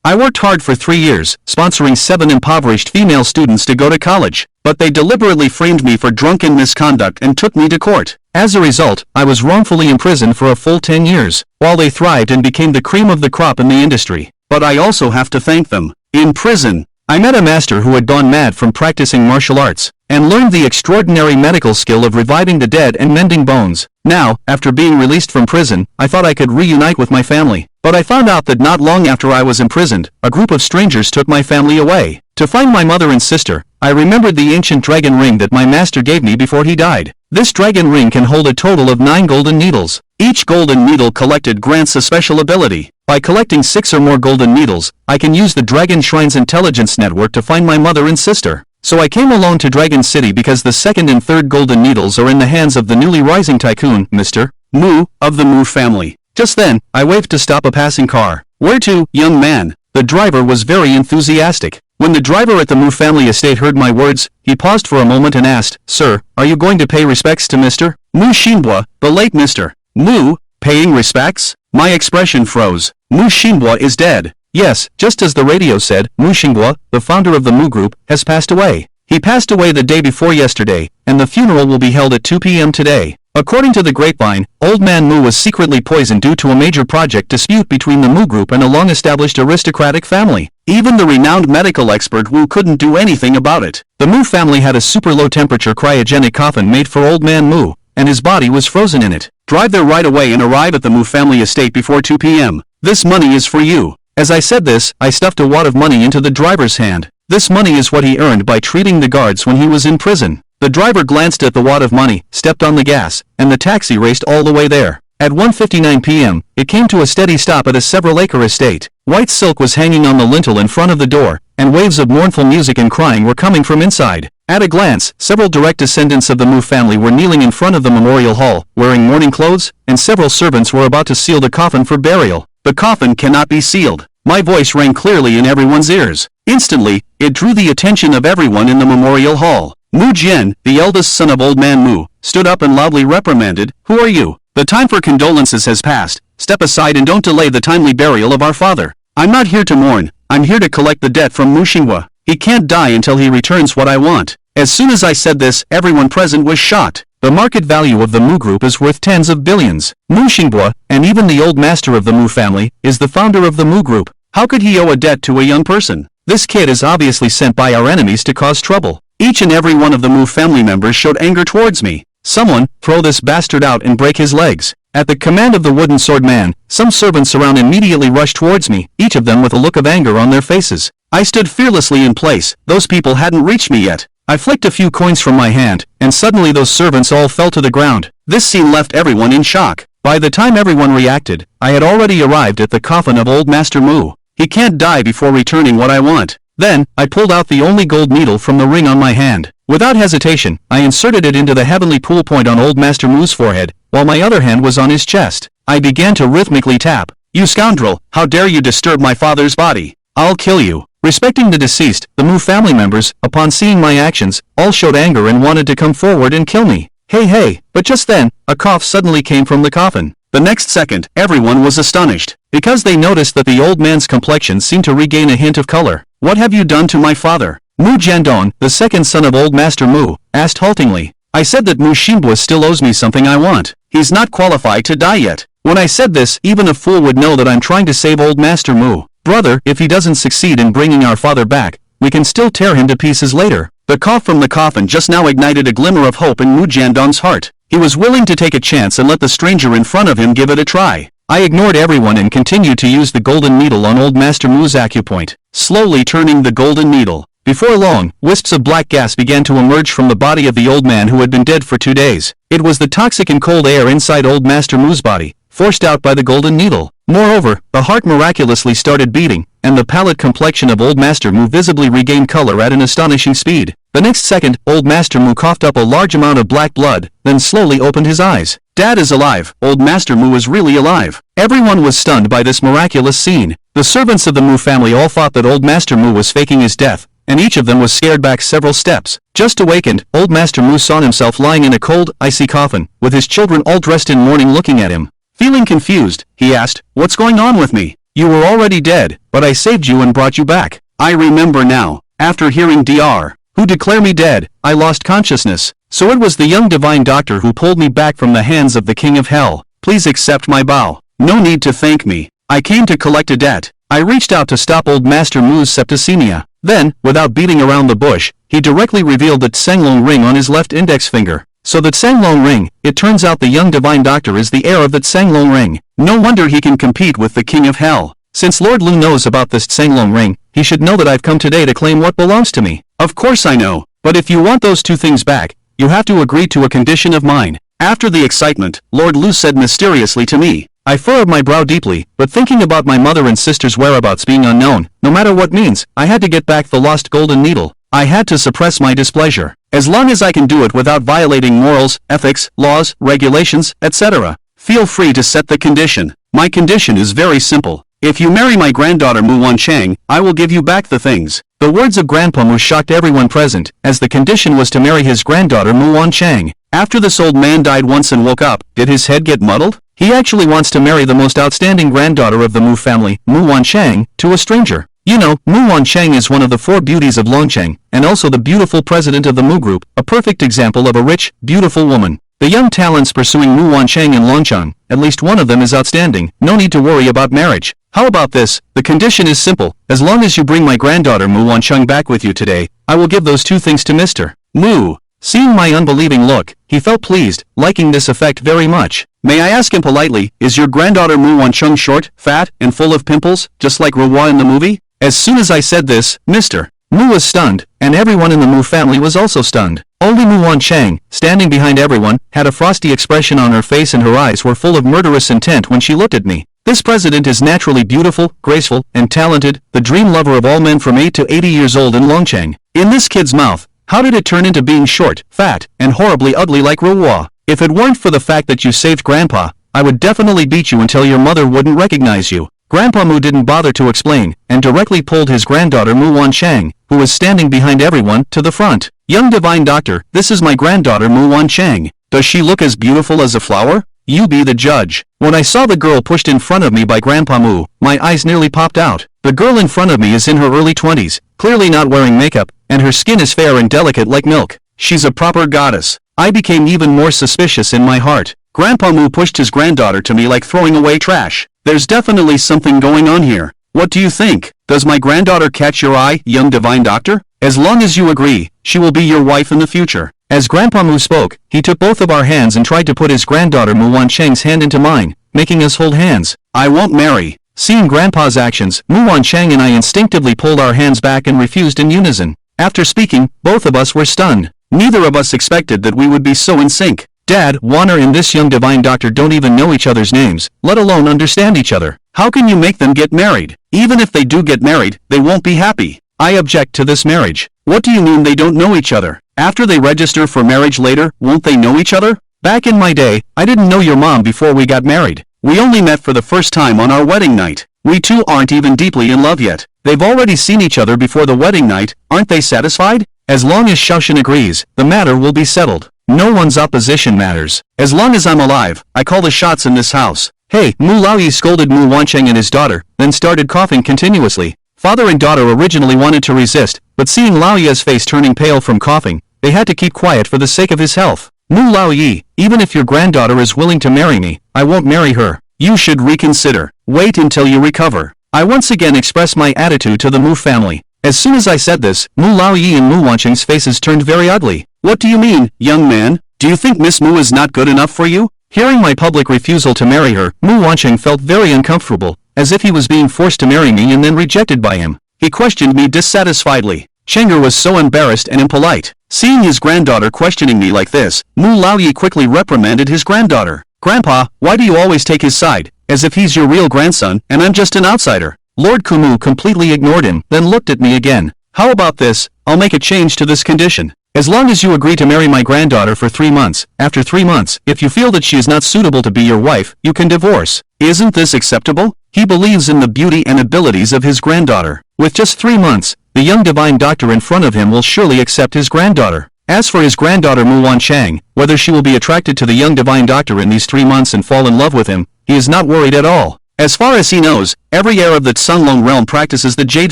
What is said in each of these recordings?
I worked hard for 3 years, sponsoring 7 impoverished female students to go to college, but they deliberately framed me for drunken misconduct and took me to court. As a result, I was wrongfully imprisoned for a full 10 years, while they thrived and became the cream of the crop in the industry. But I also have to thank them. In prison, I met a master who had gone mad from practicing martial arts, and learned the extraordinary medical skill of reviving the dead and mending bones. Now, after being released from prison, I thought I could reunite with my family. But I found out that not long after I was imprisoned, a group of strangers took my family away. To find my mother and sister, I remembered the ancient dragon ring that my master gave me before he died. This dragon ring can hold a total of 9 golden needles. Each golden needle collected grants a special ability. By collecting 6 or more golden needles, I can use the Dragon Shrine's intelligence network to find my mother and sister. So I came alone to Dragon City because the 2nd and 3rd golden needles are in the hands of the newly rising tycoon, Mr. Mu, of the Mu family. Just then, I waved to stop a passing car. "Where to, young man?" The driver was very enthusiastic. When the driver at the Mu family estate heard my words, he paused for a moment and asked, "Sir, are you going to pay respects to Mr. Mu Xinhua, the late Mr. Mu, paying respects?" My expression froze. Mu Xinhua is dead. Yes, just as the radio said, Mu Xinhua, the founder of the Mu Group, has passed away. He passed away the day before yesterday, and the funeral will be held at 2 p.m. today. According to the grapevine, Old Man Mu was secretly poisoned due to a major project dispute between the Mu Group and a long-established aristocratic family. Even the renowned medical expert Wu couldn't do anything about it. The Mu family had a super low-temperature cryogenic coffin made for Old Man Mu, and his body was frozen in it. Drive there right away and arrive at the Mu family estate before 2 p.m. This money is for you. As I said this, I stuffed a wad of money into the driver's hand. This money is what he earned by treating the guards when he was in prison. The driver glanced at the wad of money, stepped on the gas, and the taxi raced all the way there. At 1:59 p.m., it came to a steady stop at a several-acre estate. White silk was hanging on the lintel in front of the door, and waves of mournful music and crying were coming from inside. At a glance, several direct descendants of the Mu family were kneeling in front of the memorial hall, wearing mourning clothes, and several servants were about to seal the coffin for burial. The coffin cannot be sealed. My voice rang clearly in everyone's ears. Instantly, it drew the attention of everyone in the memorial hall. Mu Jian, the eldest son of Old Man Mu, stood up and loudly reprimanded, "Who are you? The time for condolences has passed. Step aside and don't delay the timely burial of our father. I'm not here to mourn. I'm here to collect the debt from Mu Xinhua. He can't die until he returns what I want." As soon as I said this, everyone present was shocked. The market value of the Mu Group is worth tens of billions. Mu Xinhua, and even the old master of the Mu family, is the founder of the Mu Group. How could he owe a debt to a young person? This kid is obviously sent by our enemies to cause trouble. Each and every one of the Mu family members showed anger towards me. "Someone, throw this bastard out and break his legs." At the command of the wooden sword man, some servants around immediately rushed towards me, each of them with a look of anger on their faces. I stood fearlessly in place. Those people hadn't reached me yet. I flicked a few coins from my hand, and suddenly those servants all fell to the ground. This scene left everyone in shock. By the time everyone reacted, I had already arrived at the coffin of Old Master Mu. He can't die before returning what I want. Then, I pulled out the only gold needle from the ring on my hand. Without hesitation, I inserted it into the heavenly pool point on Old Master Mu's forehead, while my other hand was on his chest. I began to rhythmically tap. "You scoundrel, how dare you disturb my father's body? I'll kill you." Respecting the deceased, the Mu family members, upon seeing my actions, all showed anger and wanted to come forward and kill me. Hey, but just then, a cough suddenly came from the coffin. The next second, everyone was astonished, because they noticed that the old man's complexion seemed to regain a hint of color. "What have you done to my father?" Mu Jiandong, the second son of Old Master Mu, asked haltingly. "I said that Mu Xinhua still owes me something I want. He's not qualified to die yet." When I said this, even a fool would know that I'm trying to save Old Master Mu. "Brother, if he doesn't succeed in bringing our father back, we can still tear him to pieces later." The cough from the coffin just now ignited a glimmer of hope in Mu Jiandong's heart. He was willing to take a chance and let the stranger in front of him give it a try. I ignored everyone and continued to use the golden needle on Old Master Mu's acupoint, slowly turning the golden needle. Before long, wisps of black gas began to emerge from the body of the old man who had been dead for 2 days. It was the toxic and cold air inside Old Master Mu's body, forced out by the golden needle. Moreover, the heart miraculously started beating, and the pallid complexion of Old Master Mu visibly regained color at an astonishing speed. The next second, Old Master Mu coughed up a large amount of black blood, then slowly opened his eyes. "Dad is alive. Old Master Mu is really alive." Everyone was stunned by this miraculous scene. The servants of the Mu family all thought that Old Master Mu was faking his death, and each of them was scared back several steps. Just awakened, Old Master Mu saw himself lying in a cold, icy coffin, with his children all dressed in mourning looking at him. Feeling confused, he asked, "What's going on with me?" You were already dead, but I saved you and brought you back. I remember now. After hearing Dr. Who declare me dead, I lost consciousness. So it was the young divine doctor who pulled me back from the hands of the king of hell. Please accept my bow. No need to thank me. I came to collect a debt. I reached out to stop old Master Mu's septicemia. Then, without beating around the bush, he directly revealed the Tsanglong ring on his left index finger. So the Tsanglong ring, it turns out the young divine doctor is the heir of the Tsanglong ring. No wonder he can compete with the king of hell. Since Lord Lu knows about this Tsanglong ring, he should know that I've come today to claim what belongs to me. Of course I know, but if you want those two things back, you have to agree to a condition of mine. After the excitement, Lord Lu said mysteriously to me. I furrowed my brow deeply, but thinking about my mother and sister's whereabouts being unknown, no matter what means, I had to get back the lost golden needle. I had to suppress my displeasure. As long as I can do it without violating morals, ethics, laws, regulations, etc. Feel free to set the condition. My condition is very simple. If you marry my granddaughter Mu Wancheng, I will give you back the things. The words of Grandpa Mu shocked everyone present, as the condition was to marry his granddaughter Mu Wancheng. After this old man died once and woke up, did his head get muddled? He actually wants to marry the most outstanding granddaughter of the Mu family, Mu Wancheng, to a stranger. You know, Mu Wancheng is one of the 4 beauties of Longcheng, and also the beautiful president of the Mu group, a perfect example of a rich, beautiful woman. The young talents pursuing Mu Wancheng and Longcheng, at least one of them is outstanding, no need to worry about marriage. How about this? The condition is simple. As long as you bring my granddaughter Mu Wancheng back with you today, I will give those 2 things to Mr. Mu. Seeing my unbelieving look, he felt pleased, liking this effect very much. May I ask him politely, is your granddaughter Mu Wancheng short, fat, and full of pimples, just like Ruwa in the movie? As soon as I said this, Mr. Mu was stunned, and everyone in the Mu family was also stunned. Only Mu Wancheng, standing behind everyone, had a frosty expression on her face and her eyes were full of murderous intent when she looked at me. This president is naturally beautiful, graceful, and talented, the dream lover of all men from 8 to 80 years old in Longcheng. In this kid's mouth, how did it turn into being short, fat, and horribly ugly like Ruwa? If it weren't for the fact that you saved Grandpa, I would definitely beat you until your mother wouldn't recognize you. Grandpa Mu didn't bother to explain, and directly pulled his granddaughter Mu Wancheng, who was standing behind everyone, to the front. Young divine doctor, this is my granddaughter Mu Wancheng. Does she look as beautiful as a flower? You be the judge. When I saw the girl pushed in front of me by Grandpa Mu, my eyes nearly popped out. The girl in front of me is in her early 20s, clearly not wearing makeup, and her skin is fair and delicate like milk. She's a proper goddess. I became even more suspicious in my heart. Grandpa Mu pushed his granddaughter to me like throwing away trash. There's definitely something going on here. What do you think? Does my granddaughter catch your eye, young divine doctor? As long as you agree, she will be your wife in the future. As Grandpa Mu spoke, he took both of our hands and tried to put his granddaughter Mu Wancheng's hand into mine, making us hold hands. I won't marry. Seeing Grandpa's actions, Mu Wancheng and I instinctively pulled our hands back and refused in unison. After speaking, both of us were stunned. Neither of us expected that we would be so in sync. Dad, Warner and this young divine doctor don't even know each other's names, let alone understand each other. How can you make them get married? Even if they do get married, they won't be happy. I object to this marriage. What do you mean they don't know each other? After they register for marriage later, won't they know each other? Back in my day, I didn't know your mom before we got married. We only met for the first time on our wedding night. We two aren't even deeply in love yet. They've already seen each other before the wedding night, aren't they satisfied? As long as Shaoshan agrees, the matter will be settled. No one's opposition matters. As long as I'm alive, I call the shots in this house. Hey, Mu Laoyi scolded Mu Wancheng and his daughter, then started coughing continuously. Father and daughter originally wanted to resist, but seeing Laoyi's face turning pale from coughing, they had to keep quiet for the sake of his health. Mu Laoyi, even if your granddaughter is willing to marry me, I won't marry her. You should reconsider. Wait until you recover. I once again expressed my attitude to the Mu family. As soon as I said this, Mu Laoyi and Mu Wancheng's faces turned very ugly. What do you mean, young man? Do you think Miss Mu is not good enough for you? Hearing my public refusal to marry her, Mu Wancheng felt very uncomfortable, as if he was being forced to marry me and then rejected by him. He questioned me dissatisfiedly. Chenger was so embarrassed and impolite. Seeing his granddaughter questioning me like this, Mu Laoyi quickly reprimanded his granddaughter. Grandpa, why do you always take his side, as if he's your real grandson and I'm just an outsider? Lord Kumu completely ignored him, then looked at me again. How about this? I'll make a change to this condition. As long as you agree to marry my granddaughter for 3 months, after 3 months, if you feel that she is not suitable to be your wife, you can divorce. Isn't this acceptable? He believes in the beauty and abilities of his granddaughter. With just 3 months, the young divine doctor in front of him will surely accept his granddaughter. As for his granddaughter Mu Wancheng, whether she will be attracted to the young divine doctor in these 3 months and fall in love with him, he is not worried at all. As far as he knows, every heir of the Tsunlong realm practices the Jade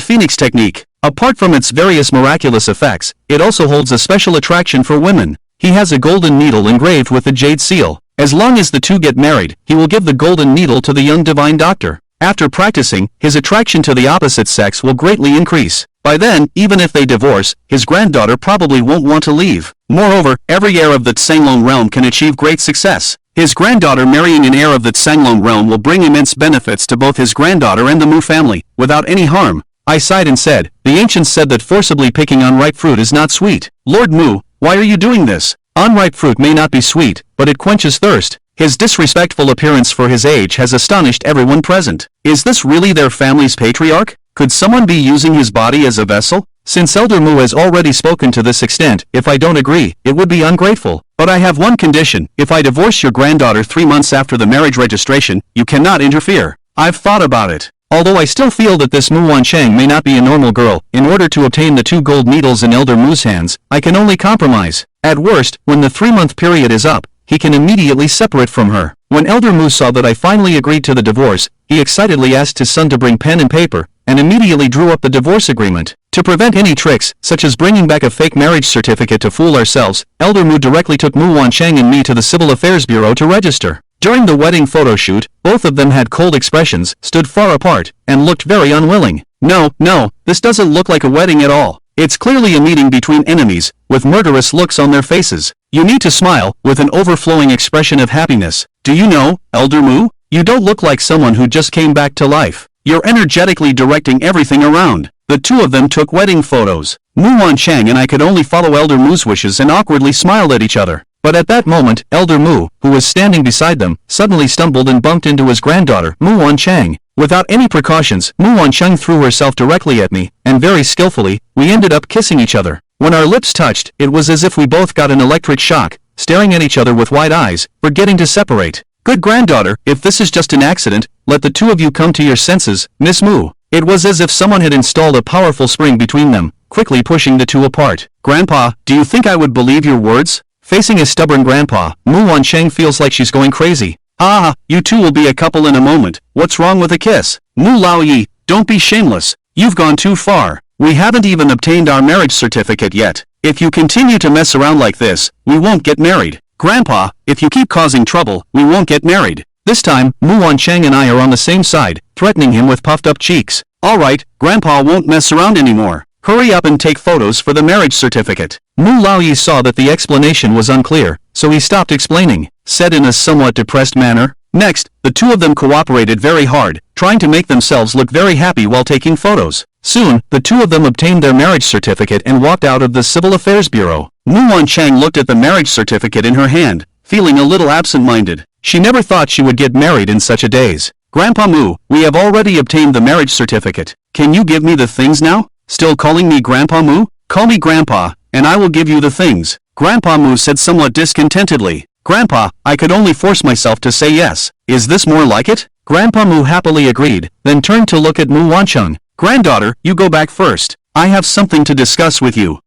Phoenix technique. Apart from its various miraculous effects, it also holds a special attraction for women. He has a golden needle engraved with the Jade seal. As long as the two get married, he will give the golden needle to the young divine doctor. After practicing, his attraction to the opposite sex will greatly increase. By then, even if they divorce, his granddaughter probably won't want to leave. Moreover, every heir of the Tsunlong realm can achieve great success. His granddaughter marrying an heir of the Tsunlong realm will bring immense benefits to both his granddaughter and the Mu family, without any harm. I sighed and said, the ancients said that forcibly picking unripe fruit is not sweet. Lord Mu, why are you doing this? Unripe fruit may not be sweet, but it quenches thirst. His disrespectful appearance for his age has astonished everyone present. Is this really their family's patriarch? Could someone be using his body as a vessel? Since Elder Mu has already spoken to this extent, if I don't agree, it would be ungrateful. But I have one condition: if I divorce your granddaughter 3 months after the marriage registration, you cannot interfere. I've thought about it. Although I still feel that this Mu Wancheng may not be a normal girl, in order to obtain the 2 gold needles in Elder Mu's hands, I can only compromise. At worst, when the 3-month period is up, he can immediately separate from her. When Elder Mu saw that I finally agreed to the divorce, he excitedly asked his son to bring pen and paper, and immediately drew up the divorce agreement. To prevent any tricks, such as bringing back a fake marriage certificate to fool ourselves, Elder Mu directly took Mu Wancheng and me to the Civil Affairs Bureau to register. During the wedding photo shoot, both of them had cold expressions, stood far apart, and looked very unwilling. No, this doesn't look like a wedding at all. It's clearly a meeting between enemies, with murderous looks on their faces. You need to smile, with an overflowing expression of happiness. Do you know, Elder Mu? You don't look like someone who just came back to life. You're energetically directing everything around. The two of them took wedding photos. Mu Wancheng and I could only follow Elder Mu's wishes and awkwardly smiled at each other. But at that moment, Elder Mu, who was standing beside them, suddenly stumbled and bumped into his granddaughter, Mu Wancheng. Without any precautions, Mu Wancheng threw herself directly at me, and very skillfully, we ended up kissing each other. When our lips touched, it was as if we both got an electric shock, staring at each other with wide eyes, forgetting to separate. Good granddaughter, if this is just an accident, let the two of you come to your senses, Miss Mu. It was as if someone had installed a powerful spring between them, quickly pushing the two apart. Grandpa, do you think I would believe your words? Facing a stubborn grandpa, Mu Wancheng feels like she's going crazy. Ah, you two will be a couple in a moment. What's wrong with a kiss? Mu Laoyi, don't be shameless. You've gone too far. We haven't even obtained our marriage certificate yet. If you continue to mess around like this, we won't get married. Grandpa, if you keep causing trouble, we won't get married. This time, Mu Wancheng and I are on the same side, threatening him with puffed up cheeks. Alright, Grandpa won't mess around anymore. Hurry up and take photos for the marriage certificate. Mu Laoyi saw that the explanation was unclear, so he stopped explaining, said in a somewhat depressed manner. Next, the two of them cooperated very hard, trying to make themselves look very happy while taking photos. Soon, the two of them obtained their marriage certificate and walked out of the Civil Affairs Bureau. Mu Wancheng looked at the marriage certificate in her hand, feeling a little absent-minded. She never thought she would get married in such a daze. Grandpa Mu, we have already obtained the marriage certificate. Can you give me the things now? Still calling me Grandpa Mu? Call me Grandpa, and I will give you the things. Grandpa Mu said somewhat discontentedly. Grandpa, I could only force myself to say yes. Is this more like it? Grandpa Mu happily agreed, then turned to look at Mu Wancheng. Granddaughter, you go back first. I have something to discuss with you.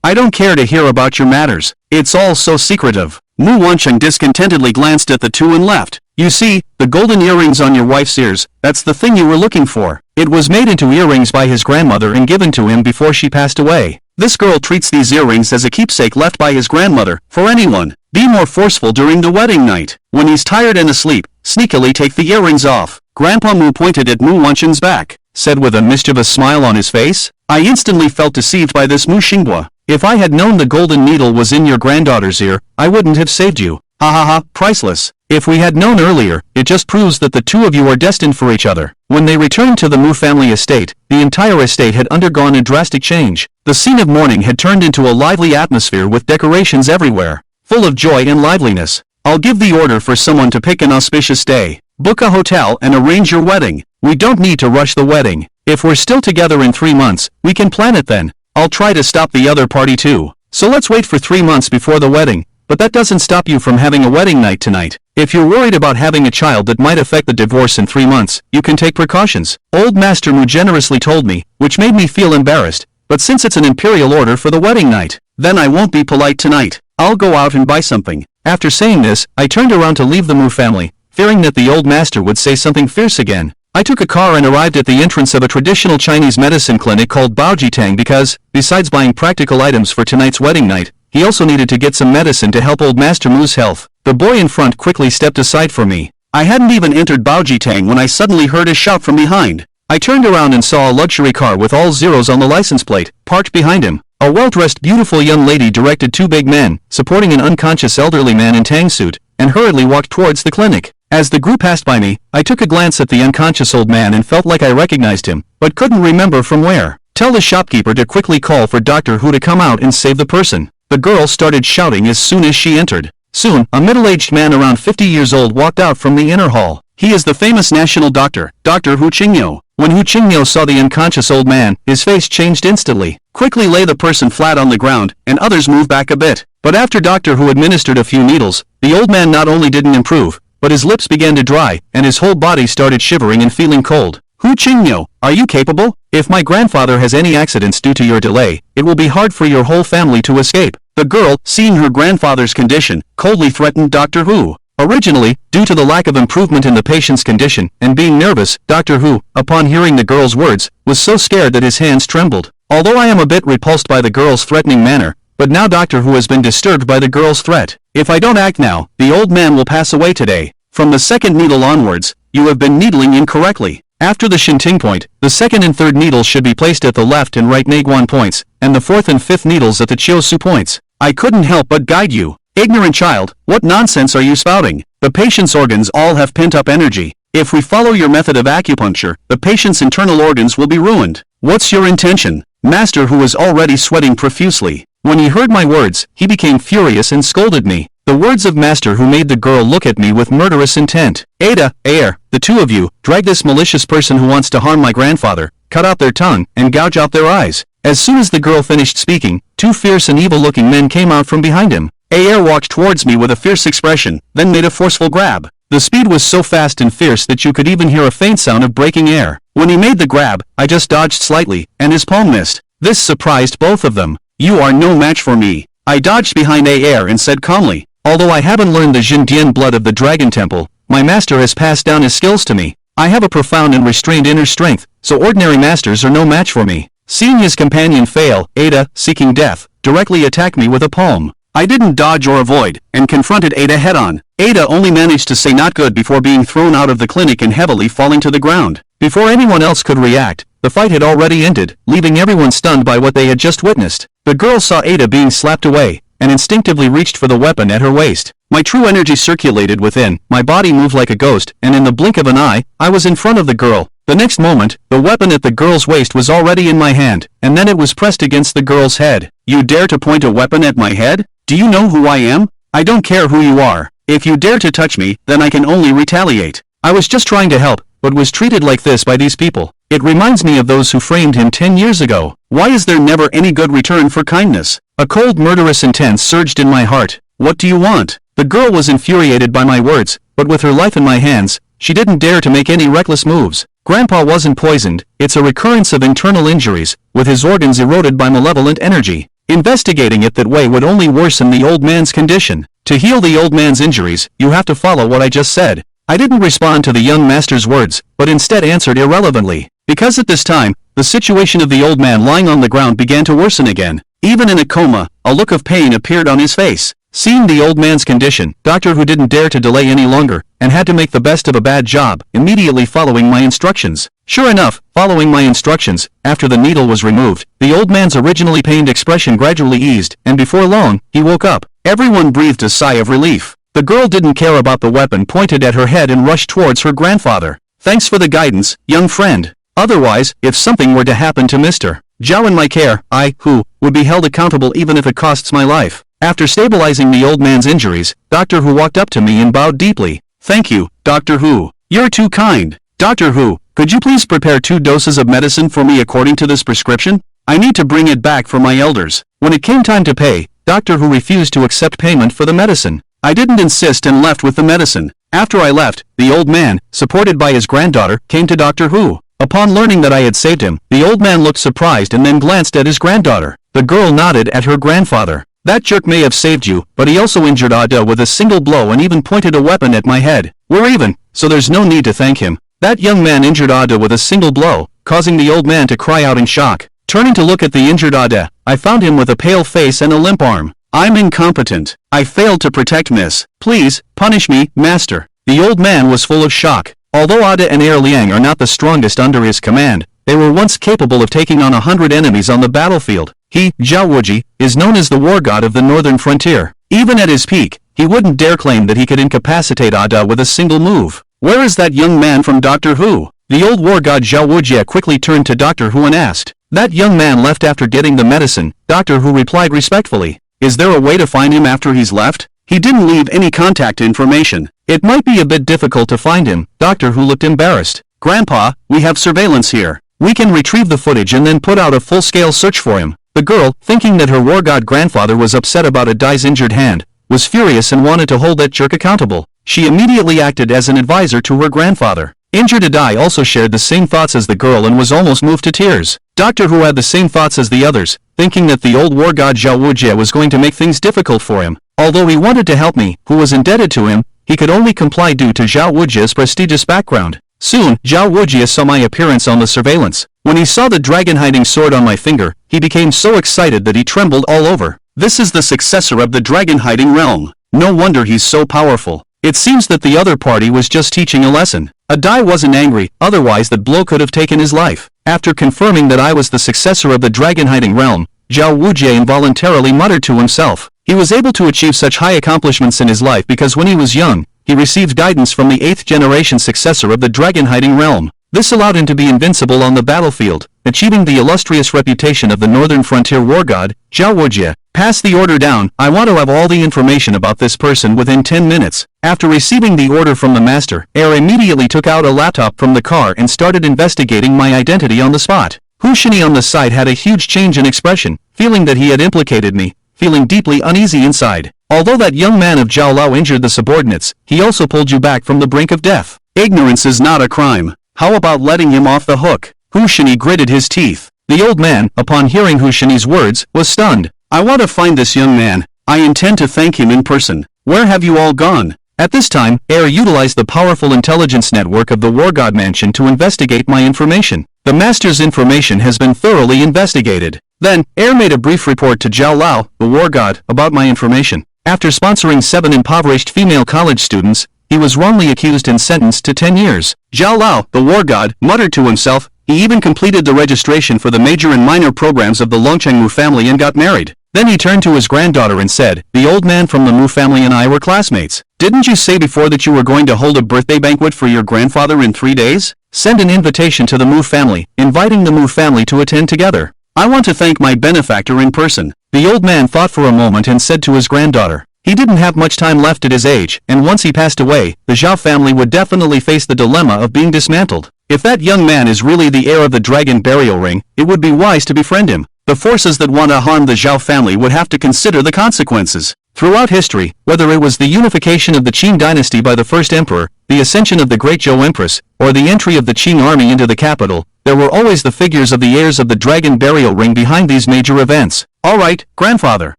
I don't care to hear about your matters. It's all so secretive. Mu Wancheng discontentedly glanced at the two and left. You see, the golden earrings on your wife's ears, that's the thing you were looking for. It was made into earrings by his grandmother and given to him before she passed away. This girl treats these earrings as a keepsake left by his grandmother, for anyone. Be more forceful during the wedding night. When he's tired and asleep, sneakily take the earrings off. Grandpa Mu pointed at Mu Wancheng's back, said with a mischievous smile on his face. I instantly felt deceived by this Mu Xinghua. If I had known the golden needle was in your granddaughter's ear, I wouldn't have saved you. Ha ha ha, priceless. If we had known earlier, it just proves that the two of you are destined for each other. When they returned to the Mu family estate, the entire estate had undergone a drastic change. The scene of mourning had turned into a lively atmosphere with decorations everywhere, full of joy and liveliness. I'll give the order for someone to pick an auspicious day, book a hotel and arrange your wedding. We don't need to rush the wedding. If we're still together in 3 months, we can plan it then. I'll try to stop the other party too. So let's wait for 3 months before the wedding. But that doesn't stop you from having a wedding night tonight. If you're worried about having a child that might affect the divorce in 3 months, you can take precautions. Old Master Mu generously told me, which made me feel embarrassed. But since it's an imperial order for the wedding night, then I won't be polite tonight. I'll go out and buy something. After saying this, I turned around to leave the Mu family, fearing that the old master would say something fierce again. I took a car and arrived at the entrance of a traditional Chinese medicine clinic called Baojitang because, besides buying practical items for tonight's wedding night, he also needed to get some medicine to help old Master Mu's health. The boy in front quickly stepped aside for me. I hadn't even entered Baojitang when I suddenly heard a shout from behind. I turned around and saw a luxury car with all zeros on the license plate, parked behind him. A well-dressed beautiful young lady directed two big men, supporting an unconscious elderly man in tang suit, and hurriedly walked towards the clinic. As the group passed by me, I took a glance at the unconscious old man and felt like I recognized him, but couldn't remember from where. Tell the shopkeeper to quickly call for Doctor Who to come out and save the person. The girl started shouting as soon as she entered. Soon, a middle-aged man around 50 years old walked out from the inner hall. He is the famous national doctor, Dr. Hu Qingyou. When Hu Qingyou saw the unconscious old man, his face changed instantly. Quickly lay the person flat on the ground, and others moved back a bit. But after Doctor Who administered a few needles, the old man not only didn't improve, but his lips began to dry, and his whole body started shivering and feeling cold. Hu Qingyou, are you capable? If my grandfather has any accidents due to your delay, it will be hard for your whole family to escape. The girl, seeing her grandfather's condition, coldly threatened Doctor Who. Originally, due to the lack of improvement in the patient's condition, and being nervous, Doctor Who, upon hearing the girl's words, was so scared that his hands trembled. Although I am a bit repulsed by the girl's threatening manner, but now Doctor Who has been disturbed by the girl's threat. If I don't act now, the old man will pass away today. From the second needle onwards, you have been needling incorrectly. After the Shinting point, the second and third needles should be placed at the left and right Naguan points, and the fourth and fifth needles at the Chiosu points. I couldn't help but guide you. Ignorant child, what nonsense are you spouting? The patient's organs all have pent-up energy. If we follow your method of acupuncture, the patient's internal organs will be ruined. What's your intention? Master, who was already sweating profusely. When he heard my words, he became furious and scolded me. The words of Master Who made the girl look at me with murderous intent. Ada, Air, the two of you, drag this malicious person who wants to harm my grandfather, cut out their tongue, and gouge out their eyes. As soon as the girl finished speaking, two fierce and evil-looking men came out from behind him. Air walked towards me with a fierce expression, then made a forceful grab. The speed was so fast and fierce that you could even hear a faint sound of breaking air. When he made the grab, I just dodged slightly, and his palm missed. This surprised both of them. You are no match for me. I dodged behind Air and said calmly, although I haven't learned the Jindian blood of the Dragon Temple, my master has passed down his skills to me. I have a profound and restrained inner strength, so ordinary masters are no match for me. Seeing his companion fail, Ada, seeking death, directly attacked me with a palm. I didn't dodge or avoid, and confronted Ada head-on. Ada only managed to say not good before being thrown out of the clinic and heavily falling to the ground. Before anyone else could react, the fight had already ended, leaving everyone stunned by what they had just witnessed. The girl saw Ada being slapped away, and instinctively reached for the weapon at her waist. My true energy circulated within, my body moved like a ghost, and in the blink of an eye, I was in front of the girl. The next moment, the weapon at the girl's waist was already in my hand, and then it was pressed against the girl's head. You dare to point a weapon at my head? Do you know who I am? I don't care who you are. If you dare to touch me, then I can only retaliate. I was just trying to help, but was treated like this by these people. It reminds me of those who framed him 10 years ago. Why is there never any good return for kindness? A cold murderous intent surged in my heart. What do you want? The girl was infuriated by my words, but with her life in my hands, she didn't dare to make any reckless moves. Grandpa wasn't poisoned, it's a recurrence of internal injuries, with his organs eroded by malevolent energy. Investigating it that way would only worsen the old man's condition. To heal the old man's injuries, you have to follow what I just said. I didn't respond to the young master's words, but instead answered irrelevantly. Because at this time, the situation of the old man lying on the ground began to worsen again. Even in a coma, a look of pain appeared on his face. Seeing the old man's condition, Doctor Who didn't dare to delay any longer, and had to make the best of a bad job, immediately following my instructions. Sure enough, following my instructions, after the needle was removed, the old man's originally pained expression gradually eased, and before long, he woke up. Everyone breathed a sigh of relief. The girl didn't care about the weapon pointed at her head and rushed towards her grandfather. Thanks for the guidance, young friend. Otherwise, if something were to happen to Mr. Zhao in my care, I, Who, would be held accountable even if it costs my life. After stabilizing the old man's injuries, Doctor Who walked up to me and bowed deeply. Thank you, Doctor Who. You're too kind. Doctor Who, could you please prepare 2 doses of medicine for me according to this prescription? I need to bring it back for my elders. When it came time to pay, Doctor Who refused to accept payment for the medicine. I didn't insist and left with the medicine. After I left, the old man, supported by his granddaughter, came to Doctor Who. Upon learning that I had saved him, the old man looked surprised and then glanced at his granddaughter. The girl nodded at her grandfather. That jerk may have saved you, but he also injured Ada with a single blow and even pointed a weapon at my head. We're even, so there's no need to thank him. That young man injured Ada with a single blow, causing the old man to cry out in shock. Turning to look at the injured Ada, I found him with a pale face and a limp arm. I'm incompetent. I failed to protect Miss. Please, punish me, master. The old man was full of shock. Although Ada and Air Liang are not the strongest under his command, they were once capable of taking on 100 enemies on the battlefield. He, Zhao Wuji, is known as the war god of the northern frontier. Even at his peak, he wouldn't dare claim that he could incapacitate Ada with a single move. Where is that young man from Doctor Who? The old war god Zhao Wujie quickly turned to Doctor Who and asked. That young man left after getting the medicine. Doctor Who replied respectfully. Is there a way to find him after he's left? He didn't leave any contact information. It might be a bit difficult to find him. Doctor Who looked embarrassed. Grandpa, we have surveillance here. We can retrieve the footage and then put out a full-scale search for him. The girl, thinking that her war god grandfather was upset about Adai's injured hand, was furious and wanted to hold that jerk accountable. She immediately acted as an advisor to her grandfather. Injured Adai also shared the same thoughts as the girl and was almost moved to tears. Doctor Who had the same thoughts as the others, thinking that the old war god Zhao Wujie was going to make things difficult for him. Although he wanted to help me, who was indebted to him, he could only comply due to Zhao Wujie's prestigious background. Soon, Zhao Wujie saw my appearance on the surveillance. When he saw the dragon-hiding sword on my finger, he became so excited that he trembled all over. This is the successor of the dragon-hiding realm. No wonder he's so powerful. It seems that the other party was just teaching a lesson. Adai wasn't angry, otherwise that blow could have taken his life. After confirming that I was the successor of the dragon-hiding realm, Zhao Wujie involuntarily muttered to himself. He was able to achieve such high accomplishments in his life because when he was young, he received guidance from the 8th generation successor of the dragon-hiding realm. This allowed him to be invincible on the battlefield, achieving the illustrious reputation of the northern frontier war god, Zhao Wujie. Pass the order down. I want to have all the information about this person within 10 minutes. After receiving the order from the master, Air immediately took out a laptop from the car and started investigating my identity on the spot. Hu Shini on the side had a huge change in expression, feeling that he had implicated me, feeling deeply uneasy inside. Although that young man of Zhao Lao injured the subordinates, he also pulled you back from the brink of death. Ignorance is not a crime. How about letting him off the hook? Hu Shini gritted his teeth. The old man, upon hearing Hu Shini's words, was stunned. I want to find this young man. I intend to thank him in person. Where have you all gone? At this time, Air utilized the powerful intelligence network of the War God Mansion to investigate my information. The Master's information has been thoroughly investigated. Then, Air made a brief report to Zhao Lao, the War God, about my information. After sponsoring 7 impoverished female college students, he was wrongly accused and sentenced to 10 years. Zhao Lao, the War God, muttered to himself. He even completed the registration for the major and minor programs of the Longcheng Mu family and got married. Then he turned to his granddaughter and said, the old man from the Mu family and I were classmates. Didn't you say before that you were going to hold a birthday banquet for your grandfather in 3 days? Send an invitation to the Mu family, inviting the Mu family to attend together. I want to thank my benefactor in person. The old man thought for a moment and said to his granddaughter. He didn't have much time left at his age, and once he passed away, the Zhao family would definitely face the dilemma of being dismantled. If that young man is really the heir of the dragon burial ring, it would be wise to befriend him. The forces that want to harm the Zhao family would have to consider the consequences. Throughout history, whether it was the unification of the Qing dynasty by the first emperor, the ascension of the great Zhou empress, or the entry of the Qing army into the capital, there were always the figures of the heirs of the dragon burial ring behind these major events. Alright, grandfather.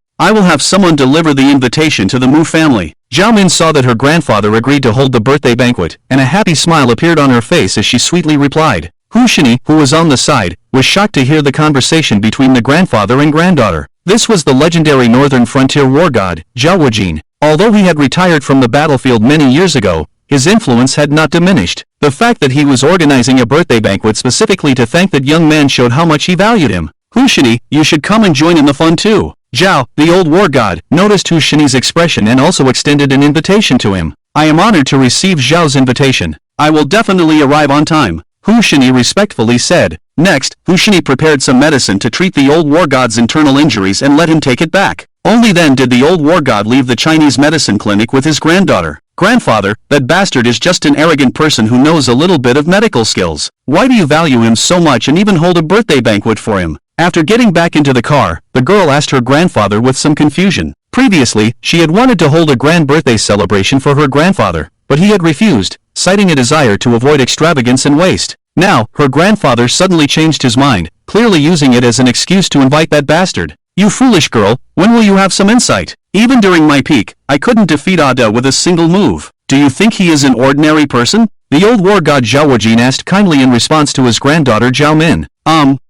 I will have someone deliver the invitation to the Mu family. Zhao Min saw that her grandfather agreed to hold the birthday banquet, and a happy smile appeared on her face as she sweetly replied. Hu Shini, who was on the side, was shocked to hear the conversation between the grandfather and granddaughter. This was the legendary northern frontier war god, Zhao Wujin. Although he had retired from the battlefield many years ago, his influence had not diminished. The fact that he was organizing a birthday banquet specifically to thank that young man showed how much he valued him. Hu Shini, you should come and join in the fun too. Zhao, the old war god, noticed Hu Shini's expression and also extended an invitation to him. I am honored to receive Zhao's invitation. I will definitely arrive on time. Hu Shini respectfully said. Next, Hu Shini prepared some medicine to treat the old war god's internal injuries and let him take it back. Only then did the old war god leave the Chinese medicine clinic with his granddaughter. Grandfather, that bastard is just an arrogant person who knows a little bit of medical skills. Why do you value him so much and even hold a birthday banquet for him? After getting back into the car, the girl asked her grandfather with some confusion. Previously, she had wanted to hold a grand birthday celebration for her grandfather, but he had refused, citing a desire to avoid extravagance and waste. Now, her grandfather suddenly changed his mind, clearly using it as an excuse to invite that bastard. You foolish girl, when will you have some insight? Even during my peak, I couldn't defeat Ada with a single move. Do you think he is an ordinary person? The old war god Zhao Wujin asked kindly in response to his granddaughter Zhao Min.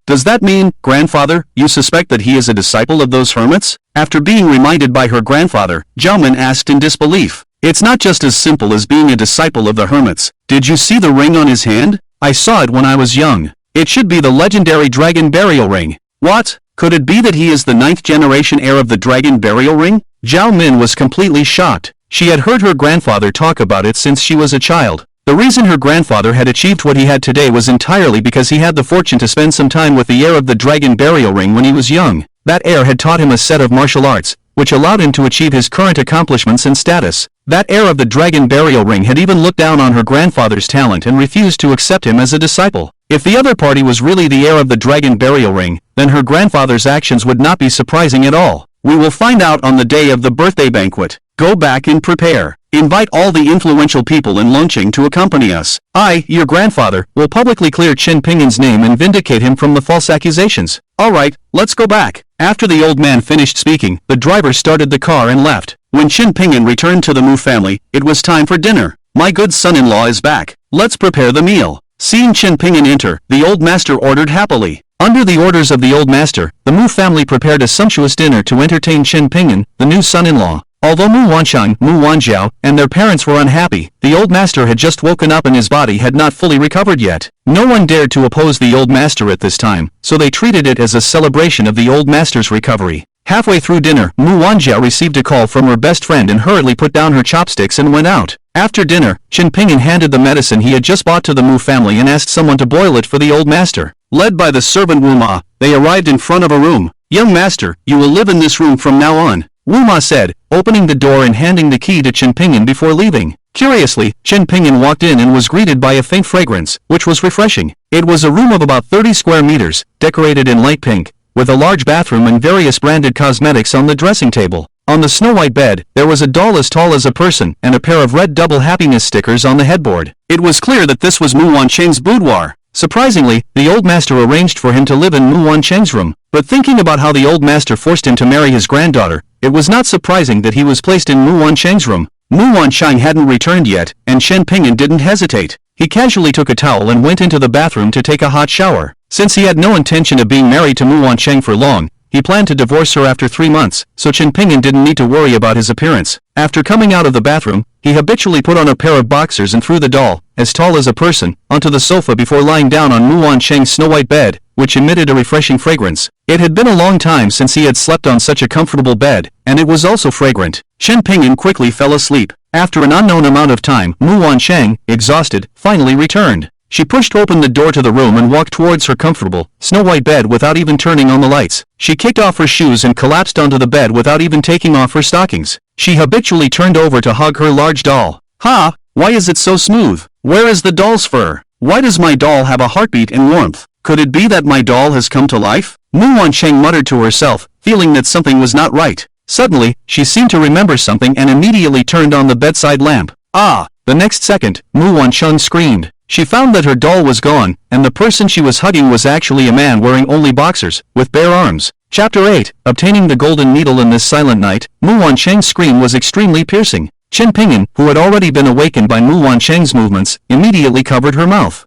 Does that mean, grandfather, you suspect that he is a disciple of those hermits? After being reminded by her grandfather, Zhao Min asked in disbelief. It's not just as simple as being a disciple of the hermits. Did you see the ring on his hand? I saw it when I was young. It should be the legendary dragon burial ring. What? Could it be that he is the 9th generation heir of the dragon burial ring? Zhao Min was completely shocked. She had heard her grandfather talk about it since she was a child. The reason her grandfather had achieved what he had today was entirely because he had the fortune to spend some time with the heir of the dragon burial ring when he was young. That heir had taught him a set of martial arts, which allowed him to achieve his current accomplishments and status. That heir of the dragon burial ring had even looked down on her grandfather's talent and refused to accept him as a disciple. If the other party was really the heir of the dragon burial ring, then her grandfather's actions would not be surprising at all. We will find out on the day of the birthday banquet. Go back and prepare. Invite all the influential people in Longqing to accompany us. I, your grandfather, will publicly clear Chen Pingin's name and vindicate him from the false accusations. Alright, let's go back. After the old man finished speaking, the driver started the car and left. When Chen Pingin returned to the Mu family, it was time for dinner. My good son-in-law is back. Let's prepare the meal. Seeing Chen Pingin enter, the old master ordered happily. Under the orders of the old master, the Mu family prepared a sumptuous dinner to entertain Chen Pingin, the new son-in-law. Although Mu Wansheng, Mu Wanjiao, and their parents were unhappy, the old master had just woken up and his body had not fully recovered yet. No one dared to oppose the old master at this time, so they treated it as a celebration of the old master's recovery. Halfway through dinner, Mu Wanjiao received a call from her best friend and hurriedly put down her chopsticks and went out. After dinner, Chen Pingin handed the medicine he had just bought to the Mu family and asked someone to boil it for the old master. Led by the servant Wu Ma, they arrived in front of a room. Young master, you will live in this room from now on, Wu Ma said, opening the door and handing the key to Chen Pingin before leaving. Curiously, Chen Pingin walked in and was greeted by a faint fragrance, which was refreshing. It was a room of about 30 square meters, decorated in light pink, with a large bathroom and various branded cosmetics on the dressing table. On the snow-white bed, there was a doll as tall as a person and a pair of red double happiness stickers on the headboard. It was clear that this was Mu Wansheng's boudoir. Surprisingly, the old master arranged for him to live in Mu Wansheng's room. But thinking about how the old master forced him to marry his granddaughter, it was not surprising that he was placed in Mu Wansheng's room. Mu Wansheng hadn't returned yet, and Chen Pingin didn't hesitate. He casually took a towel and went into the bathroom to take a hot shower. Since he had no intention of being married to Mu Wansheng for long, he planned to divorce her after 3 months, so Chen Pingin didn't need to worry about his appearance. After coming out of the bathroom, he habitually put on a pair of boxers and threw the doll, as tall as a person, onto the sofa before lying down on Mu Wansheng's snow-white bed, which emitted a refreshing fragrance. It had been a long time since he had slept on such a comfortable bed, and it was also fragrant. Chen Pingin quickly fell asleep. After an unknown amount of time, Mu Wansheng, exhausted, finally returned. She pushed open the door to the room and walked towards her comfortable, snow-white bed without even turning on the lights. She kicked off her shoes and collapsed onto the bed without even taking off her stockings. She habitually turned over to hug her large doll. Ha! Why is it so smooth? Where is the doll's fur? Why does my doll have a heartbeat and warmth? Could it be that my doll has come to life? Mu Wansheng muttered to herself, feeling that something was not right. Suddenly, she seemed to remember something and immediately turned on the bedside lamp. Ah! The next second, Mu Wansheng screamed. She found that her doll was gone, and the person she was hugging was actually a man wearing only boxers, with bare arms. Chapter 8, Obtaining the Golden Needle. In this silent night, Mu Wansheng's scream was extremely piercing. Chen Pingin, who had already been awakened by Mu Wansheng's movements, immediately covered her mouth.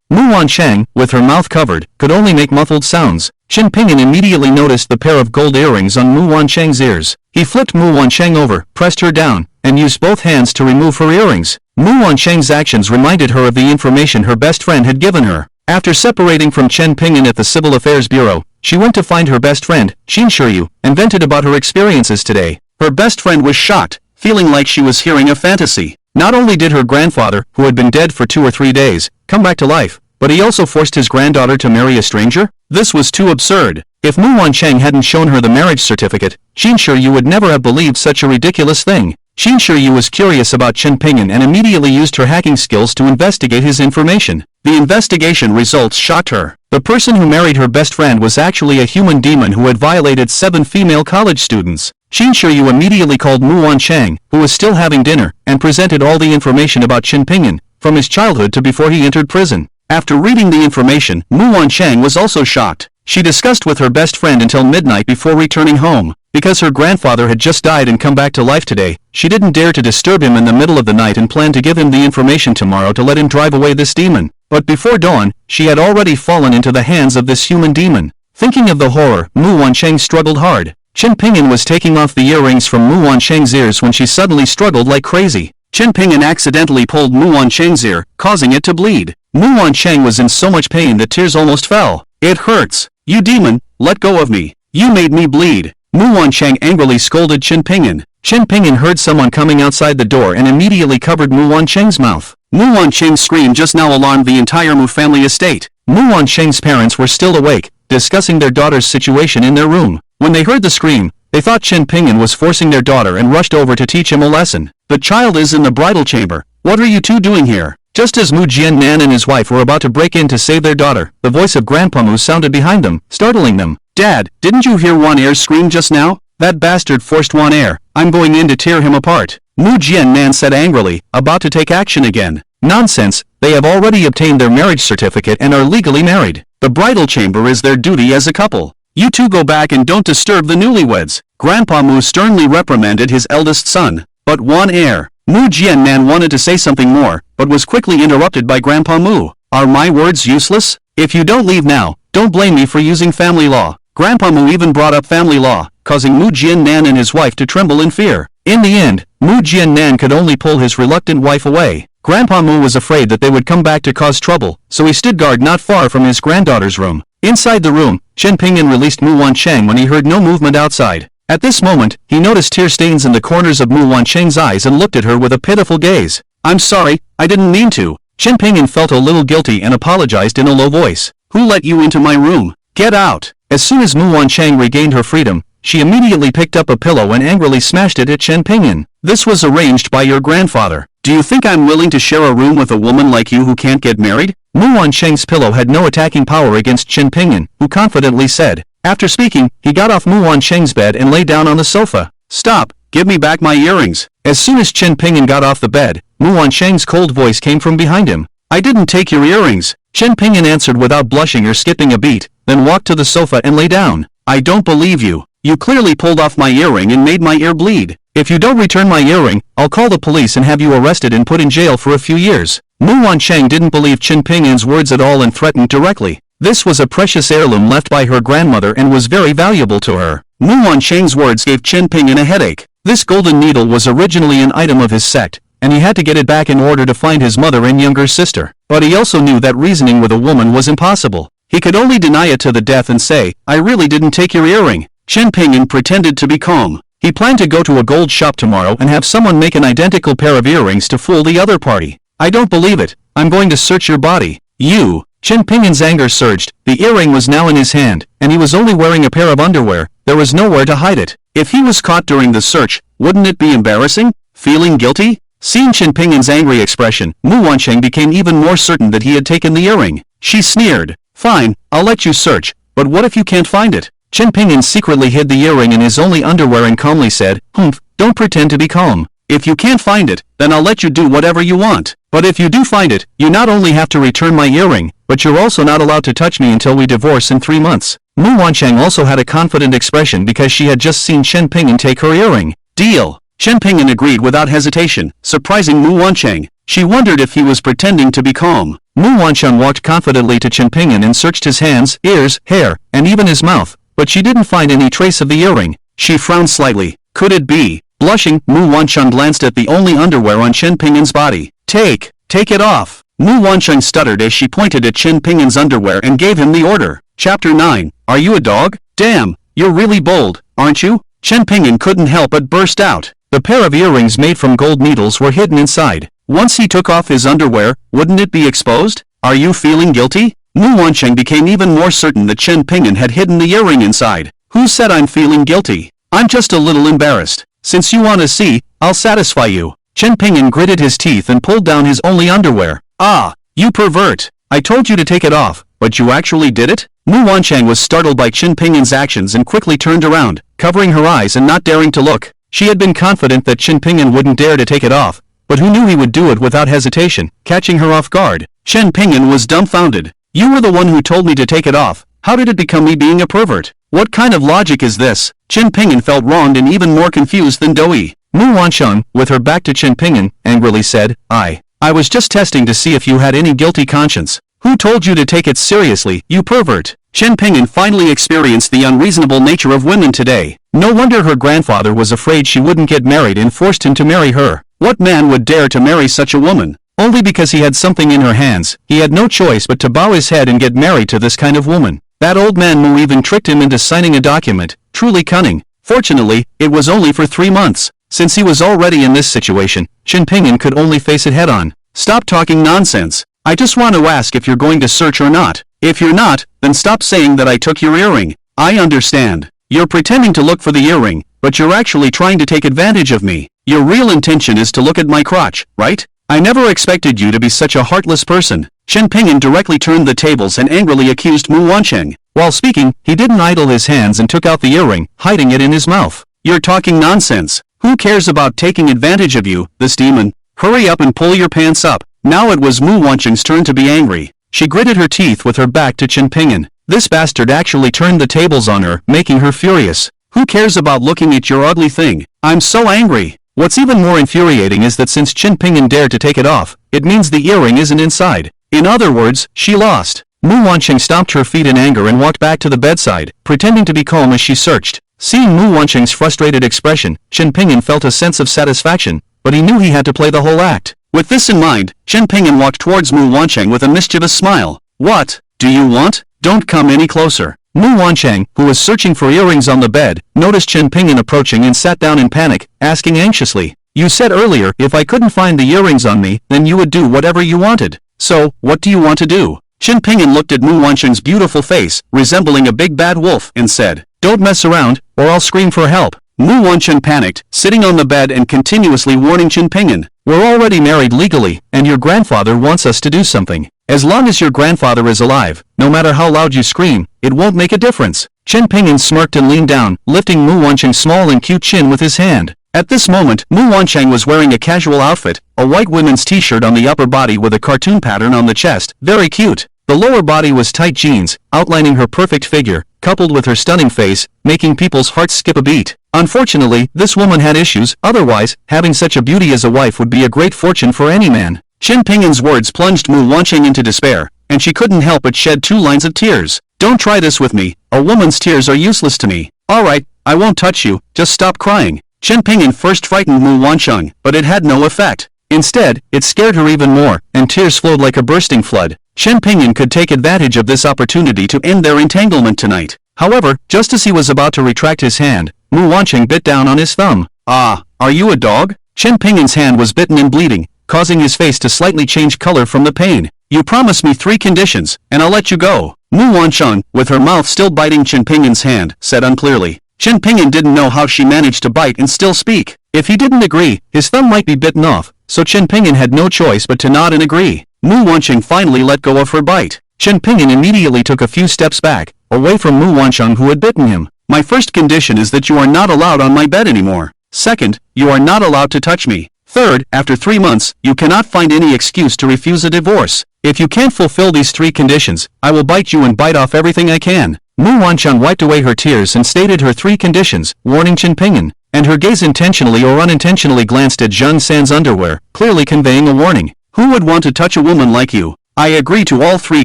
Mu Wansheng, with her mouth covered, could only make muffled sounds. Chen Pingin immediately noticed the pair of gold earrings on Mu Wansheng's ears. He flipped Mu Wansheng over, pressed her down, and used both hands to remove her earrings. Mu Wansheng's actions reminded her of the information her best friend had given her. After separating from Chen Pingin at the Civil Affairs Bureau, she went to find her best friend, Qin Shiyu, and vented about her experiences today. Her best friend was shocked, feeling like she was hearing a fantasy. Not only did her grandfather, who had been dead for 2 or 3 days, come back to life, but he also forced his granddaughter to marry a stranger? This was too absurd. If Mu Wansheng hadn't shown her the marriage certificate, Qin Shiyu would never have believed such a ridiculous thing. Qin Shiyu was curious about Chen Pingin and immediately used her hacking skills to investigate his information. The investigation results shocked her. The person who married her best friend was actually a human demon who had violated 7 female college students. Qin Shiyu immediately called Mu Wansheng, who was still having dinner, and presented all the information about Chen Pingin, from his childhood to before he entered prison. After reading the information, Mu Wansheng was also shocked. She discussed with her best friend until midnight before returning home. Because her grandfather had just died and come back to life today, she didn't dare to disturb him in the middle of the night and planned to give him the information tomorrow to let him drive away this demon. But before dawn, she had already fallen into the hands of this human demon. Thinking of the horror, Mu Wancheng struggled hard. Chen Pingyan was taking off the earrings from Mu Wancheng's ears when she suddenly struggled like crazy. Chen Pingyan accidentally pulled Mu Wancheng's ear, causing it to bleed. Mu Wancheng was in so much pain that tears almost fell. It hurts. You demon, let go of me. You made me bleed. Mu Wancheng angrily scolded Chen Pingyan. Chen Pingyan heard someone coming outside the door and immediately covered Mu Wancheng's mouth. Mu Wancheng's scream just now alarmed the entire Mu family estate. Mu Wancheng's parents were still awake, discussing their daughter's situation in their room. When they heard the scream, they thought Chen Pingyan was forcing their daughter and rushed over to teach him a lesson. The child is in the bridal chamber. What are you two doing here? Just as Mu Jiannan and his wife were about to break in to save their daughter, the voice of Grandpa Mu sounded behind them, startling them. Dad, didn't you hear Wan Er's scream just now? That bastard forced Wan Er. I'm going in to tear him apart. Mu Jiannan said angrily, about to take action again. Nonsense, they have already obtained their marriage certificate and are legally married. The bridal chamber is their duty as a couple. You two go back and don't disturb the newlyweds. Grandpa Mu sternly reprimanded his eldest son. But Wan Er. Mu Jiannan wanted to say something more, but was quickly interrupted by Grandpa Mu. Are my words useless? If you don't leave now, don't blame me for using family law. Grandpa Mu even brought up family law, causing Mu Jiannan and his wife to tremble in fear. In the end, Mu Jiannan could only pull his reluctant wife away. Grandpa Mu was afraid that they would come back to cause trouble, so he stood guard not far from his granddaughter's room. Inside the room, Chen Pingyan released Mu Wancheng when he heard no movement outside. At this moment, he noticed tear stains in the corners of Mu Wancheng's eyes and looked at her with a pitiful gaze. I'm sorry, I didn't mean to. Chen Pingyan felt a little guilty and apologized in a low voice. Who let you into my room? Get out! As soon as Mu Wancheng regained her freedom, she immediately picked up a pillow and angrily smashed it at Chen Pingyan. This was arranged by your grandfather. Do you think I'm willing to share a room with a woman like you who can't get married? Mu Wancheng's pillow had no attacking power against Chen Pingyan, who confidently said. After speaking, he got off Mu Wancheng's bed and lay down on the sofa. Stop! Give me back my earrings! As soon as Chen Pingyan got off the bed, Mu Wancheng's cold voice came from behind him. I didn't take your earrings. Chen Pingyan answered without blushing or skipping a beat, then walked to the sofa and lay down. I don't believe you. You clearly pulled off my earring and made my ear bleed. If you don't return my earring, I'll call the police and have you arrested and put in jail for a few years. Mu Wancheng didn't believe Chen Pingyan's words at all and threatened directly. This was a precious heirloom left by her grandmother and was very valuable to her. Mu Wancheng's words gave Chen Pingyan a headache. This golden needle was originally an item of his sect, and he had to get it back in order to find his mother and younger sister. But he also knew that reasoning with a woman was impossible. He could only deny it to the death and say, I really didn't take your earring. Chen Pingyan pretended to be calm. He planned to go to a gold shop tomorrow and have someone make an identical pair of earrings to fool the other party. I don't believe it. I'm going to search your body. You! Chen Pingyan's anger surged. The earring was now in his hand, and he was only wearing a pair of underwear. There was nowhere to hide it. If he was caught during the search, wouldn't it be embarrassing? Feeling guilty? Seeing Chen Pingyan's angry expression, Mu Wancheng became even more certain that he had taken the earring. She sneered. Fine, I'll let you search, but what if you can't find it? Chen Pingyan secretly hid the earring in his only underwear and calmly said, Humph, don't pretend to be calm. If you can't find it, then I'll let you do whatever you want. But if you do find it, you not only have to return my earring, but you're also not allowed to touch me until we divorce in 3 months. Mu Wancheng also had a confident expression because she had just seen Chen Pingyan take her earring. Deal. Chen Pingyan agreed without hesitation, surprising Mu Wancheng. She wondered if he was pretending to be calm. Mu Wancheng walked confidently to Chen Pingyan and searched his hands, ears, hair, and even his mouth, but she didn't find any trace of the earring. She frowned slightly. Could it be? Blushing, Mu Wancheng glanced at the only underwear on Chen Pingyan's body. Take it off. Mu Wancheng stuttered as she pointed at Chen Pingyan's underwear and gave him the order. Chapter 9. Are you a dog? Damn, you're really bold, aren't you? Chen Pingyan couldn't help but burst out. The pair of earrings made from gold needles were hidden inside. Once he took off his underwear, wouldn't it be exposed? Are you feeling guilty? Mu Wancheng became even more certain that Chen Pingyan had hidden the earring inside. Who said I'm feeling guilty? I'm just a little embarrassed. Since you want to see, I'll satisfy you. Chen Pingyan gritted his teeth and pulled down his only underwear. Ah, you pervert. I told you to take it off, but you actually did it? Mu Wancheng was startled by Chen Pingyan's actions and quickly turned around, covering her eyes and not daring to look. She had been confident that Chen Pingyan wouldn't dare to take it off, but who knew he would do it without hesitation, catching her off guard. Chen Pingyan was dumbfounded. You were the one who told me to take it off. How did it become me being a pervert? What kind of logic is this? Chen Ping'an felt wronged and even more confused than Doi. Mu Wansheng, with her back to Chen Ping'an, angrily said, I was just testing to see if you had any guilty conscience. Who told you to take it seriously, you pervert? Chen Ping'an finally experienced the unreasonable nature of women today. No wonder her grandfather was afraid she wouldn't get married and forced him to marry her. What man would dare to marry such a woman? Only because he had something in her hands, he had no choice but to bow his head and get married to this kind of woman. That old man Mu even tricked him into signing a document, truly cunning. Fortunately, it was only for 3 months. Since he was already in this situation, Chen Ping'an could only face it head-on. Stop talking nonsense. I just want to ask if you're going to search or not. If you're not, then stop saying that I took your earring. I understand. You're pretending to look for the earring, but you're actually trying to take advantage of me. Your real intention is to look at my crotch, right? I never expected you to be such a heartless person. Chen Ping'an directly turned the tables and angrily accused Mu Wansheng. While speaking, he didn't idle his hands and took out the earring, hiding it in his mouth. You're talking nonsense. Who cares about taking advantage of you, this demon? Hurry up and pull your pants up. Now it was Mu Wansheng's turn to be angry. She gritted her teeth with her back to Chen Ping'an. This bastard actually turned the tables on her, making her furious. Who cares about looking at your ugly thing? I'm so angry. What's even more infuriating is that since Chen Ping'an dared to take it off, it means the earring isn't inside. In other words, she lost. Mu Wansheng stomped her feet in anger and walked back to the bedside, pretending to be calm as she searched. Seeing Mu Wansheng's frustrated expression, Chen Ping'an felt a sense of satisfaction, but he knew he had to play the whole act. With this in mind, Chen Ping'an walked towards Mu Wansheng with a mischievous smile. What do you want? Don't come any closer. Mu Wansheng, who was searching for earrings on the bed, noticed Chen Ping'an approaching and sat down in panic, asking anxiously, You said earlier if I couldn't find the earrings on me, then you would do whatever you wanted. So, what do you want to do? Chen Ping'an looked at Mu Wansheng's beautiful face, resembling a big bad wolf, and said, Don't mess around, or I'll scream for help. Mu Wansheng panicked, sitting on the bed and continuously warning Chen Ping'an, We're already married legally, and your grandfather wants us to do something. As long as your grandfather is alive, no matter how loud you scream, it won't make a difference. Chen Ping'an smirked and leaned down, lifting Mu Wansheng's small and cute chin with his hand. At this moment, Mu Wansheng was wearing a casual outfit, a white women's t-shirt on the upper body with a cartoon pattern on the chest, very cute. The lower body was tight jeans, outlining her perfect figure, coupled with her stunning face, making people's hearts skip a beat. Unfortunately, this woman had issues, otherwise, having such a beauty as a wife would be a great fortune for any man. Chen Ping'an's words plunged Mu Wansheng into despair, and she couldn't help but shed 2 lines of tears. Don't try this with me, a woman's tears are useless to me. Alright, I won't touch you, just stop crying. Chen Ping'an first frightened Mu Wansheng, but it had no effect. Instead, it scared her even more, and tears flowed like a bursting flood. Chen Ping'an could take advantage of this opportunity to end their entanglement tonight. However, just as he was about to retract his hand, Mu Wansheng bit down on his thumb. Ah, are you a dog? Chen Ping'an's hand was bitten and bleeding, causing his face to slightly change color from the pain. You promise me 3 conditions, and I'll let you go. Mu Wansheng, with her mouth still biting Chen Ping'an's hand, said unclearly. Chen Ping'an didn't know how she managed to bite and still speak. If he didn't agree, his thumb might be bitten off, so Chen Ping'an had no choice but to nod and agree. Mu Wansheng finally let go of her bite. Chen Ping'an immediately took a few steps back, away from Mu Wansheng who had bitten him. My first condition is that you are not allowed on my bed anymore. Second, you are not allowed to touch me. Third, after 3 months, you cannot find any excuse to refuse a divorce. If you can't fulfill these 3 conditions, I will bite you and bite off everything I can. Mu Wansheng wiped away her tears and stated her 3 conditions, warning Chen Ping'an, and her gaze intentionally or unintentionally glanced at Jun San's underwear, clearly conveying a warning. Who would want to touch a woman like you? I agree to all 3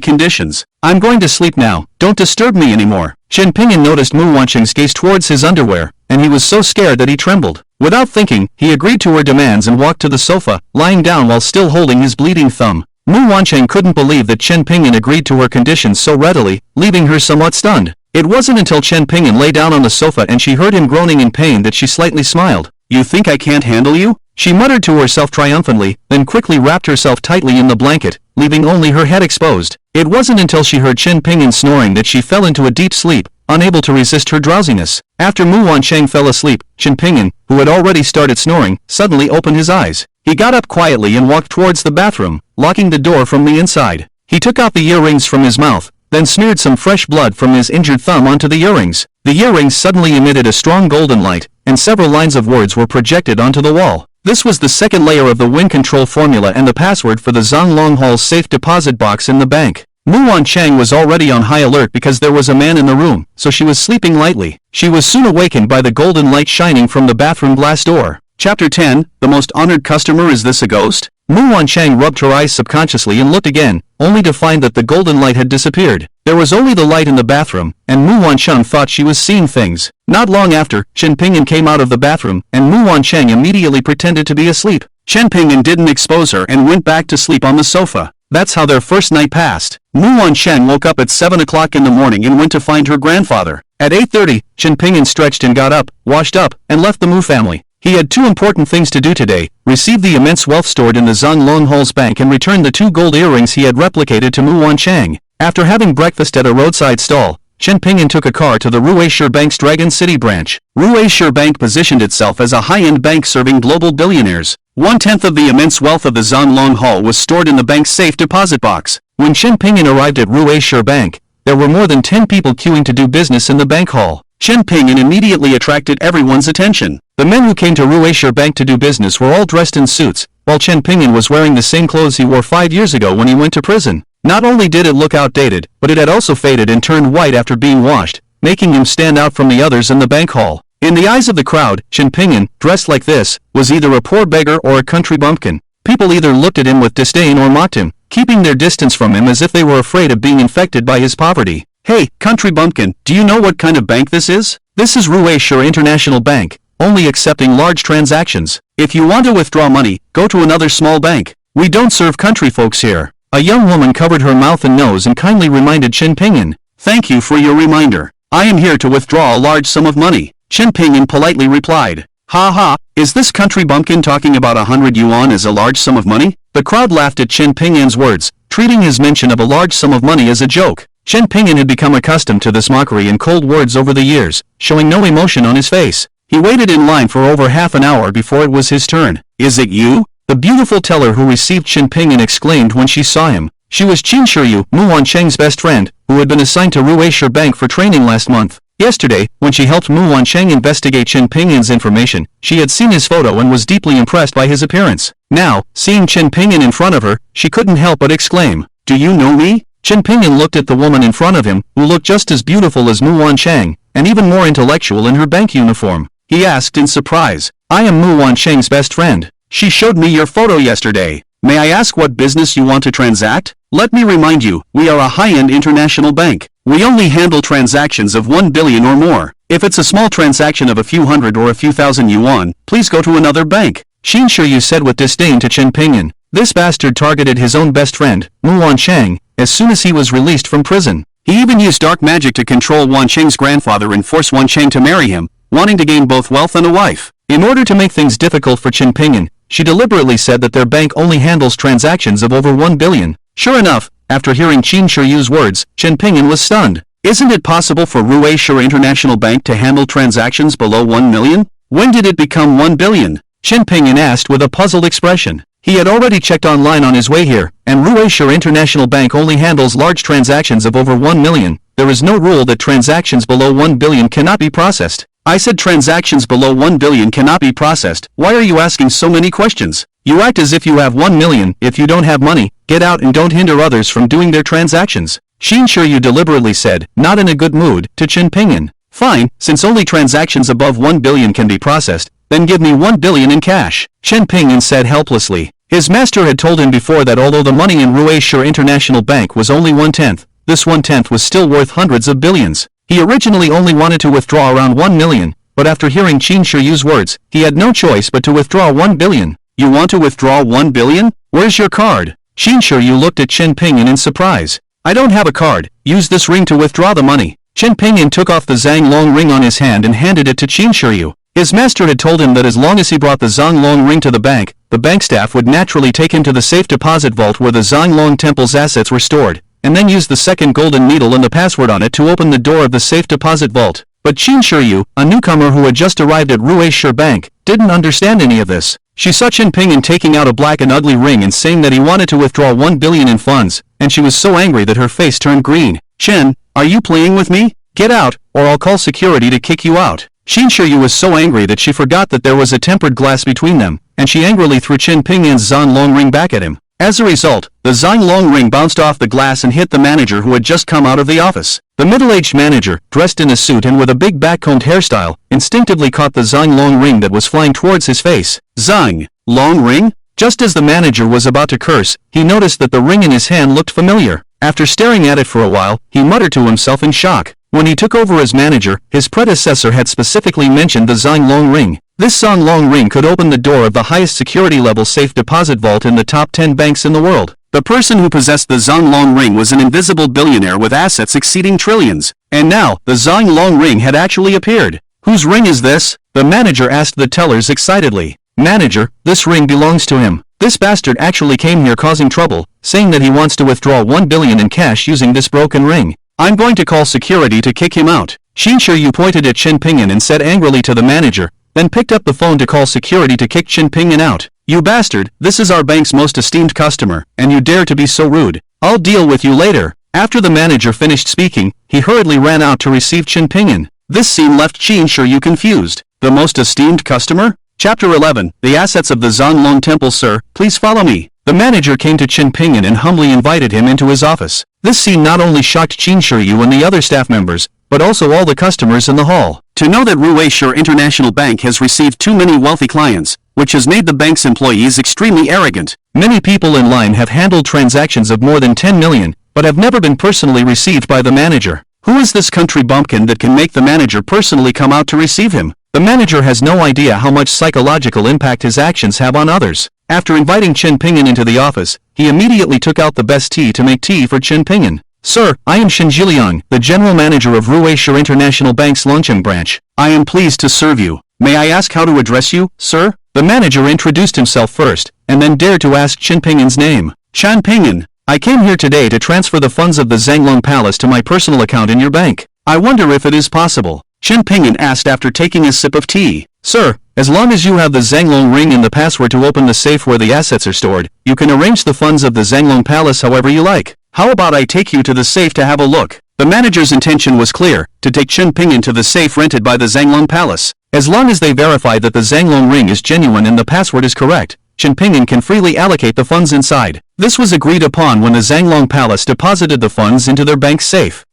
conditions. I'm going to sleep now, don't disturb me anymore. Chen Ping'an noticed Mu Wansheng's gaze towards his underwear, and he was so scared that he trembled. Without thinking, he agreed to her demands and walked to the sofa, lying down while still holding his bleeding thumb. Mu Wansheng couldn't believe that Chen Ping'an agreed to her conditions so readily, leaving her somewhat stunned. It wasn't until Chen Ping'an lay down on the sofa and she heard him groaning in pain that she slightly smiled. You think I can't handle you? She muttered to herself triumphantly, then quickly wrapped herself tightly in the blanket, leaving only her head exposed. It wasn't until she heard Chen Ping'an snoring that she fell into a deep sleep, unable to resist her drowsiness. After Mu Wansheng fell asleep, Chen Ping'an, who had already started snoring, suddenly opened his eyes. He got up quietly and walked towards the bathroom, locking the door from the inside. He took out the earrings from his mouth, then smeared some fresh blood from his injured thumb onto the earrings. The earrings suddenly emitted a strong golden light, and several lines of words were projected onto the wall. This was the second layer of the wind control formula and the password for the Zhang Longhall's safe deposit box in the bank. Mu Wancheng was already on high alert because there was a man in the room, so she was sleeping lightly. She was soon awakened by the golden light shining from the bathroom glass door. Chapter 10, The Most Honored Customer. Is this a ghost? Mu Wancheng rubbed her eyes subconsciously and looked again, only to find that the golden light had disappeared. There was only the light in the bathroom, and Mu Wancheng thought she was seeing things. Not long after, Chen Pingyan came out of the bathroom, and Mu Wancheng immediately pretended to be asleep. Chen Pingyan didn't expose her and went back to sleep on the sofa. That's how their first night passed. Mu Wancheng woke up at 7 o'clock in the morning and went to find her grandfather. At 8:30, Chen Pingyan stretched and got up, washed up, and left the Mu family. He had two important things to do today: receive the immense wealth stored in the Zhang Longhol's bank and return the 2 gold earrings he had replicated to Mu Wancheng. After having breakfast at a roadside stall, Chen Pingyan took a car to the Rueshi Bank's Dragon City branch. Rueshi Bank positioned itself as a high-end bank serving global billionaires. 1/10 of the immense wealth of the Zhang Longhol was stored in the bank's safe deposit box. When Chen Pingyan arrived at Rueshi Bank, there were more than 10 people queuing to do business in the bank hall. Chen Pingyan immediately attracted everyone's attention. The men who came to Rueshi Bank to do business were all dressed in suits, while Chen Pingyan was wearing the same clothes he wore 5 years ago when he went to prison. Not only did it look outdated, but it had also faded and turned white after being washed, making him stand out from the others in the bank hall. In the eyes of the crowd, Chen Pingyan, dressed like this, was either a poor beggar or a country bumpkin. People either looked at him with disdain or mocked him, keeping their distance from him as if they were afraid of being infected by his poverty. Hey, country bumpkin, do you know what kind of bank this is? This is Rueshi International Bank, only accepting large transactions. If you want to withdraw money, go to another small bank. We don't serve country folks here. A young woman covered her mouth and nose and kindly reminded Chen Pingyan. Thank you for your reminder. I am here to withdraw a large sum of money. Chen Pingyan politely replied. Ha ha, is this country bumpkin talking about 100 yuan as a large sum of money? The crowd laughed at Chen Pingyan's words, treating his mention of a large sum of money as a joke. Chen Pingyan had become accustomed to this mockery and cold words over the years, showing no emotion on his face. He waited in line for over half an hour before it was his turn. Is it you? The beautiful teller who received Chen Pingyan exclaimed when she saw him. She was Qin Shiyu, Mu Wancheng's best friend, who had been assigned to Rueshi Bank for training last month. Yesterday, when she helped Mu Wancheng investigate Chen Pingyan's information, she had seen his photo and was deeply impressed by his appearance. Now, seeing Chen Pingyan in front of her, she couldn't help but exclaim, "Do you know me?" Chen Pingyan looked at the woman in front of him, who looked just as beautiful as Mu Wancheng, and even more intellectual in her bank uniform. He asked in surprise, "I am Mu Wancheng's best friend. She showed me your photo yesterday. May I ask what business you want to transact?" Let me remind you, we are a high-end international bank. We only handle transactions of 1 billion or more. If it's a small transaction of a few hundred or a few thousand yuan, please go to another bank. Qin Shiyu said with disdain to Chen Pingyan. This bastard targeted his own best friend, Mu Wancheng, as soon as he was released from prison. He even used dark magic to control Wancheng's grandfather and force Wancheng to marry him, wanting to gain both wealth and a wife. In order to make things difficult for Chen Pingyan, she deliberately said that their bank only handles transactions of over 1 billion. Sure enough, after hearing Qin Shiyu's words, Chen Pingyan was stunned. Isn't it possible for Rueshi International Bank to handle transactions below 1 million? When did it become 1 billion? Chen Pingyan asked with a puzzled expression. He had already checked online on his way here, and Rueshi International Bank only handles large transactions of over 1 million. There is no rule that transactions below 1 billion cannot be processed. I said transactions below 1 billion cannot be processed. Why are you asking so many questions? You act as if you have 1 million. If you don't have money, get out and don't hinder others from doing their transactions. Qin Shiyu deliberately said, not in a good mood, to Chen Pingyan. Fine, since only transactions above 1 billion can be processed, then give me 1 billion in cash. Chen Pingyan said helplessly. His master had told him before that although the money in Rueshi International Bank was only 1/10, this 1/10 was still worth hundreds of billions. He originally only wanted to withdraw around 1 million, but after hearing Qin Shiyu's words, he had no choice but to withdraw 1 billion. You want to withdraw 1 billion? Where's your card? Qin Shiyu looked at Chen Pingyan in surprise. I don't have a card. Use this ring to withdraw the money. Chen Pingyan took off the Zhang Long ring on his hand and handed it to Qin Shiyu. His master had told him that as long as he brought the Zhang Long ring to the bank staff would naturally take him to the safe deposit vault where the Zhang Long temple's assets were stored, and then use the second golden needle and the password on it to open the door of the safe deposit vault. But Qin Shiyu, a newcomer who had just arrived at Rueshi Bank, didn't understand any of this. She saw Chen Pingyan taking out a black and ugly ring and saying that he wanted to withdraw 1 billion in funds, and she was so angry that her face turned green. Chen, are you playing with me? Get out, or I'll call security to kick you out. Qin Shiyu was so angry that she forgot that there was a tempered glass between them, and she angrily threw Chen Pingyan's Zhang Long ring back at him. As a result, the Zhang ring bounced off the glass and hit the manager who had just come out of the office. The middle-aged manager, dressed in a suit and with a big back-combed hairstyle, instinctively caught the Zhang ring that was flying towards his face. Zhang ring? Just as the manager was about to curse, he noticed that the ring in his hand looked familiar. After staring at it for a while, he muttered to himself in shock. When he took over as manager, his predecessor had specifically mentioned the Zhang ring. This Zhang ring could open the door of the highest security level safe deposit vault in the top 10 banks in the world. The person who possessed the Zhang ring was an invisible billionaire with assets exceeding trillions. And now, the Zhang ring had actually appeared. Whose ring is this? The manager asked the tellers excitedly. Manager, this ring belongs to him. This bastard actually came here causing trouble, saying that he wants to withdraw 1 billion in cash using this broken ring. I'm going to call security to kick him out. Qin Shiyu pointed at Chen Pingyan and said angrily to the manager, then picked up the phone to call security to kick Chen Pingyan out. You bastard, this is our bank's most esteemed customer, and you dare to be so rude. I'll deal with you later. After the manager finished speaking, he hurriedly ran out to receive Chen Pingyan. This scene left Qin Shiyu confused. The most esteemed customer? Chapter 11, The Assets of the Zhang Temple. Sir, please follow me. The manager came to Chen Pingyan and humbly invited him into his office. This scene not only shocked Qin Shiyu and the other staff members, but also all the customers in the hall. To know that Ruishur International Bank has received too many wealthy clients, which has made the bank's employees extremely arrogant. Many people in line have handled transactions of more than 10 million, but have never been personally received by the manager. Who is this country bumpkin that can make the manager personally come out to receive him? The manager has no idea how much psychological impact his actions have on others. After inviting Chen Pingyan into the office, he immediately took out the best tea to make tea for Chen Pingyan. Sir, I am Shen Jiliang, the general manager of Ruishur International Bank's Longcheng branch. I am pleased to serve you. May I ask how to address you, sir? The manager introduced himself first, and then dared to ask Chen Pingyan's name. Chen Pingyan, I came here today to transfer the funds of the Zhanglong Palace to my personal account in your bank. I wonder if it is possible. Chen Pingyan asked after taking a sip of tea. Sir, as long as you have the Zhanglong ring and the password to open the safe where the assets are stored, you can arrange the funds of the Zhanglong Palace however you like. How about I take you to the safe to have a look? The manager's intention was clear, to take Chen Pingyan to the safe rented by the Zhanglong Palace. As long as they verify that the Zhanglong ring is genuine and the password is correct, Chen Pingyan can freely allocate the funds inside. This was agreed upon when the Zhanglong Palace deposited the funds into their bank safe.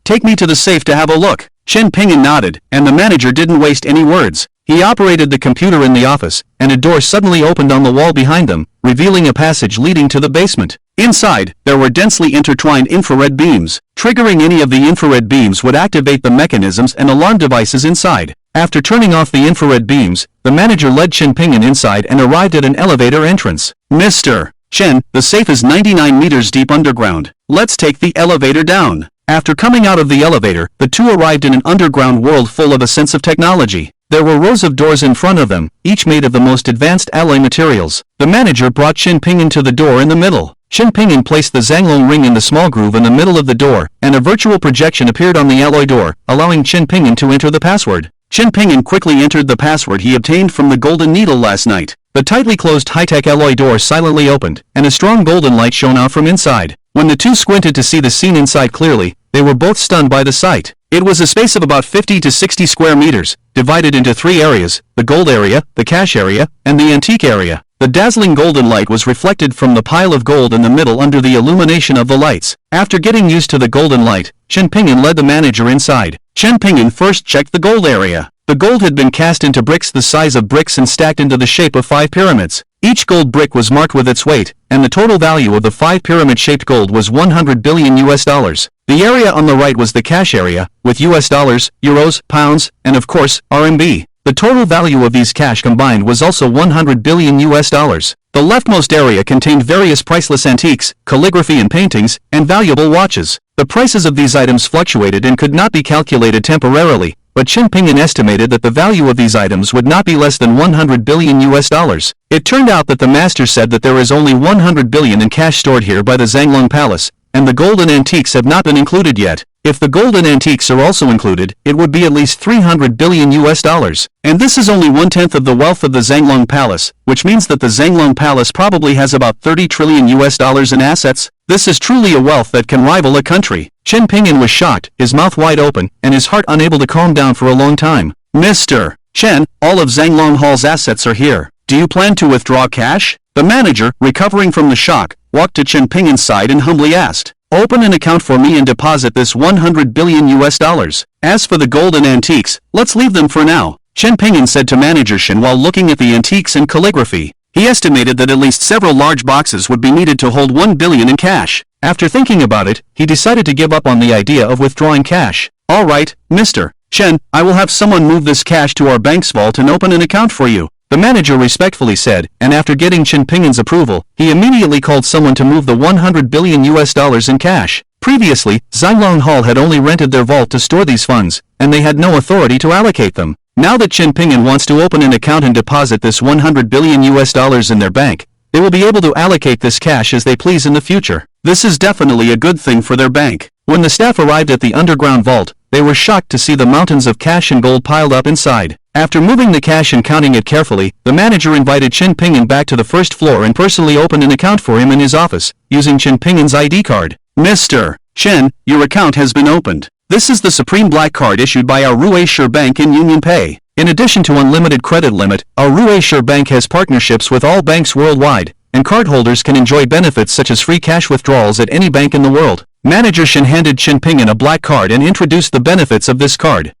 Take me to the safe to have a look. Chen Pingyan nodded, and the manager didn't waste any words. He operated the computer in the office, and a door suddenly opened on the wall behind them, revealing a passage leading to the basement. Inside, there were densely intertwined infrared beams. Triggering any of the infrared beams would activate the mechanisms and alarm devices inside. After turning off the infrared beams, the manager led Chen Pingyan inside and arrived at an elevator entrance. Mr. Chen, the safe is 99 meters deep underground. Let's take the elevator down. After coming out of the elevator, the two arrived in an underground world full of a sense of technology. There were rows of doors in front of them, each made of the most advanced alloy materials. The manager brought Chen Pingyan to the door in the middle. Chen Pingyan placed the Zhanglong ring in the small groove in the middle of the door, and a virtual projection appeared on the alloy door, allowing Chen Pingyan to enter the password. Chen Pingyan quickly entered the password he obtained from the Golden Needle last night. The tightly closed high-tech alloy door silently opened, and a strong golden light shone out from inside. When the two squinted to see the scene inside clearly, they were both stunned by the sight. It was a space of about 50 to 60 square meters, divided into three areas, the gold area, the cash area, and the antique area. The dazzling golden light was reflected from the pile of gold in the middle under the illumination of the lights. After getting used to the golden light, Chen Pingyan led the manager inside. Chen Pingyan first checked the gold area. The gold had been cast into bricks the size of bricks and stacked into the shape of 5 pyramids. Each gold brick was marked with its weight, and the total value of the 5 pyramid-shaped gold was 100 billion US dollars. The area on the right was the cash area, with US dollars, euros, pounds, and of course, RMB. The total value of these cash combined was also 100 billion US dollars. The leftmost area contained various priceless antiques, calligraphy and paintings, and valuable watches. The prices of these items fluctuated and could not be calculated temporarily, but Chen Pingyan estimated that the value of these items would not be less than 100 billion US dollars. It turned out that the master said that there is only 100 billion in cash stored here by the Zhanglong Palace, and the gold and antiques have not been included yet. If the gold and antiques are also included, it would be at least 300 billion US dollars. And this is only 1/10 of the wealth of the Zhanglong Palace, which means that the Zhanglong Palace probably has about 30 trillion US dollars in assets. This is truly a wealth that can rival a country. Chen Pingyan was shocked, his mouth wide open, and his heart unable to calm down for a long time. Mr. Chen, all of Zhanglong Hall's assets are here. Do you plan to withdraw cash? The manager, recovering from the shock, walked to Chen Pingin's side and humbly asked, "Open an account for me and deposit this 100 billion US dollars. As for the gold and antiques, let's leave them for now," Chen Pingin said to manager Shen while looking at the antiques and calligraphy. He estimated that at least several large boxes would be needed to hold 1 billion in cash. After thinking about it, he decided to give up on the idea of withdrawing cash. "All right, Mr. Chen, I will have someone move this cash to our bank's vault and open an account for you," the manager respectfully said, and after getting Chen Pingin's approval, he immediately called someone to move the 100 billion US dollars in cash. Previously, Xilong Hall had only rented their vault to store these funds, and they had no authority to allocate them. Now that Chen Pingin wants to open an account and deposit this 100 billion US dollars in their bank, they will be able to allocate this cash as they please in the future. This is definitely a good thing for their bank. When the staff arrived at the underground vault, they were shocked to see the mountains of cash and gold piled up inside. After moving the cash and counting it carefully, the manager invited Chen Pingin back to the first floor and personally opened an account for him in his office, using Chen Pingin's ID card. "Mr. Chen, your account has been opened. This is the Supreme Black Card issued by our Ruesure Bank in Union Pay. In addition to unlimited credit limit, our Ruesure Bank has partnerships with all banks worldwide, and cardholders can enjoy benefits such as free cash withdrawals at any bank in the world." Manager Shen handed Chen Pingin a black card and introduced the benefits of this card.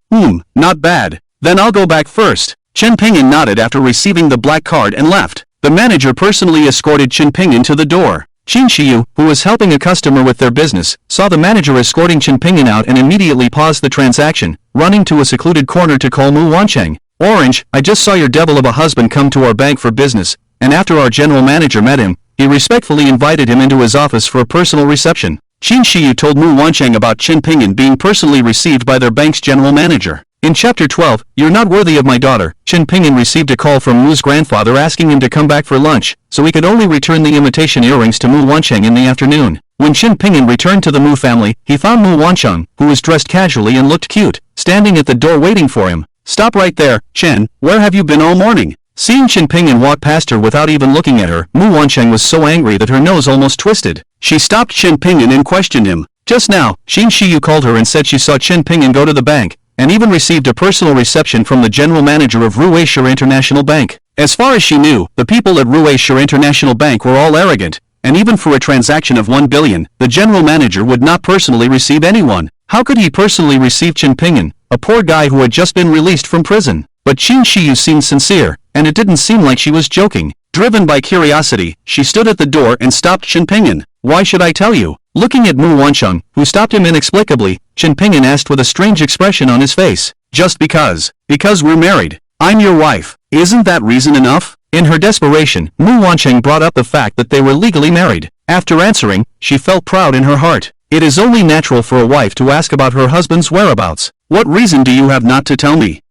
Not bad. Then I'll go back first." Chen Pingin nodded after receiving the black card and left. The manager personally escorted Chen Pingin to the door. Qin Shiyu, who was helping a customer with their business, saw the manager escorting Chen Pingin out and immediately paused the transaction, running to a secluded corner to call Mu Wancheng. "Orange, I just saw your devil of a husband come to our bank for business, and after our general manager met him, he respectfully invited him into his office for a personal reception." Qin Shiyu told Mu Wancheng about Chen Pingin being personally received by their bank's general manager. In Chapter 12, "You're Not Worthy of My Daughter," Chen Pingin received a call from Mu's grandfather asking him to come back for lunch, so he could only return the imitation earrings to Mu Wancheng in the afternoon. When Chen Pingin returned to the Mu family, he found Mu Wancheng, who was dressed casually and looked cute, standing at the door waiting for him. "Stop right there, Chen, where have you been all morning?" Seeing Chen Pingin walk past her without even looking at her, Mu Wancheng was so angry that her nose almost twisted. She stopped Chen Pingin and questioned him. Just now, Qin Shiyu called her and said she saw Chen Pingin go to the bank, and even received a personal reception from the general manager of Ruesure International Bank. As far as she knew, the people at Ruesure International Bank were all arrogant, and even for a transaction of 1 billion, the general manager would not personally receive anyone. How could he personally receive Chen Pingin, a poor guy who had just been released from prison? But Qin Shiyu seemed sincere, and it didn't seem like she was joking. Driven by curiosity, she stood at the door and stopped Chen Pingin. "Why should I tell you?" Looking at Mu Wancheng, who stopped him inexplicably, Chen Pingin asked with a strange expression on his face. "Just because. Because we're married. I'm your wife. Isn't that reason enough?" In her desperation, Mu Wancheng brought up the fact that they were legally married. After answering, she felt proud in her heart. It is only natural for a wife to ask about her husband's whereabouts. "What reason do you have not to tell me?"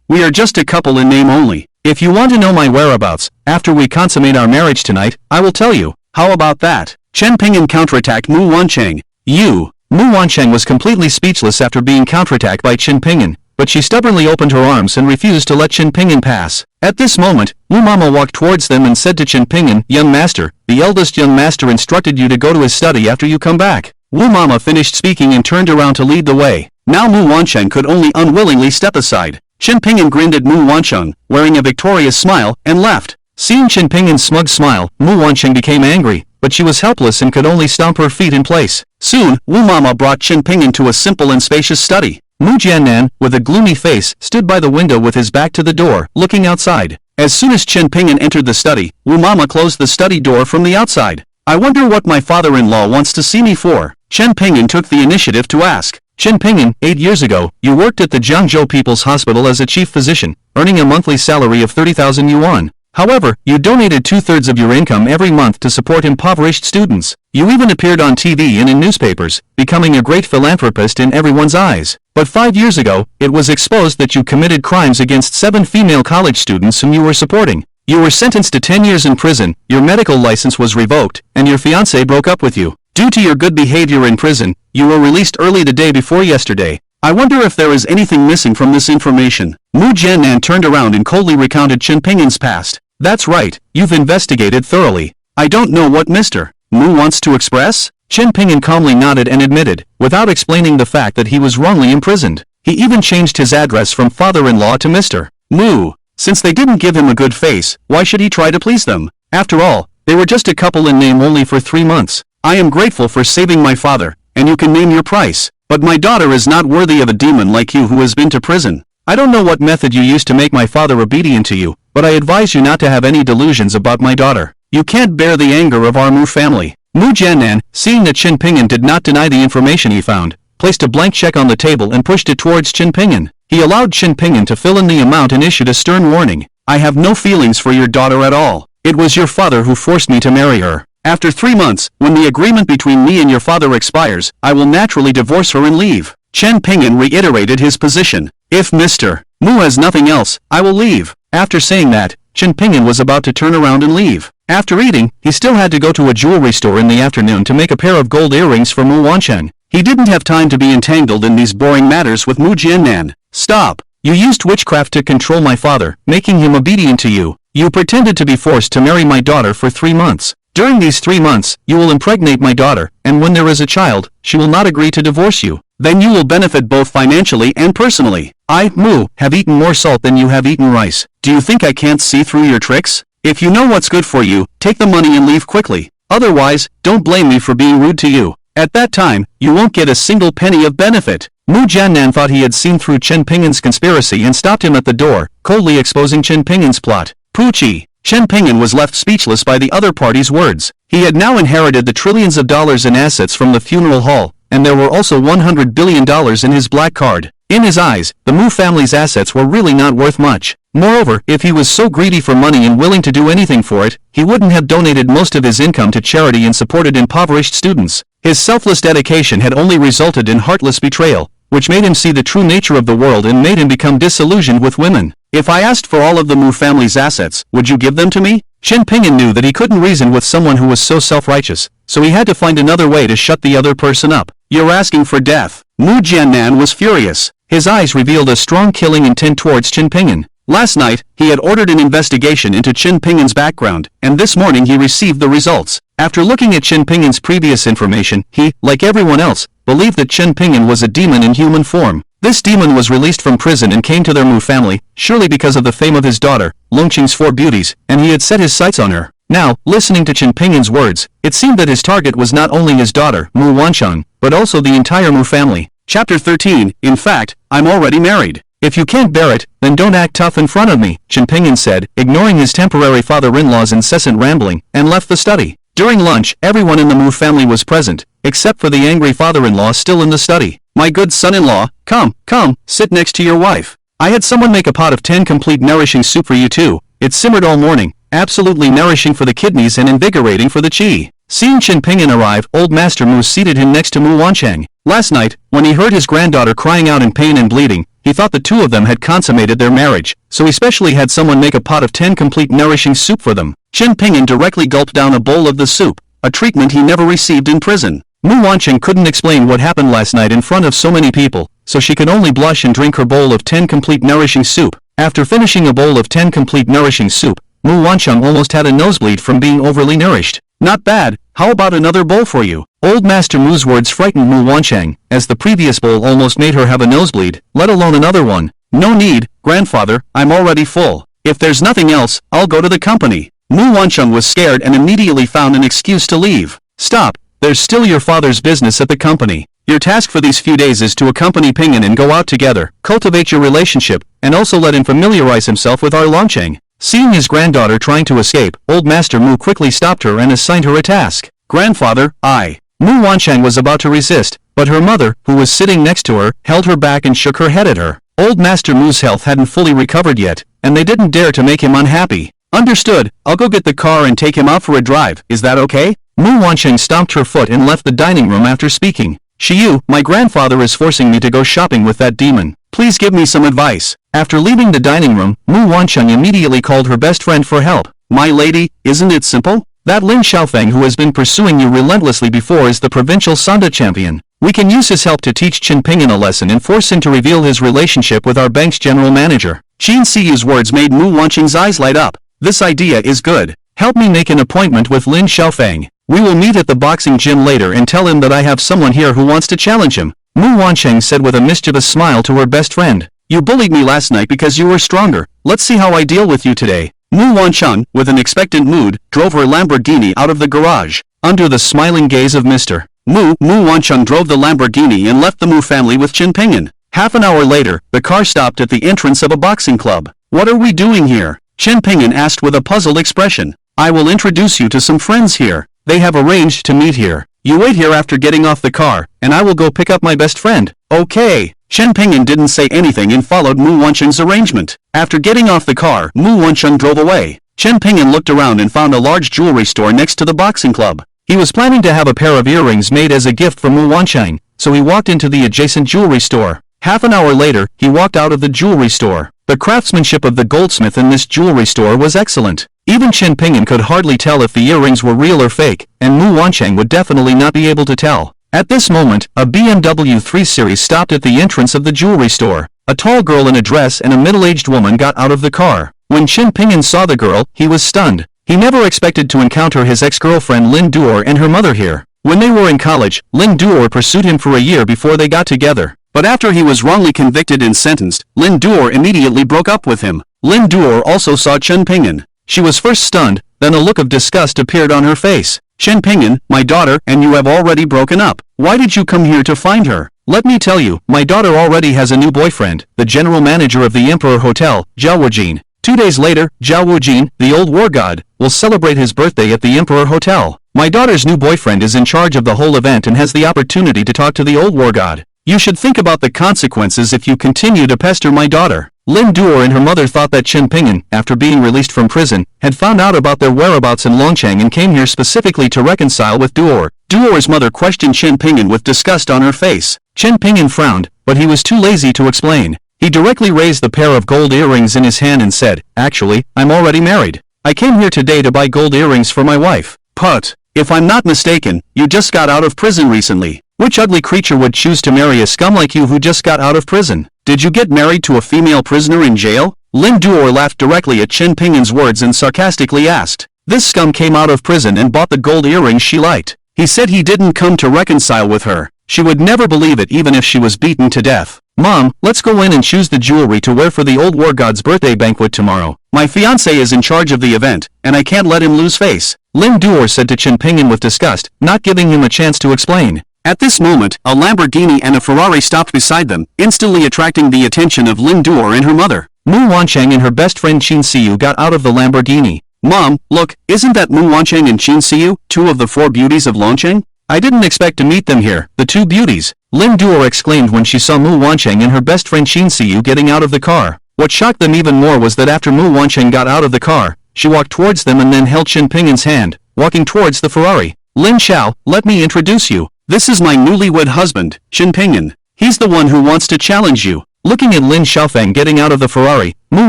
We are just a couple in name only. If you want to know my whereabouts, after we consummate our marriage tonight, I will tell you. How about that?" Chen Pingin counterattacked Mu Wancheng. Mu Wancheng was completely speechless after being counterattacked by Chen Pingin, but she stubbornly opened her arms and refused to let Chen Pingin pass. At this moment, Wu Mama walked towards them and said to Chen Pingin, "Young master, the eldest young master instructed you to go to his study after you come back." Wu Mama finished speaking and turned around to lead the way. Now Mu Wancheng could only unwillingly step aside. Chen Pingin grinned at Mu Wancheng, wearing a victorious smile, and left. Seeing Chen Pingin's smug smile, Mu Wancheng became angry, but she was helpless and could only stomp her feet in place. Soon, Wu Mama brought Chen Pingin to a simple and spacious study. Mu Jiannan, with a gloomy face, stood by the window with his back to the door, looking outside. As soon as Chen Pingin entered the study, Wu Mama closed the study door from the outside. "I wonder what my father-in-law wants to see me for?" Chen Pingin took the initiative to ask. Chen Pingin, 8 years ago, you worked at the Jiangzhou People's Hospital as a chief physician, earning a monthly salary of 30,000 yuan. However, you donated 2/3 of your income every month to support impoverished students. You even appeared on TV and in newspapers, becoming a great philanthropist in everyone's eyes. But 5 years ago, it was exposed that you committed crimes against 7 female college students whom you were supporting. You were sentenced to 10 years in prison, your medical license was revoked, and your fiancé broke up with you. Due to your good behavior in prison, you were released early the day before yesterday. I wonder if there is anything missing from this information. Mu Jiannan turned around and coldly recounted Chen Pingin's past. That's right, you've investigated thoroughly. I don't know what Mr. Mu wants to express? Chen Pingin calmly nodded and admitted, without explaining the fact that he was wrongly imprisoned. He even changed his address from father-in-law to Mr. Mu. Since they didn't give him a good face, why should he try to please them? After all, they were just a couple in name only for 3 months. I am grateful for saving my father, and you can name your price. But my daughter is not worthy of a demon like you who has been to prison. I don't know what method you used to make my father obedient to you, but I advise you not to have any delusions about my daughter. You can't bear the anger of our Mu family. Mu Jiannan, seeing that Qin Pinyin did not deny the information he found, placed a blank check on the table and pushed it towards Qin Pinyin. He allowed Qin Pinyin to fill in the amount and issued a stern warning. I have no feelings for your daughter at all. It was your father who forced me to marry her. After 3 months, when the agreement between me and your father expires, I will naturally divorce her and leave. Qin Pinyin reiterated his position. If Mr. Mu has nothing else, I will leave. After saying that, Qin Pinyin was about to turn around and leave. After eating, he still had to go to a jewelry store in the afternoon to make a pair of gold earrings for Mu Wancheng. He didn't have time to be entangled in these boring matters with Mu Jiannan. Stop! You used witchcraft to control my father, making him obedient to you. You pretended to be forced to marry my daughter for 3 months. During these 3 months, you will impregnate my daughter, and when there is a child, she will not agree to divorce you. Then you will benefit both financially and personally. I, Mu, have eaten more salt than you have eaten rice. Do you think I can't see through your tricks? If you know what's good for you, take the money and leave quickly. Otherwise, don't blame me for being rude to you. At that time, you won't get a single penny of benefit. Mu Jiannan thought he had seen through Qin Pingin's conspiracy and stopped him at the door, coldly exposing Qin Pingin's plot. Puchi! Qin Pinyin was left speechless by the other party's words. He had now inherited the trillions of dollars in assets from the funeral hall, and there were also $100 billion in his black card. In his eyes, the Mu family's assets were really not worth much. Moreover, if he was so greedy for money and willing to do anything for it, he wouldn't have donated most of his income to charity and supported impoverished students. His selfless dedication had only resulted in heartless betrayal, which made him see the true nature of the world and made him become disillusioned with women. If I asked for all of the Mu family's assets, would you give them to me? Qin Pinyin knew that he couldn't reason with someone who was so self-righteous, so he had to find another way to shut the other person up. You're asking for death. Mu Jiannan was furious. His eyes revealed a strong killing intent towards Qin Pinyin. Last night, he had ordered an investigation into Qin Pingin's background, and this morning he received the results. After looking at Qin Pingin's previous information, he, like everyone else, believed that Qin Pinyin was a demon in human form. This demon was released from prison and came to their Mu family, surely because of the fame of his daughter, Longqing's 4 beauties, and he had set his sights on her. Now, listening to Qin Pingin's words, it seemed that his target was not only his daughter, Mu Wancheng, but also the entire Mu family. Chapter 13, in fact, I'm already married. If you can't bear it, then don't act tough in front of me, Qin Pinyin said, ignoring his temporary father-in-law's incessant rambling, and left the study. During lunch, everyone in the Mu family was present, except for the angry father-in-law still in the study. My good son-in-law, come, sit next to your wife. I had someone make a pot of 10 complete nourishing soup for you too. It simmered all morning, absolutely nourishing for the kidneys and invigorating for the qi. Seeing Qin Pinyin arrive, old Master Mu seated him next to Mu Wancheng. Last night, when he heard his granddaughter crying out in pain and bleeding, he thought the two of them had consummated their marriage, so he specially had someone make a pot of 10 complete nourishing soup for them. Qin Pinyin directly gulped down a bowl of the soup, a treatment he never received in prison. Mu Wancheng couldn't explain what happened last night in front of so many people, so she could only blush and drink her bowl of 10 complete nourishing soup. After finishing a bowl of 10 complete nourishing soup, Mu Wancheng almost had a nosebleed from being overly nourished. Not bad, how about another bowl for you? Old Master Mu's words frightened Mu Wancheng, as the previous bowl almost made her have a nosebleed, let alone another one. No need, grandfather, I'm already full. If there's nothing else, I'll go to the company. Mu Wancheng was scared and immediately found an excuse to leave. Stop, there's still your father's business at the company. Your task for these few days is to accompany Pinyin and go out together, cultivate your relationship, and also let him familiarize himself with our Longqing. Seeing his granddaughter trying to escape, old Master Mu quickly stopped her and assigned her a task. Grandfather, Mu Wancheng was about to resist, but her mother, who was sitting next to her, held her back and shook her head at her. Old Master Mu's health hadn't fully recovered yet, and they didn't dare to make him unhappy. Understood, I'll go get the car and take him out for a drive, is that okay? Mu Wancheng stomped her foot and left the dining room after speaking. Shiyu, my grandfather is forcing me to go shopping with that demon. Please give me some advice. After leaving the dining room, Mu Wancheng immediately called her best friend for help. My lady, isn't it simple? That Lin Xiaofeng who has been pursuing you relentlessly before is the provincial Sanda champion. We can use his help to teach Qin Pinyin a lesson and force him to reveal his relationship with our bank's general manager. Qin Siyu's words made Mu Wancheng's eyes light up. This idea is good. Help me make an appointment with Lin Xiaofeng. We will meet at the boxing gym later and tell him that I have someone here who wants to challenge him. Mu Wancheng said with a mischievous smile to her best friend. You bullied me last night because you were stronger. Let's see how I deal with you today. Mu Wancheng, with an expectant mood, drove her Lamborghini out of the garage. Under the smiling gaze of Mr. Mu Wancheng drove the Lamborghini and left the Mu family with Chen Pingyan. Half an hour later, the car stopped at the entrance of a boxing club. "What are we doing here?" Chen Pingyan asked with a puzzled expression. "I will introduce you to some friends here. They have arranged to meet here. You wait here after getting off the car, and I will go pick up my best friend." "Okay." Chen Pingyan didn't say anything and followed Mu Wancheng's arrangement. After getting off the car, Mu Wancheng drove away. Chen Pingyan looked around and found a large jewelry store next to the boxing club. He was planning to have a pair of earrings made as a gift for Mu Wancheng, so he walked into the adjacent jewelry store. Half an hour later, he walked out of the jewelry store. The craftsmanship of the goldsmith in this jewelry store was excellent. Even Chen Pingyan could hardly tell if the earrings were real or fake, and Mu Wancheng would definitely not be able to tell. At this moment, a BMW 3 Series stopped at the entrance of the jewelry store. A tall girl in a dress and a middle-aged woman got out of the car. When Chen Pingyan saw the girl, he was stunned. He never expected to encounter his ex-girlfriend Lin Duor and her mother here. When they were in college, Lin Duor pursued him for a year before they got together. But after he was wrongly convicted and sentenced, Lin Duor immediately broke up with him. Lin Duor also saw Chen Pingyan. She was first stunned, then a look of disgust appeared on her face. "Chen Pingyan, my daughter, and you have already broken up. Why did you come here to find her?" "Let me tell you, my daughter already has a new boyfriend, the general manager of the Emperor Hotel, Zhao Wujin. 2 days later, Zhao Wujin, the old war god, will celebrate his birthday at the Emperor Hotel. My daughter's new boyfriend is in charge of the whole event and has the opportunity to talk to the old war god. You should think about the consequences if you continue to pester my daughter." Lin Duor and her mother thought that Chen Pingyan, after being released from prison, had found out about their whereabouts in Longcheng and came here specifically to reconcile with Duor. Duor's mother questioned Chen Pingyan with disgust on her face. Chen Pingyan frowned, but he was too lazy to explain. He directly raised the pair of gold earrings in his hand and said, "Actually, I'm already married. I came here today to buy gold earrings for my wife." "But, if I'm not mistaken, you just got out of prison recently. Which ugly creature would choose to marry a scum like you who just got out of prison? Did you get married to a female prisoner in jail?" Lin Duor laughed directly at Chen Pingyan's words and sarcastically asked. "This scum came out of prison and bought the gold earrings she liked. He said he didn't come to reconcile with her. She would never believe it even if she was beaten to death. Mom, let's go in and choose the jewelry to wear for the old war god's birthday banquet tomorrow. My fiancé is in charge of the event, and I can't let him lose face," Lin Duor said to Chen Pingyan with disgust, not giving him a chance to explain. At this moment, a Lamborghini and a Ferrari stopped beside them, instantly attracting the attention of Lin Duor and her mother. Mu Wancheng and her best friend Qin Siyu got out of the Lamborghini. "Mom, look, isn't that Mu Wancheng and Qin Siyu, 2 of the 4 beauties of Longcheng? I didn't expect to meet them here, the 2 beauties," Lin Duor exclaimed when she saw Mu Wancheng and her best friend Qin Siyu getting out of the car. What shocked them even more was that after Mu Wancheng got out of the car, she walked towards them and then held Chen Pingyan's hand, walking towards the Ferrari. "Lin Xiao, let me introduce you. This is my newlywed husband, Chen Pingyan. He's the one who wants to challenge you." Looking at Lin Xiaofeng getting out of the Ferrari, Mu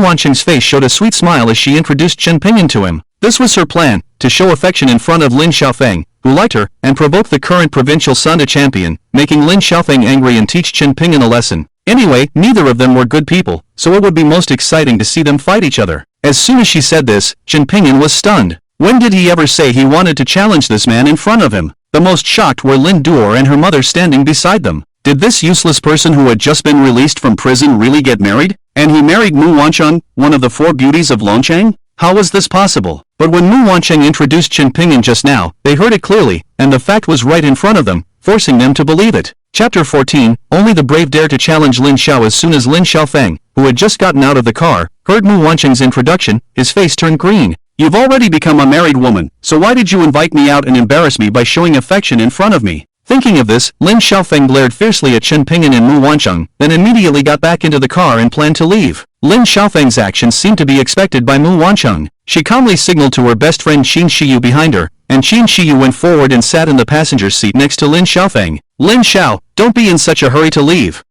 Wancheng's face showed a sweet smile as she introduced Chen Pingyan to him. This was her plan, to show affection in front of Lin Xiaofeng, who liked her, and provoke the current provincial son to champion, making Lin Xiaofeng angry and teach Chen Pingyan a lesson. Anyway, neither of them were good people, so it would be most exciting to see them fight each other. As soon as she said this, Chen Pingyan was stunned. When did he ever say he wanted to challenge this man in front of him? The most shocked were Lin Duor and her mother standing beside them. Did this useless person who had just been released from prison really get married? And he married Mu Wancheng, one of the 4 beauties of Longcheng? How was this possible? But when Mu Wancheng introduced Chen Pingyan just now, they heard it clearly, and the fact was right in front of them, forcing them to believe it. Chapter 14, Only the brave dare to challenge Lin Xiao. As soon as Lin Xiaofeng, who had just gotten out of the car, heard Mu Wancheng's introduction, his face turned green. "You've already become a married woman, so why did you invite me out and embarrass me by showing affection in front of me?" Thinking of this, Lin Xiaofeng glared fiercely at Chen Pingyan and Mu Wancheng, then immediately got back into the car and planned to leave. Lin Xiaofeng's actions seemed to be expected by Mu Wancheng. She calmly signaled to her best friend Qin Shiyu behind her, and Qin Shiyu went forward and sat in the passenger seat next to Lin Xiaofeng. "Lin Xiao, don't be in such a hurry to leave."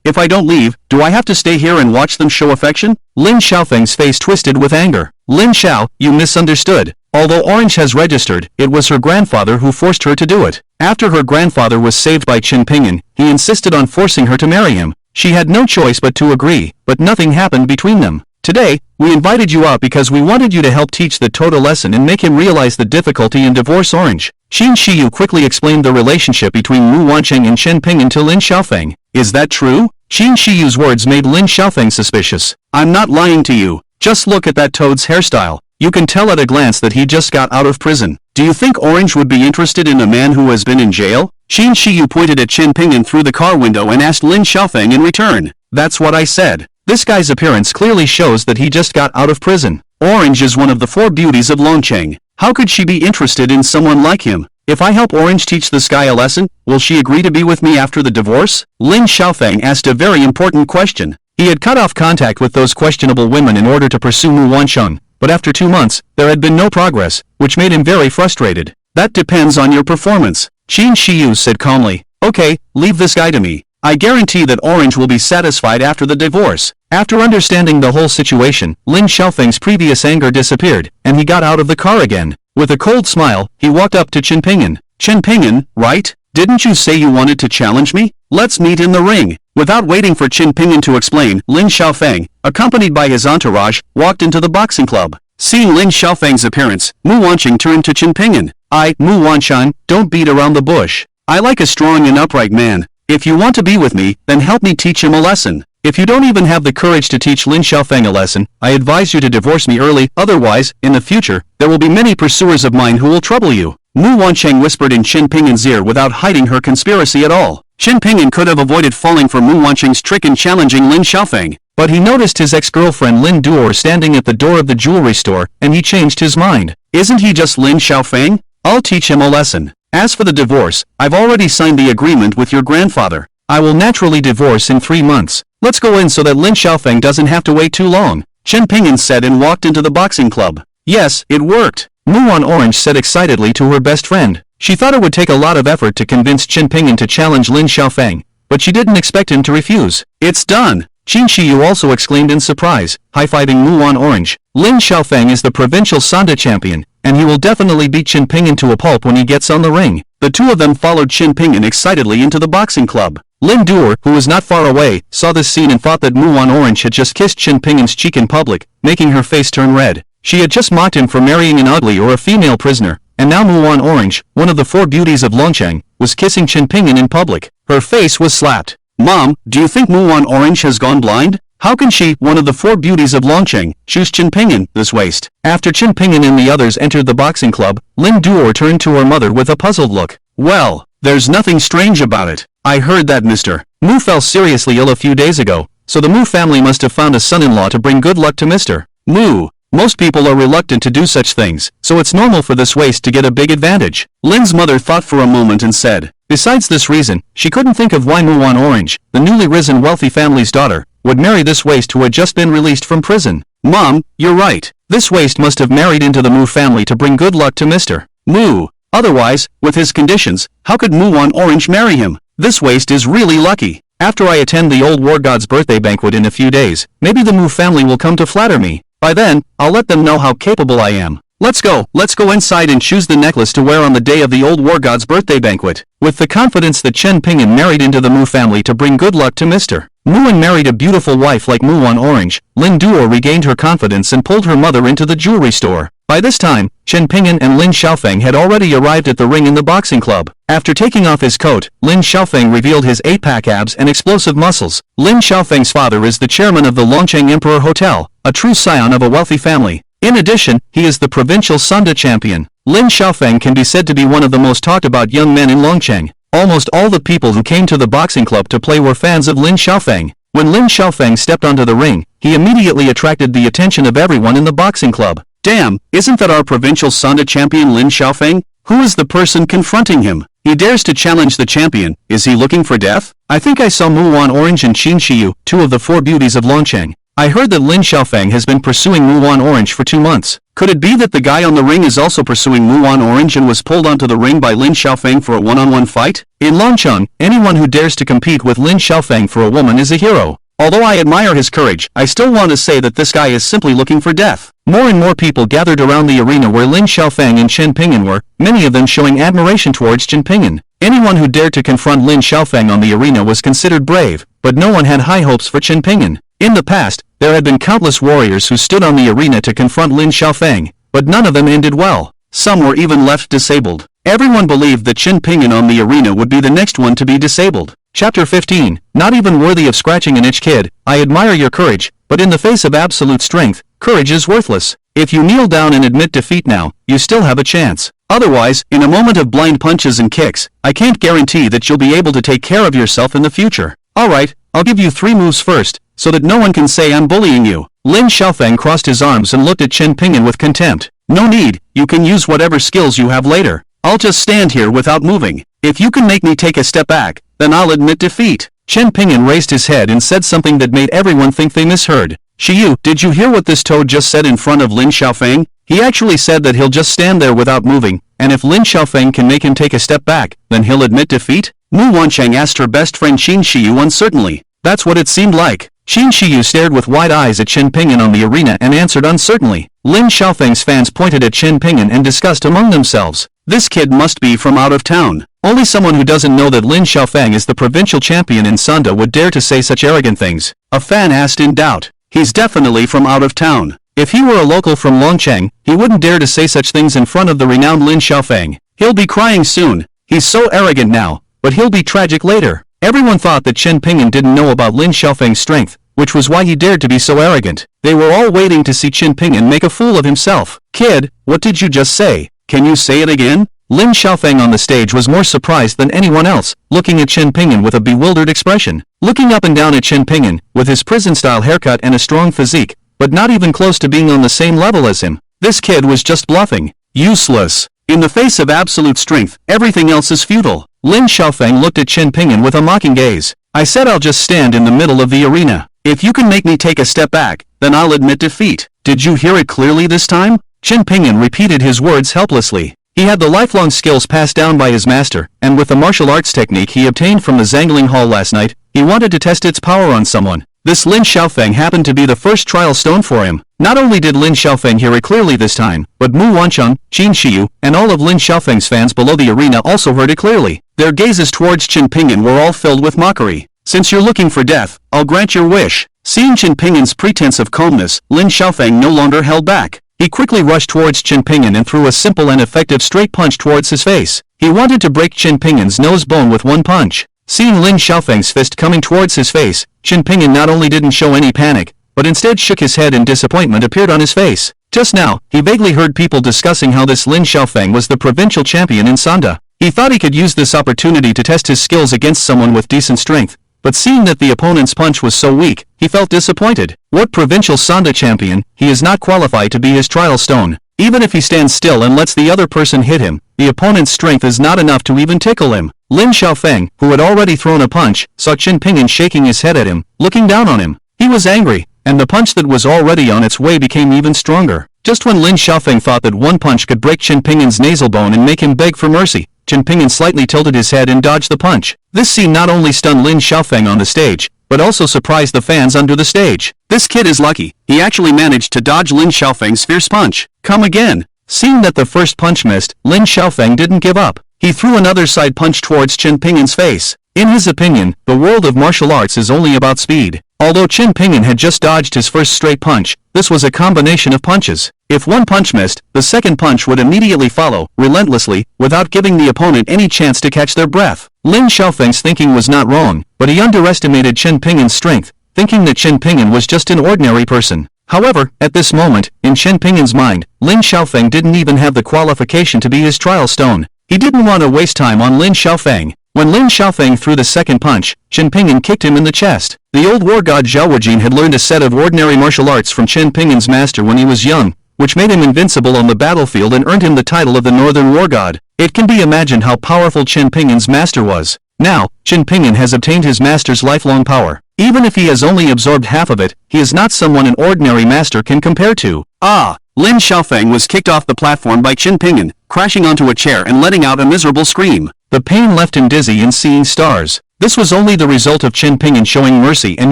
If I don't leave, do I have to stay here and watch them show affection?" Lin Xiaofeng's face twisted with anger. "Lin Xiao, you misunderstood. Although Orange has registered, it was her grandfather who forced her to do it. After her grandfather was saved by Chen Pingyan, he insisted on forcing her to marry him. She had no choice but to agree, but nothing happened between them. Today, we invited you out because we wanted you to help teach the Tota lesson and make him realize the difficulty in divorce Orange." Qin Shiyu quickly explained the relationship between Mu Wancheng and Chen Pingyan to Lin Xiaofeng. "Is that true?" Qin Shiyu's words made Lin Xiaofeng suspicious. "I'm not lying to you." Just look at that toad's hairstyle. You can tell at a glance that he just got out of prison. Do you think Orange would be interested in a man who has been in jail? Qin Shiyu pointed at Chen Pingyan through the car window and asked Lin Xiaofeng in return. That's what I said. This guy's appearance clearly shows that he just got out of prison. Orange is one of the 4 beauties of Longcheng. How could she be interested in someone like him? If I help Orange teach this guy a lesson, will she agree to be with me after the divorce? Lin Xiaofeng asked a very important question. He had cut off contact with those questionable women in order to pursue Mu Wansheng, but after 2 months, there had been no progress, which made him very frustrated. That depends on your performance. Qin Shiyu said calmly. Okay, leave this guy to me. I guarantee that Orange will be satisfied after the divorce. After understanding the whole situation, Lin Xiaofeng's previous anger disappeared, and he got out of the car again. With a cold smile, he walked up to Chen Pingyan. Chen Pingyan, right? Didn't you say you wanted to challenge me? Let's meet in the ring. Without waiting for Chen Pingyan to explain, Lin Xiaofeng, accompanied by his entourage, walked into the boxing club. Seeing Lin Xiaofeng's appearance, Mu Wansheng turned to Chen Pingyan. Mu Wansheng, don't beat around the bush. I like a strong and upright man. If you want to be with me, then help me teach him a lesson. If you don't even have the courage to teach Lin Xiaofeng a lesson, I advise you to divorce me early, otherwise, in the future, there will be many pursuers of mine who will trouble you. Mu Wansheng whispered in Chen Pingyan's ear without hiding her conspiracy at all. Chen Pingyan could have avoided falling for Mu Wansheng's trick in challenging Lin Xiaofeng, but he noticed his ex-girlfriend Lin Duor standing at the door of the jewelry store, and he changed his mind. Isn't he just Lin Xiaofeng? I'll teach him a lesson. As for the divorce, I've already signed the agreement with your grandfather. I will naturally divorce in 3 months. Let's go in so that Lin Xiaofeng doesn't have to wait too long. Chen Pingyan said and walked into the boxing club. Yes, it worked. Muan Orange said excitedly to her best friend. She thought it would take a lot of effort to convince Chen Pingyan to challenge Lin Xiaofeng, but she didn't expect him to refuse. It's done! Qin Shiyu also exclaimed in surprise, high-fiving Muan Orange. Lin Xiaofeng is the provincial Sanda champion, and he will definitely beat Chen Pingyan to a pulp when he gets on the ring. The two of them followed Chen Pingyan excitedly into the boxing club. Lin Duer, who was not far away, saw this scene and thought that Muan Orange had just kissed Chen Pingyan's cheek in public, making her face turn red. She had just mocked him for marrying an ugly or a female prisoner, and now Muan Orange, one of the 4 beauties of Longcheng, was kissing Chen Pingyan in public. Her face was slapped. Mom, do you think Muan Orange has gone blind? How can she, one of the 4 beauties of Longcheng, choose Chen Pingyan this waste? After Chen Pingyan and the others entered the boxing club, Lin Duer turned to her mother with a puzzled look. Well, there's nothing strange about it. I heard that Mr. Mu fell seriously ill a few days ago, so the Mu family must have found a son-in-law to bring good luck to Mr. Mu. Most people are reluctant to do such things, so it's normal for this waste to get a big advantage. Lin's mother thought for a moment and said, besides this reason, she couldn't think of why Muan Orange, the newly risen wealthy family's daughter, would marry this waste who had just been released from prison. Mom, you're right. This waste must have married into the Mu family to bring good luck to Mr. Mu. Otherwise, with his conditions, how could Muan Orange marry him? This waste is really lucky. After I attend the old war god's birthday banquet in a few days, maybe the Mu family will come to flatter me. By then, I'll let them know how capable I am. Let's go inside and choose the necklace to wear on the day of the old war god's birthday banquet. With the confidence that Chen Pingyan married into the Mu family to bring good luck to Mr. Mu and married a beautiful wife like Muan Orange, Lin Duo regained her confidence and pulled her mother into the jewelry store. By this time, Chen Pingyan and Lin Xiaofeng had already arrived at the ring in the boxing club. After taking off his coat, Lin Xiaofeng revealed his 8-pack abs and explosive muscles. Lin Xiaofeng's father is the chairman of the Longcheng Emperor Hotel, a true scion of a wealthy family. In addition, he is the provincial Sanda champion. Lin Xiaofeng can be said to be one of the most talked about young men in Longcheng. Almost all the people who came to the boxing club to play were fans of Lin Xiaofeng. When Lin Xiaofeng stepped onto the ring, he immediately attracted the attention of everyone in the boxing club. Damn, isn't that our provincial Sanda champion Lin Xiaofeng? Who is the person confronting him? He dares to challenge the champion. Is he looking for death? I think I saw Muan Orange and Qin Shiyu, 2 of the 4 beauties of Longcheng. I heard that Lin Xiaofeng has been pursuing Muan Orange for 2 months. Could it be that the guy on the ring is also pursuing Muan Orange and was pulled onto the ring by Lin Xiaofeng for a one-on-one fight? In Longcheng, anyone who dares to compete with Lin Xiaofeng for a woman is a hero. Although I admire his courage, I still want to say that this guy is simply looking for death. More and more people gathered around the arena where Lin Xiaofeng and Chen Pingyan were, many of them showing admiration towards Chen Pingyan. Anyone who dared to confront Lin Xiaofeng on the arena was considered brave, but no one had high hopes for Chen Pingyan. In the past, there had been countless warriors who stood on the arena to confront Lin Xiaofeng, but none of them ended well. Some were even left disabled. Everyone believed that Chen Pingyan on the arena would be the next one to be disabled. Chapter 15, Not even worthy of scratching an itch kid, I admire your courage, but in the face of absolute strength, courage is worthless. If you kneel down and admit defeat now, you still have a chance. Otherwise, in a moment of blind punches and kicks, I can't guarantee that you'll be able to take care of yourself in the future. Alright, I'll give you 3 moves first, so that no one can say I'm bullying you. Lin Xiaofeng crossed his arms and looked at Chen Pingyan with contempt. No need, you can use whatever skills you have later. I'll just stand here without moving. If you can make me take a step back, then I'll admit defeat. Chen Pingyan raised his head and said something that made everyone think they misheard. Shiyu, did you hear what this toad just said in front of Lin Xiaofeng? He actually said that he'll just stand there without moving, and if Lin Xiaofeng can make him take a step back, then he'll admit defeat? Mu Wancheng asked her best friend Qin Shiyu uncertainly. That's what it seemed like. Qin Shiyu stared with wide eyes at Chen Pingyan on the arena and answered uncertainly. Lin Xiaofeng's fans pointed at Chen Pingyan and discussed among themselves. This kid must be from out of town. Only someone who doesn't know that Lin Xiaofeng is the provincial champion in Sanda would dare to say such arrogant things. A fan asked in doubt. He's definitely from out of town. If he were a local from Longcheng, he wouldn't dare to say such things in front of the renowned Lin Xiaofeng. He'll be crying soon. He's so arrogant now, but he'll be tragic later. Everyone thought that Chen Pingyan didn't know about Lin Xiaofeng's strength, which was why he dared to be so arrogant. They were all waiting to see Chen Pingyan make a fool of himself. Kid, what did you just say? Can you say it again? Lin Xiaofeng on the stage was more surprised than anyone else, looking at Chen Pingyan with a bewildered expression. Looking up and down at Chen Pingyan, with his prison-style haircut and a strong physique, but not even close to being on the same level as him. This kid was just bluffing. Useless. In the face of absolute strength, everything else is futile. Lin Xiaofeng looked at Chen Pingyan with a mocking gaze. I said I'll just stand in the middle of the arena. If you can make me take a step back, then I'll admit defeat. Did you hear it clearly this time? Chen Pingyan repeated his words helplessly. He had the lifelong skills passed down by his master, and with the martial arts technique he obtained from the Zhangling Hall last night, he wanted to test its power on someone. This Lin Xiaofeng happened to be the first trial stone for him. Not only did Lin Xiaofeng hear it clearly this time, but Mu Wancheng, Qin Shiyu, and all of Lin Xiaofeng's fans below the arena also heard it clearly. Their gazes towards Chen Pingyan were all filled with mockery. Since you're looking for death, I'll grant your wish. Seeing Chen Pingyan's pretense of calmness, Lin Xiaofeng no longer held back. He quickly rushed towards Chen Pingyan and threw a simple and effective straight punch towards his face. He wanted to break Chen Pingyan's nose bone with one punch. Seeing Lin Xiaofeng's fist coming towards his face, Chen Pingyan not only didn't show any panic, but instead shook his head and disappointment appeared on his face. Just now, he vaguely heard people discussing how this Lin Xiaofeng was the provincial champion in Sanda. He thought he could use this opportunity to test his skills against someone with decent strength, but seeing that the opponent's punch was so weak, he felt disappointed. What provincial Sanda champion? He is not qualified to be his trial stone. Even if he stands still and lets the other person hit him, the opponent's strength is not enough to even tickle him. Lin Xiaofeng, who had already thrown a punch, saw Chen Pingyan shaking his head at him, looking down on him. He was angry, and the punch that was already on its way became even stronger. Just when Lin Xiaofeng thought that one punch could break Chen Pingyan's nasal bone and make him beg for mercy, Chen Pingyan slightly tilted his head and dodged the punch. This scene not only stunned Lin Xiaofeng on the stage, but also surprised the fans under the stage. This kid is lucky. He actually managed to dodge Lin Xiaofeng's fierce punch. Come again. Seeing that the first punch missed, Lin Xiaofeng didn't give up. He threw another side punch towards Chen Pingyan's face. In his opinion, the world of martial arts is only about speed. Although Chen Pingyan had just dodged his first straight punch, this was a combination of punches. If one punch missed, the second punch would immediately follow, relentlessly, without giving the opponent any chance to catch their breath. Lin Xiaofeng's thinking was not wrong, but he underestimated Chen Pingyan's strength, thinking that Chen Pingyan was just an ordinary person. However, at this moment, in Chen Pingyan's mind, Lin Xiaofeng didn't even have the qualification to be his trial stone. He didn't want to waste time on Lin Xiaofeng. When Lin Xiaofeng threw the second punch, Chen Pingyan kicked him in the chest. The old war god Zhao Wujin had learned a set of ordinary martial arts from Chen Pingyan's master when he was young, which made him invincible on the battlefield and earned him the title of the Northern War God. It can be imagined how powerful Chen Pingyan's master was. Now, Chen Pingyan has obtained his master's lifelong power. Even if he has only absorbed half of it, he is not someone an ordinary master can compare to. Ah! Lin Xiaofeng was kicked off the platform by Chen Pingyan, crashing onto a chair and letting out a miserable scream. The pain left him dizzy and seeing stars. This was only the result of Chen Pingyan showing mercy and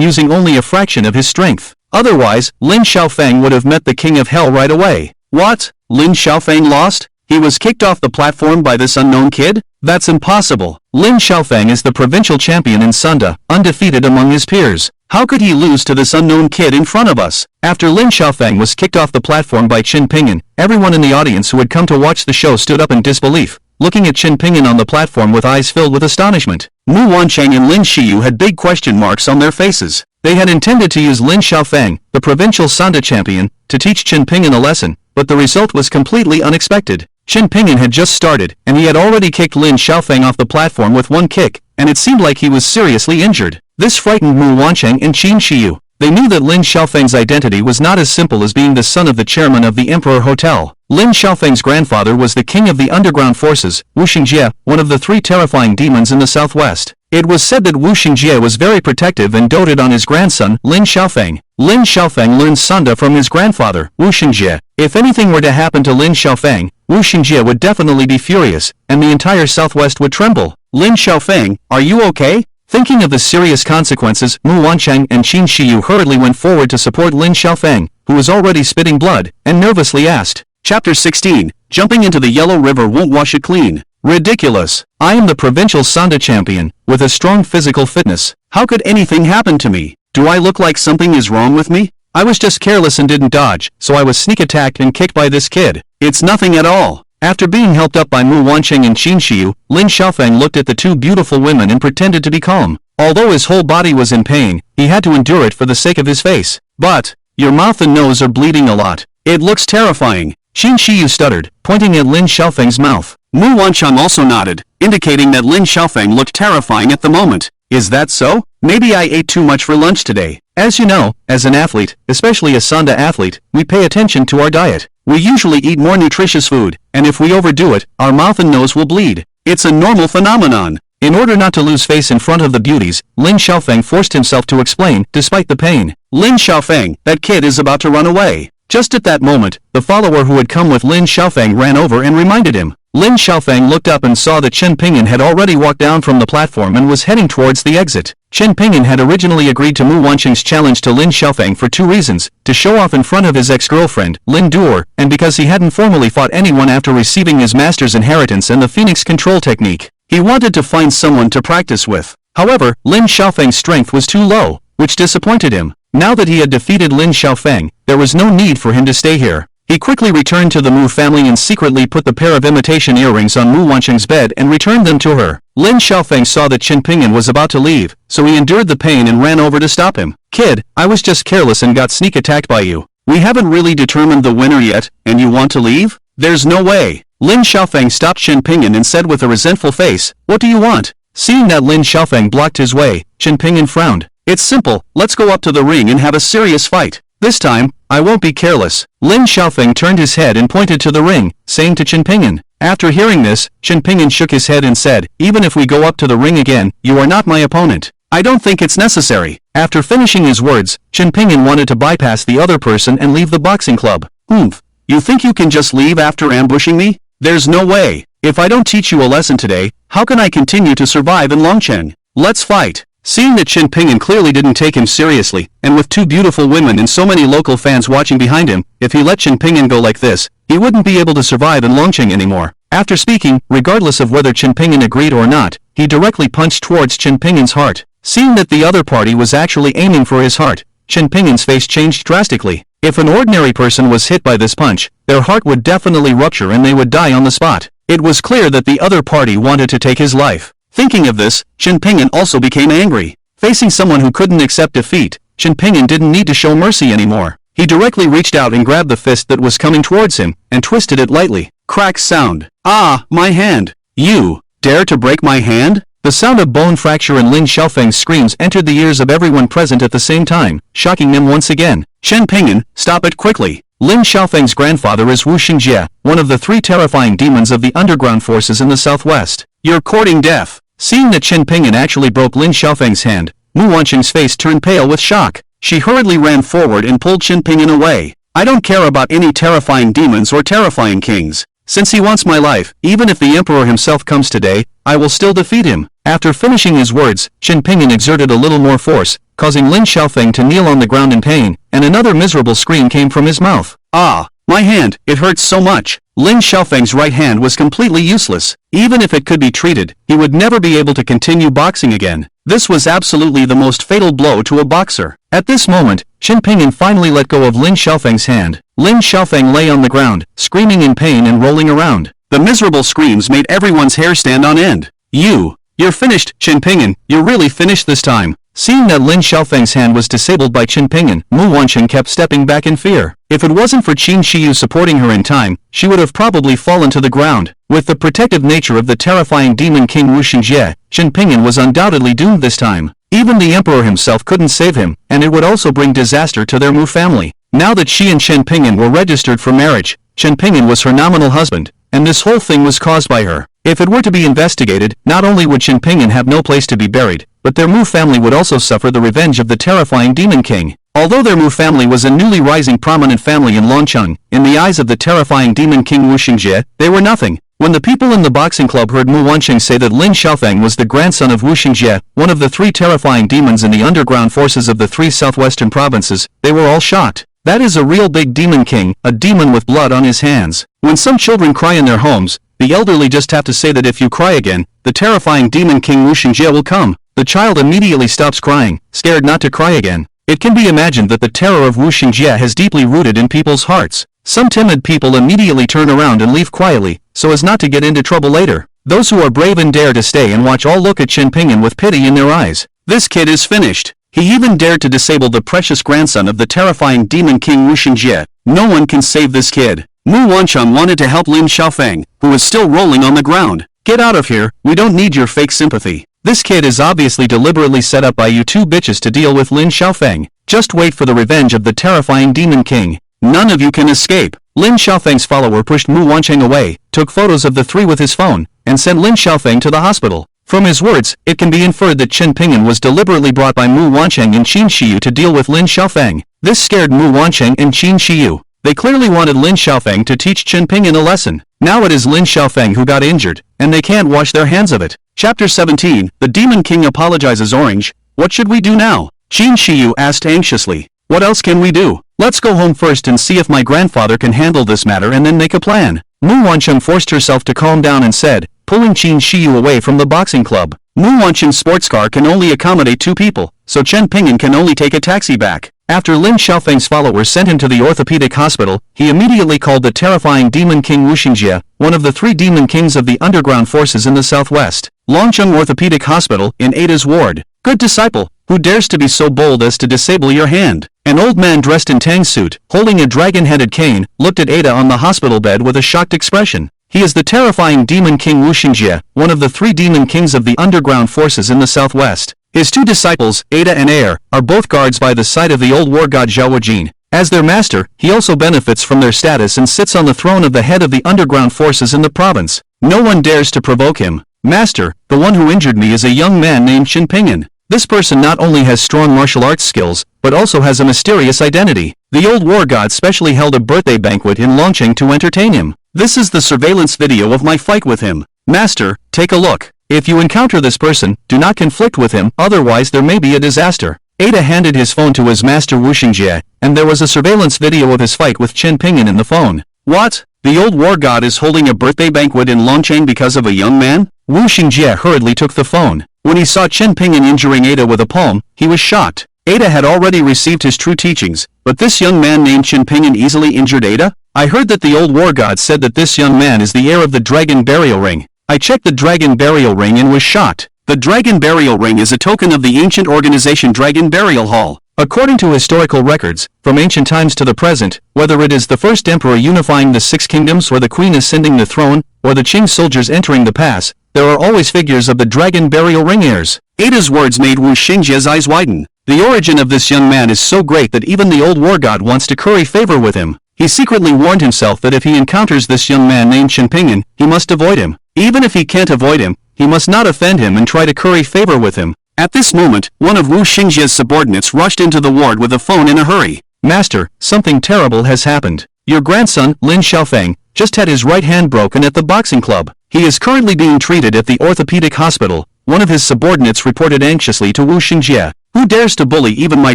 using only a fraction of his strength. Otherwise, Lin Xiaofeng would have met the King of Hell right away. What? Lin Xiaofeng lost? He was kicked off the platform by this unknown kid? That's impossible. Lin Xiaofeng is the provincial champion in Sanda, undefeated among his peers. How could he lose to this unknown kid in front of us? After Lin Xiaofeng was kicked off the platform by Chen Pingyan, everyone in the audience who had come to watch the show stood up in disbelief, looking at Chen Pingyan on the platform with eyes filled with astonishment. Mu Wancheng and Lin Shiyu had big question marks on their faces. They had intended to use Lin Xiaofeng, the provincial Sanda champion, to teach Chen Ping'an a lesson, but the result was completely unexpected. Chen Ping'an had just started, and he had already kicked Lin Xiaofeng off the platform with one kick, and it seemed like he was seriously injured. This frightened Mu Wancheng and Qin Shiyu. They knew that Lin Xiaofeng's identity was not as simple as being the son of the chairman of the Emperor Hotel. Lin Xiaofeng's grandfather was the king of the underground forces, Wu Xingjie, one of the 3 terrifying demons in the southwest. It was said that Wu Xingjie was very protective and doted on his grandson, Lin Xiaofeng. Lin Xiaofeng learned Sanda from his grandfather, Wu Xingjie. If anything were to happen to Lin Xiaofeng, Wu Xingjie would definitely be furious, and the entire southwest would tremble. Lin Xiaofeng, are you okay? Thinking of the serious consequences, Mu Wancheng and Qin Shiyu hurriedly went forward to support Lin Xiaofeng, who was already spitting blood, and nervously asked. Chapter 16, Jumping into the Yellow River won't wash it clean. Ridiculous. I am the provincial Sanda champion, with a strong physical fitness. How could anything happen to me? Do I look like something is wrong with me? I was just careless and didn't dodge, so I was sneak attacked and kicked by this kid. It's nothing at all. After being helped up by Mu Wancheng and Qin Shiyu, Lin Xiaofeng looked at the 2 beautiful women and pretended to be calm. Although his whole body was in pain, he had to endure it for the sake of his face. But, your mouth and nose are bleeding a lot. It looks terrifying. Qin Shiyu stuttered, pointing at Lin Xiaofeng's mouth. Mu Wancheng also nodded, indicating that Lin Xiaofeng looked terrifying at the moment. Is that so? Maybe I ate too much for lunch today. As you know, as an athlete, especially a Sanda athlete, we pay attention to our diet. We usually eat more nutritious food, and if we overdo it, our mouth and nose will bleed. It's a normal phenomenon. In order not to lose face in front of the beauties, Lin Xiaofeng forced himself to explain, despite the pain. Lin Xiaofeng, that kid is about to run away. Just at that moment, the follower who had come with Lin Xiaofeng ran over and reminded him. Lin Xiaofeng looked up and saw that Chen Ping'an had already walked down from the platform and was heading towards the exit. Chen Ping'an had originally agreed to Mu Wancheng's challenge to Lin Xiaofeng for 2 reasons, to show off in front of his ex-girlfriend, Lin Duer, and because he hadn't formally fought anyone after receiving his master's inheritance and the Phoenix control technique. He wanted to find someone to practice with. However, Lin Xiaofeng's strength was too low, which disappointed him. Now that he had defeated Lin Xiaofeng, there was no need for him to stay here. He quickly returned to the Mu family and secretly put the pair of imitation earrings on Mu Wancheng's bed and returned them to her. Lin Xiaofeng saw that Chen Ping'an was about to leave, so he endured the pain and ran over to stop him. Kid, I was just careless and got sneak attacked by you. We haven't really determined the winner yet, and you want to leave? There's no way. Lin Xiaofeng stopped Chen Ping'an and said with a resentful face, what do you want? Seeing that Lin Xiaofeng blocked his way, Chen Ping'an frowned. It's simple, let's go up to the ring and have a serious fight. This time, I won't be careless. Lin Xiaofeng turned his head and pointed to the ring, saying to Chen Ping'an. After hearing this, Chen Ping'an shook his head and said, even if we go up to the ring again, you are not my opponent. I don't think it's necessary. After finishing his words, Chen Ping'an wanted to bypass the other person and leave the boxing club. You think you can just leave after ambushing me? There's no way. If I don't teach you a lesson today, how can I continue to survive in Longcheng? Let's fight. Seeing that Chen Ping'an clearly didn't take him seriously, and with 2 beautiful women and so many local fans watching behind him, if he let Chen Ping'an go like this, he wouldn't be able to survive in Longcheng anymore. After speaking, regardless of whether Chen Ping'an agreed or not, he directly punched towards Chen Ping'an's heart. Seeing that the other party was actually aiming for his heart, Chen Ping'an's face changed drastically. If an ordinary person was hit by this punch, their heart would definitely rupture and they would die on the spot. It was clear that the other party wanted to take his life. Thinking of this, Chen Ping'an also became angry. Facing someone who couldn't accept defeat, Chen Ping'an didn't need to show mercy anymore. He directly reached out and grabbed the fist that was coming towards him, and twisted it lightly. Crack sound. Ah, my hand. You dare to break my hand? The sound of bone fracture and Lin Xiaofeng's screams entered the ears of everyone present at the same time, shocking them once again. Chen Ping'an, stop it quickly. Lin Xiaofeng's grandfather is Wu Xingjie, one of the 3 terrifying demons of the underground forces in the southwest. You're courting death. Seeing that Chen Ping'an actually broke Lin Xiaofeng's hand, Mu Wancheng's face turned pale with shock. She hurriedly ran forward and pulled Chen Ping'an away. I don't care about any terrifying demons or terrifying kings. Since he wants my life, even if the emperor himself comes today, I will still defeat him. After finishing his words, Chen Ping'an exerted a little more force, causing Lin Xiaofeng to kneel on the ground in pain, and another miserable scream came from his mouth. Ah, my hand, it hurts so much. Lin Xiaofeng's right hand was completely useless. Even if it could be treated, he would never be able to continue boxing again. This was absolutely the most fatal blow to a boxer. At this moment, Chen Ping'an finally let go of Lin Xiaofeng's hand. Lin Xiaofeng lay on the ground, screaming in pain and rolling around. The miserable screams made everyone's hair stand on end. You're finished, Chen Ping'an, you're really finished this time. Seeing that Lin Xiaofeng's hand was disabled by Chen Ping'an, Mu Wancheng kept stepping back in fear. If it wasn't for Qin Shiyu supporting her in time, she would have probably fallen to the ground. With the protective nature of the terrifying demon king Wu Xingjie, Chen Ping'an was undoubtedly doomed this time. Even the emperor himself couldn't save him, and it would also bring disaster to their Mu family. Now that she and Chen Ping'an were registered for marriage, Chen Ping'an was her nominal husband, and this whole thing was caused by her. If it were to be investigated, not only would Chen Ping'an have no place to be buried, but their Mu family would also suffer the revenge of the terrifying demon king. Although their Mu family was a newly rising prominent family in Longcheng, in the eyes of the terrifying demon king Wu Xingjie, they were nothing. When the people in the boxing club heard Mu Wancheng say that Lin Xiaofeng was the grandson of Wu Xingjie, one of the 3 terrifying demons in the underground forces of the 3 southwestern provinces, they were all shocked. That is a real big demon king, a demon with blood on his hands. When some children cry in their homes, the elderly just have to say that if you cry again, the terrifying demon king Wu Xingjie will come. The child immediately stops crying, scared not to cry again. It can be imagined that the terror of Wu Xingjie has deeply rooted in people's hearts. Some timid people immediately turn around and leave quietly, so as not to get into trouble later. Those who are brave and dare to stay and watch all look at Chen Ping'an with pity in their eyes. This kid is finished. He even dared to disable the precious grandson of the terrifying demon king Wu Xingjie. No one can save this kid. Mu Wancheng wanted to help Lin Xiaofeng, who was still rolling on the ground. Get out of here, we don't need your fake sympathy. This kid is obviously deliberately set up by you 2 bitches to deal with Lin Xiaofeng. Just wait for the revenge of the terrifying demon king. None of you can escape. Lin Xiaofeng's follower pushed Mu Wancheng away, took photos of the 3 with his phone, and sent Lin Xiaofeng to the hospital. From his words, it can be inferred that Chen Ping'an was deliberately brought by Mu Wancheng and Qin Shiyu to deal with Lin Xiaofeng. This scared Mu Wancheng and Qin Shiyu. They clearly wanted Lin Xiaofeng to teach Chen Ping'an a lesson. Now it is Lin Xiaofeng who got injured, and they can't wash their hands of it. Chapter 17, The Demon King Apologizes. Orange, what should we do now? Qin Shiyu asked anxiously. What else can we do? Let's go home first and see if my grandfather can handle this matter and then make a plan. Mu Wancheng forced herself to calm down and said, pulling Qin Shiyu away from the boxing club. Mu Wancheng's sports car can only accommodate 2 people, so Chen Ping'an can only take a taxi back. After Lin Xiaofeng's followers sent him to the orthopedic hospital, he immediately called the terrifying demon king Wu Xingjie, one of the 3 demon kings of the underground forces in the southwest. Longcheng Orthopedic Hospital, in Ada's ward. Good disciple, who dares to be so bold as to disable your hand? An old man dressed in Tang suit, holding a dragon-headed cane, looked at Ada on the hospital bed with a shocked expression. He is the terrifying demon king Wu Xingjie, one of the 3 demon kings of the underground forces in the southwest. His 2 disciples, Ada and Air, are both guards by the side of the old war god Zhao Wujin. As their master, he also benefits from their status and sits on the throne of the head of the underground forces in the province. No one dares to provoke him. Master, the one who injured me is a young man named Chen Ping'an. This person not only has strong martial arts skills, but also has a mysterious identity. The old war god specially held a birthday banquet in Longcheng to entertain him. This is the surveillance video of my fight with him. Master, take a look. If you encounter this person, do not conflict with him, otherwise there may be a disaster. Ada handed his phone to his master Wu Xingjie, and there was a surveillance video of his fight with Chen Ping'an in the phone. What? The old war god is holding a birthday banquet in Longcheng because of a young man? Wu Xingjie hurriedly took the phone. When he saw Chen Ping'an injuring Ada with a palm, he was shocked. Ada had already received his true teachings, but this young man named Chen Ping'an easily injured Ada? I heard that the old war god said that this young man is the heir of the Dragon Burial Ring. I checked the Dragon Burial Ring and was shocked. The Dragon Burial Ring is a token of the ancient organization Dragon Burial Hall. According to historical records, from ancient times to the present, whether it is the first emperor unifying the 6 kingdoms or the queen ascending the throne, or the Qing soldiers entering the pass, there are always figures of the Dragon Burial Ring heirs. Ada's words made Wu Xingjie's eyes widen. The origin of this young man is so great that even the old war god wants to curry favor with him. He secretly warned himself that if he encounters this young man named Chen Ping'an, he must avoid him. Even if he can't avoid him, he must not offend him and try to curry favor with him. At this moment, one of Wu Xingjie's subordinates rushed into the ward with a phone in a hurry. Master, something terrible has happened. Your grandson, Lin Xiaofeng, just had his right hand broken at the boxing club. He is currently being treated at the orthopedic hospital. One of his subordinates reported anxiously to Wu Xingjie. Who dares to bully even my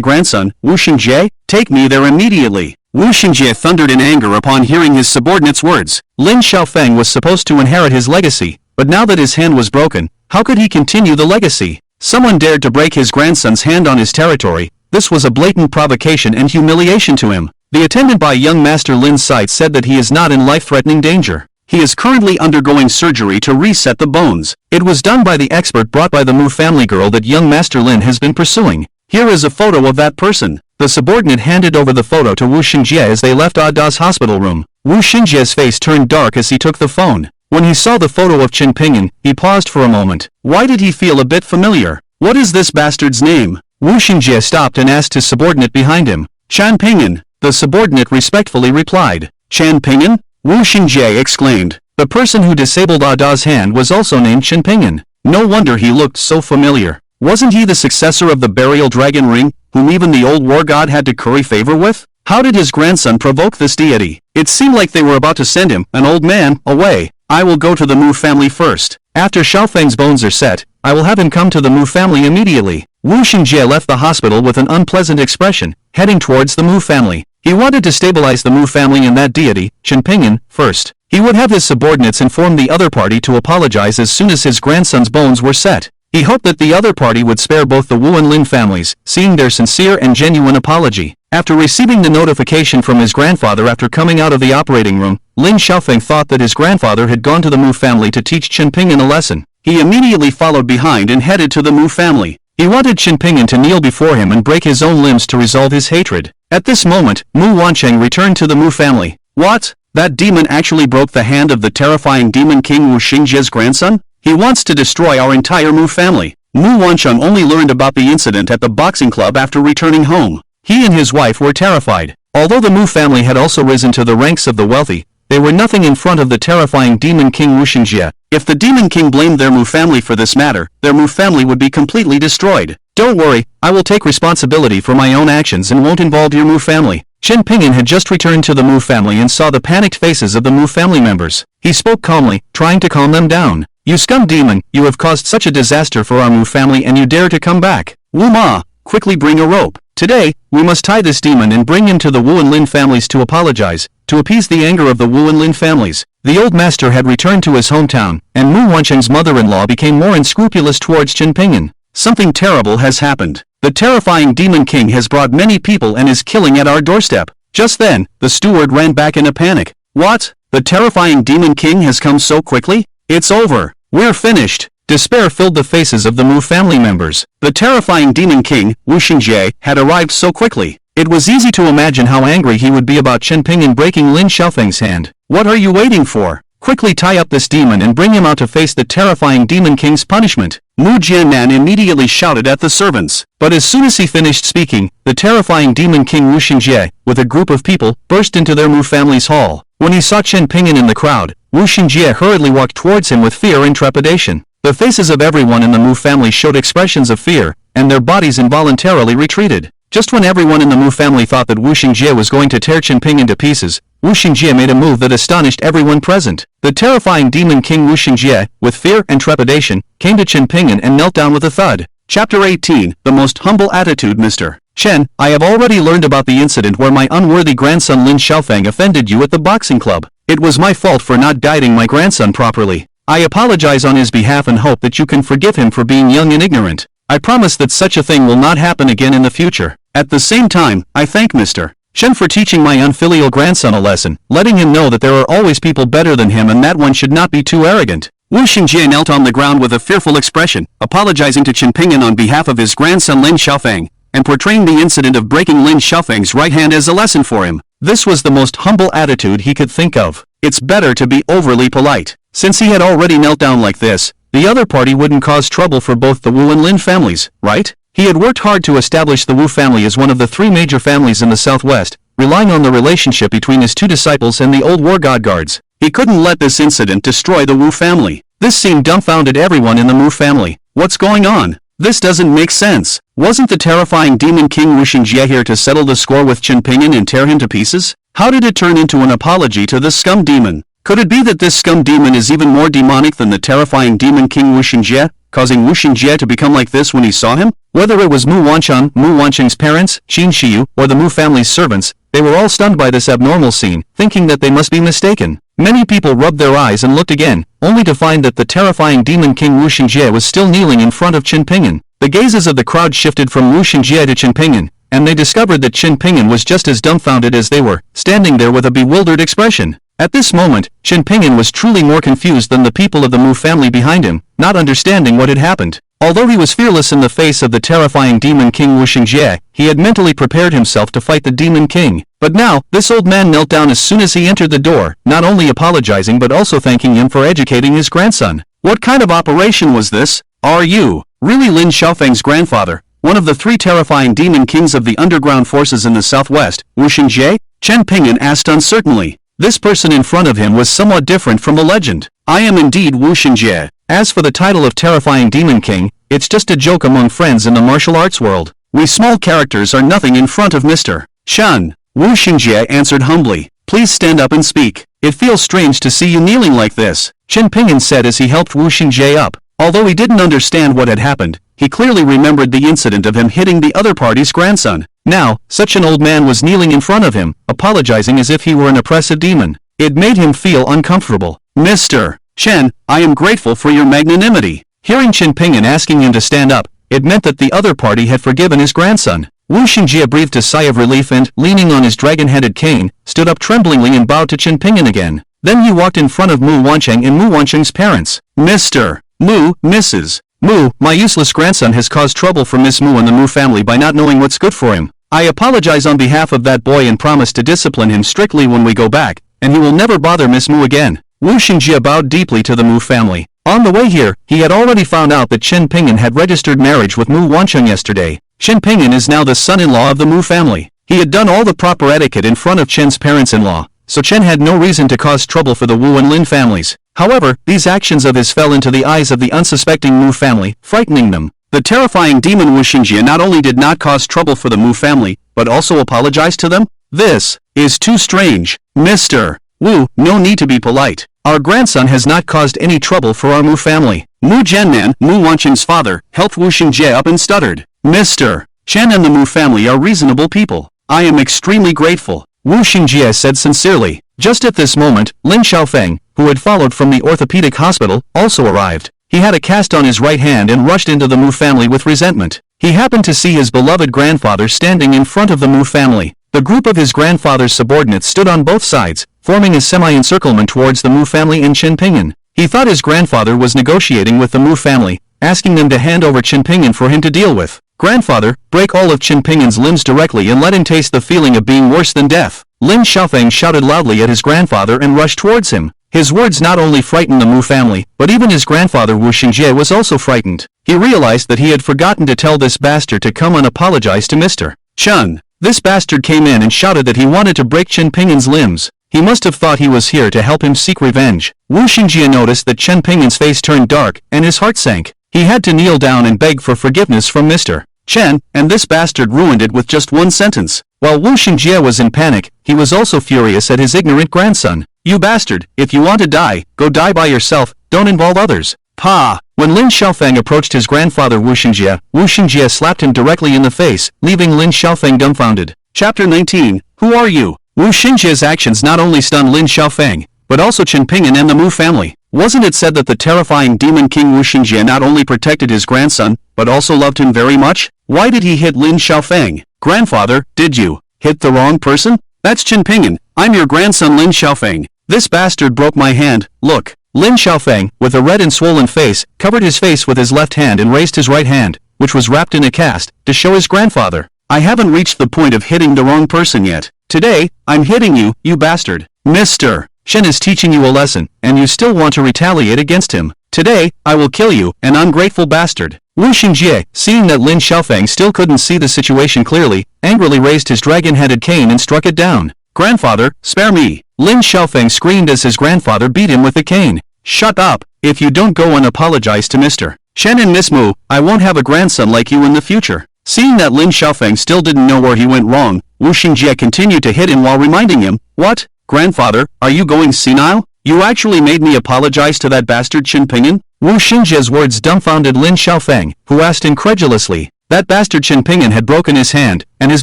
grandson, Wu Xingjie? Take me there immediately. Wu Xingjie thundered in anger upon hearing his subordinate's words. Lin Xiaofeng was supposed to inherit his legacy, but now that his hand was broken, how could he continue the legacy? Someone dared to break his grandson's hand on his territory. This was a blatant provocation and humiliation to him. The attendant by young Master Lin's side said that he is not in life-threatening danger. He is currently undergoing surgery to reset the bones. It was done by the expert brought by the Mu family girl that young Master Lin has been pursuing. Here is a photo of that person. The subordinate handed over the photo to Wu Xingjie as they left Da's hospital room. Wu Xingjie's face turned dark as he took the phone. When he saw the photo of Chen Pingyan, he paused for a moment. Why did he feel a bit familiar? What is this bastard's name? Wu Xingjie stopped and asked his subordinate behind him. Chan Pingyan. The subordinate respectfully replied. Chan Pingyan? Wu Xingjie exclaimed. The person who disabled Da's hand was also named Chen Pingyan. No wonder he looked so familiar. Wasn't he the successor of the burial dragon ring, whom even the old war god had to curry favor with? How did his grandson provoke this deity? It seemed like they were about to send him, an old man, away. I will go to the Mu family first. After Xiaofeng's bones are set, I will have him come to the Mu family immediately. Wu Xingjie left the hospital with an unpleasant expression, heading towards the Mu family. He wanted to stabilize the Mu family and that deity, Chen Pingyan, first. He would have his subordinates inform the other party to apologize as soon as his grandson's bones were set. He hoped that the other party would spare both the Wu and Lin families, seeing their sincere and genuine apology. After receiving the notification from his grandfather after coming out of the operating room, Lin Xiaofeng thought that his grandfather had gone to the Mu family to teach Chen Pingyan a lesson. He immediately followed behind and headed to the Mu family. He wanted Chen Pingyan to kneel before him and break his own limbs to resolve his hatred. At this moment, Mu Wancheng returned to the Mu family. What? That demon actually broke the hand of the terrifying demon king Wu Xingjie's grandson? He wants to destroy our entire Mu family. Mu Wancheng only learned about the incident at the boxing club after returning home. He and his wife were terrified. Although the Mu family had also risen to the ranks of the wealthy, they were nothing in front of the terrifying demon king Wu Xingjie. If the demon king blamed their Mu family for this matter, their Mu family would be completely destroyed. Don't worry, I will take responsibility for my own actions and won't involve your Mu family. Chen Pingyan had just returned to the Mu family and saw the panicked faces of the Mu family members. He spoke calmly, trying to calm them down. You scum demon, you have caused such a disaster for our Mu family and you dare to come back. Wu Ma, quickly bring a rope. Today, we must tie this demon and bring him to the Wu and Lin families to apologize, to appease the anger of the Wu and Lin families. The old master had returned to his hometown, and Mu Wancheng's mother-in-law became more unscrupulous towards Chen Pingyan. Something terrible has happened. The terrifying demon king has brought many people and is killing at our doorstep. Just then, the steward ran back in a panic. What? The terrifying demon king has come so quickly? It's over. We're finished. Despair filled the faces of the Mu family members. The terrifying demon king, Wu Xingjie, had arrived so quickly. It was easy to imagine how angry he would be about Chen Pingyan breaking Lin Xiaofeng's hand. What are you waiting for? Quickly tie up this demon and bring him out to face the terrifying demon king's punishment. Mu Jiannan immediately shouted at the servants. But as soon as he finished speaking, the terrifying demon king Wu Xingjie, with a group of people, burst into their Mu family's hall. When he saw Chen Pingyan in the crowd, Wu Xingjie hurriedly walked towards him with fear and trepidation. The faces of everyone in the Mu family showed expressions of fear, and their bodies involuntarily retreated. Just when everyone in the Mu family thought that Wu Xingjie was going to tear Chen Pingyan to pieces, Wu Xingjie made a move that astonished everyone present. The terrifying demon king Wu Xingjie, with fear and trepidation, came to Chen Pingyan and knelt down with a thud. Chapter 18, The Most Humble Attitude. Mr. Chen, I have already learned about the incident where my unworthy grandson Lin Xiaofeng offended you at the boxing club. It was my fault for not guiding my grandson properly. I apologize on his behalf and hope that you can forgive him for being young and ignorant. I promise that such a thing will not happen again in the future. At the same time, I thank Mr. Chen for teaching my unfilial grandson a lesson, letting him know that there are always people better than him and that one should not be too arrogant. Wu Xingjie knelt on the ground with a fearful expression, apologizing to Chen Pingyan on behalf of his grandson Lin Xiaofeng, and portraying the incident of breaking Lin Xiaofeng's right hand as a lesson for him. This was the most humble attitude he could think of. It's better to be overly polite. Since he had already knelt down like this, the other party wouldn't cause trouble for both the Wu and Lin families, right? He had worked hard to establish the Wu family as one of the three major families in the southwest, relying on the relationship between his two disciples and the old war god guards. He couldn't let this incident destroy the Wu family. This scene dumbfounded everyone in the Mu family. What's going on? This doesn't make sense. Wasn't the terrifying demon king Wu Xingjie here to settle the score with Chen Pingyan and tear him to pieces? How did it turn into an apology to this scum demon? Could it be that this scum demon is even more demonic than the terrifying demon king Wu Xingjie, causing Wu Xingjie to become like this when he saw him? Whether it was Mu Wancheng, Mu Wancheng's parents, Qin Shiyu, or the Mu family's servants, they were all stunned by this abnormal scene, thinking that they must be mistaken. Many people rubbed their eyes and looked again, only to find that the terrifying demon king Wu Xingjie was still kneeling in front of Chen Pingyan. The gazes of the crowd shifted from Wu Xingjie to Chen Pingyan, and they discovered that Chen Pingyan was just as dumbfounded as they were, standing there with a bewildered expression. At this moment, Chen Ping'an was truly more confused than the people of the Mu family behind him, not understanding what had happened. Although he was fearless in the face of the terrifying Demon King Wu Xingjie, he had mentally prepared himself to fight the Demon King. But now, this old man knelt down as soon as he entered the door, not only apologizing but also thanking him for educating his grandson. What kind of operation was this? Are you really Lin Xiaofeng's grandfather, one of the 3 terrifying demon kings of the underground forces in the southwest, Wu Xingjie? Chen Ping'an asked uncertainly. This person in front of him was somewhat different from the legend. I am indeed Wu Xingjie. As for the title of terrifying demon king, it's just a joke among friends in the martial arts world. We small characters are nothing in front of Mr. Chen. Wu Xingjie answered humbly. Please stand up and speak. It feels strange to see you kneeling like this, Chen Ping'an said as he helped Wu Xingjie up. Although he didn't understand what had happened, he clearly remembered the incident of him hitting the other party's grandson. Now, such an old man was kneeling in front of him, apologizing as if he were an oppressive demon. It made him feel uncomfortable. Mr. Chen, I am grateful for your magnanimity. Hearing Chen Ping'an asking him to stand up, it meant that the other party had forgiven his grandson. Wu Xingjie breathed a sigh of relief and, leaning on his dragon-headed cane, stood up tremblingly and bowed to Chen Ping'an again. Then he walked in front of Mu Wancheng and Mu Wancheng's parents. Mr. Mu, Mrs. Mu, my useless grandson has caused trouble for Miss Mu and the Mu family by not knowing what's good for him. I apologize on behalf of that boy and promise to discipline him strictly when we go back, and he will never bother Miss Mu again. Wu Xingjie bowed deeply to the Mu family. On the way here, he had already found out that Chen Ping'an had registered marriage with Mu Wancheng yesterday. Chen Ping'an is now the son-in-law of the Mu family. He had done all the proper etiquette in front of Chen's parents-in-law, so Chen had no reason to cause trouble for the Wu and Lin families. However, these actions of his fell into the eyes of the unsuspecting Mu family, frightening them. The terrifying demon Wu Xingjie not only did not cause trouble for the Mu family, but also apologized to them? This is too strange. Mr. Wu, no need to be polite. Our grandson has not caused any trouble for our Mu family. Mu Jiannan, Mu Wancheng's father, helped Wu Xingjie up and stuttered. Mr. Chen and the Mu family are reasonable people. I am extremely grateful, Wu Xingjie said sincerely. Just at this moment, Lin Xiaofeng, who had followed from the orthopedic hospital, also arrived. He had a cast on his right hand and rushed into the Mu family with resentment. He happened to see his beloved grandfather standing in front of the Mu family. The group of his grandfather's subordinates stood on both sides, forming a semi-encirclement towards the Mu family and Chen Ping'an. He thought his grandfather was negotiating with the Mu family, asking them to hand over Chen Ping'an for him to deal with. Grandfather, break all of Chen Ping'an's limbs directly and let him taste the feeling of being worse than death. Lin Xiaofeng shouted loudly at his grandfather and rushed towards him. His words not only frightened the Mu family, but even his grandfather Wu Xingjie was also frightened. He realized that he had forgotten to tell this bastard to come and apologize to Mr. Chen. This bastard came in and shouted that he wanted to break Chen Ping'an's limbs. He must have thought he was here to help him seek revenge. Wu Xingjie noticed that Chen Ping'an's face turned dark, and his heart sank. He had to kneel down and beg for forgiveness from Mr. Chen, and this bastard ruined it with just one sentence. While Wu Xingjie was in panic, he was also furious at his ignorant grandson. You bastard, if you want to die, go die by yourself, don't involve others. Pa! When Lin Xiaofeng approached his grandfather Wu Xingjie slapped him directly in the face, leaving Lin Xiaofeng dumbfounded. Chapter 19, Who are you? Wu Xingjie's actions not only stunned Lin Xiaofeng, but also Chen Ping'an and the Mu family. Wasn't it said that the terrifying demon king Wu Xingjie not only protected his grandson, but also loved him very much? Why did he hit Lin Xiaofeng? Grandfather, did you hit the wrong person? That's Chen Ping'an. I'm your grandson Lin Xiaofeng. This bastard broke my hand, look. Lin Xiaofeng, with a red and swollen face, covered his face with his left hand and raised his right hand, which was wrapped in a cast, to show his grandfather. I haven't reached the point of hitting the wrong person yet. Today, I'm hitting you, you bastard. Mr. Chen is teaching you a lesson, and you still want to retaliate against him. Today, I will kill you, an ungrateful bastard. Wu Xingjie, seeing that Lin Xiaofeng still couldn't see the situation clearly, angrily raised his dragon-headed cane and struck it down. Grandfather, spare me. Lin Xiaofeng screamed as his grandfather beat him with the cane. Shut up. If you don't go and apologize to Mr. Chen and Miss Mu, I won't have a grandson like you in the future. Seeing that Lin Xiaofeng still didn't know where he went wrong, Wu Xingjie continued to hit him while reminding him, What? Grandfather, are you going senile? You actually made me apologize to that bastard Chen Ping'an? Wu Xingjie's words dumbfounded Lin Xiaofeng, who asked incredulously. That bastard Chen Ping'an had broken his hand, and his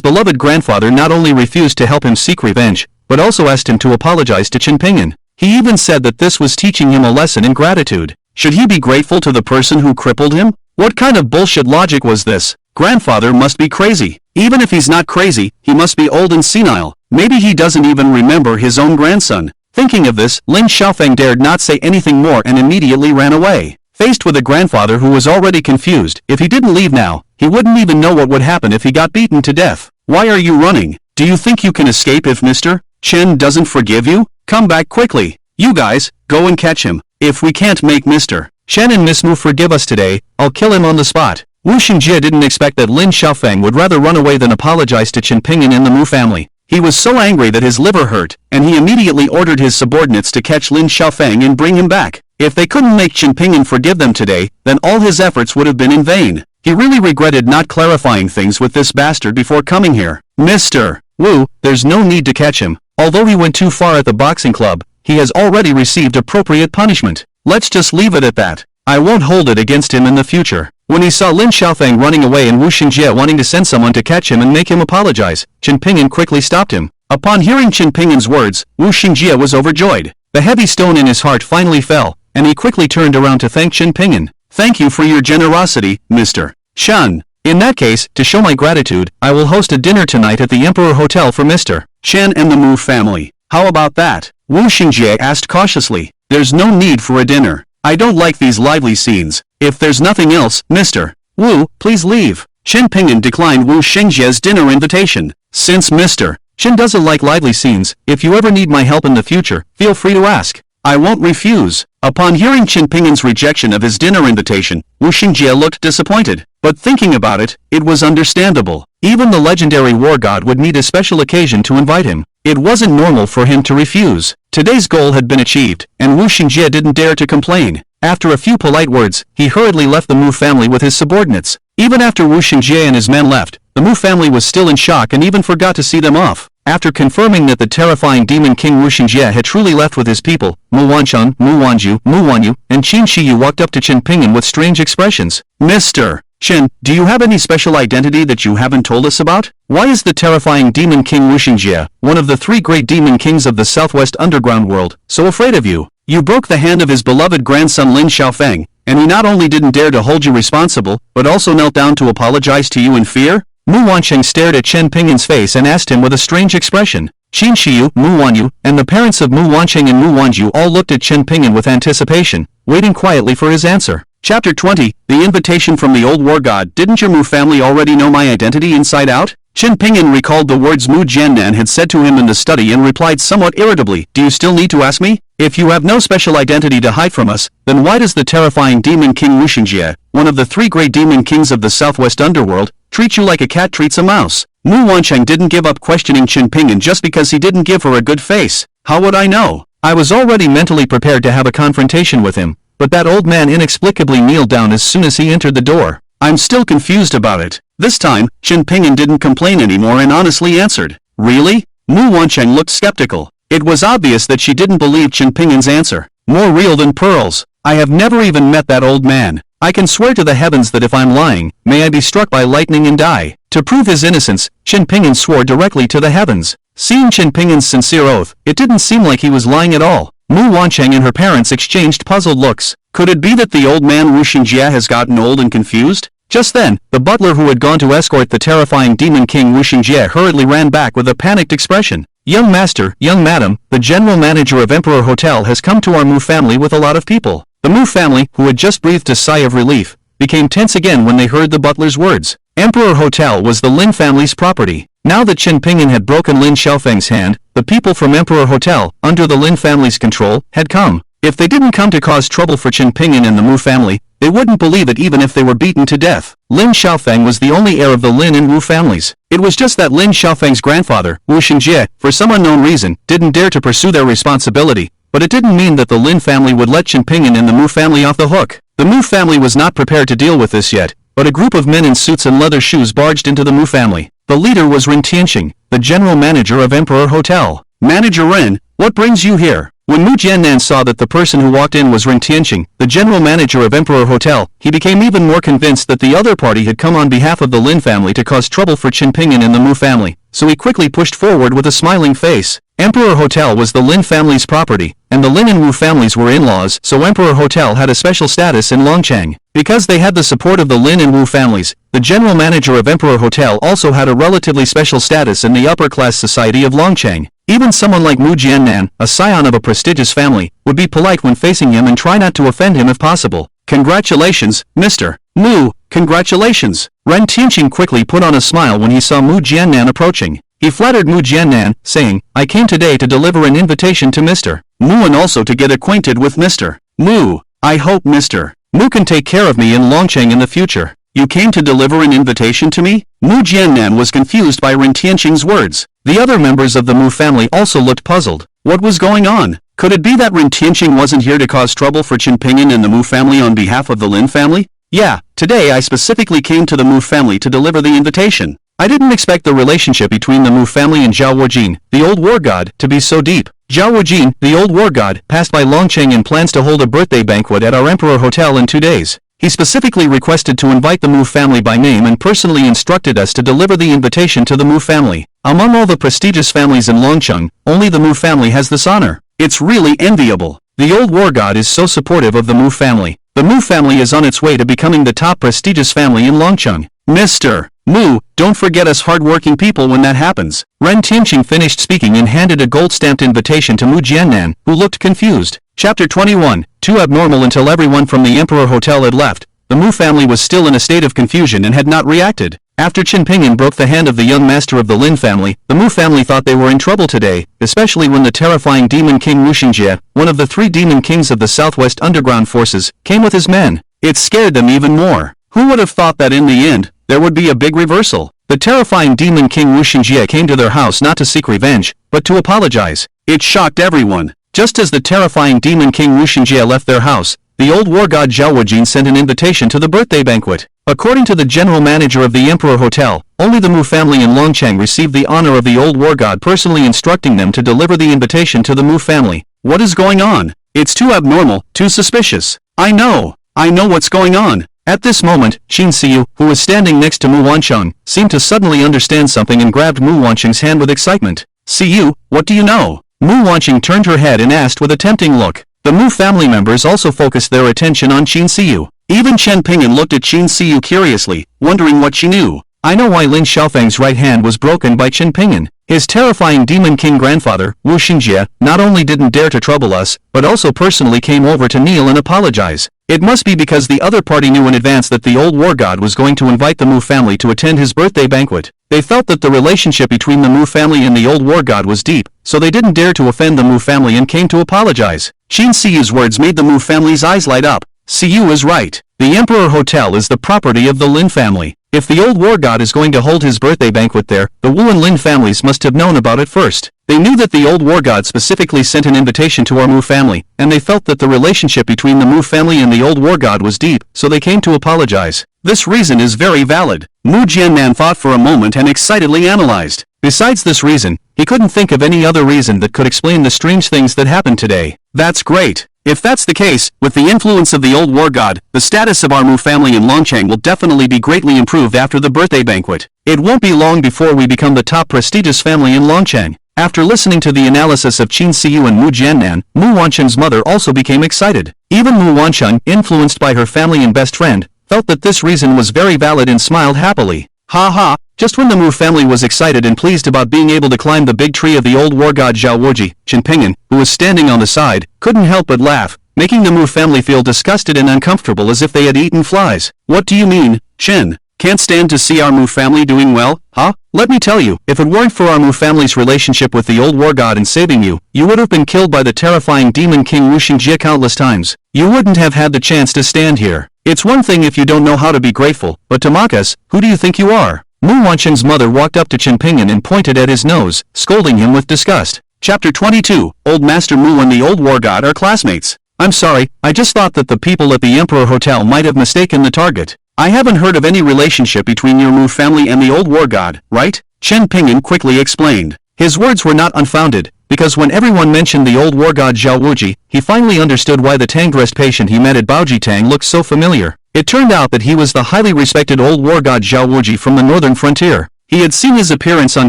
beloved grandfather not only refused to help him seek revenge, but also asked him to apologize to Chen Ping'an. He even said that this was teaching him a lesson in gratitude. Should he be grateful to the person who crippled him? What kind of bullshit logic was this? Grandfather must be crazy. Even if he's not crazy, he must be old and senile. Maybe he doesn't even remember his own grandson. Thinking of this, Lin Xiaofeng dared not say anything more and immediately ran away. Faced with a grandfather who was already confused, if he didn't leave now, he wouldn't even know what would happen if he got beaten to death. Why are you running? Do you think you can escape if Mr. Chen doesn't forgive you? Come back quickly. You guys, go and catch him. If we can't make Mr. Chen and Miss Mu forgive us today, I'll kill him on the spot. Wu Xingjie didn't expect that Lin Xiaofeng would rather run away than apologize to Chen Pingyan and the Mu family. He was so angry that his liver hurt, and he immediately ordered his subordinates to catch Lin Xiaofeng and bring him back. If they couldn't make Chen Pingyan forgive them today, then all his efforts would have been in vain. He really regretted not clarifying things with this bastard before coming here. Mr. Wu, there's no need to catch him. Although he went too far at the boxing club, he has already received appropriate punishment. Let's just leave it at that. I won't hold it against him in the future. When he saw Lin Xiaofeng running away and Wu Xingjie wanting to send someone to catch him and make him apologize, Chen Pingyan quickly stopped him. Upon hearing Chen Pingyan's words, Wu Xingjie was overjoyed. The heavy stone in his heart finally fell, and he quickly turned around to thank Chen Pingyan. Thank you for your generosity, Mr. Chen. In that case, to show my gratitude, I will host a dinner tonight at the Emperor Hotel for Mr. Chen and the Mu family. How about that? Wu Xingjie asked cautiously. There's no need for a dinner. I don't like these lively scenes. If there's nothing else, Mr. Wu, please leave. Chen Pingyan declined Wu Xingjie's dinner invitation. Since Mr. Chen doesn't like lively scenes, if you ever need my help in the future, feel free to ask. I won't refuse. Upon hearing Chen Pingyan's rejection of his dinner invitation, Wu Xingjie looked disappointed. But thinking about it, it was understandable. Even the legendary war god would need a special occasion to invite him. It wasn't normal for him to refuse. Today's goal had been achieved, and Wu Xingjie didn't dare to complain. After a few polite words, he hurriedly left the Mu family with his subordinates. Even after Wu Xingjie and his men left, the Mu family was still in shock and even forgot to see them off. After confirming that the terrifying demon king Wu Xingjie had truly left with his people, Mu Wancheng, Mu Wanju, Mu Wanyu, and Qin Shiyu walked up to Chen Pingyan with strange expressions. Mr. Chen, do you have any special identity that you haven't told us about? Why is the terrifying demon king Wu Xingjie, one of the three great demon kings of the southwest underground world, so afraid of you? You broke the hand of his beloved grandson Lin Xiaofeng, and he not only didn't dare to hold you responsible, but also knelt down to apologize to you in fear? Mu Wancheng stared at Chen Pingyan's face and asked him with a strange expression. Qin Shiyu, Mu Wanyu, and the parents of Mu Wancheng and Mu Wanju all looked at Chen Pingyan with anticipation, waiting quietly for his answer. Chapter 20, The Invitation from the Old War God. Didn't your Mu family already know my identity inside out? Chen Pingyan recalled the words Mu Jiannan had said to him in the study and replied somewhat irritably, Do you still need to ask me? If you have no special identity to hide from us, then why does the terrifying demon king Wu Xingjie, one of the three great demon kings of the southwest underworld, treat you like a cat treats a mouse? Mu Wancheng didn't give up questioning Chen Pingyan just because he didn't give her a good face. How would I know? I was already mentally prepared to have a confrontation with him, but that old man inexplicably kneeled down as soon as he entered the door. I'm still confused about it. This time, Chen Pingyan didn't complain anymore and honestly answered. Really? Mu Wancheng looked skeptical. It was obvious that she didn't believe Chen Pingyan's answer. More real than pearls. I have never even met that old man. I can swear to the heavens that if I'm lying, may I be struck by lightning and die. To prove his innocence, Chen Pingyan swore directly to the heavens. Seeing Chen Pingyan's sincere oath, it didn't seem like he was lying at all. Mu Wancheng and her parents exchanged puzzled looks. Could it be that the old man Wu Xingjie has gotten old and confused? Just then, the butler who had gone to escort the terrifying demon king Wu Xingjie hurriedly ran back with a panicked expression. Young master, young madam, the general manager of Emperor Hotel has come to our Mu family with a lot of people. The Mu family, who had just breathed a sigh of relief, became tense again when they heard the butler's words. Emperor Hotel was the Lin family's property. Now that Chen Pingyan had broken Lin Xiaofeng's hand, the people from Emperor Hotel, under the Lin family's control, had come. If they didn't come to cause trouble for Chen Pingyan and the Mu family, they wouldn't believe it even if they were beaten to death. Lin Xiaofeng was the only heir of the Lin and Wu families. It was just that Lin Xiaofeng's grandfather, Wu Xingjie, for some unknown reason, didn't dare to pursue their responsibility, but it didn't mean that the Lin family would let Chen Pingyan and the Mu family off the hook. The Mu family was not prepared to deal with this yet, but a group of men in suits and leather shoes barged into the Mu family. The leader was Ren Tianqing, the general manager of Emperor Hotel. Manager Ren, what brings you here? When Mu Jiannan saw that the person who walked in was Ren Tianqing, the general manager of Emperor Hotel, he became even more convinced that the other party had come on behalf of the Lin family to cause trouble for Chen Pingyan and the Mu family, so he quickly pushed forward with a smiling face. Emperor Hotel was the Lin family's property, and the Lin and Wu families were in-laws, so Emperor Hotel had a special status in Longchang. Because they had the support of the Lin and Wu families, the general manager of Emperor Hotel also had a relatively special status in the upper-class society of Longchang. Even someone like Mu Jiannan, a scion of a prestigious family, would be polite when facing him and try not to offend him if possible. Congratulations, Mr. Mu, congratulations. Ren Tianqing quickly put on a smile when he saw Mu Jiannan approaching. He flattered Mu Jiannan, saying, I came today to deliver an invitation to Mr. Mu and also to get acquainted with Mr. Mu. I hope Mr. Mu can take care of me in Longcheng in the future. You came to deliver an invitation to me? Mu Jiannan was confused by Ren Tianqing's words. The other members of the Mu family also looked puzzled. What was going on? Could it be that Ren Tianqing wasn't here to cause trouble for Qin Pinyin and the Mu family on behalf of the Lin family? Yeah, today I specifically came to the Mu family to deliver the invitation. I didn't expect the relationship between the Mu family and Zhao Wujin, the old war god, to be so deep. Zhao Wujin, the old war god, passed by Longcheng and plans to hold a birthday banquet at our Emperor Hotel in 2 days. He specifically requested to invite the Mu family by name and personally instructed us to deliver the invitation to the Mu family. Among all the prestigious families in Longcheng, only the Mu family has this honor. It's really enviable. The old war god is so supportive of the Mu family. The Mu family is on its way to becoming the top prestigious family in Longcheng. Mr. Mu, don't forget us hard-working people when that happens. Ren Tianqing finished speaking and handed a gold-stamped invitation to Mu Jiannan, who looked confused. Chapter 21, Too abnormal until everyone from the Emperor Hotel had left. The Mu family was still in a state of confusion and had not reacted. After Qin Pinyin broke the hand of the young master of the Lin family, the Mu family thought they were in trouble today, especially when the terrifying demon king Wu Xingjie, one of the 3 demon kings of the Southwest Underground Forces, came with his men. It scared them even more. Who would have thought that in the end, there would be a big reversal? The terrifying demon king Wu Xingjie came to their house not to seek revenge, but to apologize. It shocked everyone. Just as the terrifying demon king Wu Xingjie left their house, the old war god Zhao Wujin sent an invitation to the birthday banquet. According to the general manager of the Emperor Hotel, only the Mu family in Longcheng received the honor of the old war god personally instructing them to deliver the invitation to the Mu family. What is going on? It's too abnormal, too suspicious. I know what's going on. At this moment, Qin Siyu, who was standing next to Mu Wancheng, seemed to suddenly understand something and grabbed Mu Wancheng's hand with excitement. Siyu, what do you know? Mu Wancheng turned her head and asked with a tempting look. The Mu family members also focused their attention on Qin Siyu. Even Qin Pinyin looked at Qin Siyu curiously, wondering what she knew. I know why Lin Xiaofeng's right hand was broken by Qin Pinyin. His terrifying demon king grandfather, Wu Xingjie, not only didn't dare to trouble us, but also personally came over to kneel and apologize. It must be because the other party knew in advance that the old war god was going to invite the Mu family to attend his birthday banquet. They felt that the relationship between the Mu family and the old war god was deep, so they didn't dare to offend the Mu family and came to apologize. Qin Siyu's words made the Mu family's eyes light up. Siyu is right. The Emperor Hotel is the property of the Lin family. If the old war god is going to hold his birthday banquet there, the Wu and Lin families must have known about it first. They knew that the old war god specifically sent an invitation to our Mu family, and they felt that the relationship between the Mu family and the old war god was deep, so they came to apologize. This reason is very valid. Mu Jiannan thought for a moment and excitedly analyzed. Besides this reason, he couldn't think of any other reason that could explain the strange things that happened today. That's great. If that's the case, with the influence of the old war god, the status of our Mu family in Longcheng will definitely be greatly improved after the birthday banquet. It won't be long before we become the top prestigious family in Longcheng. After listening to the analysis of Qin Siyu and Mu Jiannan, Mu Wancheng's mother also became excited. Even Mu Wancheng, influenced by her family and best friend, felt that this reason was very valid and smiled happily. Ha ha! Just when the Mu family was excited and pleased about being able to climb the big tree of the old war god Zhao Wuji, Qin Pinyin, who was standing on the side, couldn't help but laugh, making the Mu family feel disgusted and uncomfortable as if they had eaten flies. What do you mean, Qin? Can't stand to see our Mu family doing well, huh? Let me tell you, if it weren't for our Mu family's relationship with the old war god and saving you, you would have been killed by the terrifying demon king Wu Xingjie countless times. You wouldn't have had the chance to stand here. It's one thing if you don't know how to be grateful, but to mock us, who do you think you are? Mu Wancheng's mother walked up to Qin Pinyin and pointed at his nose, scolding him with disgust. Chapter 22, Old Master Mu and the Old War God are classmates. I'm sorry, I just thought that the people at the Emperor Hotel might have mistaken the target. I haven't heard of any relationship between your Mu family and the Old War God, right? Qin Pinyin quickly explained. His words were not unfounded, because when everyone mentioned the Old War God Zhao Wuji, he finally understood why the Tangrest patient he met at Baojitang looked so familiar. It turned out that he was the highly respected old war god Zhao Wuji from the northern frontier. He had seen his appearance on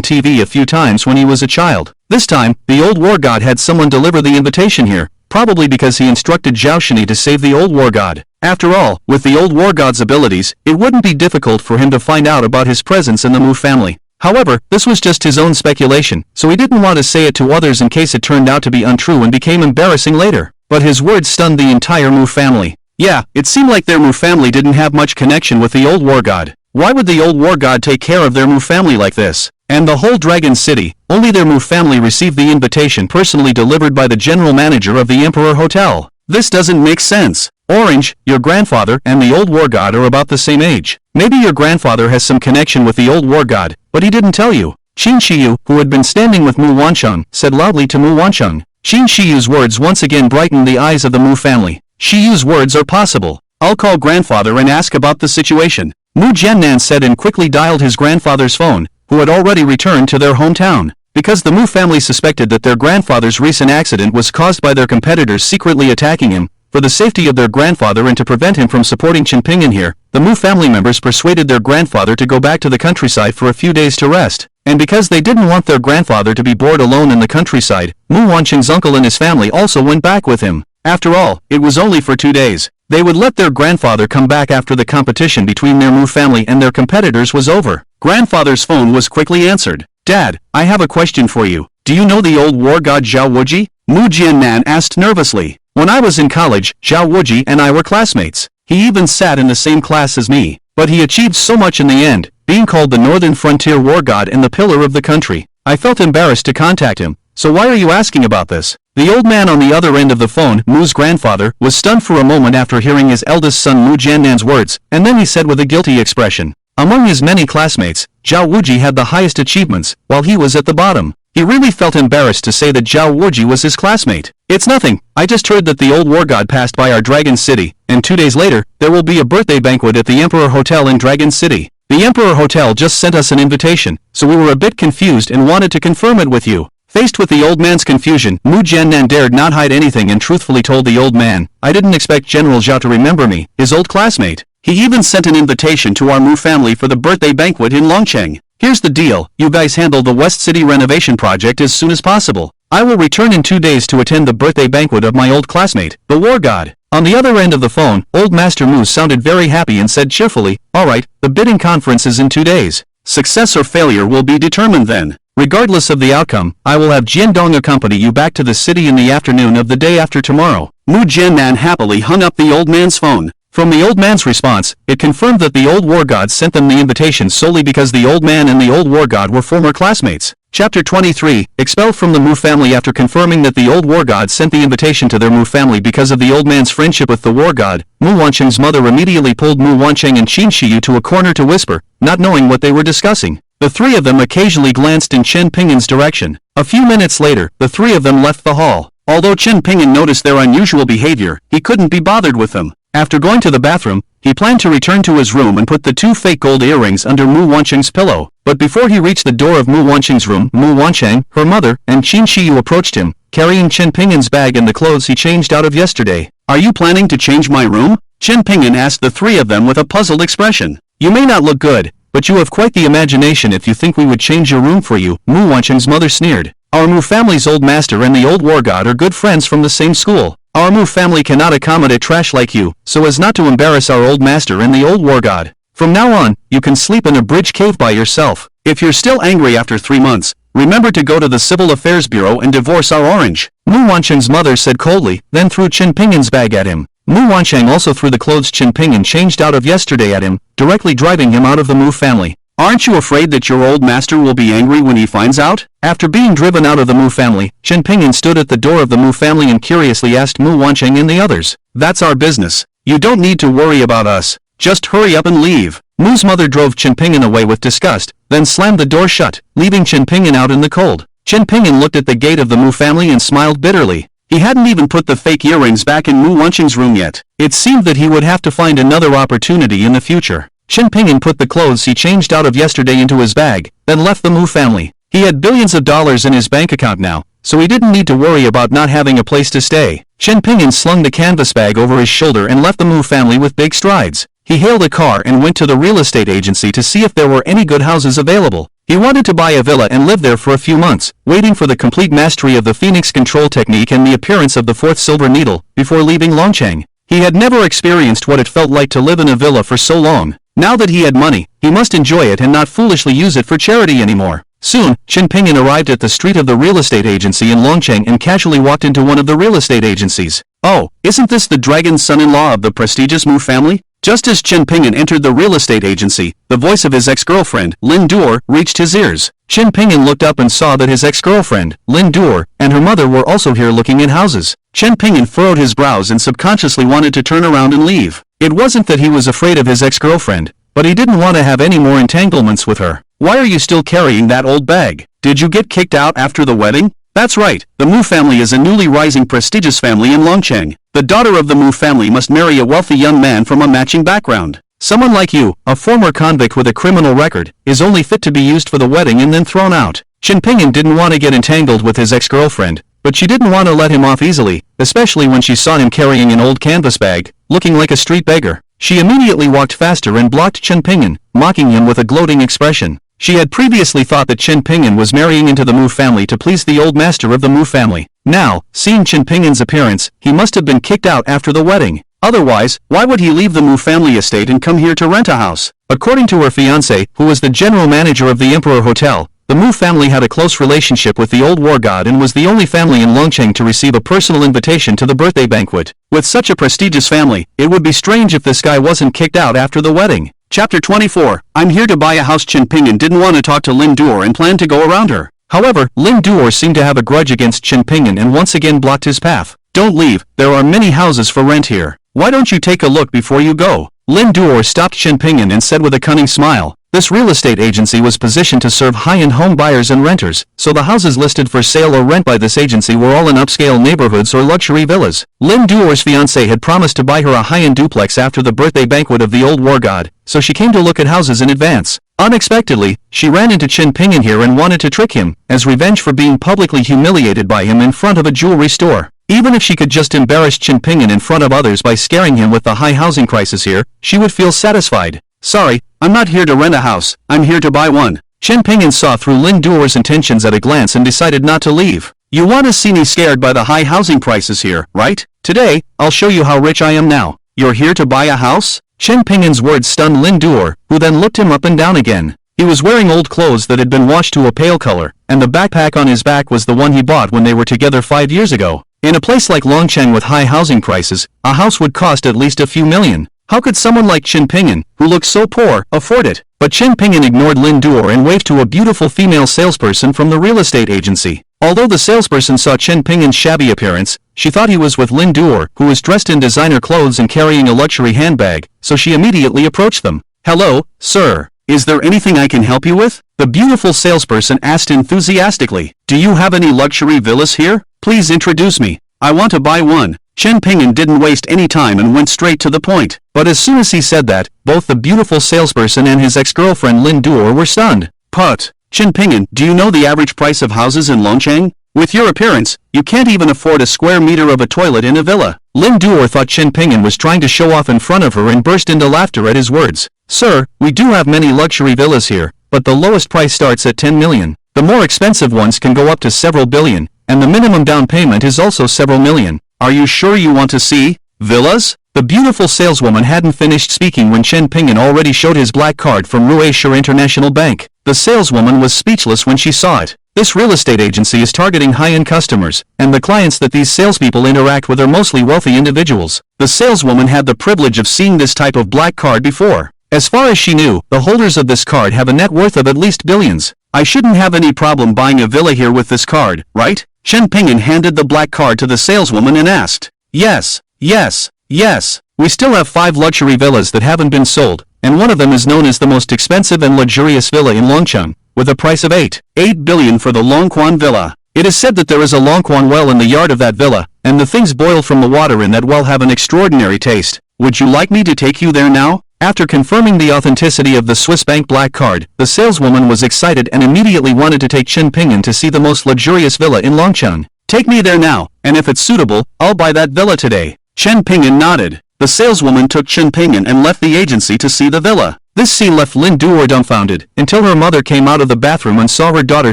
TV a few times when he was a child. This time, the old war god had someone deliver the invitation here, probably because he instructed Zhao Shini to save the old war god. After all, with the old war god's abilities, it wouldn't be difficult for him to find out about his presence in the Mu family. However, this was just his own speculation, so he didn't want to say it to others in case it turned out to be untrue and became embarrassing later. But his words stunned the entire Mu family. Yeah, it seemed like their Mu family didn't have much connection with the old war god. Why would the old war god take care of their Mu family like this? And the whole Dragon City, only their Mu family received the invitation personally delivered by the general manager of the Emperor Hotel. This doesn't make sense. Orange, your grandfather and the old war god are about the same age. Maybe your grandfather has some connection with the old war god, but he didn't tell you. Qin Shiyu, who had been standing with Mu Wancheng, said loudly to Mu Wancheng. Qin Shiyu's words once again brightened the eyes of the Mu family. Shiyu's words are possible. I'll call grandfather and ask about the situation. Mu Jiannan said and quickly dialed his grandfather's phone, who had already returned to their hometown. Because the Mu family suspected that their grandfather's recent accident was caused by their competitors secretly attacking him, for the safety of their grandfather and to prevent him from supporting Chen Pingyan here, the Mu family members persuaded their grandfather to go back to the countryside for a few days to rest. And because they didn't want their grandfather to be bored alone in the countryside, Mu Wancheng's uncle and his family also went back with him. After all, it was only for 2 days. They would let their grandfather come back after the competition between their Mu family and their competitors was over. Grandfather's phone was quickly answered. Dad, I have a question for you. Do you know the old war god Zhao Wuji? Mu Jiannan asked nervously. When I was in college, Zhao Wuji and I were classmates. He even sat in the same class as me. But he achieved so much in the end, being called the Northern Frontier War God and the pillar of the country. I felt embarrassed to contact him. So why are you asking about this? The old man on the other end of the phone, Mu's grandfather, was stunned for a moment after hearing his eldest son Mu Jiannan's words, and then he said with a guilty expression. Among his many classmates, Zhao Wuji had the highest achievements, while he was at the bottom. He really felt embarrassed to say that Zhao Wuji was his classmate. It's nothing, I just heard that the old war god passed by our Dragon City, and 2 days later, there will be a birthday banquet at the Emperor Hotel in Dragon City. The Emperor Hotel just sent us an invitation, so we were a bit confused and wanted to confirm it with you. Faced with the old man's confusion, Mu Jiannan dared not hide anything and truthfully told the old man, I didn't expect General Zhao to remember me, his old classmate. He even sent an invitation to our Mu family for the birthday banquet in Longcheng. Here's the deal, you guys handle the West City renovation project as soon as possible. I will return in 2 days to attend the birthday banquet of my old classmate, the war god. On the other end of the phone, old Master Mu sounded very happy and said cheerfully, alright, the bidding conference is in 2 days. Success or failure will be determined then. Regardless of the outcome, I will have Jiandong accompany you back to the city in the afternoon of the day after tomorrow. Mu Jiannan happily hung up the old man's phone. From the old man's response, it confirmed that the old war god sent them the invitation solely because the old man and the old war god were former classmates. Chapter 23, expelled from the Mu family after confirming that the old war god sent the invitation to their Mu family because of the old man's friendship with the war god, Mu Wancheng's mother immediately pulled Mu Wancheng and Qin Shiyu to a corner to whisper, not knowing what they were discussing. The three of them occasionally glanced in Chen Pingyan's direction. A few minutes later, the three of them left the hall. Although Chen Pingyan noticed their unusual behavior, he couldn't be bothered with them. After going to the bathroom, he planned to return to his room and put the 2 fake gold earrings under Mu Wancheng's pillow. But before he reached the door of Mu Wancheng's room, Mu Wancheng, her mother, and Qin Shiyu approached him, carrying Chen Pingyan's bag and the clothes he changed out of yesterday. Are you planning to change my room? Chen Pingyan asked the three of them with a puzzled expression. You may not look good, but you have quite the imagination if you think we would change your room for you, Mu Wancheng's mother sneered. Our Mu family's old master and the old war god are good friends from the same school. Our Mu family cannot accommodate trash like you, so as not to embarrass our old master and the old war god. From now on, you can sleep in a bridge cave by yourself. If you're still angry after 3 months, remember to go to the Civil Affairs Bureau and divorce our orange. Mu Wancheng's mother said coldly, then threw Chen Pingyan's bag at him. Mu Wancheng also threw the clothes Chen Pingyan changed out of yesterday at him, directly driving him out of the Mu family. Aren't you afraid that your old master will be angry when he finds out? After being driven out of the Mu family, Chen Pingyan stood at the door of the Mu family and curiously asked Mu Wancheng and the others. That's our business. You don't need to worry about us. Just hurry up and leave. Mu's mother drove Chen Pingyan away with disgust, then slammed the door shut, leaving Chen Pingyan out in the cold. Chen Pingyan looked at the gate of the Mu family and smiled bitterly. He hadn't even put the fake earrings back in Mu Wancheng's room yet. It seemed that he would have to find another opportunity in the future. Chen Pingyan put the clothes he changed out of yesterday into his bag, then left the Mu family. He had billions of dollars in his bank account now, so he didn't need to worry about not having a place to stay. Chen Pingyan slung the canvas bag over his shoulder and left the Mu family with big strides. He hailed a car and went to the real estate agency to see if there were any good houses available. He wanted to buy a villa and live there for a few months, waiting for the complete mastery of the Phoenix control technique and the appearance of the 4th silver needle, before leaving Longcheng. He had never experienced what it felt like to live in a villa for so long. Now that he had money, he must enjoy it and not foolishly use it for charity anymore. Soon, Chen Pingyan arrived at the street of the real estate agency in Longcheng and casually walked into one of the real estate agencies. Oh, isn't this the dragon's son-in-law of the prestigious Mu family? Just as Chen Pingyan entered the real estate agency, the voice of his ex-girlfriend, Lin Duer, reached his ears. Chen Pingyan looked up and saw that his ex-girlfriend, Lin Duer, and her mother were also here looking at houses. Chen Pingyan furrowed his brows and subconsciously wanted to turn around and leave. It wasn't that he was afraid of his ex-girlfriend, but he didn't want to have any more entanglements with her. Why are you still carrying that old bag? Did you get kicked out after the wedding? That's right, the Mu family is a newly rising prestigious family in Longcheng. The daughter of the Mu family must marry a wealthy young man from a matching background. Someone like you, a former convict with a criminal record, is only fit to be used for the wedding and then thrown out. Chen Pingyan didn't want to get entangled with his ex-girlfriend, but she didn't want to let him off easily, especially when she saw him carrying an old canvas bag, looking like a street beggar. She immediately walked faster and blocked Chen Pingyan, mocking him with a gloating expression. She had previously thought that Chen Pingyan was marrying into the Mu family to please the old master of the Mu family. Now, seeing Chen Pingyan's appearance, he must have been kicked out after the wedding. Otherwise, why would he leave the Mu family estate and come here to rent a house? According to her fiancé, who was the general manager of the Emperor Hotel, the Mu family had a close relationship with the old war god and was the only family in Longcheng to receive a personal invitation to the birthday banquet. With such a prestigious family, it would be strange if this guy wasn't kicked out after the wedding. Chapter 24. I'm here to buy a house. Chen Pingyan didn't want to talk to Lin Duer and planned to go around her. However, Lin Duer seemed to have a grudge against Chen Pingyan and once again blocked his path. Don't leave, there are many houses for rent here. Why don't you take a look before you go? Lin Duer stopped Chen Pingyan and said with a cunning smile. This real estate agency was positioned to serve high-end home buyers and renters, so the houses listed for sale or rent by this agency were all in upscale neighborhoods or luxury villas. Lin Duer's fiancé had promised to buy her a high-end duplex after the birthday banquet of the old war god, so she came to look at houses in advance. Unexpectedly, she ran into Chen Pingyan here and wanted to trick him, as revenge for being publicly humiliated by him in front of a jewelry store. Even if she could just embarrass Chen Pingyan in front of others by scaring him with the high housing crisis here, she would feel satisfied. Sorry, I'm not here to rent a house, I'm here to buy one. Chen Pingyan saw through Lin Duer's intentions at a glance and decided not to leave. You want to see me scared by the high housing prices here, right? Today, I'll show you how rich I am now. You're here to buy a house? Chen Pingyan's words stunned Lin Duer, who then looked him up and down again. He was wearing old clothes that had been washed to a pale color, and the backpack on his back was the one he bought when they were together 5 years ago. In a place like Longcheng with high housing prices, a house would cost at least a few million. How could someone like Chen Pingyan, who looked so poor, afford it? But Chen Pingyan ignored Lin Duer and waved to a beautiful female salesperson from the real estate agency. Although the salesperson saw Chen Pingyan's shabby appearance, she thought he was with Lin Duer, who was dressed in designer clothes and carrying a luxury handbag, so she immediately approached them. Hello, sir. Is there anything I can help you with? The beautiful salesperson asked enthusiastically. Do you have any luxury villas here? Please introduce me. I want to buy one. Chen Pingyan didn't waste any time and went straight to the point. But as soon as he said that, both the beautiful salesperson and his ex-girlfriend Lin Duer were stunned. But, Chen Pingyan, do you know the average price of houses in Longcheng? With your appearance, you can't even afford a square meter of a toilet in a villa. Lin Duer thought Chen Pingyan was trying to show off in front of her and burst into laughter at his words. Sir, we do have many luxury villas here, but the lowest price starts at 10 million. The more expensive ones can go up to several billion, and the minimum down payment is also several million. Are you sure you want to see villas? The beautiful saleswoman hadn't finished speaking when Chen Pingyan already showed his black card from Ruishur International Bank. The saleswoman was speechless when she saw it. This real estate agency is targeting high-end customers, and the clients that these salespeople interact with are mostly wealthy individuals. The saleswoman had the privilege of seeing this type of black card before. As far as she knew, the holders of this card have a net worth of at least billions. I shouldn't have any problem buying a villa here with this card, right? Chen Pingyan handed the black card to the saleswoman and asked. Yes, yes, yes. We still have 5 luxury villas that haven't been sold, and one of them is known as the most expensive and luxurious villa in Longcheng, with a price of 8 billion for the Longquan Villa. It is said that there is a Longquan well in the yard of that villa, and the things boiled from the water in that well have an extraordinary taste. Would you like me to take you there now? After confirming the authenticity of the Swiss Bank black card, the saleswoman was excited and immediately wanted to take Chen Pingyan to see the most luxurious villa in Longcheng. Take me there now, and if it's suitable, I'll buy that villa today. Chen Pingyan nodded. The saleswoman took Chen Pingyan and left the agency to see the villa. This scene left Lin Duer dumbfounded, until her mother came out of the bathroom and saw her daughter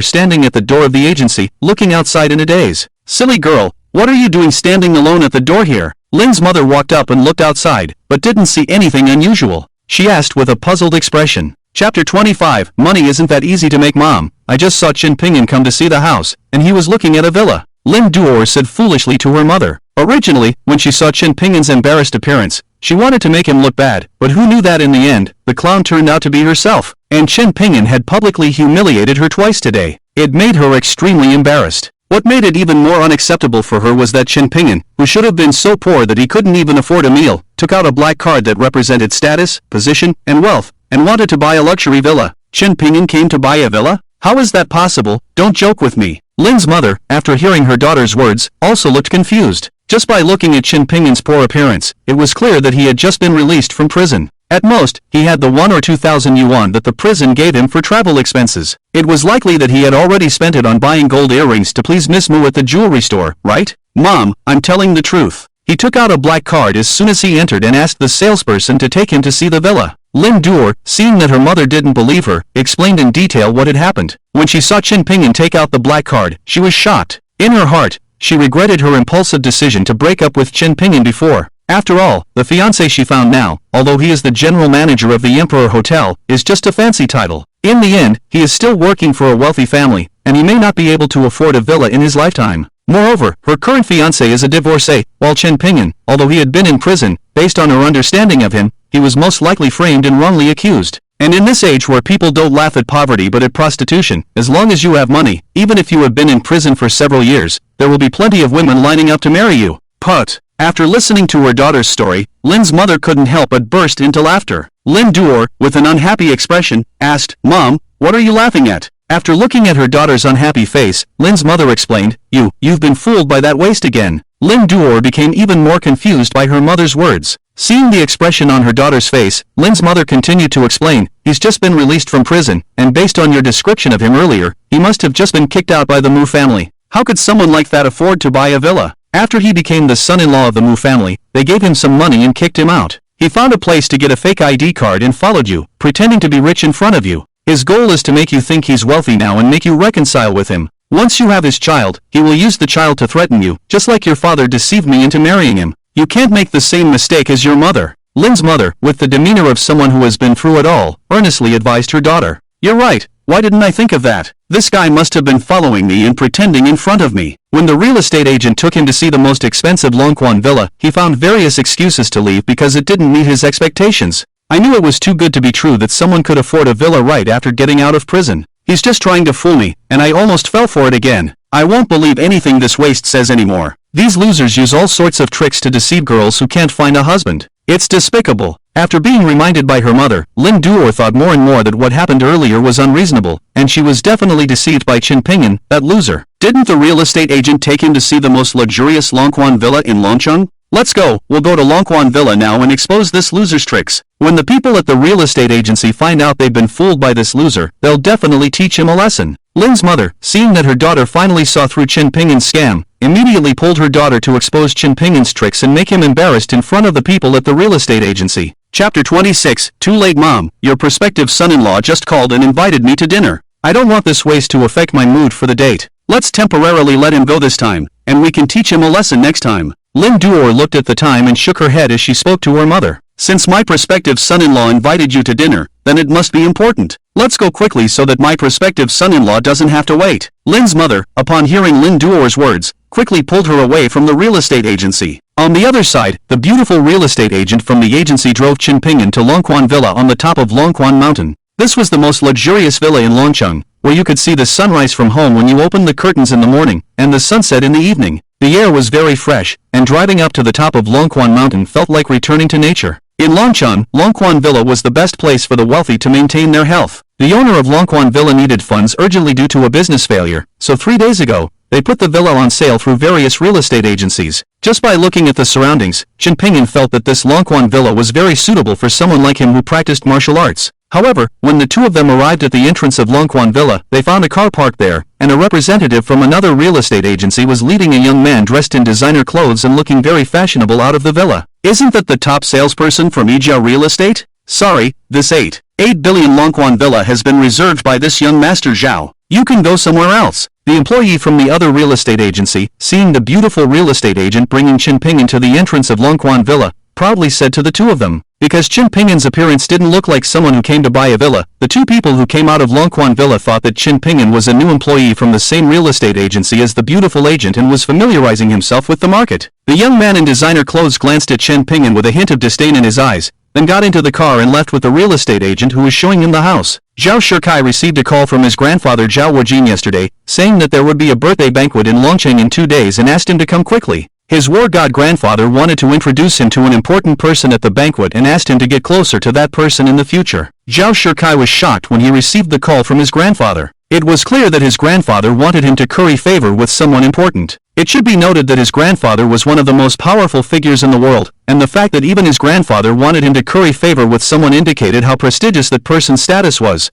standing at the door of the agency, looking outside in a daze. Silly girl, what are you doing standing alone at the door here? Lin's mother walked up and looked outside, but didn't see anything unusual. she asked with a puzzled expression. Chapter 25. Money isn't that easy to make, Mom. I just saw Chin Pingyan come to see the house, and he was looking at a villa. Lin Duor said foolishly to her mother. Originally, when she saw Chin Pingyan's embarrassed appearance, she wanted to make him look bad, but who knew that in the end, the clown turned out to be herself, and Chin Pingyan had publicly humiliated her twice today. It made her extremely embarrassed. What made it even more unacceptable for her was that Chin Pingyan, who should have been so poor that he couldn't even afford a meal, took out a black card that represented status, position, and wealth, and wanted to buy a luxury villa. Chin Pingyan came to buy a villa? How is that possible? Don't joke with me. Lin's mother, after hearing her daughter's words, also looked confused. Just by looking at Chin Pingyan's poor appearance, it was clear that he had just been released from prison. At most, he had the 1 or 2,000 yuan that the prison gave him for travel expenses. It was likely that he had already spent it on buying gold earrings to please Miss Mu at the jewelry store, right? Mom, I'm telling the truth. He took out a black card as soon as he entered and asked the salesperson to take him to see the villa. Lin Duor, seeing that her mother didn't believe her, explained in detail what had happened. When she saw Chin Pingyan take out the black card, she was shocked. In her heart, she regretted her impulsive decision to break up with Chin Pingyan before. After all, the fiancé she found now, although he is the general manager of the Emperor Hotel, is just a fancy title. In the end, he is still working for a wealthy family, and he may not be able to afford a villa in his lifetime. Moreover, her current fiancé is a divorcee, while Chin Pingyan, although he had been in prison, based on her understanding of him, he was most likely framed and wrongly accused. And in this age where people don't laugh at poverty but at prostitution, as long as you have money, even if you have been in prison for several years, there will be plenty of women lining up to marry you. But after listening to her daughter's story, Lin's mother couldn't help but burst into laughter. Lin Duor, with an unhappy expression, asked, Mom, what are you laughing at? After looking at her daughter's unhappy face, Lin's mother explained, You've been fooled by that waste again. Lin Duor became even more confused by her mother's words. Seeing the expression on her daughter's face, Lin's mother continued to explain, he's just been released from prison, and based on your description of him earlier, he must have just been kicked out by the Mu family. How could someone like that afford to buy a villa? After he became the son-in-law of the Mu family, they gave him some money and kicked him out. He found a place to get a fake ID card and followed you, pretending to be rich in front of you. His goal is to make you think he's wealthy now and make you reconcile with him. Once you have his child, he will use the child to threaten you, just like your father deceived me into marrying him. You can't make the same mistake as your mother. Lin's mother, with the demeanor of someone who has been through it all, earnestly advised her daughter. You're right. Why didn't I think of that? This guy must have been following me and pretending in front of me. When the real estate agent took him to see the most expensive Longquan villa, he found various excuses to leave because it didn't meet his expectations. I knew it was too good to be true that someone could afford a villa right after getting out of prison. He's just trying to fool me, and I almost fell for it again. I won't believe anything this waste says anymore. These losers use all sorts of tricks to deceive girls who can't find a husband. It's despicable. After being reminded by her mother, Lin Duor thought more and more that what happened earlier was unreasonable, and she was definitely deceived by Chin Pingyan, that loser. Didn't the real estate agent take him to see the most luxurious Longquan villa in Longcheng? Let's go, we'll go to Longquan Villa now and expose this loser's tricks. When the people at the real estate agency find out they've been fooled by this loser, they'll definitely teach him a lesson. Lin's mother, seeing that her daughter finally saw through Chin Pingyan's scam, immediately pulled her daughter to expose Chin Pingyan's tricks and make him embarrassed in front of the people at the real estate agency. Chapter 26. Too late, Mom. Your prospective son-in-law just called and invited me to dinner. I don't want this waste to affect my mood for the date. Let's temporarily let him go this time, and we can teach him a lesson next time. Lin Duor looked at the time and shook her head as she spoke to her mother. Since my prospective son-in-law invited you to dinner, then it must be important. Let's go quickly so that my prospective son-in-law doesn't have to wait. Lin's mother, upon hearing Lin Duor's words, quickly pulled her away from the real estate agency. On the other side, the beautiful real estate agent from the agency drove Chin Pingyan to Longquan Villa on the top of Longquan Mountain. This was the most luxurious villa in Longcheng, where you could see the sunrise from home when you opened the curtains in the morning, and the sunset in the evening. The air was very fresh, and driving up to the top of Longquan Mountain felt like returning to nature. In Longcheng, Longquan Villa was the best place for the wealthy to maintain their health. The owner of Longquan Villa needed funds urgently due to a business failure, so 3 days ago, they put the villa on sale through various real estate agencies. Just by looking at the surroundings, Chin Pingyan felt that this Longquan Villa was very suitable for someone like him who practiced martial arts. However, when the two of them arrived at the entrance of Longquan Villa, they found a car parked there, and a representative from another real estate agency was leading a young man dressed in designer clothes and looking very fashionable out of the villa. Isn't that the top salesperson from Ijia Real Estate? Sorry, this 8 billion Longquan Villa has been reserved by this young Master Zhao. You can go somewhere else. The employee from the other real estate agency, seeing the beautiful real estate agent bringing Chin Pingyan to the entrance of Longquan Villa, proudly said to the two of them. Because Qin Pingin's appearance didn't look like someone who came to buy a villa, the two people who came out of Longquan Villa thought that Qin Pingin was a new employee from the same real estate agency as the beautiful agent and was familiarizing himself with the market. The young man in designer clothes glanced at Qin Pingin with a hint of disdain in his eyes, then got into the car and left with the real estate agent who was showing him the house. Zhao Shikai received a call from his grandfather Zhao Wujin yesterday, saying that there would be a birthday banquet in Longcheng in 2 days and asked him to come quickly. His war god grandfather wanted to introduce him to an important person at the banquet and asked him to get closer to that person in the future. Zhao Shikai was shocked when he received the call from his grandfather. It was clear that his grandfather wanted him to curry favor with someone important. It should be noted that his grandfather was one of the most powerful figures in the world, and the fact that even his grandfather wanted him to curry favor with someone indicated how prestigious that person's status was.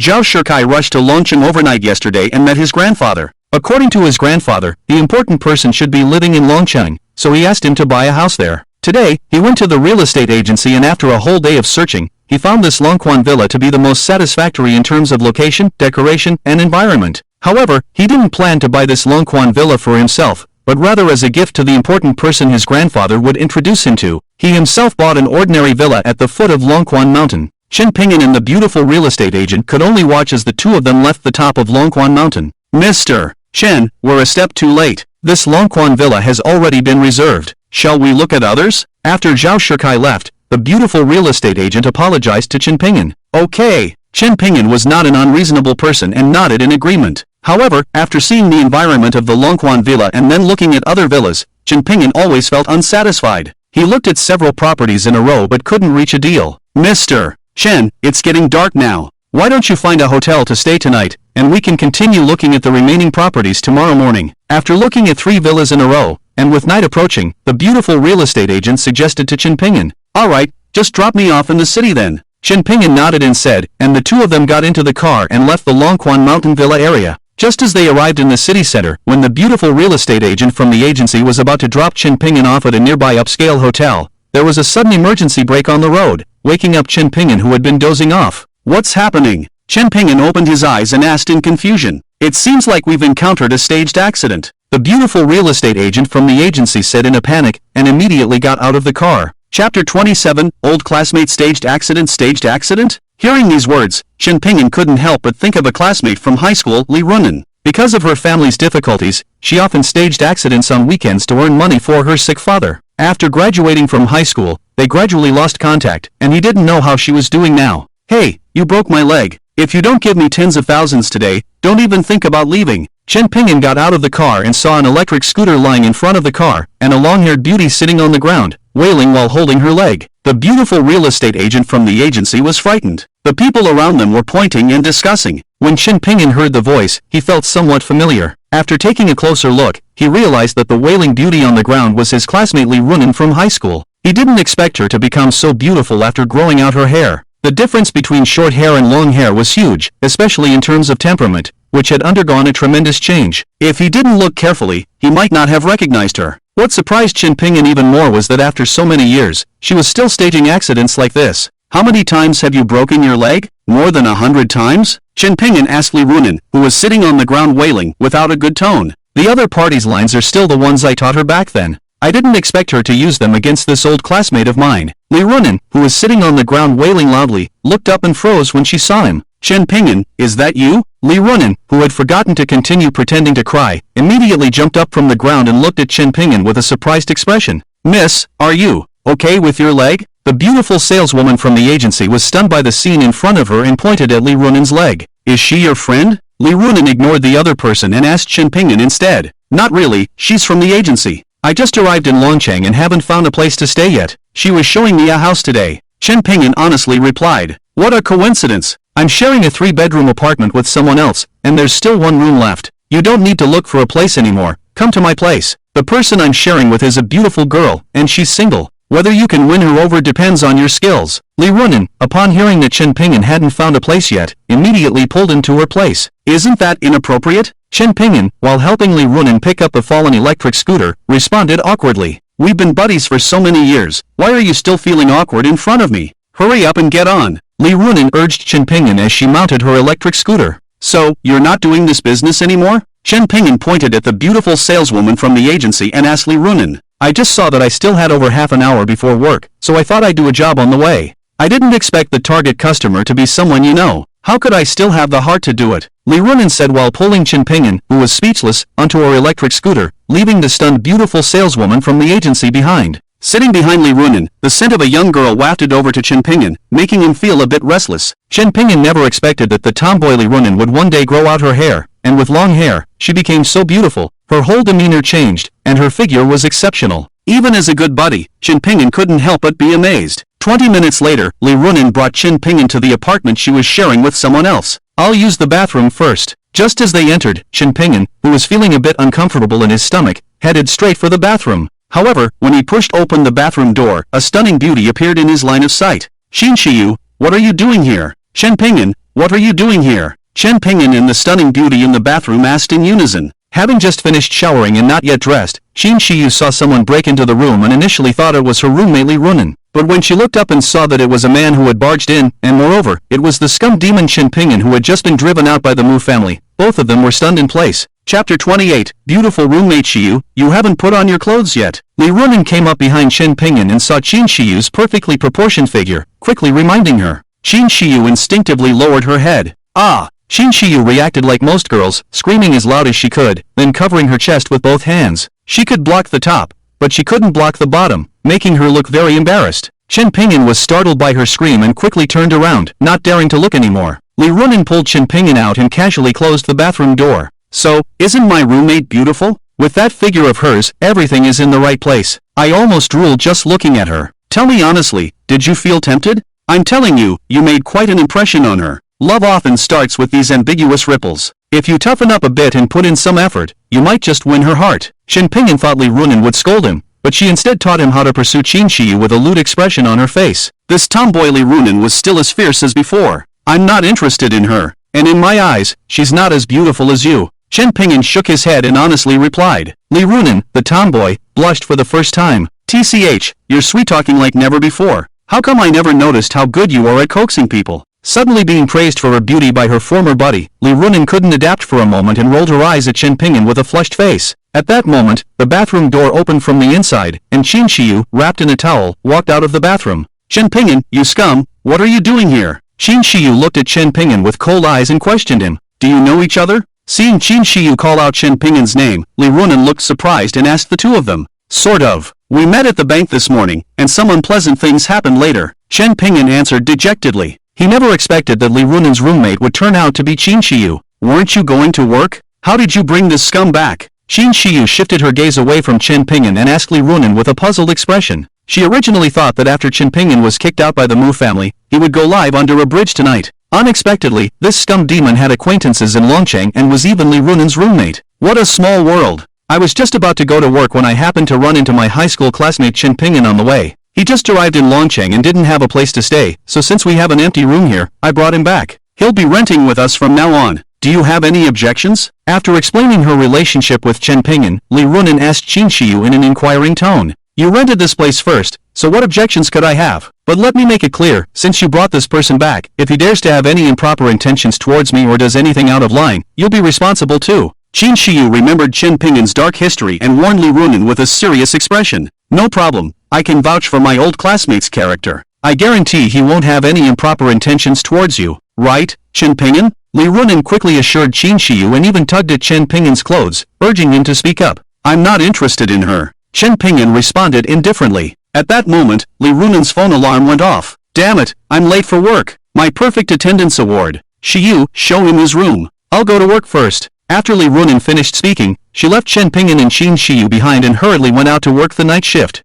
Zhao Shikai rushed to Longcheng overnight yesterday and met his grandfather. According to his grandfather, the important person should be living in Longcheng, so he asked him to buy a house there. Today, he went to the real estate agency and after a whole day of searching, he found this Longquan Villa to be the most satisfactory in terms of location, decoration, and environment. However, he didn't plan to buy this Longquan Villa for himself, but rather as a gift to the important person his grandfather would introduce him to. He himself bought an ordinary villa at the foot of Longquan Mountain. Qin Pingin and the beautiful real estate agent could only watch as the two of them left the top of Longquan Mountain. Mr. Chen, we're a step too late. This Longquan Villa has already been reserved. Shall we look at others? After Zhao Shikai left, the beautiful real estate agent apologized to Qin Pingin. Okay. Qin Pingin was not an unreasonable person and nodded in agreement. However, after seeing the environment of the Longquan Villa and then looking at other villas, Qin Pingin always felt unsatisfied. He looked at several properties in a row but couldn't reach a deal. Mr. Chen, it's getting dark now. Why don't you find a hotel to stay tonight, and we can continue looking at the remaining properties tomorrow morning. After looking at 3 villas in a row, and with night approaching, the beautiful real estate agent suggested to Qin Pingin, "Alright, just drop me off in the city then." Qin Pingin nodded and said, and the two of them got into the car and left the Longquan Mountain Villa area. Just as they arrived in the city center, when the beautiful real estate agent from the agency was about to drop Qin Pingin off at a nearby upscale hotel, there was a sudden emergency brake on the road, waking up Qin Pingin who had been dozing off. What's happening? Qin Pingin opened his eyes and asked in confusion. It seems like we've encountered a staged accident. The beautiful real estate agent from the agency said in a panic, and immediately got out of the car. Chapter 27, Old Classmate Staged Accident. Staged accident? Hearing these words, Qin Pingin couldn't help but think of a classmate from high school, Li Runan. Because of her family's difficulties, she often staged accidents on weekends to earn money for her sick father. After graduating from high school, they gradually lost contact, and he didn't know how she was doing now. Hey, you broke my leg. If you don't give me tens of thousands today, don't even think about leaving. Qin Pingin got out of the car and saw an electric scooter lying in front of the car, and a long-haired beauty sitting on the ground, wailing while holding her leg. The beautiful real estate agent from the agency was frightened. The people around them were pointing and discussing. When Qin Pingin heard the voice, he felt somewhat familiar. After taking a closer look, he realized that the wailing beauty on the ground was his classmate Li Runan from high school. He didn't expect her to become so beautiful after growing out her hair. The difference between short hair and long hair was huge, especially in terms of temperament, which had undergone a tremendous change. If he didn't look carefully, he might not have recognized her. What surprised Qin Pingin even more was that after so many years, she was still staging accidents like this. How many times have you broken your leg? More than 100 times? Qin Pingin asked Li Runan, who was sitting on the ground wailing, without a good tone. The other party's lines are still the ones I taught her back then. I didn't expect her to use them against this old classmate of mine. Li Runan, who was sitting on the ground wailing loudly, looked up and froze when she saw him. Qin Pingin, is that you? Li Runan, who had forgotten to continue pretending to cry, immediately jumped up from the ground and looked at Qin Pingin with a surprised expression. Miss, are you okay with your leg? The beautiful saleswoman from the agency was stunned by the scene in front of her and pointed at Li Runan's leg. Is she your friend? Li Runan ignored the other person and asked Qin Pingin instead. Not really, she's from the agency. I just arrived in Longcheng and haven't found a place to stay yet. She was showing me a house today. Qin Pingin honestly replied. What a coincidence. I'm sharing a 3-bedroom apartment with someone else, and there's still 1 room left. You don't need to look for a place anymore. Come to my place. The person I'm sharing with is a beautiful girl, and she's single. Whether you can win her over depends on your skills. Li Runan, upon hearing that Qin Pingin hadn't found a place yet, immediately pulled into her place. Isn't that inappropriate? Qin Pingin, while helping Li Runan pick up the fallen electric scooter, responded awkwardly. We've been buddies for so many years. Why are you still feeling awkward in front of me? Hurry up and get on. Li Runan urged Qin Pingin as she mounted her electric scooter. So, you're not doing this business anymore? Qin Pingin pointed at the beautiful saleswoman from the agency and asked Li Runan. I just saw that I still had over half an hour before work, so I thought I'd do a job on the way. I didn't expect the target customer to be someone you know. How could I still have the heart to do it? Li Runen said while pulling Chen Pingyan, who was speechless, onto her electric scooter, leaving the stunned beautiful saleswoman from the agency behind. Sitting behind Li Runen, the scent of a young girl wafted over to Chen Pingyan, making him feel a bit restless. Chen Pingyan never expected that the tomboy Li Runen would one day grow out her hair, and with long hair, she became so beautiful, her whole demeanor changed, and her figure was exceptional. Even as a good buddy, Chen Pingyan couldn't help but be amazed. 20 minutes later, Li Runen brought Chen Pingyan to the apartment she was sharing with someone else. I'll use the bathroom first. Just as they entered, Chen Pingyan, who was feeling a bit uncomfortable in his stomach, headed straight for the bathroom. However, when he pushed open the bathroom door, a stunning beauty appeared in his line of sight. Xin Shiyu, what are you doing here? Chen Pingyan, what are you doing here? Chen Pingyan and the stunning beauty in the bathroom asked in unison. Having just finished showering and not yet dressed, Xin Shiyu saw someone break into the room and initially thought it was her roommate Li Runen. But when she looked up and saw that it was a man who had barged in, and moreover, it was the scum demon Chen Pingyan who had just been driven out by the Mu family, both of them were stunned in place. Chapter 28, Beautiful Roommate Shiyu, you haven't put on your clothes yet. Li Runen came up behind Chen Pingyan and saw Xin Shiyu's perfectly proportioned figure, quickly reminding her. Xin Shiyu instinctively lowered her head. Ah! Xin Shiyu reacted like most girls, screaming as loud as she could, then covering her chest with both hands. She could block the top, but she couldn't block the bottom, making her look very embarrassed. Chen Pingyan was startled by her scream and quickly turned around, not daring to look anymore. Li Runen pulled Chen Pingyan out and casually closed the bathroom door. So, isn't my roommate beautiful? With that figure of hers, everything is in the right place. I almost drooled just looking at her. Tell me honestly, did you feel tempted? I'm telling you, you made quite an impression on her. Love often starts with these ambiguous ripples. If you toughen up a bit and put in some effort, you might just win her heart. Chen Pingyan thought Li Runen would scold him, but she instead taught him how to pursue Xin Shiyu with a lewd expression on her face. This tomboy Li Runen was still as fierce as before. I'm not interested in her, and in my eyes, she's not as beautiful as you. Chen Pingyan shook his head and honestly replied. Li Runen, the tomboy, blushed for the first time. TCH, you're sweet-talking like never before. How come I never noticed how good you are at coaxing people? Suddenly being praised for her beauty by her former buddy, Li Runen couldn't adapt for a moment and rolled her eyes at Chen Pingyan with a flushed face. At that moment, the bathroom door opened from the inside, and Xin Shiyu, wrapped in a towel, walked out of the bathroom. Chen Pingyan, you scum, what are you doing here? Xin Shiyu looked at Chen Pingyan with cold eyes and questioned him. Do you know each other? Seeing Xin Shiyu call out Chen Pingyan's name, Li Runen looked surprised and asked the two of them. Sort of. We met at the bank this morning, and some unpleasant things happened later. Chen Pingyan answered dejectedly. He never expected that Li Runen's roommate would turn out to be Xin Shiyu. Weren't you going to work? How did you bring this scum back? Xin Shiyu shifted her gaze away from Chen Pingyan and asked Li Runen with a puzzled expression. She originally thought that after Chen Pingyan was kicked out by the Mu family, he would go live under a bridge tonight. Unexpectedly, this scum demon had acquaintances in Longcheng and was even Li Runen's roommate. What a small world. I was just about to go to work when I happened to run into my high school classmate Chen Pingyan on the way. He just arrived in Longcheng and didn't have a place to stay, so since we have an empty room here, I brought him back. He'll be renting with us from now on. Do you have any objections? After explaining her relationship with Chen Pingyan, Li Runen asked Xin Shiyu in an inquiring tone. You rented this place first, so what objections could I have? But let me make it clear, since you brought this person back, if he dares to have any improper intentions towards me or does anything out of line, you'll be responsible too. Xin Shiyu remembered Chen Pingyan's dark history and warned Li Runen with a serious expression. No problem. I can vouch for my old classmate's character. I guarantee he won't have any improper intentions towards you, right, Chen Pingyan? Li Runen quickly assured Xin Shiyu and even tugged at Chen Pingyan's clothes, urging him to speak up. I'm not interested in her. Chen Pingyan responded indifferently. At that moment, Li Runen's phone alarm went off. Damn it, I'm late for work. My perfect attendance award. Shiyu, show him his room. I'll go to work first. After Li Runen finished speaking, she left Chen Pingyan and Xin Shiyu behind and hurriedly went out to work the night shift.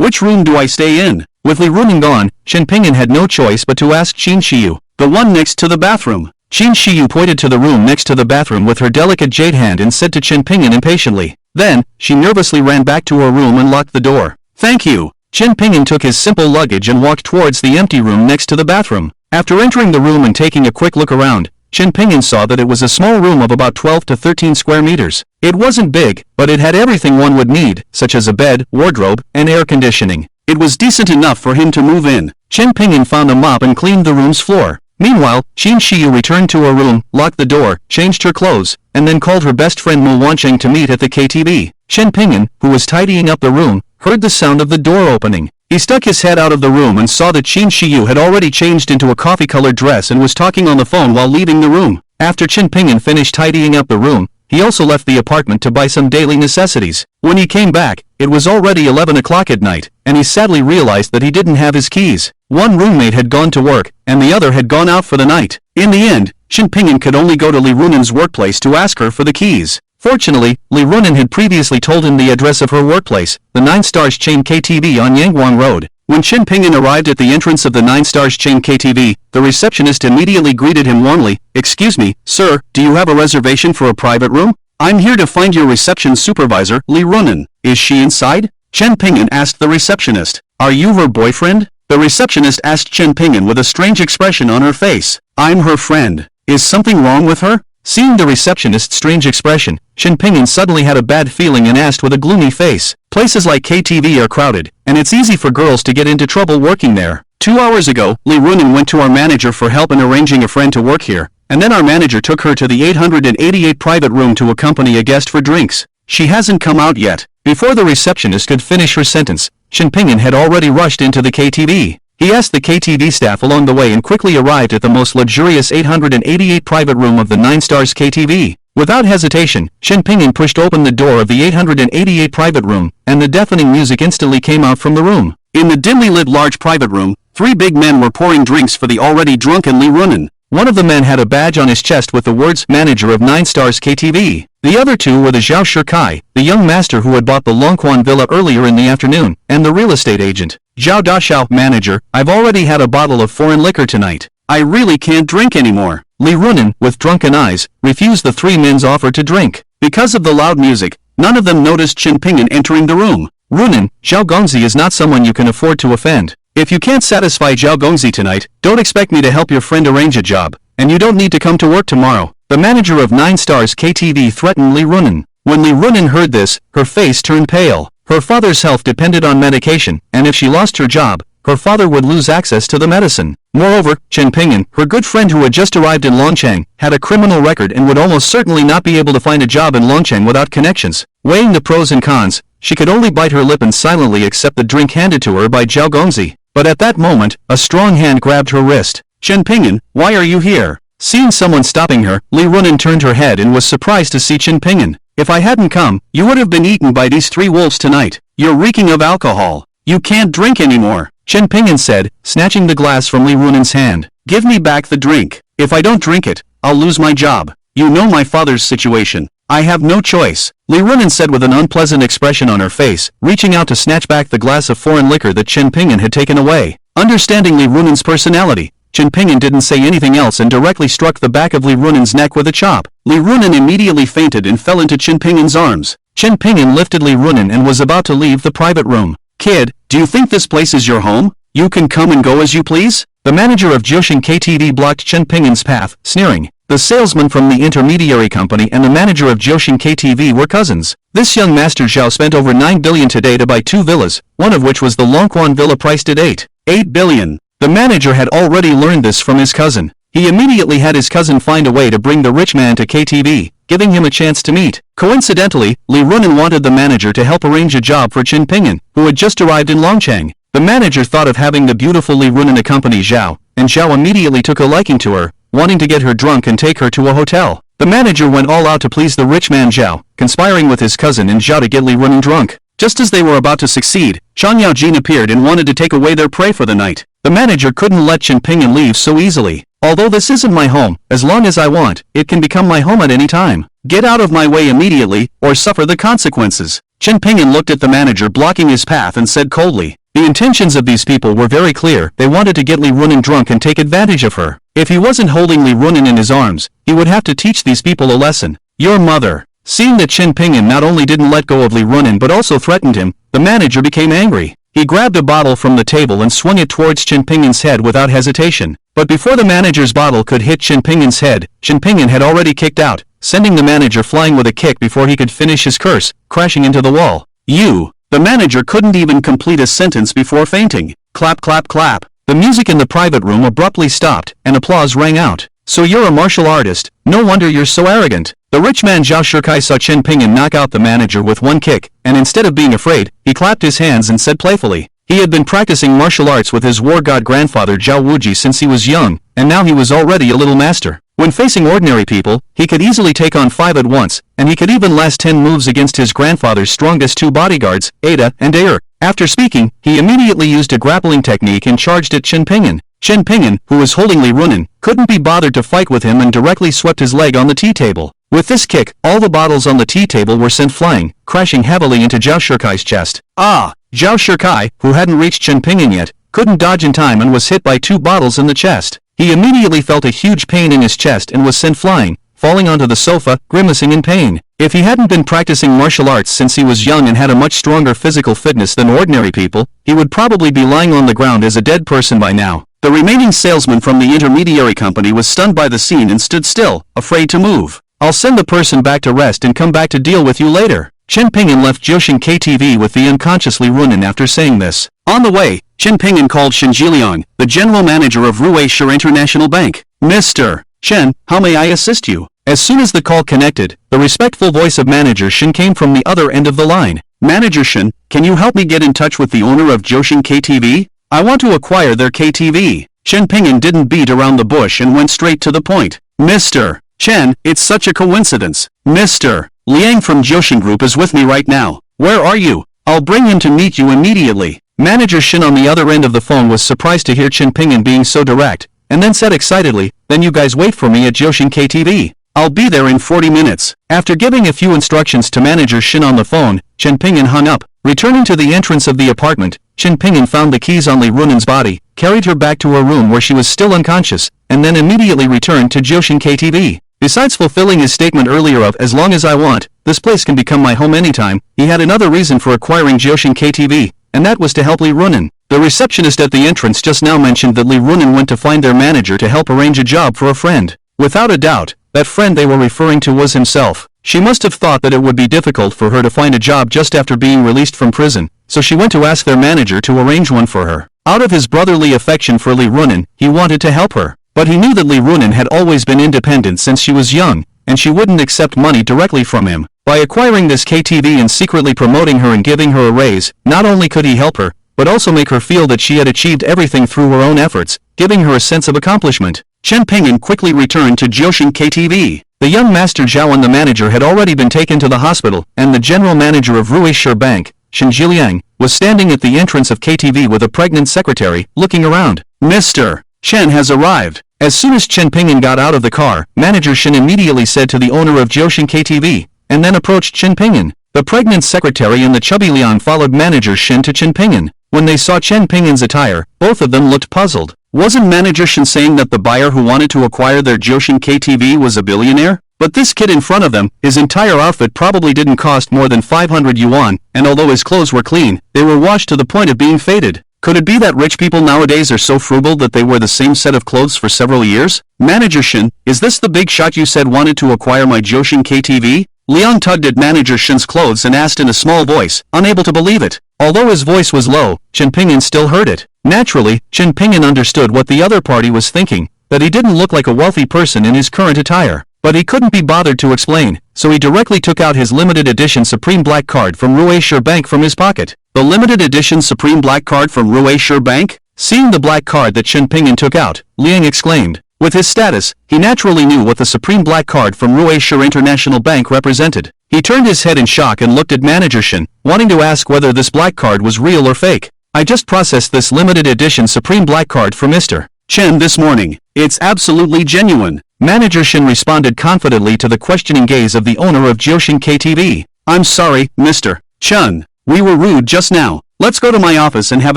Which room do I stay in? With Li Runen gone, Chen Pingyan had no choice but to ask Xin Shiyu. The one next to the bathroom. Xin Shiyu pointed to the room next to the bathroom with her delicate jade hand and said to Chen Pingyan impatiently. Then, she nervously ran back to her room and locked the door. Thank you. Chen Pingyan took his simple luggage and walked towards the empty room next to the bathroom. After entering the room and taking a quick look around, Chen Pingyan saw that it was a small room of about 12 to 13 square meters. It wasn't big, but it had everything one would need, such as a bed, wardrobe, and air conditioning. It was decent enough for him to move in. Chen Pingyan found a mop and cleaned the room's floor. Meanwhile, Xin Shiyu returned to her room, locked the door, changed her clothes, and then called her best friend Mu Wancheng to meet at the KTV. Chen Ping'an, who was tidying up the room, heard the sound of the door opening. He stuck his head out of the room and saw that Qin Shiyu had already changed into a coffee-colored dress and was talking on the phone while leaving the room. After Chen Ping'an finished tidying up the room, he also left the apartment to buy some daily necessities. When he came back, it was already 11 o'clock at night, and he sadly realized that he didn't have his keys. One roommate had gone to work, and the other had gone out for the night. In the end, Chen Ping'an could only go to Li Runen's workplace to ask her for the keys. Fortunately, Li Runen had previously told him the address of her workplace, the 9 Stars chain KTV on Yangguang Road. When Chen Ping'an arrived at the entrance of the 9 Stars chain KTV, the receptionist immediately greeted him warmly. "Excuse me, sir, do you have a reservation for a private room? I'm here to find your reception supervisor, Li Runen. Is she inside?" Chen Ping'an asked the receptionist. "Are you her boyfriend?" The receptionist asked Chen Ping'an with a strange expression on her face. "I'm her friend. Is something wrong with her?" Seeing the receptionist's strange expression, Chen Ping'an suddenly had a bad feeling and asked with a gloomy face. Places like KTV are crowded, and it's easy for girls to get into trouble working there. 2 hours ago, Li Runen went to our manager for help in arranging a friend to work here, and then our manager took her to the 888 private room to accompany a guest for drinks. She hasn't come out yet. Before the receptionist could finish her sentence, Chen Ping'an had already rushed into the KTV. He asked the KTV staff along the way and quickly arrived at the most luxurious 888 private room of the 9 Stars KTV. Without hesitation, Chen Ping'an pushed open the door of the 888 private room, and the deafening music instantly came out from the room. In the dimly lit large private room, 3 big men were pouring drinks for the already drunken Li Runen. One of the men had a badge on his chest with the words "Manager of 9 Stars KTV." The other 2 were the Zhao Shikai, the young master who had bought the Longquan villa earlier in the afternoon, and the real estate agent. "Zhao Dashao, manager, I've already had a bottle of foreign liquor tonight. I really can't drink anymore." Li Runen, with drunken eyes, refused the 3 men's offer to drink. Because of the loud music, none of them noticed Chen Ping'an entering the room. "Runen, Zhao Gongzi is not someone you can afford to offend. If you can't satisfy Zhao Gongzi tonight, don't expect me to help your friend arrange a job, and you don't need to come to work tomorrow." The manager of 9 Stars KTV threatened Li Runen. When Li Runen heard this, her face turned pale. Her father's health depended on medication, and if she lost her job, her father would lose access to the medicine. Moreover, Chen Ping'an, her good friend who had just arrived in Longcheng, had a criminal record and would almost certainly not be able to find a job in Longcheng without connections. Weighing the pros and cons, she could only bite her lip and silently accept the drink handed to her by Zhao Gongzi. But at that moment, a strong hand grabbed her wrist. "Chen Ping'an, why are you here?" Seeing someone stopping her, Li Runen turned her head and was surprised to see Chen Ping'an. "If I hadn't come, you would have been eaten by these 3 wolves tonight. You're reeking of alcohol. You can't drink anymore," Chen Ping'an said, snatching the glass from Li Runen's hand. "Give me back the drink. If I don't drink it, I'll lose my job. You know my father's situation. I have no choice," Li Runen said with an unpleasant expression on her face, reaching out to snatch back the glass of foreign liquor that Chen Ping'an had taken away. Understanding Li Runen's personality, Chen Ping'an didn't say anything else and directly struck the back of Li Runen's neck with a chop. Li Runen immediately fainted and fell into Chen Ping'an's arms. Chen Ping'an lifted Li Runen and was about to leave the private room. "Kid, do you think this place is your home? You can come and go as you please?" The manager of Jiusheng KTV blocked Chen Ping'an's path, sneering. The salesman from the intermediary company and the manager of Jiusheng KTV were cousins. This young master Zhao spent over 9 billion today to buy 2 villas, one of which was the Longquan villa priced at 8 billion. The manager had already learned this from his cousin. He immediately had his cousin find a way to bring the rich man to KTV, giving him a chance to meet. Coincidentally, Li Runen wanted the manager to help arrange a job for Chen Ping'an, who had just arrived in Longcheng. The manager thought of having the beautiful Li Runen accompany Zhao, and Zhao immediately took a liking to her, wanting to get her drunk and take her to a hotel. The manager went all out to please the rich man Zhao, conspiring with his cousin and Zhao to get Li Runen drunk. Just as they were about to succeed, Chang Yaojin appeared and wanted to take away their prey for the night. The manager couldn't let Chen Ping'an leave so easily. "Although this isn't my home, as long as I want, it can become my home at any time. Get out of my way immediately, or suffer the consequences." Chen Ping'an looked at the manager blocking his path and said coldly. The intentions of these people were very clear. They wanted to get Li Runen drunk and take advantage of her. If he wasn't holding Li Runen in his arms, he would have to teach these people a lesson. "Your mother." Seeing that Chen Ping'an not only didn't let go of Li Runen but also threatened him, the manager became angry. He grabbed a bottle from the table and swung it towards Chen Ping'an's head without hesitation. But before the manager's bottle could hit Chen Ping'an's head, Chen Ping'an had already kicked out, sending the manager flying with a kick before he could finish his curse, crashing into the wall. "You!" The manager couldn't even complete a sentence before fainting. Clap clap clap. The music in the private room abruptly stopped, and applause rang out. So you're a martial artist, no wonder you're so arrogant. The rich man Zhao Shikai saw Chen Pingyan knock out the manager with one kick, and instead of being afraid, he clapped his hands and said playfully. He had been practicing martial arts with his war god grandfather Zhao Wuji since he was young, and now he was already a little master. When facing ordinary people, he could easily take on 5 at once, and he could even last 10 moves against his grandfather's strongest 2 bodyguards, Ada and Air. After speaking, he immediately used a grappling technique and charged at Chen Pingyan. Chen Pingyan, who was holding Li Runan, couldn't be bothered to fight with him and directly swept his leg on the tea table. With this kick, all the bottles on the tea table were sent flying, crashing heavily into Zhao Shikai's chest. Zhao Shikai, who hadn't reached Chen Pingyan yet, couldn't dodge in time and was hit by 2 bottles in the chest. He immediately felt a huge pain in his chest and was sent flying, falling onto the sofa, grimacing in pain. If he hadn't been practicing martial arts since he was young and had a much stronger physical fitness than ordinary people, he would probably be lying on the ground as a dead person by now. The remaining salesman from the intermediary company was stunned by the scene and stood still, afraid to move. I'll send the person back to rest and come back to deal with you later. Chen Pingyan left Jiuxing KTV with the unconscious Li Runan after saying this. On the way, Chen Pingyan called Shen Jiliang, the general manager of Ruishur International Bank. Mr. Chen, how may I assist you? As soon as the call connected, the respectful voice of Manager Shen came from the other end of the line. Manager Shen, can you help me get in touch with the owner of Jiuxing KTV? I want to acquire their KTV. Chen Pingyan didn't beat around the bush and went straight to the point. Mr. Chen, it's such a coincidence. Mr. Liang from Jiuxing Group is with me right now. Where are you? I'll bring him to meet you immediately. Manager Shen on the other end of the phone was surprised to hear Chen Pingyan being so direct, and then said excitedly, then you guys wait for me at Jiuxing KTV. I'll be there in 40 minutes. After giving a few instructions to Manager Shen on the phone, Chen Pingyan hung up. Returning to the entrance of the apartment, Chen Pingyan found the keys on Li Runan's body, carried her back to her room where she was still unconscious, and then immediately returned to Jiuxing KTV. Besides fulfilling his statement earlier of as long as I want, this place can become my home anytime, he had another reason for acquiring Jiuxing KTV, and that was to help Li Runan. The receptionist at the entrance just now mentioned that Li Runan went to find their manager to help arrange a job for a friend. Without a doubt, that friend they were referring to was himself. She must have thought that it would be difficult for her to find a job just after being released from prison, so she went to ask their manager to arrange one for her. Out of his brotherly affection for Li Runan, he wanted to help her. But he knew that Li Runan had always been independent since she was young, and she wouldn't accept money directly from him. By acquiring this KTV and secretly promoting her and giving her a raise, not only could he help her, but also make her feel that she had achieved everything through her own efforts, giving her a sense of accomplishment. Chen Pingyan quickly returned to Jiuxing KTV. The young Master Zhao and the manager had already been taken to the hospital, and the general manager of Ruishur Bank, Shen Jiliang, was standing at the entrance of KTV with a pregnant secretary, looking around. Mr. Chen has arrived. As soon as Chen Pingyan got out of the car, Manager Shen immediately said to the owner of Jiuxing KTV, and then approached Chen Pingyan. The pregnant secretary and the chubby Lian followed Manager Shen to Chen Pingyan. When they saw Chen Pingyan's attire, both of them looked puzzled. Wasn't Manager Shen saying that the buyer who wanted to acquire their Jiuxing KTV was a billionaire? But this kid in front of them, his entire outfit probably didn't cost more than 500 yuan, and although his clothes were clean, they were washed to the point of being faded. Could it be that rich people nowadays are so frugal that they wear the same set of clothes for several years? Manager Shen, is this the big shot you said wanted to acquire my Jiuxing KTV? Liang tugged at Manager Shen's clothes and asked in a small voice, unable to believe it. Although his voice was low, Chen Pingyan still heard it. Naturally, Chen Pingyan understood what the other party was thinking, that he didn't look like a wealthy person in his current attire. But he couldn't be bothered to explain, so he directly took out his limited edition Supreme Black card from Ruishur Bank from his pocket. The limited edition Supreme Black card from Ruishur Bank? Seeing the black card that Chen Pingyan took out, Liang exclaimed. With his status, he naturally knew what the Supreme Black card from Ruishur International Bank represented. He turned his head in shock and looked at Manager Shen, wanting to ask whether this black card was real or fake. I just processed this limited edition Supreme Black card for Mr. Chen this morning. It's absolutely genuine. Manager Shen responded confidently to the questioning gaze of the owner of Jiuxing KTV. I'm sorry, Mr. Chen. We were rude just now. Let's go to my office and have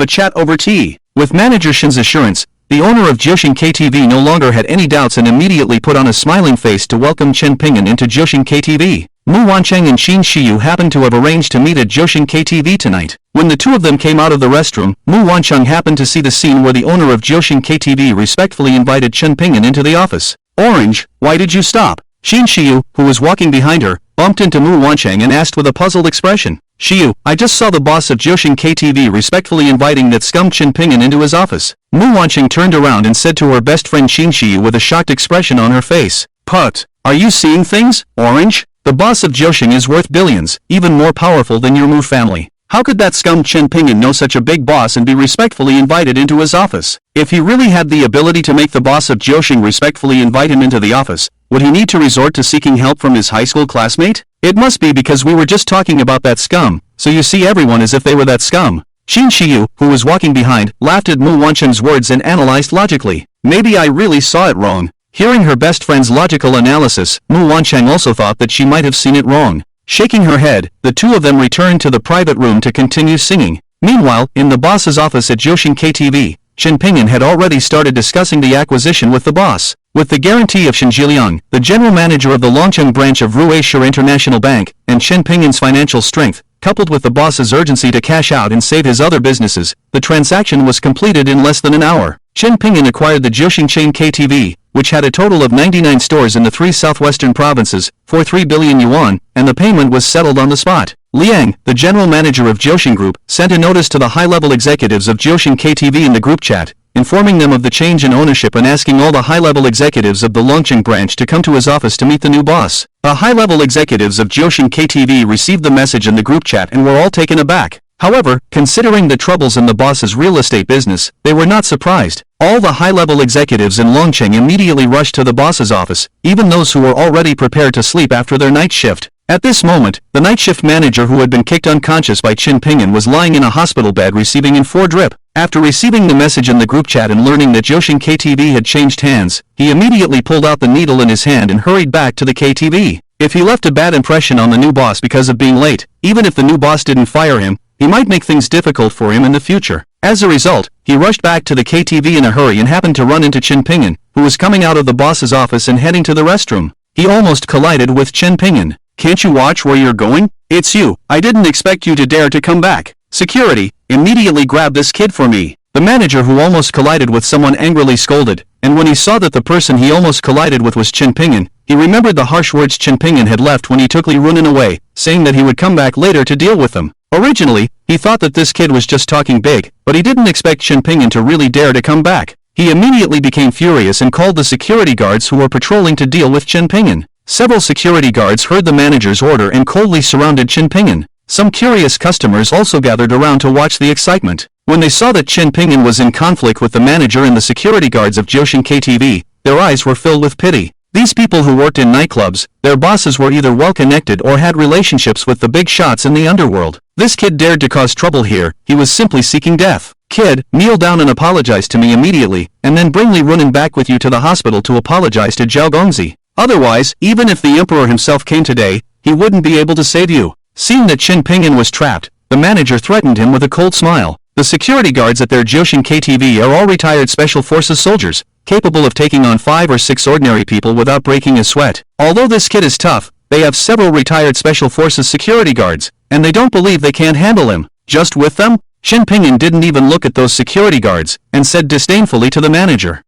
a chat over tea. With Manager Shen's assurance, the owner of Jiuxing KTV no longer had any doubts and immediately put on a smiling face to welcome Chen Pingyan into Jiuxing KTV. Mu Wancheng and Qin Shiyu happened to have arranged to meet at Jiuxing KTV tonight. When the two of them came out of the restroom, Mu Wancheng happened to see the scene where the owner of Jiuxing KTV respectfully invited Chen Pingyan into the office. Orange, why did you stop? Qin Shiyu, who was walking behind her, bumped into Mu Wancheng and asked with a puzzled expression, "Xiu, I just saw the boss of Jiuxing KTV respectfully inviting that scum Chen Ping'an into his office." Mu Wancheng turned around and said to her best friend Qin Xiu with a shocked expression on her face, "Put, are you seeing things, Orange? The boss of Jiuxing is worth billions, even more powerful than your Mu family. How could that scum Chen Ping'an know such a big boss and be respectfully invited into his office? If he really had the ability to make the boss of Jiuxing respectfully invite him into the office, would he need to resort to seeking help from his high school classmate? It must be because we were just talking about that scum, so you see everyone as if they were that scum." Qin Xiu, who was walking behind, laughed at Mu Wancheng's words and analyzed logically. "Maybe I really saw it wrong." Hearing her best friend's logical analysis, Mu Wancheng also thought that she might have seen it wrong. Shaking her head, the two of them returned to the private room to continue singing. Meanwhile, in the boss's office at Jiuxing KTV, Chen Ping'an had already started discussing the acquisition with the boss. With the guarantee of Shen Zhiliang, the general manager of the Longcheng branch of Ruishur International Bank, and Chen Ping'an's financial strength, coupled with the boss's urgency to cash out and save his other businesses, the transaction was completed in less than an hour. Chen Ping'an acquired the Jiuxing chain KTV, which had a total of 99 stores in the 3 southwestern provinces, for 3 billion yuan, and the payment was settled on the spot. Liang, the general manager of Jiuxing Group, sent a notice to the high-level executives of Jiuxing KTV in the group chat, informing them of the change in ownership and asking all the high-level executives of the Longcheng branch to come to his office to meet the new boss. The high-level executives of Jiuxing KTV received the message in the group chat and were all taken aback. However, considering the troubles in the boss's real estate business, they were not surprised. All the high-level executives in Longcheng immediately rushed to the boss's office, even those who were already prepared to sleep after their night shift. At this moment, the night shift manager who had been kicked unconscious by Chen Ping'an was lying in a hospital bed receiving in-4 drip. After receiving the message in the group chat and learning that Jiuxing KTV had changed hands, he immediately pulled out the needle in his hand and hurried back to the KTV. If he left a bad impression on the new boss because of being late, even if the new boss didn't fire him, he might make things difficult for him in the future. As a result, he rushed back to the KTV in a hurry and happened to run into Chen Ping'an, who was coming out of the boss's office and heading to the restroom. He almost collided with Chen Ping'an. "Can't you watch where you're going? It's you. I didn't expect you to dare to come back. Security, immediately grab this kid for me." The manager who almost collided with someone angrily scolded, and when he saw that the person he almost collided with was Chen Ping'an, he remembered the harsh words Chen Ping'an had left when he took Li Runan away, saying that he would come back later to deal with them. Originally, he thought that this kid was just talking big, but he didn't expect Chen Ping'an to really dare to come back. He immediately became furious and called the security guards who were patrolling to deal with Chen Ping'an. Several security guards heard the manager's order and coldly surrounded Chen Ping'an. Some curious customers also gathered around to watch the excitement. When they saw that Chen Ping'an was in conflict with the manager and the security guards of Jiuxing KTV, their eyes were filled with pity. These people who worked in nightclubs, their bosses were either well-connected or had relationships with the big shots in the underworld. This kid dared to cause trouble here, he was simply seeking death. "Kid, kneel down and apologize to me immediately, and then bring Li Runan back with you to the hospital to apologize to Zhao Gongzi. Otherwise, even if the emperor himself came today, he wouldn't be able to save you." Seeing that Chen Ping'an was trapped, the manager threatened him with a cold smile. The security guards at their Jiuxing KTV are all retired Special Forces soldiers, capable of taking on 5 or 6 ordinary people without breaking a sweat. Although this kid is tough, they have several retired Special Forces security guards, and they don't believe they can't handle him. Just with them? Chen Ping'an didn't even look at those security guards, and said disdainfully to the manager,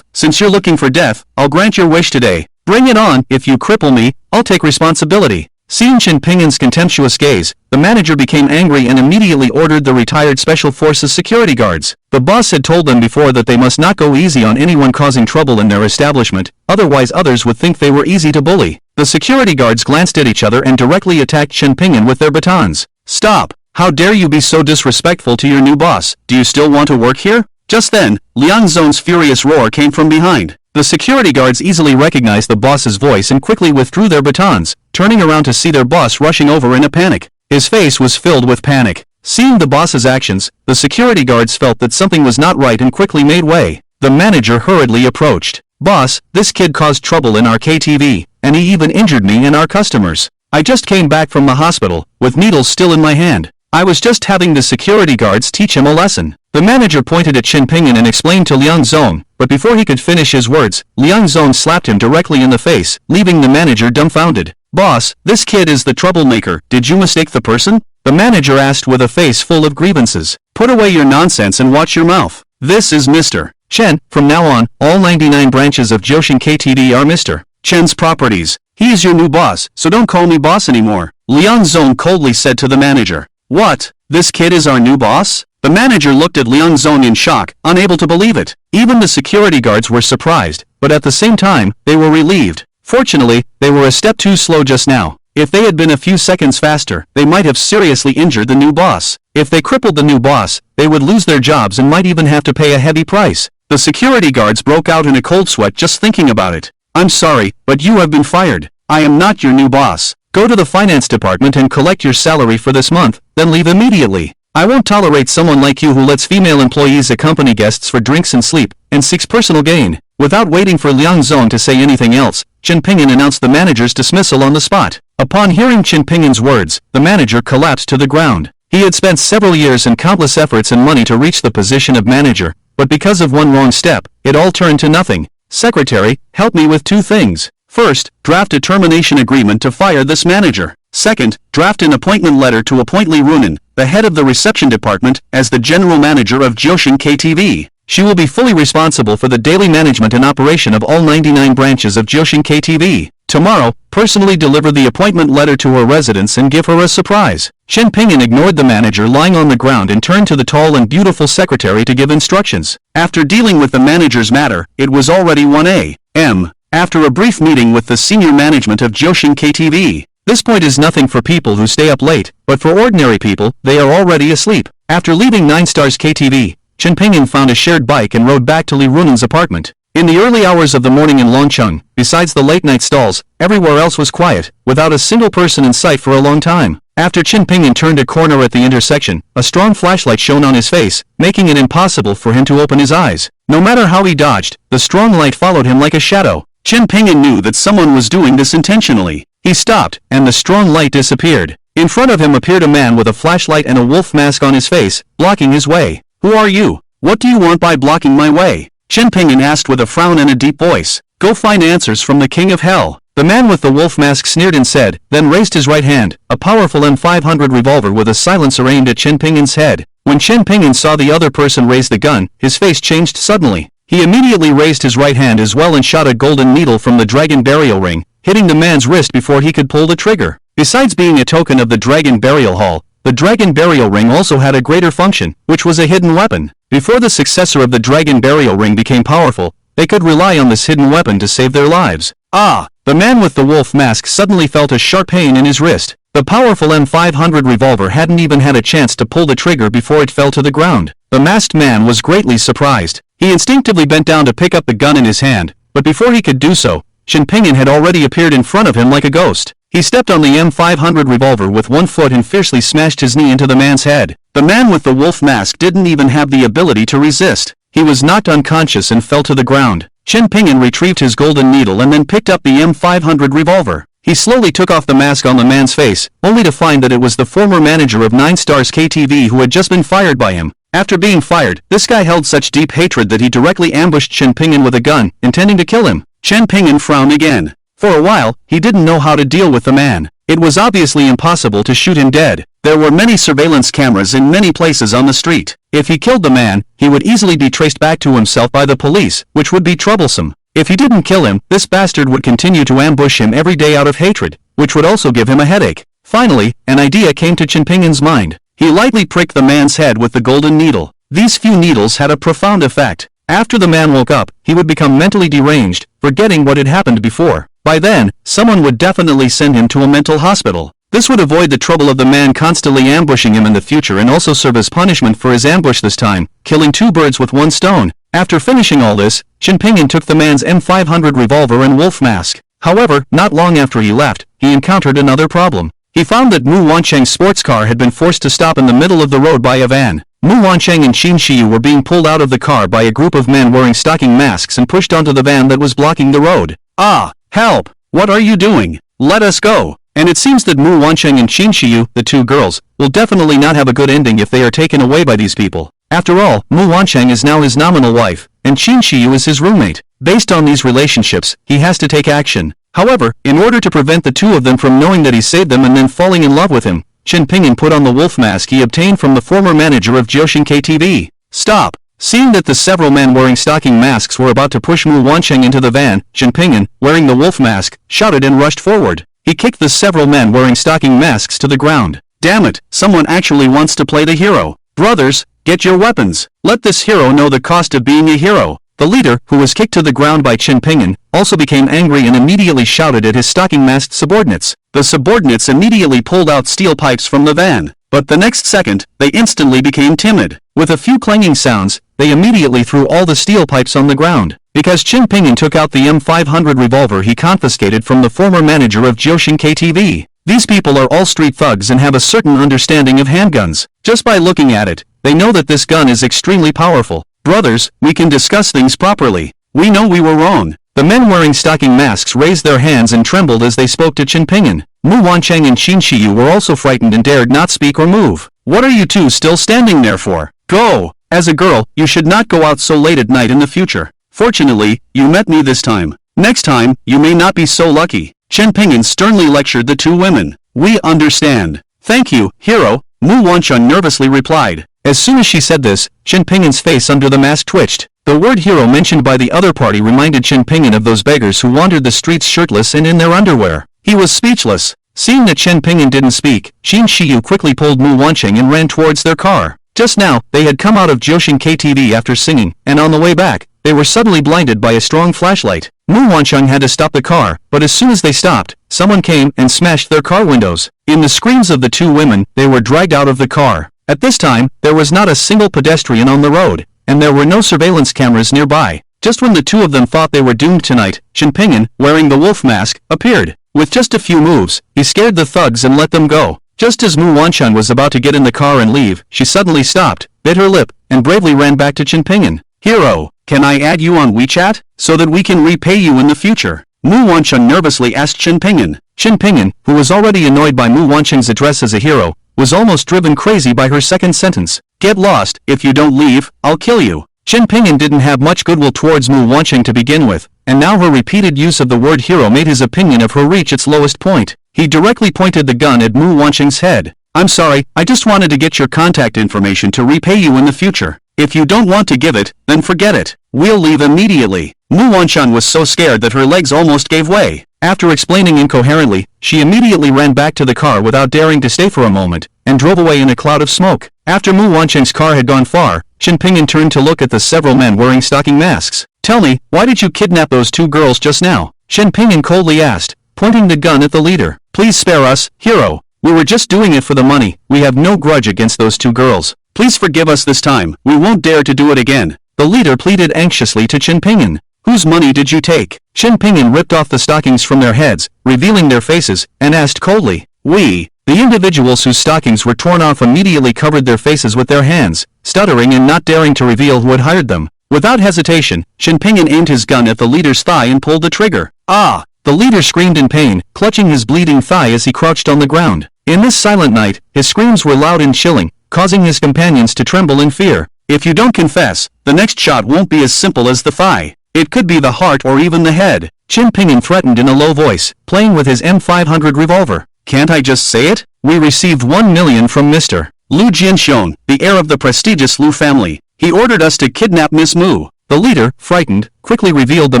"Since you're looking for death, I'll grant your wish today. Bring it on. If you cripple me, I'll take responsibility." Seeing Chen Ping'an's contemptuous gaze, the manager became angry and immediately ordered the retired Special Forces security guards. The boss had told them before that they must not go easy on anyone causing trouble in their establishment, otherwise others would think they were easy to bully. The security guards glanced at each other and directly attacked Chen Ping'an with their batons. "Stop! How dare you be so disrespectful to your new boss? Do you still want to work here?" Just then, Liang Zong's furious roar came from behind. The security guards easily recognized the boss's voice and quickly withdrew their batons, turning around to see their boss rushing over in a panic. His face was filled with panic. Seeing the boss's actions, the security guards felt that something was not right and quickly made way. The manager hurriedly approached. "Boss, this kid caused trouble in our KTV, and he even injured me and our customers. I just came back from the hospital, with needles still in my hand. I was just having the security guards teach him a lesson." The manager pointed at Chen Ping'an and explained to Liang Zong, but before he could finish his words, Liang Zong slapped him directly in the face, leaving the manager dumbfounded. "Boss, this kid is the troublemaker. Did you mistake the person?" the manager asked with a face full of grievances. "Put away your nonsense and watch your mouth. This is Mr. Chen. From now on, all 99 branches of Jiuxing KTV are Mr. Chen's properties. He is your new boss, so don't call me boss anymore, Liang Zong coldly said to the manager. What? This kid is our new boss? The manager looked at Liang Zong in shock, unable to believe it. Even the security guards were surprised, but at the same time, they were relieved. Fortunately, they were a step too slow just now. If they had been a few seconds faster, they might have seriously injured the new boss. If they crippled the new boss, they would lose their jobs and might even have to pay a heavy price. The security guards broke out in a cold sweat just thinking about it. I'm sorry, but you have been fired. I am not your new boss. Go to the finance department and collect your salary for this month, then leave immediately. I won't tolerate someone like you who lets female employees accompany guests for drinks and sleep, and seeks personal gain. Without waiting for Liang Zong to say anything else, Chen Pingyan announced the manager's dismissal on the spot. Upon hearing Chen Pingyan's words, the manager collapsed to the ground. He had spent several years and countless efforts and money to reach the position of manager, but because of one wrong step, it all turned to nothing. Secretary, help me with 2 things. First, draft a termination agreement to fire this manager. Second, draft an appointment letter to appoint Li Runan, the head of the reception department, as the general manager of Jiuxing KTV. She will be fully responsible for the daily management and operation of all 99 branches of Jiuxing KTV. Tomorrow, personally deliver the appointment letter to her residence and give her a surprise. Chen Pingyan ignored the manager lying on the ground and turned to the tall and beautiful secretary to give instructions. After dealing with the manager's matter, it was already 1 a.m. After a brief meeting with the senior management of Jiuxing KTV. This point is nothing for people who stay up late, but for ordinary people, they are already asleep. After leaving 9 Stars KTV, Chen Pingyan found a shared bike and rode back to Li Runan's apartment. In the early hours of the morning in Longcheng, besides the late-night stalls, everywhere else was quiet, without a single person in sight for a long time. After Chen Pingyan turned a corner at the intersection, a strong flashlight shone on his face, making it impossible for him to open his eyes. No matter how he dodged, the strong light followed him like a shadow. Chen Pingyan knew that someone was doing this intentionally. He stopped, and the strong light disappeared. In front of him appeared a man with a flashlight and a wolf mask on his face, blocking his way. Who are you? What do you want by blocking my way? Chen Pingyan asked with a frown and a deep voice. Go find answers from the King of Hell. The man with the wolf mask sneered and said, then raised his right hand, a powerful M500 revolver with a silencer aimed at Chen Pingyan's head. When Chen Pingyan saw the other person raise the gun, his face changed suddenly. He immediately raised his right hand as well and shot a golden needle from the dragon burial ring, hitting the man's wrist before he could pull the trigger. Besides being a token of the dragon burial hall, the dragon burial ring also had a greater function, which was a hidden weapon. Before the successor of the dragon burial ring became powerful, they could rely on this hidden weapon to save their lives. Ah! The man with the wolf mask suddenly felt a sharp pain in his wrist. The powerful M500 revolver hadn't even had a chance to pull the trigger before it fell to the ground. The masked man was greatly surprised. He instinctively bent down to pick up the gun in his hand, but before he could do so, Chen Pingyan had already appeared in front of him like a ghost. He stepped on the M500 revolver with one foot and fiercely smashed his knee into the man's head. The man with the wolf mask didn't even have the ability to resist. He was knocked unconscious and fell to the ground. Chen Pingyan retrieved his golden needle and then picked up the M500 revolver. He slowly took off the mask on the man's face, only to find that it was the former manager of 9 Stars KTV who had just been fired by him. After being fired, this guy held such deep hatred that he directly ambushed Chen Pingyan with a gun, intending to kill him. Chen Pingyan frowned again. For a while, he didn't know how to deal with the man. It was obviously impossible to shoot him dead. There were many surveillance cameras in many places on the street. If he killed the man, he would easily be traced back to himself by the police, which would be troublesome. If he didn't kill him, this bastard would continue to ambush him every day out of hatred, which would also give him a headache. Finally, an idea came to Chen Pingyan's mind. He lightly pricked the man's head with the golden needle. These few needles had a profound effect. After the man woke up, he would become mentally deranged, forgetting what had happened before. By then, someone would definitely send him to a mental hospital. This would avoid the trouble of the man constantly ambushing him in the future and also serve as punishment for his ambush this time, killing 2 birds with 1 stone. After finishing all this, Chen Pingyan took the man's M500 revolver and wolf mask. However, not long after he left, he encountered another problem. He found that Mu Wancheng's sports car had been forced to stop in the middle of the road by a van. Mu Wancheng and Qin Shiyu were being pulled out of the car by a group of men wearing stocking masks and pushed onto the van that was blocking the road. Ah! Help! What are you doing? Let us go! And it seems that Mu Wancheng and Qin Shiyu, the 2 girls, will definitely not have a good ending if they are taken away by these people. After all, Mu Wancheng is now his nominal wife, and Qin Shiyu is his roommate. Based on these relationships, he has to take action. However, in order to prevent the 2 of them from knowing that he saved them and then falling in love with him, Chen Pingyan put on the wolf mask he obtained from the former manager of Jiuxing KTV. Stop! Seeing that the several men wearing stocking masks were about to push Mu Wancheng into the van, Chen Pingyan, wearing the wolf mask, shouted and rushed forward. He kicked the several men wearing stocking masks to the ground. Damn it, someone actually wants to play the hero. Brothers, get your weapons. Let this hero know the cost of being a hero. The leader, who was kicked to the ground by Chen Pingyan, also became angry and immediately shouted at his stocking-masked subordinates. The subordinates immediately pulled out steel pipes from the van, but the next second, they instantly became timid. With a few clanging sounds, they immediately threw all the steel pipes on the ground. Because Chen Pingyan took out the M500 revolver he confiscated from the former manager of Jiuxing KTV. These people are all street thugs and have a certain understanding of handguns. Just by looking at it, they know that this gun is extremely powerful. Brothers, we can discuss things properly. We know we were wrong. The men wearing stocking masks raised their hands and trembled as they spoke to Chen Pingyan. Mu Wancheng and Qin Shiyu were also frightened and dared not speak or move. What are you two still standing there for? Go! As a girl, you should not go out so late at night in the future. Fortunately, you met me this time. Next time, you may not be so lucky. Chen Pingyan sternly lectured the two women. We understand. Thank you, hero, Mu Wancheng nervously replied. As soon as she said this, Chen Pingyan's face under the mask twitched. The word hero mentioned by the other party reminded Chen Pingyan of those beggars who wandered the streets shirtless and in their underwear. He was speechless. Seeing that Chen Pingyan didn't speak, Qin Shiyu quickly pulled Mu Wancheng and ran towards their car. Just now, they had come out of Jiuxing KTV after singing, and on the way back, they were suddenly blinded by a strong flashlight. Mu Wancheng had to stop the car, but as soon as they stopped, someone came and smashed their car windows. In the screams of the two women, they were dragged out of the car. At this time, there was not a single pedestrian on the road, and there were no surveillance cameras nearby. Just when the two of them thought they were doomed tonight, Chen Pingyan, wearing the wolf mask, appeared. With just a few moves, he scared the thugs and let them go. Just as Mu Wancheng was about to get in the car and leave, she suddenly stopped, bit her lip, and bravely ran back to Chen Pingyan. Hero, can I add you on WeChat, so that we can repay you in the future? Mu Wancheng nervously asked Chen Pingyan. Chen Pingyan, who was already annoyed by Mu Wancheng's address as a hero, was almost driven crazy by her second sentence. Get lost, if you don't leave, I'll kill you. Chen Pingyan didn't have much goodwill towards Mu Wancheng to begin with, and now her repeated use of the word hero made his opinion of her reach its lowest point. He directly pointed the gun at Mu Wancheng's head. I'm sorry, I just wanted to get your contact information to repay you in the future. If you don't want to give it, then forget it. We'll leave immediately. Mu Wancheng was so scared that her legs almost gave way. After explaining incoherently, she immediately ran back to the car without daring to stay for a moment, and drove away in a cloud of smoke. After Mu Wancheng's car had gone far, Chen Pingyan turned to look at the several men wearing stocking masks. Tell me, why did you kidnap those two girls just now? Chen Pingyan coldly asked, pointing the gun at the leader. Please spare us, hero. We were just doing it for the money. We have no grudge against those two girls. Please forgive us this time. We won't dare to do it again. The leader pleaded anxiously to Chen Pingyan. Whose money did you take? Chen Pingyan ripped off the stockings from their heads, revealing their faces, and asked coldly. We. The individuals whose stockings were torn off immediately covered their faces with their hands, stuttering and not daring to reveal who had hired them. Without hesitation, Chen Pingyan aimed his gun at the leader's thigh and pulled the trigger. Ah! The leader screamed in pain, clutching his bleeding thigh as he crouched on the ground. In this silent night, his screams were loud and chilling, causing his companions to tremble in fear. If you don't confess, the next shot won't be as simple as the thigh. It could be the heart or even the head. Chen Pingyan threatened in a low voice, playing with his M500 revolver. Can't I just say it? We received 1 million from Mr. Lu Jianxiong, the heir of the prestigious Lu family. He ordered us to kidnap Miss Mu. The leader, frightened, quickly revealed the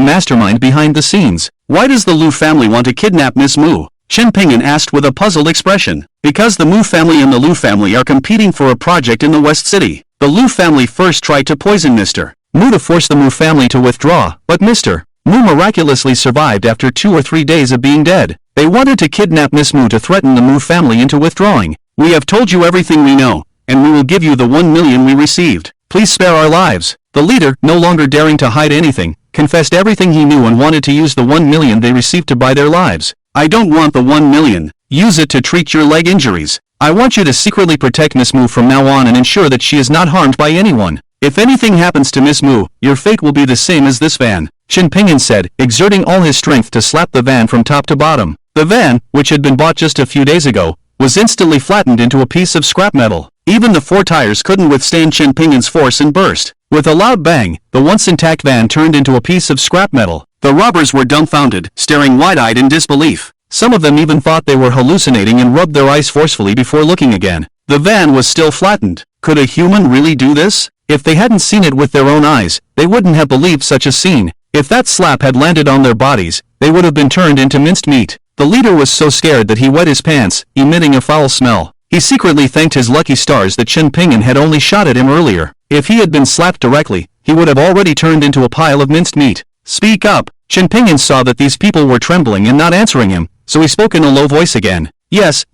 mastermind behind the scenes. Why does the Lu family want to kidnap Miss Mu? Chen Pingyan asked with a puzzled expression. Because the Mu family and the Lu family are competing for a project in the West City. The Lu family first tried to poison Mr. Mu to force the Mu family to withdraw, but Mr. Mu miraculously survived after 2 or 3 days of being dead. They wanted to kidnap Miss Mu to threaten the Mu family into withdrawing. We have told you everything we know, and we will give you the 1 million we received. Please spare our lives. The leader, no longer daring to hide anything, confessed everything he knew and wanted to use the 1 million they received to buy their lives. I don't want the 1 million. Use it to treat your leg injuries. I want you to secretly protect Miss Mu from now on and ensure that she is not harmed by anyone. If anything happens to Miss Mu, your fate will be the same as this van. Chen Pingyan said, exerting all his strength to slap the van from top to bottom. The van, which had been bought just a few days ago, was instantly flattened into a piece of scrap metal. Even the 4 tires couldn't withstand Chen Pingyan's force and burst. With a loud bang, the once intact van turned into a piece of scrap metal. The robbers were dumbfounded, staring wide-eyed in disbelief. Some of them even thought they were hallucinating and rubbed their eyes forcefully before looking again. The van was still flattened. Could a human really do this? If they hadn't seen it with their own eyes, they wouldn't have believed such a scene. If that slap had landed on their bodies, they would have been turned into minced meat. The leader was so scared that he wet his pants, emitting a foul smell. He secretly thanked his lucky stars that Chen Ping'an had only shot at him earlier. If he had been slapped directly, he would have already turned into a pile of minced meat. Speak up! Chen Ping'an saw that these people were trembling and not answering him, so he spoke in a low voice again. Yes,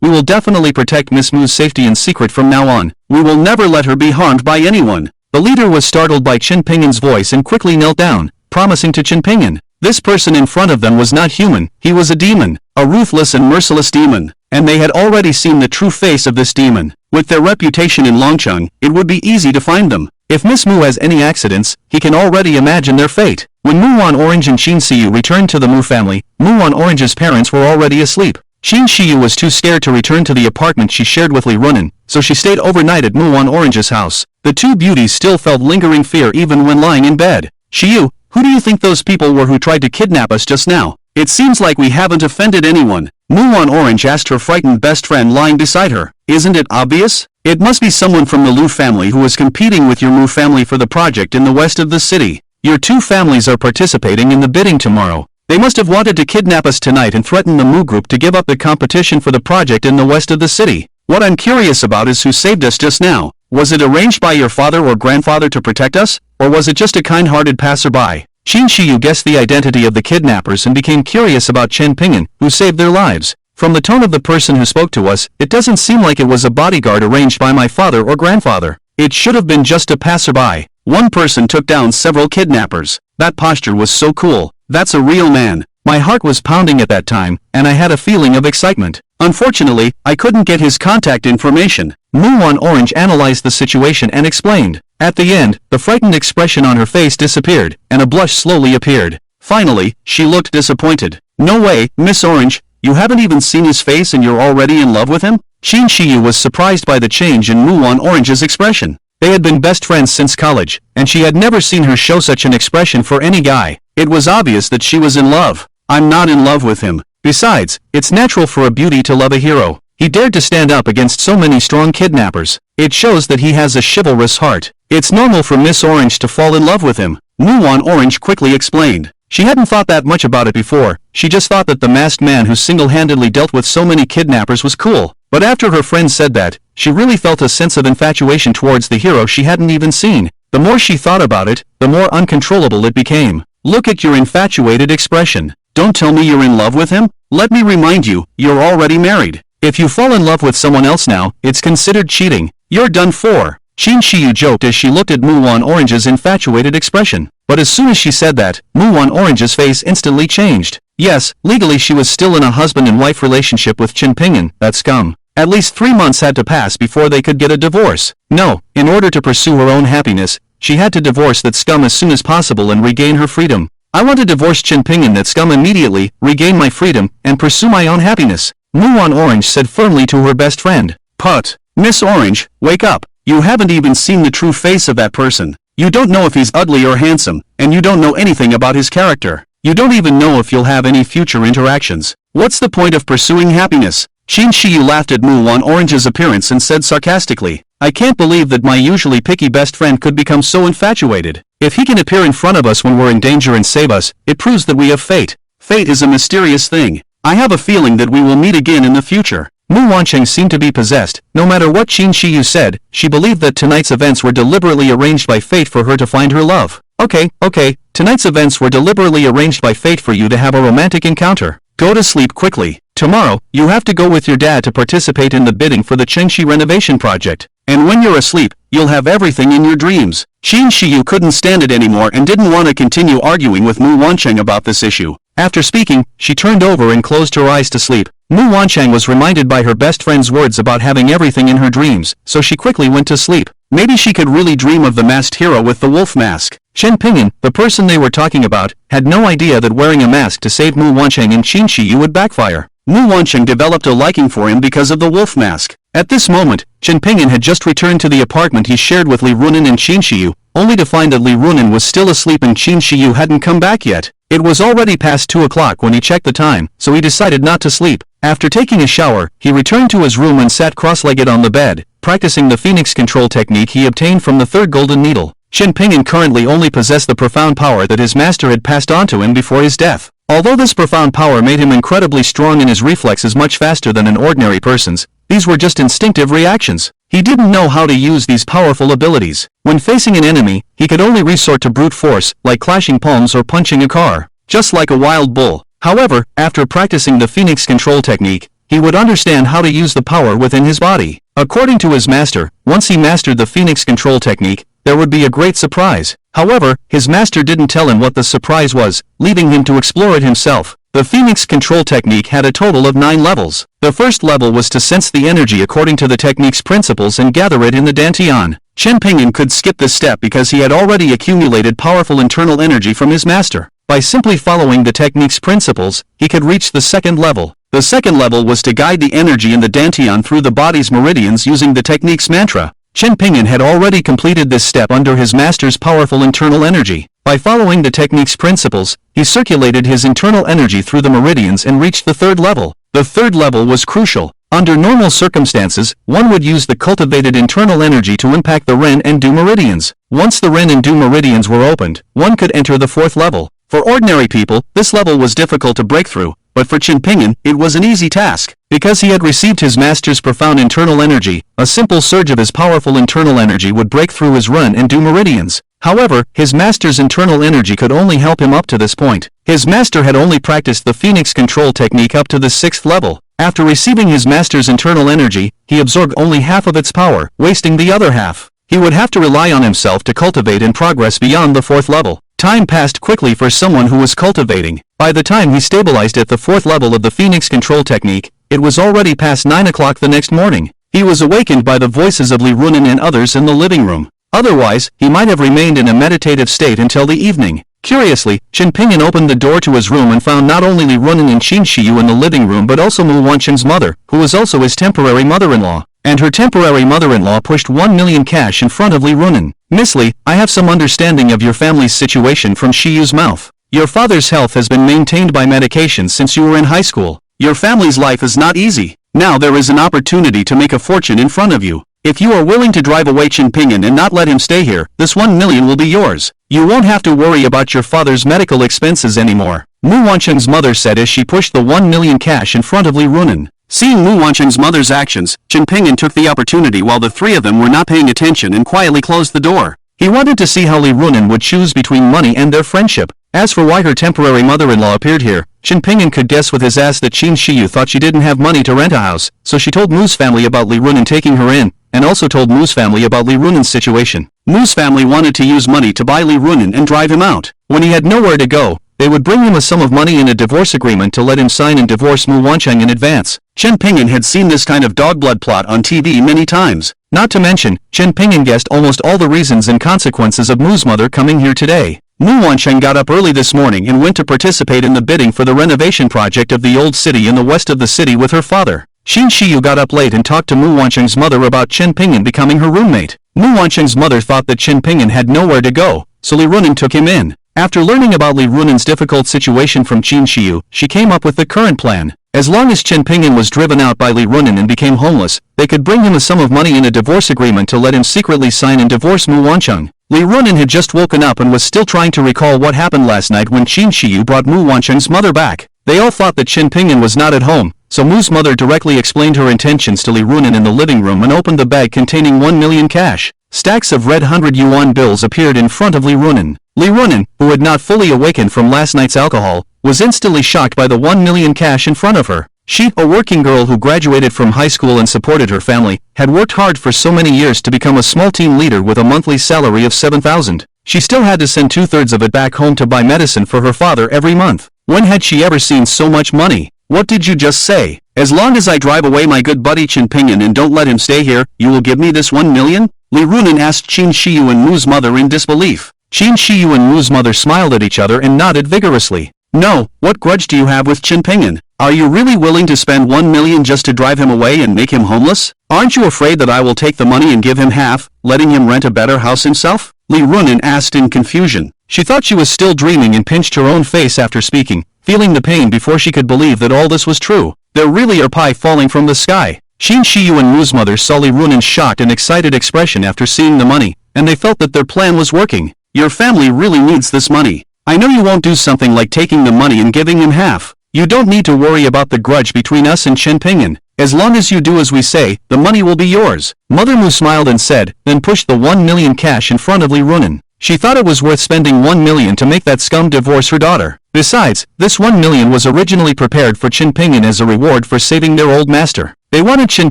we will definitely protect Miss Mu's safety in secret from now on. We will never let her be harmed by anyone. The leader was startled by Chen Ping'an's voice and quickly knelt down, promising to Chen Ping'an. This person in front of them was not human, he was a demon, a ruthless and merciless demon, and they had already seen the true face of this demon. With their reputation in Longcheng, it would be easy to find them. If Miss Mu has any accidents, he can already imagine their fate. When Muwan Orange and Qin Shiyu returned to the Mu family, Muwan Orange's parents were already asleep. Qin Shiyu was too scared to return to the apartment she shared with Li Runin, so she stayed overnight at Muwan Orange's house. The two beauties still felt lingering fear even when lying in bed. Shiyu, who do you think those people were who tried to kidnap us just now? It seems like we haven't offended anyone. Muwan Orange asked her frightened best friend lying beside her. Isn't it obvious? It must be someone from the Lu family who is competing with your Mu family for the project in the west of the city. Your two families are participating in the bidding tomorrow. They must have wanted to kidnap us tonight and threaten the Mu group to give up the competition for the project in the west of the city. What I'm curious about is who saved us just now. Was it arranged by your father or grandfather to protect us, or was it just a kind-hearted passerby? Qin Shiyu guessed the identity of the kidnappers and became curious about Chen Ping'an, who saved their lives. From the tone of the person who spoke to us, it doesn't seem like it was a bodyguard arranged by my father or grandfather. It should have been just a passerby. One person took down several kidnappers. That posture was so cool. That's a real man. My heart was pounding at that time, and I had a feeling of excitement. Unfortunately, I couldn't get his contact information. Muwan Orange analyzed the situation and explained. At the end, the frightened expression on her face disappeared, and a blush slowly appeared. Finally, she looked disappointed. No way, Miss Orange, you haven't even seen his face and you're already in love with him? Qin Shiyu was surprised by the change in Muwan Orange's expression. They had been best friends since college, and she had never seen her show such an expression for any guy. It was obvious that she was in love. I'm not in love with him. Besides, it's natural for a beauty to love a hero. He dared to stand up against so many strong kidnappers. It shows that he has a chivalrous heart. It's normal for Miss Orange to fall in love with him. Muwan Orange quickly explained. She hadn't thought that much about it before. She just thought that the masked man who single-handedly dealt with so many kidnappers was cool. But after her friend said that, she really felt a sense of infatuation towards the hero she hadn't even seen. The more she thought about it, the more uncontrollable it became. Look at your infatuated expression. Don't tell me you're in love with him? Let me remind you, you're already married. If you fall in love with someone else now, it's considered cheating. You're done for. Qin Shiyu joked as she looked at Muwan Orange's infatuated expression. But as soon as she said that, Muwan Orange's face instantly changed. Yes, legally she was still in a husband and wife relationship with Chen Ping'an, that scum. At least 3 months had to pass before they could get a divorce. No, in order to pursue her own happiness, she had to divorce that scum as soon as possible and regain her freedom. I want to divorce Chen Ping'an that scum immediately, regain my freedom, and pursue my own happiness. Muwan Orange said firmly to her best friend. But, Miss Orange, wake up. You haven't even seen the true face of that person. You don't know if he's ugly or handsome, and you don't know anything about his character. You don't even know if you'll have any future interactions. What's the point of pursuing happiness? Qin Shiyu laughed at Muwan Orange's appearance and said sarcastically, I can't believe that my usually picky best friend could become so infatuated. If he can appear in front of us when we're in danger and save us, it proves that we have fate. Fate is a mysterious thing. I have a feeling that we will meet again in the future. Mu Wancheng seemed to be possessed. No matter what Qin Shiyu said, she believed that tonight's events were deliberately arranged by fate for her to find her love. Okay, tonight's events were deliberately arranged by fate for you to have a romantic encounter. Go to sleep quickly. Tomorrow, you have to go with your dad to participate in the bidding for the Chengxi renovation project. And when you're asleep, you'll have everything in your dreams. Qin Shiyu couldn't stand it anymore and didn't want to continue arguing with Mu Wancheng about this issue. After speaking, she turned over and closed her eyes to sleep. Mu Wancheng was reminded by her best friend's words about having everything in her dreams, so she quickly went to sleep. Maybe she could really dream of the masked hero with the wolf mask. Chen Ping'an, the person they were talking about, had no idea that wearing a mask to save Mu Wancheng and Qin Shiyu would backfire. Mu Wancheng developed a liking for him because of the wolf mask. At this moment, Chen Ping'an had just returned to the apartment he shared with Li Runin and Qin Shiyu, only to find that Li Runin was still asleep and Qin Shiyu hadn't come back yet. It was already past 2 o'clock when he checked the time, so he decided not to sleep. After taking a shower, he returned to his room and sat cross-legged on the bed, practicing the Phoenix Control technique he obtained from the third golden needle. Chen Pingyan currently only possessed the profound power that his master had passed on to him before his death. Although this profound power made him incredibly strong and his reflexes much faster than an ordinary person's, these were just instinctive reactions. He didn't know how to use these powerful abilities. When facing an enemy, he could only resort to brute force, like clashing palms or punching a car, just like a wild bull. However, after practicing the Phoenix Control technique, he would understand how to use the power within his body. According to his master, once he mastered the Phoenix Control technique, there would be a great surprise. However, his master didn't tell him what the surprise was, leaving him to explore it himself. The Phoenix Control technique had a total of 9 levels. The first level was to sense the energy according to the technique's principles and gather it in the Dantian. Chen Pingyan could skip this step because he had already accumulated powerful internal energy from his master. By simply following the technique's principles, he could reach the second level. The second level was to guide the energy in the Dantian through the body's meridians using the technique's mantra. Chen Pingyan had already completed this step under his master's powerful internal energy. By following the technique's principles, he circulated his internal energy through the meridians and reached the third level. The third level was crucial. Under normal circumstances, one would use the cultivated internal energy to impact the Ren and Du meridians. Once the Ren and Du meridians were opened, one could enter the fourth level. For ordinary people, this level was difficult to break through, but for Chen Pingyan, it was an easy task. Because he had received his master's profound internal energy, a simple surge of his powerful internal energy would break through his Ren and Du meridians. However, his master's internal energy could only help him up to this point. His master had only practiced the Phoenix Control technique up to the 6th level. After receiving his master's internal energy, he absorbed only half of its power, wasting the other half. He would have to rely on himself to cultivate and progress beyond the 4th level. Time passed quickly for someone who was cultivating. By the time he stabilized at the 4th level of the Phoenix Control technique, it was already past 9 o'clock the next morning. He was awakened by the voices of Li Runen and others in the living room. Otherwise, he might have remained in a meditative state until the evening. Curiously, Chen Pingyan opened the door to his room and found not only Li Runen and Qin Shiyu in the living room but also Mu Wancheng's mother, who was also his temporary mother-in-law. And her temporary mother-in-law pushed 1 million cash in front of Li Runen. "Miss Li, I have some understanding of your family's situation from Shiyu's mouth. Your father's health has been maintained by medication since you were in high school. Your family's life is not easy. Now there is an opportunity to make a fortune in front of you. If you are willing to drive away Chen Pingyan and not let him stay here, this 1 million will be yours. You won't have to worry about your father's medical expenses anymore," Mu Wancheng's mother said as she pushed the 1 million cash in front of Li Runen. Seeing Mu Wancheng's mother's actions, Chen Pingyan took the opportunity while the three of them were not paying attention and quietly closed the door. He wanted to see how Li Runen would choose between money and their friendship. As for why her temporary mother-in-law appeared here, Chen Pingyan could guess with his ass that Qin Shiyu thought she didn't have money to rent a house, so she told Mu's family about Li Runen taking her in, and also told Mu's family about Li Runen's situation. Mu's family wanted to use money to buy Li Runen and drive him out. When he had nowhere to go, they would bring him a sum of money and a divorce agreement to let him sign and divorce Mu Wancheng in advance. Chen Pingyan had seen this kind of dog blood plot on TV many times. Not to mention, Chen Pingyan guessed almost all the reasons and consequences of Mu's mother coming here today. Mu Wancheng got up early this morning and went to participate in the bidding for the renovation project of the old city in the west of the city with her father. Qin Shiyu got up late and talked to Mu Wancheng's mother about Chen Pingyan becoming her roommate. Mu Wancheng's mother thought that Chen Pingyan had nowhere to go, so Li Runen took him in. After learning about Li Runen's difficult situation from Qin Shiyu, she came up with the current plan. As long as Chen Pingyan was driven out by Li Runen and became homeless, they could bring him a sum of money and a divorce agreement to let him secretly sign and divorce Mu Wancheng. Li Runen had just woken up and was still trying to recall what happened last night when Qin Shiyu brought Mu Wancheng's mother back. They all thought that Chen Pingyan was not at home, so Mu's mother directly explained her intentions to Li Runen in the living room and opened the bag containing 1 million cash. Stacks of red 100 yuan bills appeared in front of Li Runen. Li Runen, who had not fully awakened from last night's alcohol, was instantly shocked by the 1 million cash in front of her. She, a working girl who graduated from high school and supported her family, had worked hard for so many years to become a small team leader with a monthly salary of 7,000. She still had to send 2/3 of it back home to buy medicine for her father every month. When had she ever seen so much money? What did you just say? As long as I drive away my good buddy Chen Pingyan and don't let him stay here, you will give me this 1 million? Li Runen asked Qin Shiyu and Mu's mother in disbelief. Qin Shiyu and Mu's mother smiled at each other and nodded vigorously. No, what grudge do you have with Chen Pingyan? Are you really willing to spend 1 million just to drive him away and make him homeless? Aren't you afraid that I will take the money and give him half, letting him rent a better house himself? Li Runen asked in confusion. She thought she was still dreaming and pinched her own face after speaking, feeling the pain before she could believe that all this was true. There really are pie falling from the sky. Qin Shiyu and Mu's mother saw Li Runen's shocked and excited expression after seeing the money, and they felt that their plan was working. Your family really needs this money. I know you won't do something like taking the money and giving him half. You don't need to worry about the grudge between us and Chen Pingyan. As long as you do as we say, the money will be yours. Mother Mu smiled and said, then pushed the 1 million cash in front of Li Runen. She thought it was worth spending 1 million to make that scum divorce her daughter. Besides, this 1 million was originally prepared for Chen Pingyan as a reward for saving their old master. They wanted Chen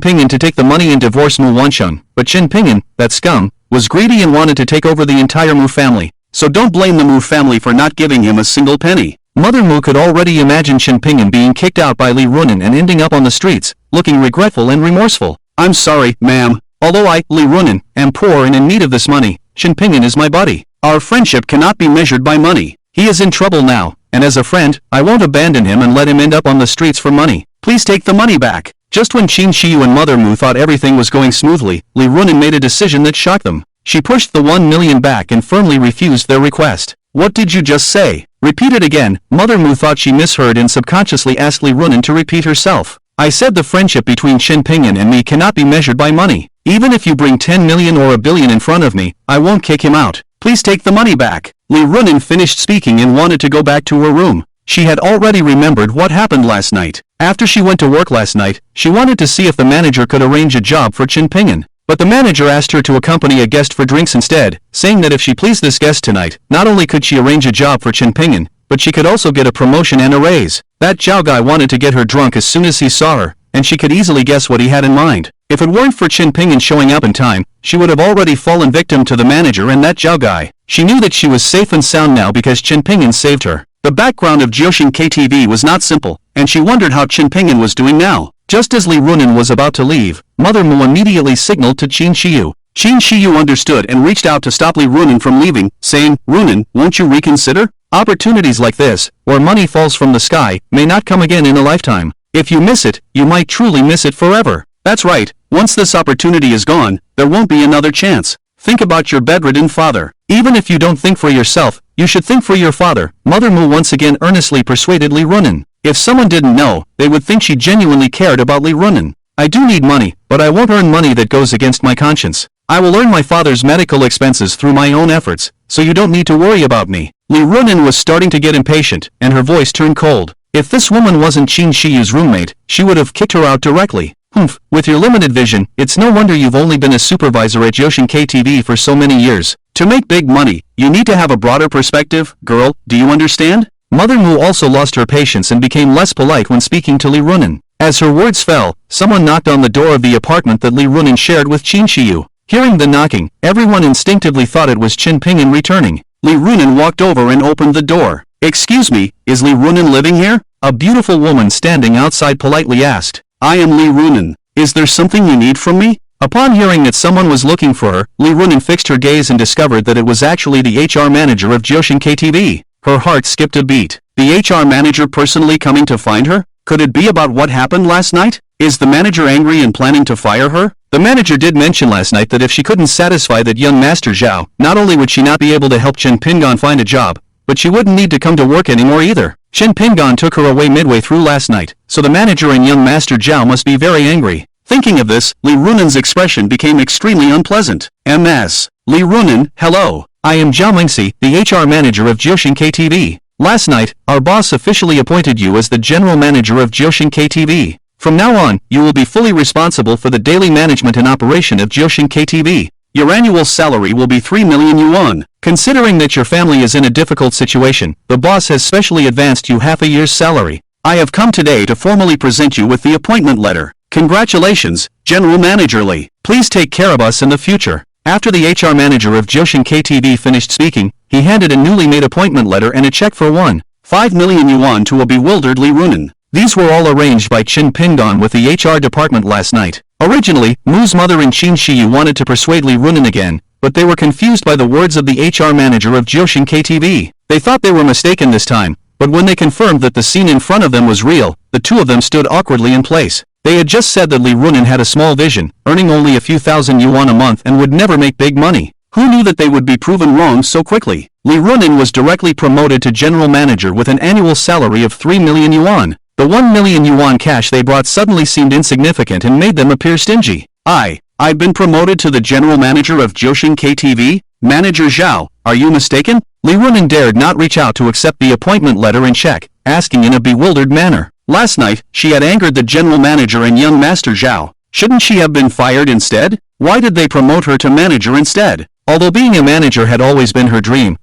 Pingyan to take the money and divorce Mu Wansheng, but Chen Pingyan, that scum, was greedy and wanted to take over the entire Mu family. So don't blame the Mu family for not giving him a single penny. Mother Mu could already imagine Chen Pingyan being kicked out by Li Runen and ending up on the streets, looking regretful and remorseful. I'm sorry, ma'am. Although I, Li Runen, am poor and in need of this money, Chen Pingyan is my buddy. Our friendship cannot be measured by money. He is in trouble now, and as a friend, I won't abandon him and let him end up on the streets for money. Please take the money back. Just when Qin Shiyu and Mother Mu thought everything was going smoothly, Li Runen made a decision that shocked them. She pushed the 1 million back and firmly refused their request. What did you just say? Repeat it again. Mother Mu thought she misheard and subconsciously asked Li Runen to repeat herself. I said the friendship between Chen Pingyan and me cannot be measured by money. Even if you bring 10 million or a billion in front of me, I won't kick him out. Please take the money back. Li Runen finished speaking and wanted to go back to her room. She had already remembered what happened last night. After she went to work last night, she wanted to see if the manager could arrange a job for Chen Pingyan. But the manager asked her to accompany a guest for drinks instead, saying that if she pleased this guest tonight, not only could she arrange a job for Chen Pingyan, but she could also get a promotion and a raise. That Zhao guy wanted to get her drunk as soon as he saw her, and she could easily guess what he had in mind. If it weren't for Chen Pingyan showing up in time, she would have already fallen victim to the manager and that Zhao guy. She knew that she was safe and sound now because Chen Pingyan saved her. The background of Jiuxing KTV was not simple, and she wondered how Chen Pingyan was doing now. Just as Li Runen was about to leave, Mother Mu immediately signaled to Qin Shiyu. Qin Shiyu understood and reached out to stop Li Runen from leaving, saying, Runen, won't you reconsider? Opportunities like this, where money falls from the sky, may not come again in a lifetime. If you miss it, you might truly miss it forever. That's right, once this opportunity is gone, there won't be another chance. Think about your bedridden father. Even if you don't think for yourself, you should think for your father. Mother Mu once again earnestly persuaded Li Runen. If someone didn't know, they would think she genuinely cared about Li Runen. I do need money, but I won't earn money that goes against my conscience. I will earn my father's medical expenses through my own efforts, so you don't need to worry about me. Li Runen was starting to get impatient, and her voice turned cold. If this woman wasn't Qin Shiyu's roommate, she would have kicked her out directly. Humph, with your limited vision, it's no wonder you've only been a supervisor at Jiuxing KTV for so many years. To make big money, you need to have a broader perspective, girl, do you understand? Mother Mu also lost her patience and became less polite when speaking to Li Runen. As her words fell, someone knocked on the door of the apartment that Li Runen shared with Qin Shiyu. Hearing the knocking, everyone instinctively thought it was Chen Pingyan returning. Li Runen walked over and opened the door. Excuse me, is Li Runen living here? A beautiful woman standing outside politely asked. I am Li Runen. Is there something you need from me? Upon hearing that someone was looking for her, Li Runen fixed her gaze and discovered that it was actually the HR manager of Jiuxing KTV. Her heart skipped a beat. The HR manager personally coming to find her? Could it be about what happened last night? Is the manager angry and planning to fire her? The manager did mention last night that if she couldn't satisfy that young Master Zhao, not only would she not be able to help Chen Pingyan find a job, but she wouldn't need to come to work anymore either. Chen Pingyan took her away midway through last night, so the manager and young Master Zhao must be very angry. Thinking of this, Li Runen's expression became extremely unpleasant. MS. Li Runen, hello. I am Zhao Mingxi, the HR manager of Jiuxing KTV. Last night, our boss officially appointed you as the general manager of Jiuxing KTV. From now on, you will be fully responsible for the daily management and operation of Jiuxing KTV. Your annual salary will be 3 million yuan. Considering that your family is in a difficult situation, the boss has specially advanced you half a year's salary. I have come today to formally present you with the appointment letter. Congratulations, General Manager Li. Please take care of us in the future. After the HR manager of Jiuxing KTV finished speaking, he handed a newly made appointment letter and a check for 1.5 million yuan to a bewildered Li Runen. These were all arranged by Chen Pingyan with the HR department last night. Originally, Mu's mother and Qin Shiyu wanted to persuade Li Runen again, but they were confused by the words of the HR manager of Jiuxing KTV. They thought they were mistaken this time, but when they confirmed that the scene in front of them was real, the two of them stood awkwardly in place. They had just said that Li Runen had a small vision, earning only a few thousand yuan a month and would never make big money. Who knew that they would be proven wrong so quickly? Li Runen was directly promoted to general manager with an annual salary of 3 million yuan. The 1 million yuan cash they brought suddenly seemed insignificant and made them appear stingy. I've been promoted to the general manager of Jiuxing KTV? Manager Zhao, are you mistaken? Li Runan dared not reach out to accept the appointment letter and check, asking in a bewildered manner. Last night, she had angered the general manager and young master Zhao. Shouldn't she have been fired instead? Why did they promote her to manager instead? Although being a manager had always been her dream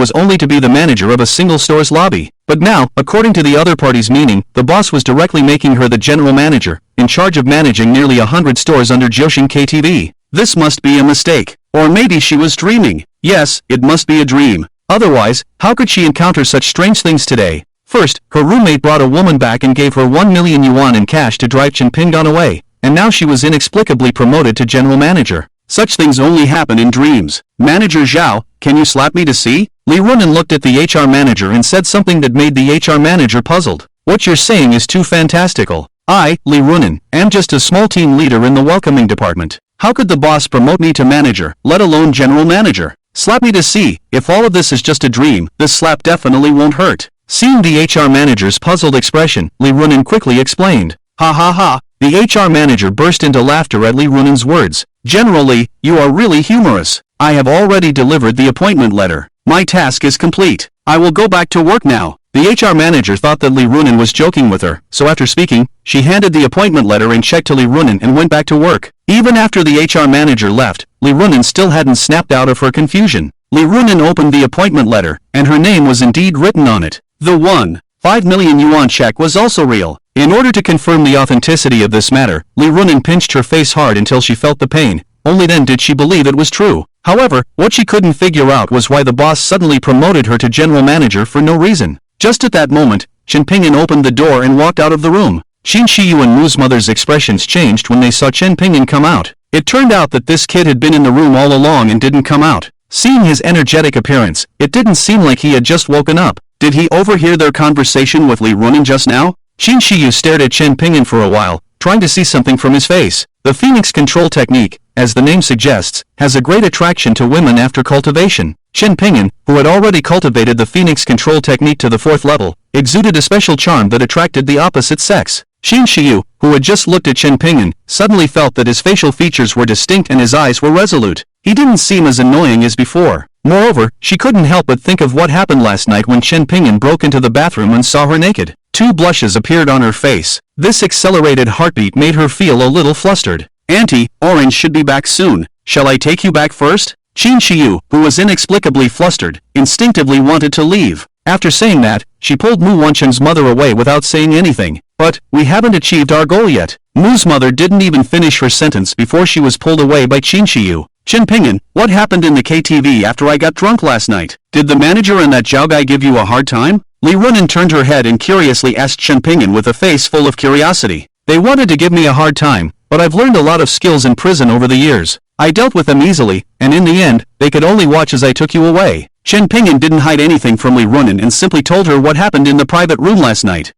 was only to be the manager of a single store's lobby. But now, according to the other party's meaning, the boss was directly making her the general manager, in charge of managing nearly 100 stores under Jiuxing KTV. This must be a mistake. Or maybe she was dreaming. Yes, it must be a dream. Otherwise, how could she encounter such strange things today? First, her roommate brought a woman back and gave her 1 million yuan in cash to drive Chen Pinggan away, and now she was inexplicably promoted to general manager. Such things only happen in dreams. Manager Zhao, can you slap me to see? Li Runan looked at the HR manager and said something that made the HR manager puzzled. What you're saying is too fantastical. I, Li Runan, am just a small team leader in the welcoming department. How could the boss promote me to manager, let alone general manager? Slap me to see. If all of this is just a dream, this slap definitely won't hurt. Seeing the HR manager's puzzled expression, Li Runan quickly explained. Ha ha ha. The HR manager burst into laughter at Li Runan's words. General Li, you are really humorous. I have already delivered the appointment letter. My task is complete. I will go back to work now. The HR manager thought that Li Runan was joking with her, so after speaking, she handed the appointment letter and check to Li Runan and went back to work. Even after the HR manager left, Li Runan still hadn't snapped out of her confusion. Li Runan opened the appointment letter, and her name was indeed written on it. The 1.5 million yuan check was also real. In order to confirm the authenticity of this matter, Li Runan pinched her face hard until she felt the pain. Only then did she believe it was true. However, what she couldn't figure out was why the boss suddenly promoted her to general manager for no reason. Just at that moment, Chen Pingyan opened the door and walked out of the room. Qin Shiyu and Mu's mother's expressions changed when they saw Chen Pingyan come out. It turned out that this kid had been in the room all along and didn't come out. Seeing his energetic appearance, it didn't seem like he had just woken up. Did he overhear their conversation with Li Runan just now? Qin Shiyu stared at Chen Pingyan for a while, trying to see something from his face. The Phoenix Control Technique, as the name suggests, has a great attraction to women after cultivation. Chen Pingyan, who had already cultivated the Phoenix Control Technique to the 4th level, exuded a special charm that attracted the opposite sex. Qin Shiyu, who had just looked at Chen Pingyan, suddenly felt that his facial features were distinct and his eyes were resolute. He didn't seem as annoying as before. Moreover, she couldn't help but think of what happened last night when Chen Pingyan broke into the bathroom and saw her naked. 2 blushes appeared on her face. This accelerated heartbeat made her feel a little flustered. Auntie, Orange should be back soon. Shall I take you back first? Qin Shiyu, who was inexplicably flustered, instinctively wanted to leave. After saying that, she pulled Mu Wanchen's mother away without saying anything. But, we haven't achieved our goal yet. Mu's mother didn't even finish her sentence before she was pulled away by Qin Shiyu. Chen Pingyan, what happened in the KTV after I got drunk last night? Did the manager and that Zhao guy give you a hard time? Li Runan turned her head and curiously asked Chen Pingyan with a face full of curiosity. They wanted to give me a hard time, but I've learned a lot of skills in prison over the years. I dealt with them easily, and in the end, they could only watch as I took you away. Chen Pingyan didn't hide anything from Li Runan and simply told her what happened in the private room last night.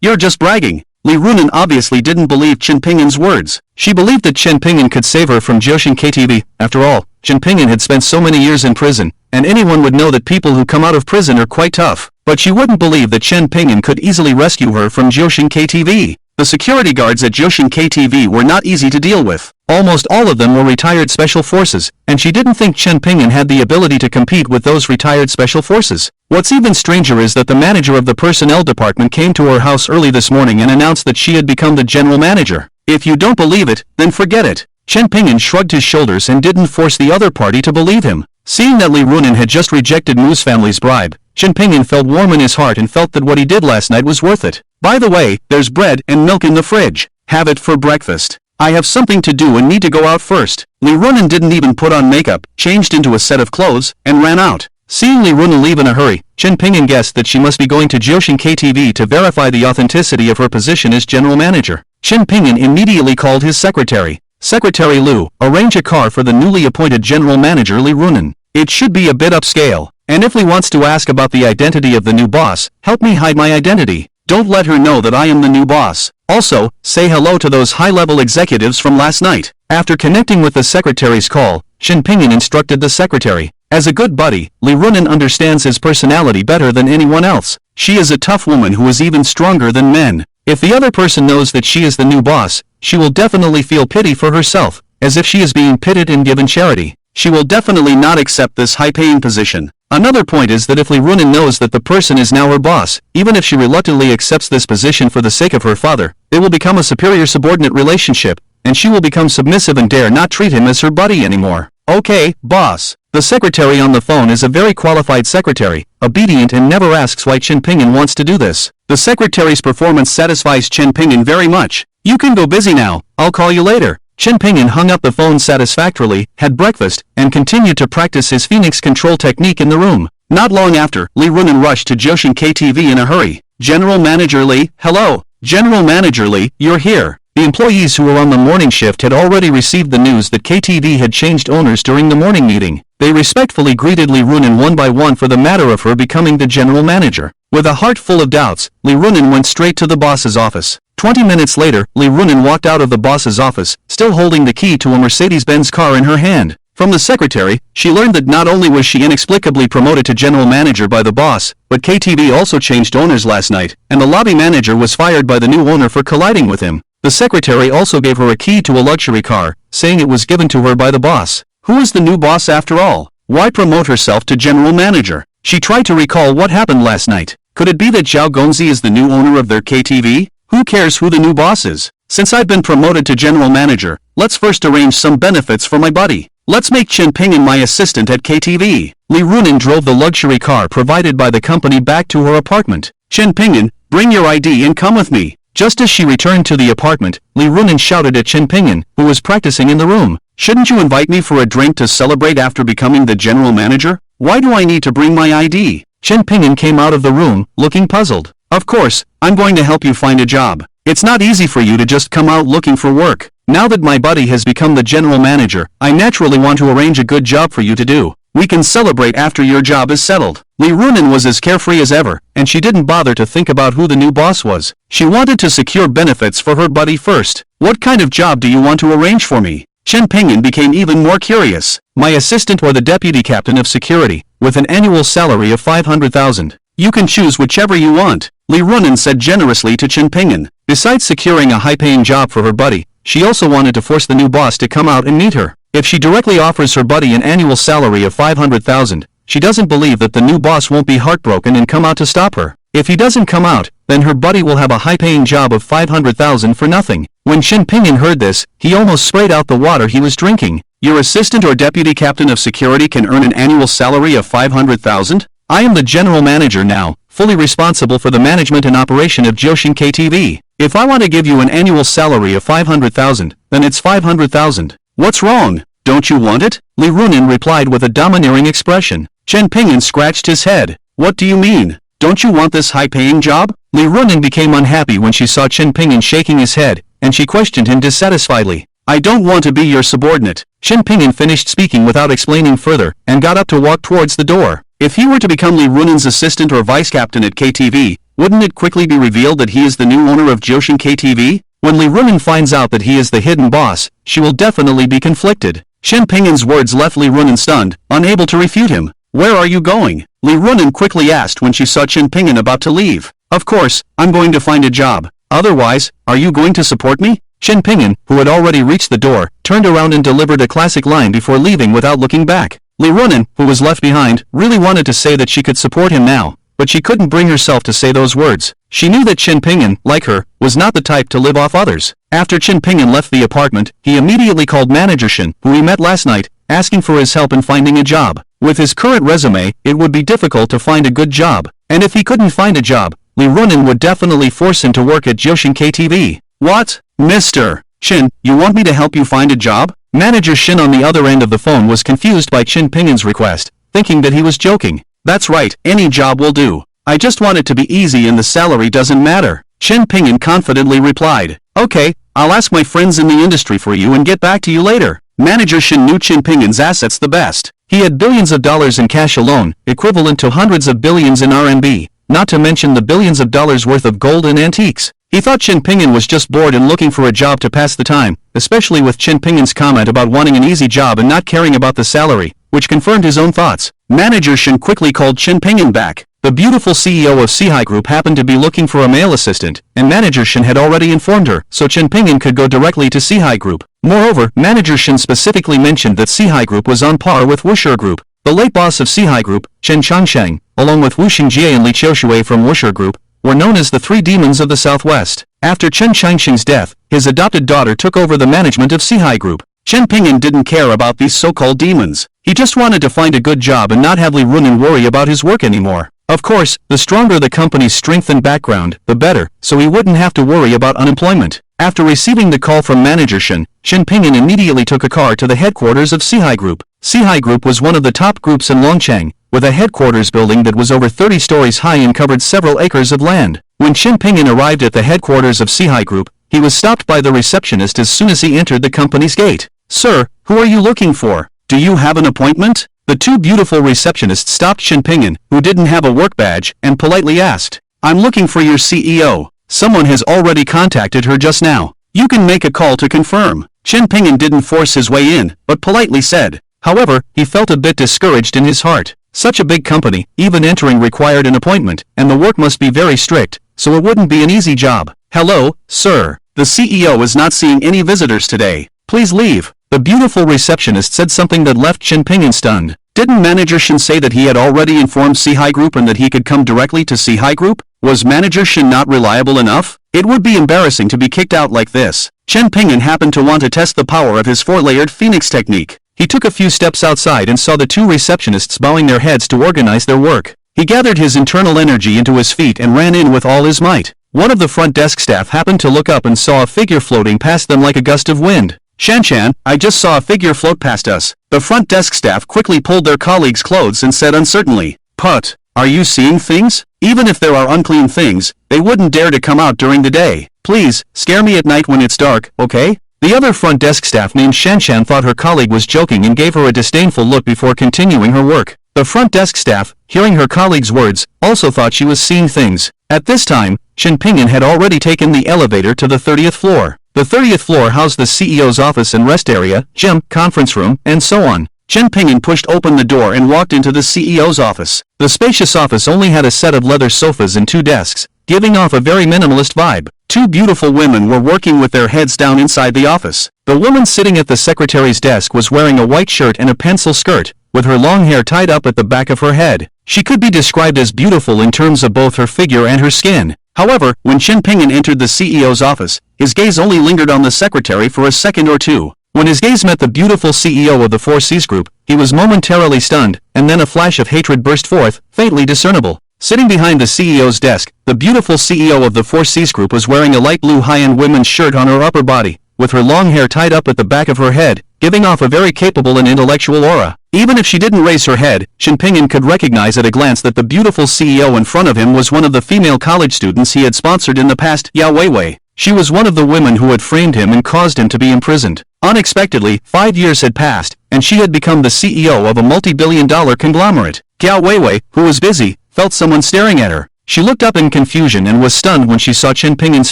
You're just bragging. Li Runan obviously didn't believe Chen Pingyan's words. She believed that Chen Pingyan could save her from Jiuxing KTV. After all, Chen Pingyan had spent so many years in prison, and anyone would know that people who come out of prison are quite tough. But she wouldn't believe that Chen Pingyan could easily rescue her from Jiuxing KTV. The security guards at Jiuxing KTV were not easy to deal with. Almost all of them were retired special forces, and she didn't think Chen Pingyan had the ability to compete with those retired special forces. What's even stranger is that the manager of the personnel department came to her house early this morning and announced that she had become the general manager. If you don't believe it, then forget it. Chen Pingyan shrugged his shoulders and didn't force the other party to believe him. Seeing that Li Runan had just rejected Mu's family's bribe, Chen Pingyan felt warm in his heart and felt that what he did last night was worth it. By the way, there's bread and milk in the fridge. Have it for breakfast. I have something to do and need to go out first. Li Runan didn't even put on makeup, changed into a set of clothes, and ran out. Seeing Li Runan leave in a hurry, Chen Pingyan guessed that she must be going to Jiuxing KTV to verify the authenticity of her position as general manager. Chen Pingyan immediately called his secretary. Secretary Lu, arrange a car for the newly appointed general manager Li Runan. It should be a bit upscale. And if Li wants to ask about the identity of the new boss, help me hide my identity. Don't let her know that I am the new boss. Also, say hello to those high-level executives from last night. After connecting with the secretary's call, Chen Pingyan instructed the secretary, As a good buddy, Lee Runin understands his personality better than anyone else. She is a tough woman who is even stronger than men. If the other person knows that she is the new boss, she will definitely feel pity for herself, as if she is being pitied and given charity. She will definitely not accept this high-paying position. Another point is that if Lee Runin knows that the person is now her boss, even if she reluctantly accepts this position for the sake of her father, it will become a superior-subordinate relationship, and she will become submissive and dare not treat him as her buddy anymore. Okay, boss. The secretary on the phone is a very qualified secretary, obedient and never asks why Chen Pingyan wants to do this. The secretary's performance satisfies Chen Pingyan very much. You can go busy now, I'll call you later. Chen Pingyan hung up the phone satisfactorily, had breakfast, and continued to practice his Phoenix control technique in the room. Not long after, Lee Runin rushed to Jiuxing KTV in a hurry. General Manager Lee, hello. General Manager Lee, you're here. The employees who were on the morning shift had already received the news that KTV had changed owners during the morning meeting. They respectfully greeted Lee Runin one by one for the matter of her becoming the general manager. With a heart full of doubts, Lee Runin went straight to the boss's office. 20 minutes later, Lee Runin walked out of the boss's office, still holding the key to a Mercedes-Benz car in her hand. From the secretary, she learned that not only was she inexplicably promoted to general manager by the boss, but KTV also changed owners last night, and the lobby manager was fired by the new owner for colliding with him. The secretary also gave her a key to a luxury car, saying it was given to her by the boss. Who is the new boss after all? Why promote herself to general manager? She tried to recall what happened last night. Could it be that Zhao Gongzi is the new owner of their KTV? Who cares who the new boss is? Since I've been promoted to general manager, let's first arrange some benefits for my buddy. Let's make Chen Pingyan my assistant at KTV. Lee Runin drove the luxury car provided by the company back to her apartment. Chen Pingyan, bring your ID and come with me. Just as she returned to the apartment, Lee Runin shouted at Chen Pingyan, who was practicing in the room. Shouldn't you invite me for a drink to celebrate after becoming the general manager? Why do I need to bring my ID? Chen Pingyan came out of the room, looking puzzled. Of course, I'm going to help you find a job. It's not easy for you to just come out looking for work. Now that my buddy has become the general manager, I naturally want to arrange a good job for you to do. We can celebrate after your job is settled. Lee Runin was as carefree as ever, and she didn't bother to think about who the new boss was. She wanted to secure benefits for her buddy first. What kind of job do you want to arrange for me? Chen Pingyan became even more curious. My assistant or the deputy captain of security, with an annual salary of 500,000. You can choose whichever you want, Lee Runin said generously to Chen Pingyan. Besides securing a high-paying job for her buddy, she also wanted to force the new boss to come out and meet her. If she directly offers her buddy an annual salary of 500,000, she doesn't believe that the new boss won't be heartbroken and come out to stop her. If he doesn't come out, then her buddy will have a high-paying job of 500,000 for nothing. When Chen Pingyan heard this, he almost sprayed out the water he was drinking. Your assistant or deputy captain of security can earn an annual salary of 500,000? I am the general manager now, fully responsible for the management and operation of Jiuxing KTV. If I want to give you an annual salary of 500,000, then it's 500,000. What's wrong? Don't you want it? Lee Runin replied with a domineering expression. Chen Pingyan scratched his head. What do you mean? Don't you want this high-paying job? Lee Runin became unhappy when she saw Chen Pingyan shaking his head, and she questioned him dissatisfiedly. I don't want to be your subordinate. Chen Pingyan finished speaking without explaining further, and got up to walk towards the door. If he were to become Lee Runin's assistant or vice captain at KTV, wouldn't it quickly be revealed that he is the new owner of Jiuxing KTV? When Lee Runin finds out that he is the hidden boss, she will definitely be conflicted. Chen Pingyan's words left Lee Runin stunned, unable to refute him. Where are you going? Lee Runin quickly asked when she saw Chen Pingyan about to leave. Of course, I'm going to find a job. Otherwise, are you going to support me? Chen Pingyan, who had already reached the door, turned around and delivered a classic line before leaving without looking back. Lee Runin, who was left behind, really wanted to say that she could support him now, but she couldn't bring herself to say those words. She knew that Chen Pingyan, like her, was not the type to live off others. After Chen Pingyan left the apartment, he immediately called Manager Shin, who he met last night, asking for his help in finding a job. With his current resume, it would be difficult to find a good job, and if he couldn't find a job, Lee Runin would definitely force him to work at Jiuxing KTV. What? Mr. Shin, you want me to help you find a job? Manager Shin on the other end of the phone was confused by Chen Pingyan's request, thinking that he was joking. That's right, any job will do. I just want it to be easy and the salary doesn't matter. Chen Pingyan confidently replied. Okay, I'll ask my friends in the industry for you and get back to you later. Manager Shin knew Chen Pingyan's assets the best. He had billions of dollars in cash alone, equivalent to hundreds of billions in RMB, not to mention the billions of dollars worth of gold and antiques. He thought Chen Pingyan was just bored and looking for a job to pass the time, especially with Chen Pingyan's comment about wanting an easy job and not caring about the salary. which confirmed his own thoughts. Manager Shin quickly called Chen Pingyan back. The beautiful CEO of Sihai Group happened to be looking for a male assistant, and Manager Shin had already informed her, so Chen Pingyan could go directly to Sihai Group. Moreover, Manager Shin specifically mentioned that Sihai Group was on par with Wuxia Group. The late boss of Sihai Group, Chen Changsheng, along with Wu Xingjie and Li Qiushui from Wuxia Group, were known as the Three Demons of the Southwest. After Chen Changsheng's death, his adopted daughter took over the management of Sihai Group. Chen Pingyan didn't care about these so-called demons. He just wanted to find a good job and not have Li Runan worry about his work anymore. Of course, the stronger the company's strength and background, the better, so he wouldn't have to worry about unemployment. After receiving the call from Manager Shin, Chen Pingyan immediately took a car to the headquarters of Sihai Group. Sihai Group was one of the top groups in Longcheng, with a headquarters building that was over 30 stories high and covered several acres of land. When Chen Pingyan arrived at the headquarters of Sihai Group, he was stopped by the receptionist as soon as he entered the company's gate. "Sir, who are you looking for? Do you have an appointment?" The two beautiful receptionists stopped Chen Pingyan, who didn't have a work badge, and politely asked, "I'm looking for your CEO. Someone has already contacted her just now. You can make a call to confirm." Chen Pingyan didn't force his way in, but politely said. However, he felt a bit discouraged in his heart. Such a big company, even entering required an appointment, and the work must be very strict, so it wouldn't be an easy job. "Hello, sir. The CEO is not seeing any visitors today. Please leave." The beautiful receptionist said something that left Chen Pingyan stunned. Didn't Manager Shin say that he had already informed Sihai Group and that he could come directly to Sihai Group? Was Manager Shin not reliable enough? It would be embarrassing to be kicked out like this. Chen Pingyan happened to want to test the power of his four-layered phoenix technique. He took a few steps outside and saw the two receptionists bowing their heads to organize their work. He gathered his internal energy into his feet and ran in with all his might. One of the front desk staff happened to look up and saw a figure floating past them like a gust of wind. "Shanchan, I just saw a figure float past us." The front desk staff quickly pulled their colleagues' clothes and said uncertainly, "Put, are you seeing things? Even if there are unclean things, they wouldn't dare to come out during the day. Please, scare me at night when it's dark, okay?" The other front desk staff named Shanchan thought her colleague was joking and gave her a disdainful look before continuing her work. The front desk staff, hearing her colleague's words, also thought she was seeing things. At this time, Chen Pingyan had already taken the elevator to the 30th floor. The 30th floor housed the CEO's office and rest area, gym, conference room, and so on. Chen Pingyan pushed open the door and walked into the CEO's office. The spacious office only had a set of leather sofas and two desks, giving off a very minimalist vibe. Two beautiful women were working with their heads down inside the office. The woman sitting at the secretary's desk was wearing a white shirt and a pencil skirt, with her long hair tied up at the back of her head. She could be described as beautiful in terms of both her figure and her skin. However, when Chen Pingyan entered the CEO's office, his gaze only lingered on the secretary for a second or two. When his gaze met the beautiful CEO of the Four Seas Group, he was momentarily stunned, and then a flash of hatred burst forth, faintly discernible. Sitting behind the CEO's desk, the beautiful CEO of the Four Seas Group was wearing a light blue high-end women's shirt on her upper body, with her long hair tied up at the back of her head, giving off a very capable and intellectual aura. Even if she didn't raise her head, Chen Pingyan could recognize at a glance that the beautiful CEO in front of him was one of the female college students he had sponsored in the past, Yao Weiwei. She was one of the women who had framed him and caused him to be imprisoned. Unexpectedly, 5 years had passed, and she had become the CEO of a multi-billion-dollar conglomerate. Yao Weiwei, who was busy, felt someone staring at her. She looked up in confusion and was stunned when she saw Chen Pingyan's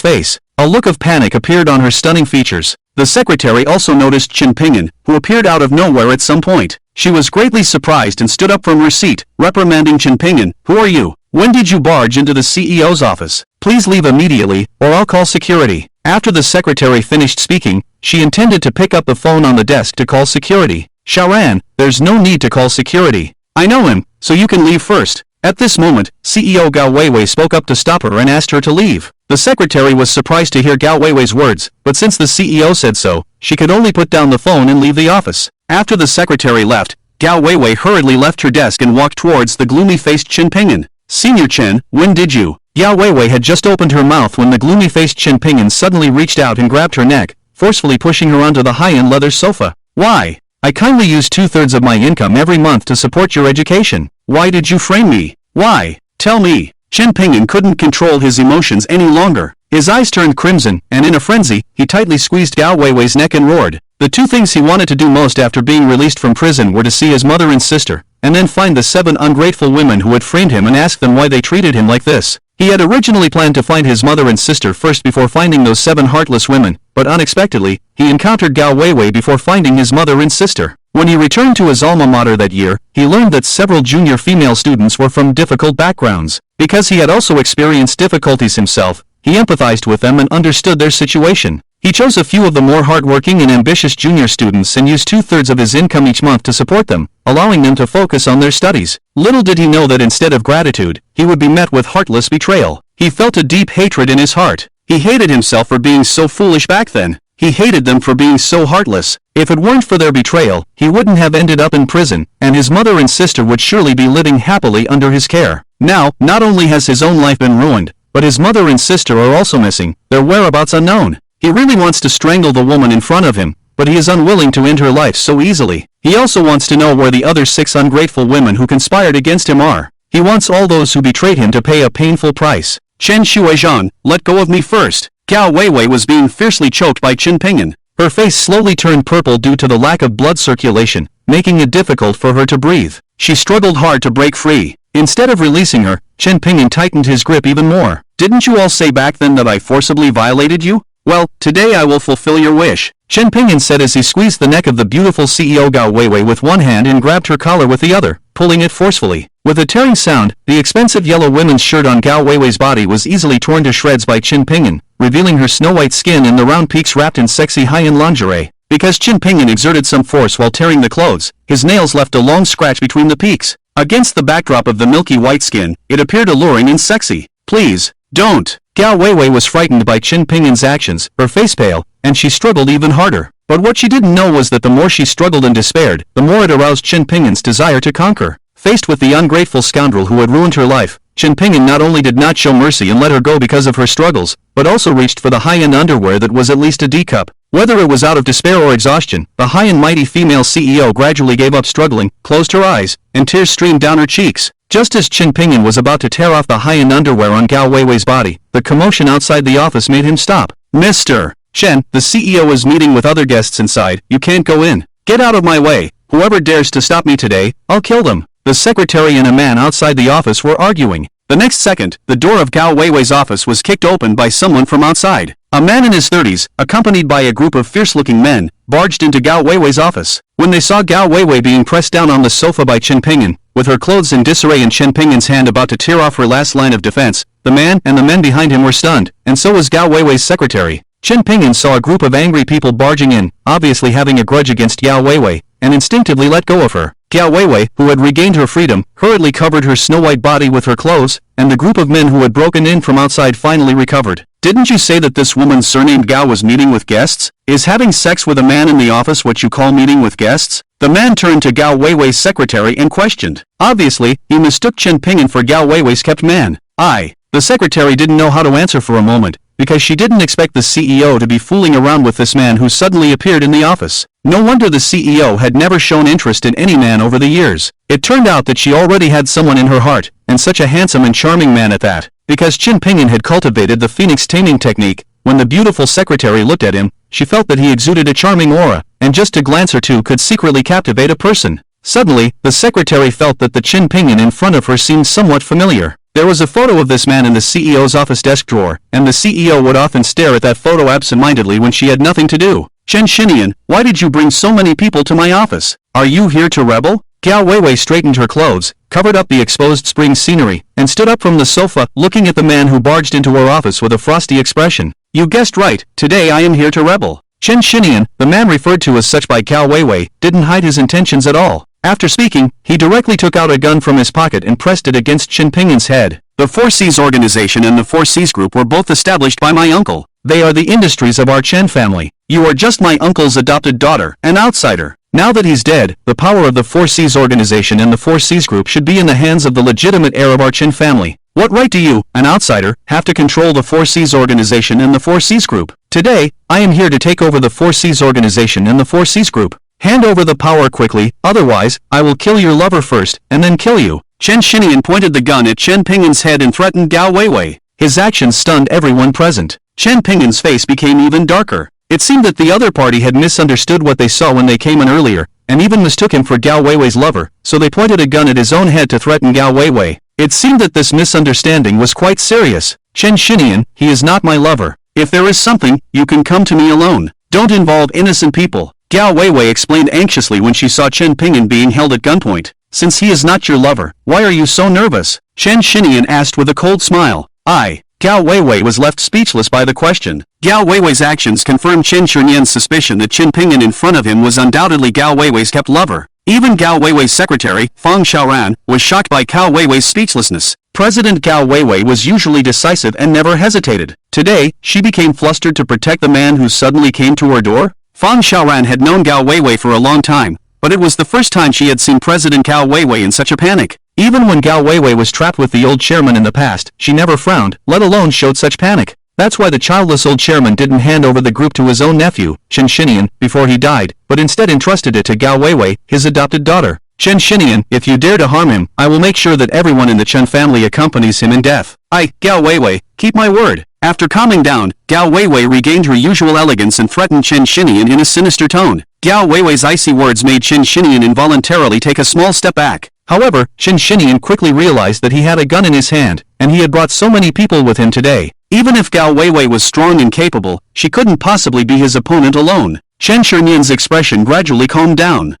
face. A look of panic appeared on her stunning features. The secretary also noticed Chen Pingyan, who appeared out of nowhere at some point. She was greatly surprised and stood up from her seat, reprimanding Chen Pingyan. "Who are you? When did you barge into the CEO's office? Please leave immediately, or I'll call security." After the secretary finished speaking, she intended to pick up the phone on the desk to call security. "Shaoran, there's no need to call security. I know him, so you can leave first." At this moment, CEO Gao Weiwei spoke up to stop her and asked her to leave. The secretary was surprised to hear Gao Weiwei's words, but since the CEO said so, she could only put down the phone and leave the office. After the secretary left, Gao Weiwei hurriedly left her desk and walked towards the gloomy-faced Chen Pingyan. "Senior Chen, when did you?" Gao Weiwei had just opened her mouth when the gloomy-faced Chen Pingyan suddenly reached out and grabbed her neck, forcefully pushing her onto the high-end leather sofa. "Why? I kindly use 2/3 of my income every month to support your education. Why did you frame me? Why? Tell me." Chen Pingyan couldn't control his emotions any longer. His eyes turned crimson, and in a frenzy, he tightly squeezed Gao Weiwei's neck and roared. The two things he wanted to do most after being released from prison were to see his mother and sister, and then find the 7 ungrateful women who had framed him and ask them why they treated him like this. He had originally planned to find his mother and sister first before finding those 7 heartless women, but unexpectedly, he encountered Gao Weiwei before finding his mother and sister. When he returned to his alma mater that year, he learned that several junior female students were from difficult backgrounds. Because he had also experienced difficulties himself, he empathized with them and understood their situation. He chose a few of the more hardworking and ambitious junior students and used 2/3 of his income each month to support them, allowing them to focus on their studies. Little did he know that instead of gratitude, he would be met with heartless betrayal. He felt a deep hatred in his heart. He hated himself for being so foolish back then. He hated them for being so heartless. If it weren't for their betrayal, he wouldn't have ended up in prison, and his mother and sister would surely be living happily under his care. Now, not only has his own life been ruined, but his mother and sister are also missing, their whereabouts unknown. He really wants to strangle the woman in front of him, but he is unwilling to end her life so easily. He also wants to know where the other 6 ungrateful women who conspired against him are. He wants all those who betrayed him to pay a painful price. Chen Shuizhan, let go of me first. Gao Weiwei was being fiercely choked by Chen Pingyan. Her face slowly turned purple due to the lack of blood circulation, making it difficult for her to breathe. She struggled hard to break free. Instead of releasing her, Chen Pingyan tightened his grip even more. Didn't you all say back then that I forcibly violated you? Well, today I will fulfill your wish. Chen Pingyan said as he squeezed the neck of the beautiful CEO Gao Weiwei with one hand and grabbed her collar with the other, pulling it forcefully. With a tearing sound, the expensive yellow women's shirt on Gao Weiwei's body was easily torn to shreds by Chen Pingyan, revealing her snow-white skin and the round peaks wrapped in sexy high-end lingerie. Because Chen Pingyan exerted some force while tearing the clothes, his nails left a long scratch between the peaks. Against the backdrop of the milky white skin, it appeared alluring and sexy. Please, don't. Gao Weiwei was frightened by Chen Pingyan's actions, her face pale, and she struggled even harder. But what she didn't know was that the more she struggled and despaired, the more it aroused Chen Pingyan's desire to conquer. Faced with the ungrateful scoundrel who had ruined her life, Chen Pingyan not only did not show mercy and let her go because of her struggles, but also reached for the high-end underwear that was at least a D cup. Whether it was out of despair or exhaustion, the high and mighty female CEO gradually gave up struggling, closed her eyes, and tears streamed down her cheeks. Just as Chen Pingyan was about to tear off the high-end underwear on Gao Weiwei's body, the commotion outside the office made him stop. Mr. Chen, the CEO is meeting with other guests inside. You can't go in. Get out of my way. Whoever dares to stop me today, I'll kill them. The secretary and a man outside the office were arguing. The next second, the door of Gao Weiwei's office was kicked open by someone from outside. A man in his 30s, accompanied by a group of fierce-looking men, barged into Gao Weiwei's office. When they saw Gao Weiwei being pressed down on the sofa by Chen Pingyan, with her clothes in disarray and Chen Pingyan's hand about to tear off her last line of defense, the man and the men behind him were stunned, and so was Gao Weiwei's secretary. Chen Pingyan saw a group of angry people barging in, obviously having a grudge against Gao Weiwei, and instinctively let go of her. Gao Weiwei, who had regained her freedom, hurriedly covered her snow-white body with her clothes, and the group of men who had broken in from outside finally recovered. Didn't you say that this woman surnamed Gao was meeting with guests? Is having sex with a man in the office what you call meeting with guests? The man turned to Gao Weiwei's secretary and questioned. Obviously, he mistook Chen Pingyan for Gao Weiwei's kept man. The secretary didn't know how to answer for a moment, because she didn't expect the CEO to be fooling around with this man who suddenly appeared in the office. No wonder the CEO had never shown interest in any man over the years. It turned out that she already had someone in her heart, and such a handsome and charming man at that. Because Chen Pingyan had cultivated the phoenix taming technique, when the beautiful secretary looked at him, she felt that he exuded a charming aura, and just a glance or two could secretly captivate a person. Suddenly, the secretary felt that the Chen Pingyan in front of her seemed somewhat familiar. There was a photo of this man in the CEO's office desk drawer, and the CEO would often stare at that photo absent-mindedly when she had nothing to do. Chen Xinian, why did you bring so many people to my office? Are you here to rebel? Gao Weiwei straightened her clothes, covered up the exposed spring scenery, and stood up from the sofa, looking at the man who barged into her office with a frosty expression. You guessed right, today I am here to rebel. Chen Xinian, the man referred to as such by Gao Weiwei, didn't hide his intentions at all. After speaking, he directly took out a gun from his pocket and pressed it against Chen Pingyan's head. The 4Cs organization and the 4Cs group were both established by my uncle. They are the industries of our Chen family. You are just my uncle's adopted daughter, an outsider. Now that he's dead, the power of the 4Cs organization and the 4Cs group should be in the hands of the legitimate heir of our Chen family. What right do you, an outsider, have to control the 4Cs organization and the 4Cs group? Today, I am here to take over the 4Cs organization and the 4Cs group. Hand over the power quickly, otherwise, I will kill your lover first, and then kill you. Chen Xinian pointed the gun at Chen Pingyan's head and threatened Gao Weiwei. His actions stunned everyone present. Chen Pingyan's face became even darker. It seemed that the other party had misunderstood what they saw when they came in earlier, and even mistook him for Gao Weiwei's lover, so they pointed a gun at his own head to threaten Gao Weiwei. It seemed that this misunderstanding was quite serious. Chen Xinian, he is not my lover. If there is something, you can come to me alone. Don't involve innocent people. Gao Weiwei explained anxiously when she saw Chen Pingyan being held at gunpoint. Since he is not your lover, why are you so nervous? Chen Xinian asked with a cold smile. Gao Weiwei was left speechless by the question. Gao Weiwei's actions confirmed Chen Xinian's suspicion that Chen Pingyan in front of him was undoubtedly Gao Weiwei's kept lover. Even Gao Weiwei's secretary, Fang Xiaoran, was shocked by Gao Weiwei's speechlessness. President Gao Weiwei was usually decisive and never hesitated. Today, she became flustered to protect the man who suddenly came to her door? Fang Xiaoran had known Gao Weiwei for a long time, but it was the first time she had seen President Gao Weiwei in such a panic. Even when Gao Weiwei was trapped with the old chairman in the past, she never frowned, let alone showed such panic. That's why the childless old chairman didn't hand over the group to his own nephew, Chen Xinian, before he died, but instead entrusted it to Gao Weiwei, his adopted daughter. Chen Xinian, if you dare to harm him, I will make sure that everyone in the Chen family accompanies him in death. Gao Weiwei, keep my word. After calming down, Gao Weiwei regained her usual elegance and threatened Chen Xinian in a sinister tone. Gao Weiwei's icy words made Chen Xinian involuntarily take a small step back. However, Chen Xinian quickly realized that he had a gun in his hand, and he had brought so many people with him today. Even if Gao Weiwei was strong and capable, she couldn't possibly be his opponent alone. Chen Xinian's expression gradually calmed down.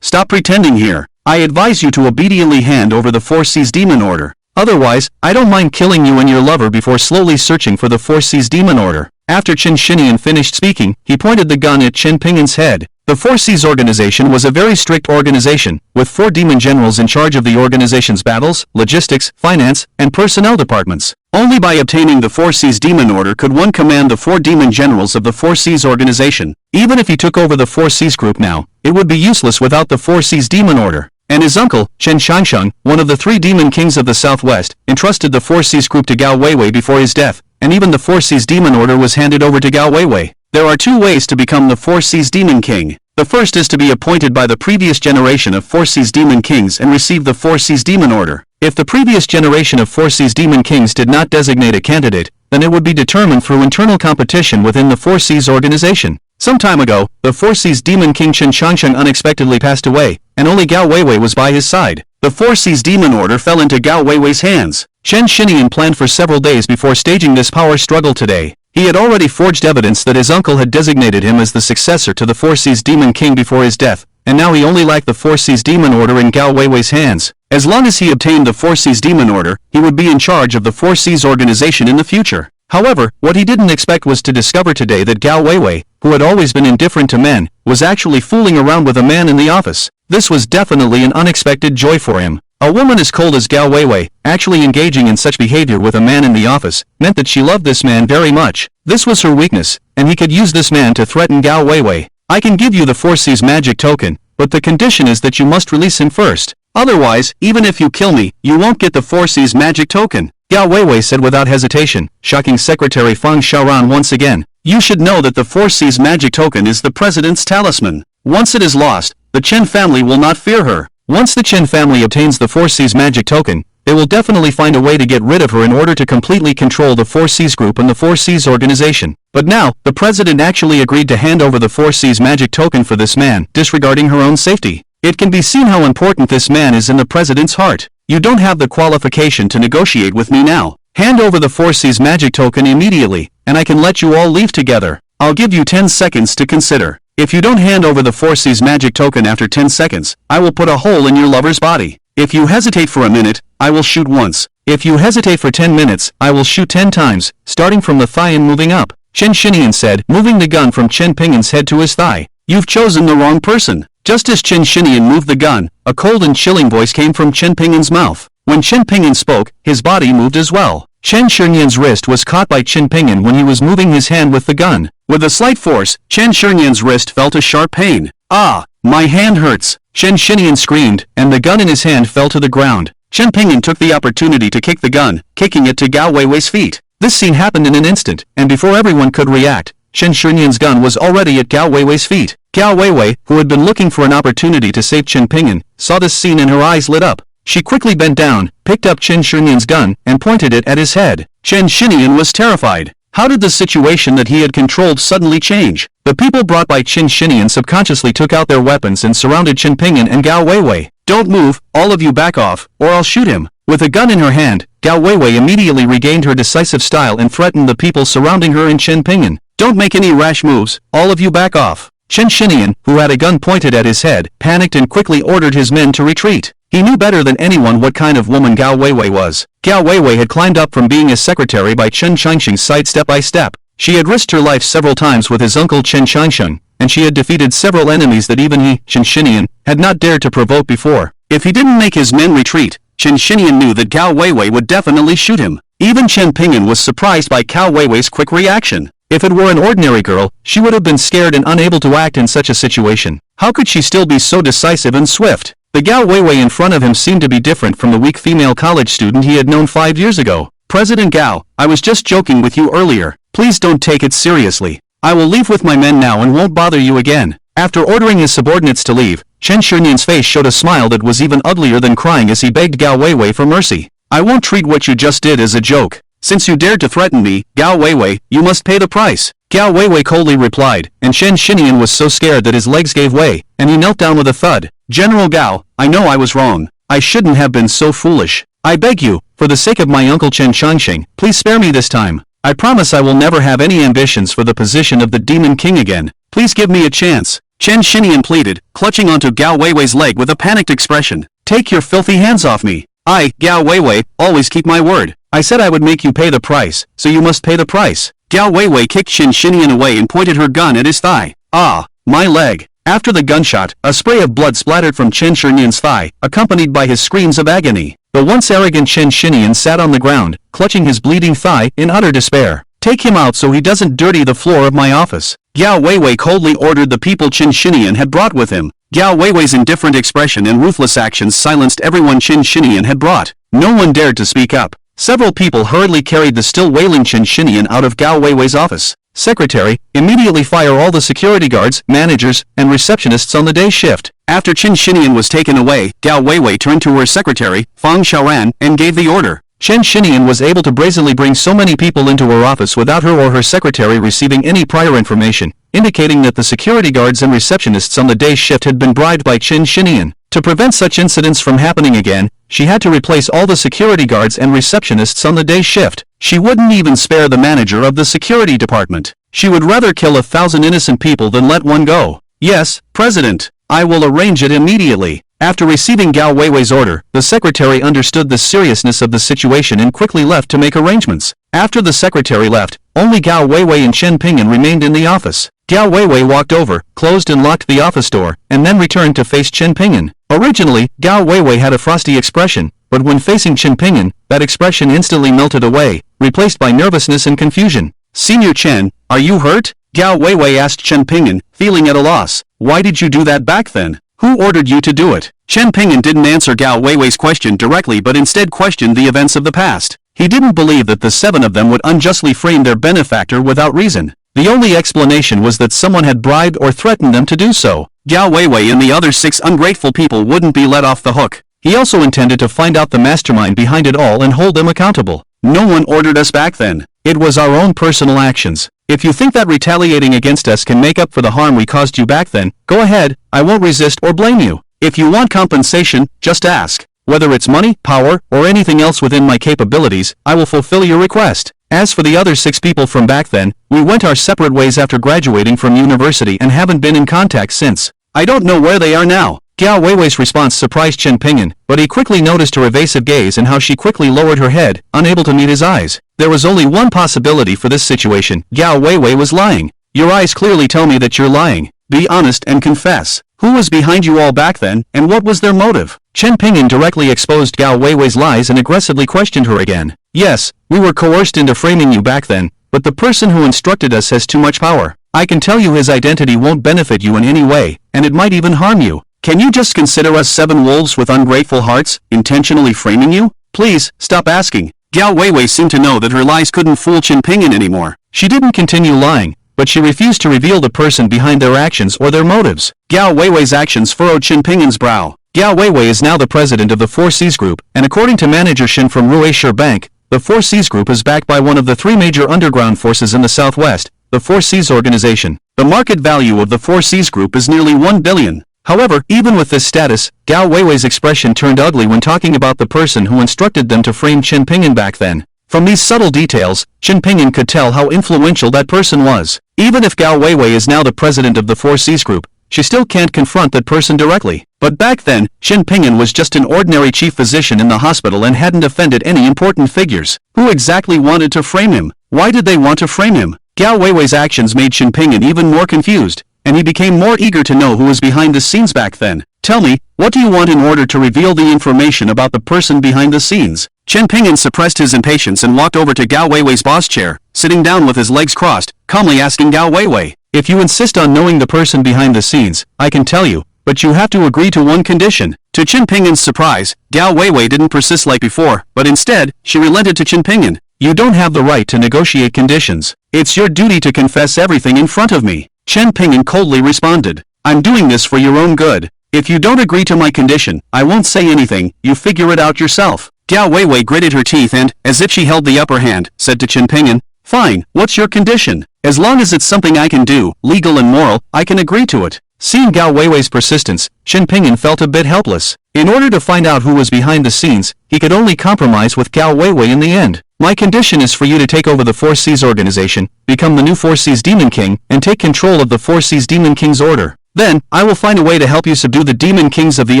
Stop pretending here. I advise you to obediently hand over the 4C's demon order. Otherwise, I don't mind killing you and your lover before slowly searching for the 4C's demon order. After Chen Xinian finished speaking, he pointed the gun at Chen Pingyan's head. The 4C's organization was a very strict organization, with 4 demon generals in charge of the organization's battles, logistics, finance, and personnel departments. Only by obtaining the 4C's demon order could one command the 4 demon generals of the 4C's organization. Even if he took over the 4C's group now, it would be useless without the 4C's demon order. And his uncle, Chen Shangsheng, one of the 3 demon kings of the southwest, entrusted the 4C's group to Gao Weiwei before his death, and even the 4C's demon order was handed over to Gao Weiwei. There are 2 ways to become the 4C's demon king. The first is to be appointed by the previous generation of 4C's demon kings and receive the 4C's demon order. If the previous generation of 4C's demon kings did not designate a candidate, then it would be determined through internal competition within the 4C's organization. Some time ago, the 4C's demon king Chen Shangsheng unexpectedly passed away, and only Gao Weiwei was by his side. The 4C's demon order fell into Gao Weiwei's hands. Chen Xinian planned for several days before staging this power struggle today. He had already forged evidence that his uncle had designated him as the successor to the 4C's demon king before his death, and now he only lacked the 4C's demon order in Gao Weiwei's hands. As long as he obtained the 4C's demon order, he would be in charge of the 4C's organization in the future. However, what he didn't expect was to discover today that Gao Weiwei, who had always been indifferent to men, was actually fooling around with a man in the office. This was definitely an unexpected joy for him. A woman as cold as Gao Weiwei, actually engaging in such behavior with a man in the office, meant that she loved this man very much. This was her weakness, and he could use this man to threaten Gao Weiwei. I can give you the 4C's magic token, but the condition is that you must release him first. Otherwise, even if you kill me, you won't get the 4C's magic token. Gao Weiwei said without hesitation, shocking Secretary Fang Xiaoran once again. You should know that the 4C's magic token is the president's talisman. Once it is lost, the Chen family will not fear her. Once the Chen family obtains the 4C's magic token, they will definitely find a way to get rid of her in order to completely control the 4C's group and the 4C's organization. But now, the president actually agreed to hand over the 4C's magic token for this man, disregarding her own safety. It can be seen how important this man is in the president's heart. You don't have the qualification to negotiate with me now. Hand over the 4C's magic token immediately, and I can let you all leave together. I'll give you 10 seconds to consider. If you don't hand over the 4C's magic token after 10 seconds, I will put a hole in your lover's body. If you hesitate for a minute, I will shoot once. If you hesitate for 10 minutes, I will shoot 10 times, starting from the thigh and moving up. Chen Xinian said, moving the gun from Chen Pingyan's head to his thigh. You've chosen the wrong person. Just as Chen Xinian moved the gun, a cold and chilling voice came from Chen Pingyan's mouth. When Chen Pingyan spoke, his body moved as well. Chen Xinian's wrist was caught by Chen Pingyan when he was moving his hand with the gun. With a slight force, Chen Xinian's wrist felt a sharp pain. Ah! My hand hurts! Chen Xinian screamed, and the gun in his hand fell to the ground. Chen Pingyan took the opportunity to kick the gun, kicking it to Gao Weiwei's feet. This scene happened in an instant, and before everyone could react, Chen Xinian's gun was already at Gao Weiwei's feet. Gao Weiwei, who had been looking for an opportunity to save Chen Pingyan, saw this scene and her eyes lit up. She quickly bent down, picked up Chen Xinian's gun, and pointed it at his head. Chen Xinian was terrified. How did the situation that he had controlled suddenly change? The people brought by Chen Xinian subconsciously took out their weapons and surrounded Chen Pingyan and Gao Weiwei. Don't move, all of you back off, or I'll shoot him. With a gun in her hand, Gao Weiwei immediately regained her decisive style and threatened the people surrounding her and Chen Pingyan. Don't make any rash moves, all of you back off. Chen Xinian, who had a gun pointed at his head, panicked and quickly ordered his men to retreat. He knew better than anyone what kind of woman Gao Weiwei was. Gao Weiwei had climbed up from being a secretary by Chen Changsheng's side step by step. She had risked her life several times with his uncle Chen Changsheng, and she had defeated several enemies that even he, Chen Xinian, had not dared to provoke before. If he didn't make his men retreat, Chen Xinian knew that Gao Weiwei would definitely shoot him. Even Chen Pingyan was surprised by Gao Weiwei's quick reaction. If it were an ordinary girl, she would have been scared and unable to act in such a situation. How could she still be so decisive and swift? The Gao Weiwei in front of him seemed to be different from the weak female college student he had known 5 years ago. President Gao, I was just joking with you earlier. Please don't take it seriously. I will leave with my men now and won't bother you again. After ordering his subordinates to leave, Chen Xinian's face showed a smile that was even uglier than crying as he begged Gao Weiwei for mercy. I won't treat what you just did as a joke. Since you dared to threaten me, Gao Weiwei, you must pay the price. Gao Weiwei coldly replied, and Chen Xinian was so scared that his legs gave way, and he knelt down with a thud. General Gao, I know I was wrong. I shouldn't have been so foolish. I beg you, for the sake of my uncle Chen Changsheng, please spare me this time. I promise I will never have any ambitions for the position of the Demon King again. Please give me a chance. Chen Xinian pleaded, clutching onto Gao Weiwei's leg with a panicked expression. Take your filthy hands off me. I, Gao Weiwei, always keep my word. I said I would make you pay the price, so you must pay the price. Gao Weiwei kicked Chen Xinian away and pointed her gun at his thigh. Ah, my leg. After the gunshot, a spray of blood splattered from Chen Xinian's thigh, accompanied by his screams of agony. The once arrogant Chen Xinian sat on the ground, clutching his bleeding thigh in utter despair. Take him out so he doesn't dirty the floor of my office. Gao Weiwei coldly ordered the people Chen Xinian had brought with him. Gao Weiwei's indifferent expression and ruthless actions silenced everyone Chen Xinian had brought. No one dared to speak up. Several people hurriedly carried the still wailing Chen Xinian out of Gao Weiwei's office. Secretary, immediately fire all the security guards, managers, and receptionists on the day shift. After Chen Xinian was taken away, Gao Weiwei turned to her secretary, Fang Xiaoran, and gave the order. Chen Xinian was able to brazenly bring so many people into her office without her or her secretary receiving any prior information, indicating that the security guards and receptionists on the day shift had been bribed by Chen Xinian. To prevent such incidents from happening again, she had to replace all the security guards and receptionists on the day shift. She wouldn't even spare the manager of the security department. She would rather kill 1,000 innocent people than let one go. Yes, President. I will arrange it immediately. After receiving Gao Weiwei's order, the secretary understood the seriousness of the situation and quickly left to make arrangements. After the secretary left, only Gao Weiwei and Chen Pingyan remained in the office. Gao Weiwei walked over, closed and locked the office door, and then returned to face Chen Pingyan. Originally, Gao Weiwei had a frosty expression, but when facing Chen Pingyan, that expression instantly melted away, replaced by nervousness and confusion. Senior Chen, are you hurt? Gao Weiwei asked Chen Pingyan, feeling at a loss. Why did you do that back then? Who ordered you to do it? Chen Pingyan didn't answer Gao Weiwei's question directly but instead questioned the events of the past. He didn't believe that the 7 of them would unjustly frame their benefactor without reason. The only explanation was that someone had bribed or threatened them to do so. Gao Weiwei and the other 6 ungrateful people wouldn't be let off the hook. He also intended to find out the mastermind behind it all and hold them accountable. No one ordered us back then. It was our own personal actions. If you think that retaliating against us can make up for the harm we caused you back then, go ahead, I won't resist or blame you. If you want compensation, just ask. Whether it's money, power, or anything else within my capabilities, I will fulfill your request. As for the other 6 people from back then, we went our separate ways after graduating from university and haven't been in contact since. I don't know where they are now. Gao Weiwei's response surprised Chen Pingyan, but he quickly noticed her evasive gaze and how she quickly lowered her head, unable to meet his eyes. There was only one possibility for this situation. Gao Weiwei was lying. Your eyes clearly tell me that you're lying. Be honest and confess. Who was behind you all back then, and what was their motive? Chen Pingyan directly exposed Gao Weiwei's lies and aggressively questioned her again. Yes, we were coerced into framing you back then, but the person who instructed us has too much power. I can tell you his identity won't benefit you in any way, and it might even harm you. Can you just consider us 7 wolves with ungrateful hearts, intentionally framing you? Please, stop asking. Gao Weiwei seemed to know that her lies couldn't fool Chen Pingyan anymore. She didn't continue lying, but she refused to reveal the person behind their actions or their motives. Gao Weiwei's actions furrowed Chen Pingyan's brow. Gao Weiwei is now the president of the 4 Seas Group, and according to manager Shin from Ruishire Bank, the 4 Seas Group is backed by one of the 3 major underground forces in the Southwest, the 4 Seas Organization. The market value of the 4 Seas Group is nearly 1 billion. However, even with this status, Gao Weiwei's expression turned ugly when talking about the person who instructed them to frame Chen Pingyan back then. From these subtle details, Chen Pingyan could tell how influential that person was. Even if Gao Weiwei is now the president of the Four Seas Group, she still can't confront that person directly. But back then, Chen Pingyan was just an ordinary chief physician in the hospital and hadn't offended any important figures. Who exactly wanted to frame him? Why did they want to frame him? Gao Weiwei's actions made Chen Pingyan even more confused, and he became more eager to know who was behind the scenes back then. Tell me, what do you want in order to reveal the information about the person behind the scenes? Chen Pingyan suppressed his impatience and walked over to Gao Weiwei's boss chair, sitting down with his legs crossed, calmly asking Gao Weiwei, "If you insist on knowing the person behind the scenes, I can tell you, but you have to agree to one condition." To Chen Pingyan's surprise, Gao Weiwei didn't persist like before, but instead, she relented to Chen Pingyan. "You don't have the right to negotiate conditions. It's your duty to confess everything in front of me." Chen Pingyan coldly responded, "I'm doing this for your own good. If you don't agree to my condition, I won't say anything, you figure it out yourself." Gao Weiwei gritted her teeth and, as if she held the upper hand, said to Chen Pingyan, "Fine, what's your condition? As long as it's something I can do, legal and moral, I can agree to it." Seeing Gao Weiwei's persistence, Chen Pingyan felt a bit helpless. In order to find out who was behind the scenes, he could only compromise with Gao Weiwei in the end. "My condition is for you to take over the Four Seas organization, become the new Four Seas Demon King, and take control of the Four Seas Demon King's order. Then, I will find a way to help you subdue the demon kings of the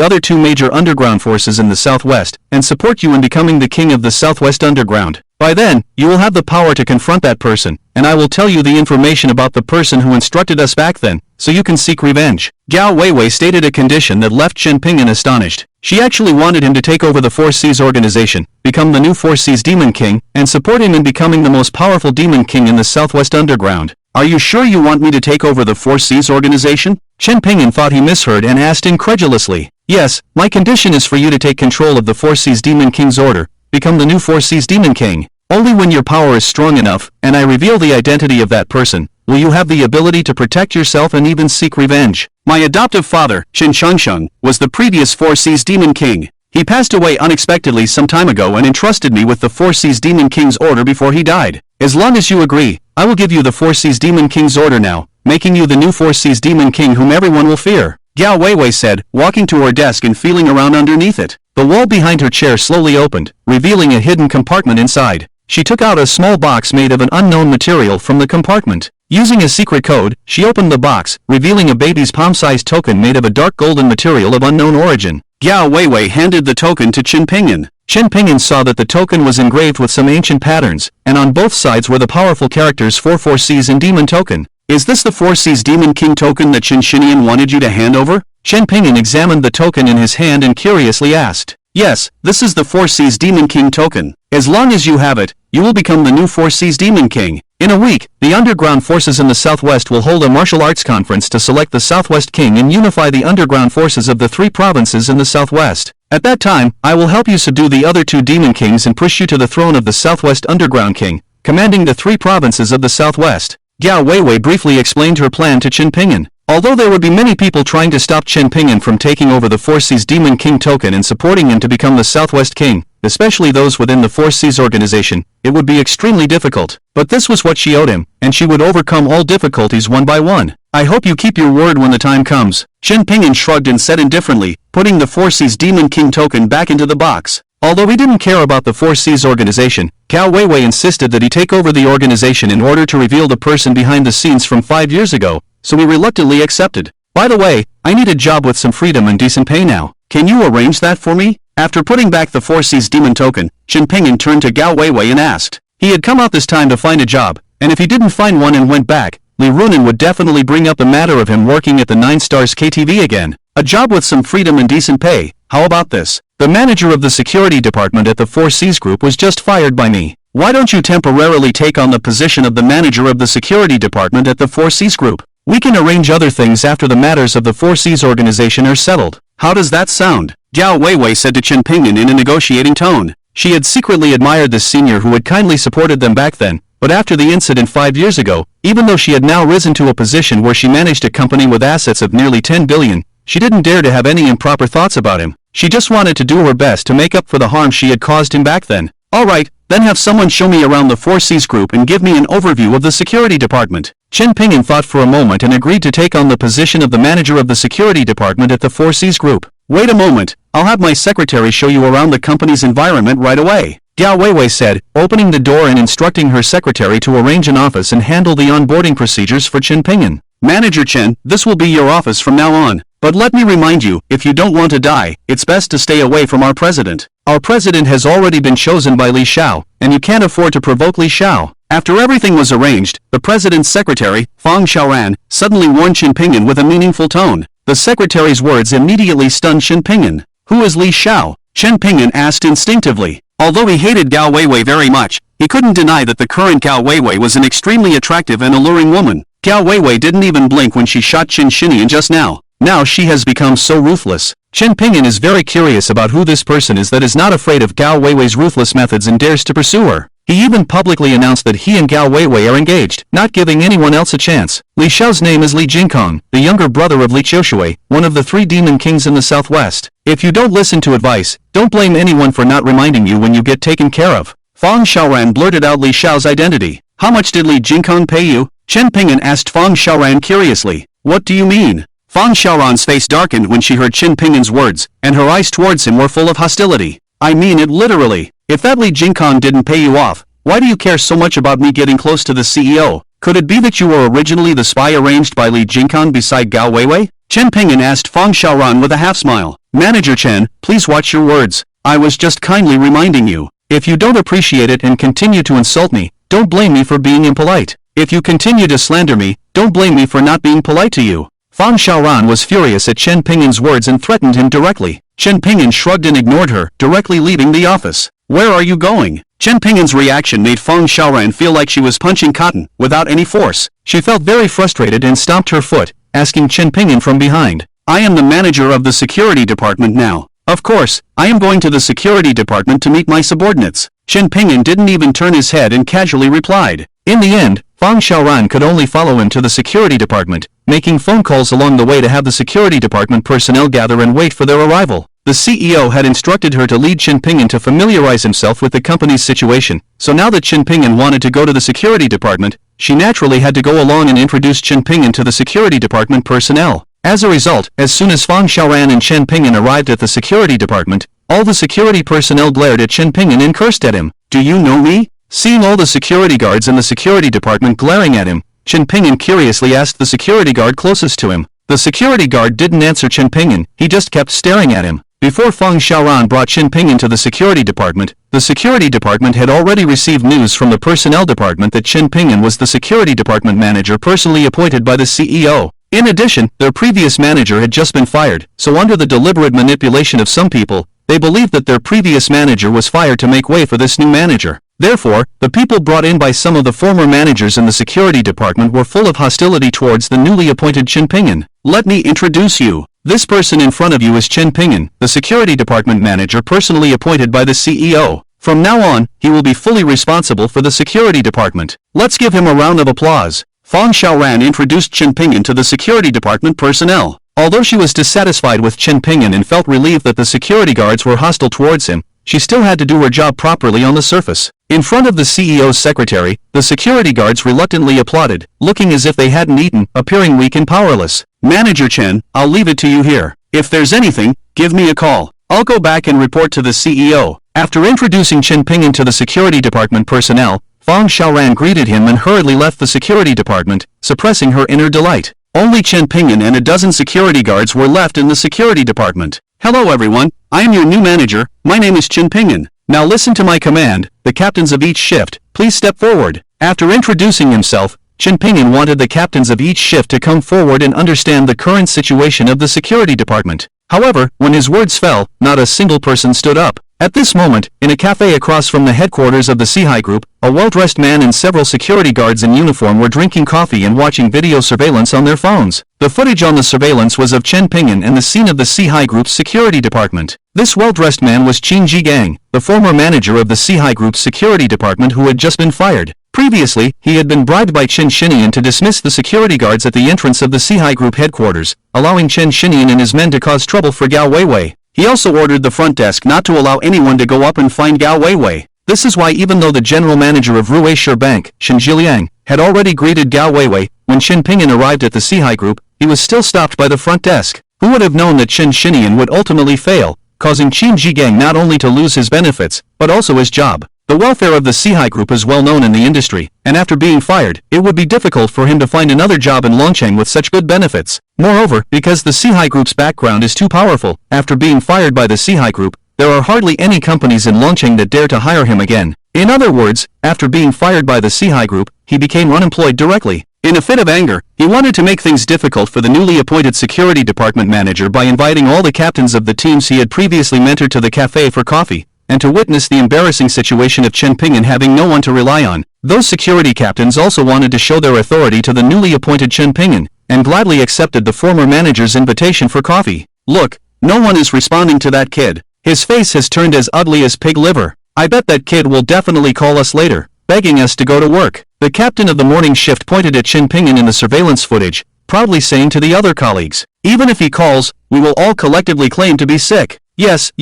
other two major underground forces in the Southwest, and support you in becoming the king of the Southwest Underground. By then, you will have the power to confront that person, and I will tell you the information about the person who instructed us back then, so you can seek revenge." Gao Weiwei stated a condition that left Chen Pingyan astonished. She actually wanted him to take over the Four Seas organization, become the new Four Seas Demon King, and support him in becoming the most powerful demon king in the Southwest Underground. "Are you sure you want me to take over the Four Seas organization?" Chen Pingyan thought he misheard and asked incredulously. "Yes, my condition is for you to take control of the Four Seas Demon King's order, become the new Four Seas Demon King. Only when your power is strong enough, and I reveal the identity of that person, will you have the ability to protect yourself and even seek revenge. My adoptive father, Chen Shengsheng, was the previous Four Seas Demon King. He passed away unexpectedly some time ago and entrusted me with the Four Seas Demon King's order before he died. As long as you agree, I will give you the Four Seas Demon King's order now, making you the new Four Seas Demon King whom everyone will fear," Gao Weiwei said, walking to her desk and feeling around underneath it. The wall behind her chair slowly opened, revealing a hidden compartment inside. She took out a small box made of an unknown material from the compartment. Using a secret code, she opened the box, revealing a baby's palm-sized token made of a dark golden material of unknown origin. Gao Weiwei handed the token to Chen Pingyan. Chen Pingyan saw that the token was engraved with some ancient patterns, and on both sides were the powerful characters for Four Seas and Demon Token. "Is this the Four Seas Demon King token that Chen Xinyan wanted you to hand over?" Chen Pingyan examined the token in his hand and curiously asked. "Yes, this is the Four Seas Demon King token. As long as you have it, you will become the new Four Seas Demon King. In a week, the underground forces in the Southwest will hold a martial arts conference to select the Southwest King and unify the underground forces of the three provinces in the Southwest. At that time, I will help you subdue the other two Demon Kings and push you to the throne of the Southwest Underground King, commanding the three provinces of the Southwest." Gao Weiwei briefly explained her plan to Chen Pingyan. Although there would be many people trying to stop Chen Pingyan from taking over the Four Seas Demon King token and supporting him to become the Southwest King, especially those within the Four Seas organization, it would be extremely difficult. But this was what she owed him, and she would overcome all difficulties one by one. "I hope you keep your word when the time comes." Chen Pingyan shrugged and said indifferently, putting the Four Seas Demon King token back into the box. Although he didn't care about the Four Seas organization, Gao Weiwei insisted that he take over the organization in order to reveal the person behind the scenes from 5 years ago, so he reluctantly accepted. "By the way, I need a job with some freedom and decent pay now. Can you arrange that for me?" After putting back the Four Seas Demon token, Chen Pingyan turned to Gao Weiwei and asked. He had come out this time to find a job, and if he didn't find one and went back, Li Runan would definitely bring up the matter of him working at the 9 Stars KTV again. "A job with some freedom and decent pay, how about this? The manager of the security department at the Four Seas Group was just fired by me. Why don't you temporarily take on the position of the manager of the security department at the Four Seas Group? We can arrange other things after the matters of the Four Seas organization are settled. How does that sound?" Gao Weiwei said to Chen Pingyan in a negotiating tone. She had secretly admired this senior who had kindly supported them back then, but after the incident 5 years ago, even though she had now risen to a position where she managed a company with assets of nearly 10 billion, she didn't dare to have any improper thoughts about him. She just wanted to do her best to make up for the harm she had caused him back then. "Alright, then have someone show me around the Four Seas Group and give me an overview of the security department." Chen Pingyan thought for a moment and agreed to take on the position of the manager of the security department at the Four Seas Group. "Wait a moment, I'll have my secretary show you around the company's environment right away." Gao Weiwei said, opening the door and instructing her secretary to arrange an office and handle the onboarding procedures for Chen Pingyan. Manager Chen, this will be your office from now on. But let me remind you, if you don't want to die, it's best to stay away from our president. Our president has already been chosen by Li Xiao, and you can't afford to provoke Li Xiao. After everything was arranged, the president's secretary, Fang Xiaoran, suddenly warned Chen Pingyan with a meaningful tone. The secretary's words immediately stunned Chen Pingyan. Who is Li Xiao? Chen Pingyan asked instinctively. Although he hated Gao Weiwei very much, he couldn't deny that the current Gao Weiwei was an extremely attractive and alluring woman. Gao Weiwei didn't even blink when she shot Chen Xinian just now. Now she has become so ruthless. Chen Pingyan is very curious about who this person is that is not afraid of Gao Weiwei's ruthless methods and dares to pursue her. He even publicly announced that he and Gao Weiwei are engaged, not giving anyone else a chance. Li Xiao's name is Li Jingkong, the younger brother of Li Qiushui, one of the 3 demon kings in the southwest. If you don't listen to advice, don't blame anyone for not reminding you when you get taken care of. Fang Xiaoran blurted out Li Xiao's identity. How much did Li Jingkong pay you? Chen Pingyan asked Fang Xiaoran curiously. What do you mean? Fang Xiaoran's face darkened when she heard Chen Pingyan's words, and her eyes towards him were full of hostility. I mean it literally. If that Li Jingkong didn't pay you off, why do you care so much about me getting close to the CEO? Could it be that you were originally the spy arranged by Li Jingkong beside Gao Weiwei? Chen Pingyan asked Fang Xiaoran with a half-smile. Manager Chen, please watch your words. I was just kindly reminding you. If you don't appreciate it and continue to insult me, don't blame me for being impolite. If you continue to slander me, don't blame me for not being polite to you. Fang Xiaoran was furious at Chen Pingyan's words and threatened him directly. Chen Pingyan shrugged and ignored her, directly leaving the office. Where are you going? Chen Pingyan's reaction made Fang Xiaoran feel like she was punching cotton, without any force. She felt very frustrated and stomped her foot, asking Chen Pingyan from behind. I am the manager of the security department now. Of course, I am going to the security department to meet my subordinates. Chen Pingyan didn't even turn his head and casually replied. In the end, Fang Xiaoran could only follow him to the security department, making phone calls along the way to have the security department personnel gather and wait for their arrival. The CEO had instructed her to lead Chen Pingyan to familiarize himself with the company's situation, so now that Chen Pingyan wanted to go to the security department, she naturally had to go along and introduce Chen Pingyan to the security department personnel. As a result, as soon as Fang Xiaoran and Chen Pingyan arrived at the security department, all the security personnel glared at Chen Pingyan and cursed at him. Do you know me? Seeing all the security guards in the security department glaring at him, Chen Pingyan curiously asked the security guard closest to him. The security guard didn't answer Chen Pingyan, he just kept staring at him. Before Fang Xiaoran brought Chen Pingyan to the security department, the security department had already received news from the personnel department that Chen Pingyan was the security department manager personally appointed by the CEO. In addition, their previous manager had just been fired, so under the deliberate manipulation of some people, they believed that their previous manager was fired to make way for this new manager. Therefore, the people brought in by some of the former managers in the security department were full of hostility towards the newly appointed Chen Pingyan. Let me introduce you. This person in front of you is Chen Pingyan, the security department manager personally appointed by the CEO. From now on, he will be fully responsible for the security department. Let's give him a round of applause. Fang Xiaoran introduced Chen Pingyan to the security department personnel. Although she was dissatisfied with Chen Pingyan and felt relieved that the security guards were hostile towards him, she still had to do her job properly on the surface. In front of the CEO's secretary, the security guards reluctantly applauded, looking as if they hadn't eaten, appearing weak and powerless. Manager Chen, I'll leave it to you here. If there's anything, give me a call. I'll go back and report to the CEO. After introducing Chen Pingyan to the security department personnel, Fang Xiaoran greeted him and hurriedly left the security department, suppressing her inner delight. Only Chen Pingyan and a dozen security guards were left in the security department. Hello everyone, I am your new manager, my name is Chen Pingyan. Now listen to my command, the captains of each shift, please step forward. After introducing himself, Chen Pingyan wanted the captains of each shift to come forward and understand the current situation of the security department. However, when his words fell, not a single person stood up. At this moment, in a cafe across from the headquarters of the Sihai Group, a well-dressed man and several security guards in uniform were drinking coffee and watching video surveillance on their phones. The footage on the surveillance was of Chen Pingyan and the scene of the Sihai Group's security department. This well-dressed man was Qin Jigang, the former manager of the Sihai Group's security department who had just been fired. Previously, he had been bribed by Chen Xinian to dismiss the security guards at the entrance of the Sihai Group headquarters, allowing Chen Xinian and his men to cause trouble for Gao Weiwei. He also ordered the front desk not to allow anyone to go up and find Gao Weiwei. This is why even though the general manager of Ruishire Bank, Shen Zhiliang, had already greeted Gao Weiwei, when Chen Pingyan arrived at the Sihai Group, he was still stopped by the front desk. Who would have known that Chen Xinian would ultimately fail, causing Qin Jigang not only to lose his benefits, but also his job. The welfare of the Sihai Group is well known in the industry, and after being fired, it would be difficult for him to find another job in Longcheng with such good benefits. Moreover, because the Sihai Group's background is too powerful, after being fired by the Sihai Group, there are hardly any companies in Longcheng that dare to hire him again. In other words, after being fired by the Sihai Group, he became unemployed directly. In a fit of anger, he wanted to make things difficult for the newly appointed security department manager by inviting all the captains of the teams he had previously mentored to the cafe for coffee, and to witness the embarrassing situation of Chen Pingyan having no one to rely on. Those security captains also wanted to show their authority to the newly appointed Chen Pingyan, and gladly accepted the former manager's invitation for coffee. Look, no one is responding to that kid. His face has turned as ugly as pig liver. I bet that kid will definitely call us later, begging us to go to work. The captain of the morning shift pointed at Chen Pingyan in the surveillance footage, proudly saying to the other colleagues, "Even if he calls, we will all collectively claim to be sick. Yes,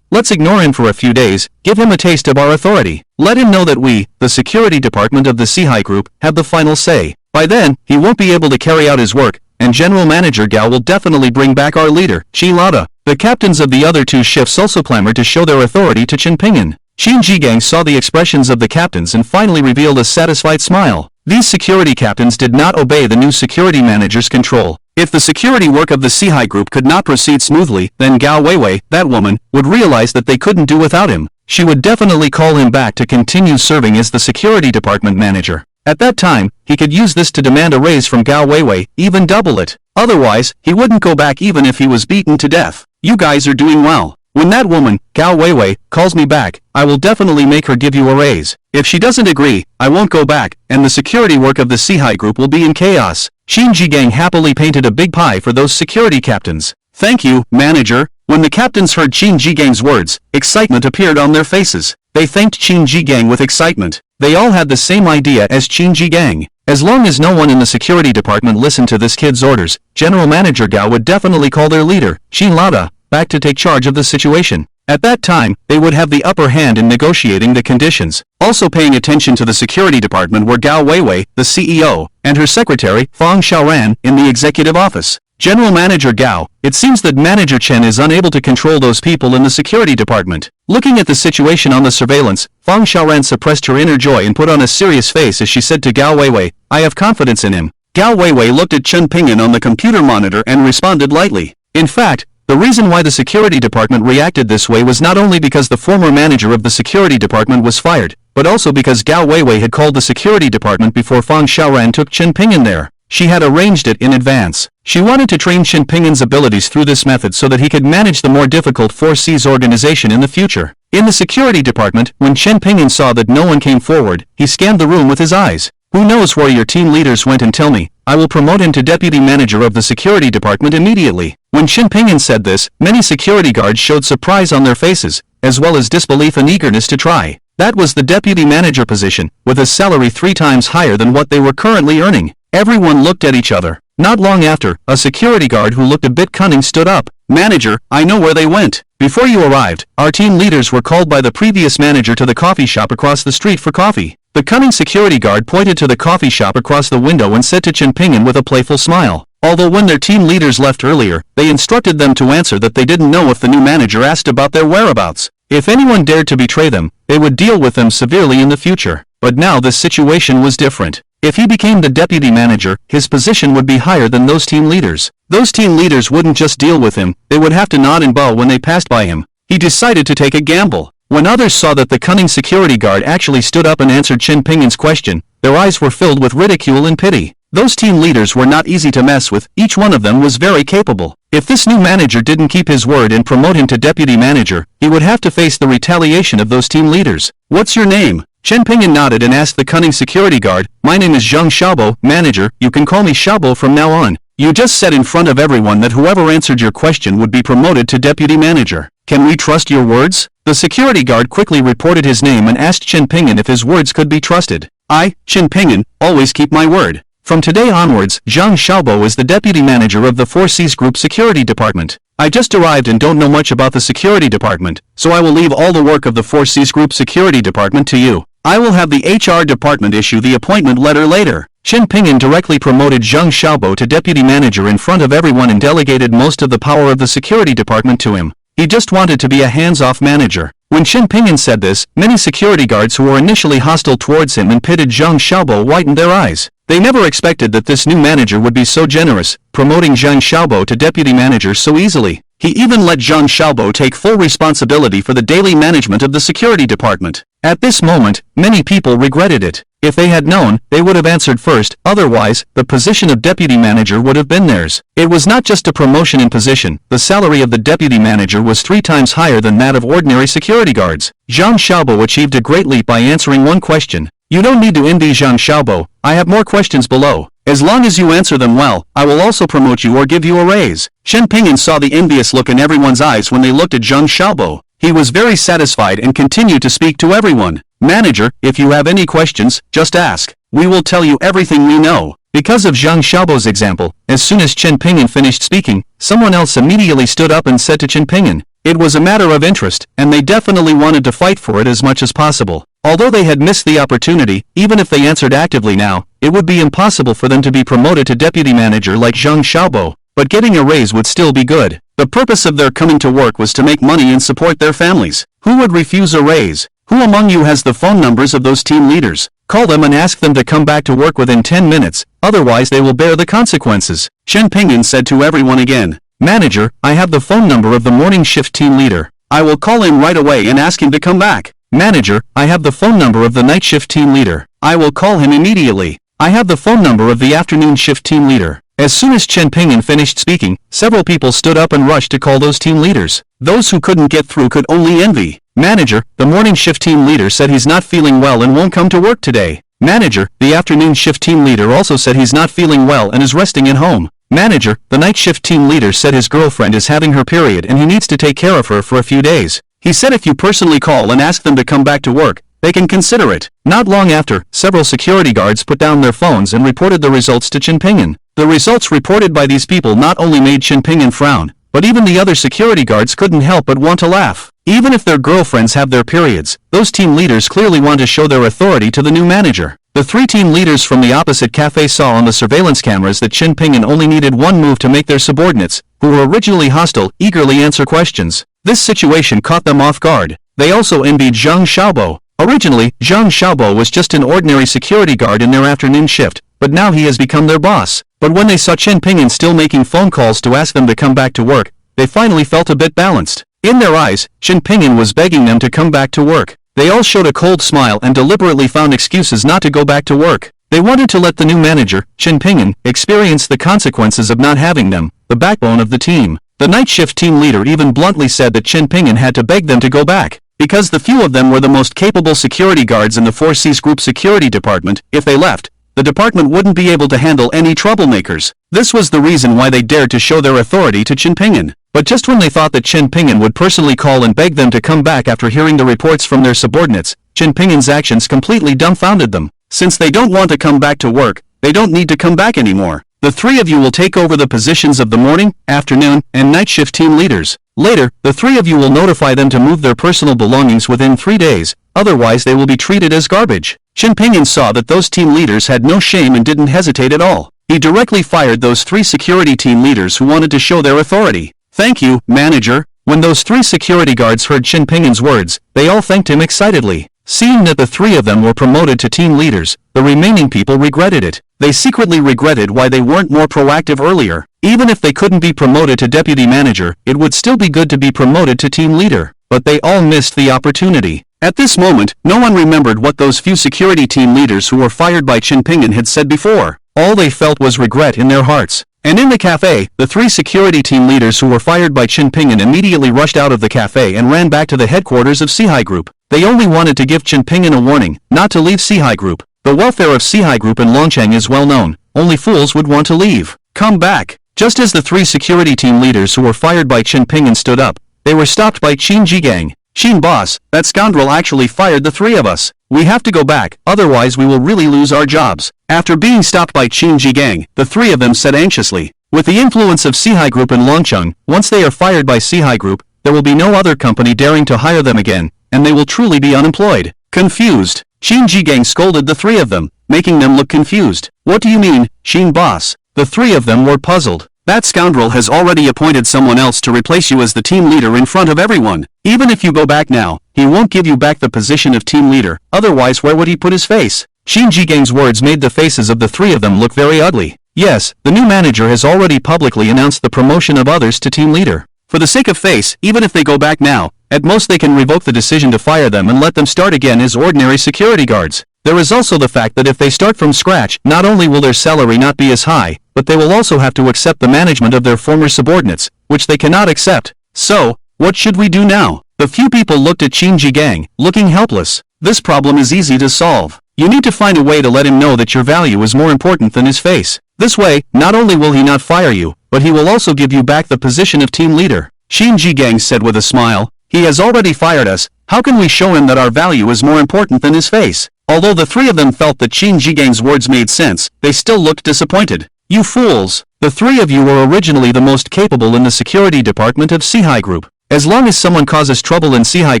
let's ignore him for a few days, give him a taste of our authority. Let him know that we, the security department of the Sihai Group, have the final say. By then, he won't be able to carry out his work, and General Manager Gao will definitely bring back our leader, Xi Lada." The captains of the other two shifts also clamored to show their authority to Chen Pingyan. Qin Jigang saw the expressions of the captains and finally revealed a satisfied smile. These security captains did not obey the new security manager's control. If the security work of the Sihai Group could not proceed smoothly, then Gao Weiwei, that woman, would realize that they couldn't do without him. She would definitely call him back to continue serving as the security department manager. At that time, he could use this to demand a raise from Gao Weiwei, even double it. Otherwise, he wouldn't go back even if he was beaten to death. You guys are doing well. When that woman, Gao Weiwei, calls me back, I will definitely make her give you a raise. If she doesn't agree, I won't go back, and the security work of the Sihai Group will be in chaos. Qin Jigang happily painted a big pie for those security captains. Thank you, manager. When the captains heard Qin Jigang's words, excitement appeared on their faces. They thanked Qin Jigang with excitement. They all had the same idea as Qin Jigang. As long as no one in the security department listened to this kid's orders, General Manager Gao would definitely call their leader, Xi Lada, back to take charge of the situation. At that time, they would have the upper hand in negotiating the conditions. Also paying attention to the security department were Gao Weiwei, the CEO, and her secretary, Fang Xiaoran, in the executive office. General Manager Gao, it seems that Manager Chen is unable to control those people in the security department. Looking at the situation on the surveillance, Fang Xiaoran suppressed her inner joy and put on a serious face as she said to Gao Weiwei, "I have confidence in him." Gao Weiwei looked at Chen Pingyan on the computer monitor and responded lightly. In fact, the reason why the security department reacted this way was not only because the former manager of the security department was fired, but also because Gao Weiwei had called the security department before Fang Xiaoran took Chen Pingyan there. She had arranged it in advance. She wanted to train Chen Pingyan's abilities through this method so that he could manage the more difficult 4C's organization in the future. In the security department, when Chen Pingyan saw that no one came forward, he scanned the room with his eyes. "Who knows where your team leaders went, and tell me. I will promote him to deputy manager of the security department immediately." When Chen Pingyan said this, many security guards showed surprise on their faces, as well as disbelief and eagerness to try. That was the deputy manager position, with a salary 3 times higher than what they were currently earning. Everyone looked at each other. Not long after, a security guard who looked a bit cunning stood up. "Manager, I know where they went. Before you arrived, our team leaders were called by the previous manager to the coffee shop across the street for coffee." The cunning security guard pointed to the coffee shop across the window and said to Chen Pingyan with a playful smile. Although when their team leaders left earlier, they instructed them to answer that they didn't know if the new manager asked about their whereabouts. If anyone dared to betray them, they would deal with them severely in the future. But now this situation was different. If he became the deputy manager, his position would be higher than those team leaders. Those team leaders wouldn't just deal with him, they would have to nod and bow when they passed by him. He decided to take a gamble. When others saw that the cunning security guard actually stood up and answered Chen Pingyan's question, their eyes were filled with ridicule and pity. Those team leaders were not easy to mess with, each one of them was very capable. If this new manager didn't keep his word and promote him to deputy manager, he would have to face the retaliation of those team leaders. "What's your name?" Chen Pingyan nodded and asked the cunning security guard. "My name is Zhang Xiaobo, manager, you can call me Xiaobo from now on. You just said in front of everyone that whoever answered your question would be promoted to deputy manager. Can we trust your words?" The security guard quickly reported his name and asked Chen Pingyan if his words could be trusted. "I, Chen Pingyan, always keep my word. From today onwards, Zhang Xiaobo is the deputy manager of the 4C's Group Security Department. I just arrived and don't know much about the security department, so I will leave all the work of the 4C's Group Security Department to you. I will have the HR department issue the appointment letter later." Chen Pingyan directly promoted Zhang Xiaobo to deputy manager in front of everyone and delegated most of the power of the security department to him. He just wanted to be a hands-off manager. When Chen Pingyan said this, many security guards who were initially hostile towards him and pitted Zhang Xiaobo whitened their eyes. They never expected that this new manager would be so generous, promoting Zhang Xiaobo to deputy manager so easily. He even let Zhang Xiaobo take full responsibility for the daily management of the security department. At this moment, many people regretted it. If they had known, they would have answered first, otherwise, the position of deputy manager would have been theirs. It was not just a promotion in position, the salary of the deputy manager was 3 times higher than that of ordinary security guards. Zhang Xiaobo achieved a great leap by answering one question. You don't need to envy Zhang Xiaobo, I have more questions below. As long as you answer them well, I will also promote you or give you a raise. Chen Pingyan saw the envious look in everyone's eyes when they looked at Zhang Xiaobo. He was very satisfied and continued to speak to everyone. Manager, if you have any questions, just ask. We will tell you everything we know. Because of Zhang Xiaobo's example, as soon as Chen Pingyan finished speaking, someone else immediately stood up and said to Chen Pingyan, it was a matter of interest, and they definitely wanted to fight for it as much as possible. Although they had missed the opportunity, even if they answered actively now, it would be impossible for them to be promoted to deputy manager like Zhang Xiaobo, but getting a raise would still be good. The purpose of their coming to work was to make money and support their families. Who would refuse a raise? Who among you has the phone numbers of those team leaders? Call them and ask them to come back to work within 10 minutes, otherwise they will bear the consequences. Chen Pingyan said to everyone again. Manager, I have the phone number of the morning shift team leader. I will call him right away and ask him to come back. Manager, I have the phone number of the night shift team leader. I will call him immediately. I have the phone number of the afternoon shift team leader. As soon as Chen Pingyan finished speaking, several people stood up and rushed to call those team leaders. Those who couldn't get through could only envy. Manager, the morning shift team leader said he's not feeling well and won't come to work today. Manager, the afternoon shift team leader also said he's not feeling well and is resting at home. Manager, the night shift team leader said his girlfriend is having her period and he needs to take care of her for a few days. He said if you personally call and ask them to come back to work, they can consider it. Not long after, several security guards put down their phones and reported the results to Chen Pingyan. The results reported by these people not only made Chen Pingyan frown, but even the other security guards couldn't help but want to laugh. Even if their girlfriends have their periods, those team leaders clearly want to show their authority to the new manager. The 3 team leaders from the opposite cafe saw on the surveillance cameras that Chen Pingyan only needed one move to make their subordinates, who were originally hostile, eagerly answer questions. This situation caught them off guard. They also envied Zhang Xiaobo. Originally, Zhang Xiaobo was just an ordinary security guard in their afternoon shift, but now he has become their boss. But when they saw Chen Pingyan still making phone calls to ask them to come back to work, they finally felt a bit balanced. In their eyes, Chen Pingyan was begging them to come back to work. They all showed a cold smile and deliberately found excuses not to go back to work. They wanted to let the new manager, Chen Pingyan, experience the consequences of not having them, the backbone of the team. The night shift team leader even bluntly said that Chen Pingyan had to beg them to go back. Because the few of them were the most capable security guards in the 4C's group security department, if they left, the department wouldn't be able to handle any troublemakers. This was the reason why they dared to show their authority to Chen Pingyan. But just when they thought that Chen Pingyan would personally call and beg them to come back after hearing the reports from their subordinates, Chen Pingyan's actions completely dumbfounded them. Since they don't want to come back to work, they don't need to come back anymore. The 3 of you will take over the positions of the morning, afternoon, and night shift team leaders. Later, the 3 of you will notify them to move their personal belongings within 3 days, otherwise they will be treated as garbage. Chen Pingyan saw that those team leaders had no shame and didn't hesitate at all. He directly fired those 3 security team leaders who wanted to show their authority. Thank you, manager. When those 3 security guards heard Chen Pingyan's words, they all thanked him excitedly. Seeing that the 3 of them were promoted to team leaders, the remaining people regretted it. They secretly regretted why they weren't more proactive earlier. Even if they couldn't be promoted to deputy manager, it would still be good to be promoted to team leader. But they all missed the opportunity. At this moment, no one remembered what those few security team leaders who were fired by Chen Pingyan had said before. All they felt was regret in their hearts. And in the cafe, the 3 security team leaders who were fired by Chen Pingyan immediately rushed out of the cafe and ran back to the headquarters of Sihai Group. They only wanted to give Chen Pingyan a warning, not to leave Sihai Group. The welfare of Sihai Group in Longcheng is well known. Only fools would want to leave. Come back. Just as the 3 security team leaders who were fired by Chen Pingyan stood up, they were stopped by Qin Jigang. Qin boss, that scoundrel actually fired the 3 of us. We have to go back, otherwise we will really lose our jobs. After being stopped by Qin Jigang, the 3 of them said anxiously. With the influence of Sihai Group in Longcheng, once they are fired by Sihai Group, there will be no other company daring to hire them again, and they will truly be unemployed. Confused, Qin Jigang scolded the 3 of them, making them look confused. What do you mean, Qin boss? The 3 of them were puzzled. That scoundrel has already appointed someone else to replace you as the team leader in front of everyone. Even if you go back now, he won't give you back the position of team leader, otherwise where would he put his face? Shin Ji-gang's words made the faces of the three of them look very ugly. Yes, the new manager has already publicly announced the promotion of others to team leader. For the sake of face, even if they go back now, at most they can revoke the decision to fire them and let them start again as ordinary security guards. There is also the fact that if they start from scratch, not only will their salary not be as high, but they will also have to accept the management of their former subordinates, which they cannot accept. So, what should we do now? The few people looked at Shin Ji-gang, looking helpless. This problem is easy to solve. You need to find a way to let him know that your value is more important than his face. This way, not only will he not fire you, but he will also give you back the position of team leader. Shin Ji-gang said with a smile, he has already fired us, how can we show him that our value is more important than his face? Although the three of them felt that Shin Ji-gang's words made sense, they still looked disappointed. You fools! The three of you were originally the most capable in the security department of Sihai Group. As long as someone causes trouble in Sihai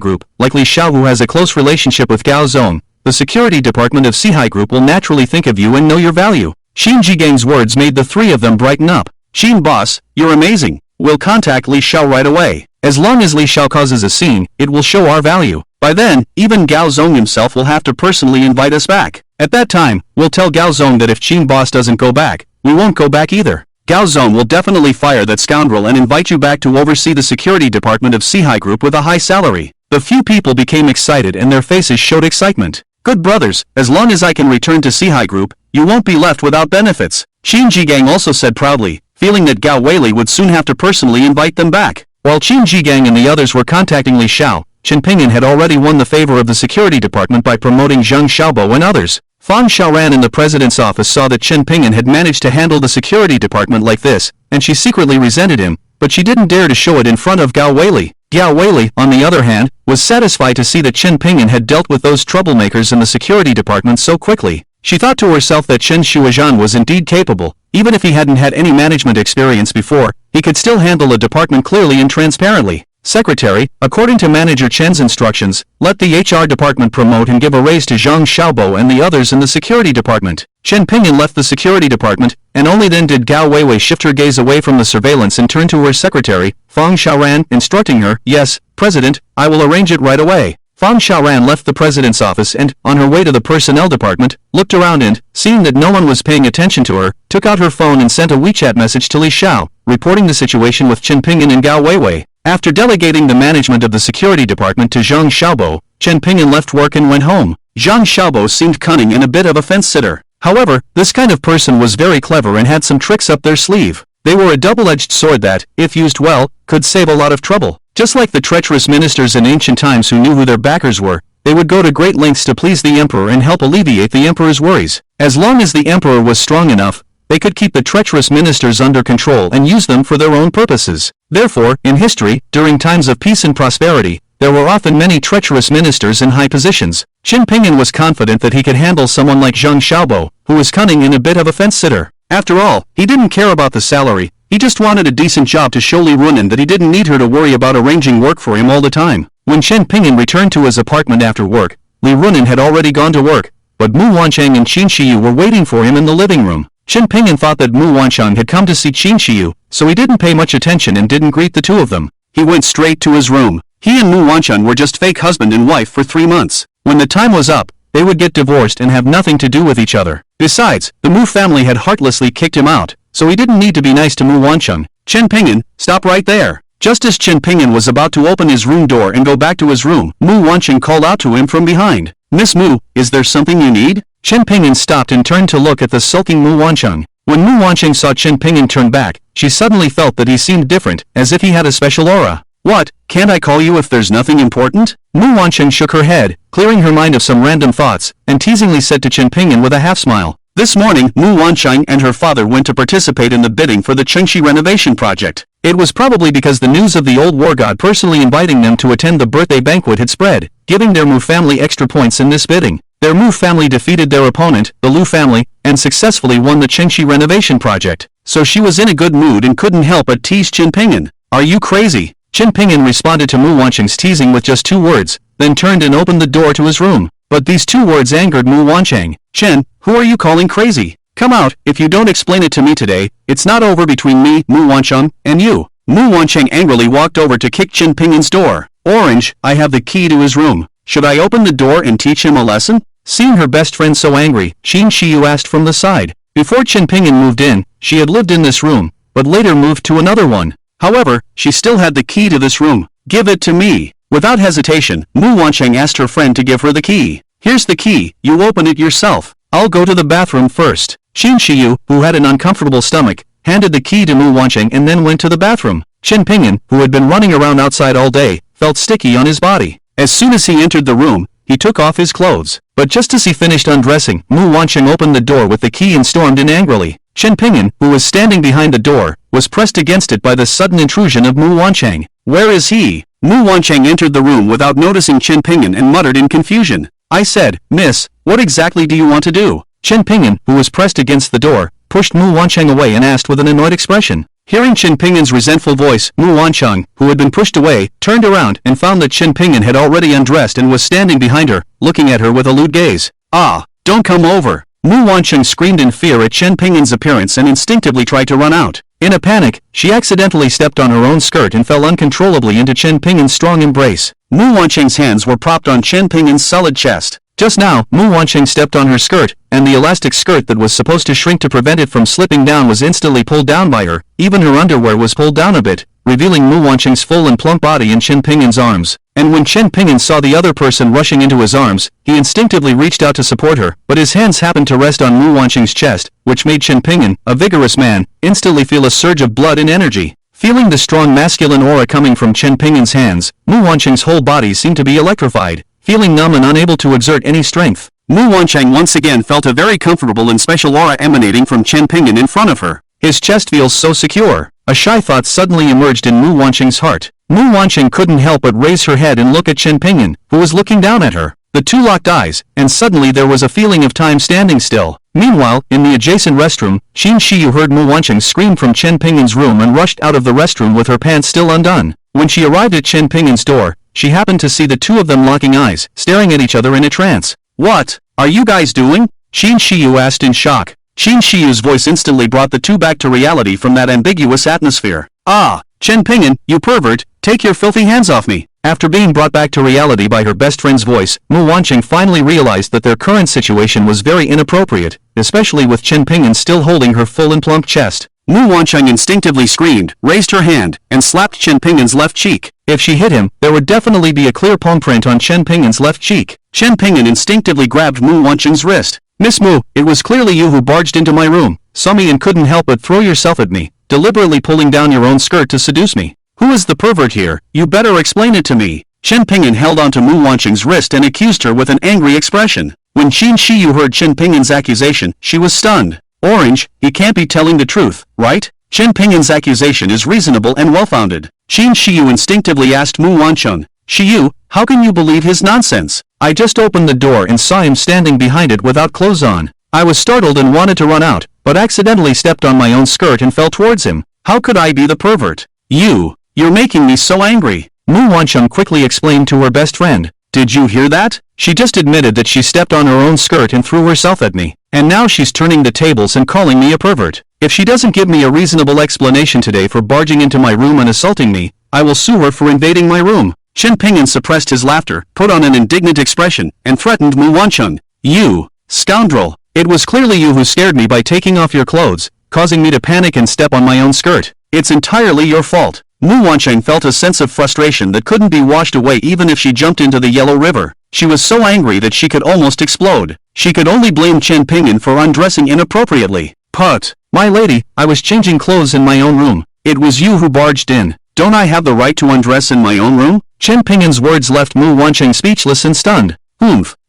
Group, like Li Xiao who has a close relationship with Gao Zong, the security department of Sihai Group will naturally think of you and know your value. Shin Ji-gang's words made the three of them brighten up. Shin boss, you're amazing. We'll contact Li Xiao right away. As long as Li Xiao causes a scene, it will show our value. By then, even Gao Zong himself will have to personally invite us back. At that time, we'll tell Gao Zong that if Shin boss doesn't go back, we won't go back either. Gao Zong will definitely fire that scoundrel and invite you back to oversee the security department of Sihai Group with a high salary. The few people became excited and their faces showed excitement. Good brothers, as long as I can return to Sihai Group, you won't be left without benefits. Shin Ji-gang also said proudly, feeling that Gao Weili would soon have to personally invite them back. While Shin Ji-gang and the others were contacting Li Xiao, Chen Pingyan had already won the favor of the security department by promoting Zheng Xiaobo and others. Fang Xiaoran in the president's office saw that Chen Pingyan had managed to handle the security department like this, and she secretly resented him, but she didn't dare to show it in front of Gao Weili. Gao Weili, on the other hand, was satisfied to see that Chen Pingyan had dealt with those troublemakers in the security department so quickly. She thought to herself that Chen Shuozhan was indeed capable. Even if he hadn't had any management experience before, he could still handle a department clearly and transparently. Secretary, according to Manager Chen's instructions, let the HR department promote and give a raise to Zheng Xiaobo and the others in the security department. Chen Pingyan left the security department, and only then did Gao Weiwei shift her gaze away from the surveillance and turn to her secretary, Fang Xiaoran, instructing her, yes, President, I will arrange it right away. Fang Xiaoran left the president's office and, on her way to the personnel department, looked around and, seeing that no one was paying attention to her, took out her phone and sent a WeChat message to Li Xiao, reporting the situation with Chen Pingyan and Gao Weiwei. After delegating the management of the security department to Zheng Xiaobo, Chen Pingyan left work and went home. Zheng Xiaobo seemed cunning and a bit of a fence-sitter. However, this kind of person was very clever and had some tricks up their sleeve. They were a double-edged sword that, if used well, could save a lot of trouble. Just like the treacherous ministers in ancient times who knew who their backers were, they would go to great lengths to please the emperor and help alleviate the emperor's worries. As long as the emperor was strong enough, they could keep the treacherous ministers under control and use them for their own purposes. Therefore, in history, during times of peace and prosperity, there were often many treacherous ministers in high positions. Chen Pingyan was confident that he could handle someone like Zheng Xiaobo, who was cunning and a bit of a fence-sitter. After all, he didn't care about the salary, he just wanted a decent job to show Li Runin that he didn't need her to worry about arranging work for him all the time. When Chen Pingyan returned to his apartment after work, Li Runin had already gone to work, but Mu Wancheng and Qin Shiyu were waiting for him in the living room. Chen Pingyan thought that Mu Wancheng had come to see Qin Shiyu, so he didn't pay much attention and didn't greet the two of them. He went straight to his room. He and Mu Wancheng were just fake husband and wife for 3 months. When the time was up, they would get divorced and have nothing to do with each other. Besides, the Mu family had heartlessly kicked him out, so he didn't need to be nice to Mu Wancheng. Chen Pingyan, stop right there. Just as Chen Pingyan was about to open his room door and go back to his room, Mu Wancheng called out to him from behind. Miss Mu, is there something you need? Chen Pingyan stopped and turned to look at the sulking Mu Wancheng. When Mu Wancheng saw Chen Pingyan turn back, she suddenly felt that he seemed different, as if he had a special aura. What, can't I call you if there's nothing important? Mu Wancheng shook her head, clearing her mind of some random thoughts, and teasingly said to Chen Pingyan with a half-smile. This morning, Mu Wancheng and her father went to participate in the bidding for the Chengxi renovation project. It was probably because the news of the old war god personally inviting them to attend the birthday banquet had spread, giving their Mu family extra points in this bidding. Their Mu family defeated their opponent, the Lu family, and successfully won the Chengxi renovation project. So she was in a good mood and couldn't help but tease Chen Pingyan. Are you crazy? Chen Pingyan responded to Mu Wancheng's teasing with just 2 words, then turned and opened the door to his room. But these 2 words angered Mu Wancheng. Chen, who are you calling crazy? Come out, if you don't explain it to me today, it's not over between me, Mu Wancheng, and you. Mu Wancheng angrily walked over to kick Chen Pingin's door. Orange, I have the key to his room. Should I open the door and teach him a lesson? Seeing her best friend so angry, Qin Shiyu asked from the side. Before Chen Pingin moved in, she had lived in this room, but later moved to another one. However, she still had the key to this room. Give it to me. Without hesitation, Mu Wancheng asked her friend to give her the key. Here's the key, you open it yourself. I'll go to the bathroom first. Qin Shiyu, who had an uncomfortable stomach, handed the key to Mu Wancheng and then went to the bathroom. Chen Pingin, who had been running around outside all day, felt sticky on his body. As soon as he entered the room, he took off his clothes. But just as he finished undressing, Mu Wancheng opened the door with the key and stormed in angrily. Chen Pingin, who was standing behind the door, was pressed against it by the sudden intrusion of Mu Wancheng. Where is he? Mu Wancheng entered the room without noticing Chen Pingin and muttered in confusion. I said, Miss, what exactly do you want to do? Chen Pingin, who was pressed against the door, pushed Mu Wancheng away and asked with an annoyed expression. Hearing Chen Pingin's resentful voice, Mu Wancheng, who had been pushed away, turned around and found that Chen Pingin had already undressed and was standing behind her, looking at her with a lewd gaze. Ah, don't come over. Mu Wancheng screamed in fear at Chen Pingin's appearance and instinctively tried to run out. In a panic, she accidentally stepped on her own skirt and fell uncontrollably into Chen Pingin's strong embrace. Mu Wancheng's hands were propped on Chen Pingin's solid chest. Just now, Mu Wancheng stepped on her skirt, and the elastic skirt that was supposed to shrink to prevent it from slipping down was instantly pulled down by her. Even her underwear was pulled down a bit, revealing Mu Wancheng's full and plump body in Chen Pingin's arms. And when Chen Pingin saw the other person rushing into his arms, he instinctively reached out to support her, but his hands happened to rest on Mu Wancheng's chest, which made Chen Pingin, a vigorous man, instantly feel a surge of blood and energy. Feeling the strong masculine aura coming from Chen Pingin's hands, Mu Wancheng's whole body seemed to be electrified. Feeling numb and unable to exert any strength, Mu Wancheng once again felt a very comfortable and special aura emanating from Chen Pingin in front of her. His chest feels so secure. A shy thought suddenly emerged in Mu Wancheng's heart. Mu Wancheng couldn't help but raise her head and look at Chen Pingin, who was looking down at her. The two locked eyes, and suddenly there was a feeling of time standing still. Meanwhile, in the adjacent restroom, Qin Shiyu heard Mu Wancheng scream from Chen Pingin's room and rushed out of the restroom with her pants still undone. When she arrived at Chen Pingin's door, she happened to see the two of them locking eyes, staring at each other in a trance. What are you guys doing? Qin Shiyu asked in shock. Qin Shiyu's voice instantly brought the two back to reality from that ambiguous atmosphere. Ah, Chen Pingin, you pervert, take your filthy hands off me. After being brought back to reality by her best friend's voice, Mu Wancheng finally realized that their current situation was very inappropriate, especially with Chen Pingin still holding her full and plump chest. Mu Wancheng instinctively screamed, raised her hand, and slapped Chen Pingin's left cheek. If she hit him, there would definitely be a clear palm print on Chen Pingin's left cheek. Chen Pingin instinctively grabbed Mu Wancheng's wrist. Miss Mu, it was clearly you who barged into my room, saw me and couldn't help but throw yourself at me, deliberately pulling down your own skirt to seduce me. Who is the pervert here? You better explain it to me. Chen Pingin held onto Mu Wancheng's wrist and accused her with an angry expression. When Qin Shiyu heard Chen Pingin's accusation, she was stunned. Orange, he can't be telling the truth, right? Chen Pingin's accusation is reasonable and well-founded. Qin Shiyu instinctively asked Mu Wancheng, Shiyu, how can you believe his nonsense? I just opened the door and saw him standing behind it without clothes on. I was startled and wanted to run out, but accidentally stepped on my own skirt and fell towards him. How could I be the pervert? You're making me so angry. Mu Wancheng quickly explained to her best friend. Did you hear that? She just admitted that she stepped on her own skirt and threw herself at me. And now she's turning the tables and calling me a pervert. If she doesn't give me a reasonable explanation today for barging into my room and assaulting me, I will sue her for invading my room. Chen Pingin suppressed his laughter, put on an indignant expression, and threatened Mu Wancheng. You scoundrel! It was clearly you who scared me by taking off your clothes, causing me to panic and step on my own skirt. It's entirely your fault. Mu Wancheng felt a sense of frustration that couldn't be washed away even if she jumped into the Yellow River. She was so angry that she could almost explode. She could only blame Chen Pingin for undressing inappropriately. But, my lady, I was changing clothes in my own room. It was you who barged in. Don't I have the right to undress in my own room? Chen Pingin's words left Mu Wancheng speechless and stunned.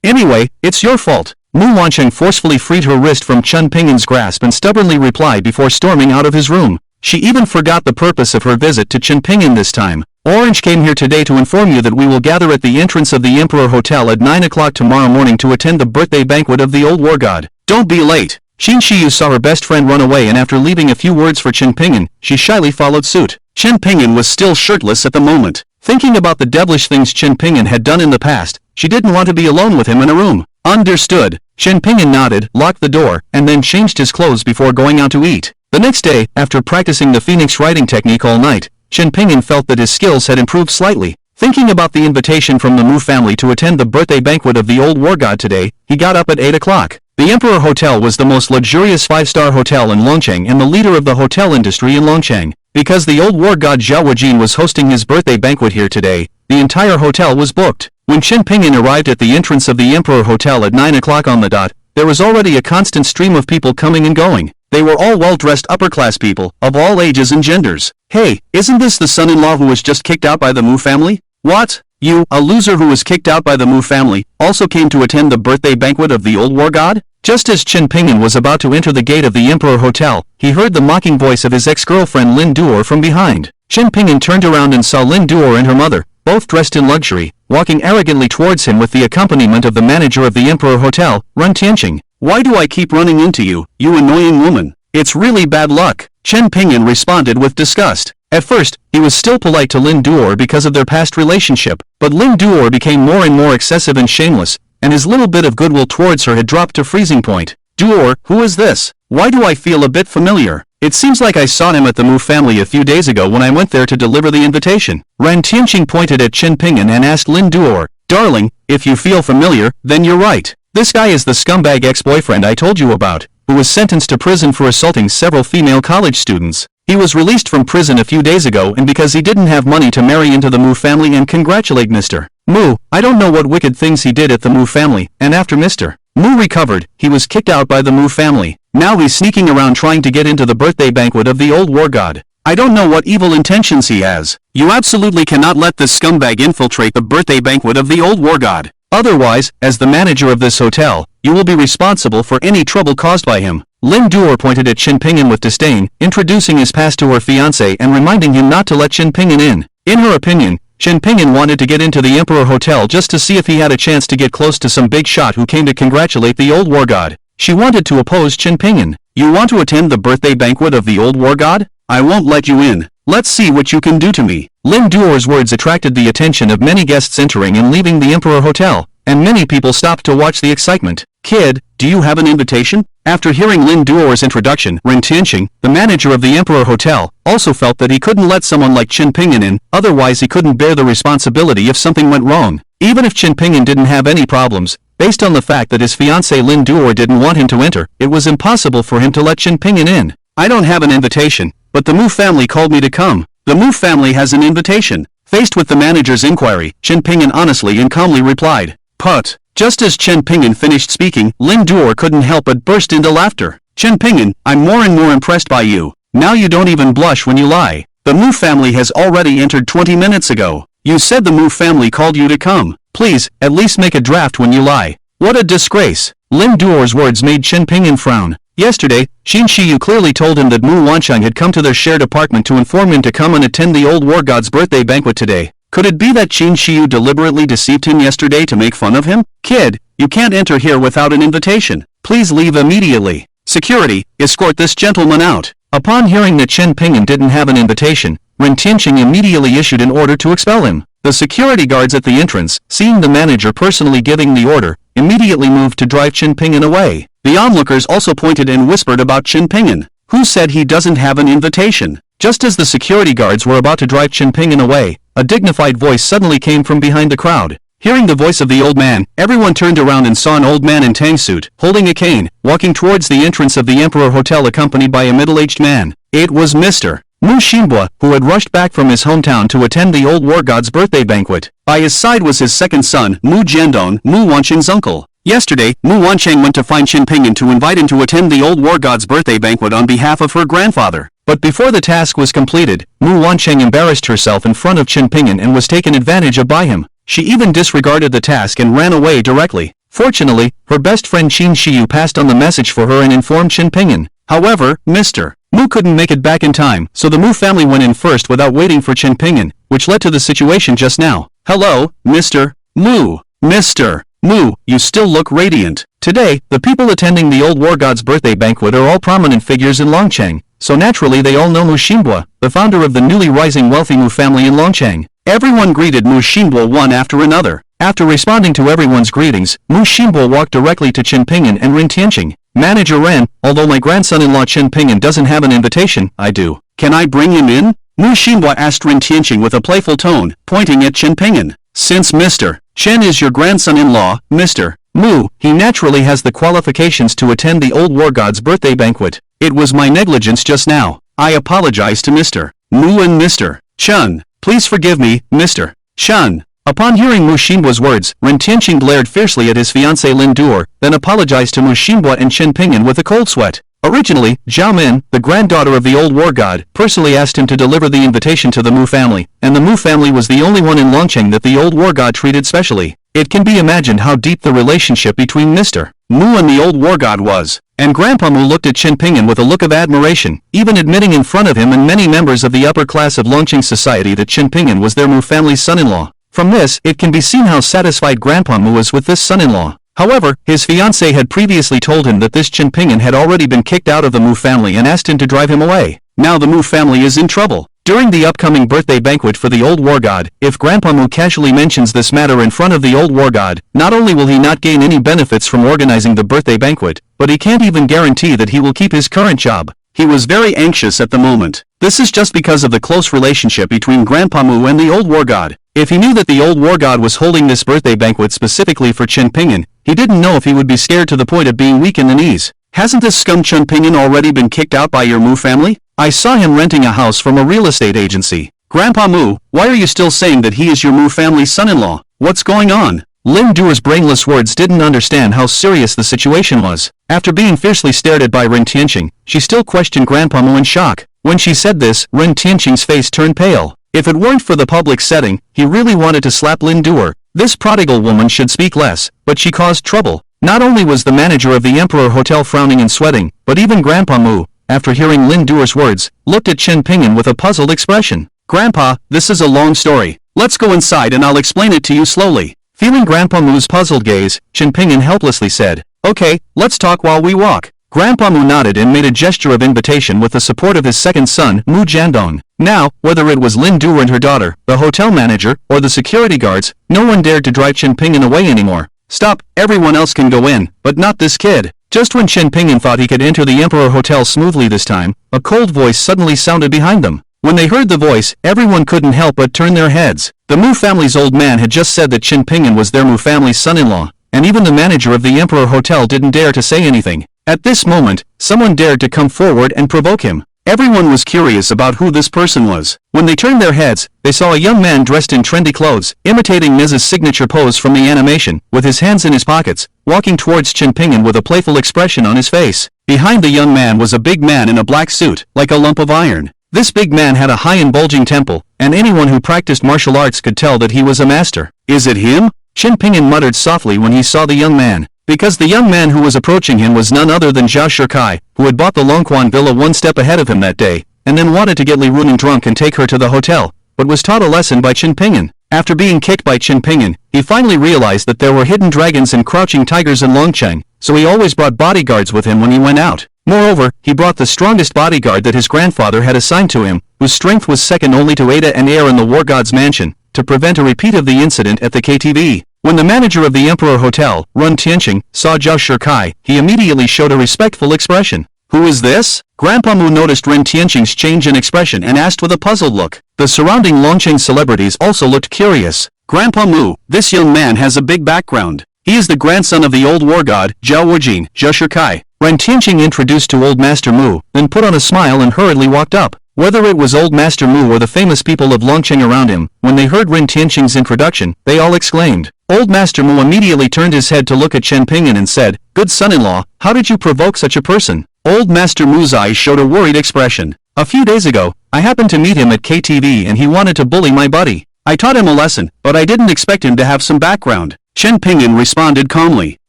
Anyway, it's your fault. Mu Wancheng forcefully freed her wrist from Chen Pingin's grasp and stubbornly replied before storming out of his room. She even forgot the purpose of her visit to Chen Pingin this time. Orange came here today to inform you that we will gather at the entrance of the Emperor Hotel at 9 o'clock tomorrow morning to attend the birthday banquet of the old war god. Don't be late. Qin Shiyu saw her best friend run away and after leaving a few words for Chen Pingin, she shyly followed suit. Chen Pingin was still shirtless at the moment. Thinking about the devilish things Chen Pingin had done in the past, she didn't want to be alone with him in a room. Understood. Chen Pingyan nodded, locked the door, and then changed his clothes before going out to eat. The next day, after practicing the Phoenix writing technique all night, Chen Pingyan felt that his skills had improved slightly. Thinking about the invitation from the Mu family to attend the birthday banquet of the old war god today, he got up at 8 o'clock. The Emperor Hotel was the most luxurious 5-star hotel in Longcheng and the leader of the hotel industry in Longcheng. Because the old war god Zhao Wujin was hosting his birthday banquet here today, the entire hotel was booked. When Chen Pingyan arrived at the entrance of the Emperor Hotel at 9 o'clock on the dot, there was already a constant stream of people coming and going. They were all well-dressed upper-class people, of all ages and genders. Hey, isn't this the son-in-law who was just kicked out by the Mu family? What? You, a loser who was kicked out by the Mu family, also came to attend the birthday banquet of the old war god? Just as Chen Pingyan was about to enter the gate of the Emperor Hotel, he heard the mocking voice of his ex-girlfriend Lin Duor from behind. Chen Pingyan turned around and saw Lin Duor and her mother, both dressed in luxury, walking arrogantly towards him with the accompaniment of the manager of the Emperor Hotel, Ren Tianqing. Why do I keep running into you, you annoying woman? It's really bad luck. Chen Pingyan responded with disgust. At first, he was still polite to Lin Duor because of their past relationship, but Lin Duor became more and more excessive and shameless, and his little bit of goodwill towards her had dropped to freezing point. Duor, who is this? Why do I feel a bit familiar? It seems like I saw him at the Mu family a few days ago when I went there to deliver the invitation. Ren Tianqing pointed at Chen Pingyan and asked Lin Duor, Darling, if you feel familiar, then you're right. This guy is the scumbag ex-boyfriend I told you about, who was sentenced to prison for assaulting several female college students. He was released from prison a few days ago and because he didn't have money to marry into the Mu family and congratulate Mr. Mu. I don't know what wicked things he did at the Mu family, and after Mr. Mu recovered, he was kicked out by the Mu family. Now he's sneaking around trying to get into the birthday banquet of the old war god. I don't know what evil intentions he has. You absolutely cannot let this scumbag infiltrate the birthday banquet of the old war god. Otherwise, as the manager of this hotel, you will be responsible for any trouble caused by him. Lin Duor pointed at Chen Pingyan with disdain, introducing his past to her fiancé and reminding him not to let Chen Pingyan in. In her opinion, Chen Pingyan wanted to get into the Emperor Hotel just to see if he had a chance to get close to some big shot who came to congratulate the old war god. She wanted to oppose Chen Pingyan. You want to attend the birthday banquet of the old war god? I won't let you in. Let's see what you can do to me. Lin Duor's words attracted the attention of many guests entering and leaving the Emperor Hotel, and many people stopped to watch the excitement. Kid, do you have an invitation? After hearing Lin Duor's introduction, Ren Tianqing, the manager of the Emperor Hotel, also felt that he couldn't let someone like Chen Pingyan in, otherwise he couldn't bear the responsibility if something went wrong. Even if Chen Pingyan didn't have any problems, based on the fact that his fiancée Lin Duor didn't want him to enter, it was impossible for him to let Chen Pingyan in. I don't have an invitation, but the Mu family called me to come. The Mu family has an invitation. Faced with the manager's inquiry, Chen Pingyan honestly and calmly replied, Put. Just as Chen Pingyan finished speaking, Lin Duor couldn't help but burst into laughter. Chen Pingyan, I'm more and more impressed by you. Now you don't even blush when you lie. The Mu family has already entered 20 minutes ago. You said the Mu family called you to come. Please, at least make a draft when you lie. What a disgrace. Lin Duor's words made Chen Pingyan frown. Yesterday, Qin Shiyu clearly told him that Mu Wancheng had come to their shared apartment to inform him to come and attend the old war god's birthday banquet today. Could it be that Qin Shiyu deliberately deceived him yesterday to make fun of him? Kid, you can't enter here without an invitation. Please leave immediately. Security, escort this gentleman out. Upon hearing that Chen Pingyan didn't have an invitation, Ren Tianqing immediately issued an order to expel him. The security guards at the entrance, seeing the manager personally giving the order, immediately moved to drive Chen Pingyan away. The onlookers also pointed and whispered about Chen Pingyan. Who said he doesn't have an invitation? Just as the security guards were about to drive Chen Pingyan away, a dignified voice suddenly came from behind the crowd. Hearing the voice of the old man, everyone turned around and saw an old man in tang suit, holding a cane, walking towards the entrance of the Emperor Hotel accompanied by a middle-aged man. It was Mr. Mu Xinbo, who had rushed back from his hometown to attend the old war god's birthday banquet. By his side was his second son, Mu Jiandong, Mu Wancheng's uncle. Yesterday, Mu Wancheng went to find Chen Pingyan to invite him to attend the old war god's birthday banquet on behalf of her grandfather. But before the task was completed, Mu Wancheng embarrassed herself in front of Chen Pingyan and was taken advantage of by him. She even disregarded the task and ran away directly. Fortunately, her best friend Qin Shiyu passed on the message for her and informed Chen Pingyan. However, Mr. Mu couldn't make it back in time, so the Mu family went in first without waiting for Chen Pingyan, which led to the situation just now. Hello, Mr. Mu. Mr. Mu, you still look radiant. Today, the people attending the old war god's birthday banquet are all prominent figures in Longcheng, so naturally they all know Mu Xinbo, the founder of the newly rising wealthy Mu family in Longcheng. Everyone greeted Mu Xinbo one after another. After responding to everyone's greetings, Mu Xinbo walked directly to Chen Pingyan and Ren Tianqing. Manager Ren, although my grandson-in-law Chen Pingyan doesn't have an invitation, I do. Can I bring him in? Mu Xinbo asked Ren Tianqing with a playful tone, pointing at Chen Pingyan. Since Mr. Chen is your grandson-in-law, Mr. Mu, he naturally has the qualifications to attend the old war god's birthday banquet. It was my negligence just now. I apologize to Mr. Mu and Mr. Chen. Please forgive me, Mr. Chen. Upon hearing Mu Xinbo's words, Ren Tianqing glared fiercely at his fiancée Lin Duer, then apologized to Mu Xinbo and Chen Pingyan with a cold sweat. Originally, Zhao Min, the granddaughter of the old war god, personally asked him to deliver the invitation to the Mu family, and the Mu family was the only one in Longcheng that the old war god treated specially. It can be imagined how deep the relationship between Mr. Mu and the old war god was. And Grandpa Mu looked at Chen Pingyan with a look of admiration, even admitting in front of him and many members of the upper class of Longcheng society that Chen Pingyan was their Mu family's son-in-law. From this, it can be seen how satisfied Grandpa Mu was with this son-in-law. However, his fiancée had previously told him that this Chen Pingyan had already been kicked out of the Mu family and asked him to drive him away. Now the Mu family is in trouble. During the upcoming birthday banquet for the old war god, if Grandpa Mu casually mentions this matter in front of the old war god, not only will he not gain any benefits from organizing the birthday banquet, but he can't even guarantee that he will keep his current job. He was very anxious at the moment. This is just because of the close relationship between Grandpa Mu and the old war god. If he knew that the old war god was holding this birthday banquet specifically for Chen Pingyan, he didn't know if he would be scared to the point of being weak in the knees. Hasn't this scum Chen Pingyan already been kicked out by your Mu family? I saw him renting a house from a real estate agency. Grandpa Mu, why are you still saying that he is your Mu family's son-in-law? What's going on? Lin Duer's brainless words didn't understand how serious the situation was. After being fiercely stared at by Ren Tianqing, she still questioned Grandpa Mu in shock. When she said this, Ren Tianqing's face turned pale. If it weren't for the public setting, he really wanted to slap Lin Duer. This prodigal woman should speak less, but she caused trouble. Not only was the manager of the Emperor Hotel frowning and sweating, but even Grandpa Mu, after hearing Lin Duer's words, looked at Chen Pingyan with a puzzled expression. Grandpa, this is a long story. Let's go inside and I'll explain it to you slowly. Feeling Grandpa Mu's puzzled gaze, Chen Pingyan helplessly said, Okay, let's talk while we walk. Grandpa Mu nodded and made a gesture of invitation with the support of his second son, Mu Jiandong. Now, whether it was Lin Duer and her daughter, the hotel manager, or the security guards, no one dared to drive Chen Pingyan away anymore. Stop, everyone else can go in, but not this kid. Just when Chen Pingyan thought he could enter the Emperor Hotel smoothly this time, a cold voice suddenly sounded behind them. When they heard the voice, everyone couldn't help but turn their heads. The Mu family's old man had just said that Chen Pingyan was their Mu family's son-in-law, and even the manager of the Emperor Hotel didn't dare to say anything. At this moment, someone dared to come forward and provoke him. Everyone was curious about who this person was. When they turned their heads, they saw a young man dressed in trendy clothes, imitating Miz's signature pose from the animation, with his hands in his pockets, walking towards Chen Pingyan with a playful expression on his face. Behind the young man was a big man in a black suit, like a lump of iron. This big man had a high and bulging temple, and anyone who practiced martial arts could tell that he was a master. Is it him? Chen Pingyan muttered softly when he saw the young man. Because the young man who was approaching him was none other than Zhao Shikai, who had bought the Longquan villa one step ahead of him that day, and then wanted to get Li Runing drunk and take her to the hotel, but was taught a lesson by Chen Pingyan. After being kicked by Chen Pingyan, he finally realized that there were hidden dragons and crouching tigers in Longcheng, so he always brought bodyguards with him when he went out. Moreover, he brought the strongest bodyguard that his grandfather had assigned to him, whose strength was second only to Ada and Air in the War God's mansion, to prevent a repeat of the incident at the KTV. When the manager of the Emperor Hotel, Ren Tianqing, saw Zhao Shikai, he immediately showed a respectful expression. Who is this? Grandpa Mu noticed Ren Tianqing's change in expression and asked with a puzzled look. The surrounding Longcheng celebrities also looked curious. Grandpa Mu, this young man has a big background. He is the grandson of the old war god, Zhao Wujin, Zhao Shikai. Ren Tianqing introduced to Old Master Mu, then put on a smile and hurriedly walked up. Whether it was Old Master Mu or the famous people of Longcheng around him, when they heard Ren Tianqing's introduction, they all exclaimed. Old Master Mu immediately turned his head to look at Chen Pingyan and said, Good son-in-law, how did you provoke such a person? Old Master Mu's eyes showed a worried expression. A few days ago, I happened to meet him at KTV and he wanted to bully my buddy. I taught him a lesson, but I didn't expect him to have some background. Chen Pingyan responded calmly.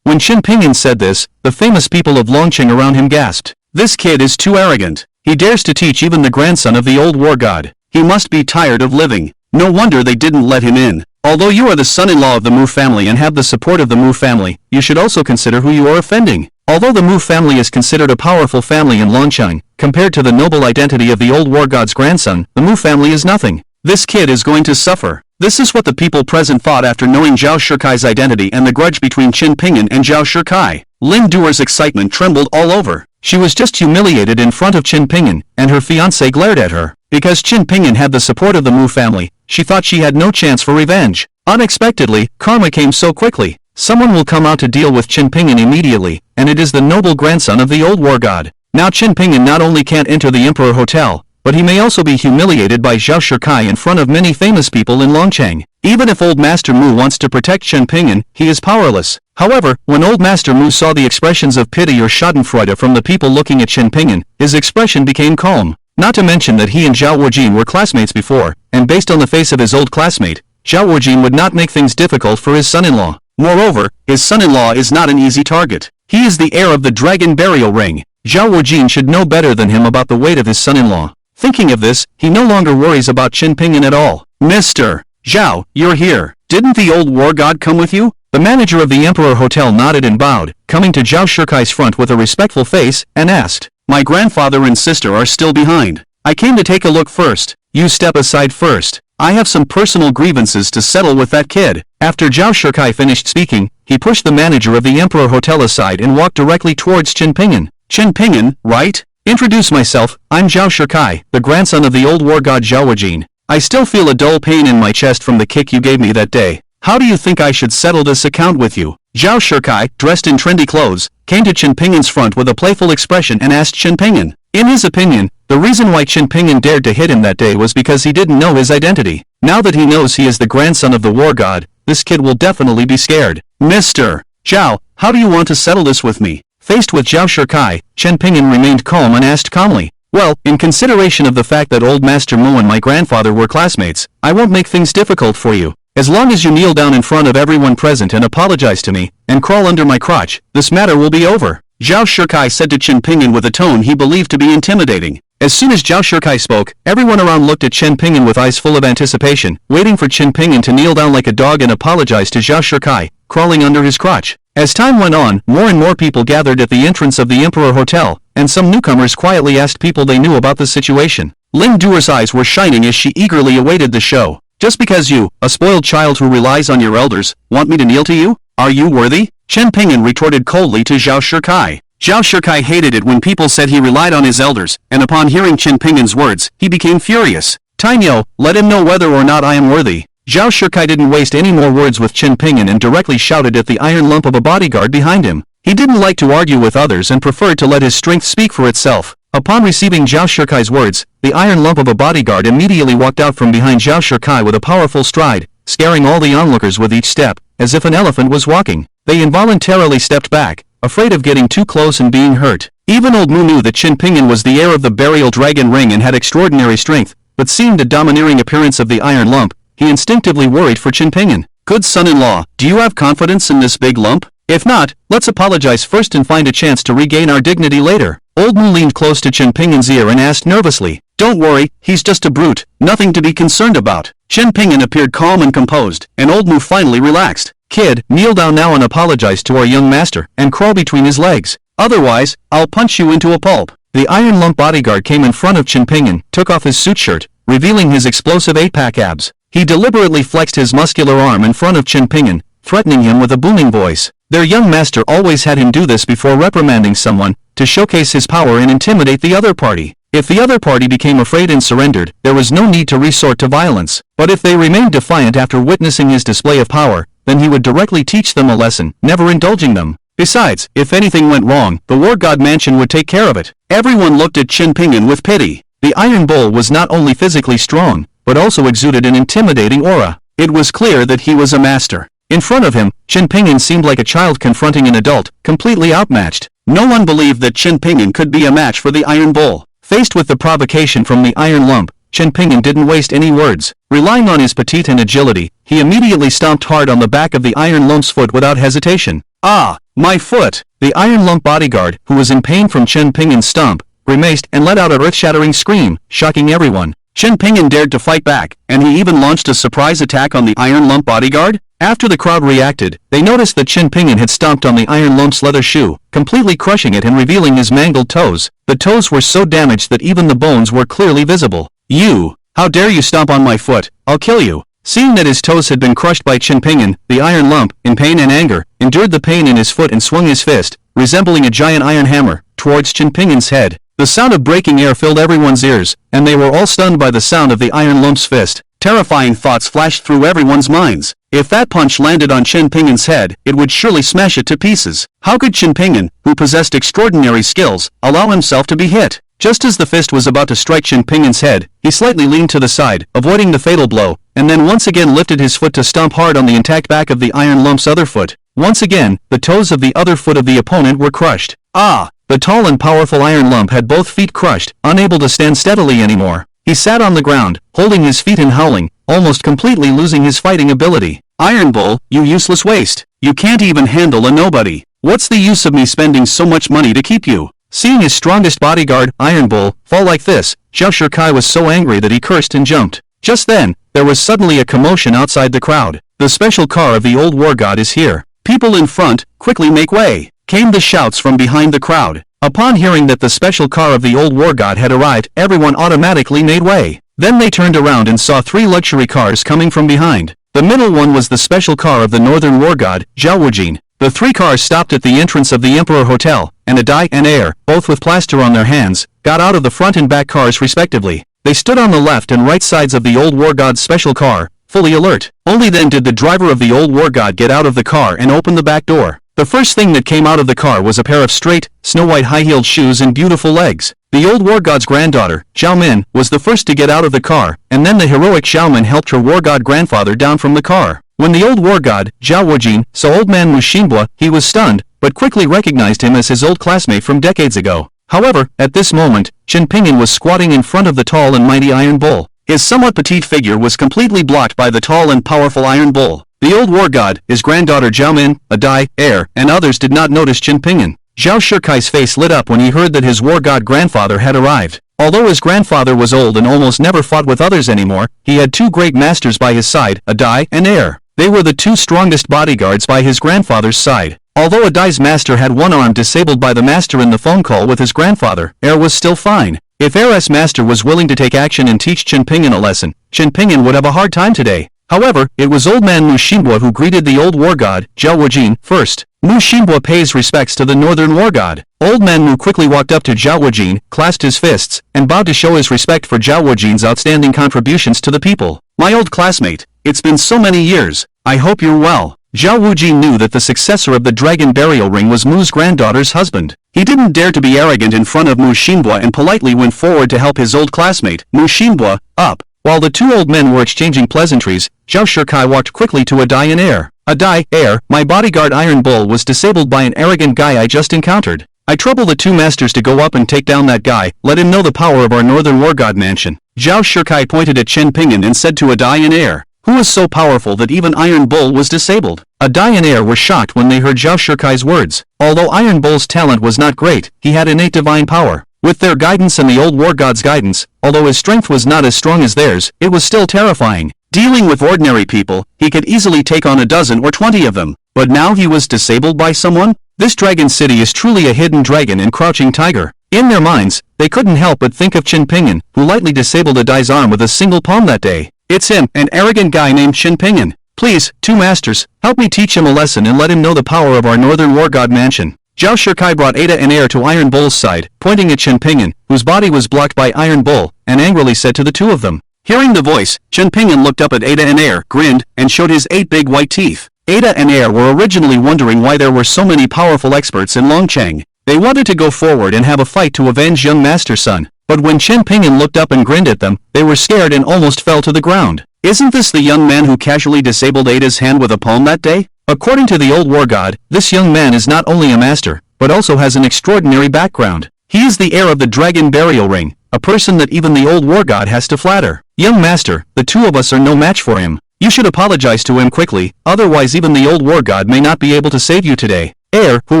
When Chen Pingyan said this, the famous people of Longcheng around him gasped. This kid is too arrogant. He dares to teach even the grandson of the old war god. He must be tired of living. No wonder they didn't let him in. Although you are the son-in-law of the Mu family and have the support of the Mu family, you should also consider who you are offending. Although the Mu family is considered a powerful family in Longcheng, compared to the noble identity of the old war god's grandson, the Mu family is nothing. This kid is going to suffer. This is what the people present thought after knowing Zhao Shikai's identity and the grudge between Qin Pingyan and Zhao Shikai. Lin Duer's excitement trembled all over. She was just humiliated in front of Qin Pingyan, and her fiancé glared at her. Because Qin Pingyan had the support of the Mu family, she thought she had no chance for revenge. Unexpectedly, karma came so quickly. Someone will come out to deal with Qin Pingyan immediately, and it is the noble grandson of the old war god. Now Qin Pingyan not only can't enter the Emperor Hotel, but he may also be humiliated by Zhao Shikai in front of many famous people in Longcheng. Even if Old Master Mu wants to protect Qin Pingyan, he is powerless. However, when Old Master Mu saw the expressions of pity or schadenfreude from the people looking at Qin Pingyan, his expression became calm. Not to mention that he and Zhao Wujin were classmates before, and based on the face of his old classmate, Zhao Wujin would not make things difficult for his son-in-law. Moreover, his son-in-law is not an easy target. He is the heir of the Dragon Burial Ring. Zhao Wujin should know better than him about the weight of his son-in-law. Thinking of this, he no longer worries about Qin Pingyan at all. Mr. Zhao, you're here. Didn't the old war god come with you? The manager of the Emperor Hotel nodded and bowed, coming to Zhao Shikai's front with a respectful face, and asked, "My grandfather and sister are still behind. I came to take a look first. You step aside first. I have some personal grievances to settle with that kid." After Zhao Shikai finished speaking, he pushed the manager of the Emperor Hotel aside and walked directly towards Qin Pingyan. "Qin Pingyan, right? Introduce myself, I'm Zhao Shikai, the grandson of the old war god Zhao Wujin. I still feel a dull pain in my chest from the kick you gave me that day. How do you think I should settle this account with you?" Zhao Shikai, dressed in trendy clothes, came to Qin Pingyan's front with a playful expression and asked Qin Pingyan. In his opinion, the reason why Qin Pingyan dared to hit him that day was because he didn't know his identity. Now that he knows he is the grandson of the war god, this kid will definitely be scared. "Mr. Zhao, how do you want to settle this with me?" Faced with Zhao Shikai, Qin Pingyan remained calm and asked calmly. "Well, in consideration of the fact that Old Master Mu and my grandfather were classmates, I won't make things difficult for you. As long as you kneel down in front of everyone present and apologize to me, and crawl under my crotch, this matter will be over." Zhao Shikai said to Qin Pingyan with a tone he believed to be intimidating. As soon as Zhao Shikai spoke, everyone around looked at Qin Pingyan with eyes full of anticipation, waiting for Qin Pingyan to kneel down like a dog and apologize to Zhao Shikai, crawling under his crotch. As time went on, more and more people gathered at the entrance of the Emperor Hotel, and some newcomers quietly asked people they knew about the situation. Lin Duer's eyes were shining as she eagerly awaited the show. "Just because you, a spoiled child who relies on your elders, want me to kneel to you? Are you worthy?" Qin Pingyan retorted coldly to Zhao Shikai. Zhao Shikai hated it when people said he relied on his elders, and upon hearing Qin Pingyan's words, he became furious. "Tainyo, let him know whether or not I am worthy." Zhao Shikai didn't waste any more words with Qin Pingyan and directly shouted at the iron lump of a bodyguard behind him. He didn't like to argue with others and preferred to let his strength speak for itself. Upon receiving Zhao Shikai's words, the iron lump of a bodyguard immediately walked out from behind Zhao Shikai with a powerful stride, scaring all the onlookers with each step, as if an elephant was walking. They involuntarily stepped back, afraid of getting too close and being hurt. Even Old Mu knew that Qin Pingyan was the heir of the Burial Dragon Ring and had extraordinary strength, but seeing the domineering appearance of the iron lump, he instinctively worried for Qin Pingyan. "Good son-in-law, do you have confidence in this big lump? If not, let's apologize first and find a chance to regain our dignity later." Old Mu leaned close to Qin Pingyan's ear and asked nervously, "Don't worry, he's just a brute, nothing to be concerned about." Qin Pingyan appeared calm and composed, and Old Mu finally relaxed. "Kid, kneel down now and apologize to our young master, and crawl between his legs. Otherwise, I'll punch you into a pulp." The iron lump bodyguard came in front of Qin Pingyan, took off his suit shirt, revealing his explosive 8-pack abs. He deliberately flexed his muscular arm in front of Qin Pingyan, threatening him with a booming voice. Their young master always had him do this before reprimanding someone, to showcase his power and intimidate the other party. If the other party became afraid and surrendered, there was no need to resort to violence. But if they remained defiant after witnessing his display of power, then he would directly teach them a lesson, never indulging them. Besides, if anything went wrong, the War God Mansion would take care of it. Everyone looked at Qin Pingyan with pity. The Iron Bull was not only physically strong, but also exuded an intimidating aura. It was clear that he was a master. In front of him, Qin Pingyan seemed like a child confronting an adult, completely outmatched. No one believed that Qin Pingyan could be a match for the Iron Bull. Faced with the provocation from the Iron Lump, Qin Pingyan didn't waste any words. Relying on his petite and agility, he immediately stomped hard on the back of the Iron Lump's foot without hesitation. "Ah, my foot!" The Iron Lump bodyguard, who was in pain from Qin Pingyan's stomp, grimaced and let out a earth-shattering scream, shocking everyone. Qin Pingyan dared to fight back, and he even launched a surprise attack on the Iron Lump bodyguard? After the crowd reacted, they noticed that Qin Pingyan had stomped on the Iron Lump's leather shoe, completely crushing it and revealing his mangled toes. The toes were so damaged that even the bones were clearly visible. "You! How dare you stomp on my foot? I'll kill you!" Seeing that his toes had been crushed by Chinpingan, the iron lump, in pain and anger, endured the pain in his foot and swung his fist, resembling a giant iron hammer, towards Chinpingan's head. The sound of breaking air filled everyone's ears, and they were all stunned by the sound of the iron lump's fist. Terrifying thoughts flashed through everyone's minds. If that punch landed on Chinpingan's head, it would surely smash it to pieces. How could Chinpingan, who possessed extraordinary skills, allow himself to be hit? Just as the fist was about to strike Chinpingan's head, he slightly leaned to the side, avoiding the fatal blow, and then once again lifted his foot to stomp hard on the intact back of the iron lump's other foot. Once again, the toes of the other foot of the opponent were crushed. Ah! The tall and powerful iron lump had both feet crushed, unable to stand steadily anymore. He sat on the ground, holding his feet and howling, almost completely losing his fighting ability. Iron Bull, you useless waste. You can't even handle a nobody. What's the use of me spending so much money to keep you? Seeing his strongest bodyguard, Iron Bull, fall like this, Zhao Shikai was so angry that he cursed and jumped. Just then, there was suddenly a commotion outside the crowd. The special car of the old war god is here. People in front, quickly make way. Came the shouts from behind the crowd. Upon hearing that the special car of the old war god had arrived, everyone automatically made way. Then they turned around and saw 3 luxury cars coming from behind. The middle one was the special car of the northern war god, Zhao Wujin. The 3 cars stopped at the entrance of the Emperor Hotel, and Adai and Air, both with plaster on their hands, got out of the front and back cars respectively. They stood on the left and right sides of the old war god's special car, fully alert. Only then did the driver of the old war god get out of the car and open the back door. The first thing that came out of the car was a pair of straight, snow-white high-heeled shoes and beautiful legs. The old war god's granddaughter, Zhao Min, was the first to get out of the car, and then the heroic Zhao Min helped her war god grandfather down from the car. When the old war god, Zhao Wujin, saw old man Mu Xinbo, he was stunned, but quickly recognized him as his old classmate from decades ago. However, at this moment, Chinpingan was squatting in front of the tall and mighty Iron Bull. His somewhat petite figure was completely blocked by the tall and powerful Iron Bull. The old war god, his granddaughter Zhao Min, Adai, Air, and others did not notice Chinpingan. Zhao Shikai's face lit up when he heard that his war god grandfather had arrived. Although his grandfather was old and almost never fought with others anymore, he had 2 great masters by his side, Adai and Air. They were the 2 strongest bodyguards by his grandfather's side. Although Adai's master had one arm disabled by the master in the phone call with his grandfather, Air was still fine. If Air's master was willing to take action and teach Chinpingan a lesson, Chinpingan would have a hard time today. However, it was old man Mu Xinbo who greeted the old war god, Zhao Wujin, first. Mu Xinbo pays respects to the northern war god. Old man Mu quickly walked up to Zhao Wujin, clasped his fists, and bowed to show his respect for Zhao Wujin's outstanding contributions to the people. My old classmate, it's been so many years. I hope you're well. Zhao Wujin knew that the successor of the dragon burial ring was Mu's granddaughter's husband. He didn't dare to be arrogant in front of Mu Xinbo and politely went forward to help his old classmate, Mu Xinbo, up. While the 2 old men were exchanging pleasantries, Zhao Shikai walked quickly to Adai and Air. Adai, Air, my bodyguard Iron Bull was disabled by an arrogant guy I just encountered. I trouble the 2 masters to go up and take down that guy, let him know the power of our northern war god mansion. Zhao Shikai pointed at Chinpingan and said to Adai and Air, who was so powerful that even Iron Bull was disabled. Adai and Air were shocked when they heard Zhao Shikai's words. Although Iron Bull's talent was not great, he had innate divine power. With their guidance and the old war god's guidance, although his strength was not as strong as theirs, it was still terrifying. Dealing with ordinary people, he could easily take on a dozen or 20 of them. But now he was disabled by someone? This dragon city is truly a hidden dragon and crouching tiger. In their minds, they couldn't help but think of Chinpingan, who lightly disabled Adai's arm with a single palm that day. It's him, an arrogant guy named Chinpingan. Please, 2 masters, help me teach him a lesson and let him know the power of our northern war god mansion. Zhao Shikai brought Ada and Air to Iron Bull's side, pointing at Chinpingan, whose body was blocked by Iron Bull, and angrily said to the 2 of them. Hearing the voice, Chinpingan looked up at Ada and Air, grinned, and showed his 8 big white teeth. Ada and Air were originally wondering why there were so many powerful experts in Longcheng. They wanted to go forward and have a fight to avenge young master's son, but when Chinpingan looked up and grinned at them, they were scared and almost fell to the ground. Isn't this the young man who casually disabled Ada's hand with a palm that day? According to the old war god, this young man is not only a master, but also has an extraordinary background. He is the heir of the dragon burial ring, a person that even the old war god has to flatter. Young master, the 2 of us are no match for him. You should apologize to him quickly, otherwise even the old war god may not be able to save you today. Air, who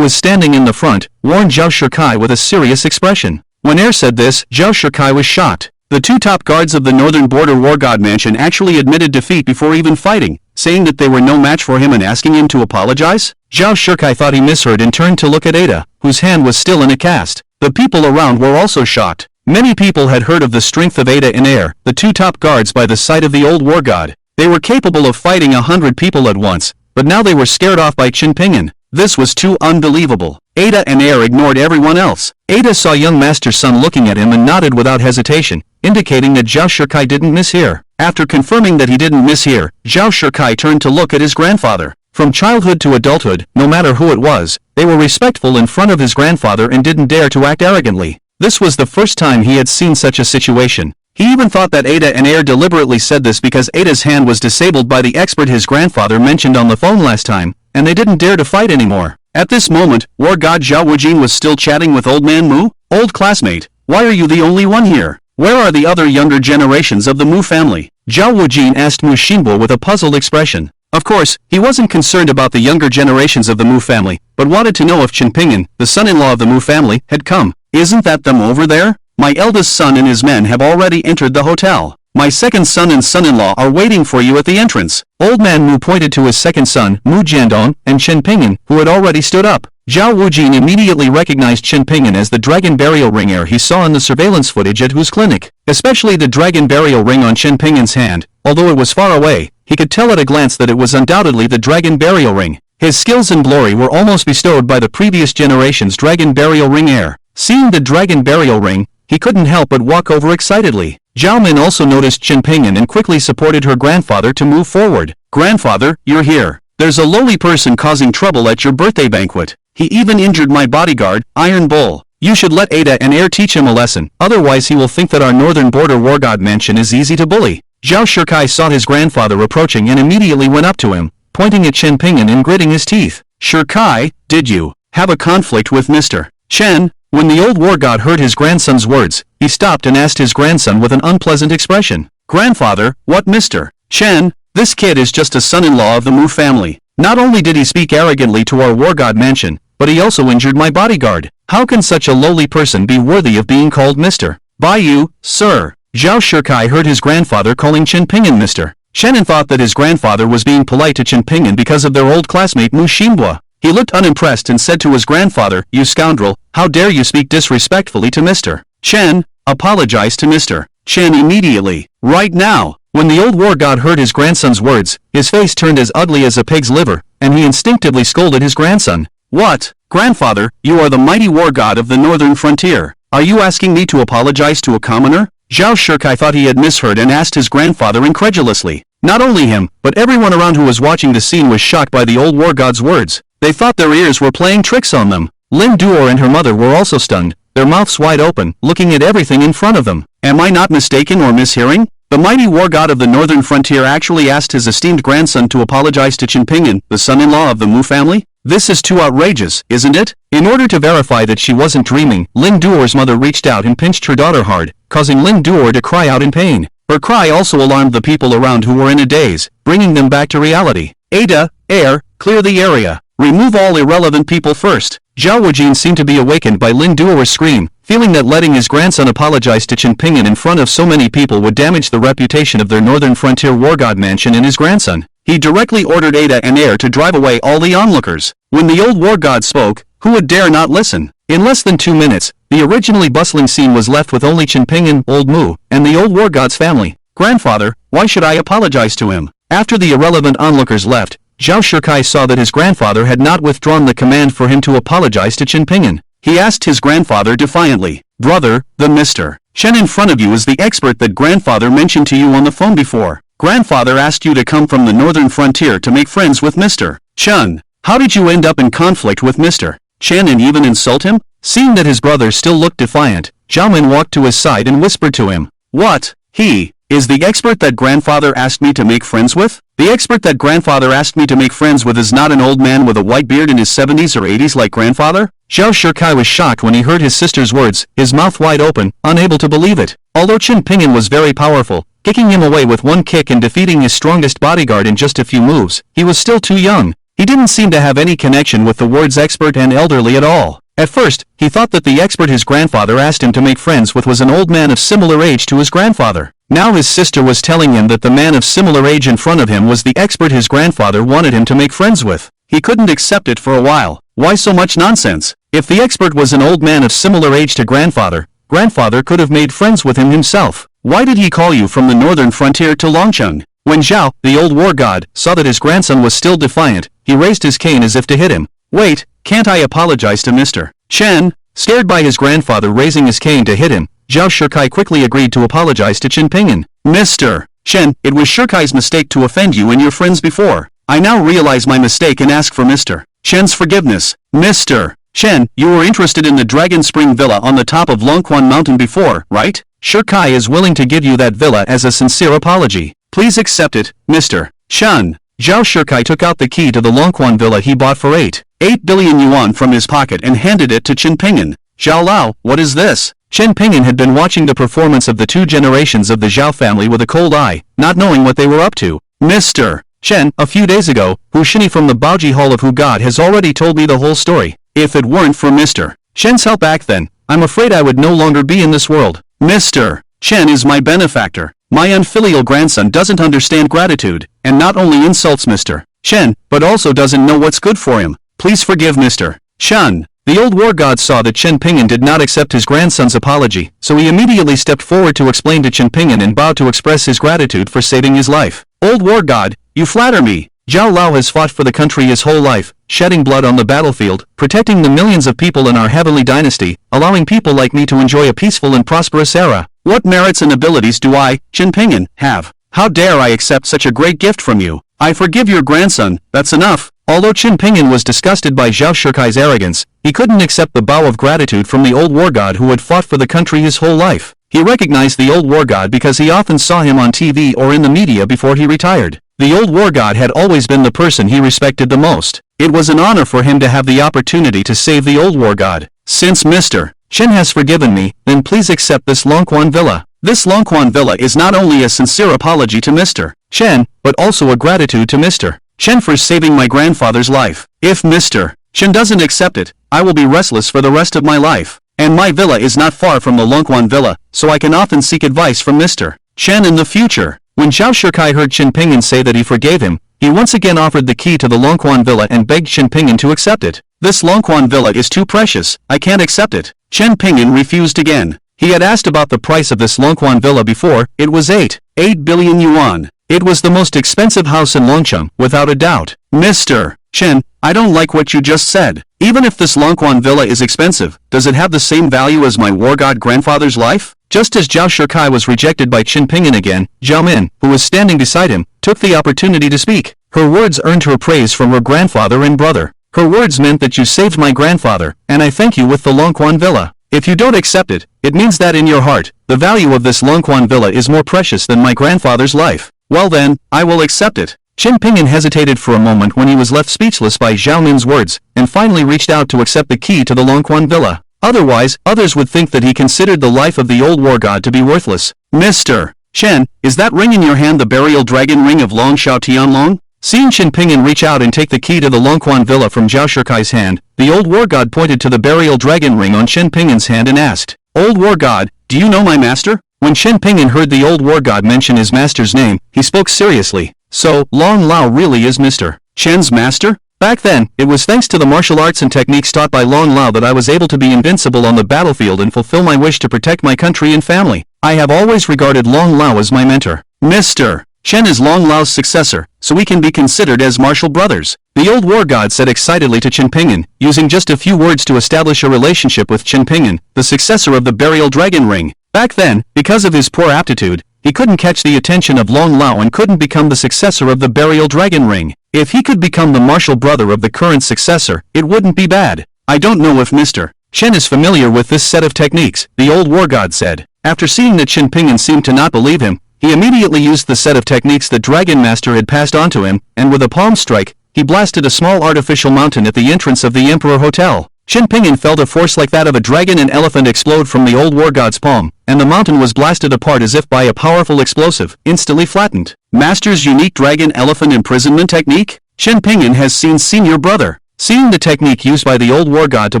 was standing in the front, warned Zhao Shikai with a serious expression. When Air said this, Zhao Shikai was shocked. The 2 top guards of the northern border war god mansion actually admitted defeat before even fighting, saying that they were no match for him and asking him to apologize? Zhao Shikai thought he misheard and turned to look at Ada, whose hand was still in a cast. The people around were also shocked. Many people had heard of the strength of Ada and Air, the 2 top guards by the side of the old war god. They were capable of fighting 100 people at once, but now they were scared off by Chen Ping'an. This was too unbelievable. Ada and Air ignored everyone else. Ada saw young Master Sun looking at him and nodded without hesitation, indicating that Zhao Shikai didn't mishear. After confirming that he didn't mishear, Zhao Shikai turned to look at his grandfather. From childhood to adulthood, no matter who it was, they were respectful in front of his grandfather and didn't dare to act arrogantly. This was the first time he had seen such a situation. He even thought that Ada and Air deliberately said this because Ada's hand was disabled by the expert his grandfather mentioned on the phone last time, and they didn't dare to fight anymore. At this moment, War God Zhao Wujin was still chatting with Old Man Mu. Old classmate, why are you the only one here? Where are the other younger generations of the Mu family? Zhao Wujin asked Mu Xinbo with a puzzled expression. Of course, he wasn't concerned about the younger generations of the Mu family, but wanted to know if Chen Ping'an, the son-in-law of the Mu family, had come. Isn't that them over there? My eldest son and his men have already entered the hotel. My second son and son-in-law are waiting for you at the entrance. Old Man Mu pointed to his second son, Mu Jiandong, and Chen Ping'an, who had already stood up. Zhao Wujin immediately recognized Chen Ping'an as the dragon burial ring heir he saw in the surveillance footage at Hu's clinic. Especially the dragon burial ring on Chen Ping'an's hand. Although it was far away, he could tell at a glance that it was undoubtedly the dragon burial ring. His skills and glory were almost bestowed by the previous generation's dragon burial ring heir. Seeing the dragon burial ring, he couldn't help but walk over excitedly. Zhao Min also noticed Chen Ping'an and quickly supported her grandfather to move forward. Grandfather, you're here. There's a lowly person causing trouble at your birthday banquet. He even injured my bodyguard, Iron Bull. You should let Ada and Air teach him a lesson, otherwise he will think that our northern border war god mansion is easy to bully. Zhao Shikai saw his grandfather approaching and immediately went up to him, pointing at Chen Ping'an and gritting his teeth. Shikai, did you have a conflict with Mr. Chen? When the old war god heard his grandson's words, he stopped and asked his grandson with an unpleasant expression. Grandfather, what Mr. Chen? This kid is just a son-in-law of the Mu family. Not only did he speak arrogantly to our war god mansion, but he also injured my bodyguard. How can such a lowly person be worthy of being called Mr. By you, sir? Zhao Shikai heard his grandfather calling Chen Ping'an Mr. Chen and thought that his grandfather was being polite to Chen Ping'an because of their old classmate Mu Xinbo. He looked unimpressed and said to his grandfather, you scoundrel, how dare you speak disrespectfully to Mr. Chen? Apologize to Mr. Chen immediately, right now. When the old war god heard his grandson's words, his face turned as ugly as a pig's liver, and he instinctively scolded his grandson. What? Grandfather, you are the mighty war god of the northern frontier. Are you asking me to apologize to a commoner? Zhao Shikai thought he had misheard and asked his grandfather incredulously. Not only him, but everyone around who was watching the scene was shocked by the old war god's words. They thought their ears were playing tricks on them. Lin Duor and her mother were also stunned, their mouths wide open, looking at everything in front of them. Am I not mistaken or mishearing? The mighty war god of the northern frontier actually asked his esteemed grandson to apologize to Chen Ping'an, the son-in-law of the Mu family? This is too outrageous, isn't it? In order to verify that she wasn't dreaming, Lin Duor's mother reached out and pinched her daughter hard, causing Lin Duor to cry out in pain. Her cry also alarmed the people around who were in a daze, bringing them back to reality. Ada, Air, clear the area. Remove all irrelevant people first. Zhao Wujin seemed to be awakened by Lin Duor's scream, feeling that letting his grandson apologize to Chen Ping'an in front of so many people would damage the reputation of their northern frontier war god mansion and his grandson. He directly ordered Ada and Air to drive away all the onlookers. When the old war god spoke, who would dare not listen? In less than 2 minutes, the originally bustling scene was left with only Chen Ping'an, Old Mu, and the old war god's family. Grandfather, why should I apologize to him? After the irrelevant onlookers left, Zhao Shikai saw that his grandfather had not withdrawn the command for him to apologize to Chen Ping'an. He asked his grandfather defiantly, Brother, the Mr. Chen in front of you is the expert that grandfather mentioned to you on the phone before. Grandfather asked you to come from the northern frontier to make friends with Mr. Chen. How did you end up in conflict with Mr. Chen and even insult him? Seeing that his brother still looked defiant, Zhao Min walked to his side and whispered to him. What? He is the expert that grandfather asked me to make friends with? The expert that grandfather asked me to make friends with is not an old man with a white beard in his 70s or 80s like grandfather? Zhao Shikai was shocked when he heard his sister's words, his mouth wide open, unable to believe it. Although Chen Ping'an was very powerful, kicking him away with one kick and defeating his strongest bodyguard in just a few moves, he was still too young. He didn't seem to have any connection with the words expert and elderly at all. At first, he thought that the expert his grandfather asked him to make friends with was an old man of similar age to his grandfather. Now his sister was telling him that the man of similar age in front of him was the expert his grandfather wanted him to make friends with. He couldn't accept it for a while. Why so much nonsense? If the expert was an old man of similar age to grandfather, grandfather could have made friends with him himself. Why did he call you from the northern frontier to Longcheng? When Zhao, the old war god, saw that his grandson was still defiant, he raised his cane as if to hit him. Wait, can't I apologize to Mr. Chen? Scared by his grandfather raising his cane to hit him, Zhao Shikai quickly agreed to apologize to Chen Pingyan. Mr. Chen, it was Shikai's mistake to offend you and your friends before. I now realize my mistake and ask for Mr. Chen's forgiveness. Mr. Chen, you were interested in the Dragon Spring Villa on the top of Longquan Mountain before, right? Shikai is willing to give you that villa as a sincere apology. Please accept it, Mr. Chen. Zhao Shikai took out the key to the Longquan Villa he bought for 8 billion yuan from his pocket and handed it to Chen Pingyan. Zhao Lao, what is this? Chen Pingyan had been watching the performance of the 2 generations of the Zhao family with a cold eye, not knowing what they were up to. Mr. Chen, a few days ago, Hu Shini from the Baoji Hall of Hu God has already told me the whole story. If it weren't for Mr. Chen's help back then, I'm afraid I would no longer be in this world. Mr. Chen is my benefactor. My unfilial grandson doesn't understand gratitude, and not only insults Mr. Chen, but also doesn't know what's good for him. Please forgive Mr. Chen. The old war god saw that Chen Pingyan did not accept his grandson's apology, so he immediately stepped forward to explain to Chen Pingyan and bowed to express his gratitude for saving his life. Old war god, you flatter me. Zhao Lao has fought for the country his whole life, shedding blood on the battlefield, protecting the millions of people in our heavenly dynasty, allowing people like me to enjoy a peaceful and prosperous era. What merits and abilities do I, Chen Pingyan, have? How dare I accept such a great gift from you? I forgive your grandson, that's enough. Although Chen Pingyan was disgusted by Zhao Shikai's arrogance, he couldn't accept the bow of gratitude from the old war god who had fought for the country his whole life. He recognized the old war god because he often saw him on TV or in the media before he retired. The old war god had always been the person he respected the most. It was an honor for him to have the opportunity to save the old war god. Since Mr. Chen has forgiven me, then please accept this Longquan Villa. This Longquan Villa is not only a sincere apology to Mr. Chen, but also a gratitude to Mr. Chen for saving my grandfather's life. If Mr. Chen doesn't accept it, I will be restless for the rest of my life. And my villa is not far from the Longquan Villa, so I can often seek advice from Mr. Chen in the future. When Zhao Shikai heard Chen Pingyan say that he forgave him, he once again offered the key to the Longquan Villa and begged Chen Pingyan to accept it. This Longquan Villa is too precious, I can't accept it. Chen Pingyan refused again. He had asked about the price of this Longquan Villa before, it was 8 billion yuan. It was the most expensive house in Longcheng, without a doubt. Mr. Chen, I don't like what you just said. Even if this Longquan Villa is expensive, does it have the same value as my war god grandfather's life? Just as Zhao Shikai was rejected by Chen Pingyan again, Zhao Min, who was standing beside him, took the opportunity to speak. Her words earned her praise from her grandfather and brother. Her words meant that you saved my grandfather, and I thank you with the Longquan Villa. If you don't accept it, it means that in your heart, the value of this Longquan Villa is more precious than my grandfather's life. Well then, I will accept it. Chen Pingyan hesitated for a moment when he was left speechless by Zhao Min's words, and finally reached out to accept the key to the Longquan Villa. Otherwise, others would think that he considered the life of the old war god to be worthless. Mr. Chen, is that ring in your hand the burial dragon ring of Long Shao Tianlong? Seeing Chen Pingyan reach out and take the key to the Longquan Villa from Zhao Shikai's hand, the old war god pointed to the burial dragon ring on Chen Pingyan's hand and asked, Old war god, do you know my master? When Chen Pingyan heard the old war god mention his master's name, he spoke seriously. So, Long Lao really is Mr. Chen's master? Back then, it was thanks to the martial arts and techniques taught by Long Lao that I was able to be invincible on the battlefield and fulfill my wish to protect my country and family. I have always regarded Long Lao as my mentor. Mr. Chen is Long Lao's successor, so we can be considered as martial brothers. The old war god said excitedly to Chen Pingyan, using just a few words to establish a relationship with Chen Pingyan, the successor of the burial dragon ring. Back then, because of his poor aptitude, he couldn't catch the attention of Long Lao and couldn't become the successor of the burial dragon ring. If he could become the martial brother of the current successor, it wouldn't be bad. I don't know if Mr. Chen is familiar with this set of techniques, the old war god said. After seeing that Chen Pingyan seemed to not believe him, he immediately used the set of techniques that Dragon Master had passed on to him, and with a palm strike, he blasted a small artificial mountain at the entrance of the Emperor Hotel. Chen Pingyan felt a force like that of a dragon and elephant explode from the old war god's palm, and the mountain was blasted apart as if by a powerful explosive, instantly flattened. Master's unique dragon elephant imprisonment technique? Chen Pingyan has seen senior brother. Seeing the technique used by the old war god to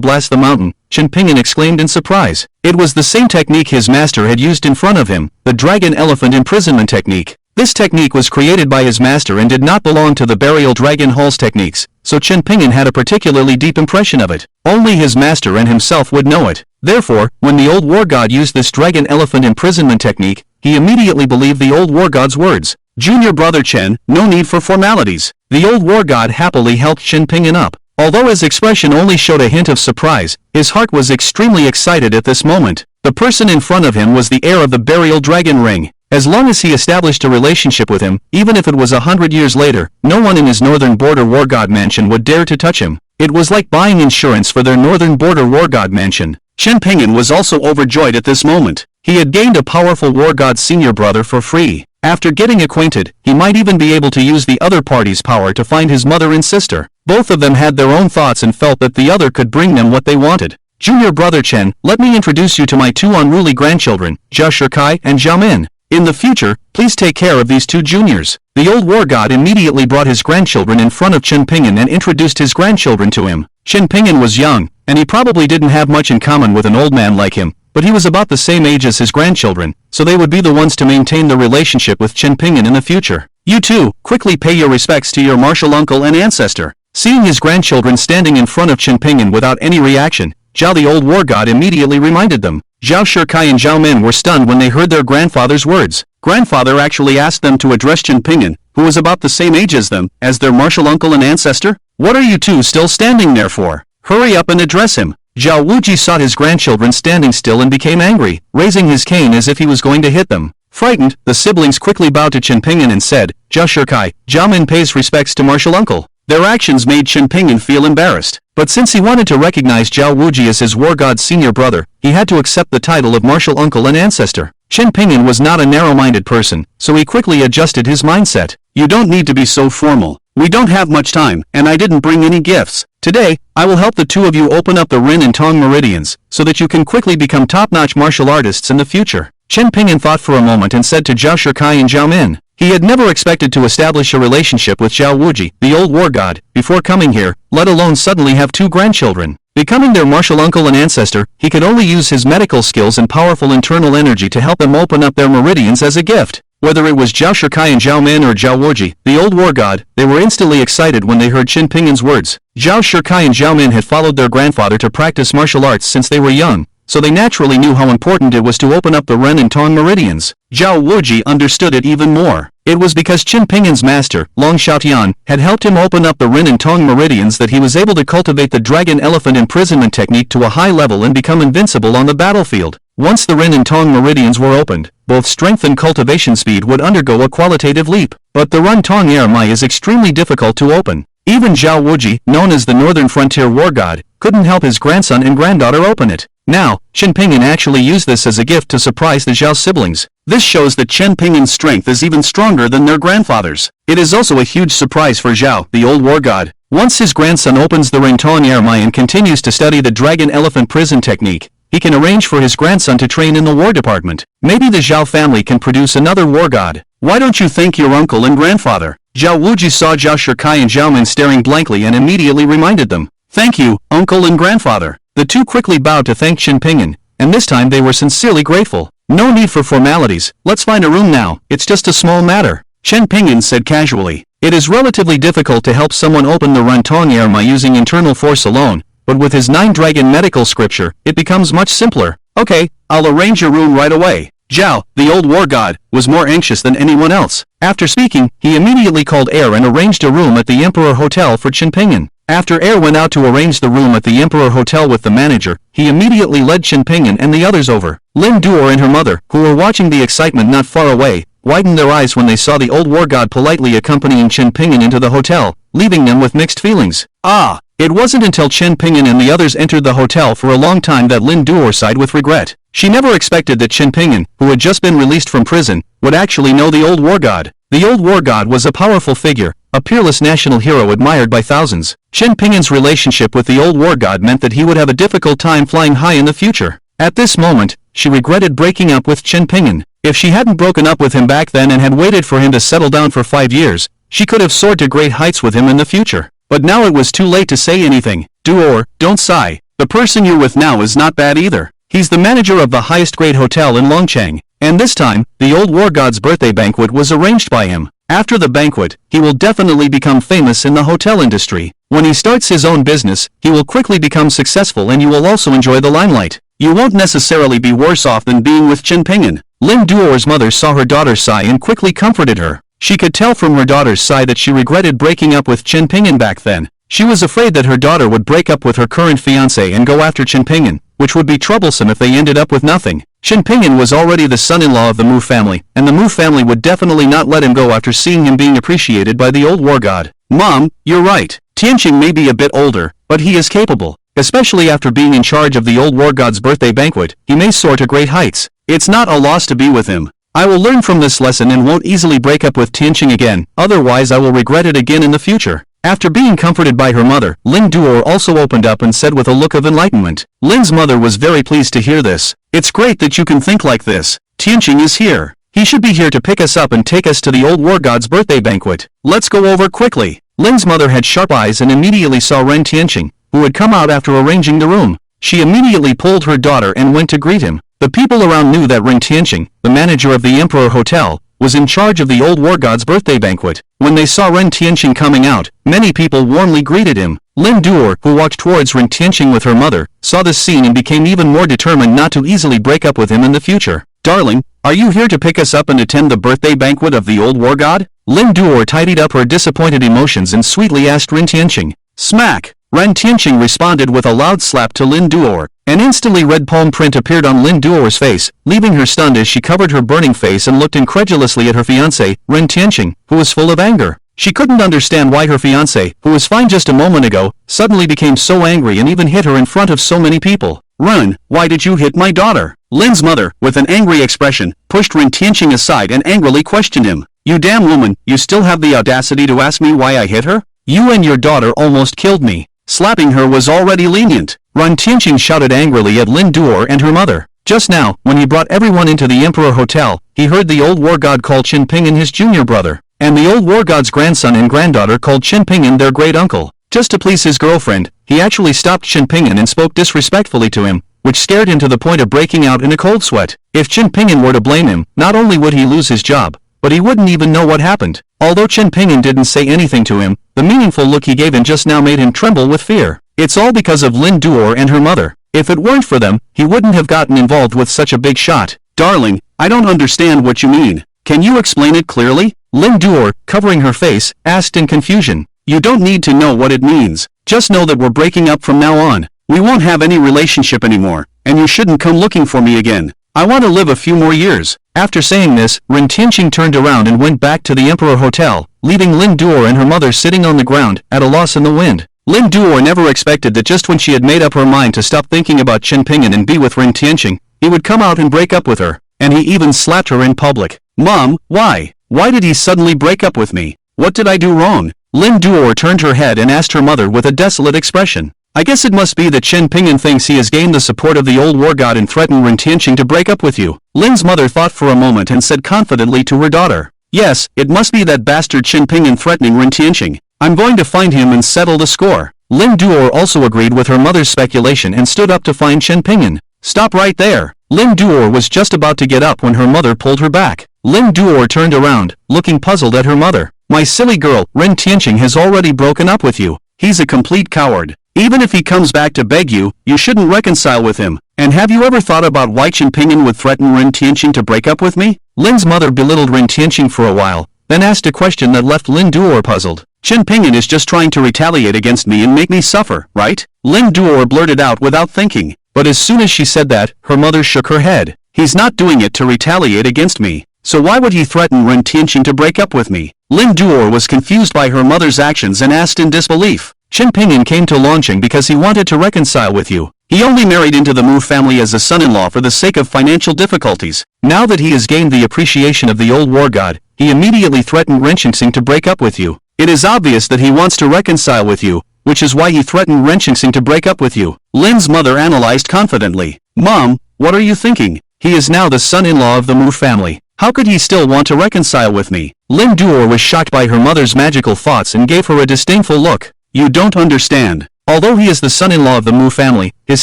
blast the mountain, Chen Pingyan exclaimed in surprise. It was the same technique his master had used in front of him, the dragon elephant imprisonment technique. This technique was created by his master and did not belong to the burial dragon hall's techniques, so Chen Pingyan had a particularly deep impression of it. Only his master and himself would know it. Therefore, when the old war god used this dragon elephant imprisonment technique, he immediately believed the old war god's words. Junior brother Chen, no need for formalities. The old war god happily helped Chen Pingyan up. Although his expression only showed a hint of surprise, his heart was extremely excited at this moment. The person in front of him was the heir of the burial dragon ring. As long as he established a relationship with him, even if it was 100 years later, no one in his northern border war god mansion would dare to touch him. It was like buying insurance for their northern border war god mansion. Chen Pingyan was also overjoyed at this moment. He had gained a powerful war god senior brother for free. After getting acquainted, he might even be able to use the other party's power to find his mother and sister. Both of them had their own thoughts and felt that the other could bring them what they wanted. Junior brother Chen, let me introduce you to my two unruly grandchildren, Zhao Shikai and Zhao Min. In the future, please take care of these two juniors. The old war god immediately brought his grandchildren in front of Chen Pingyan and introduced his grandchildren to him. Chen Pingyan was young, and he probably didn't have much in common with an old man like him, but he was about the same age as his grandchildren, so they would be the ones to maintain the relationship with Chen Pingyan in the future. You too, quickly pay your respects to your martial uncle and ancestor. Seeing his grandchildren standing in front of Chen Pingyan without any reaction, Zhao the old war god immediately reminded them. Zhao Shikai and Zhao Min were stunned when they heard their grandfather's words. Grandfather actually asked them to address Chen Pingyan, who was about the same age as them, as their martial uncle and ancestor? What are you two still standing there for? Hurry up and address him. Zhao Wuji saw his grandchildren standing still and became angry, raising his cane as if he was going to hit them. Frightened, the siblings quickly bowed to Chen Pingyan and said, Zhao Shikai, Zhao Min pays respects to martial uncle. Their actions made Chen Pingyan feel embarrassed, but since he wanted to recognize Zhao Wuji as his war god's senior brother, he had to accept the title of martial uncle and ancestor. Chen Pingyan was not a narrow-minded person, so he quickly adjusted his mindset. You don't need to be so formal. We don't have much time, and I didn't bring any gifts. Today, I will help the two of you open up the Rin and Tong meridians, so that you can quickly become top-notch martial artists in the future. Chen Pingyan thought for a moment and said to Zhao Shikai and Zhao Min. He had never expected to establish a relationship with Zhao Wuji, the old war god, before coming here, let alone suddenly have two grandchildren. Becoming their martial uncle and ancestor, he could only use his medical skills and powerful internal energy to help them open up their meridians as a gift. Whether it was Zhao Shikai and Zhao Min or Zhao Wuji, the old war god, they were instantly excited when they heard Chen Pingyan's words. Zhao Shikai and Zhao Min had followed their grandfather to practice martial arts since they were young, so they naturally knew how important it was to open up the Ren and Tong meridians. Zhao Wuji understood it even more. It was because Chen Pingyan's master, Long Xiaotian, had helped him open up the Ren and Tong meridians that he was able to cultivate the dragon elephant imprisonment technique to a high level and become invincible on the battlefield. Once the Ren and Tong meridians were opened, both strength and cultivation speed would undergo a qualitative leap. But the Ren Tong Ermai is extremely difficult to open. Even Zhao Wuji, known as the Northern Frontier War God, couldn't help his grandson and granddaughter open it. Now, Chen Pingyan actually used this as a gift to surprise the Zhao siblings. This shows that Chen Pingyan's strength is even stronger than their grandfather's. It is also a huge surprise for Zhao, the old war god. Once his grandson opens the Ren Tong Ermai and continues to study the dragon elephant prison technique, he can arrange for his grandson to train in the war department. Maybe the Zhao family can produce another war god. Why don't you thank your uncle and grandfather? Zhao Wuji saw Zhao Shikai and Zhao Min staring blankly and immediately reminded them. Thank you, uncle and grandfather. The two quickly bowed to thank Chen Pingyan, and this time they were sincerely grateful. No need for formalities, let's find a room now, it's just a small matter. Chen Pingyan said casually. It is relatively difficult to help someone open the Ren Tong Ermai using internal force alone, but with his 9-dragon medical scripture, it becomes much simpler. Okay, I'll arrange your room right away. Zhao, the old war god, was more anxious than anyone else. After speaking, he immediately called Air and arranged a room at the Emperor Hotel for Chen Pingyan. After Air went out to arrange the room at the Emperor Hotel with the manager, he immediately led Chen Pingyan and the others over. Lin Duor and her mother, who were watching the excitement not far away, widened their eyes when they saw the old war god politely accompanying Chen Pingyan into the hotel, leaving them with mixed feelings. It wasn't until Chen Pingyan and the others entered the hotel for a long time that Lin Duor sighed with regret. She never expected that Chen Pingyan, who had just been released from prison, would actually know the old war god. The old war god was a powerful figure, a peerless national hero admired by thousands. Chen Pingyan's relationship with the old war god meant that he would have a difficult time flying high in the future. At this moment, she regretted breaking up with Chen Pingyan. If she hadn't broken up with him back then and had waited for him to settle down for 5 years, she could have soared to great heights with him in the future. But now it was too late to say anything. Duor, don't sigh. The person you're with now is not bad either. He's the manager of the highest grade hotel in Longchang, and this time, the old war god's birthday banquet was arranged by him. After the banquet, he will definitely become famous in the hotel industry. When he starts his own business, he will quickly become successful and you will also enjoy the limelight. You won't necessarily be worse off than being with Chen Pingyan. Lin Duor's mother saw her daughter sigh and quickly comforted her. She could tell from her daughter's sigh that she regretted breaking up with Chen Ping'an back then. She was afraid that her daughter would break up with her current fiancé and go after Chen Ping'an, which would be troublesome if they ended up with nothing. Chen Ping'an was already the son-in-law of the Mu family, and the Mu family would definitely not let him go after seeing him being appreciated by the old war god. Mom, you're right. Tianqing may be a bit older, but he is capable. Especially after being in charge of the old war god's birthday banquet, he may soar to great heights. It's not a loss to be with him. I will learn from this lesson and won't easily break up with Tianqing again, otherwise I will regret it again in the future. After being comforted by her mother, Lin Duo also opened up and said with a look of enlightenment. Lin's mother was very pleased to hear this. It's great that you can think like this. Tianqing is here. He should be here to pick us up and take us to the old war god's birthday banquet. Let's go over quickly. Lin's mother had sharp eyes and immediately saw Ren Tianqing, who had come out after arranging the room. She immediately pulled her daughter and went to greet him. The people around knew that Ren Tianqing, the manager of the Emperor Hotel, was in charge of the old war god's birthday banquet. When they saw Ren Tianqing coming out, many people warmly greeted him. Lin Duo, who walked towards Ren Tianqing with her mother, saw this scene and became even more determined not to easily break up with him in the future. Darling, are you here to pick us up and attend the birthday banquet of the old war god? Lin Duo tidied up her disappointed emotions and sweetly asked Ren Tianqing. Smack! Ren Tianqing responded with a loud slap to Lin Duo. An instantly red palm print appeared on Lin Duo's face, leaving her stunned as she covered her burning face and looked incredulously at her fiancé, Ren Tianqing, who was full of anger. She couldn't understand why her fiancé, who was fine just a moment ago, suddenly became so angry and even hit her in front of so many people. Ren, why did you hit my daughter? Lin's mother, with an angry expression, pushed Ren Tianqing aside and angrily questioned him. You damn woman, you still have the audacity to ask me why I hit her? You and your daughter almost killed me. Slapping her was already lenient. Ren Tianqing shouted angrily at Lin Duo and her mother. Just now, when he brought everyone into the Emperor Hotel, he heard the old war god call Chen Ping'an his junior brother, and the old war god's grandson and granddaughter called Chen Ping'an their great uncle. Just to please his girlfriend, he actually stopped Chen Ping'an and spoke disrespectfully to him, which scared him to the point of breaking out in a cold sweat. If Chen Ping'an were to blame him, not only would he lose his job, but he wouldn't even know what happened. Although Chen Ping'an didn't say anything to him, the meaningful look he gave him just now made him tremble with fear. It's all because of Lin Duo and her mother. If it weren't for them, he wouldn't have gotten involved with such a big shot. Darling, I don't understand what you mean. Can you explain it clearly? Lin Duo, covering her face, asked in confusion. You don't need to know what it means. Just know that we're breaking up from now on. We won't have any relationship anymore, and you shouldn't come looking for me again. I want to live a few more years. After saying this, Ren Tianqing turned around and went back to the Emperor Hotel, leaving Lin Duo and her mother sitting on the ground, at a loss in the wind. Lin Duo never expected that just when she had made up her mind to stop thinking about Chen Ping'an and be with Ren Tianqing, he would come out and break up with her, and he even slapped her in public. Mom, why? Why did he suddenly break up with me? What did I do wrong? Lin Duo turned her head and asked her mother with a desolate expression. I guess it must be that Chen Ping'an thinks he has gained the support of the old war god and threatened Ren Tianqing to break up with you. Lin's mother thought for a moment and said confidently to her daughter. Yes, it must be that bastard Chen Ping'an threatening Ren Tianqing. I'm going to find him and settle the score. Lin Duo also agreed with her mother's speculation and stood up to find Chen Ping'an. Stop right there. Lin Duo was just about to get up when her mother pulled her back. Lin Duo turned around, looking puzzled at her mother. My silly girl, Ren Tianqing has already broken up with you. He's a complete coward. Even if he comes back to beg you, you shouldn't reconcile with him. And have you ever thought about why Chen Ping'an would threaten Ren Tianqing to break up with me? Lin's mother belittled Ren Tianqing for a while, then asked a question that left Lin Duo puzzled. Chen Ping'an is just trying to retaliate against me and make me suffer, right? Lin Duo blurted out without thinking. But as soon as she said that, her mother shook her head. He's not doing it to retaliate against me. So why would he threaten Ren Tianqing to break up with me? Lin Duo was confused by her mother's actions and asked in disbelief. Chen Ping'an came to Longqing because he wanted to reconcile with you. He only married into the Mu family as a son-in-law for the sake of financial difficulties. Now that he has gained the appreciation of the old war god, he immediately threatened Ren Tianqing to break up with you. It is obvious that he wants to reconcile with you, which is why he threatened Ren Tianqing to break up with you. Lin's mother analyzed confidently. Mom, what are you thinking? He is now the son-in-law of the Mu family. How could he still want to reconcile with me? Lin Duo was shocked by her mother's magical thoughts and gave her a disdainful look. You don't understand. Although he is the son-in-law of the Mu family, his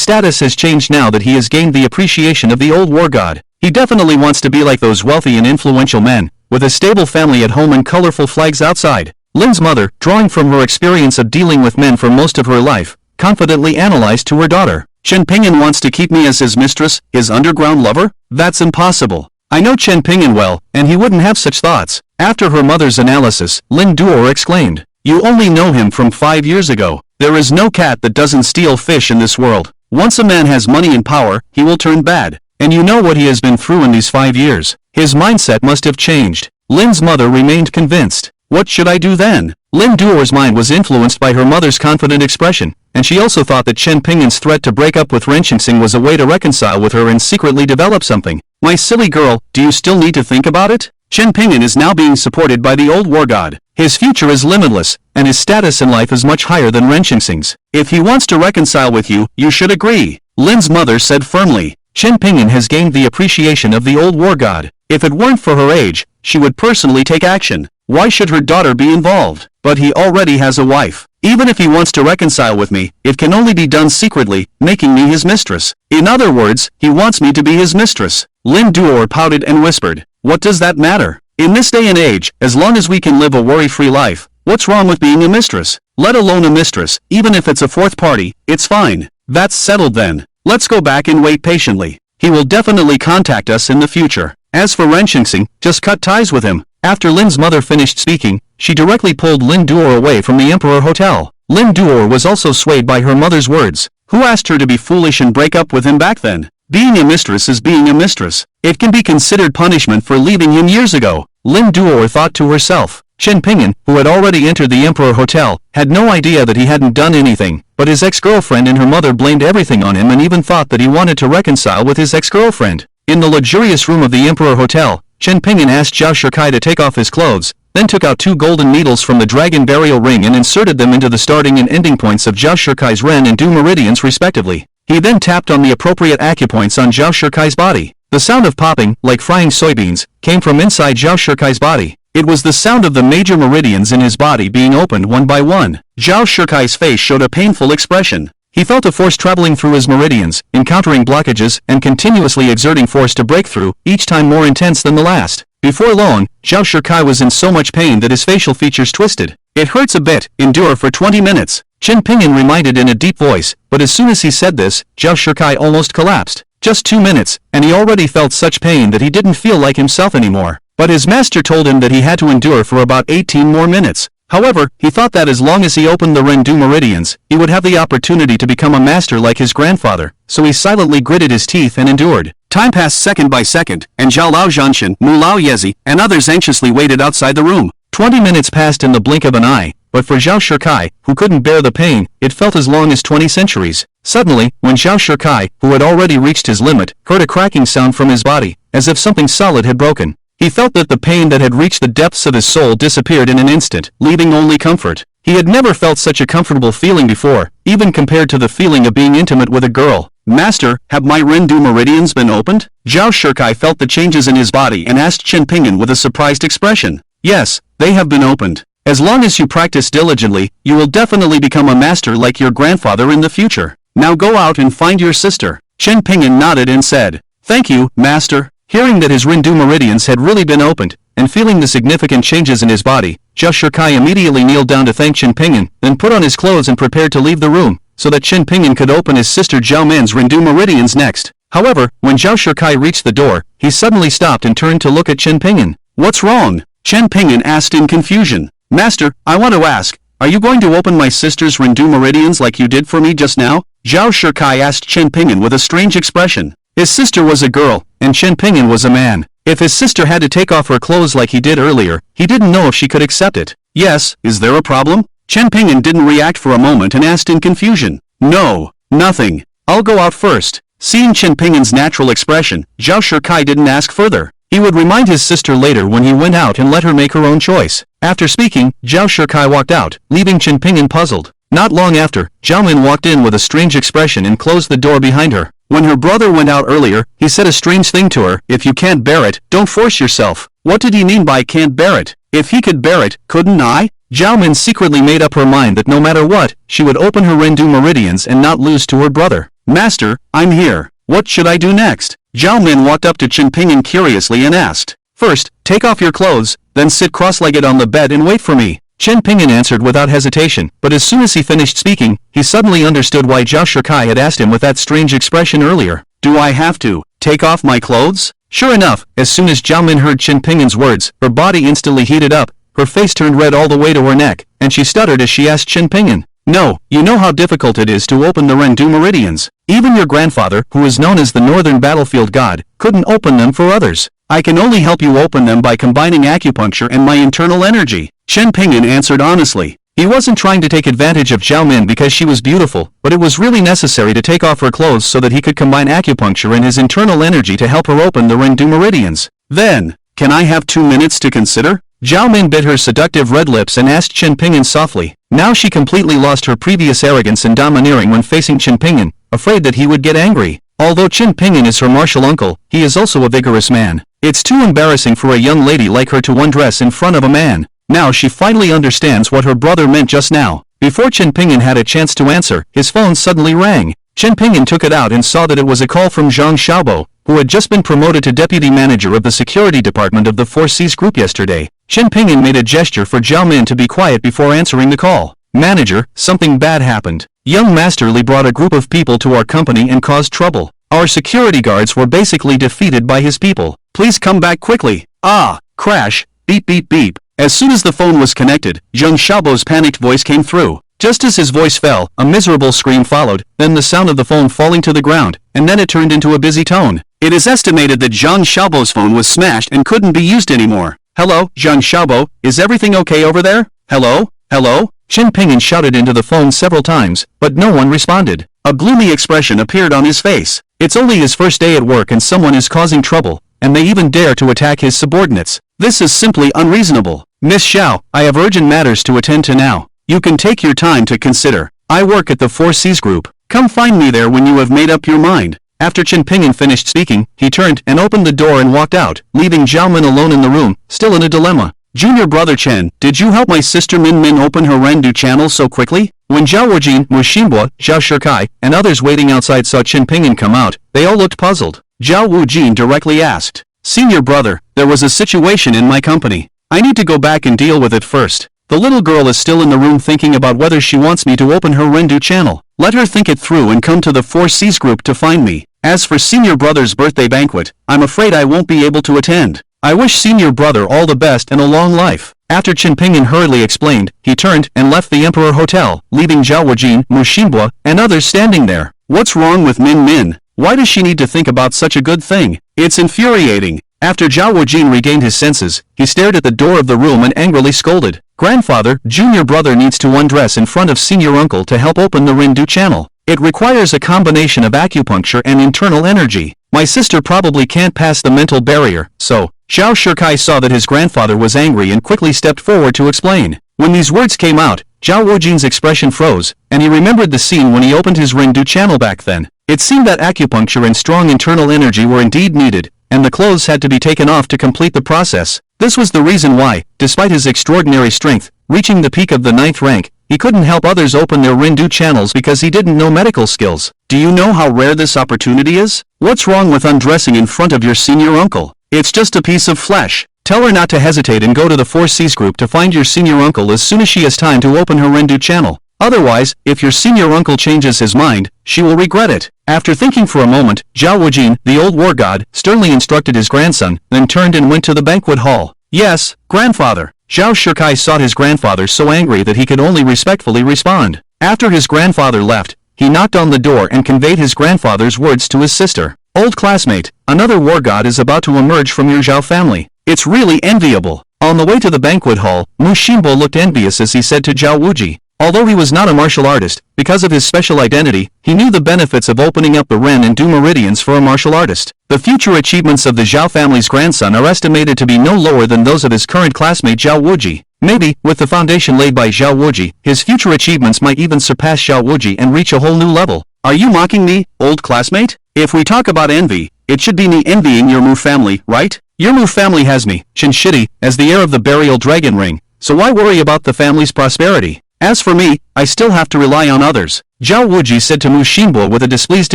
status has changed now that he has gained the appreciation of the old war god. He definitely wants to be like those wealthy and influential men, with a stable family at home and colorful flags outside. Lin's mother, drawing from her experience of dealing with men for most of her life, confidently analyzed to her daughter. Chen Ping'an wants to keep me as his mistress, his underground lover? That's impossible. I know Chen Ping'an well, and he wouldn't have such thoughts. After her mother's analysis, Lin Duor exclaimed, "You only know him from 5 years ago. There is no cat that doesn't steal fish in this world. Once a man has money and power, he will turn bad. And you know what he has been through in these 5 years. His mindset must have changed." Lin's mother remained convinced. What should I do then? Lin Duor's mind was influenced by her mother's confident expression, and she also thought that Chen Pingyan's threat to break up with Ren Qingxing was a way to reconcile with her and secretly develop something. My silly girl, do you still need to think about it? Chen Pingyan is now being supported by the old war god. His future is limitless, and his status in life is much higher than Ren Qingxing's. If he wants to reconcile with you, you should agree. Lin's mother said firmly. Chen Pingyan has gained the appreciation of the old war god. If it weren't for her age, she would personally take action. Why should her daughter be involved? But he already has a wife. Even if he wants to reconcile with me, it can only be done secretly, making me his mistress. In other words, he wants me to be his mistress. Lin Duor pouted and whispered, "What does that matter? In this day and age, as long as we can live a worry-free life, what's wrong with being a mistress? Let alone a mistress, even if it's a fourth party, it's fine. That's settled then. Let's go back and wait patiently. He will definitely contact us in the future. As for Ren Qingxing, just cut ties with him." After Lin's mother finished speaking, she directly pulled Lin Duor away from the Emperor Hotel. Lin Duor was also swayed by her mother's words. Who asked her to be foolish and break up with him back then? Being a mistress is being a mistress. It can be considered punishment for leaving him years ago. Lin Duor thought to herself. Chen Pingyan, who had already entered the Emperor Hotel, had no idea that he hadn't done anything, but his ex-girlfriend and her mother blamed everything on him and even thought that he wanted to reconcile with his ex-girlfriend. In the luxurious room of the Emperor Hotel, Chen Pingyan asked Zhao Shikai to take off his clothes, then took out 2 golden needles from the dragon burial ring and inserted them into the starting and ending points of Zhao Shikai's Ren and Du meridians respectively. He then tapped on the appropriate acupoints on Zhao Shikai's body. The sound of popping, like frying soybeans, came from inside Zhao Shikai's body. It was the sound of the major meridians in his body being opened one by one. Zhao Shikai's face showed a painful expression. He felt a force traveling through his meridians, encountering blockages and continuously exerting force to break through, each time more intense than the last. Before long, Zhao Shikai was in so much pain that his facial features twisted. It hurts a bit, endure for 20 minutes. Chen Pingyan reminded in a deep voice, but as soon as he said this, Zhao Shikai almost collapsed. Just 2 minutes, and he already felt such pain that he didn't feel like himself anymore. But his master told him that he had to endure for about 18 more minutes. However, he thought that as long as he opened the Ren Du meridians, he would have the opportunity to become a master like his grandfather, so he silently gritted his teeth and endured. Time passed second by second, and Zhao Lao Zhanshan, Mu Lao Yezi, and others anxiously waited outside the room. 20 minutes passed in the blink of an eye, but for Zhao Shikai, who couldn't bear the pain, it felt as long as 20 centuries. Suddenly, when Zhao Shikai, who had already reached his limit, heard a cracking sound from his body, as if something solid had broken. He felt that the pain that had reached the depths of his soul disappeared in an instant, leaving only comfort. He had never felt such a comfortable feeling before, even compared to the feeling of being intimate with a girl. Master, have my Ren Du meridians been opened? Zhao Shikai felt the changes in his body and asked Chen Pingyan with a surprised expression. Yes, they have been opened. As long as you practice diligently, you will definitely become a master like your grandfather in the future. Now go out and find your sister. Chen Pingyan nodded and said, Thank you, master. Hearing that his Ren Du meridians had really been opened, and feeling the significant changes in his body, Zhao Shikai immediately kneeled down to thank Chen Pingyan, then put on his clothes and prepared to leave the room, so that Chen Pingyan could open his sister Zhao Min's Ren Du meridians next. However, when Zhao Shikai reached the door, he suddenly stopped and turned to look at Chen Pingyan. What's wrong? Chen Pingyan asked in confusion. Master, I want to ask, are you going to open my sister's Ren Du meridians like you did for me just now? Zhao Shikai asked Chen Pingyan with a strange expression. His sister was a girl, and Chen Pingyan was a man. If his sister had to take off her clothes like he did earlier, he didn't know if she could accept it. Yes, is there a problem? Chen Pingyan didn't react for a moment and asked in confusion. No, nothing. I'll go out first. Seeing Chen Pingyan's natural expression, Zhao Shikai didn't ask further. He would remind his sister later when he went out and let her make her own choice. After speaking, Zhao Shikai walked out, leaving Chen Pingyan puzzled. Not long after, Zhao Min walked in with a strange expression and closed the door behind her. When her brother went out earlier, he said a strange thing to her. If you can't bear it, don't force yourself. What did he mean by can't bear it? If he could bear it, couldn't I? Zhao Min secretly made up her mind that no matter what, she would open her Ren Du meridians and not lose to her brother. Master, I'm here. What should I do next? Zhao Min walked up to Chen Pingyan curiously and asked. First, take off your clothes, then sit cross-legged on the bed and wait for me. Chen Pingyan answered without hesitation, but as soon as he finished speaking, he suddenly understood why Zhao Shikai had asked him with that strange expression earlier. Do I have to take off my clothes? Sure enough, as soon as Zhao Min heard Chen Ping'an's words, her body instantly heated up, her face turned red all the way to her neck, and she stuttered as she asked Chen Ping'an, "No, you know how difficult it is to open the Rendu meridians. Even your grandfather, who is known as the Northern Battlefield God, couldn't open them for others. I can only help you open them by combining acupuncture and my internal energy." Chen Ping'an answered honestly. He wasn't trying to take advantage of Zhao Min because she was beautiful, but it was really necessary to take off her clothes so that he could combine acupuncture and his internal energy to help her open the Rendu meridians. Then, "Can I have 2 minutes to consider?" Zhao Min bit her seductive red lips and asked Chen Ping'an softly. Now she completely lost her previous arrogance and domineering when facing Chen Ping'an, afraid that he would get angry. Although Chen Ping'an is her martial uncle, he is also a vigorous man. It's too embarrassing for a young lady like her to undress in front of a man. Now she finally understands what her brother meant just now. Before Chen Ping'an had a chance to answer, his phone suddenly rang. Chen Ping'an took it out and saw that it was a call from Zhang Xiaobo, who had just been promoted to deputy manager of the security department of the Four Seas Group yesterday. Chen Ping'an made a gesture for Zhao Min to be quiet before answering the call. "Manager, something bad happened. Young Master Li brought a group of people to our company and caused trouble. Our security guards were basically defeated by his people. Please come back quickly." Ah, crash, beep beep beep. As soon as the phone was connected, Zhang Xiaobo's panicked voice came through. Just as his voice fell, a miserable scream followed, then the sound of the phone falling to the ground, and then it turned into a busy tone. It is estimated that Zhang Xiaobo's phone was smashed and couldn't be used anymore. "Hello, Zhang Xiaobo, is everything okay over there? Hello? Hello?" Chen Ping'an shouted into the phone several times, but no one responded. A gloomy expression appeared on his face. It's only his first day at work and someone is causing trouble, and they even dare to attack his subordinates. This is simply unreasonable. "Miss Xiao, I have urgent matters to attend to now. You can take your time to consider. I work at the Four Seas Group. Come find me there when you have made up your mind." After Chen Ping'an finished speaking, he turned and opened the door and walked out, leaving Zhao Min alone in the room, still in a dilemma. "Junior brother Chen, did you help my sister Min Min open her Rendu channel so quickly?" When Zhao Wujin, Mu Xinbo, Zhao Shikai, and others waiting outside saw Chen Ping'an come out, they all looked puzzled. Zhao Wujin directly asked, "Senior brother, there was a situation in my company. I need to go back and deal with it first. The little girl is still in the room thinking about whether she wants me to open her Rendu channel. Let her think it through and come to the Four Seas Group to find me. As for senior brother's birthday banquet, I'm afraid I won't be able to attend. I wish senior brother all the best and a long life." After Chen Ping'an hurriedly explained, he turned and left the Emperor Hotel, leaving Zhao Wujin, Mu Xinbo, and others standing there. What's wrong with Min Min? Why does she need to think about such a good thing? It's infuriating. After Zhao Wujin regained his senses, he stared at the door of the room and angrily scolded. "Grandfather, junior brother needs to undress in front of senior uncle to help open the Rendu channel. It requires a combination of acupuncture and internal energy. My sister probably can't pass the mental barrier, so..." Zhao Shikai saw that his grandfather was angry and quickly stepped forward to explain. When these words came out, Zhao Wujin's expression froze, and he remembered the scene when he opened his Rendu channel back then. It seemed that acupuncture and strong internal energy were indeed needed, and the clothes had to be taken off to complete the process. This was the reason why, despite his extraordinary strength, reaching the peak of the 9th rank, he couldn't help others open their Rendu channels because he didn't know medical skills. Do you know how rare this opportunity is? What's wrong with undressing in front of your senior uncle? It's just a piece of flesh. Tell her not to hesitate and go to the Four Seas Group to find your senior uncle as soon as she has time to open her Rendu channel. Otherwise, if your senior uncle changes his mind, she will regret it. After thinking for a moment, Zhao Wujin, the old war god, sternly instructed his grandson, then turned and went to the banquet hall. "Yes, grandfather." Zhao Shikai saw his grandfather so angry that he could only respectfully respond. After his grandfather left, he knocked on the door and conveyed his grandfather's words to his sister. "Old classmate, another war god is about to emerge from your Zhao family. It's really enviable." On the way to the banquet hall, Mu Xinbo looked envious as he said to Zhao Wuji. Although he was not a martial artist, because of his special identity, he knew the benefits of opening up the Ren and Du meridians for a martial artist. The future achievements of the Zhao family's grandson are estimated to be no lower than those of his current classmate Zhao Wuji. Maybe, with the foundation laid by Zhao Wuji, his future achievements might even surpass Zhao Wuji and reach a whole new level. Are you mocking me, old classmate? If we talk about envy, it should be me envying your Mu family, right? Your Mu family has me, Chen Shidi, as the heir of the burial dragon ring, so why worry about the family's prosperity? As for me, I still have to rely on others. Zhao Wuji said to Mu Xinbo with a displeased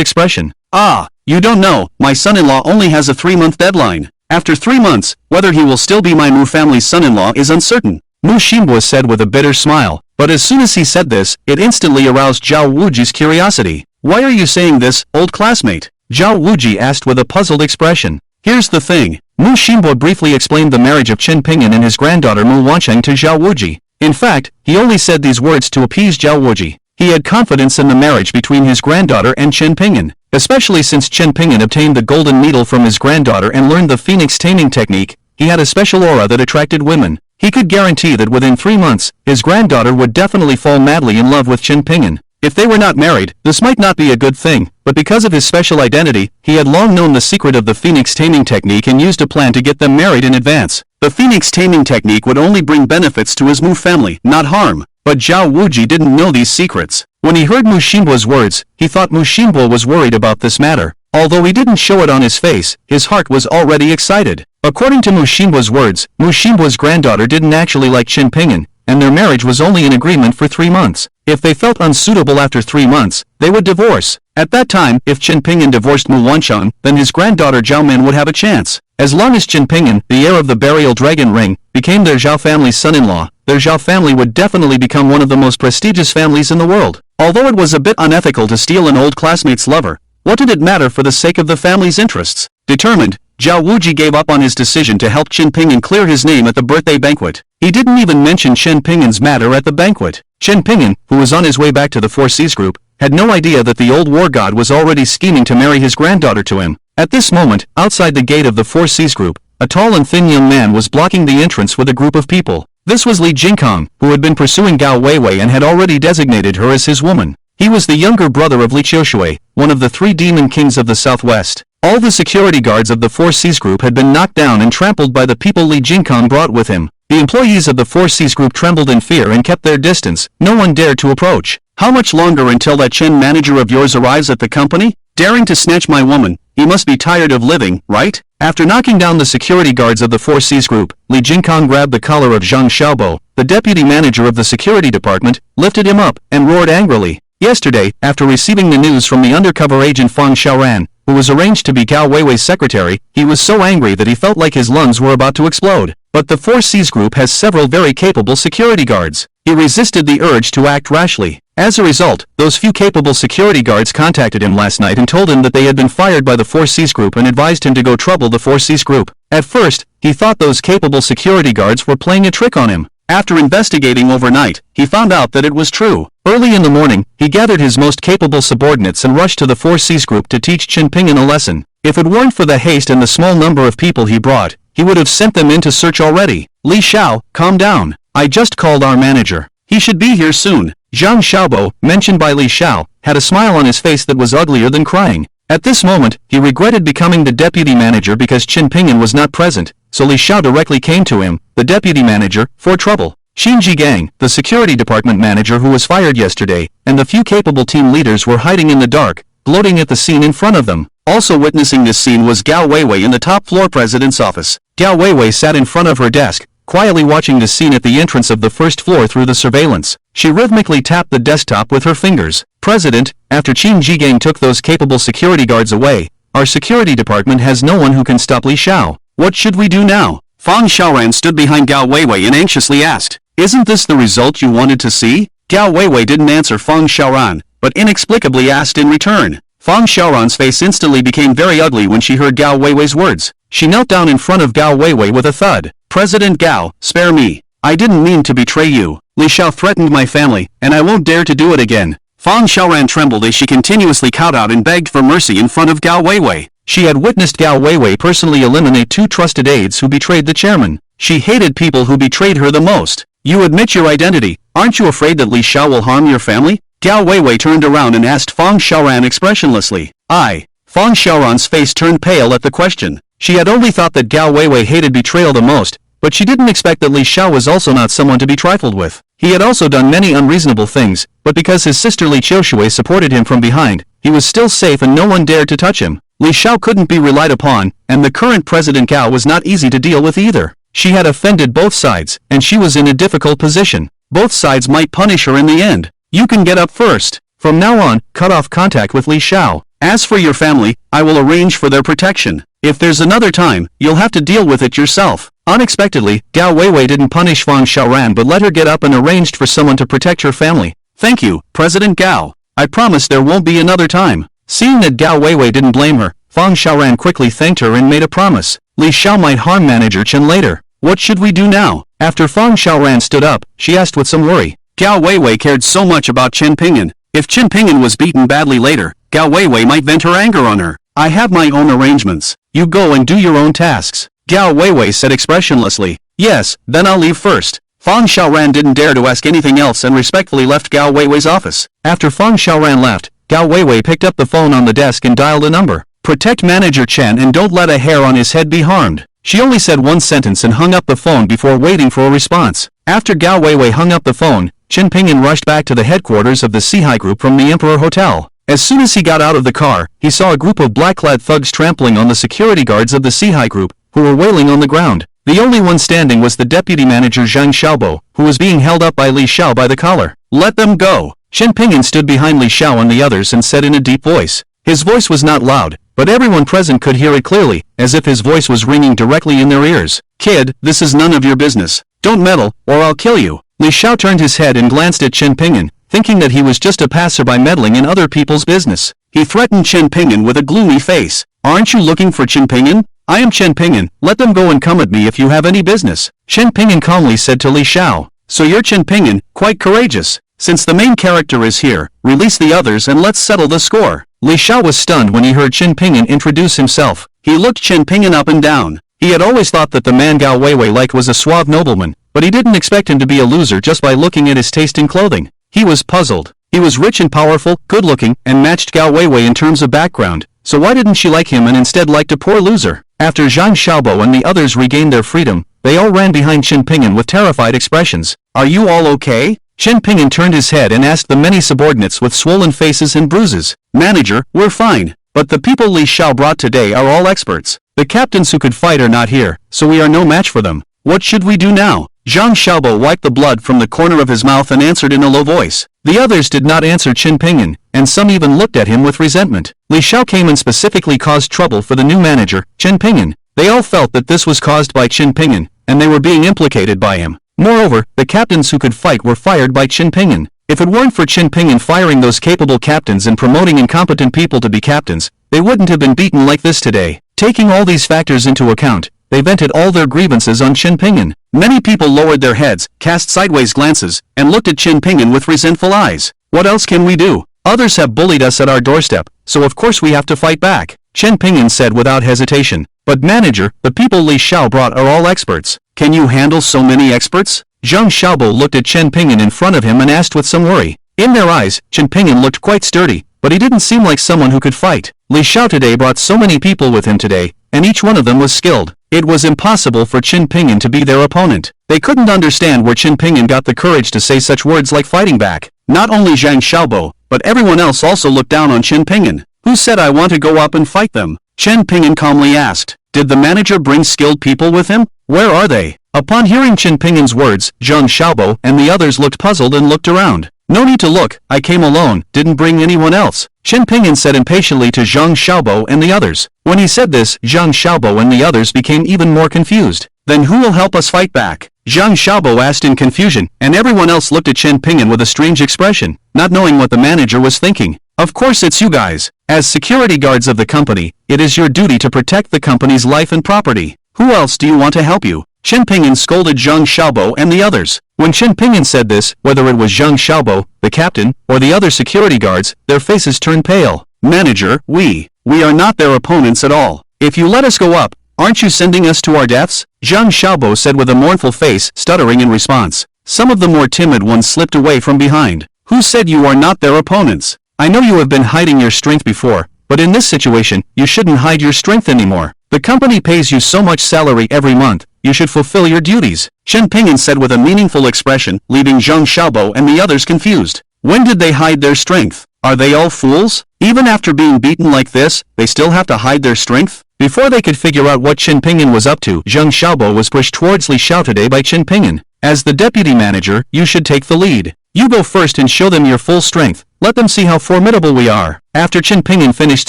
expression. Ah, you don't know, my son-in-law only has a 3-month deadline. After 3 months, whether he will still be my Mu family's son-in-law is uncertain. Mu Xinbo said with a bitter smile, but as soon as he said this, it instantly aroused Zhao Wuji's curiosity. Why are you saying this, old classmate? Zhao Wuji asked with a puzzled expression. Here's the thing. Mu Xinbo briefly explained the marriage of Chen Pingyan and his granddaughter Mu Wancheng to Zhao Wuji. In fact, he only said these words to appease Zhao Wuji. He had confidence in the marriage between his granddaughter and Chen Pingyan, especially since Chen Pingyan obtained the golden needle from his granddaughter and learned the phoenix taming technique. He had a special aura that attracted women. He could guarantee that within 3 months, his granddaughter would definitely fall madly in love with Chen Pingyan. If they were not married, this might not be a good thing, but because of his special identity, he had long known the secret of the phoenix taming technique and used a plan to get them married in advance. The phoenix taming technique would only bring benefits to his Mu family, not harm. But Zhao Wuji didn't know these secrets. When he heard Mu Xinbo's words, he thought Mu Xinbo was worried about this matter. Although he didn't show it on his face, his heart was already excited. According to Mu Xinbo's words, Mu Xinbo's granddaughter didn't actually like Chen Pingyan, and their marriage was only in agreement for 3 months. If they felt unsuitable after 3 months, they would divorce. At that time, if Chen Pingyan divorced Mu Wancheng, then his granddaughter Zhao Men would have a chance. As long as Chen Pingyan, the heir of the burial dragon ring, became their Zhao family's son-in-law, their Zhao family would definitely become one of the most prestigious families in the world. Although it was a bit unethical to steal an old classmate's lover, what did it matter for the sake of the family's interests? Determined, Zhao Wuji gave up on his decision to help Chen Pingyan clear his name at the birthday banquet. He didn't even mention Chen Pingyan's matter at the banquet. Chen Pingyan, who was on his way back to the Four Seas Group, had no idea that the old war god was already scheming to marry his granddaughter to him. At this moment, outside the gate of the Four Seas Group, a tall and thin young man was blocking the entrance with a group of people. This was Li Jingkong, who had been pursuing Gao Weiwei and had already designated her as his woman. He was the younger brother of Li Qiushui, one of the 3 demon kings of the southwest. All the security guards of the Four Seas Group had been knocked down and trampled by the people Li Jingkong brought with him. The employees of the Four Seas Group trembled in fear and kept their distance. No one dared to approach. How much longer until that Chen manager of yours arrives at the company? Daring to snatch my woman, he must be tired of living, right? After knocking down the security guards of the Four Seas Group, Li Jingkong grabbed the collar of Zhang Xiaobo, the deputy manager of the security department, lifted him up, and roared angrily. Yesterday, after receiving the news from the undercover agent Fang Xiaoran, who was arranged to be Gao Weiwei's secretary, he was so angry that he felt like his lungs were about to explode. But the Four Seas Group has several very capable security guards. He resisted the urge to act rashly. As a result, those few capable security guards contacted him last night and told him that they had been fired by the Four Seas Group and advised him to go trouble the Four Seas Group. At first, he thought those capable security guards were playing a trick on him. After investigating overnight, he found out that it was true. Early in the morning, he gathered his most capable subordinates and rushed to the Four Seas Group to teach Chen Pingyan a lesson. If it weren't for the haste and the small number of people he brought, he would have sent them in to search already. Li Xiao, calm down. I just called our manager. He should be here soon. Zhang Xiaobo, mentioned by Li Xiao, had a smile on his face that was uglier than crying. At this moment, he regretted becoming the deputy manager because Chen Pingyan was not present, so Li Xiao directly came to him, the deputy manager, for trouble. Xin Jigang, the security department manager who was fired yesterday, and the few capable team leaders were hiding in the dark, gloating at the scene in front of them. Also witnessing this scene was Gao Weiwei in the top floor president's office. Gao Weiwei sat in front of her desk, quietly watching the scene at the entrance of the first floor through the surveillance. She rhythmically tapped the desktop with her fingers. President, after Qin Jigang took those capable security guards away, our security department has no one who can stop Li Xiao. What should we do now? Fang Xiaoran stood behind Gao Weiwei and anxiously asked, "Isn't this the result you wanted to see?" Gao Weiwei didn't answer Fang Xiaoran, but inexplicably asked in return. Fang Xiaoran's face instantly became very ugly when she heard Gao Weiwei's words. She knelt down in front of Gao Weiwei with a thud. "President Gao, spare me. I didn't mean to betray you. Li Xiao threatened my family, and I won't dare to do it again." Fang Xiaoran trembled as she continuously kowtowed and begged for mercy in front of Gao Weiwei. She had witnessed Gao Weiwei personally eliminate 2 trusted aides who betrayed the chairman. She hated people who betrayed her the most. "You admit your identity. Aren't you afraid that Li Xiao will harm your family?" Gao Weiwei turned around and asked Fang Xiaoran expressionlessly. Fang Xiaoran's face turned pale at the question. She had only thought that Gao Weiwei hated betrayal the most, but she didn't expect that Li Xiao was also not someone to be trifled with. He had also done many unreasonable things, but because his sister Li Qiushui supported him from behind, he was still safe and no one dared to touch him. Li Xiao couldn't be relied upon, and the current President Gao was not easy to deal with either. She had offended both sides, and she was in a difficult position. Both sides might punish her in the end. "You can get up first. From now on, cut off contact with Li Xiao. As for your family, I will arrange for their protection. If there's another time, you'll have to deal with it yourself." Unexpectedly, Gao Weiwei didn't punish Fang Xiaoran but let her get up and arranged for someone to protect her family. "Thank you, President Gao. I promise there won't be another time." Seeing that Gao Weiwei didn't blame her, Fang Xiaoran quickly thanked her and made a promise. Li Xiao might harm Manager Chen later. What should we do now? After Fang Xiaoran stood up, she asked with some worry. Gao Weiwei cared so much about Chen Pingyan. If Chen Pingyan was beaten badly later, Gao Weiwei might vent her anger on her. I have my own arrangements. You go and do your own tasks. Gao Weiwei said expressionlessly. Yes, then I'll leave first. Fang Xiaoran didn't dare to ask anything else and respectfully left Gao Weiwei's office. After Fang Xiaoran left, Gao Weiwei picked up the phone on the desk and dialed a number. Protect Manager Chen and don't let a hair on his head be harmed. She only said one sentence and hung up the phone before waiting for a response. After Gao Weiwei hung up the phone, Chen Pingyan rushed back to the headquarters of the Sihai Group from the Emperor Hotel. As soon as he got out of the car, he saw a group of black-clad thugs trampling on the security guards of the Sihai Group, who were wailing on the ground. The only one standing was the deputy manager Zhang Xiaobo, who was being held up by Li Xiao by the collar. Let them go! Chen Pingyan stood behind Li Xiao and the others and said in a deep voice. His voice was not loud, but everyone present could hear it clearly, as if his voice was ringing directly in their ears. Kid, this is none of your business. Don't meddle, or I'll kill you. Li Xiao turned his head and glanced at Chen Pingyan, thinking that he was just a passerby meddling in other people's business. He threatened Chen Pingyan with a gloomy face. Aren't you looking for Chen Pingyan? I am Chen Pingyan, let them go and come at me if you have any business. Chen Pingyan calmly said to Li Xiao. So you're Chen Pingyan, quite courageous. Since the main character is here, release the others and let's settle the score. Li Xiao was stunned when he heard Chen Pingyan introduce himself. He looked Chen Pingyan up and down. He had always thought that the man Gao Weiwei liked was a suave nobleman, but he didn't expect him to be a loser just by looking at his taste in clothing. He was puzzled. He was rich and powerful, good-looking, and matched Gao Weiwei in terms of background, so why didn't she like him and instead liked a poor loser? After Zhang Xiaobo and the others regained their freedom, they all ran behind Chen Pingyan with terrified expressions. Are you all okay? Chen Pingyan turned his head and asked the many subordinates with swollen faces and bruises. Manager, we're fine, but the people Li Xiao brought today are all experts. The captains who could fight are not here, so we are no match for them. What should we do now? Zhang Xiaobo wiped the blood from the corner of his mouth and answered in a low voice. The others did not answer Chen Pingyan, and some even looked at him with resentment. Li Xiao came and specifically caused trouble for the new manager, Chen Pingyan. They all felt that this was caused by Chen Pingyan, and they were being implicated by him. Moreover, the captains who could fight were fired by Chen Pingyan. If it weren't for Chen Pingyan firing those capable captains and promoting incompetent people to be captains, they wouldn't have been beaten like this today. Taking all these factors into account, they vented all their grievances on Chen Pingyan. Many people lowered their heads, cast sideways glances, and looked at Chen Pingyan with resentful eyes. What else can we do? Others have bullied us at our doorstep, so of course we have to fight back, Chen Pingyan said without hesitation. But manager, the people Li Xiao brought are all experts. Can you handle so many experts? Zhang Xiaobo looked at Chen Pingyan in front of him and asked with some worry. In their eyes, Chen Pingyan looked quite sturdy, but he didn't seem like someone who could fight. Li Xiao today brought so many people with him today, and each one of them was skilled. It was impossible for Chen Pingyan to be their opponent. They couldn't understand where Chen Pingyan got the courage to say such words like fighting back. Not only Zhang Xiaobo, but everyone else also looked down on Chen Pingyan. Who said I want to go up and fight them? Chen Pingyan calmly asked. Did the manager bring skilled people with him? Where are they? Upon hearing Chen Pingyan's words, Zhang Xiaobo and the others looked puzzled and looked around. No need to look, I came alone, didn't bring anyone else, Chen Pingyan said impatiently to Zhang Xiaobo and the others. When he said this, Zhang Xiaobo and the others became even more confused. Then who will help us fight back? Zhang Xiaobo asked in confusion, and everyone else looked at Chen Pingyan with a strange expression, not knowing what the manager was thinking. Of course it's you guys. As security guards of the company, it is your duty to protect the company's life and property. Who else do you want to help you? Chen Pingyan scolded Zhang Xiaobo and the others. When Chen Pingyan said this, whether it was Zhang Xiaobo, the captain, or the other security guards, their faces turned pale. Manager, we are not their opponents at all. If you let us go up, aren't you sending us to our deaths? Zhang Xiaobo said with a mournful face, stuttering in response. Some of the more timid ones slipped away from behind. Who said you are not their opponents? I know you have been hiding your strength before, but in this situation, you shouldn't hide your strength anymore. The company pays you so much salary every month, you should fulfill your duties, Chen Pingyan said with a meaningful expression, leaving Zhang Xiaobo and the others confused. When did they hide their strength? Are they all fools? Even after being beaten like this, they still have to hide their strength? Before they could figure out what Chen Pingyan was up to, Zhang Xiaobo was pushed towards Li Xiao today by Chen Pingyan. As the deputy manager, you should take the lead. You go first and show them your full strength. Let them see how formidable we are. After Chen Pingyan finished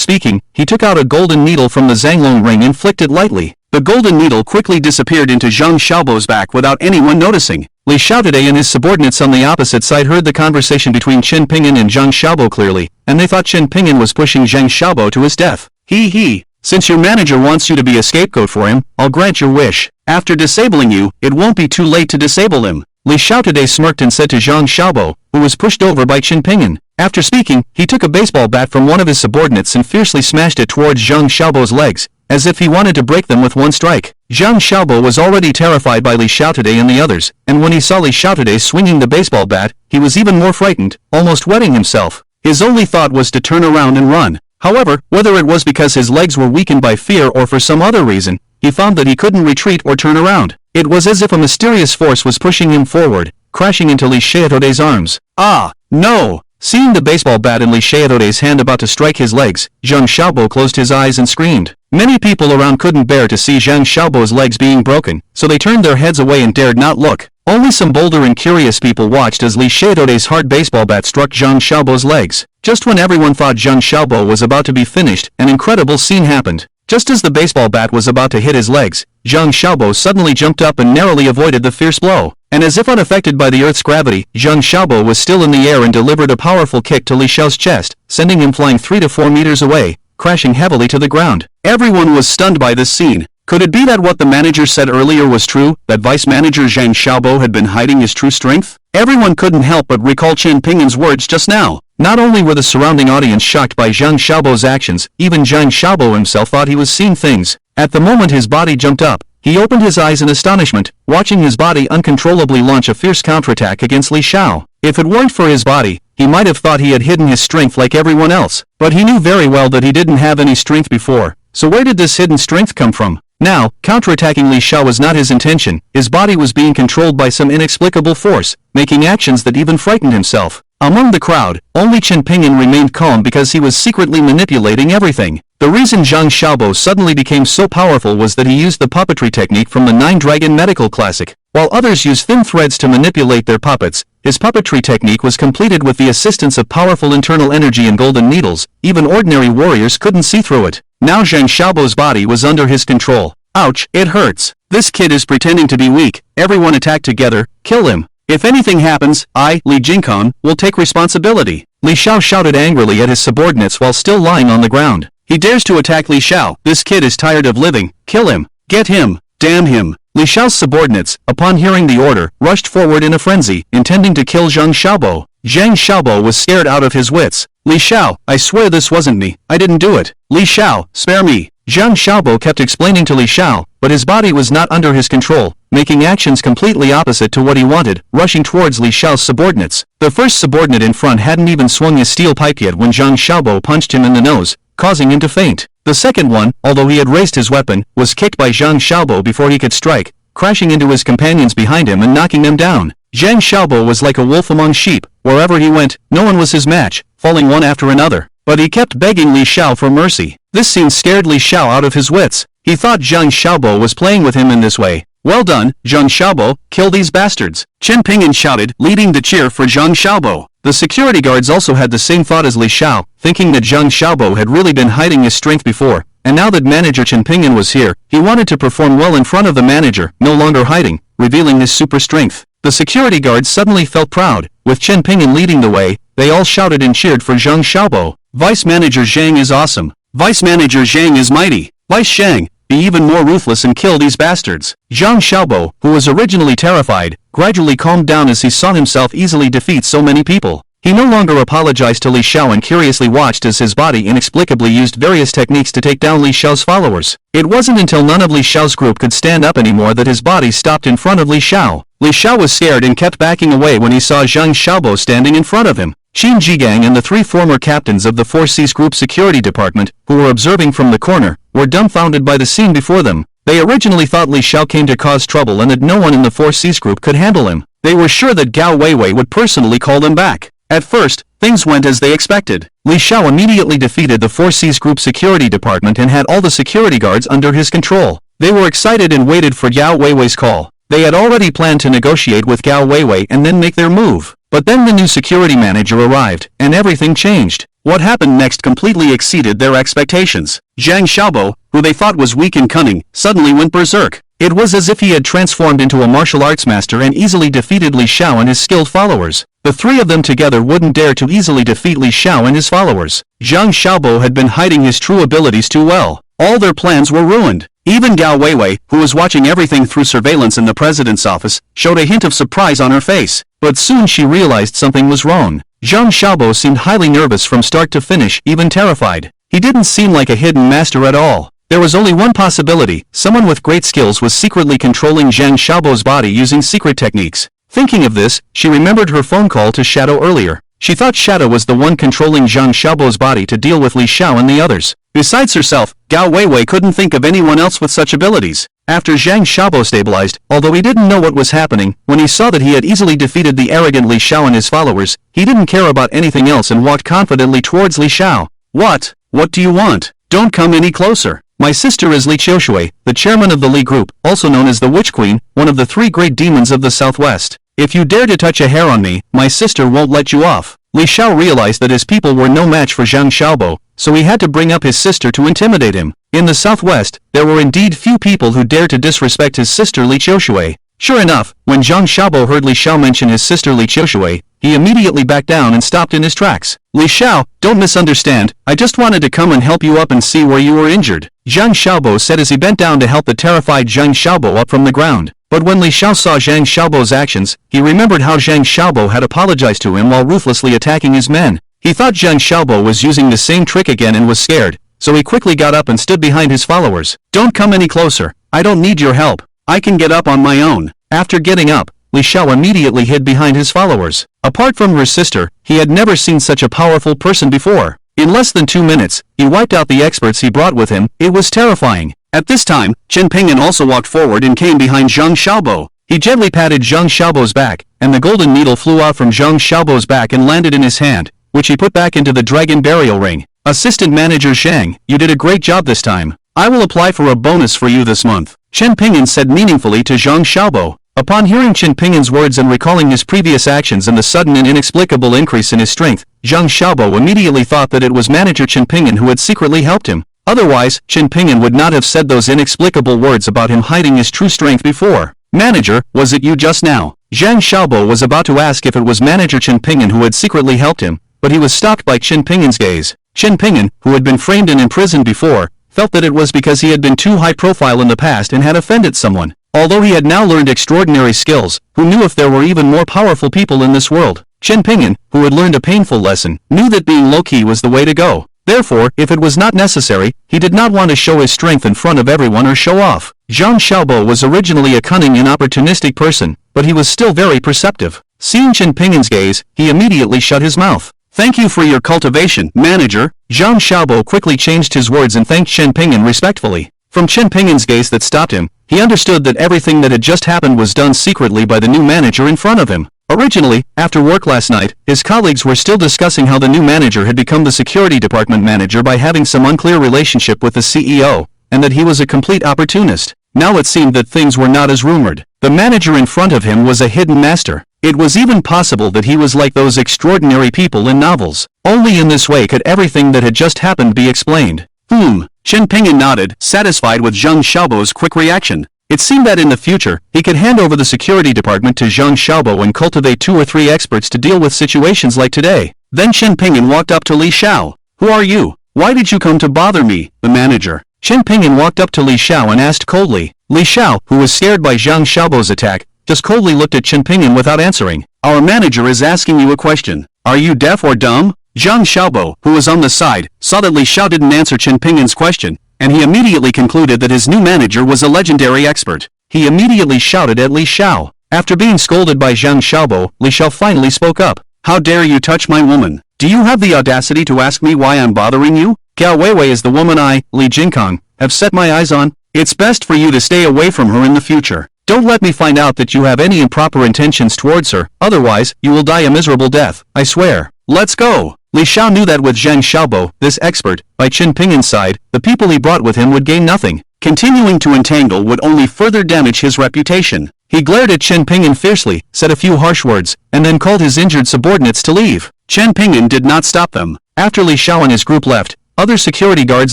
speaking, he took out a golden needle from the Zanglong ring and flicked it lightly. The golden needle quickly disappeared into Zhang Xiaobo's back without anyone noticing. Li Xiao today and his subordinates on the opposite side heard the conversation between Chen Pingyan and Zhang Xiaobo clearly, and they thought Chen Pingyan was pushing Zhang Xiaobo to his death. He. Since your manager wants you to be a scapegoat for him, I'll grant your wish. After disabling you, it won't be too late to disable him. Li Xiaotade smirked and said to Zhang Xiaobo, who was pushed over by Qin Pingyun. After speaking, he took a baseball bat from one of his subordinates and fiercely smashed it towards Zhang Xiaobo's legs, as if he wanted to break them with one strike. Zhang Xiaobo was already terrified by Li Xiaotade and the others, and when he saw Li Xiaotade swinging the baseball bat, he was even more frightened, almost wetting himself. His only thought was to turn around and run. However, whether it was because his legs were weakened by fear or for some other reason, he found that he couldn't retreat or turn around. It was as if a mysterious force was pushing him forward, crashing into Li Xiaotade's arms. Ah, no! Seeing the baseball bat in Li Xiaotade's hand about to strike his legs, Zhang Xiaobo closed his eyes and screamed. Many people around couldn't bear to see Zhang Xiaobo's legs being broken, so they turned their heads away and dared not look. Only some bolder and curious people watched as Li Xiaotade's hard baseball bat struck Zhang Xiaobo's legs. Just when everyone thought Zhang Xiaobo was about to be finished, an incredible scene happened. Just as the baseball bat was about to hit his legs, Zhang Xiaobo suddenly jumped up and narrowly avoided the fierce blow. And as if unaffected by the Earth's gravity, Zhang Xiaobo was still in the air and delivered a powerful kick to Li Xiao's chest, sending him flying 3 to 4 meters away, crashing heavily to the ground. Everyone was stunned by this scene. Could it be that what the manager said earlier was true, that Vice Manager Zhang Xiaobo had been hiding his true strength? Everyone couldn't help but recall Qin Pingyun's words just now. Not only were the surrounding audience shocked by Zhang Xiaobo's actions, even Zhang Xiaobo himself thought he was seeing things. At the moment his body jumped up, he opened his eyes in astonishment, watching his body uncontrollably launch a fierce counterattack against Li Xiao. If it weren't for his body, he might have thought he had hidden his strength like everyone else. But he knew very well that he didn't have any strength before. So where did this hidden strength come from? Now, counterattacking Li Xiao was not his intention. His body was being controlled by some inexplicable force, making actions that even frightened himself. Among the crowd, only Qin Pingyun remained calm because he was secretly manipulating everything. The reason Zhang Xiaobo suddenly became so powerful was that he used the puppetry technique from the Nine Dragon Medical Classic. While others use thin threads to manipulate their puppets, his puppetry technique was completed with the assistance of powerful internal energy and golden needles. Even ordinary warriors couldn't see through it. Now Zhang Xiaobo's body was under his control. Ouch, it hurts. This kid is pretending to be weak. Everyone attack together, kill him. If anything happens, I, Li Jingkong, will take responsibility. Li Xiao shouted angrily at his subordinates while still lying on the ground. He dares to attack Li Xiao. This kid is tired of living. Kill him. Get him. Damn him. Li Xiao's subordinates, upon hearing the order, rushed forward in a frenzy, intending to kill Zhang Xiaobo. Zhang Xiaobo was scared out of his wits. Li Xiao, I swear this wasn't me. I didn't do it. Li Xiao, spare me. Zhang Xiaobo kept explaining to Li Xiao, but his body was not under his control, making actions completely opposite to what he wanted, rushing towards Li Xiao's subordinates. The first subordinate in front hadn't even swung his steel pipe yet when Zhang Xiaobo punched him in the nose, causing him to faint. The second one, although he had raised his weapon, was kicked by Zhang Xiaobo before he could strike, crashing into his companions behind him and knocking them down. Zhang Xiaobo was like a wolf among sheep. Wherever he went, no one was his match, falling one after another. But he kept begging Li Xiao for mercy. This scene scared Li Xiao out of his wits. He thought Zhang Xiaobo was playing with him in this way. Well done, Zhang Xiaobo, kill these bastards. Qin Pingyun shouted, leading the cheer for Zhang Xiaobo. The security guards also had the same thought as Li Xiao, thinking that Zhang Xiaobo had really been hiding his strength before, and now that manager Qin Pingyun was here, he wanted to perform well in front of the manager, no longer hiding, revealing his super strength. The security guards suddenly felt proud. With Qin Pingyun leading the way, they all shouted and cheered for Zhang Xiaobo. Vice Manager Zhang is awesome. Vice Manager Zhang is mighty. Vice Zhang, be even more ruthless and kill these bastards. Zhang Xiaobo, who was originally terrified, gradually calmed down as he saw himself easily defeat so many people. He no longer apologized to Li Xiao and curiously watched as his body inexplicably used various techniques to take down Li Xiao's followers. It wasn't until none of Li Xiao's group could stand up anymore that his body stopped in front of Li Xiao. Li Xiao was scared and kept backing away when he saw Zhang Xiaobo standing in front of him. Qin Jigang and the 3 former captains of the 4C's group security department, who were observing from the corner, were dumbfounded by the scene before them. They originally thought Li Xiao came to cause trouble and that no one in the 4C's group could handle him. They were sure that Gao Weiwei would personally call them back. At first, things went as they expected. Li Xiao immediately defeated the 4C's group security department and had all the security guards under his control. They were excited and waited for Gao Weiwei's call. They had already planned to negotiate with Gao Weiwei and then make their move. But then the new security manager arrived, and everything changed. What happened next completely exceeded their expectations. Zhang Xiaobo, who they thought was weak and cunning, suddenly went berserk. It was as if he had transformed into a martial arts master and easily defeated Li Xiao and his skilled followers. The 3 of them together wouldn't dare to easily defeat Li Xiao and his followers. Zhang Xiaobo had been hiding his true abilities too well. All their plans were ruined. Even Gao Weiwei, who was watching everything through surveillance in the president's office, showed a hint of surprise on her face. But soon she realized something was wrong. Zhang Xiaobo seemed highly nervous from start to finish, even terrified. He didn't seem like a hidden master at all. There was only one possibility: someone with great skills was secretly controlling Zhang Xiaobo's body using secret techniques. Thinking of this, she remembered her phone call to Shadow earlier. She thought Shadow was the one controlling Zhang Xiaobo's body to deal with Li Xiao and the others. Besides herself, Gao Weiwei couldn't think of anyone else with such abilities. After Zhang Xiaobo stabilized, although he didn't know what was happening, when he saw that he had easily defeated the arrogant Li Xiao and his followers, he didn't care about anything else and walked confidently towards Li Xiao. What? What do you want? Don't come any closer. My sister is Li Qiushui, the chairman of the Li Group, also known as the Witch Queen, one of the 3 great demons of the Southwest. If you dare to touch a hair on me, my sister won't let you off. Li Xiao realized that his people were no match for Zhang Xiaobo, so he had to bring up his sister to intimidate him. In the Southwest, there were indeed few people who dared to disrespect his sister Li Qiushui. Sure enough, when Zhang Xiaobo heard Li Xiao mention his sister Li Qiushui, he immediately backed down and stopped in his tracks. Li Xiao, don't misunderstand, I just wanted to come and help you up and see where you were injured, Zhang Xiaobo said as he bent down to help the terrified Zhang Xiaobo up from the ground. But when Li Xiao saw Zhang Xiaobo's actions, he remembered how Zhang Xiaobo had apologized to him while ruthlessly attacking his men. He thought Zhang Xiaobo was using the same trick again and was scared, so he quickly got up and stood behind his followers. Don't come any closer, I don't need your help. I can get up on my own. After getting up, Li Xiao immediately hid behind his followers. Apart from her sister, he had never seen such a powerful person before. In less than 2 minutes, he wiped out the experts he brought with him. It was terrifying. At this time, Chen Pingyan also walked forward and came behind Zhang Xiaobo. He gently patted Zhang Xiaobo's back, and the golden needle flew out from Zhang Xiaobo's back and landed in his hand, which he put back into the dragon burial ring. Assistant Manager Zhang, you did a great job this time. I will apply for a bonus for you this month, Chen Pingyan said meaningfully to Zhang Xiaobo. Upon hearing Chen Pingyan's words and recalling his previous actions and the sudden and inexplicable increase in his strength, Zhang Xiaobo immediately thought that it was Manager Chen Pingyan who had secretly helped him. Otherwise, Chen Pingyan would not have said those inexplicable words about him hiding his true strength before. Manager, was it you just now? Zhang Xiaobo was about to ask if it was Manager Chen Pingyan who had secretly helped him, but he was stopped by Chen Pingyan's gaze. Chen Pingyan, who had been framed and imprisoned before, felt that it was because he had been too high profile in the past and had offended someone. Although he had now learned extraordinary skills, who knew if there were even more powerful people in this world? Chen Pingyan, who had learned a painful lesson, knew that being low-key was the way to go. Therefore, if it was not necessary, he did not want to show his strength in front of everyone or show off. Zhang Xiaobo was originally a cunning and opportunistic person, but he was still very perceptive. Seeing Chen Pingyan's gaze, he immediately shut his mouth. Thank you for your cultivation, Manager. Zhang Xiaobo quickly changed his words and thanked Chen Pingyan respectfully. From Chen Pingyan's gaze that stopped him, he understood that everything that had just happened was done secretly by the new manager in front of him. Originally, after work last night, his colleagues were still discussing how the new manager had become the security department manager by having some unclear relationship with the CEO, and that he was a complete opportunist. Now it seemed that things were not as rumored. The manager in front of him was a hidden master. It was even possible that he was like those extraordinary people in novels. Only in this way could everything that had just happened be explained. Chen Pingyan nodded, satisfied with Zhang Xiaobo's quick reaction. It seemed that in the future, he could hand over the security department to Zhang Xiaobo and cultivate 2 or 3 experts to deal with situations like today. Then Chen Pingyan walked up to Li Xiao. Who are you? Why did you come to bother me, the manager? Chen Pingyan walked up to Li Xiao and asked coldly. Li Xiao, who was scared by Zhang Xiaobo's attack, just coldly looked at Chen Pingyan without answering. Our manager is asking you a question. Are you deaf or dumb? Zhang Xiaobo, who was on the side, saw that Li Xiao didn't answer Chen Pingyan's question, and he immediately concluded that his new manager was a legendary expert. He immediately shouted at Li Xiao. After being scolded by Zhang Xiaobo, Li Xiao finally spoke up. How dare you touch my woman? Do you have the audacity to ask me why I'm bothering you? Gao Weiwei is the woman I, Li Jinkong, have set my eyes on. It's best for you to stay away from her in the future. Don't let me find out that you have any improper intentions towards her, otherwise, you will die a miserable death, I swear. Let's go. Li Xiao knew that with Zhang Xiaobo, this expert, by Chen Pingyan's side, the people he brought with him would gain nothing. Continuing to entangle would only further damage his reputation. He glared at Chen Pingyan fiercely, said a few harsh words, and then called his injured subordinates to leave. Chen Pingyan did not stop them. After Li Xiao and his group left, other security guards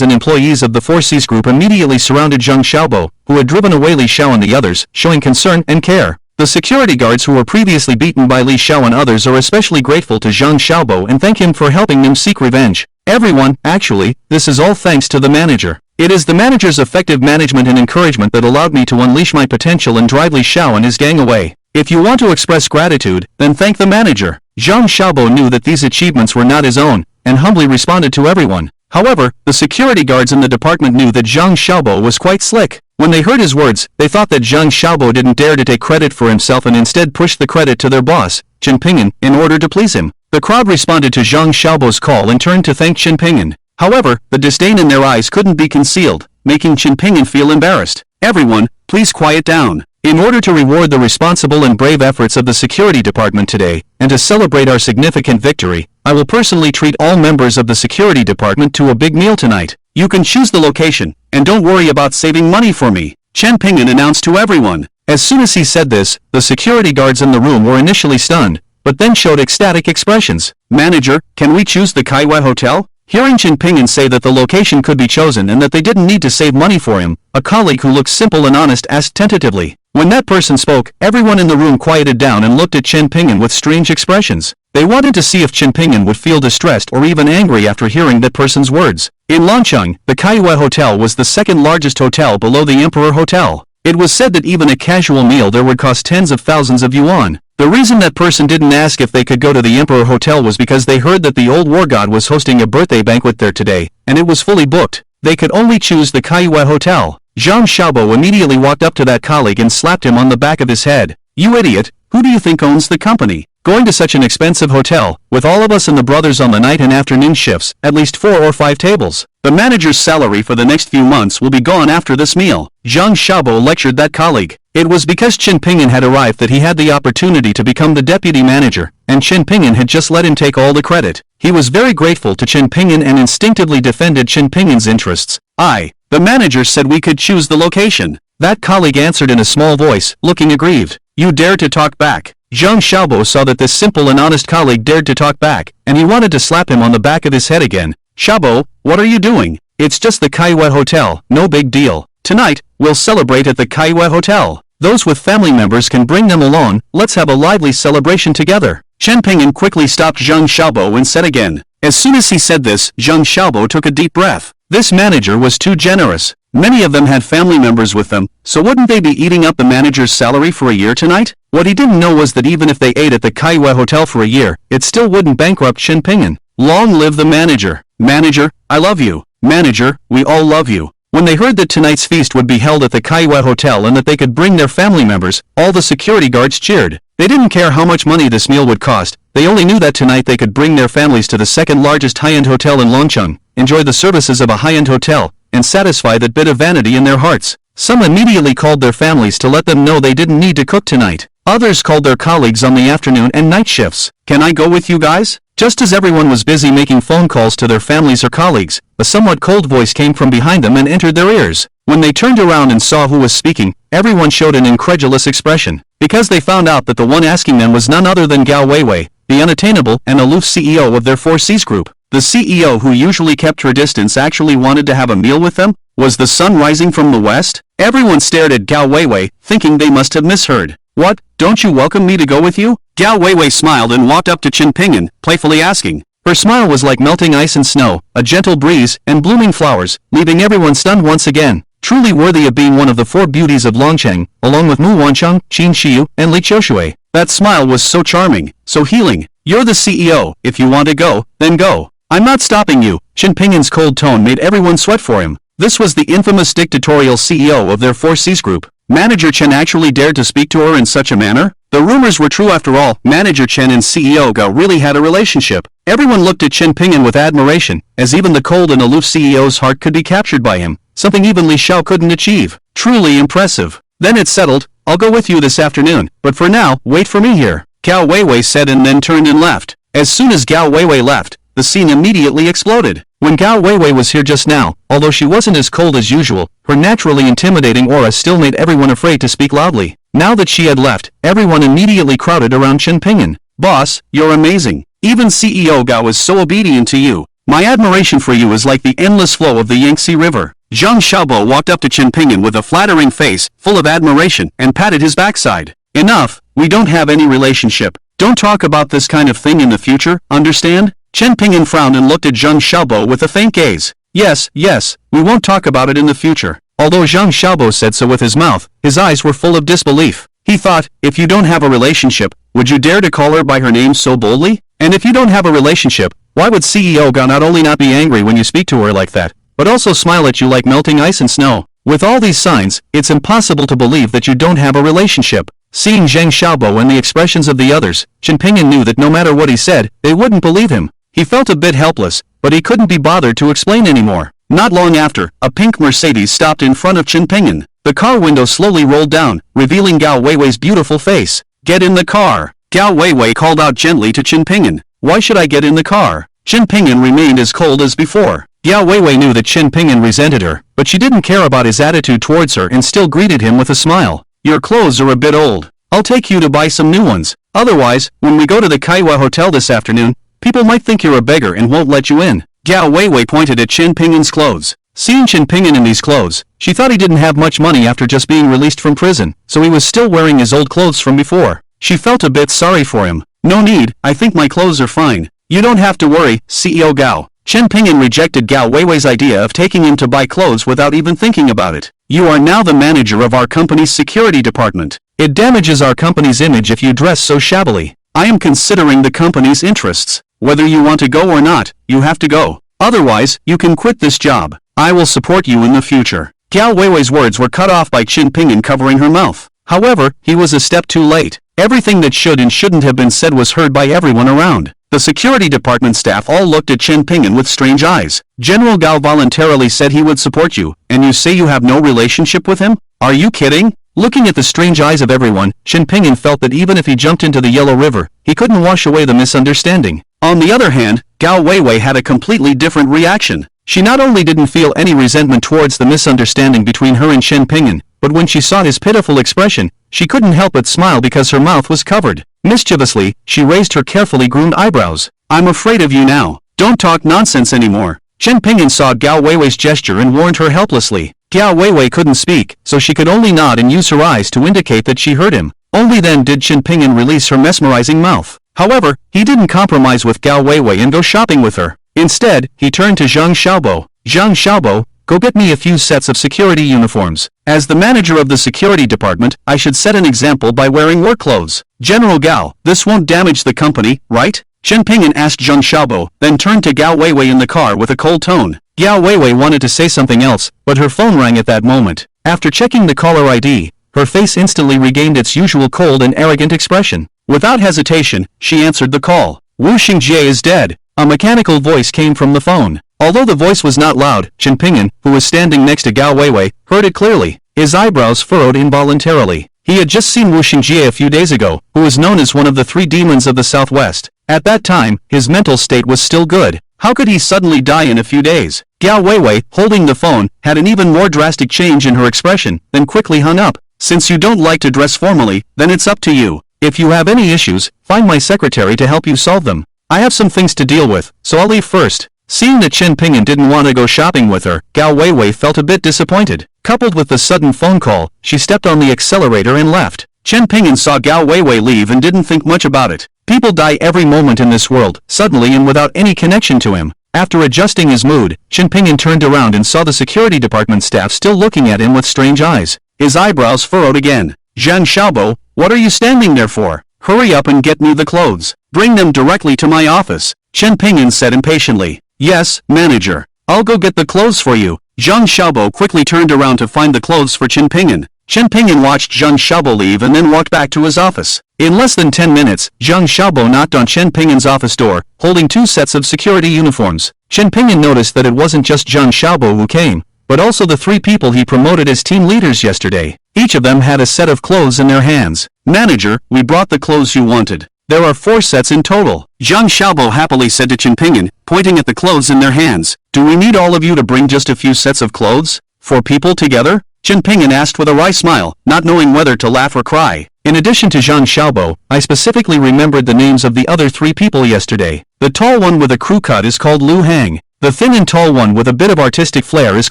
and employees of the 4Cs group immediately surrounded Zhang Xiaobo, who had driven away Li Xiao and the others, showing concern and care. The security guards who were previously beaten by Li Xiao and others are especially grateful to Zhang Xiaobo and thank him for helping them seek revenge. Everyone, actually, this is all thanks to the manager. It is the manager's effective management and encouragement that allowed me to unleash my potential and drive Li Xiao and his gang away. If you want to express gratitude, then thank the manager. Zhang Xiaobo knew that these achievements were not his own, and humbly responded to everyone. However, the security guards in the department knew that Zhang Xiaobo was quite slick. When they heard his words, they thought that Zhang Xiaobo didn't dare to take credit for himself and instead pushed the credit to their boss, Chen Ping'an, in order to please him. The crowd responded to Zhang Xiaobo's call and turned to thank Chen Ping'an. However, the disdain in their eyes couldn't be concealed, making Chen Ping'an feel embarrassed. Everyone, please quiet down. In order to reward the responsible and brave efforts of the security department today, and to celebrate our significant victory, I will personally treat all members of the security department to a big meal tonight. You can choose the location, and don't worry about saving money for me, Chen Ping'an announced to everyone. As soon as he said this, the security guards in the room were initially stunned, but then showed ecstatic expressions. Manager, can we choose the Kaiwei Hotel? Hearing Chen Ping'an say that the location could be chosen and that they didn't need to save money for him, a colleague who looked simple and honest asked tentatively. When that person spoke, everyone in the room quieted down and looked at Chen Ping'an with strange expressions. They wanted to see if Chen Ping'an would feel distressed or even angry after hearing that person's words. In Lancheng, the Kaiwei Hotel was the second largest hotel below the Emperor Hotel. It was said that even a casual meal there would cost tens of thousands of yuan. The reason that person didn't ask if they could go to the Emperor Hotel was because they heard that the old war god was hosting a birthday banquet there today, and it was fully booked. They could only choose the Kaiwei Hotel. Zhang Xiaobo immediately walked up to that colleague and slapped him on the back of his head. You idiot, who do you think owns the company? Going to such an expensive hotel, with all of us and the brothers on the night and afternoon shifts, at least 4 or 5 tables. The manager's salary for the next few months will be gone after this meal. Zhang Xiaobo lectured that colleague. It was because Chen Ping'an had arrived that he had the opportunity to become the deputy manager, and Chen Ping'an had just let him take all the credit. He was very grateful to Chen Ping'an and instinctively defended Chen Ping'an's interests. The manager said we could choose the location. That colleague answered in a small voice, looking aggrieved. You dare to talk back. Zhang Xiaobo saw that this simple and honest colleague dared to talk back, and he wanted to slap him on the back of his head again. Xiaobo, what are you doing? It's just the Kaiwei Hotel, no big deal. Tonight, we'll celebrate at the Kaiwei Hotel. Those with family members can bring them along, let's have a lively celebration together. Chen Ping'an quickly stopped Zhang Xiaobo and said again. As soon as he said this, Zhang Xiaobo took a deep breath. This manager was too generous. Many of them had family members with them, so wouldn't they be eating up the manager's salary for a year tonight? What he didn't know was that even if they ate at the Kaiwei Hotel for a year, it still wouldn't bankrupt Chen Ping'an. Long live the manager. Manager, I love you. Manager, we all love you. When they heard that tonight's feast would be held at the Kaiwei Hotel and that they could bring their family members, all the security guards cheered. They didn't care how much money this meal would cost, they only knew that tonight they could bring their families to the second largest high-end hotel in Lancheng, enjoy the services of a high-end hotel, and satisfy that bit of vanity in their hearts. Some immediately called their families to let them know they didn't need to cook tonight. Others called their colleagues on the afternoon and night shifts. Can I go with you guys? Just as everyone was busy making phone calls to their families or colleagues, a somewhat cold voice came from behind them and entered their ears. When they turned around and saw who was speaking, everyone showed an incredulous expression, because they found out that the one asking them was none other than Gao Weiwei, the unattainable and aloof CEO of their 4Cs group. The CEO who usually kept her distance actually wanted to have a meal with them? Was the sun rising from the west? Everyone stared at Gao Weiwei, thinking they must have misheard. What, don't you welcome me to go with you? Gao Weiwei smiled and walked up to Chen Ping'an, playfully asking. Her smile was like melting ice and snow, a gentle breeze, and blooming flowers, leaving everyone stunned once again. Truly worthy of being one of the 4 beauties of Lancheng, along with Mu Wancheng, Qin Shiyu, and Li Qiushui. That smile was so charming, so healing. You're the CEO, if you want to go, then go. I'm not stopping you. Chen Ping'an's cold tone made everyone sweat for him. This was the infamous dictatorial CEO of their 4Cs group. Manager Chen actually dared to speak to her in such a manner? The rumors were true after all. Manager Chen and CEO Gao really had a relationship. Everyone looked at Chen Ping'an with admiration, as even the cold and aloof CEO's heart could be captured by him, something even Li Xiao couldn't achieve. Truly impressive. Then it's settled, I'll go with you this afternoon, but for now, wait for me here, Gao Weiwei said and then turned and left. As soon as Gao Weiwei left, the scene immediately exploded. When Gao Weiwei was here just now, although she wasn't as cold as usual, her naturally intimidating aura still made everyone afraid to speak loudly. Now that she had left, everyone immediately crowded around Chen Ping'an. Boss, you're amazing. Even CEO Gao is so obedient to you. My admiration for you is like the endless flow of the Yangtze River. Zhang Xiaobo walked up to Chen Ping'an with a flattering face, full of admiration, and patted his backside. Enough, we don't have any relationship. Don't talk about this kind of thing in the future, understand? Chen Ping'an frowned and looked at Zhang Xiaobo with a faint gaze. Yes, yes, we won't talk about it in the future. Although Zhang Xiaobo said so with his mouth, his eyes were full of disbelief. He thought, if you don't have a relationship, would you dare to call her by her name so boldly? And if you don't have a relationship, why would CEO Gao not only not be angry when you speak to her like that, but also smile at you like melting ice and snow? With all these signs, it's impossible to believe that you don't have a relationship. Seeing Zhang Xiaobo and the expressions of the others, Chen Pingyan knew that no matter what he said, they wouldn't believe him. He felt a bit helpless, but he couldn't be bothered to explain anymore. Not long after, a pink Mercedes stopped in front of Chen Pingyan. The car window slowly rolled down, revealing Gao Weiwei's beautiful face. "Get in the car!" Gao Weiwei called out gently to Chen Pingyan. "Why should I get in the car?" Chen Pingyan remained as cold as before. Gao Weiwei knew that Chen Pingyan resented her, but she didn't care about his attitude towards her and still greeted him with a smile. "Your clothes are a bit old. I'll take you to buy some new ones. Otherwise, when we go to the Kaiwa Hotel this afternoon, people might think you're a beggar and won't let you in." Gao Weiwei pointed at Chen Pingyan's clothes. Seeing Chen Pingyan in these clothes, she thought he didn't have much money after just being released from prison, so he was still wearing his old clothes from before. She felt a bit sorry for him. "No need, I think my clothes are fine. You don't have to worry, CEO Gao." Chen Pingyan rejected Gao Weiwei's idea of taking him to buy clothes without even thinking about it. "You are now the manager of our company's security department. It damages our company's image if you dress so shabbily. I am considering the company's interests. Whether you want to go or not, you have to go. Otherwise, you can quit this job. I will support you in the future." Gao Weiwei's words were cut off by Chen Pingyan covering her mouth. However, he was a step too late. Everything that should and shouldn't have been said was heard by everyone around. The security department staff all looked at Chen Pingyan with strange eyes. "General Gao voluntarily said he would support you, and you say you have no relationship with him? Are you kidding?" Looking at the strange eyes of everyone, Chen Pingyan felt that even if he jumped into the Yellow River, he couldn't wash away the misunderstanding. On the other hand, Gao Weiwei had a completely different reaction. She not only didn't feel any resentment towards the misunderstanding between her and Chen Pingyan, but when she saw his pitiful expression, she couldn't help but smile because her mouth was covered. Mischievously, she raised her carefully groomed eyebrows. "I'm afraid of you now. Don't talk nonsense anymore." Chen Pingyan saw Gao Weiwei's gesture and warned her helplessly. Gao Weiwei couldn't speak, so she could only nod and use her eyes to indicate that she heard him. Only then did Chen Pingyan release her mesmerizing mouth. However, he didn't compromise with Gao Weiwei and go shopping with her. Instead, he turned to Zhang Xiaobo. "Zhang Xiaobo, go get me a few sets of security uniforms. As the manager of the security department, I should set an example by wearing work clothes." "General Gao, this won't damage the company, right?" Chen Pingyan asked Zhang Xiaobo, then turned to Gao Weiwei in the car with a cold tone. Gao Weiwei wanted to say something else, but her phone rang at that moment. After checking the caller ID, her face instantly regained its usual cold and arrogant expression. Without hesitation, she answered the call. "Wu Xingjie is dead." A mechanical voice came from the phone. Although the voice was not loud, Chen Pingyan, who was standing next to Gao Weiwei, heard it clearly. His eyebrows furrowed involuntarily. He had just seen Wu Xingjie a few days ago, who was known as one of the three demons of the Southwest. At that time, his mental state was still good. How could he suddenly die in a few days? Gao Weiwei, holding the phone, had an even more drastic change in her expression, then quickly hung up. "Since you don't like to dress formally, then it's up to you. If you have any issues, find my secretary to help you solve them. I have some things to deal with, so I'll leave first." Seeing that Chen Pingyan didn't want to go shopping with her, Gao Weiwei felt a bit disappointed. Coupled with the sudden phone call, she stepped on the accelerator and left. Chen Pingyan saw Gao Weiwei leave and didn't think much about it. People die every moment in this world, suddenly and without any connection to him. After adjusting his mood, Chen Pingyan turned around and saw the security department staff still looking at him with strange eyes. His eyebrows furrowed again. "Zhang Xiaobo, what are you standing there for? Hurry up and get me the clothes. Bring them directly to my office," Chen Pingyan said impatiently. "Yes, manager. I'll go get the clothes for you." Zhang Xiaobo quickly turned around to find the clothes for Chen Pingyan. Chen Pingyan watched Zhang Xiaobo leave and then walked back to his office. In less than 10 minutes, Zhang Xiaobo knocked on Chen Pingyan's office door, holding 2 sets of security uniforms. Chen Pingyan noticed that it wasn't just Zhang Xiaobo who came, but also the 3 people he promoted as team leaders yesterday. Each of them had a set of clothes in their hands. "Manager, we brought the clothes you wanted. There are 4 sets in total," Zhang Xiaobo happily said to Chen Pingyan, pointing at the clothes in their hands. "Do we need all of you to bring just a few sets of clothes? 4 people together?" Chen Pingyan asked with a wry smile, not knowing whether to laugh or cry. "In addition to Zhang Xiaobo, I specifically remembered the names of the other 3 people yesterday. The tall one with a crew cut is called Lu Hang. The thin and tall one with a bit of artistic flair is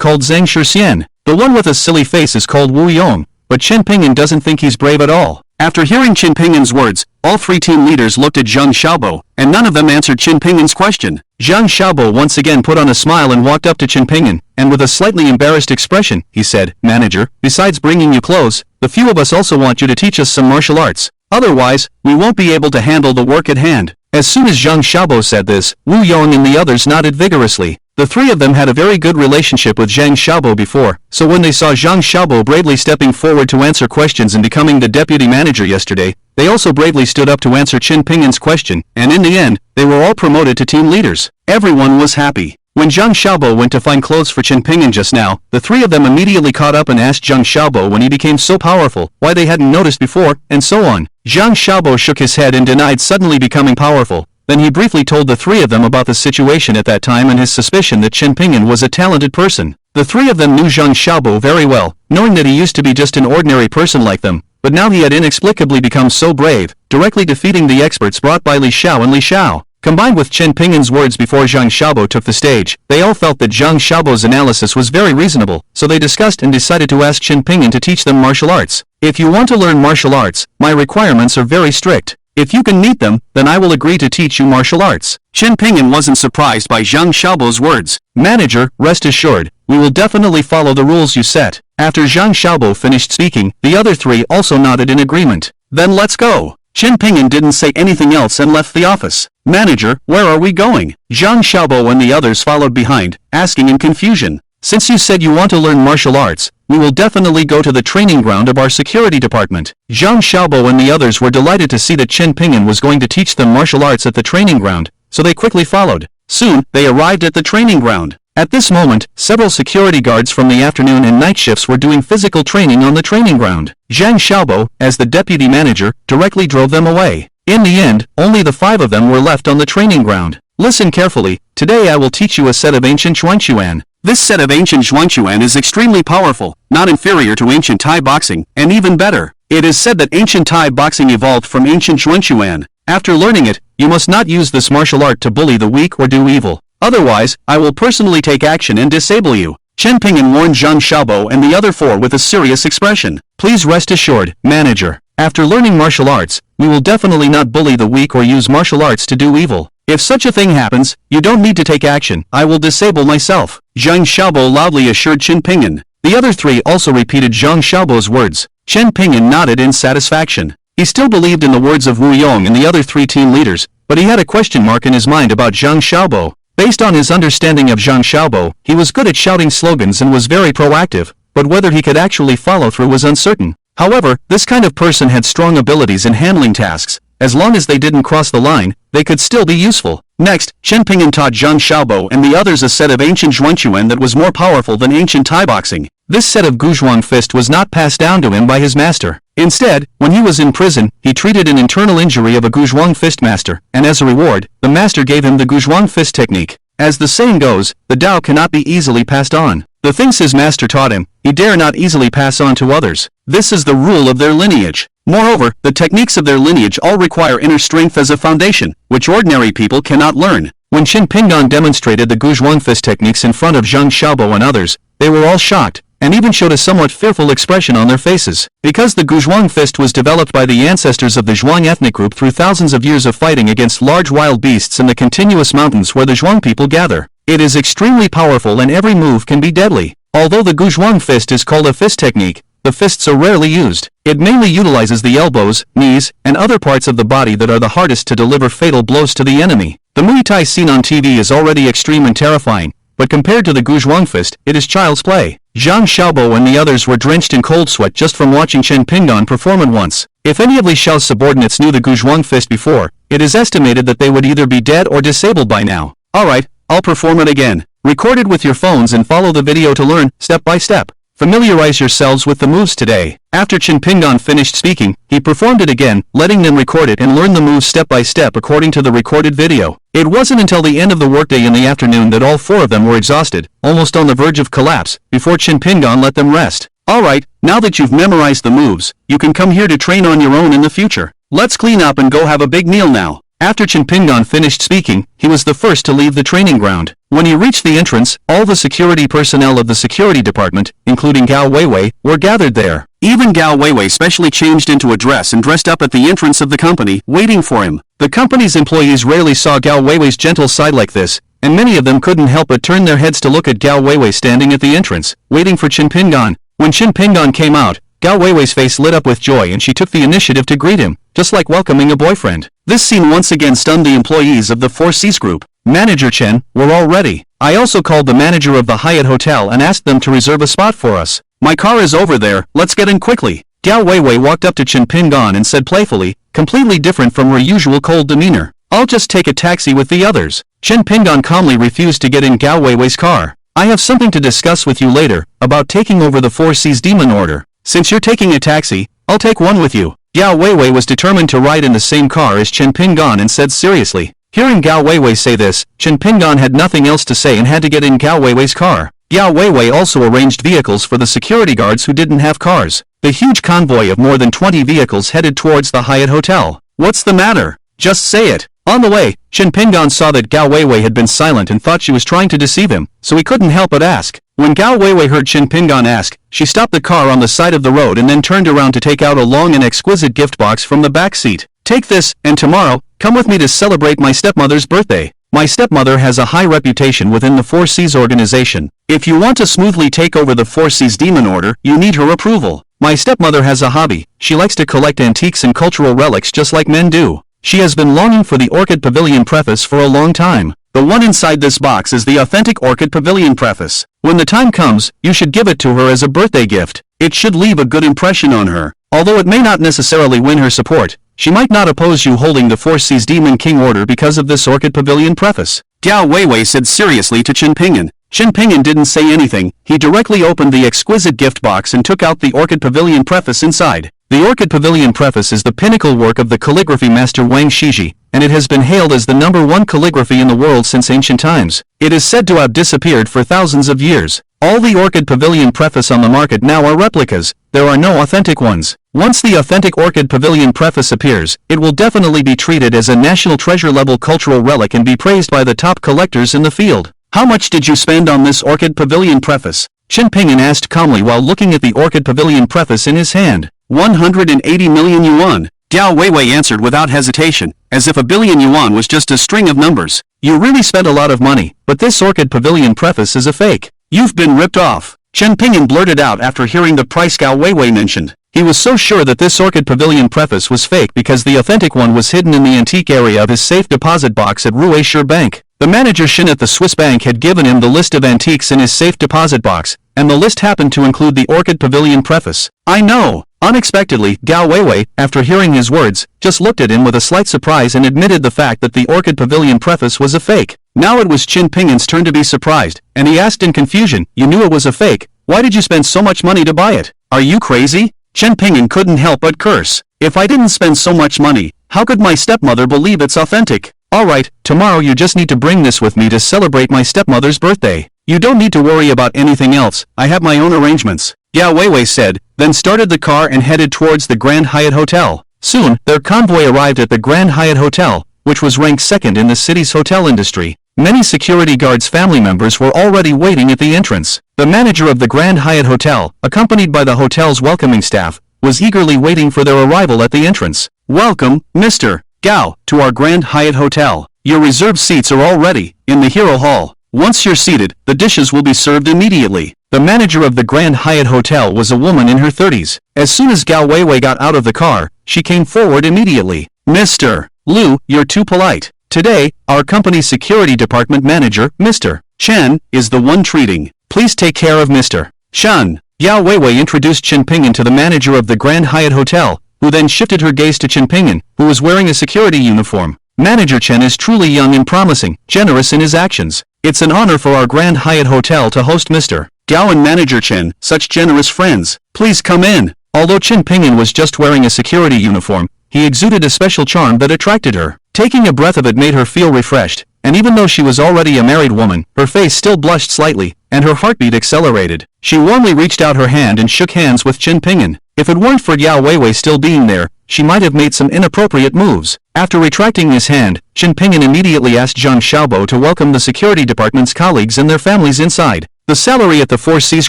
called Zhang Shixian. The one with a silly face is called Wu Yong. But Chen Pingyan doesn't think he's brave at all. After hearing Qin Ping'an's words, all three team leaders looked at Zhang Xiaobo, and none of them answered Qin Ping'an's question. Zhang Xiaobo once again put on a smile and walked up to Qin Ping'an, and with a slightly embarrassed expression, he said, "Manager, besides bringing you clothes, the few of us also want you to teach us some martial arts. Otherwise, we won't be able to handle the work at hand." As soon as Zhang Xiaobo said this, Wu Yong and the others nodded vigorously. The three of them had a very good relationship with Zhang Xiaobo before, so when they saw Zhang Xiaobo bravely stepping forward to answer questions and becoming the deputy manager yesterday, they also bravely stood up to answer Qin Ping'an's question, and in the end, they were all promoted to team leaders. Everyone was happy. When Zhang Xiaobo went to find clothes for Qin Ping'an just now, the three of them immediately caught up and asked Zhang Xiaobo when he became so powerful, why they hadn't noticed before, and so on. Zhang Xiaobo shook his head and denied suddenly becoming powerful. Then he briefly told the three of them about the situation at that time and his suspicion that Qin Ping'an was a talented person. The three of them knew Zhang Xiaobo very well, knowing that he used to be just an ordinary person like them, but now he had inexplicably become so brave, directly defeating the experts brought by Li Xiao and Li Xiao. Combined with Qin Ping'an's words before Zhang Xiaobo took the stage, they all felt that Zhang Xiaobo's analysis was very reasonable, so they discussed and decided to ask Qin Ping'an to teach them martial arts. If you want to learn martial arts, my requirements are very strict. If you can meet them, then I will agree to teach you martial arts. Qin Ping'an wasn't surprised by Zhang Xiaobo's words. Manager, rest assured, we will definitely follow the rules you set. After Zhang Xiaobo finished speaking, the other three also nodded in agreement. Then let's go. Qin Ping'an didn't say anything else and left the office. Manager, where are we going? Zhang Xiaobo and the others followed behind, asking in confusion. Since you said you want to learn martial arts, we will definitely go to the training ground of our security department. Zhang Xiaobo and the others were delighted to see that Qin Ping'an was going to teach them martial arts at the training ground, so they quickly followed. Soon, they arrived at the training ground. At this moment, several security guards from the afternoon and night shifts were doing physical training on the training ground. Zhang Xiaobo, as the deputy manager, directly drove them away. In the end, only the five of them were left on the training ground. Listen carefully, today I will teach you a set of ancient Zhuangquan. This set of ancient Zhuangquan is extremely powerful, not inferior to ancient Thai boxing, and even better. It is said that ancient Thai boxing evolved from ancient Zhuangquan. After learning it, you must not use this martial art to bully the weak or do evil. Otherwise, I will personally take action and disable you. Qin Ping'an warned Zhang Xiaobo and the other four with a serious expression. Please rest assured, manager. After learning martial arts, we will definitely not bully the weak or use martial arts to do evil. If such a thing happens, you don't need to take action. I will disable myself. Zhang Xiaobo loudly assured Qin Ping'an. The other three also repeated Zhang Xiaobo's words. Qin Ping'an nodded in satisfaction. He still believed in the words of Wu Yong and the other three team leaders, but he had a question mark in his mind about Zhang Xiaobo. Based on his understanding of Zhang Xiaobo, he was good at shouting slogans and was very proactive, but whether he could actually follow through was uncertain. However, this kind of person had strong abilities in handling tasks. As long as they didn't cross the line, they could still be useful. Next, Qin Ping'an taught Zhang Xiaobo and the others a set of ancient Zhuangquan that was more powerful than ancient Thai boxing. This set of Guzhuang fist was not passed down to him by his master. Instead, when he was in prison, he treated an internal injury of a Guzhuang fist master, and as a reward, the master gave him the Guzhuang fist technique. As the saying goes, the Tao cannot be easily passed on. The things his master taught him, he dare not easily pass on to others. This is the rule of their lineage. Moreover, the techniques of their lineage all require inner strength as a foundation, which ordinary people cannot learn. When Qin Ping'an demonstrated the Guzhuang fist techniques in front of Zhang Xiaobo and others, they were all shocked, and even showed a somewhat fearful expression on their faces. Because the Guzhuang fist was developed by the ancestors of the Zhuang ethnic group through thousands of years of fighting against large wild beasts in the continuous mountains where the Zhuang people gather. It is extremely powerful and every move can be deadly. Although the Guzhuang fist is called a fist technique, the fists are rarely used. It mainly utilizes the elbows, knees, and other parts of the body that are the hardest to deliver fatal blows to the enemy. The Muay Thai seen on TV is already extreme and terrifying, but compared to the Guzhuang fist, it is child's play. Zhang Xiaobo and the others were drenched in cold sweat just from watching Qin Ping'an perform it once. If any of Li Xiao's subordinates knew the Guzhuang fist before, it is estimated that they would either be dead or disabled by now. Alright, I'll perform it again. Record it with your phones and follow the video to learn, step by step. Familiarize yourselves with the moves today. After Qin Ping'an finished speaking, he performed it again, letting them record it and learn the moves step by step according to the recorded video. It wasn't until the end of the workday in the afternoon that all four of them were exhausted, almost on the verge of collapse, before Qin Ping'an let them rest. Alright, now that you've memorized the moves, you can come here to train on your own in the future. Let's clean up and go have a big meal now. After Qin Ping'an finished speaking, he was the first to leave the training ground. When he reached the entrance, all the security personnel of the security department, including Gao Weiwei, were gathered there. Even Gao Weiwei specially changed into a dress and dressed up at the entrance of the company, waiting for him. The company's employees rarely saw Gao Weiwei's gentle side like this, and many of them couldn't help but turn their heads to look at Gao Weiwei standing at the entrance, waiting for Qin Pingan. When Qin Pingan came out, Gao Weiwei's face lit up with joy and she took the initiative to greet him, just like welcoming a boyfriend. This scene once again stunned the employees of the Four Seas Group. Manager Chen, we're all ready. I also called the manager of the Hyatt Hotel and asked them to reserve a spot for us. My car is over there, let's get in quickly. Gao Weiwei walked up to Qin Pingan and said playfully, completely different from her usual cold demeanor, I'll just take a taxi with the others. Qin Pingan calmly refused to get in Gao Weiwei's car. I have something to discuss with you later, about taking over the Four Seas Demon Order. Since you're taking a taxi, I'll take one with you. Gao Weiwei was determined to ride in the same car as Qin Pingan and said seriously. Hearing Gao Weiwei say this, Qin Pingan had nothing else to say and had to get in Gao Weiwei's car. Gao Weiwei also arranged vehicles for the security guards who didn't have cars. The huge convoy of more than 20 vehicles headed towards the Hyatt Hotel. What's the matter? Just say it. On the way, Qin Pingan saw that Gao Weiwei had been silent and thought she was trying to deceive him, so he couldn't help but ask. When Gao Weiwei heard Qin Pingan ask, she stopped the car on the side of the road and then turned around to take out a long and exquisite gift box from the back seat. Take this, and tomorrow, come with me to celebrate my stepmother's birthday. My stepmother has a high reputation within the Four Seas organization. If you want to smoothly take over the Four Seas Demon Order, you need her approval. My stepmother has a hobby. She likes to collect antiques and cultural relics just like men do. She has been longing for the Orchid Pavilion preface for a long time. The one inside this box is the authentic Orchid Pavilion preface. When the time comes, you should give it to her as a birthday gift. It should leave a good impression on her. Although it may not necessarily win her support, she might not oppose you holding the Four Seas Demon King Order because of this Orchid Pavilion preface. Gao Weiwei said seriously to Qin Pingan. Qin Pingan didn't say anything. He directly opened the exquisite gift box and took out the Orchid Pavilion preface inside. The Orchid Pavilion preface is the pinnacle work of the calligraphy master Wang Shiji, and it has been hailed as the #1 calligraphy in the world since ancient times. It is said to have disappeared for thousands of years. All the Orchid Pavilion preface on the market now are replicas. There are no authentic ones. Once the authentic Orchid Pavilion preface appears, it will definitely be treated as a national treasure level cultural relic and be praised by the top collectors in the field. How much did you spend on this Orchid Pavilion preface? Qin Pingan asked calmly while looking at the Orchid Pavilion preface in his hand. 180 million yuan. Gao Weiwei answered without hesitation, as if a billion yuan was just a string of numbers. You really spent a lot of money, but this Orchid Pavilion preface is a fake. You've been ripped off. Qin Pingan blurted out after hearing the price Gao Weiwei mentioned. He was so sure that this Orchid Pavilion preface was fake because the authentic one was hidden in the antique area of his safe deposit box at Ruisher Bank. The manager Shin at the Swiss bank had given him the list of antiques in his safe deposit box, and the list happened to include the Orchid Pavilion preface. I know. Unexpectedly, Gao Weiwei, after hearing his words, just looked at him with a slight surprise and admitted the fact that the Orchid Pavilion preface was a fake. Now it was Qin Pingan's turn to be surprised, and he asked in confusion, you knew it was a fake, why did you spend so much money to buy it? Are you crazy? Qin Pingan couldn't help but curse. If I didn't spend so much money, how could my stepmother believe it's authentic? Alright, tomorrow you just need to bring this with me to celebrate my stepmother's birthday. You don't need to worry about anything else, I have my own arrangements. Gao Weiwei said, then started the car and headed towards the Grand Hyatt Hotel. Soon, their convoy arrived at the Grand Hyatt Hotel, which was ranked second in the city's hotel industry. Many security guards' family members were already waiting at the entrance. The manager of the Grand Hyatt Hotel, accompanied by the hotel's welcoming staff, was eagerly waiting for their arrival at the entrance. Welcome, Mr. Gao, to our Grand Hyatt Hotel. Your reserved seats are all ready, in the Hero Hall. Once you're seated, the dishes will be served immediately. The manager of the Grand Hyatt Hotel was a woman in her 30s. As soon as Gao Weiwei got out of the car, she came forward immediately. Mr. Liu, you're too polite. Today, our company's security department manager, Mr. Chen, is the one treating. Please take care of Mr. Shen. Gao Weiwei introduced Qin Pingan to the manager of the Grand Hyatt Hotel, who then shifted her gaze to Qin Pingan, who was wearing a security uniform. Manager Chen is truly young and promising, generous in his actions. It's an honor for our Grand Hyatt Hotel to host Mr. Gao and Manager Chen, such generous friends. Please come in. Although Qin Pingan was just wearing a security uniform, he exuded a special charm that attracted her. Taking a breath of it made her feel refreshed, and even though she was already a married woman, her face still blushed slightly, and her heartbeat accelerated. She warmly reached out her hand and shook hands with Qin Pingan. If it weren't for Gao Weiwei still being there, she might have made some inappropriate moves. After retracting his hand, Chen Ping'an immediately asked Zhang Xiaobo to welcome the security department's colleagues and their families inside. The salary at the Four Seas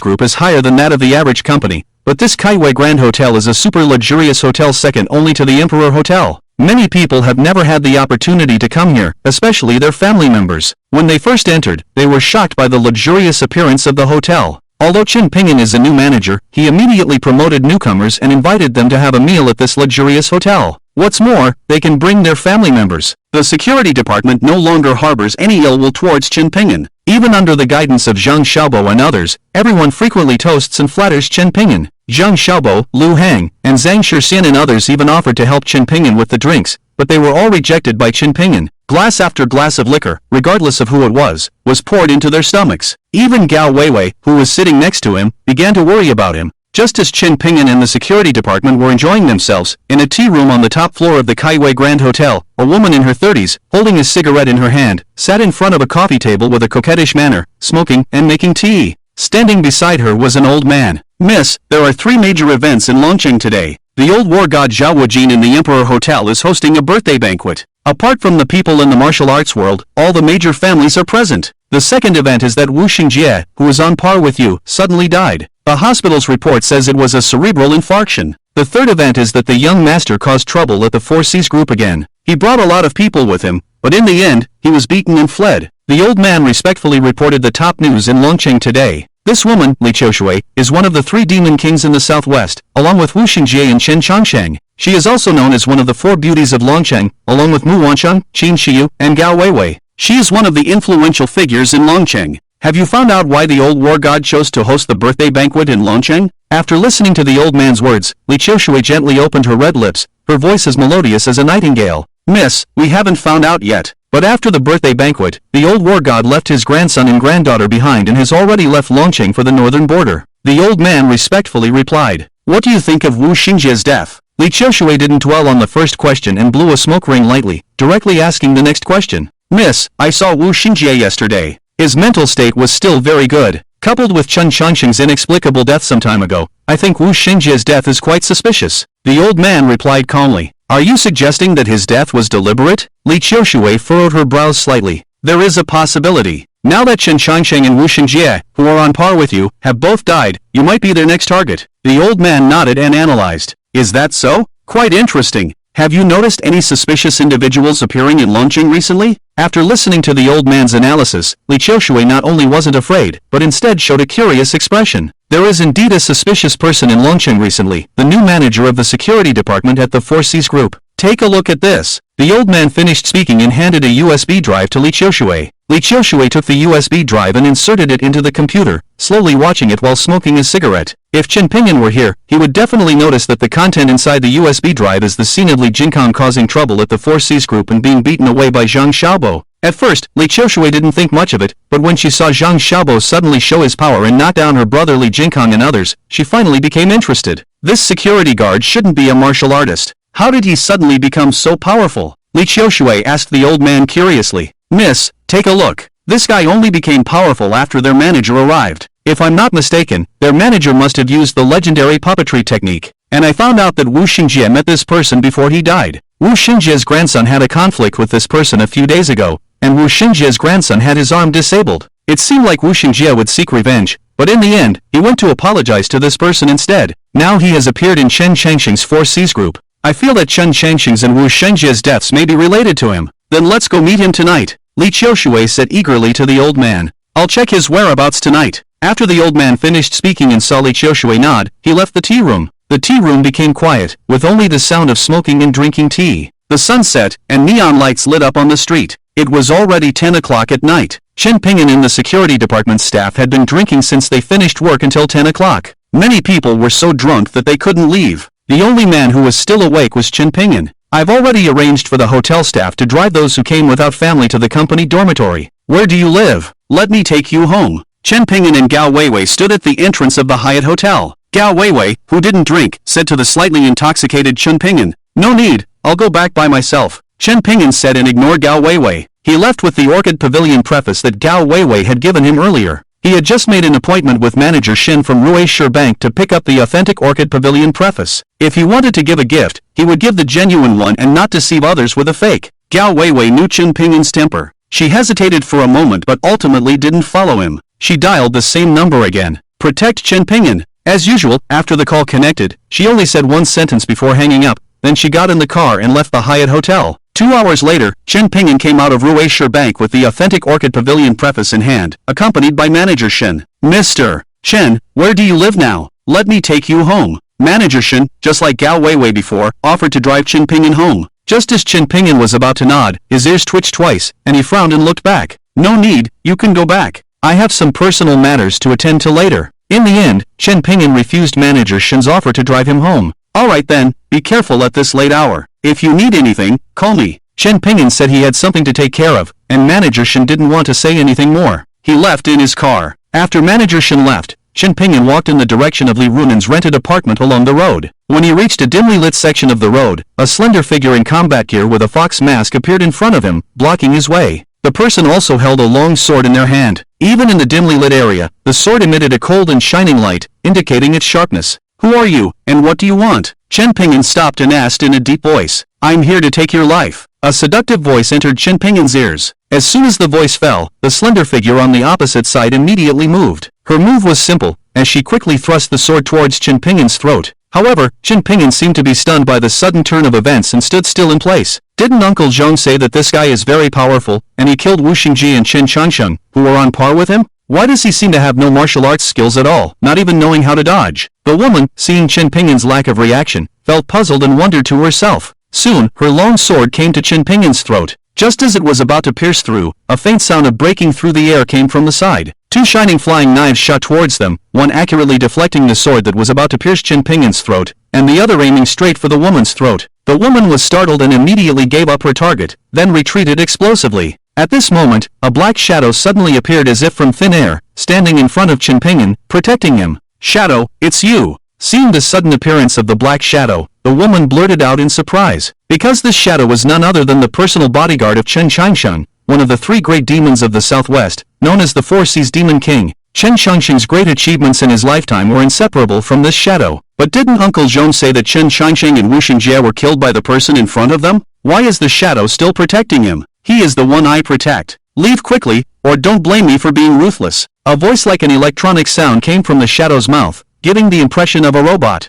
Group is higher than that of the average company, but this Kaiwei Grand Hotel is a super luxurious hotel second only to the Emperor Hotel. Many people have never had the opportunity to come here, especially their family members. When they first entered, they were shocked by the luxurious appearance of the hotel. Although Chen Ping'an is a new manager, he immediately promoted newcomers and invited them to have a meal at this luxurious hotel. What's more, they can bring their family members. The security department no longer harbors any ill will towards Chen Ping'an. Even under the guidance of Zhang Xiaobo and others, everyone frequently toasts and flatters Chen Ping'an. Zhang Xiaobo, Lu Hang, and Zhang Shixian and others even offered to help Chen Ping'an with the drinks, but they were all rejected by Chen Ping'an. Glass after glass of liquor, regardless of who it was poured into their stomachs. Even Gao Weiwei, who was sitting next to him, began to worry about him. Just as Chen Ping'an and the security department were enjoying themselves, in a tea room on the top floor of the Kaiwei Grand Hotel, a woman in her 30s, holding a cigarette in her hand, sat in front of a coffee table with a coquettish manner, smoking and making tea. Standing beside her was an old man. Miss, there are 3 major events in Longcheng today. The old war god Zhao Wujin in the Emperor Hotel is hosting a birthday banquet. Apart from the people in the martial arts world, all the major families are present. The second event is that Wu Xingjie, who was on par with you, suddenly died. The hospital's report says it was a cerebral infarction. The third event is that the young master caused trouble at the Four Seas Group again. He brought a lot of people with him, but in the end, he was beaten and fled. The old man respectfully reported the top news in Longcheng today. This woman, Li Qiushui, is one of the 3 demon kings in the southwest, along with Wu Xingjie and Chen Changsheng. She is also known as one of the 4 beauties of Longcheng, along with Mu Wansheng, Qin Shiyu, and Gao Weiwei. She is one of the influential figures in Longcheng. Have you found out why the old war god chose to host the birthday banquet in Longcheng? After listening to the old man's words, Li Qiushui gently opened her red lips, her voice as melodious as a nightingale. Miss, we haven't found out yet. But after the birthday banquet, the old war god left his grandson and granddaughter behind and has already left Longcheng for the northern border. The old man respectfully replied, "What do you think of Wu Xingjie's death?" Li Qiushui didn't dwell on the first question and blew a smoke ring lightly, directly asking the next question. Miss, I saw Wu Xingjie yesterday. His mental state was still very good. Coupled with Chen Changsheng's inexplicable death some time ago, I think Wu Xingjie's death is quite suspicious. The old man replied calmly. Are you suggesting that his death was deliberate? Li Qiushui furrowed her brows slightly. There is a possibility. Now that Chen Changsheng and Wu Xingjie, who are on par with you, have both died, you might be their next target. The old man nodded and analyzed. Is that so? Quite interesting. Have you noticed any suspicious individuals appearing in Longcheng recently? After listening to the old man's analysis, Li Qiushui not only wasn't afraid, but instead showed a curious expression. There is indeed a suspicious person in Longcheng recently, the new manager of the security department at the Four Seas Group. Take a look at this. The old man finished speaking and handed a USB drive to Li Qiushui. Li Qiushui took the USB drive and inserted it into the computer, slowly watching it while smoking a cigarette. If Chen Ping'an were here, he would definitely notice that the content inside the USB drive is the scene of Li Jinkang causing trouble at the Four Seas Group and being beaten away by Zhang Xiaobo. At first, Li Qiushui didn't think much of it, but when she saw Zhang Xiaobo suddenly show his power and knock down her brother Li Jinkang and others, she finally became interested. This security guard shouldn't be a martial artist. How did he suddenly become so powerful? Li Qiushui asked the old man curiously. Miss, take a look. This guy only became powerful after their manager arrived. If I'm not mistaken, their manager must have used the legendary puppetry technique. And I found out that Wu Xingjie met this person before he died. Wu Xingjie's grandson had a conflict with this person a few days ago, and Wu Xingjie's grandson had his arm disabled. It seemed like Wu Xingjie would seek revenge, but in the end, he went to apologize to this person instead. Now he has appeared in Chen Changsheng's Four Seas Group. I feel that Chen Changsheng's and Wu Xingjie's deaths may be related to him. Then let's go meet him tonight. Li Qiushui said eagerly to the old man. I'll check his whereabouts tonight. After the old man finished speaking and saw Li Qiushui nod, he left the tea room. The tea room became quiet, with only the sound of smoking and drinking tea. The sun set, and neon lights lit up on the street. It was already 10 o'clock at night. Chen Ping'an and the security department staff had been drinking since they finished work until 10 o'clock. Many people were so drunk that they couldn't leave. The only man who was still awake was Chen Ping'an. I've already arranged for the hotel staff to drive those who came without family to the company dormitory. Where do you live? Let me take you home. Chen Ping'an and Gao Weiwei stood at the entrance of the Hyatt Hotel. Gao Weiwei, who didn't drink, said to the slightly intoxicated Chen Ping'an, No need, I'll go back by myself. Chen Ping'an said and ignored Gao Weiwei. He left with the Orchid Pavilion preface that Gao Weiwei had given him earlier. He had just made an appointment with manager Shin from Ruesure Bank to pick up the authentic Orchid Pavilion preface. If he wanted to give a gift, he would give the genuine one and not deceive others with a fake. Gao Weiwei knew Chen Pingin's temper. She hesitated for a moment but ultimately didn't follow him. She dialed the same number again. Protect Chen Pingin. As usual, after the call connected, she only said one sentence before hanging up, then she got in the car and left the Hyatt Hotel. 2 hours later, Chen Pingin came out of Ruesure Bank with the authentic Orchid Pavilion preface in hand, accompanied by manager Shin. Mr. Chen, where do you live now? Let me take you home. Manager Shin, just like Gao Weiwei before, offered to drive Chen Pingin home. Just as Chen Pingin was about to nod, his ears twitched twice, and he frowned and looked back. No need, you can go back. I have some personal matters to attend to later. In the end, Chen Pingin refused manager Shin's offer to drive him home. Alright then, be careful at this late hour. If you need anything, call me. Chen Pingin said he had something to take care of, and manager Shin didn't want to say anything more. He left in his car. After manager Shin left, Chen Pingin walked in the direction of Li Runan's rented apartment along the road. When he reached a dimly lit section of the road, a slender figure in combat gear with a fox mask appeared in front of him, blocking his way. The person also held a long sword in their hand. Even in the dimly lit area, the sword emitted a cold and shining light, indicating its sharpness. Who are you, and what do you want? Chen Pingin stopped and asked in a deep voice. I'm here to take your life. A seductive voice entered Chen Pingin's ears. As soon as the voice fell, the slender figure on the opposite side immediately moved. Her move was simple, as she quickly thrust the sword towards Chen Pingin's throat. However, Chen Pingin seemed to be stunned by the sudden turn of events and stood still in place. Didn't Uncle Zhong say that this guy is very powerful, and he killed Wu Xingji and Chen Changsheng, who were on par with him? Why does he seem to have no martial arts skills at all, not even knowing how to dodge? The woman, seeing Chen Pingin's lack of reaction, felt puzzled and wondered to herself. Soon, her long sword came to Chen Pingin's throat. Just as it was about to pierce through, a faint sound of breaking through the air came from the side. 2 shining flying knives shot towards them, one accurately deflecting the sword that was about to pierce Chen Pingin's throat, and the other aiming straight for the woman's throat. The woman was startled and immediately gave up her target, then retreated explosively. At this moment, a black shadow suddenly appeared as if from thin air, standing in front of Chen Pingin, protecting him. Shadow, it's you! Seeing the sudden appearance of the black shadow, the woman blurted out in surprise. Because this shadow was none other than the personal bodyguard of Chen Changsheng, one of the 3 great demons of the southwest, known as the Four Seas Demon King. Chen Changsheng's great achievements in his lifetime were inseparable from this shadow. But didn't Uncle Zhong say that Chen Changsheng and Wu Xingjie were killed by the person in front of them? Why is the shadow still protecting him? He is the one I protect. Leave quickly, or don't blame me for being ruthless. A voice like an electronic sound came from the shadow's mouth, giving the impression of a robot.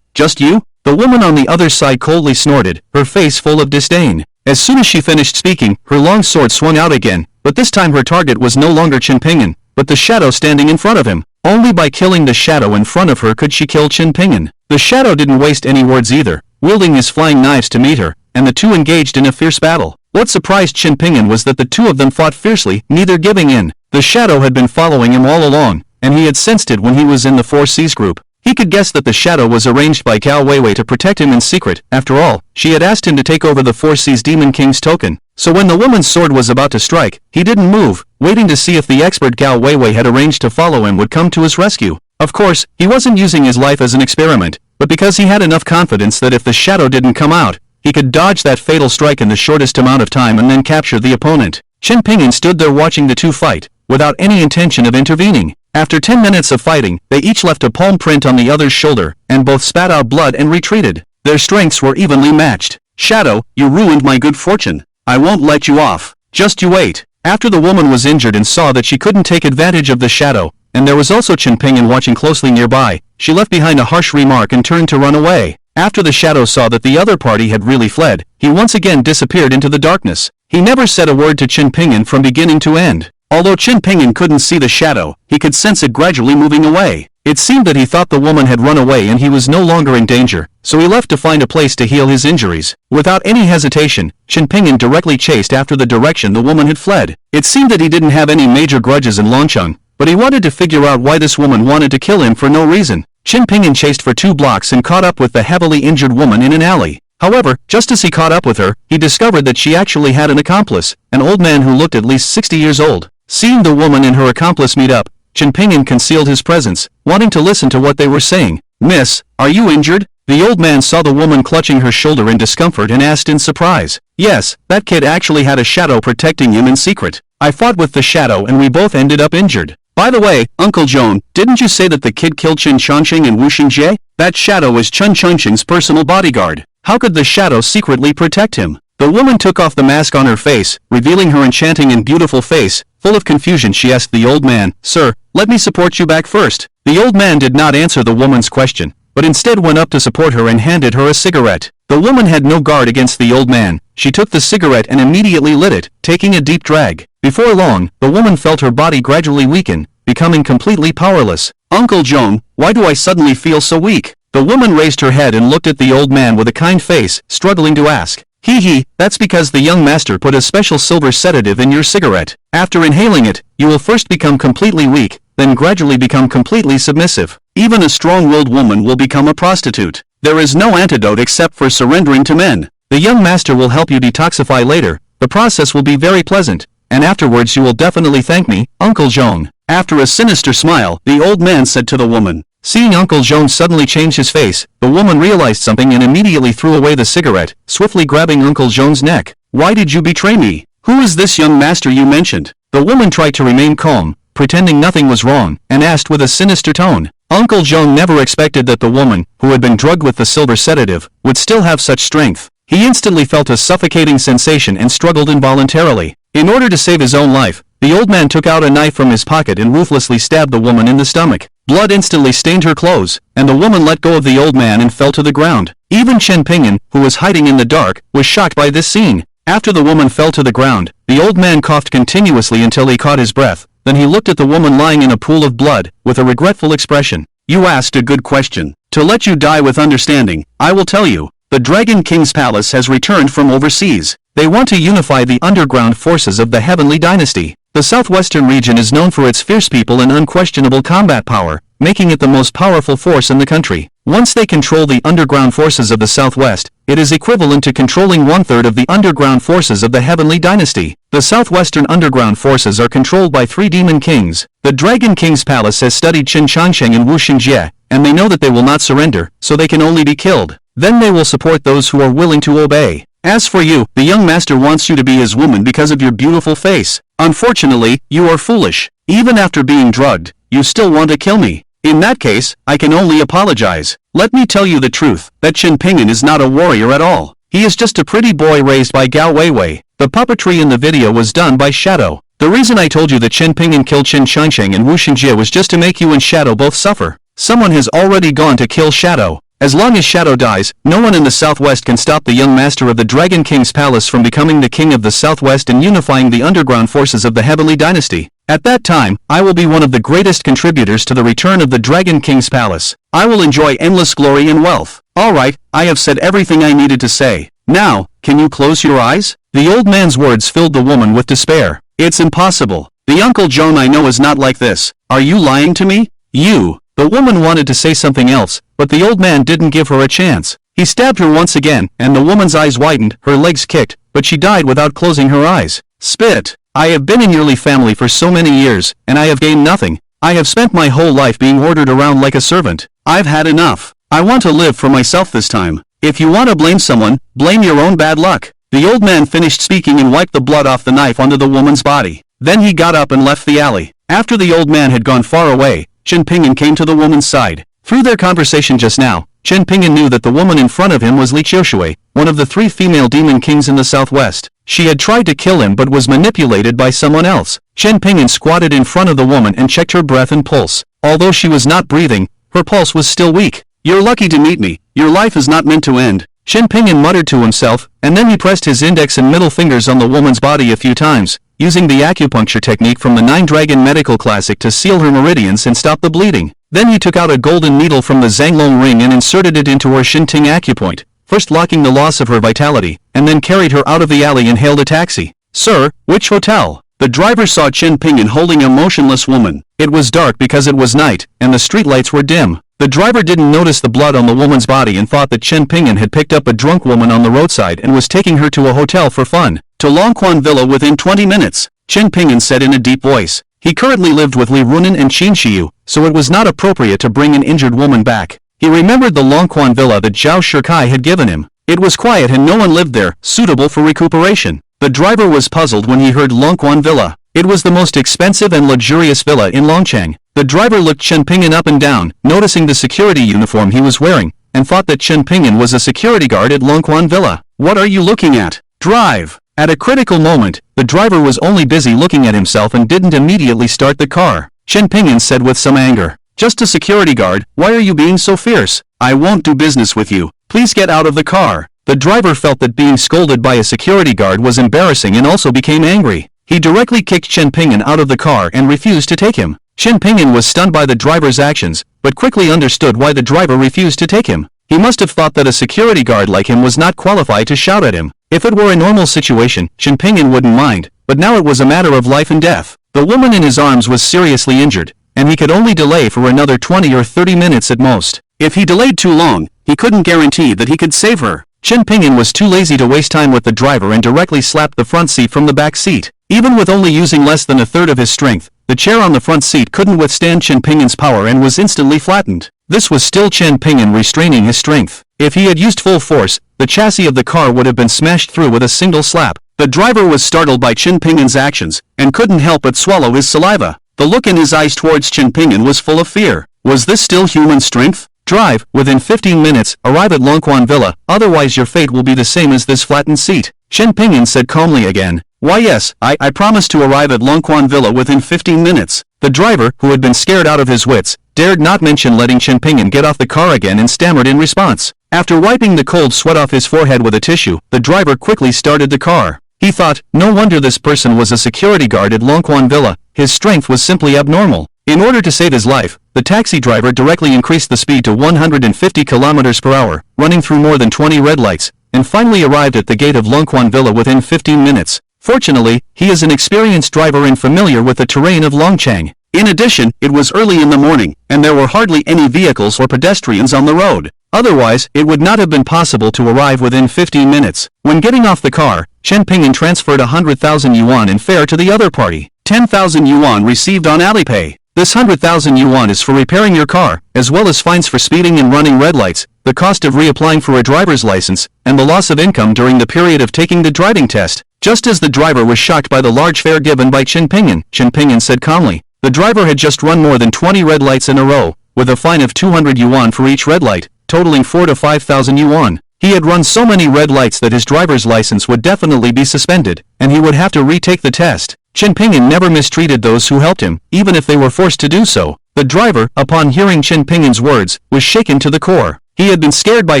Just you? The woman on the other side coldly snorted, her face full of disdain. As soon as she finished speaking, her long sword swung out again, but this time her target was no longer Chen Pingin, but the shadow standing in front of him. Only by killing the shadow in front of her could she kill Chen Pingin. The shadow didn't waste any words either, wielding his flying knives to meet her, and the two engaged in a fierce battle. What surprised Chen Pingin was that the two of them fought fiercely, neither giving in. The shadow had been following him all along, and he had sensed it when he was in the Four Seas group. He could guess that the shadow was arranged by Gao Weiwei to protect him in secret. After all, she had asked him to take over the Four Seas Demon King's token. So when the woman's sword was about to strike, he didn't move, waiting to see if the expert Gao Weiwei had arranged to follow him would come to his rescue. Of course, he wasn't using his life as an experiment, but because he had enough confidence that if the shadow didn't come out, he could dodge that fatal strike in the shortest amount of time and then capture the opponent. Chen Pingin stood there watching the two fight, without any intention of intervening. After 10 minutes of fighting, they each left a palm print on the other's shoulder, and both spat out blood and retreated. Their strengths were evenly matched. Shadow, you ruined my good fortune. I won't let you off. Just you wait. After the woman was injured and saw that she couldn't take advantage of the shadow, and there was also Chen Pingin watching closely nearby, she left behind a harsh remark and turned to run away. After the shadow saw that the other party had really fled, he once again disappeared into the darkness. He never said a word to Chen Pingin from beginning to end. Although Chen Pingin couldn't see the shadow, he could sense it gradually moving away. It seemed that he thought the woman had run away and he was no longer in danger, so he left to find a place to heal his injuries. Without any hesitation, Chen Pingin directly chased after the direction the woman had fled. It seemed that he didn't have any major grudges in Longcheng, but he wanted to figure out why this woman wanted to kill him for no reason. Chen Pingin chased for 2 blocks and caught up with the heavily injured woman in an alley. However, just as he caught up with her, he discovered that she actually had an accomplice, an old man who looked at least 60 years old. Seeing the woman and her accomplice meet up, Chen Pingin concealed his presence, wanting to listen to what they were saying. Miss, are you injured? The old man saw the woman clutching her shoulder in discomfort and asked in surprise. Yes, that kid actually had a shadow protecting him in secret. I fought with the shadow and we both ended up injured. By the way, Uncle Joan, didn't you say that the kid killed Chen Changqing and Wu Xingjie? That shadow is Chen Changqing's personal bodyguard. How could the shadow secretly protect him? The woman took off the mask on her face, revealing her enchanting and beautiful face. Full of confusion, she asked the old man, "Sir, let me support you back first." The old man did not answer the woman's question, but instead went up to support her and handed her a cigarette. The woman had no guard against the old man. She took the cigarette and immediately lit it, taking a deep drag. Before long, the woman felt her body gradually weaken, becoming completely powerless. "Uncle Joan, why do I suddenly feel so weak?" The woman raised her head and looked at the old man with a kind face, struggling to ask. "Hee, that's because the young master put a special silver sedative in your cigarette. After inhaling it, you will first become completely weak, then gradually become completely submissive. Even a strong-willed woman will become a prostitute. There is no antidote except for surrendering to men. The young master will help you detoxify later. The process will be very pleasant, and afterwards you will definitely thank me, Uncle Joan." After a sinister smile, the old man said to the woman. Seeing Uncle Joan suddenly change his face, the woman realized something and immediately threw away the cigarette, swiftly grabbing Uncle Joan's neck. "Why did you betray me? Who is this young master you mentioned?" The woman tried to remain calm, pretending nothing was wrong, and asked with a sinister tone. Uncle Joan never expected that the woman, who had been drugged with the silver sedative, would still have such strength. He instantly felt a suffocating sensation and struggled involuntarily. In order to save his own life, the old man took out a knife from his pocket and ruthlessly stabbed the woman in the stomach. Blood instantly stained her clothes, and the woman let go of the old man and fell to the ground. Even Chen Pingyan, who was hiding in the dark, was shocked by this scene. After the woman fell to the ground, the old man coughed continuously until he caught his breath. Then he looked at the woman lying in a pool of blood, with a regretful expression. "You asked a good question. To let you die with understanding, I will tell you. The Dragon King's palace has returned from overseas. They want to unify the underground forces of the Heavenly Dynasty. The southwestern region is known for its fierce people and unquestionable combat power, making it the most powerful force in the country. Once they control the underground forces of the southwest, it is equivalent to controlling 1/3 of the underground forces of the Heavenly Dynasty. The southwestern underground forces are controlled by 3 demon kings. The Dragon King's palace has studied Chen Changqing and Wu Xingjie, and they know that they will not surrender, so they can only be killed. Then they will support those who are willing to obey. As for you, the young master wants you to be his woman because of your beautiful face. Unfortunately, you are foolish. Even after being drugged, you still want to kill me. In that case, I can only apologize. Let me tell you the truth, that Chen Pingyan is not a warrior at all. He is just a pretty boy raised by Gao Weiwei. The puppetry in the video was done by Shadow. The reason I told you that Chen Pingyan killed Chen Changqing and Wu Xingjie was just to make you and Shadow both suffer. Someone has already gone to kill Shadow. As long as Shadow dies, no one in the southwest can stop the young master of the Dragon King's palace from becoming the king of the southwest and unifying the underground forces of the Heavenly Dynasty. At that time, I will be one of the greatest contributors to the return of the Dragon King's palace. I will enjoy endless glory and wealth. Alright, I have said everything I needed to say. Now, can you close your eyes? The old man's words filled the woman with despair. It's impossible. The Uncle Joan I know is not like this. Are you lying to me? You. The woman wanted to say something else, but the old man didn't give her a chance. He stabbed her once again, and the woman's eyes widened, her legs kicked, but she died without closing her eyes. Spit! I have been in your family for so many years, and I have gained nothing. I have spent my whole life being ordered around like a servant. I've had enough. I want to live for myself this time. If you want to blame someone, blame your own bad luck. The old man finished speaking and wiped the blood off the knife onto the woman's body. Then he got up and left the alley. After the old man had gone far away, Chen Pingyan came to the woman's side. Through their conversation just now, Chen Pingyan knew that the woman in front of him was Li Qiushui, one of the 3 female demon kings in the southwest. She had tried to kill him but was manipulated by someone else. Chen Pingyan squatted in front of the woman and checked her breath and pulse. Although she was not breathing, her pulse was still weak. "You're lucky to meet me. Your life is not meant to end." Chen Pingyan muttered to himself, and then he pressed his index and middle fingers on the woman's body a few times, using the acupuncture technique from the 9 Dragon Medical Classic to seal her meridians and stop the bleeding. Then he took out a golden needle from the Zhanglong ring and inserted it into her Shinting acupoint, first locking the loss of her vitality, and then carried her out of the alley and hailed a taxi. "Sir, which hotel?" The driver saw Chen Pingyan holding a motionless woman. It was dark because it was night, and the streetlights were dim. The driver didn't notice the blood on the woman's body and thought that Chen Pingyan had picked up a drunk woman on the roadside and was taking her to a hotel for fun. "To Longquan Villa within 20 minutes, Chen Pingyan said in a deep voice. He currently lived with Li Runan and Qin Shiyu, so it was not appropriate to bring an injured woman back. He remembered the Longquan Villa that Zhao Shikai had given him. It was quiet and no one lived there, suitable for recuperation. The driver was puzzled when he heard Longquan Villa. It was the most expensive and luxurious villa in Longchang. The driver looked Chen Ping'an up and down, noticing the security uniform he was wearing, and thought that Chen Ping'an was a security guard at Longquan Villa. What are you looking at? Drive! At a critical moment, the driver was only busy looking at himself and didn't immediately start the car. Chen Ping'an said with some anger. Just a security guard, why are you being so fierce? I won't do business with you. Please get out of the car. The driver felt that being scolded by a security guard was embarrassing and also became angry. He directly kicked Chen Ping'an out of the car and refused to take him. Chen Ping'an was stunned by the driver's actions, but quickly understood why the driver refused to take him. He must have thought that a security guard like him was not qualified to shout at him. If it were a normal situation, Chen Ping'an wouldn't mind, but now it was a matter of life and death. The woman in his arms was seriously injured, and he could only delay for another 20 or 30 minutes at most. If he delayed too long, he couldn't guarantee that he could save her. Chen Ping'an was too lazy to waste time with the driver and directly slapped the front seat from the back seat. Even with only using less than a third of his strength, the chair on the front seat couldn't withstand Chen Ping'an's power and was instantly flattened. This was still Chen Ping'an restraining his strength. If he had used full force, the chassis of the car would have been smashed through with a single slap. The driver was startled by Chen Ping'an's actions, and couldn't help but swallow his saliva. The look in his eyes towards Chen Ping'an was full of fear. Was this still human strength? Drive, within 15 minutes, arrive at Longquan Villa, otherwise your fate will be the same as this flattened seat. Chen Ping'an said calmly again. Why yes, I promise to arrive at Longquan Villa within 15 minutes. The driver, who had been scared out of his wits, dared not mention letting Chen Ping'an get off the car again and stammered in response. After wiping the cold sweat off his forehead with a tissue, the driver quickly started the car. He thought, no wonder this person was a security guard at Longquan Villa, his strength was simply abnormal. In order to save his life, the taxi driver directly increased the speed to 150 km per hour, running through more than 20 red lights, and finally arrived at the gate of Longquan Villa within 15 minutes. Fortunately, he is an experienced driver and familiar with the terrain of Longchang. In addition, it was early in the morning, and there were hardly any vehicles or pedestrians on the road. Otherwise, it would not have been possible to arrive within 15 minutes. When getting off the car, Chen Ping'an transferred 100,000 yuan in fare to the other party. 10,000 yuan received on Alipay. This 100,000 yuan is for repairing your car, as well as fines for speeding and running red lights, the cost of reapplying for a driver's license, and the loss of income during the period of taking the driving test. Just as the driver was shocked by the large fare given by Chen Ping'an said calmly. The driver had just run more than 20 red lights in a row, with a fine of 200 yuan for each red light, totaling 4,000 to 5,000 yuan. He had run so many red lights that his driver's license would definitely be suspended, and he would have to retake the test. Chen Ping'an never mistreated those who helped him, even if they were forced to do so. The driver, upon hearing Chen Ping'an's words, was shaken to the core. He had been scared by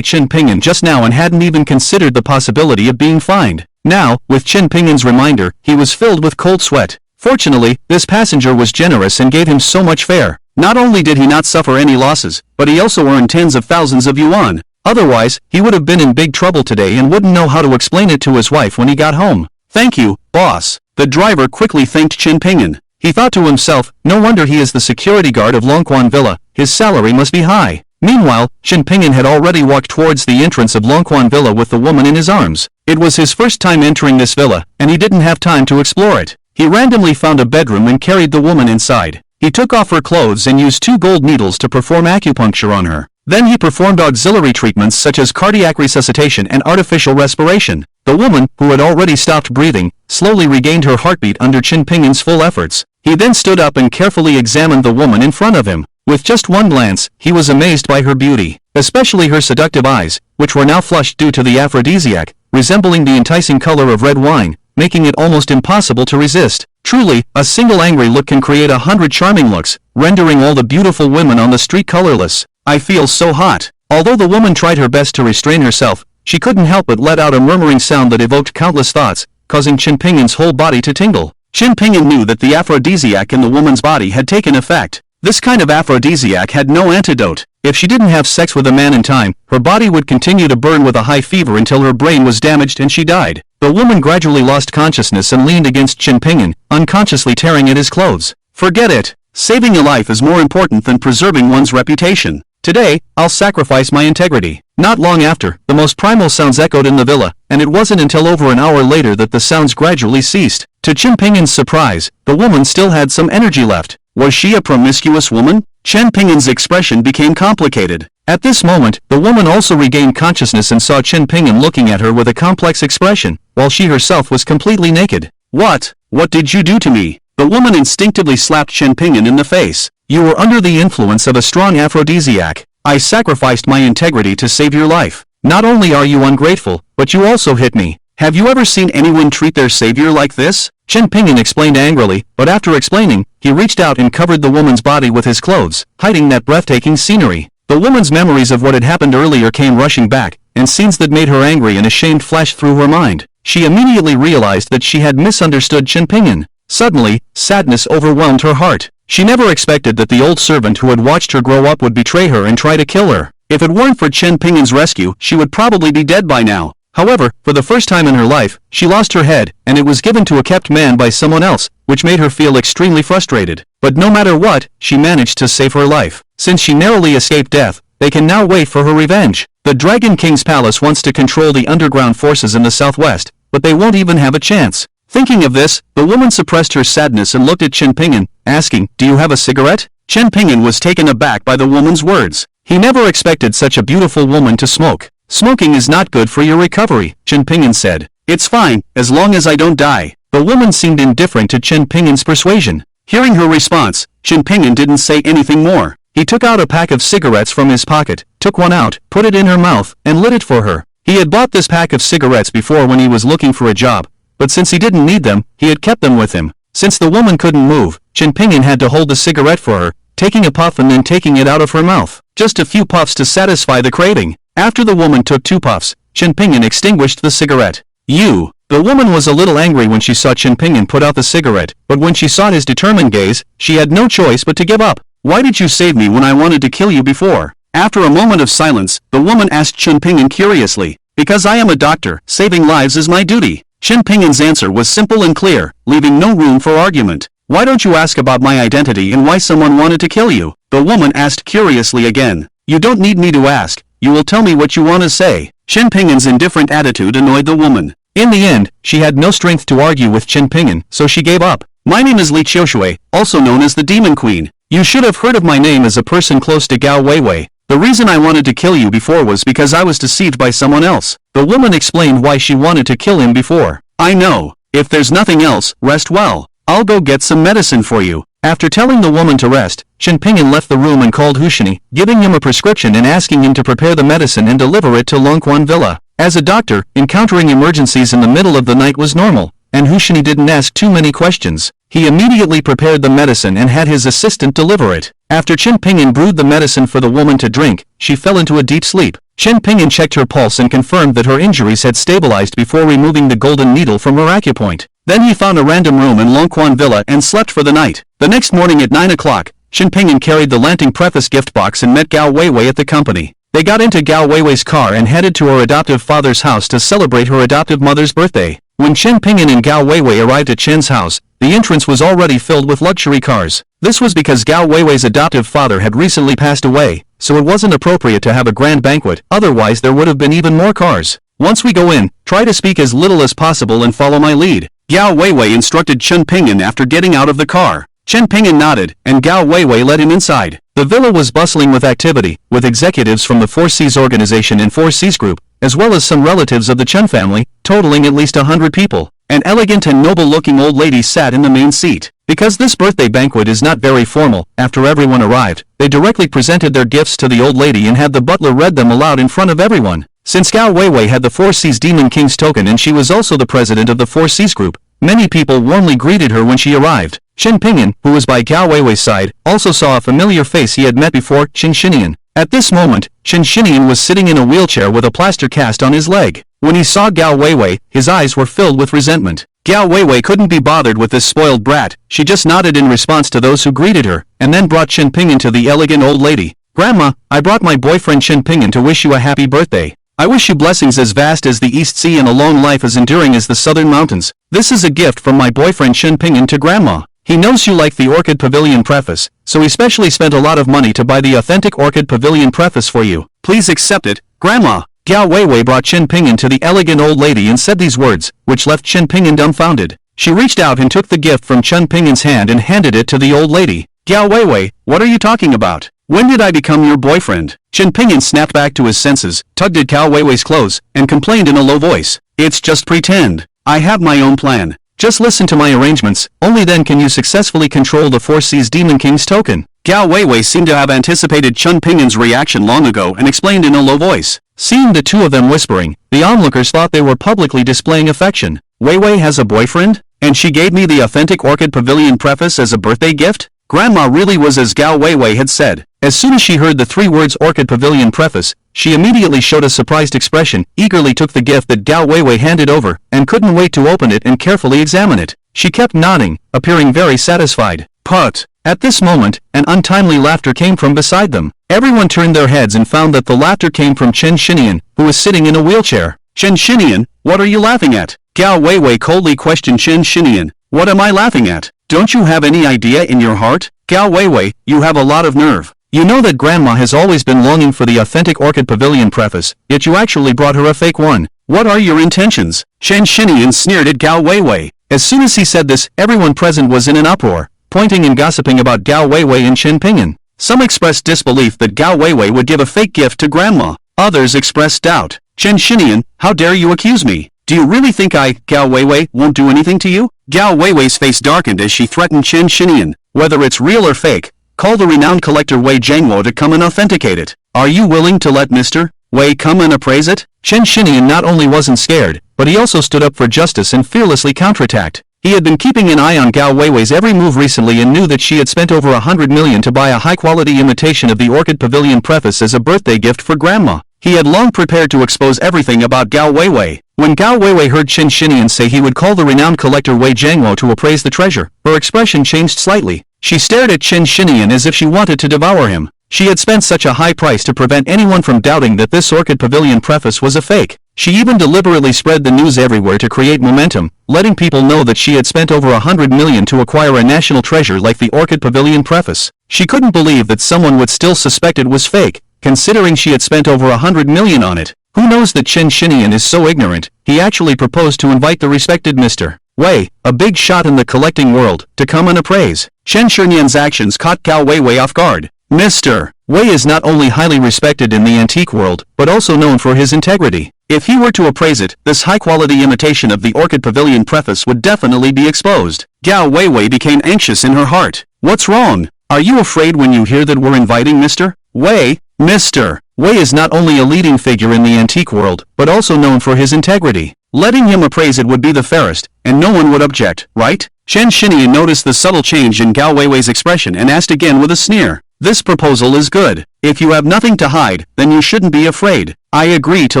Chen Ping'an just now and hadn't even considered the possibility of being fined. Now, with Chen Ping'an's reminder, he was filled with cold sweat. Fortunately, this passenger was generous and gave him so much fare. Not only did he not suffer any losses, but he also earned tens of thousands of yuan. Otherwise, he would have been in big trouble today and wouldn't know how to explain it to his wife when he got home. Thank you, boss. The driver quickly thanked Chen Ping'an. He thought to himself, no wonder he is the security guard of Longquan Villa, his salary must be high. Meanwhile, Chen Ping'an had already walked towards the entrance of Longquan Villa with the woman in his arms. It was his first time entering this villa, and he didn't have time to explore it. He randomly found a bedroom and carried the woman inside. He took off her clothes and used 2 gold needles to perform acupuncture on her. Then he performed auxiliary treatments such as cardiac resuscitation and artificial respiration. The woman, who had already stopped breathing, slowly regained her heartbeat under Chen Ping'an's full efforts. He then stood up and carefully examined the woman in front of him. With just one glance, he was amazed by her beauty, especially her seductive eyes, which were now flushed due to the aphrodisiac, resembling the enticing color of red wine, making it almost impossible to resist. Truly, a single angry look can create 100 charming looks, rendering all the beautiful women on the street colorless. I feel so hot. Although the woman tried her best to restrain herself, she couldn't help but let out a murmuring sound that evoked countless thoughts, causing Chen Ping'an's whole body to tingle. Chen Ping'an knew that the aphrodisiac in the woman's body had taken effect. This kind of aphrodisiac had no antidote. If she didn't have sex with a man in time, her body would continue to burn with a high fever until her brain was damaged and she died. The woman gradually lost consciousness and leaned against Chen Ping'an, unconsciously tearing at his clothes. Forget it. Saving a life is more important than preserving one's reputation. Today, I'll sacrifice my integrity. Not long after, the most primal sounds echoed in the villa, and it wasn't until over an hour later that the sounds gradually ceased. To Chen Ping'an's surprise, the woman still had some energy left. Was she a promiscuous woman? Chen Ping'an's expression became complicated. At this moment, the woman also regained consciousness and saw Chen Ping'an looking at her with a complex expression, while she herself was completely naked. What did you do to me? The woman instinctively slapped Chen Pingyan in the face. You were under the influence of a strong aphrodisiac. I sacrificed my integrity to save your life. Not only are you ungrateful, but you also hit me. Have you ever seen anyone treat their savior like this? Chen Pingyan explained angrily, but after explaining, he reached out and covered the woman's body with his clothes, hiding that breathtaking scenery. The woman's memories of what had happened earlier came rushing back, and scenes that made her angry and ashamed flashed through her mind. She immediately realized that she had misunderstood Chen Pingyan. Suddenly, sadness overwhelmed her heart. She never expected that the old servant who had watched her grow up would betray her and try to kill her. If it weren't for Chen Pingyan's rescue, she would probably be dead by now. However, for the first time in her life, she lost her head, and it was given to a kept man by someone else, which made her feel extremely frustrated. But no matter what, she managed to save her life. Since she narrowly escaped death, they can now wait for her revenge. The Dragon King's palace wants to control the underground forces in the southwest, but they won't even have a chance. Thinking of this, the woman suppressed her sadness and looked at Chen Pingyan, asking, "Do you have a cigarette?" Chen Pingyan was taken aback by the woman's words. He never expected such a beautiful woman to smoke. "Smoking is not good for your recovery," Chen Pingyan said. "It's fine, as long as I don't die." The woman seemed indifferent to Chen Pingyan's persuasion. Hearing her response, Chen Pingyan didn't say anything more. He took out a pack of cigarettes from his pocket, took one out, put it in her mouth, and lit it for her. He had bought this pack of cigarettes before when he was looking for a job, but since he didn't need them, he had kept them with him. Since the woman couldn't move, Chen Pingyan had to hold the cigarette for her, taking a puff and then taking it out of her mouth. Just a few puffs to satisfy the craving. After the woman took 2 puffs, Chen Pingyan extinguished the cigarette. "You." The woman was a little angry when she saw Chen Pingyan put out the cigarette, but when she saw his determined gaze, she had no choice but to give up. "Why did you save me when I wanted to kill you before?" After a moment of silence, the woman asked Chen Pingyan curiously. "Because I am a doctor, saving lives is my duty." Chen Pingyan's answer was simple and clear, leaving no room for argument. "Why don't you ask about my identity and why someone wanted to kill you?" The woman asked curiously again. "You don't need me to ask. You will tell me what you want to say." Chen Pingyan's indifferent attitude annoyed the woman. In the end, she had no strength to argue with Chen Pingyan, so she gave up. "My name is Li Qiushui, also known as the Demon Queen. You should have heard of my name as a person close to Gao Weiwei. The reason I wanted to kill you before was because I was deceived by someone else." The woman explained why she wanted to kill him before. "I know. If there's nothing else, rest well. I'll go get some medicine for you." After telling the woman to rest, Chen Pingyan left the room and called Hushini, giving him a prescription and asking him to prepare the medicine and deliver it to Longquan Villa. As a doctor, encountering emergencies in the middle of the night was normal, and Hushini didn't ask too many questions. He immediately prepared the medicine and had his assistant deliver it. After Chen Pingyan brewed the medicine for the woman to drink, she fell into a deep sleep. Chen Pingyan checked her pulse and confirmed that her injuries had stabilized before removing the golden needle from her acupoint. Then he found a random room in Longquan Villa and slept for the night. The next morning at 9 o'clock, Chen Pingyan carried the Lanting Preface gift box and met Gao Weiwei at the company. They got into Gao Weiwei's car and headed to her adoptive father's house to celebrate her adoptive mother's birthday. When Chen Pingyan and Gao Weiwei arrived at Chen's house, the entrance was already filled with luxury cars. This was because Gao Weiwei's adoptive father had recently passed away, so it wasn't appropriate to have a grand banquet, otherwise there would have been even more cars. "Once we go in, try to speak as little as possible and follow my lead," Gao Weiwei instructed Chen Pingyan after getting out of the car. Chen Pingyan nodded, and Gao Weiwei led him inside. The villa was bustling with activity, with executives from the Four Seas organization and Four Seas Group, as well as some relatives of the Chen family, totaling at least 100 people. An elegant and noble-looking old lady sat in the main seat. Because this birthday banquet is not very formal, after everyone arrived, they directly presented their gifts to the old lady and had the butler read them aloud in front of everyone. Since Gao Weiwei had the Four Seas Demon King's token and she was also the president of the Four Seas Group, many people warmly greeted her when she arrived. Chen Pingyan, who was by Gao Weiwei's side, also saw a familiar face he had met before, Chen Xinian. At this moment, Chen Xinian was sitting in a wheelchair with a plaster cast on his leg. When he saw Gao Weiwei, his eyes were filled with resentment. Gao Weiwei couldn't be bothered with this spoiled brat. She just nodded in response to those who greeted her, and then brought Chen Pingyan to the elegant old lady. "Grandma, I brought my boyfriend Chen Pingyan to wish you a happy birthday. I wish you blessings as vast as the East Sea and a long life as enduring as the southern mountains. This is a gift from my boyfriend Chen Pingyan to Grandma. He knows you like the Orchid Pavilion preface, so he specially spent a lot of money to buy the authentic Orchid Pavilion preface for you. Please accept it, Grandma." Gao Weiwei brought Chen Pingyan to the elegant old lady and said these words, which left Chen Pingyan dumbfounded. She reached out and took the gift from Chen Pingyan's hand and handed it to the old lady. "Gao Weiwei, what are you talking about? When did I become your boyfriend?" Chen Pingyan snapped back to his senses, tugged at Gao Weiwei's clothes, and complained in a low voice. "It's just pretend. I have my own plan. Just listen to my arrangements, only then can you successfully control the Four Seas Demon King's token. Gao Weiwei seemed to have anticipated Chen Ping'an's reaction long ago and explained in a low voice. Seeing the two of them whispering, the onlookers thought they were publicly displaying affection. Weiwei has a boyfriend? And she gave me the authentic Orchid Pavilion preface as a birthday gift? Grandma really was as Gao Weiwei had said. As soon as she heard the 3 words Orchid Pavilion preface, she immediately showed a surprised expression, eagerly took the gift that Gao Weiwei handed over, and couldn't wait to open it and carefully examine it. She kept nodding, appearing very satisfied. But at this moment, an untimely laughter came from beside them. Everyone turned their heads and found that the laughter came from Chen Xinian, who was sitting in a wheelchair. Chen Xinian, what are you laughing at? Gao Weiwei coldly questioned Chen Xinian. What am I laughing at? Don't you have any idea in your heart? Gao Weiwei, you have a lot of nerve. You know that Grandma has always been longing for the authentic Orchid Pavilion preface, yet you actually brought her a fake one. What are your intentions? Chen Xinian sneered at Gao Weiwei. As soon as he said this, everyone present was in an uproar, pointing and gossiping about Gao Weiwei and Chen Ping'an. Some expressed disbelief that Gao Weiwei would give a fake gift to Grandma. Others expressed doubt. Chen Xinian, how dare you accuse me? Do you really think Gao Weiwei, won't do anything to you? Gao Weiwei's face darkened as she threatened Chen Xinian. Whether it's real or fake, call the renowned collector Wei Jiangwo to come and authenticate it. Are you willing to let Mr. Wei come and appraise it? Chen Xinian not only wasn't scared, but he also stood up for justice and fearlessly counterattacked. He had been keeping an eye on Gao Weiwei's every move recently and knew that she had spent over 100 million to buy a high-quality imitation of the Orchid Pavilion preface as a birthday gift for Grandma. He had long prepared to expose everything about Gao Weiwei. When Gao Weiwei heard Chen Xinian say he would call the renowned collector Wei Jiangwo to appraise the treasure, her expression changed slightly. She stared at Chen Xinian as if she wanted to devour him. She had spent such a high price to prevent anyone from doubting that this Orchid Pavilion preface was a fake. She even deliberately spread the news everywhere to create momentum, letting people know that she had spent over 100 million to acquire a national treasure like the Orchid Pavilion preface. She couldn't believe that someone would still suspect it was fake, considering she had spent over 100 million on it. Who knows that Chen Xinian is so ignorant? He actually proposed to invite the respected Mr. Wei, a big shot in the collecting world, to come and appraise. Chen Xinian's actions caught Gao Weiwei off guard. Mr. Wei is not only highly respected in the antique world, but also known for his integrity. If he were to appraise it, this high-quality imitation of the Orchid Pavilion preface would definitely be exposed. Gao Weiwei became anxious in her heart. What's wrong? Are you afraid when you hear that we're inviting Mr. Wei? Mr. Wei is not only a leading figure in the antique world, but also known for his integrity. Letting him appraise it would be the fairest, and no one would object, right? Chen Xinian noticed the subtle change in Gao Weiwei's expression and asked again with a sneer. This proposal is good. If you have nothing to hide, then you shouldn't be afraid. I agree to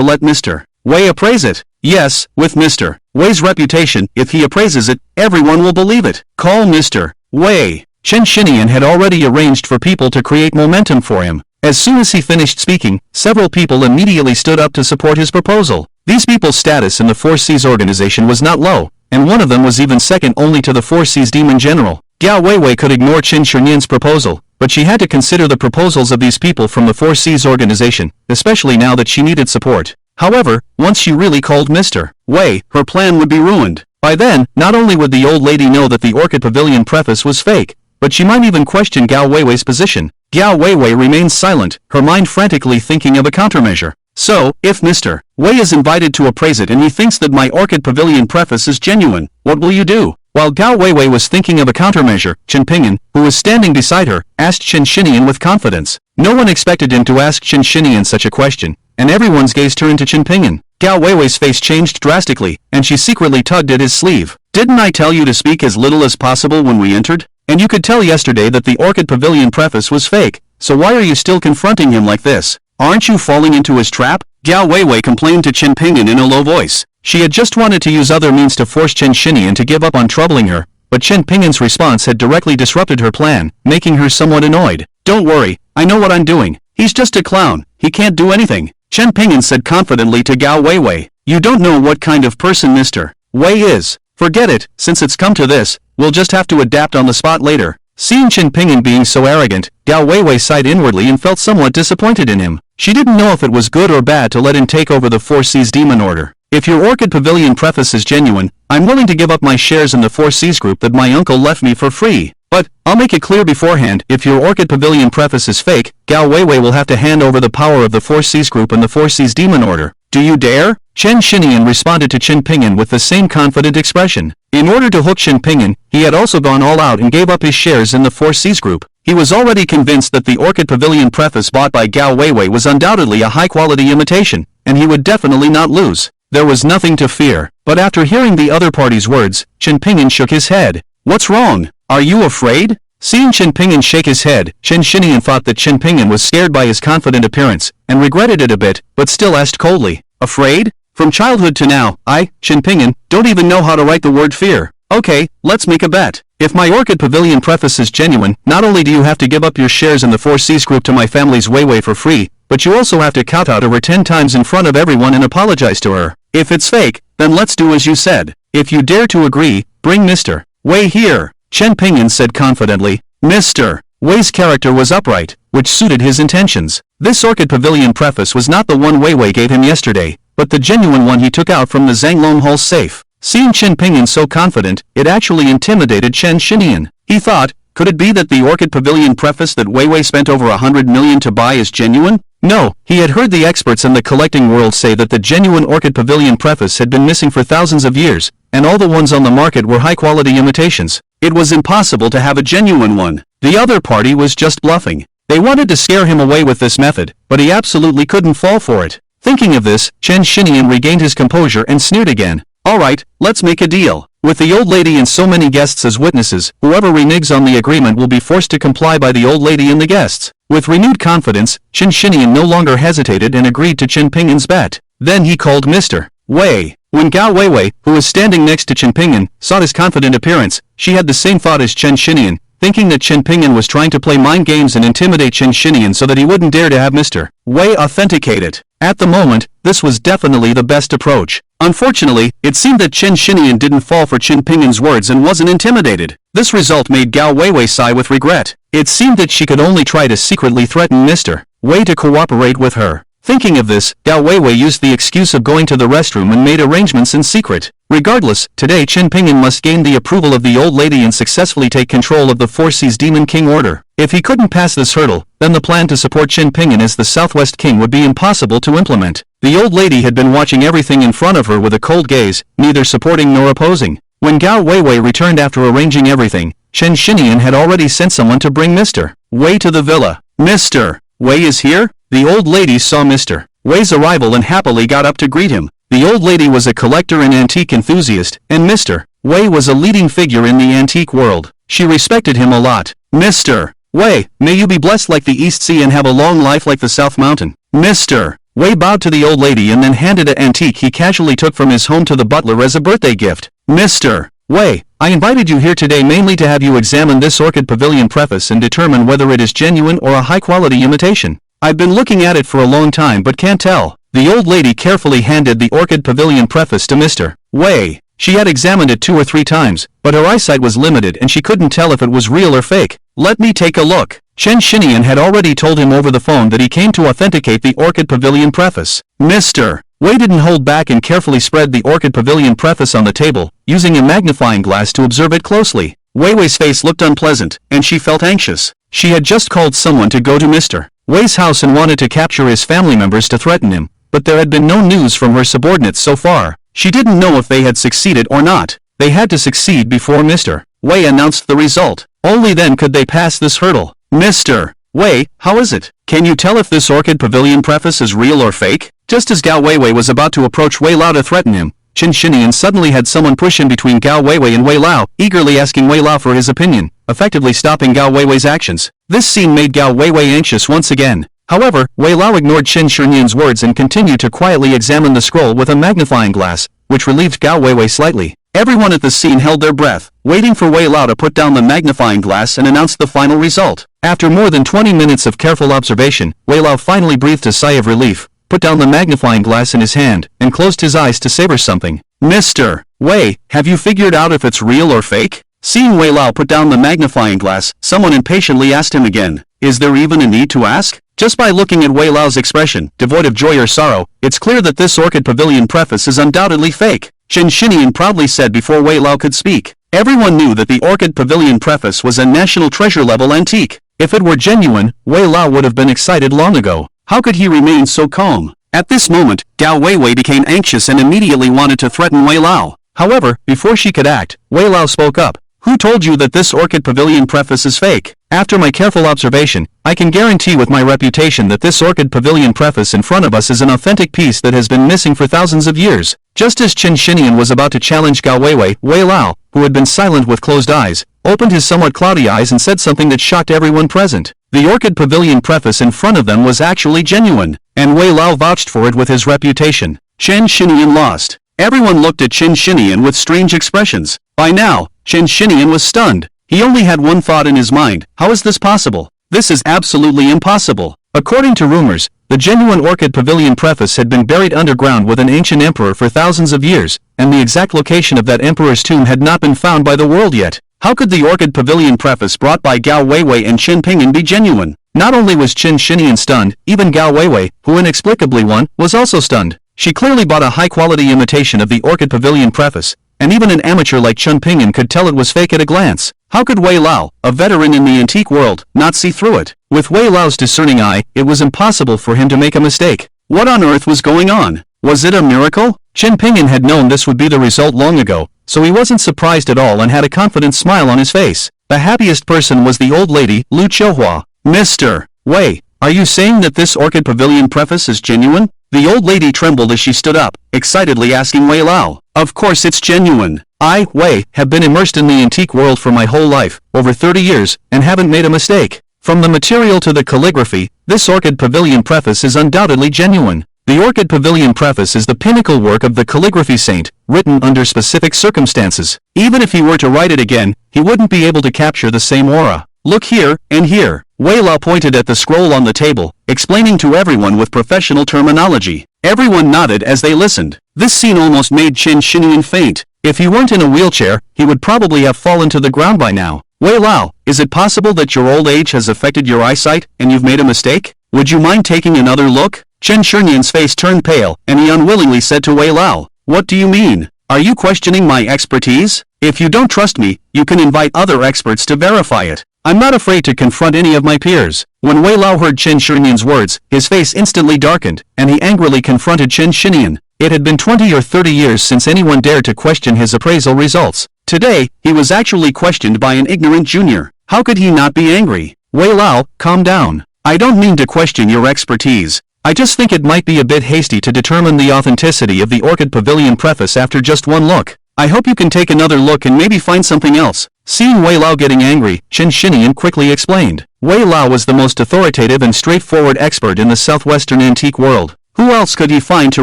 let Mr. Wei appraise it. Yes, with Mr. Wei's reputation, if he appraises it, everyone will believe it. Call Mr. Wei. Chen Xinian had already arranged for people to create momentum for him. As soon as he finished speaking, several people immediately stood up to support his proposal. These people's status in the Four Seas organization was not low, and one of them was even second only to the Four Seas Demon General. Gao Weiwei could ignore Chen Xinian's proposal, but she had to consider the proposals of these people from the Four Seas organization, especially now that she needed support. However, once she really called Mr. Wei, her plan would be ruined. By then, not only would the old lady know that the Orchid Pavilion preface was fake, but she might even question Gao Weiwei's position. Gao Weiwei remained silent, her mind frantically thinking of a countermeasure. So, if Mr. Wei is invited to appraise it and he thinks that my Orchid Pavilion preface is genuine, what will you do? While Gao Weiwei was thinking of a countermeasure, Chen Ping'an, who was standing beside her, asked Chen Xinian with confidence. No one expected him to ask Chen Xinian such a question, and everyone's gaze turned to Chen Ping'an. Gao Weiwei's face changed drastically, and she secretly tugged at his sleeve. Didn't I tell you to speak as little as possible when we entered? And you could tell yesterday that the Orchid Pavilion preface was fake, so why are you still confronting him like this? Aren't you falling into his trap? Gao Weiwei complained to Chen Ping'an in a low voice. She had just wanted to use other means to force Chen Xinian to give up on troubling her, but Chen Ping'an's response had directly disrupted her plan, making her somewhat annoyed. Don't worry, I know what I'm doing. He's just a clown, he can't do anything. Chen Ping'an said confidently to Gao Weiwei. You don't know what kind of person Mr. Wei is. Forget it, since it's come to this, we'll just have to adapt on the spot later. Seeing Chen Ping'an being so arrogant, Gao Weiwei sighed inwardly and felt somewhat disappointed in him. She didn't know if it was good or bad to let him take over the Four Seas Demon Order. If your Orchid Pavilion preface is genuine, I'm willing to give up my shares in the Four Seas group that my uncle left me for free. But, I'll make it clear beforehand, if your Orchid Pavilion preface is fake, Gao Weiwei will have to hand over the power of the Four Seas group and the Four Seas Demon Order. Do you dare? Chen Xinian responded to Qin Pinyin with the same confident expression. In order to hook Qin Pinyin, he had also gone all out and gave up his shares in the Four Seas Group. He was already convinced that the Orchid Pavilion preface bought by Gao Weiwei was undoubtedly a high-quality imitation, and he would definitely not lose. There was nothing to fear, but after hearing the other party's words, Qin Pinyin shook his head. What's wrong? Are you afraid? Seeing Qin Pinyin shake his head, Chen Xinian thought that Qin Pinyin was scared by his confident appearance, and regretted it a bit, but still asked coldly, Afraid? From childhood to now, I, Qin Pinyin, don't even know how to write the word fear. Okay, let's make a bet. If my Orchid Pavilion preface is genuine, not only do you have to give up your shares in the Four Seas Group to my family's Weiwei for free, but you also have to kowtow to her 10 times in front of everyone and apologize to her. If it's fake, then let's do as you said. If you dare to agree, bring Mr. Wei here. Chen Pinyin said confidently. Mr. Wei's character was upright, which suited his intentions. This Orchid Pavilion preface was not the one Weiwei gave him yesterday, but the genuine one he took out from the Zhanglong Hall safe. Seeing Qin Pinyin so confident, it actually intimidated Chen Xinian. He thought, could it be that the Orchid Pavilion preface that Weiwei spent over 100 million to buy is genuine? No, he had heard the experts in the collecting world say that the genuine Orchid Pavilion preface had been missing for thousands of years, and all the ones on the market were high-quality imitations. It was impossible to have a genuine one. The other party was just bluffing. They wanted to scare him away with this method, but he absolutely couldn't fall for it. Thinking of this, Chen Xinian regained his composure and sneered again. Alright, let's make a deal. With the old lady and so many guests as witnesses, whoever reneges on the agreement will be forced to comply by the old lady and the guests. With renewed confidence, Chen Xinian no longer hesitated and agreed to Qin Pinyin's bet. Then he called Mr. Wei. When Gao Weiwei, who was standing next to Qin Pinyin, saw his confident appearance, she had the same thought as Chen Xinian, thinking that Qin Pinyin was trying to play mind games and intimidate Chen Xinian so that he wouldn't dare to have Mr. Wei authenticate it. At the moment, this was definitely the best approach. Unfortunately, it seemed that Chen Xinian didn't fall for Qin Pinyin's words and wasn't intimidated. This result made Gao Weiwei sigh with regret. It seemed that she could only try to secretly threaten Mr. Wei to cooperate with her. Thinking of this, Gao Weiwei used the excuse of going to the restroom and made arrangements in secret. Regardless, today Qin Pinyin must gain the approval of the old lady and successfully take control of the Four Seas Demon King order. If he couldn't pass this hurdle, then the plan to support Qin Pinyin as the Southwest King would be impossible to implement. The old lady had been watching everything in front of her with a cold gaze, neither supporting nor opposing. When Gao Weiwei returned after arranging everything, Chen Xinian had already sent someone to bring Mr. Wei to the villa. Mr. Wei is here? The old lady saw Mr. Wei's arrival and happily got up to greet him. The old lady was a collector and antique enthusiast, and Mr. Wei was a leading figure in the antique world. She respected him a lot. Mr. Wei, may you be blessed like the East Sea and have a long life like the South Mountain. Mr. Wei bowed to the old lady and then handed an antique he casually took from his home to the butler as a birthday gift. Mr. Wei, I invited you here today mainly to have you examine this Orchid Pavilion preface and determine whether it is genuine or a high-quality imitation. I've been looking at it for a long time but can't tell. The old lady carefully handed the Orchid Pavilion preface to Mr. Wei. She had examined it 2 or 3 times, but her eyesight was limited and she couldn't tell if it was real or fake. Let me take a look. Chen Xinian had already told him over the phone that he came to authenticate the Orchid Pavilion preface. Mr. Wei didn't hold back and carefully spread the Orchid Pavilion preface on the table, using a magnifying glass to observe it closely. Weiwei's face looked unpleasant, and she felt anxious. She had just called someone to go to Mr. Wei's house and wanted to capture his family members to threaten him, but there had been no news from her subordinates so far. She didn't know if they had succeeded or not. They had to succeed before Mr. Wei announced the result. Only then could they pass this hurdle. Mr. Wei, how is it? Can you tell if this Orchid Pavilion preface is real or fake? Just as Gao Weiwei was about to approach Wei Lao to threaten him, Chen Xinian suddenly had someone push in between Gao Weiwei and Wei Lao, eagerly asking Wei Lao for his opinion, effectively stopping Gao Weiwei's actions. This scene made Gao Weiwei anxious once again. However, Wei Lao ignored Chen Xinian's words and continued to quietly examine the scroll with a magnifying glass, which relieved Gao Weiwei slightly. Everyone at the scene held their breath, waiting for Wei Lao to put down the magnifying glass and announce the final result. After more than 20 minutes of careful observation, Wei Lao finally breathed a sigh of relief, put down the magnifying glass in his hand, and closed his eyes to savor something. Mr. Wei, have you figured out if it's real or fake? Seeing Wei Lao put down the magnifying glass, someone impatiently asked him again. Is there even a need to ask? Just by looking at Wei Lao's expression, devoid of joy or sorrow, it's clear that this Orchid Pavilion preface is undoubtedly fake. Chen Xinian proudly said before Wei Lao could speak. Everyone knew that the Orchid Pavilion preface was a national treasure-level antique. If it were genuine, Wei Lao would have been excited long ago. How could he remain so calm? At this moment, Gao Weiwei became anxious and immediately wanted to threaten Wei Lao. However, before she could act, Wei Lao spoke up. Who told you that this Orchid Pavilion preface is fake? After my careful observation, I can guarantee with my reputation that this Orchid Pavilion preface in front of us is an authentic piece that has been missing for thousands of years. Just as Qin Shinian was about to challenge Gao Weiwei, Wei Lao, who had been silent with closed eyes, opened his somewhat cloudy eyes and said something that shocked everyone present. The Orchid Pavilion preface in front of them was actually genuine, and Wei Lao vouched for it with his reputation. Qin Shinian lost. Everyone looked at Qin Shinian with strange expressions. By now, Qin Shinian was stunned. He only had one thought in his mind: how is this possible? This is absolutely impossible. According to rumors, the genuine Orchid Pavilion preface had been buried underground with an ancient emperor for thousands of years, and the exact location of that emperor's tomb had not been found by the world yet. How could the Orchid Pavilion preface brought by Gao Weiwei and Qin Pingyuan be genuine? Not only was Qin Shinian stunned, even Gao Weiwei, who inexplicably won, was also stunned. She clearly bought a high-quality imitation of the Orchid Pavilion preface, and even an amateur like Qin Pingyuan could tell it was fake at a glance. How could Wei Lao, a veteran in the antique world, not see through it? With Wei Lao's discerning eye, it was impossible for him to make a mistake. What on earth was going on? Was it a miracle? Qin Pingyuan had known this would be the result long ago, so he wasn't surprised at all and had a confident smile on his face. The happiest person was the old lady, Lu Qiuhua. Mr. Wei, are you saying that this Orchid Pavilion preface is genuine? The old lady trembled as she stood up, excitedly asking Wei Lao. Of course it's genuine. I, Wei, have been immersed in the antique world for my whole life, over 30 years, and haven't made a mistake. From the material to the calligraphy, this Orchid Pavilion preface is undoubtedly genuine. The Orchid Pavilion preface is the pinnacle work of the calligraphy saint, written under specific circumstances. Even if he were to write it again, he wouldn't be able to capture the same aura. Look here, and here. Wei Lao pointed at the scroll on the table, explaining to everyone with professional terminology. Everyone nodded as they listened. This scene almost made Qin Shinian faint. If he weren't in a wheelchair, he would probably have fallen to the ground by now. Wei Lao, is it possible that your old age has affected your eyesight, and you've made a mistake? Would you mind taking another look? Qin Shinian's face turned pale, and he unwillingly said to Wei Lao, What do you mean? Are you questioning my expertise? If you don't trust me, you can invite other experts to verify it. I'm not afraid to confront any of my peers. When Wei Lao heard Qin Shinian's words, his face instantly darkened, and he angrily confronted Qin Shinian. It had been 20 or 30 years since anyone dared to question his appraisal results. Today, he was actually questioned by an ignorant junior. How could he not be angry? Wei Lao, calm down. I don't mean to question your expertise. I just think it might be a bit hasty to determine the authenticity of the Orchid Pavilion preface after just one look. I hope you can take another look and maybe find something else. Seeing Wei Lao getting angry, Qin Shinian quickly explained. Wei Lao was the most authoritative and straightforward expert in the southwestern antique world. Who else could he find to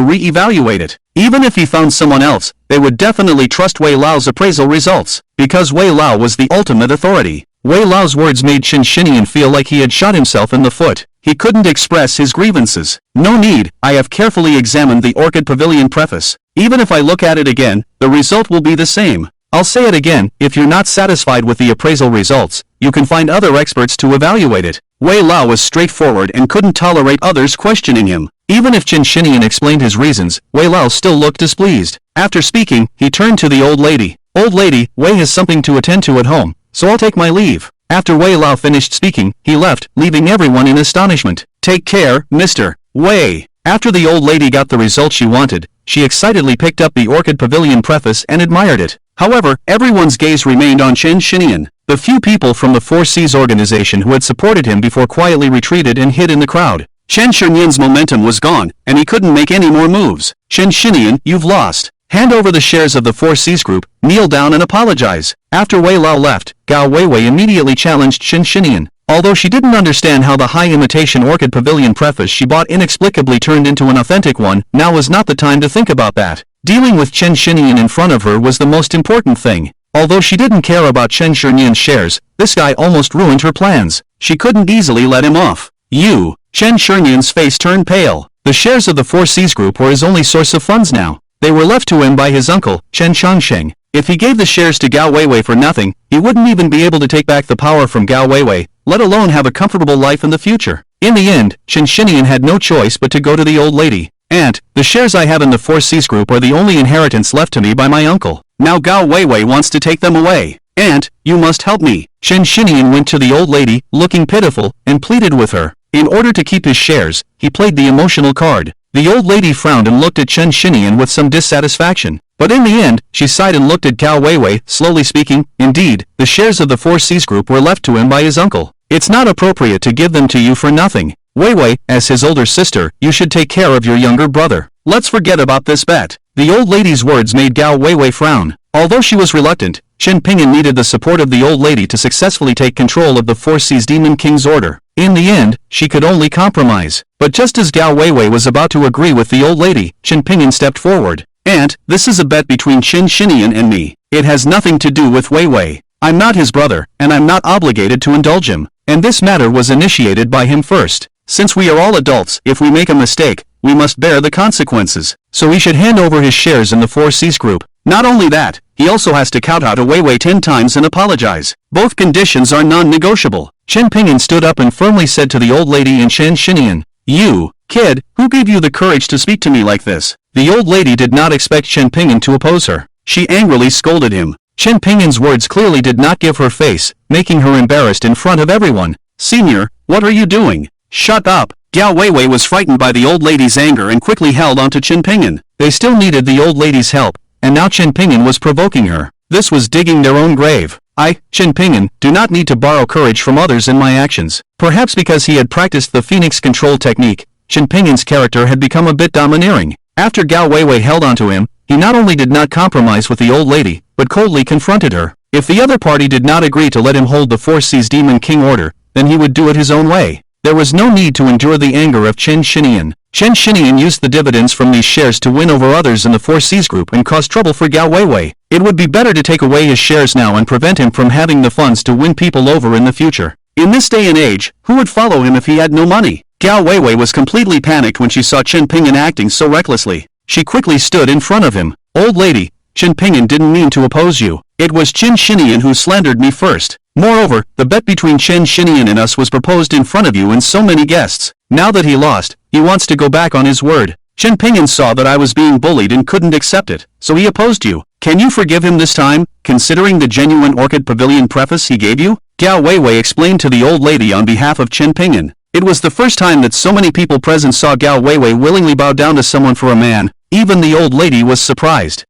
re-evaluate it? Even if he found someone else, they would definitely trust Wei Lao's appraisal results, because Wei Lao was the ultimate authority. Wei Lao's words made Qin Shinian feel like he had shot himself in the foot. He couldn't express his grievances. No need, I have carefully examined the Orchid Pavilion preface. Even if I look at it again, the result will be the same. I'll say it again, if you're not satisfied with the appraisal results, you can find other experts to evaluate it. Wei Lao was straightforward and couldn't tolerate others questioning him. Even if Qin Shinian explained his reasons, Wei Lao still looked displeased. After speaking, he turned to the old lady. Old lady, Wei has something to attend to at home, so I'll take my leave. After Wei Lao finished speaking, he left, leaving everyone in astonishment. Take care, Mr. Wei. After the old lady got the result she wanted, she excitedly picked up the Orchid Pavilion preface and admired it. However, everyone's gaze remained on Qin Shinian. The few people from the Four Seas organization who had supported him before quietly retreated and hid in the crowd. Qin Shinian's momentum was gone, and he couldn't make any more moves. Qin Shinian, you've lost. Hand over the shares of the Four Seas group, kneel down and apologize. After Wei Lao left, Gao Weiwei immediately challenged Qin Shinian. Although she didn't understand how the high imitation Orchid Pavilion preface she bought inexplicably turned into an authentic one, now was not the time to think about that. Dealing with Qin Shinian in front of her was the most important thing. Although she didn't care about Qin Shinian's shares, this guy almost ruined her plans. She couldn't easily let him off. You. Qin Shinian's face turned pale. The shares of the Four Seas group were his only source of funds now. They were left to him by his uncle, Chen Changsheng. If he gave the shares to Gao Weiwei for nothing, he wouldn't even be able to take back the power from Gao Weiwei, let alone have a comfortable life in the future. In the end, Qin Shinian had no choice but to go to the old lady. Aunt, the shares I have in the Four Seas group are the only inheritance left to me by my uncle. Now Gao Weiwei wants to take them away. Aunt, you must help me. Qin Shinian went to the old lady, looking pitiful, and pleaded with her. In order to keep his shares, he played the emotional card. The old lady frowned and looked at Chen Xinian with some dissatisfaction. But in the end, she sighed and looked at Gao Weiwei, slowly speaking. Indeed, the shares of the 4Cs group were left to him by his uncle. It's not appropriate to give them to you for nothing. Weiwei, as his older sister, you should take care of your younger brother. Let's forget about this bet. The old lady's words made Gao Weiwei frown. Although she was reluctant, Chen Ping'an needed the support of the old lady to successfully take control of the 4C's Demon King's order. In the end, she could only compromise. But just as Gao Weiwei was about to agree with the old lady, Chen Ping'an stepped forward. "Aunt, this is a bet between Chen Xinian and me. It has nothing to do with Weiwei. I'm not his brother, and I'm not obligated to indulge him. And this matter was initiated by him first. Since we are all adults, if we make a mistake, we must bear the consequences. So he should hand over his shares in the 4C's group. Not only that, he also has to kowtow to Weiwei 10 times and apologize. Both conditions are non-negotiable." Chen Ping'an stood up and firmly said to the old lady and Chen Xinian, "You, kid, who gave you the courage to speak to me like this?" The old lady did not expect Chen Ping'an to oppose her. She angrily scolded him. Chen Ping'an's words clearly did not give her face, making her embarrassed in front of everyone. "Senior, what are you doing?" "Shut up." Gao Weiwei was frightened by the old lady's anger and quickly held onto Chen Ping'an. They still needed the old lady's help, and now Chen Ping'an was provoking her. This was digging their own grave. I, Chen Ping'an, do not need to borrow courage from others in my actions. Perhaps because he had practiced the Phoenix control technique, Chen Ping'an's character had become a bit domineering. After Gao Weiwei held onto him, he not only did not compromise with the old lady, but coldly confronted her. If the other party did not agree to let him hold the 4C's Demon King order, then he would do it his own way. There was no need to endure the anger of Chen Xinian. Chen Xinian used the dividends from these shares to win over others in the 4C's group and cause trouble for Gao Weiwei. It would be better to take away his shares now and prevent him from having the funds to win people over in the future. In this day and age, who would follow him if he had no money? Gao Weiwei was completely panicked when she saw Chen Ping'an acting so recklessly. She quickly stood in front of him. "Old lady, Chen Ping'an didn't mean to oppose you. It was Chen Xinian who slandered me first. Moreover, the bet between Chen Xinian and us was proposed in front of you and so many guests. Now that he lost, he wants to go back on his word. Chen Ping'an saw that I was being bullied and couldn't accept it, so he opposed you. Can you forgive him this time, considering the genuine Orchid Pavilion preface he gave you?" Gao Weiwei explained to the old lady on behalf of Chen Ping'an. It was the first time that so many people present saw Gao Weiwei willingly bow down to someone for a man. Even the old lady was surprised.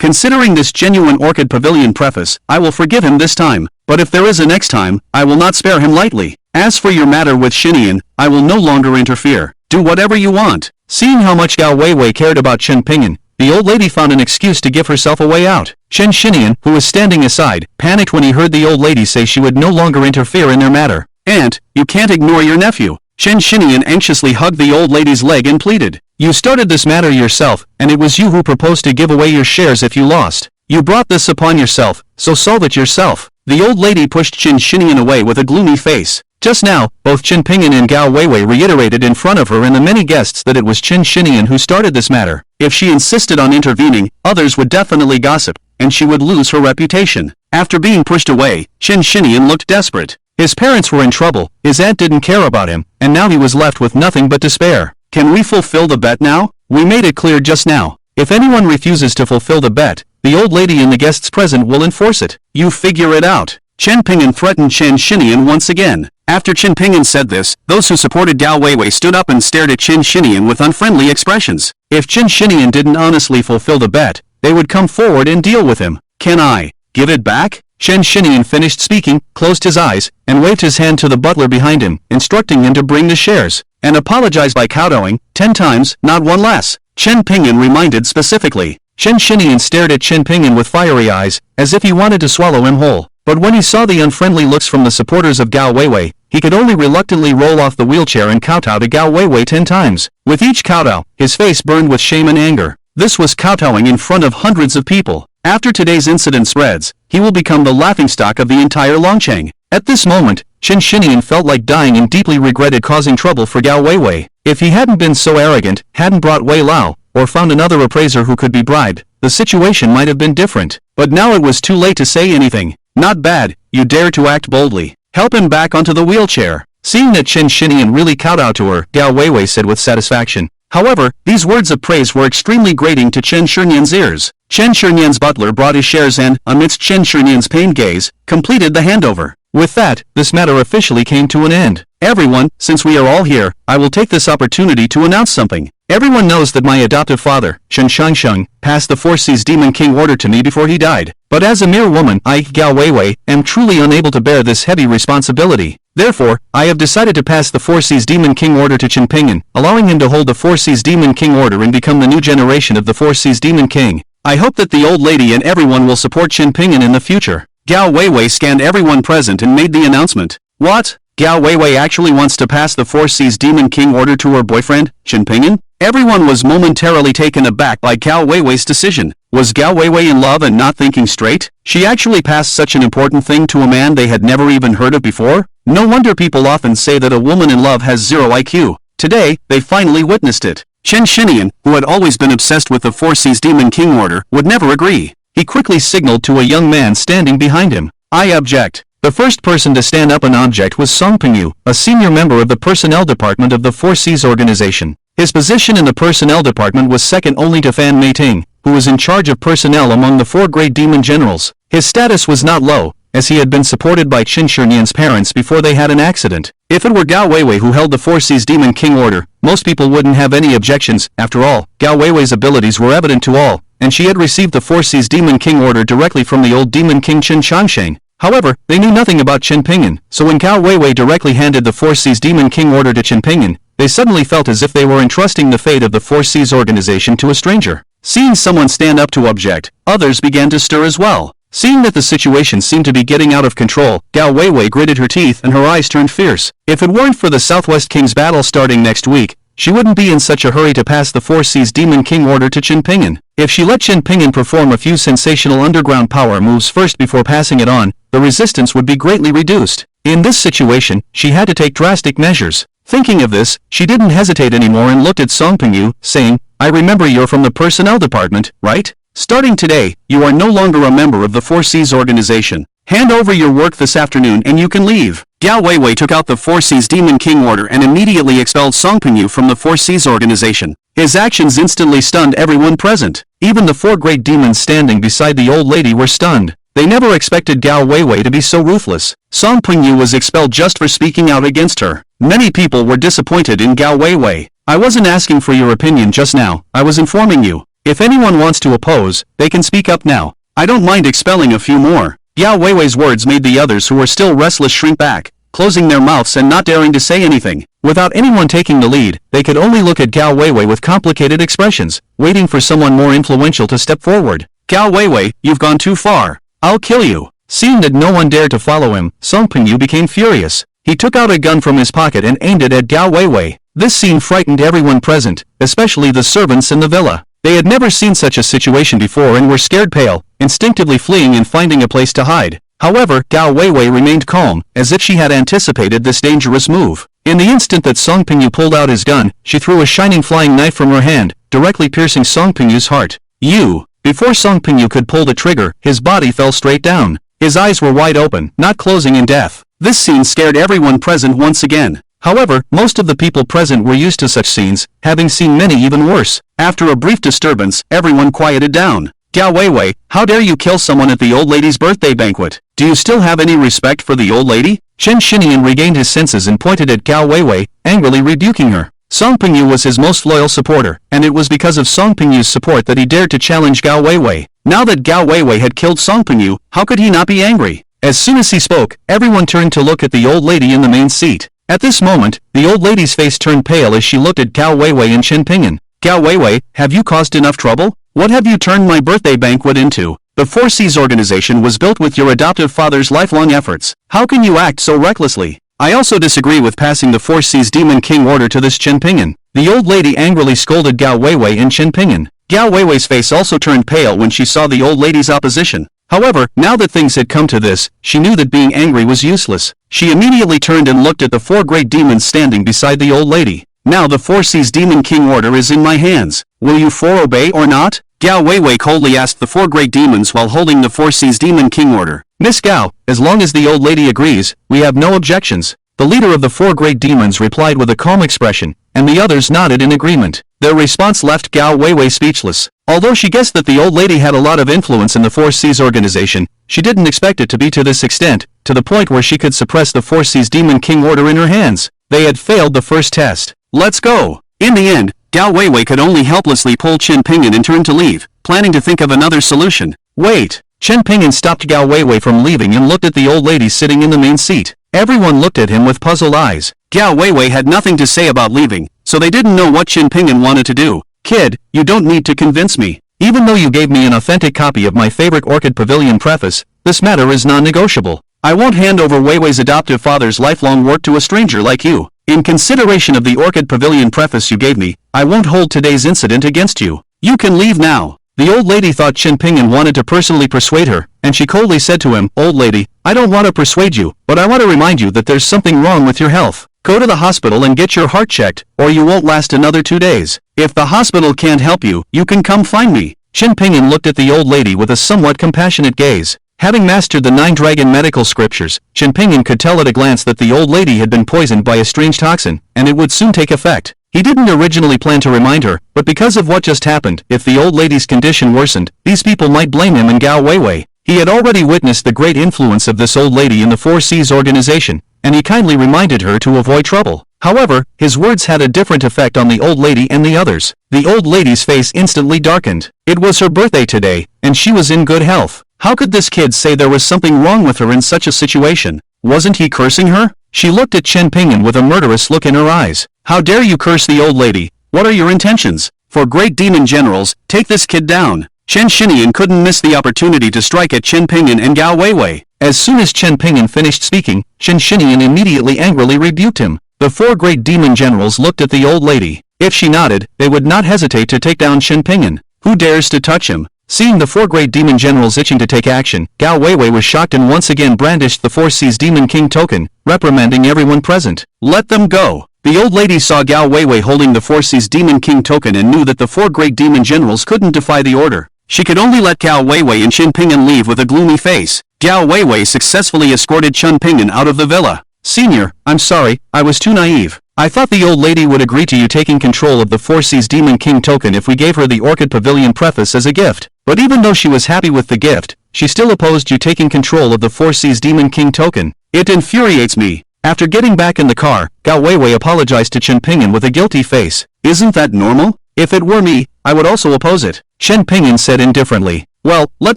Considering this genuine Orchid Pavilion preface, I will forgive him this time. But if there is a next time, I will not spare him lightly. As for your matter with Xinian, I will no longer interfere. Do whatever you want. Seeing how much Gao Weiwei cared about Chen Ping'an, the old lady found an excuse to give herself a way out. Chen Xinian, who was standing aside, panicked when he heard the old lady say she would no longer interfere in their matter. "Aunt, you can't ignore your nephew." Chen Xinian anxiously hugged the old lady's leg and pleaded. "You started this matter yourself, and it was you who proposed to give away your shares if you lost. You brought this upon yourself, so solve it yourself." The old lady pushed Chen Xinian away with a gloomy face. Just now, both Chen Ping'an and Gao Weiwei reiterated in front of her and the many guests that it was Chen Xinian who started this matter. If she insisted on intervening, others would definitely gossip, and she would lose her reputation. After being pushed away, Chen Xinian looked desperate. His parents were in trouble, his aunt didn't care about him, and now he was left with nothing but despair. Can we fulfill the bet now? We made it clear just now. If anyone refuses to fulfill the bet, the old lady and the guests present will enforce it. You figure it out. Chen Ping'an threatened Chen Xinian once again. After Chen Ping'an said this, those who supported Gao Weiwei stood up and stared at Chen Xinian with unfriendly expressions. If Chen Xinian didn't honestly fulfill the bet, they would come forward and deal with him. Can I give it back? Chen Xinian finished speaking, closed his eyes, and waved his hand to the butler behind him, instructing him to bring the shares, and apologize by kowtowing, 10 times, not one less. Chen Ping'an reminded specifically. Chen Xinian stared at Chen Ping'an with fiery eyes, as if he wanted to swallow him whole. But when he saw the unfriendly looks from the supporters of Gao Weiwei, he could only reluctantly roll off the wheelchair and kowtow to Gao Weiwei 10 times. With each kowtow, his face burned with shame and anger. This was kowtowing in front of hundreds of people. After today's incident spreads, he will become the laughingstock of the entire Longcheng. At this moment, Chen Xinian felt like dying and deeply regretted causing trouble for Gao Weiwei. If he hadn't been so arrogant, hadn't brought Wei Lao, or found another appraiser who could be bribed, the situation might have been different. But now it was too late to say anything. Not bad, you dare to act boldly. Help him back onto the wheelchair. Seeing that Chen Xinian really kowtowed to her, Gao Weiwei said with satisfaction. However, these words of praise were extremely grating to Chen Shinian's ears. Chen Shinian's butler brought his shares and, amidst Chen Shinian's pained gaze, completed the handover. With that, this matter officially came to an end. Everyone, since we are all here, I will take this opportunity to announce something. Everyone knows that my adoptive father, Chen Shangsheng, passed the Four Seas Demon King order to me before he died. But as a mere woman, I, Gao Weiwei, am truly unable to bear this heavy responsibility. Therefore, I have decided to pass the Four Seas Demon King order to Chen Pingyan, allowing him to hold the Four Seas Demon King order and become the new generation of the Four Seas Demon King. I hope that the old lady and everyone will support Chen Pingyan in the future. Gao Weiwei scanned everyone present and made the announcement. What? Gao Weiwei actually wants to pass the Four Seas Demon King order to her boyfriend, Chen Pingyan? Everyone was momentarily taken aback by Gao Weiwei's decision. Was Gao Weiwei in love and not thinking straight? She actually passed such an important thing to a man they had never even heard of before? No wonder people often say that a woman in love has zero IQ. Today, they finally witnessed it. Chen Xinian, who had always been obsessed with the Four Seas Demon King order, would never agree. He quickly signaled to a young man standing behind him. I object. The first person to stand up and object was Song Pingyu, a senior member of the personnel department of the Four Seas organization. His position in the personnel department was second only to Fan Meiting, who was in charge of personnel among the four great demon generals. His status was not low, as he had been supported by Chen Shinian's parents before they had an accident. If it were Gao Weiwei who held the Four Seas Demon King order, most people wouldn't have any objections. After all, Gao Weiwei's abilities were evident to all, and she had received the Four Seas Demon King order directly from the old Demon King Chen Changsheng. However, they knew nothing about Chen Pingyan, so when Gao Weiwei directly handed the Four Seas Demon King order to Chen Pingyan, they suddenly felt as if they were entrusting the fate of the Four Seas organization to a stranger. Seeing someone stand up to object, others began to stir as well. Seeing that the situation seemed to be getting out of control, Gao Weiwei gritted her teeth and her eyes turned fierce. If it weren't for the Southwest King's battle starting next week, she wouldn't be in such a hurry to pass the Four Seas Demon King order to Chen Pingyan. If she let Chen Pingyan perform a few sensational underground power moves first before passing it on, the resistance would be greatly reduced. In this situation, she had to take drastic measures. Thinking of this, she didn't hesitate anymore and looked at Song Pingyu, saying, I remember you're from the personnel department, right? Starting today, you are no longer a member of the Four Seas organization. Hand over your work this afternoon and you can leave. Gao Weiwei took out the Four Seas Demon King order and immediately expelled Song Pingyu from the Four Seas organization. His actions instantly stunned everyone present. Even the four great demons standing beside the old lady were stunned. They never expected Gao Weiwei to be so ruthless. Song Pingyu was expelled just for speaking out against her. Many people were disappointed in Gao Weiwei. I wasn't asking for your opinion just now, I was informing you. If anyone wants to oppose, they can speak up now. I don't mind expelling a few more. Gao Weiwei's words made the others who were still restless shrink back, closing their mouths and not daring to say anything. Without anyone taking the lead, they could only look at Gao Weiwei with complicated expressions, waiting for someone more influential to step forward. Gao Weiwei, you've gone too far. I'll kill you. Seeing that no one dared to follow him, Song Pingyu became furious. He took out a gun from his pocket and aimed it at Gao Weiwei. This scene frightened everyone present, especially the servants in the villa. They had never seen such a situation before and were scared pale, instinctively fleeing and finding a place to hide. However, Gao Weiwei remained calm, as if she had anticipated this dangerous move. In the instant that Song Pingyu pulled out his gun, she threw a shining flying knife from her hand, directly piercing Song Pingyu's heart. You! Before Song Pingyu could pull the trigger, his body fell straight down. His eyes were wide open, not closing in death. This scene scared everyone present once again. However, most of the people present were used to such scenes, having seen many even worse. After a brief disturbance, everyone quieted down. Gao Weiwei, how dare you kill someone at the old lady's birthday banquet? Do you still have any respect for the old lady? Chen Xinian regained his senses and pointed at Gao Weiwei, angrily rebuking her. Song Pingyu was his most loyal supporter, and it was because of Song Pingyu's support that he dared to challenge Gao Weiwei. Now that Gao Weiwei had killed Song Pingyu, how could he not be angry? As soon as he spoke, everyone turned to look at the old lady in the main seat. At this moment, the old lady's face turned pale as she looked at Gao Weiwei and Chen Pingyan. Gao Weiwei, have you caused enough trouble? What have you turned my birthday banquet into? The Four Seas organization was built with your adoptive father's lifelong efforts. How can you act so recklessly? I also disagree with passing the Four Seas Demon King order to this Chen Pingyan. The old lady angrily scolded Gao Weiwei and Chen Pingyan. Gao Weiwei's face also turned pale when she saw the old lady's opposition. However, now that things had come to this, she knew that being angry was useless. She immediately turned and looked at the four great demons standing beside the old lady. Now the Four Seas Demon King order is in my hands. Will you four obey or not? Gao Weiwei coldly asked the four great demons while holding the Four Seas Demon King order. Miss Gao, as long as the old lady agrees, we have no objections. The leader of the four great demons replied with a calm expression, and the others nodded in agreement. Their response left Gao Weiwei speechless. Although she guessed that the old lady had a lot of influence in the Four Seas organization, she didn't expect it to be to this extent, to the point where she could suppress the Four Seas Demon King order in her hands. They had failed the first test. Let's go! In the end, Gao Weiwei could only helplessly pull Chen Pingyan and turn to leave, planning to think of another solution. Wait! Chen Pingyan stopped Gao Weiwei from leaving and looked at the old lady sitting in the main seat. Everyone looked at him with puzzled eyes. Gao Weiwei had nothing to say about leaving, so they didn't know what Chen Pingyan wanted to do. Kid, you don't need to convince me. Even though you gave me an authentic copy of my favorite Orchid Pavilion preface, this matter is non-negotiable. I won't hand over Weiwei's adoptive father's lifelong work to a stranger like you. In consideration of the Orchid Pavilion preface you gave me, I won't hold today's incident against you. You can leave now. The old lady thought Chen Pingyan wanted to personally persuade her, and she coldly said to him, Old lady, I don't want to persuade you, but I want to remind you that there's something wrong with your health. Go to the hospital and get your heart checked, or you won't last another 2 days. If the hospital can't help you, you can come find me. Chen Pingyan looked at the old lady with a somewhat compassionate gaze. Having mastered the 9 dragon medical scriptures, Chen Pingyan could tell at a glance that the old lady had been poisoned by a strange toxin, and it would soon take effect. He didn't originally plan to remind her, but because of what just happened, if the old lady's condition worsened, these people might blame him and Gao Weiwei. He had already witnessed the great influence of this old lady in the Four Seas organization, and he kindly reminded her to avoid trouble. However, his words had a different effect on the old lady and the others. The old lady's face instantly darkened. It was her birthday today, and she was in good health. How could this kid say there was something wrong with her in such a situation? Wasn't he cursing her? She looked at Chen Pingyan with a murderous look in her eyes. How dare you curse the old lady? What are your intentions? For great demon generals, take this kid down. Chen Xinian couldn't miss the opportunity to strike at Chen Pingyan and Gao Weiwei. As soon as Chen Pingyan finished speaking, Chen Xinian immediately angrily rebuked him. The 4 great demon generals looked at the old lady. If she nodded, they would not hesitate to take down Chen Pingyan. Who dares to touch him? Seeing the 4 great demon generals itching to take action, Gao Weiwei was shocked and once again brandished the Four Seas Demon King token, reprimanding everyone present. Let them go! The old lady saw Gao Weiwei holding the Four Seas Demon King token and knew that the 4 great demon generals couldn't defy the order. She could only let Gao Weiwei and Chen Pingyan leave with a gloomy face. Gao Weiwei successfully escorted Chen Pingyan out of the villa. Senior, I'm sorry, I was too naive. I thought the old lady would agree to you taking control of the Four Seas Demon King token if we gave her the Orchid Pavilion preface as a gift. But even though she was happy with the gift, she still opposed you taking control of the Four Seas Demon King token. It infuriates me. After getting back in the car, Gao Weiwei apologized to Chen Pingyan with a guilty face. Isn't that normal? If it were me, I would also oppose it. Chen Pingyan said indifferently. Well, let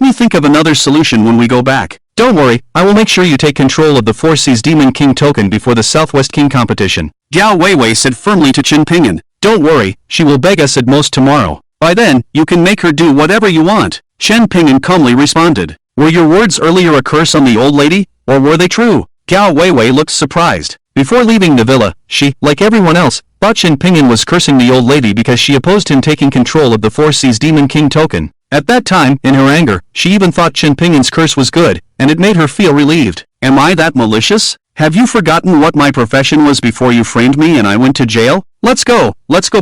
me think of another solution when we go back. Don't worry, I will make sure you take control of the Four Seas Demon King token before the Southwest King competition. Gao Weiwei said firmly to Chen Pingyan. Don't worry, she will beg us at most tomorrow. By then, you can make her do whatever you want. Chen Pingyan calmly responded. Were your words earlier a curse on the old lady, or were they true? Gao Weiwei looked surprised. Before leaving the villa, she, like everyone else, thought Chen Pingyan was cursing the old lady because she opposed him taking control of the Four Seas Demon King token. At that time, in her anger, she even thought Chen Pingyan's curse was good, and it made her feel relieved. Am I that malicious? Have you forgotten what my profession was before you framed me and I went to jail? Let's go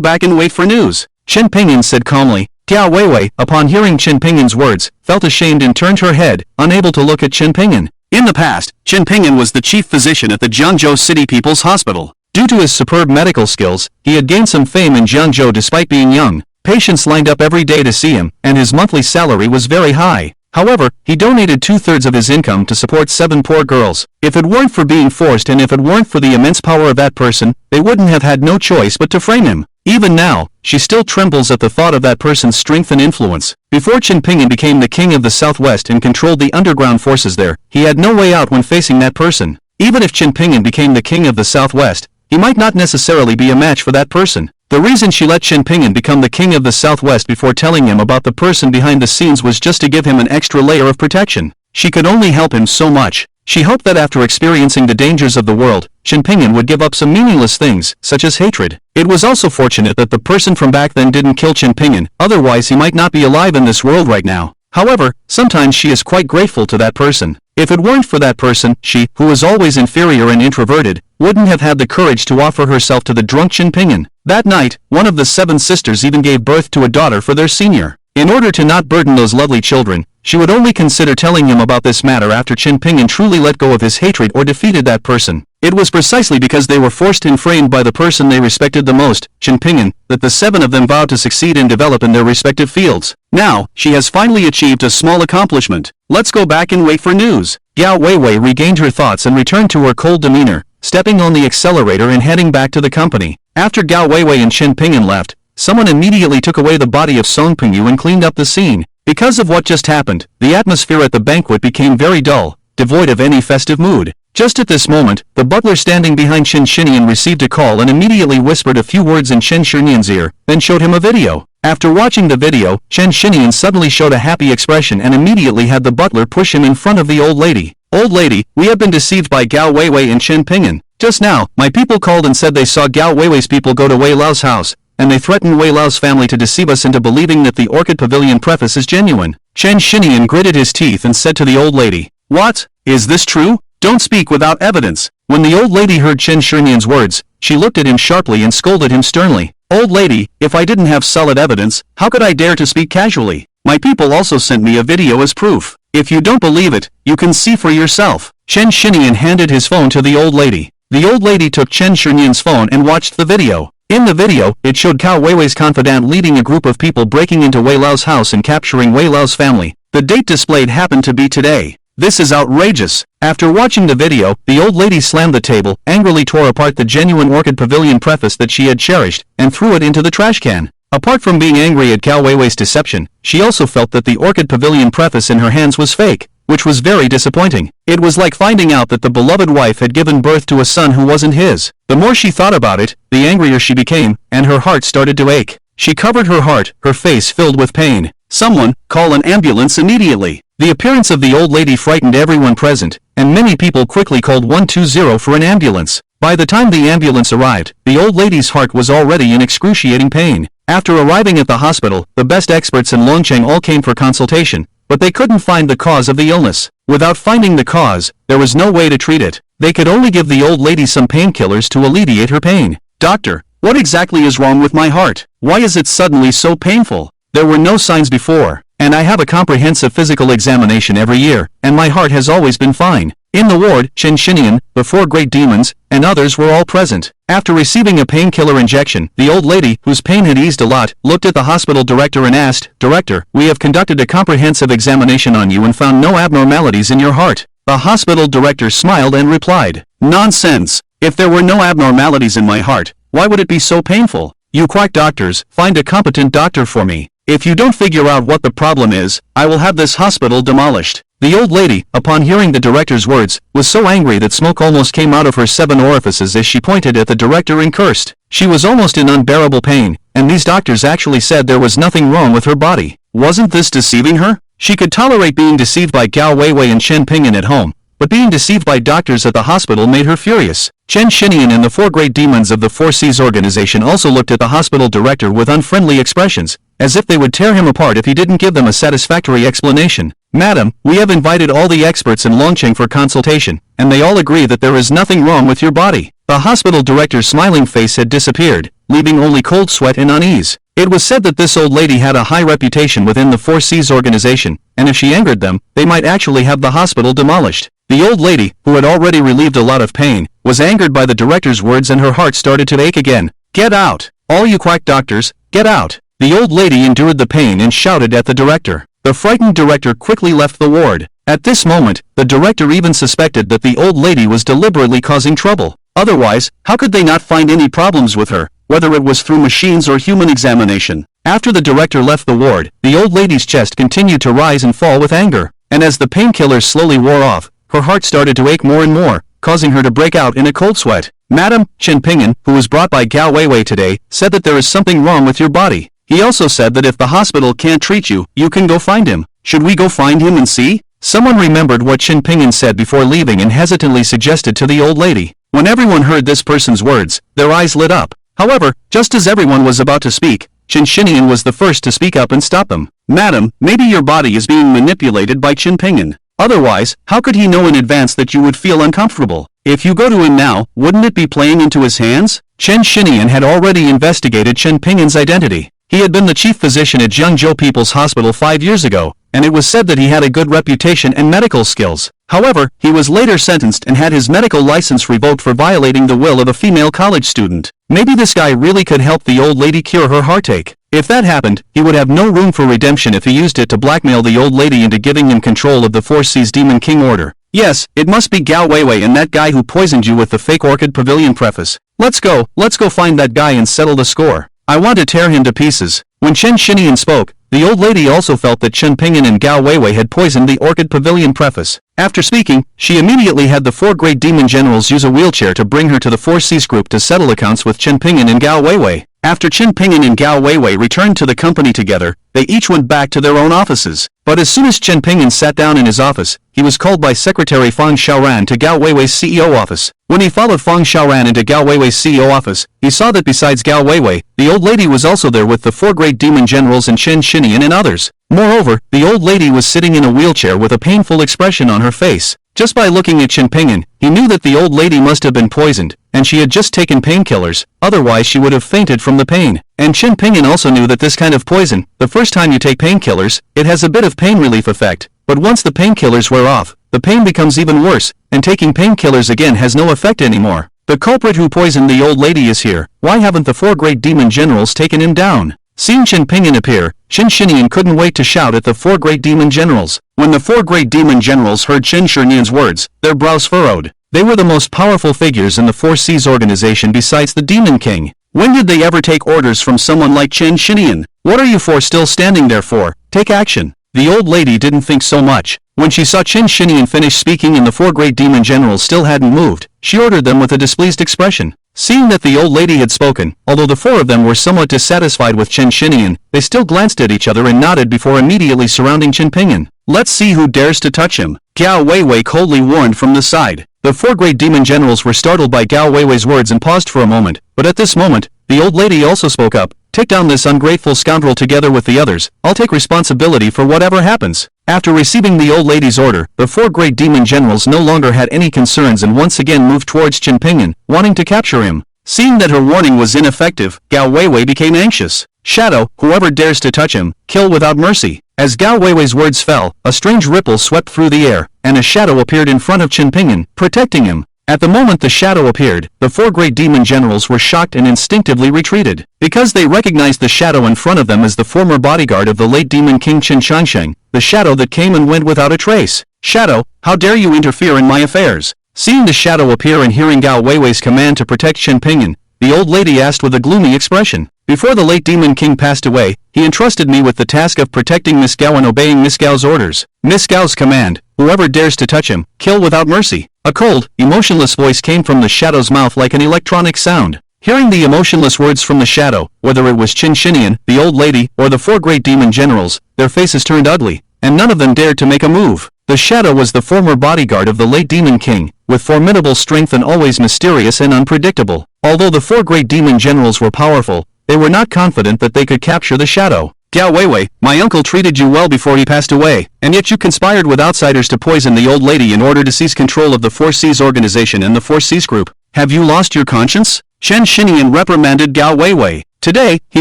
back and wait for news. Chen Pingyan said calmly. Gao Weiwei, upon hearing Chen Pingyan's words, felt ashamed and turned her head, unable to look at Chen Pingyan. In the past, Chen Pingyan was the chief physician at the Jiangzhou City People's Hospital. Due to his superb medical skills, he had gained some fame in Jiangzhou despite being young. Patients lined up every day to see him, and his monthly salary was very high. However, he donated 2/3 of his income to support 7 poor girls. If it weren't for being forced and if it weren't for the immense power of that person, they wouldn't have had no choice but to frame him. Even now, she still trembles at the thought of that person's strength and influence. Before Chen Pingyan became the king of the Southwest and controlled the underground forces there, he had no way out when facing that person. Even if Chen Pingyan became the king of the Southwest, he might not necessarily be a match for that person. The reason she let Chen Pingyan become the king of the Southwest before telling him about the person behind the scenes was just to give him an extra layer of protection. She could only help him so much. She hoped that after experiencing the dangers of the world, Chen Pingyan would give up some meaningless things, such as hatred. It was also fortunate that the person from back then didn't kill Chen Pingyan, otherwise he might not be alive in this world right now. However, sometimes she is quite grateful to that person. If it weren't for that person, she, who was always inferior and introverted, wouldn't have had the courage to offer herself to the drunk Chen Pingyan. That night, one of the 7 sisters even gave birth to a daughter for their senior. In order to not burden those lovely children, she would only consider telling him about this matter after Chen Pingyan truly let go of his hatred or defeated that person. It was precisely because they were forced and framed by the person they respected the most, Chen Pingyan, that the 7 of them vowed to succeed and develop in their respective fields. Now, she has finally achieved a small accomplishment. Let's go back and wait for news. Gao Weiwei regained her thoughts and returned to her cold demeanor, stepping on the accelerator and heading back to the company. After Gao Weiwei and Chen Pingyan left, someone immediately took away the body of Song Pingyu and cleaned up the scene. Because of what just happened, the atmosphere at the banquet became very dull, devoid of any festive mood. Just at this moment, the butler standing behind Chen Shinian received a call and immediately whispered a few words in Chen Shinian's ear, then showed him a video. After watching the video, Chen Shinian suddenly showed a happy expression and immediately had the butler push him in front of the old lady. Old lady, we have been deceived by Gao Weiwei and Chen Pingyan. Just now, my people called and said they saw Gao Weiwei's people go to Wei Lao's house, and they threatened Wei Lao's family to deceive us into believing that the Orchid Pavilion preface is genuine. Chen Shinian gritted his teeth and said to the old lady, "What? Is this true? Don't speak without evidence." When the old lady heard Chen Shinian's words, she looked at him sharply and scolded him sternly. "Old lady, if I didn't have solid evidence, how could I dare to speak casually? My people also sent me a video as proof. If you don't believe it, you can see for yourself." Chen Shinian handed his phone to the old lady. The old lady took Chen Shinian's phone and watched the video. In the video, it showed Gao Weiwei's confidant leading a group of people breaking into Wei Lao's house and capturing Wei Lao's family. The date displayed happened to be today. This is outrageous. After watching the video, the old lady slammed the table, angrily tore apart the genuine Orchid Pavilion preface that she had cherished, and threw it into the trash can. Apart from being angry at Gao Weiwei's deception, she also felt that the Orchid Pavilion preface in her hands was fake, which was very disappointing. It was like finding out that the beloved wife had given birth to a son who wasn't his. The more she thought about it, the angrier she became, and her heart started to ache. She covered her heart, her face filled with pain. "Someone, call an ambulance immediately." The appearance of the old lady frightened everyone present, and many people quickly called 120 for an ambulance. By the time the ambulance arrived, the old lady's heart was already in excruciating pain. After arriving at the hospital, the best experts in Longcheng all came for consultation, but they couldn't find the cause of the illness. Without finding the cause, there was no way to treat it. They could only give the old lady some painkillers to alleviate her pain. "Doctor, what exactly is wrong with my heart? Why is it suddenly so painful? There were no signs before, and I have a comprehensive physical examination every year, and my heart has always been fine." In the ward, Chen Shinian, the 4 great demons, and others were all present. After receiving a painkiller injection, the old lady, whose pain had eased a lot, looked at the hospital director and asked, "Director, we have conducted a comprehensive examination on you and found no abnormalities in your heart." The hospital director smiled and replied, "Nonsense! If there were no abnormalities in my heart, why would it be so painful? You quack doctors, find a competent doctor for me. If you don't figure out what the problem is, I will have this hospital demolished." The old lady, upon hearing the director's words, was so angry that smoke almost came out of her 7 orifices as she pointed at the director and cursed. She was almost in unbearable pain, and these doctors actually said there was nothing wrong with her body. Wasn't this deceiving her? She could tolerate being deceived by Gao Weiwei and Chen Pingyan at home, but being deceived by doctors at the hospital made her furious. Chen Shinian and the 4 great demons of the 4 Seas organization also looked at the hospital director with unfriendly expressions, as if they would tear him apart if he didn't give them a satisfactory explanation. "Madam, we have invited all the experts in Longcheng for consultation, and they all agree that there is nothing wrong with your body." The hospital director's smiling face had disappeared, leaving only cold sweat and unease. It was said that this old lady had a high reputation within the 4 Seas organization, and if she angered them, they might actually have the hospital demolished. The old lady, who had already relieved a lot of pain, was angered by the director's words and her heart started to ache again. "Get out! All you quack doctors, get out!" The old lady endured the pain and shouted at the director. The frightened director quickly left the ward. At this moment, the director even suspected that the old lady was deliberately causing trouble. Otherwise, how could they not find any problems with her, whether it was through machines or human examination? After the director left the ward, the old lady's chest continued to rise and fall with anger, and as the painkillers slowly wore off, her heart started to ache more and more, causing her to break out in a cold sweat. "Madam, Chen Pingyan, who was brought by Gao Weiwei today, said that there is something wrong with your body. He also said that if the hospital can't treat you, you can go find him. Should we go find him and see?" Someone remembered what Chen Pingyan said before leaving and hesitantly suggested to the old lady. When everyone heard this person's words, their eyes lit up. However, just as everyone was about to speak, Chen Shinian was the first to speak up and stop them. "Madam, maybe your body is being manipulated by Chen Pingyan. Otherwise, how could he know in advance that you would feel uncomfortable? If you go to him now, wouldn't it be playing into his hands?" Chen Shinian had already investigated Chen Pingyan's identity. He had been the chief physician at Zhengzhou People's Hospital 5 years ago, and it was said that he had a good reputation and medical skills. However, he was later sentenced and had his medical license revoked for violating the will of a female college student. Maybe this guy really could help the old lady cure her heartache. If that happened, he would have no room for redemption if he used it to blackmail the old lady into giving him control of the 4 Seas Demon King Order. Yes, it must be Gao Weiwei and that guy who poisoned you with the fake Orchid Pavilion preface. Let's go find that guy and settle the score. I want to tear him to pieces. When Chen Shinian spoke, the old lady also felt that Chen Pingyan and Gao Weiwei had poisoned the Orchid Pavilion preface. After speaking, she immediately had the 4 great demon generals use a wheelchair to bring her to the 4 C's group to settle accounts with Chen Pingyan and Gao Weiwei. After Chen Pingyan and Gao Weiwei returned to the company together, they each went back to their own offices. But as soon as Chen Pingyan sat down in his office, he was called by Secretary Fang Xiaoran to Gao Weiwei's CEO office. When he followed Fang Xiaoran into Gao Weiwei's CEO office, he saw that besides Gao Weiwei, the old lady was also there with the 4 great demon generals and Chen Shinian and others. Moreover, the old lady was sitting in a wheelchair with a painful expression on her face. Just by looking at Chen Pingyan, he knew that the old lady must have been poisoned, and she had just taken painkillers, otherwise she would have fainted from the pain. And Chen Pingyan also knew that this kind of poison, the first time you take painkillers, it has a bit of pain relief effect, but once the painkillers wear off, the pain becomes even worse, and taking painkillers again has no effect anymore. The culprit who poisoned the old lady is here. Why haven't the 4 great demon generals taken him down? Seeing Chen Pingyan appear, Chen Shinian couldn't wait to shout at the 4 great demon generals. When the 4 great demon generals heard Chen Shinian's words, their brows furrowed. They were the most powerful figures in the 4 C's organization besides the Demon King. When did they ever take orders from someone like Chen Shinian? What are you 4 still standing there for? Take action. The old lady didn't think so much. When she saw Chen Shinian finish speaking and the 4 great demon generals still hadn't moved, she ordered them with a displeased expression. Seeing that the old lady had spoken, although the 4 of them were somewhat dissatisfied with Chen Shinian, they still glanced at each other and nodded before immediately surrounding Chen Pingyan. Let's see who dares to touch him. Gao Weiwei coldly warned from the side. The 4 great demon generals were startled by Gao Weiwei's words and paused for a moment, but at this moment, the old lady also spoke up. Take down this ungrateful scoundrel together with the others. I'll take responsibility for whatever happens. After receiving the old lady's order, the 4 great demon generals no longer had any concerns and once again moved towards Chen Pingyan, wanting to capture him. Seeing that her warning was ineffective, Gao Weiwei became anxious. Shadow, whoever dares to touch him, kill without mercy. As Gao Weiwei's words fell, a strange ripple swept through the air, and a shadow appeared in front of Chen Pingyan, protecting him. At the moment the shadow appeared, the 4 great demon generals were shocked and instinctively retreated, because they recognized the shadow in front of them as the former bodyguard of the late demon king Chen Shangsheng, the shadow that came and went without a trace. Shadow, how dare you interfere in my affairs? Seeing the shadow appear and hearing Gao Weiwei's command to protect Chen Pingyan, the old lady asked with a gloomy expression. Before the late demon king passed away, he entrusted me with the task of protecting Miss Gao and obeying Miss Gao's orders. Miss Gao's command, whoever dares to touch him, kill without mercy. A cold, emotionless voice came from the shadow's mouth like an electronic sound. Hearing the emotionless words from the shadow, whether it was Chen Shinian, the old lady, or the 4 great demon generals, their faces turned ugly, and none of them dared to make a move. The shadow was the former bodyguard of the late demon king, with formidable strength and always mysterious and unpredictable. Although the 4 great demon generals were powerful, they were not confident that they could capture the shadow. Gao Weiwei, my uncle treated you well before he passed away, and yet you conspired with outsiders to poison the old lady in order to seize control of the 4 C's organization and the 4 C's group. Have you lost your conscience? Chen Shinian reprimanded Gao Weiwei. Today, he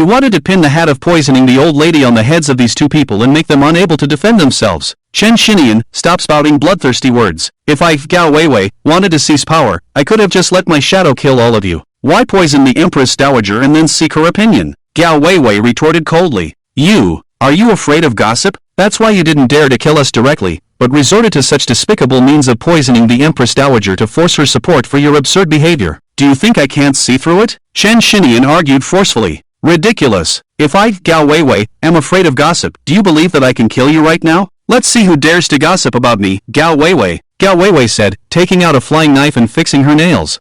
wanted to pin the hat of poisoning the old lady on the heads of these 2 people and make them unable to defend themselves. Chen Shinian, stop spouting bloodthirsty words. If I, Gao Weiwei, wanted to seize power, I could have just let my shadow kill all of you. Why poison the Empress Dowager and then seek her opinion? Gao Weiwei retorted coldly. Are you afraid of gossip? That's why you didn't dare to kill us directly, but resorted to such despicable means of poisoning the Empress Dowager to force her support for your absurd behavior. Do you think I can't see through it? Chen Shinian argued forcefully. Ridiculous. If I, Gao Weiwei, am afraid of gossip, do you believe that I can kill you right now? Let's see who dares to gossip about me, Gao Weiwei. Gao Weiwei said, taking out a flying knife and fixing her nails.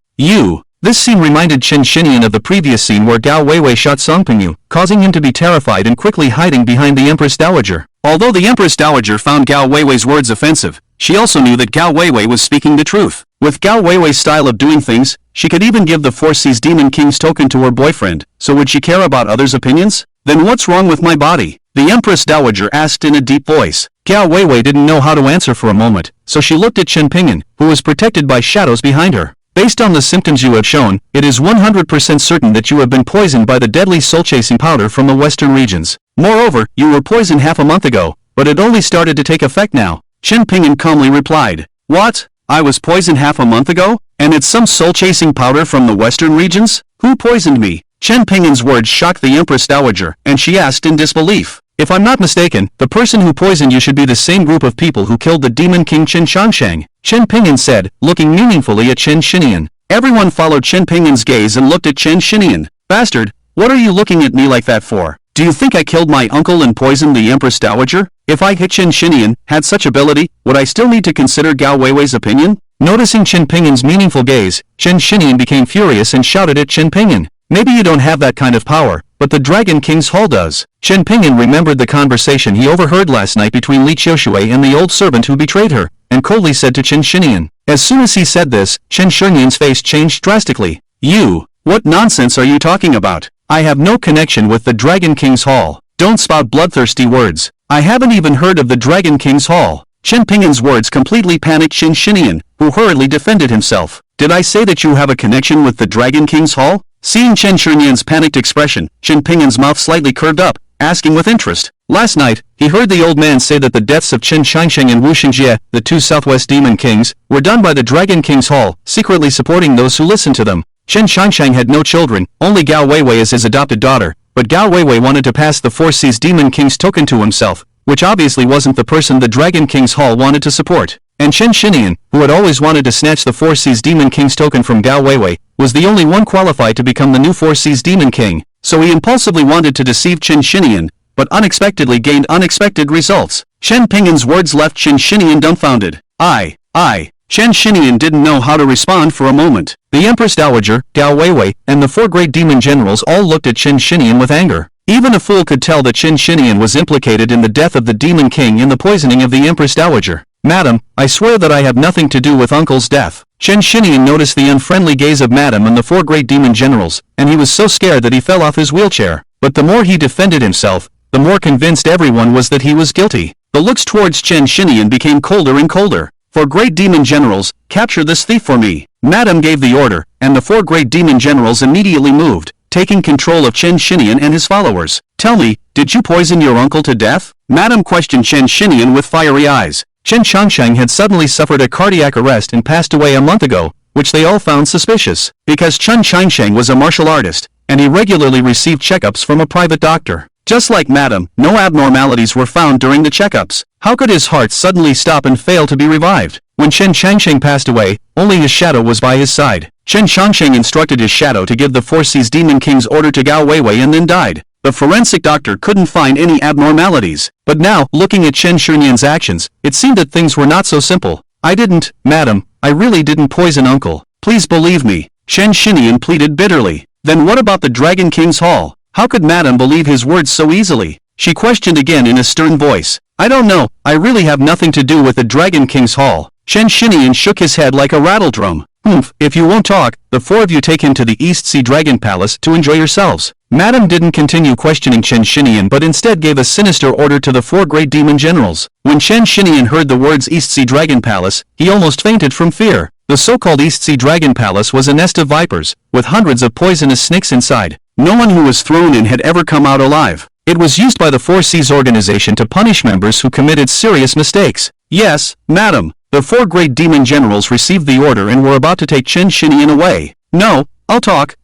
This scene reminded Chen Shinian of the previous scene where Gao Weiwei shot Song Pingyu, causing him to be terrified and quickly hiding behind the Empress Dowager. Although the Empress Dowager found Gao Weiwei's words offensive, she also knew that Gao Weiwei was speaking the truth. With Gao Weiwei's style of doing things, she could even give the 4 C's Demon King's token to her boyfriend, so would she care about others' opinions? Then what's wrong with my body? The Empress Dowager asked in a deep voice. Gao Weiwei didn't know how to answer for a moment, so she looked at Chen Pingyan, who was protected by shadows behind her. Based on the symptoms you have shown, it is 100% certain that you have been poisoned by the deadly soul-chasing powder from the western regions. Moreover, you were poisoned half a month ago, but it only started to take effect now. Chen Pingyan calmly replied. What? I was poisoned half a month ago? And it's some soul-chasing powder from the western regions? Who poisoned me? Chen Pingyan's words shocked the Empress Dowager, and she asked in disbelief. If I'm not mistaken, the person who poisoned you should be the same group of people who killed the Demon King Chen Shangsheng, Chen Pingyan said, looking meaningfully at Chen Shinian. Everyone followed Chen Pingyan's gaze and looked at Chen Shinian. Bastard, What are you looking at me like that for? Do you think I killed my uncle and poisoned the Empress Dowager? If I, Qin Shinian, had such ability, would I still need to consider Gao Weiwei's opinion? Noticing Qin Pingyan's meaningful gaze, Qin Shinian became furious and shouted at Qin Pingyan. Maybe you don't have that kind of power, but the Dragon King's Hall does. Qin Pingyan remembered the conversation he overheard last night between Li Qiushui and the old servant who betrayed her, and coldly said to Qin Shinian. As soon as he said this, Qin Shinian's face changed drastically. You, what nonsense are you talking about? I have no connection with the Dragon King's Hall. Don't spout bloodthirsty words. I haven't even heard of the Dragon King's Hall. Qin Pingyan's words completely panicked Qin Shinian, who hurriedly defended himself. Did I say that you have a connection with the Dragon King's Hall? Seeing Qin Shinian's panicked expression, Qin Pingyan's mouth slightly curved up, asking with interest. Last night, he heard the old man say that the deaths of Qin Shangsheng and Wu Xingjie, the two Southwest Demon Kings, were done by the Dragon King's Hall, secretly supporting those who listened to them. Qin Shangsheng had no children, only Gao Weiwei as his adopted daughter, but Gao Weiwei wanted to pass the Four Seas Demon King's token to himself, which obviously wasn't the person the Dragon King's Hall wanted to support. And Qin Shinian, who had always wanted to snatch the Four Seas Demon King's token from Gao Weiwei, was the only one qualified to become the new Four Seas Demon King, so he impulsively wanted to deceive Qin Shinian, but unexpectedly gained unexpected results. Qin Pingyan's words left Qin Shinian dumbfounded. Qin Shinian didn't know how to respond for a moment. The Empress Dowager, Gao Weiwei, and the four great demon generals all looked at Qin Shinian with anger. Even a fool could tell that Qin Shinian was implicated in the death of the Demon King and the poisoning of the Empress Dowager. Madam, I swear that I have nothing to do with Uncle's death. Qin Shinian noticed the unfriendly gaze of Madam and the four great demon generals, and he was so scared that he fell off his wheelchair. But the more he defended himself, the more convinced everyone was that he was guilty. The looks towards Qin Shinian became colder and colder. Four great demon generals, capture this thief for me. Madam gave the order, and the four great demon generals immediately moved, taking control of Qin Shinian and his followers. Tell me, did you poison your uncle to death? Madam questioned Qin Shinian with fiery eyes. Qin Shangsheng had suddenly suffered a cardiac arrest and passed away a month ago, which they all found suspicious, because Qin Shangsheng was a martial artist, and he regularly received checkups from a private doctor. Just like Madam, no abnormalities were found during the checkups. How could his heart suddenly stop and fail to be revived? When Qin Shangsheng passed away, only his shadow was by his side. Qin Shangsheng instructed his shadow to give the Four Seas Demon King's order to Gao Weiwei and then died. The forensic doctor couldn't find any abnormalities. But now, looking at Qin Shinian's actions, it seemed that things were not so simple. I didn't, Madam, I really didn't poison Uncle. Please believe me. Qin Shinian pleaded bitterly. Then what about the Dragon King's Hall? How could Madam believe his words so easily? She questioned again in a stern voice. I don't know, I really have nothing to do with the Dragon King's Hall. Qin Shinian shook his head like a rattledrum. If you won't talk, the four of you take him to the East Sea Dragon Palace to enjoy yourselves. Madam didn't continue questioning Qin Shinian but instead gave a sinister order to the four great demon generals. When Qin Shinian heard the words East Sea Dragon Palace, he almost fainted from fear. The so-called East Sea Dragon Palace was a nest of vipers, with hundreds of poisonous snakes inside. No one who was thrown in had ever come out alive. It was used by the Four Seas organization to punish members who committed serious mistakes. Yes, Madam. The four great demon generals received the order and were about to take Qin Shinian away. No, I'll talk,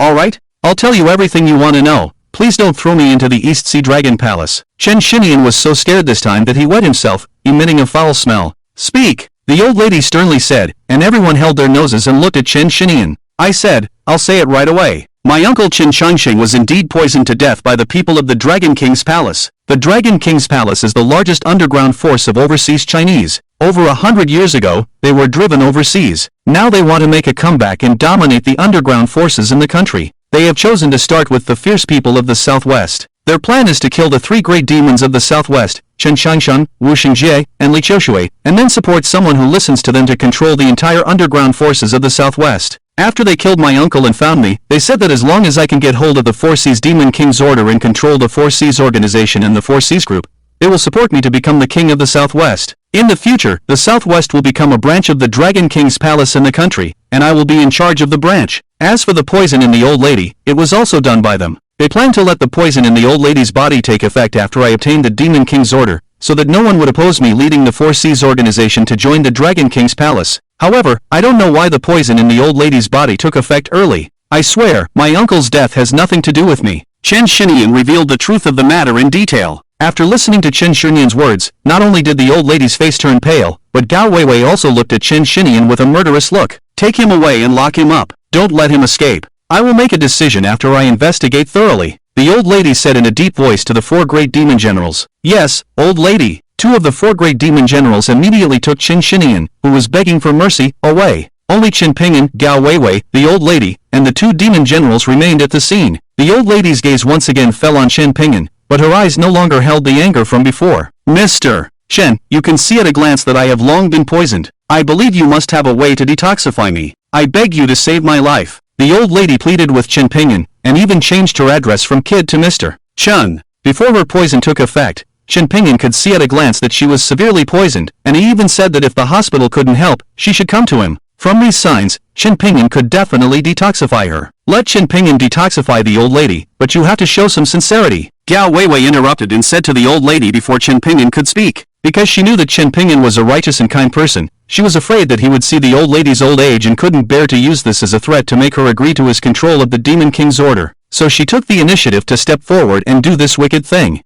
alright? I'll tell you everything you want to know. Please don't throw me into the East Sea Dragon Palace. Qin Shinian was so scared this time that he wet himself, emitting a foul smell. Speak, the old lady sternly said, and everyone held their noses and looked at Qin Shinian. I said, I'll say it right away. My uncle Qin Shangsheng was indeed poisoned to death by the people of the Dragon King's Palace. The Dragon King's Palace is the largest underground force of overseas Chinese. Over 100 years ago, they were driven overseas. Now they want to make a comeback and dominate the underground forces in the country. They have chosen to start with the fierce people of the Southwest. Their plan is to kill the three great demons of the Southwest, Qin Shangsheng, Wu Xingjie, and Li Qiushui, and then support someone who listens to them to control the entire underground forces of the Southwest. After they killed my uncle and found me, they said that as long as I can get hold of the Four Seas Demon King's order and control the Four Seas organization and the Four Seas group, they will support me to become the king of the Southwest. In the future, the Southwest will become a branch of the Dragon King's palace in the country, and I will be in charge of the branch. As for the poison in the old lady, it was also done by them. They planned to let the poison in the old lady's body take effect after I obtained the Demon King's order, so that no one would oppose me leading the Four Seas organization to join the Dragon King's palace. However, I don't know why the poison in the old lady's body took effect early. I swear, my uncle's death has nothing to do with me. Qin Shinian revealed the truth of the matter in detail. After listening to Qin Shinian's words, not only did the old lady's face turn pale, but Gao Weiwei also looked at Qin Shinian with a murderous look. Take him away and lock him up. Don't let him escape. I will make a decision after I investigate thoroughly, the old lady said in a deep voice to the 4 great demon generals. Yes, old lady. 2 of the 4 great demon generals immediately took Qin Shinian, who was begging for mercy, away. Only Qin Pingyuan, Gao Weiwei, the old lady, and the 2 demon generals remained at the scene. The old lady's gaze once again fell on Qin Pingyuan, but her eyes no longer held the anger from before. Mr. Chen, you can see at a glance that I have long been poisoned. I believe you must have a way to detoxify me. I beg you to save my life. The old lady pleaded with Qin Pingyuan, and even changed her address from kid to Mr. Chen. Before her poison took effect, Qin Pingyuan could see at a glance that she was severely poisoned, and he even said that if the hospital couldn't help, she should come to him. From these signs, Qin Pingyuan could definitely detoxify her. Let Qin Pingyuan detoxify the old lady, but you have to show some sincerity. Gao Weiwei interrupted and said to the old lady before Qin Pingyuan could speak. Because she knew that Qin Pingyuan was a righteous and kind person, she was afraid that he would see the old lady's old age and couldn't bear to use this as a threat to make her agree to his control of the Demon King's order. So she took the initiative to step forward and do this wicked thing.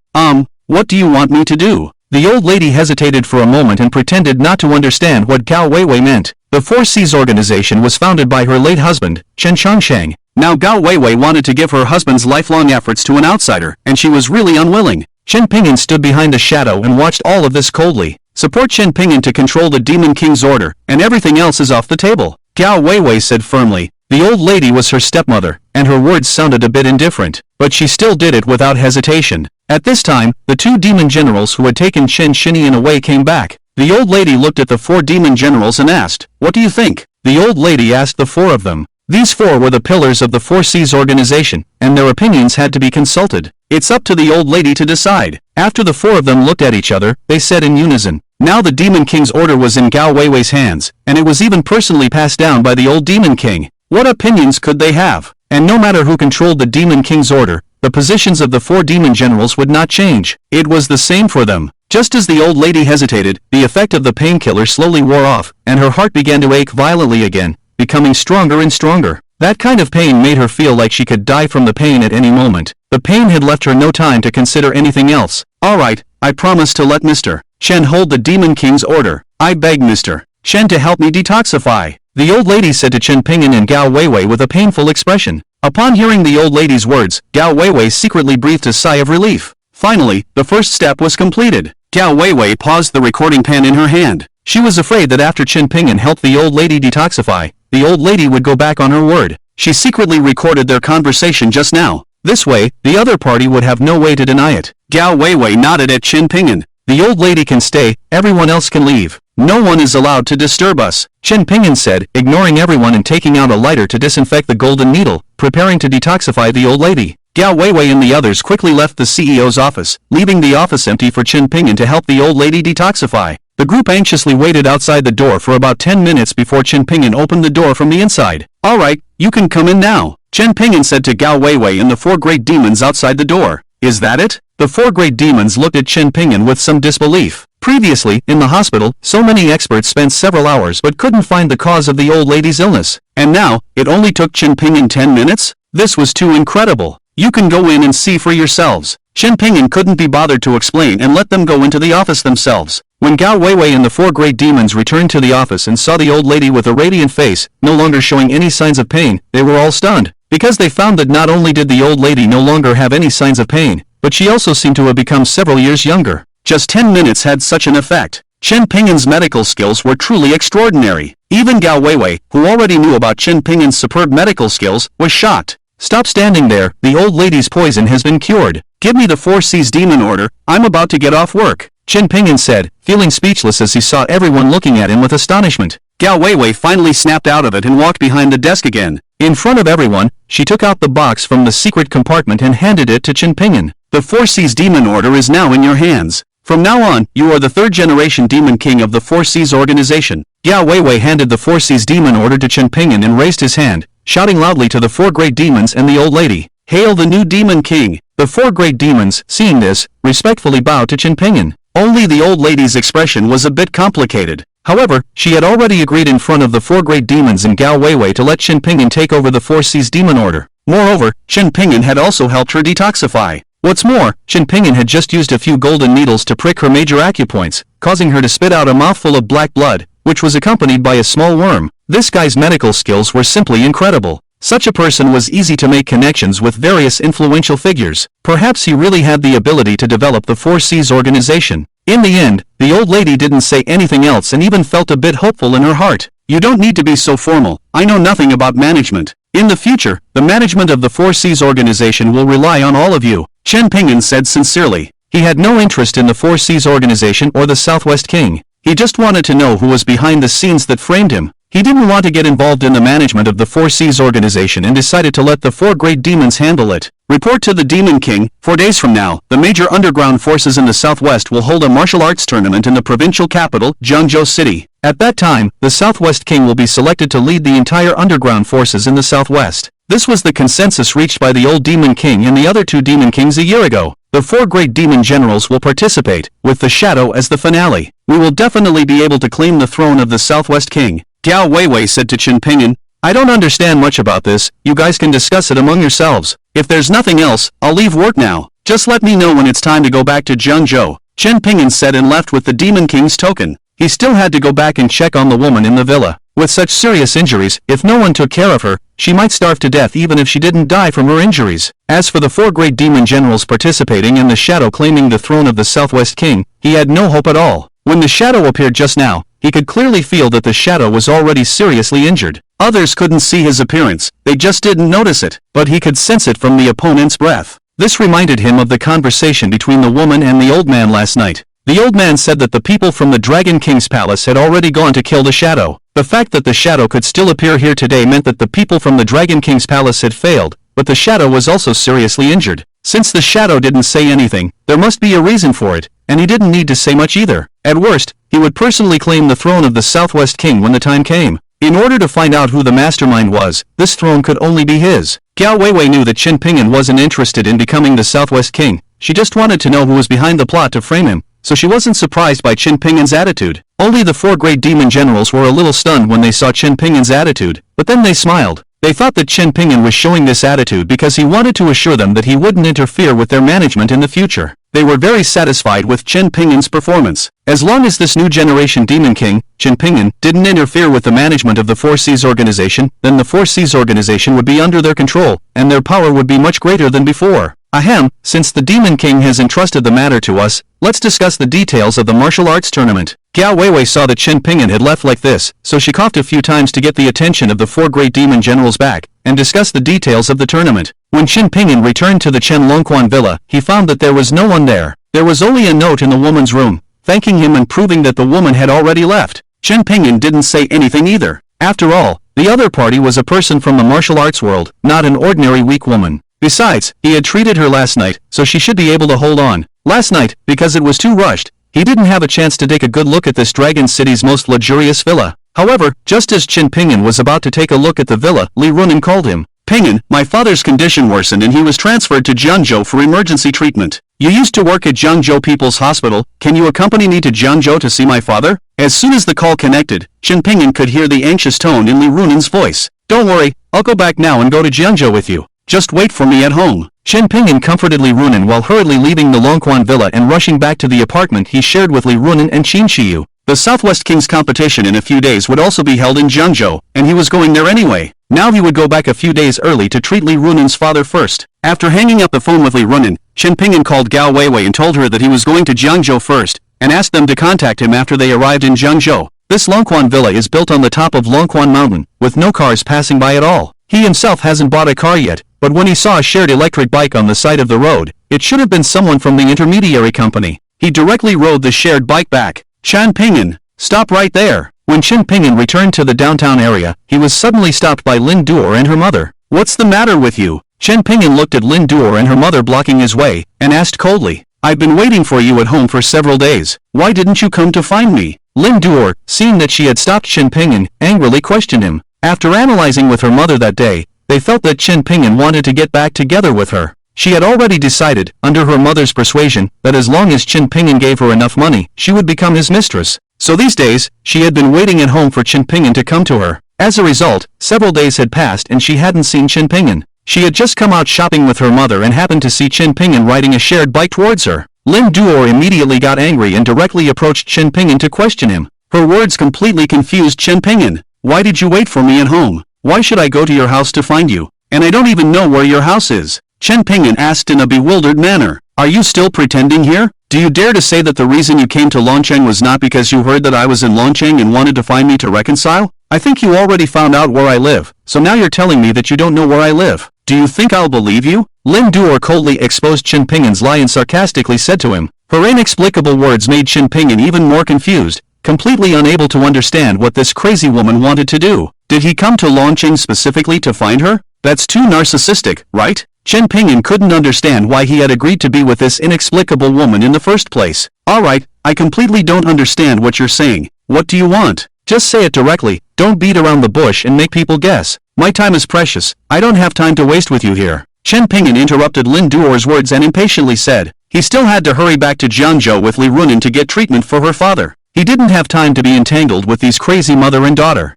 What do you want me to do? The old lady hesitated for a moment and pretended not to understand what Gao Weiwei meant. The 4 Seas organization was founded by her late husband, Chen Changsheng. Now Gao Weiwei wanted to give her husband's lifelong efforts to an outsider, and she was really unwilling. Qin Pingyuan stood behind a shadow and watched all of this coldly. Support Qin Pingyuan to control the Demon King's order, and everything else is off the table, Gao Weiwei said firmly. The old lady was her stepmother, and her words sounded a bit indifferent, but she still did it without hesitation. At this time, the 2 demon generals who had taken Qin Shinian away came back. The old lady looked at the 4 demon generals and asked, "What do you think?" The old lady asked the 4 of them. These 4 were the pillars of the 4 Seas organization, and their opinions had to be consulted. It's up to the old lady to decide. After the 4 of them looked at each other, they said in unison. Now the Demon King's order was in Gao Weiwei's hands, and it was even personally passed down by the old Demon King. What opinions could they have? And no matter who controlled the Demon King's order, the positions of the 4 demon generals would not change. It was the same for them. Just as the old lady hesitated, the effect of the painkiller slowly wore off, and her heart began to ache violently again, becoming stronger and stronger. That kind of pain made her feel like she could die from the pain at any moment. The pain had left her no time to consider anything else. Alright, I promise to let Mr. Chen hold the Demon King's order. I beg Mr. Chen to help me detoxify, the old lady said to Qin Pingyuan and Gao Weiwei with a painful expression. Upon hearing the old lady's words, Gao Weiwei secretly breathed a sigh of relief. Finally, the first step was completed. Gao Weiwei paused the recording pen in her hand. She was afraid that after Qin Pingyuan helped the old lady detoxify, the old lady would go back on her word. She secretly recorded their conversation just now. This way, the other party would have no way to deny it. Gao Weiwei nodded at Qin Pingyuan. The old lady can stay, everyone else can leave. No one is allowed to disturb us, Qin Pingyuan said, ignoring everyone and taking out a lighter to disinfect the golden needle, preparing to detoxify the old lady. Gao Weiwei and the others quickly left the CEO's office, leaving the office empty for Qin Pingyuan to help the old lady detoxify. The group anxiously waited outside the door for about 10 minutes before Qin Pingyuan opened the door from the inside. Alright, you can come in now, Qin Pingyuan said to Gao Weiwei and the 4 great demons outside the door. Is that it? The 4 great demons looked at Qin Pingyuan with some disbelief. Previously, in the hospital, so many experts spent several hours but couldn't find the cause of the old lady's illness. And now, it only took Qin Pingyuan 10 minutes? This was too incredible. You can go in and see for yourselves. Qin Pingyuan couldn't be bothered to explain and let them go into the office themselves. When Gao Weiwei and the 4 great demons returned to the office and saw the old lady with a radiant face, no longer showing any signs of pain, they were all stunned. Because they found that not only did the old lady no longer have any signs of pain, but she also seemed to have become several years younger. Just 10 minutes had such an effect. Qin Pingyuan's medical skills were truly extraordinary. Even Gao Weiwei, who already knew about Qin Pingyuan's superb medical skills, was shocked. Stop standing there, the old lady's poison has been cured. Give me the 4 Seas demon order, I'm about to get off work, Qin Pingyuan said, feeling speechless as he saw everyone looking at him with astonishment. Gao Weiwei finally snapped out of it and walked behind the desk again. In front of everyone, she took out the box from the secret compartment and handed it to Qin Pingyuan. The 4 Seas demon order is now in your hands. From now on, you are the 3rd generation demon king of the 4 Seas organization. Gao Weiwei handed the 4 Seas demon order to Qin Pingyuan and raised his hand, shouting loudly to the 4 great demons and the old lady. Hail the new demon king! The 4 great demons, seeing this, respectfully bowed to Qin Pingyuan. Only the old lady's expression was a bit complicated. However, she had already agreed in front of the 4 great demons and Gao Weiwei to let Qin Pingyuan take over the 4 Seas demon order. Moreover, Qin Pingyuan had also helped her detoxify. What's more, Qin Pingyuan had just used a few golden needles to prick her major acupoints, causing her to spit out a mouthful of black blood, which was accompanied by a small worm. This guy's medical skills were simply incredible. Such a person was easy to make connections with various influential figures. Perhaps he really had the ability to develop the Four Cs organization. In the end, the old lady didn't say anything else and even felt a bit hopeful in her heart. You don't need to be so formal. I know nothing about management. In the future, the management of the Four Cs organization will rely on all of you, Chen Ping'an said sincerely. He had no interest in the Four Cs organization or the Southwest King. He just wanted to know who was behind the scenes that framed him. He didn't want to get involved in the management of the Four Cs organization and decided to let the four great demons handle it. Report to the Demon King. 4 days from now, the major underground forces in the Southwest will hold a martial arts tournament in the provincial capital, Jiangzhou City. At that time, the Southwest King will be selected to lead the entire underground forces in the Southwest. This was the consensus reached by the old Demon King and the other two Demon Kings a year ago. The four great demon generals will participate, with the Shadow as the finale. We will definitely be able to claim the throne of the Southwest King, Gao Weiwei said to Chen Ping'an. I don't understand much about this, you guys can discuss it among yourselves. If there's nothing else, I'll leave work now. Just let me know when it's time to go back to Jiangzhou, Chen Ping'an said and left with the Demon King's token. He still had to go back and check on the woman in the villa. With such serious injuries, if no one took care of her, she might starve to death even if she didn't die from her injuries. As for the four great demon generals participating and the Shadow claiming the throne of the Southwest King, he had no hope at all. When the Shadow appeared just now, he could clearly feel that the Shadow was already seriously injured. Others couldn't see his appearance, they just didn't notice it, but he could sense it from the opponent's breath. This reminded him of the conversation between the woman and the old man last night. The old man said that the people from the Dragon King's palace had already gone to kill the Shadow. The fact that the Shadow could still appear here today meant that the people from the Dragon King's palace had failed, but the Shadow was also seriously injured. Since the Shadow didn't say anything, there must be a reason for it, and he didn't need to say much either. At worst, he would personally claim the throne of the Southwest King when the time came. In order to find out who the mastermind was, this throne could only be his. Gao Weiwei knew that Chen Ping'an wasn't interested in becoming the Southwest King. She just wanted to know who was behind the plot to frame him, so she wasn't surprised by Chen Ping'an's attitude. Only the four great demon generals were a little stunned when they saw Chen Ping'an's attitude, but then they smiled. They thought that Chen Ping'an was showing this attitude because he wanted to assure them that he wouldn't interfere with their management in the future. They were very satisfied with Chen Ping'an's performance. As long as this new generation Demon King, Chen Ping'an, didn't interfere with the management of the Four Cs organization, then the Four Cs organization would be under their control, and their power would be much greater than before. Ahem, since the Demon King has entrusted the matter to us, let's discuss the details of the martial arts tournament. Gao Weiwei saw that Chen Ping'an had left like this, so she coughed a few times to get the attention of the four great demon generals back, and discuss the details of the tournament. When Chen Ping'an returned to the Chen Longquan villa, he found that there was no one there. There was only a note in the woman's room, thanking him and proving that the woman had already left. Chen Ping'an didn't say anything either. After all, the other party was a person from the martial arts world, not an ordinary weak woman. Besides, he had treated her last night, so she should be able to hold on. Last night, because it was too rushed, he didn't have a chance to take a good look at this Dragon City's most luxurious villa. However, just as Chen Ping'an was about to take a look at the villa, Li Runan called him. Ping'an, my father's condition worsened and he was transferred to Jiangzhou for emergency treatment. You used to work at Jiangzhou People's Hospital, can you accompany me to Jiangzhou to see my father? As soon as the call connected, Chen Ping'an could hear the anxious tone in Li Runan's voice. Don't worry, I'll go back now and go to Jiangzhou with you. Just wait for me at home. Chen Ping'an comforted Li Runan while hurriedly leaving the Longquan villa and rushing back to the apartment he shared with Li Runan and Qin Shiyu. The Southwest King's competition in a few days would also be held in Jiangzhou, and he was going there anyway. Now he would go back a few days early to treat Li Runan's father first. After hanging up the phone with Li Runan, Chen Ping'an called Gao Weiwei and told her that he was going to Jiangzhou first, and asked them to contact him after they arrived in Jiangzhou. This Longquan villa is built on the top of Longquan Mountain, with no cars passing by at all. He himself hasn't bought a car yet, but when he saw a shared electric bike on the side of the road, it should have been someone from the intermediary company. He directly rode the shared bike back. Chen Ping'an, stop right there. When Chen Ping'an returned to the downtown area, he was suddenly stopped by Lin Duer and her mother. What's the matter with you? Chen Ping'an looked at Lin Duer and her mother blocking his way, and asked coldly. I've been waiting for you at home for several days. Why didn't you come to find me? Lin Duer, seeing that she had stopped Chen Ping'an, angrily questioned him. After analyzing with her mother that day, they felt that Chen Ping'an wanted to get back together with her. She had already decided, under her mother's persuasion, that as long as Chen Ping'an gave her enough money, she would become his mistress. So these days, she had been waiting at home for Chen Ping'an to come to her. As a result, several days had passed and she hadn't seen Chen Ping'an. She had just come out shopping with her mother and happened to see Chen Ping'an riding a shared bike towards her. Lin Duer immediately got angry and directly approached Chen Ping'an to question him. Her words completely confused Chen Ping'an. Why did you wait for me at home? Why should I go to your house to find you? And I don't even know where your house is. Chen Pingyan asked in a bewildered manner. Are you still pretending here? Do you dare to say that the reason you came to Longcheng was not because you heard that I was in Longcheng and wanted to find me to reconcile? I think you already found out where I live, so now you're telling me that you don't know where I live. Do you think I'll believe you? Lin Duer coldly exposed Chen Pingyan's lie and sarcastically said to him. Her inexplicable words made Chen Pingyan even more confused, completely unable to understand what this crazy woman wanted to do. Did he come to Longcheng specifically to find her? That's too narcissistic, right? Chen Pingyan couldn't understand why he had agreed to be with this inexplicable woman in the first place. Alright, I completely don't understand what you're saying. What do you want? Just say it directly, don't beat around the bush and make people guess. My time is precious, I don't have time to waste with you here. Chen Pingyan interrupted Lin Duer's words and impatiently said. He still had to hurry back to Jiangzhou with Li Runan to get treatment for her father. He didn't have time to be entangled with these crazy mother and daughter.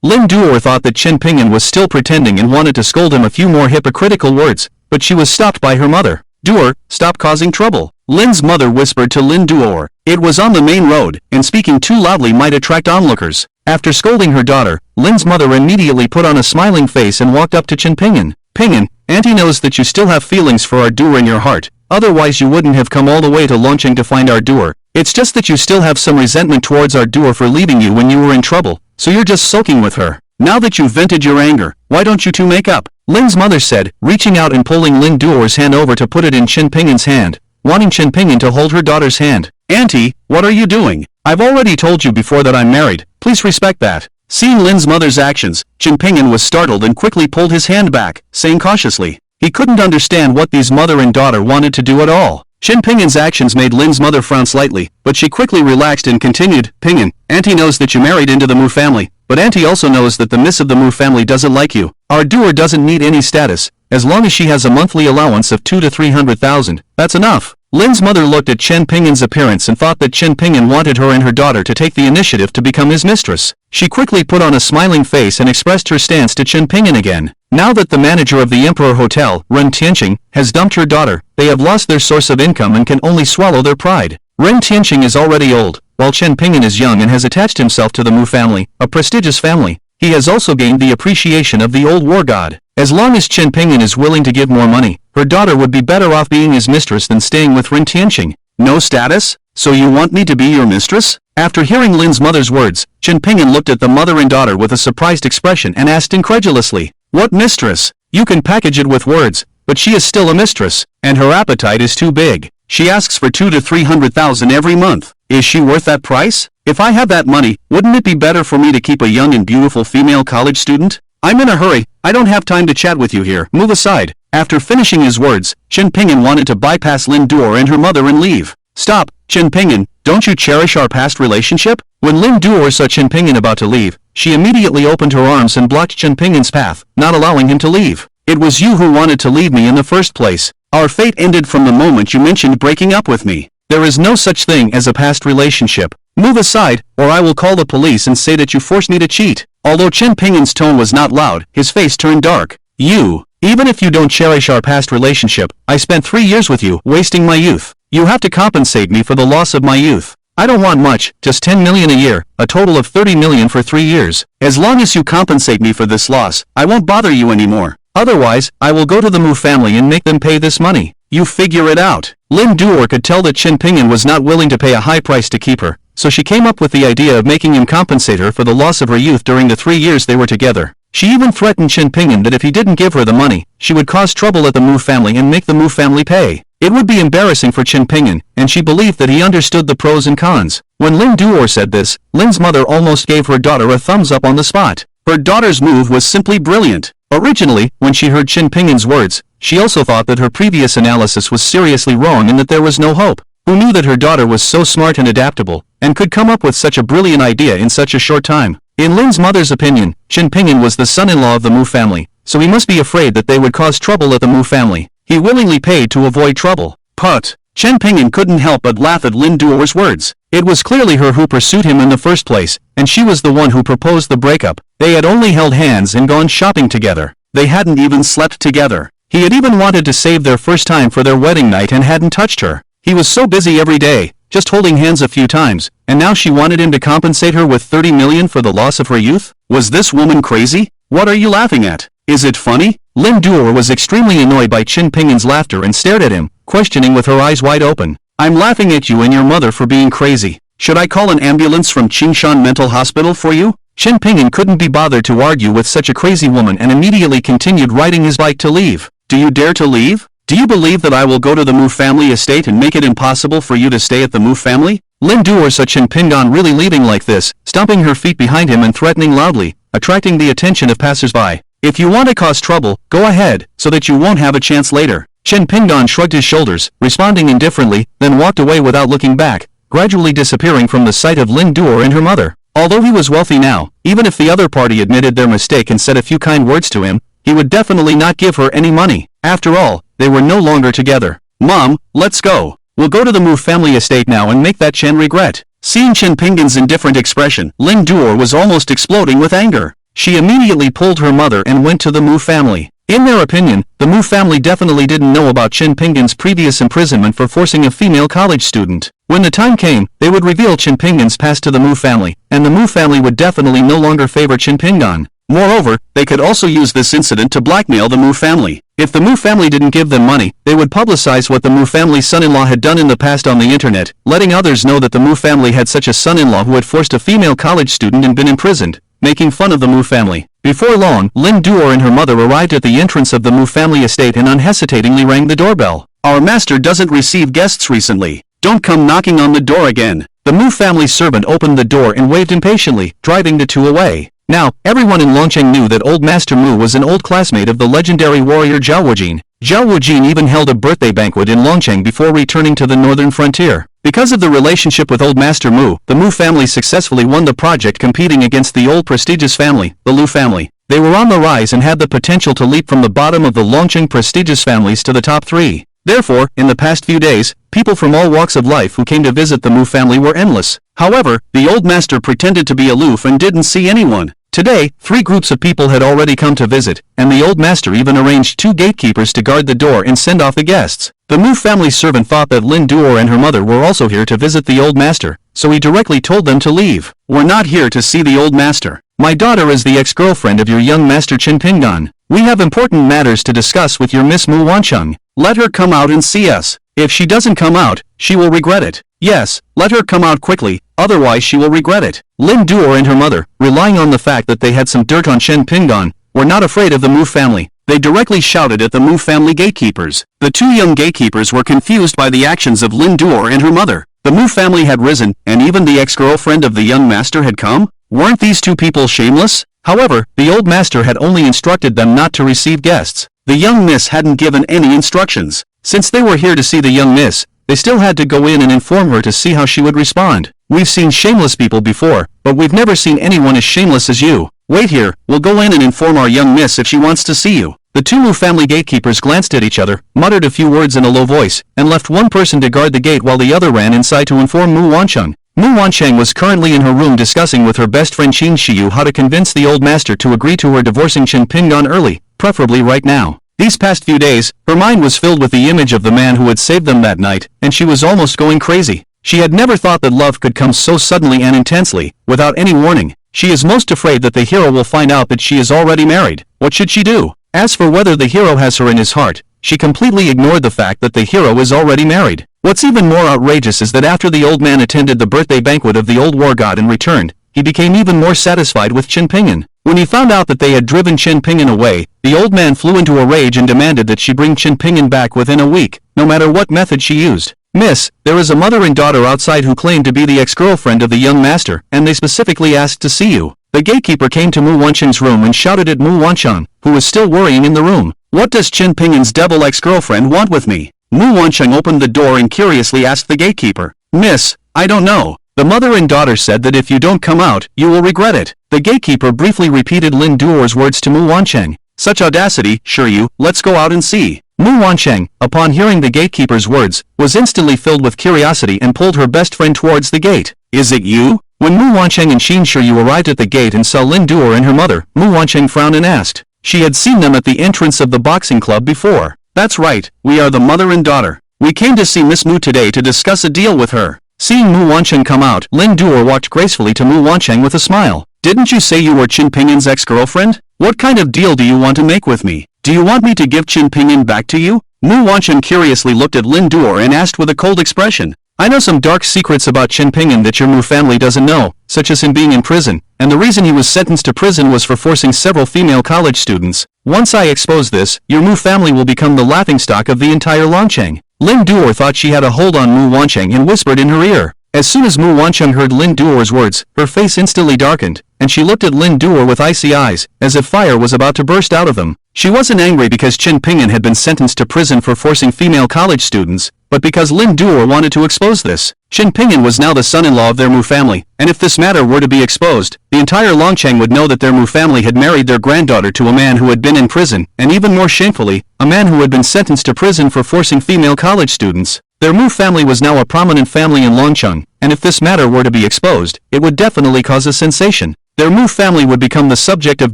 Lin Duer thought that Chen Pingyan was still pretending and wanted to scold him a few more hypocritical words, but she was stopped by her mother. Duer, stop causing trouble. Lin's mother whispered to Lin Duer. It was on the main road, and speaking too loudly might attract onlookers. After scolding her daughter, Lin's mother immediately put on a smiling face and walked up to Chen Pingyan. Pingyan, Auntie knows that you still have feelings for our Duer in your heart, otherwise you wouldn't have come all the way to Longcheng to find our Duer. It's just that you still have some resentment towards our Duer for leaving you when you were in trouble, so you're just sulking with her. Now that you've vented your anger, why don't you two make up? Lin's mother said, reaching out and pulling Lin Duer's hand over to put it in Chen Pingyan's hand, wanting Chen Pingyan to hold her daughter's hand. Auntie, what are you doing? I've already told you before that I'm married, please respect that. Seeing Lin's mother's actions, Chen Pingyan was startled and quickly pulled his hand back, saying cautiously. He couldn't understand what these mother and daughter wanted to do at all. Chen Pingyan's actions made Lin's mother frown slightly, but she quickly relaxed and continued, Pingyan, Auntie knows that you married into the Mu family, but Auntie also knows that the miss of the Mu family doesn't like you. Our Duer doesn't need any status, as long as she has a monthly allowance of 200,000 to 300,000, that's enough. Lin's mother looked at Chen Pingyan's appearance and thought that Chen Pingyan wanted her and her daughter to take the initiative to become his mistress. She quickly put on a smiling face and expressed her stance to Chen Pingyan again. Now that the manager of the Emperor Hotel, Ren Tianqing, has dumped her daughter, they have lost their source of income and can only swallow their pride. Ren Tianqing is already old, while Chen Pingyan is young and has attached himself to the Mu family, a prestigious family. He has also gained the appreciation of the old war god. As long as Chen Pingyan is willing to give more money, her daughter would be better off being his mistress than staying with Ren Tianqing. No status? So you want me to be your mistress? After hearing Lin's mother's words, Chen Pingyan looked at the mother and daughter with a surprised expression and asked incredulously, what mistress? You can package it with words, but she is still a mistress, and her appetite is too big. She asks for 200,000 to 300,000 every month. Is she worth that price? If I have that money, wouldn't it be better for me to keep a young and beautiful female college student? I'm in a hurry, I don't have time to chat with you here, move aside. After finishing his words, Chen Pingyan wanted to bypass Lin Duer and her mother and leave. Stop, Chen Pingyan, don't you cherish our past relationship? When Lin Duer saw Chen Pingyan about to leave, she immediately opened her arms and blocked Chen Pingyan's path, not allowing him to leave. It was you who wanted to leave me in the first place. Our fate ended from the moment you mentioned breaking up with me. There is no such thing as a past relationship. Move aside, or I will call the police and say that you forced me to cheat. Although Chen Pingyan's tone was not loud, his face turned dark. Even if you don't cherish our past relationship, I spent 3 years with you, wasting my youth. You have to compensate me for the loss of my youth. I don't want much, just 10 million a year, a total of 30 million for 3 years. As long as you compensate me for this loss, I won't bother you anymore. Otherwise, I will go to the Mu family and make them pay this money. You figure it out. Lin Duer could tell that Chen Pingyan was not willing to pay a high price to keep her, so she came up with the idea of making him compensate her for the loss of her youth during the 3 years they were together. She even threatened Chen Pingyan that if he didn't give her the money, she would cause trouble at the Mu family and make the Mu family pay. It would be embarrassing for Chen Pingyan, and she believed that he understood the pros and cons. When Lin Duer said this, Lin's mother almost gave her daughter a thumbs up on the spot. Her daughter's move was simply brilliant. Originally, when she heard Chen Pingyan's words, she also thought that her previous analysis was seriously wrong and that there was no hope. Who knew that her daughter was so smart and adaptable, and could come up with such a brilliant idea in such a short time? In Lin's mother's opinion, Chen Pingyan was the son-in-law of the Mu family, so he must be afraid that they would cause trouble at the Mu family. He willingly paid to avoid trouble. But Chen Pingyan couldn't help but laugh at Lin Duer's words. It was clearly her who pursued him in the first place, and she was the one who proposed the breakup. They had only held hands and gone shopping together. They hadn't even slept together. He had even wanted to save their first time for their wedding night and hadn't touched her. He was so busy every day, just holding hands a few times, and now she wanted him to compensate her with 30 million for the loss of her youth? Was this woman crazy? What are you laughing at? Is it funny? Lin Duer was extremely annoyed by Qin Pingyan's laughter and stared at him, questioning with her eyes wide open. I'm laughing at you and your mother for being crazy. Should I call an ambulance from Qingshan Mental Hospital for you? Qin Pingyan couldn't be bothered to argue with such a crazy woman and immediately continued riding his bike to leave. Do you dare to leave? Do you believe that I will go to the Mu family estate and make it impossible for you to stay at the Mu family? Lin Duer saw Qin Pingyan really leaving like this, stomping her feet behind him and threatening loudly, attracting the attention of passers-by. If you want to cause trouble, go ahead, so that you won't have a chance later. Qin Pingyan shrugged his shoulders, responding indifferently, then walked away without looking back, gradually disappearing from the sight of Lin Duer and her mother. Although he was wealthy now, even if the other party admitted their mistake and said a few kind words to him, he would definitely not give her any money. After all, they were no longer together. Mom, let's go. We'll go to the Mu family estate now and make that Chen regret. Seeing Qin Pingyan's indifferent expression, Lin Duer was almost exploding with anger. She immediately pulled her mother and went to the Mu family. In their opinion, the Mu family definitely didn't know about Qin Pingyan's previous imprisonment for forcing a female college student. When the time came, they would reveal Qin Pingyan's past to the Mu family, and the Mu family would definitely no longer favor Qin Pingyan. Moreover, they could also use this incident to blackmail the Mu family. If the Mu family didn't give them money, they would publicize what the Mu family's son-in-law had done in the past on the internet, letting others know that the Mu family had such a son-in-law who had forced a female college student and been imprisoned, making fun of the Mu family. Before long, Lin Duer and her mother arrived at the entrance of the Mu family estate and unhesitatingly rang the doorbell. Our master doesn't receive guests recently. Don't come knocking on the door again. The Mu family servant opened the door and waved impatiently, driving the two away. Now, everyone in Longcheng knew that old Master Mu was an old classmate of the legendary warrior Zhao Wujin. Zhao Wujin even held a birthday banquet in Longcheng before returning to the northern frontier. Because of the relationship with old Master Mu, the Mu family successfully won the project competing against the old prestigious family, the Lu family. They were on the rise and had the potential to leap from the bottom of the Longcheng prestigious families to the top 3. Therefore, in the past few days, people from all walks of life who came to visit the Mu family were endless. However, the old master pretended to be aloof and didn't see anyone. Today, 3 groups of people had already come to visit, and the old master even arranged 2 gatekeepers to guard the door and send off the guests. The Mu family's servant thought that Lin Duer and her mother were also here to visit the old master, so he directly told them to leave. We're not here to see the old master. My daughter is the ex-girlfriend of your young master Qin Pingyan. We have important matters to discuss with your Miss Mu Wancheng. Let her come out and see us. If she doesn't come out, she will regret it. Yes, let her come out quickly, otherwise she will regret it. Lin Duer and her mother, relying on the fact that they had some dirt on Qin Pingyan, were not afraid of the Mu family. They directly shouted at the Mu family gatekeepers. The 2 young gatekeepers were confused by the actions of Lin Duer and her mother. The Mu family had risen, and even the ex-girlfriend of the young master had come? Weren't these 2 people shameless? However, the old master had only instructed them not to receive guests. The young miss hadn't given any instructions. Since they were here to see the young miss, they still had to go in and inform her to see how she would respond. We've seen shameless people before, but we've never seen anyone as shameless as you. Wait here, we'll go in and inform our young miss if she wants to see you. The 2 Mu family gatekeepers glanced at each other, muttered a few words in a low voice, and left one person to guard the gate while the other ran inside to inform Mu Wancheng. Mu Wancheng was currently in her room discussing with her best friend Qin Shiyu how to convince the old master to agree to her divorcing Qin Pingyan early, preferably right now. These past few days, her mind was filled with the image of the man who had saved them that night, and she was almost going crazy. She had never thought that love could come so suddenly and intensely, without any warning. She is most afraid that the hero will find out that she is already married. What should she do? As for whether the hero has her in his heart, she completely ignored the fact that the hero is already married. What's even more outrageous is that after the old man attended the birthday banquet of the old war god and returned, he became even more satisfied with Qin Pingyan. When he found out that they had driven Qin Pingyan away, the old man flew into a rage and demanded that she bring Qin Pingyan back within a week, no matter what method she used. Miss, there is a mother and daughter outside who claim to be the ex-girlfriend of the young master, and they specifically asked to see you. The gatekeeper came to Mu Wancheng's room and shouted at Mu Wancheng, who was still worrying in the room. What does Qin Pingyan's devil ex-girlfriend want with me? Mu Wancheng opened the door and curiously asked the gatekeeper. Miss, I don't know. The mother and daughter said that if you don't come out, you will regret it. The gatekeeper briefly repeated Lin Duer's words to Mu Wancheng. Such audacity, sure you, let's go out and see. Mu Wancheng, upon hearing the gatekeeper's words, was instantly filled with curiosity and pulled her best friend towards the gate. Is it you? When Mu Wancheng and Qin Shiyu arrived at the gate and saw Lin Duer and her mother, Mu Wancheng frowned and asked. She had seen them at the entrance of the boxing club before. That's right, we are the mother and daughter. We came to see Miss Mu today to discuss a deal with her. Seeing Mu Wancheng come out, Lin Duer walked gracefully to Mu Wancheng with a smile. Didn't you say you were Qin Pingyan's ex-girlfriend? What kind of deal do you want to make with me? Do you want me to give Qin Pingyan back to you? Mu Wancheng curiously looked at Lin Duer and asked with a cold expression. I know some dark secrets about Qin Pingyan that your Mu family doesn't know, such as him being in prison, and the reason he was sentenced to prison was for forcing several female college students. Once I expose this, your Mu family will become the laughingstock of the entire Longcheng. Lin Duer thought she had a hold on Mu Wancheng and whispered in her ear. As soon as Mu Wancheng heard Lin Duer's words, her face instantly darkened, and she looked at Lin Duer with icy eyes, as if fire was about to burst out of them. She wasn't angry because Qin Pingyan had been sentenced to prison for forcing female college students, but because Lin Duer wanted to expose this. Qin Pingyan was now the son-in-law of their Mu family, and if this matter were to be exposed, the entire Longcheng would know that their Mu family had married their granddaughter to a man who had been in prison, and even more shamefully, a man who had been sentenced to prison for forcing female college students. Their Mu family was now a prominent family in Longcheng, and if this matter were to be exposed, it would definitely cause a sensation. Their Mu family would become the subject of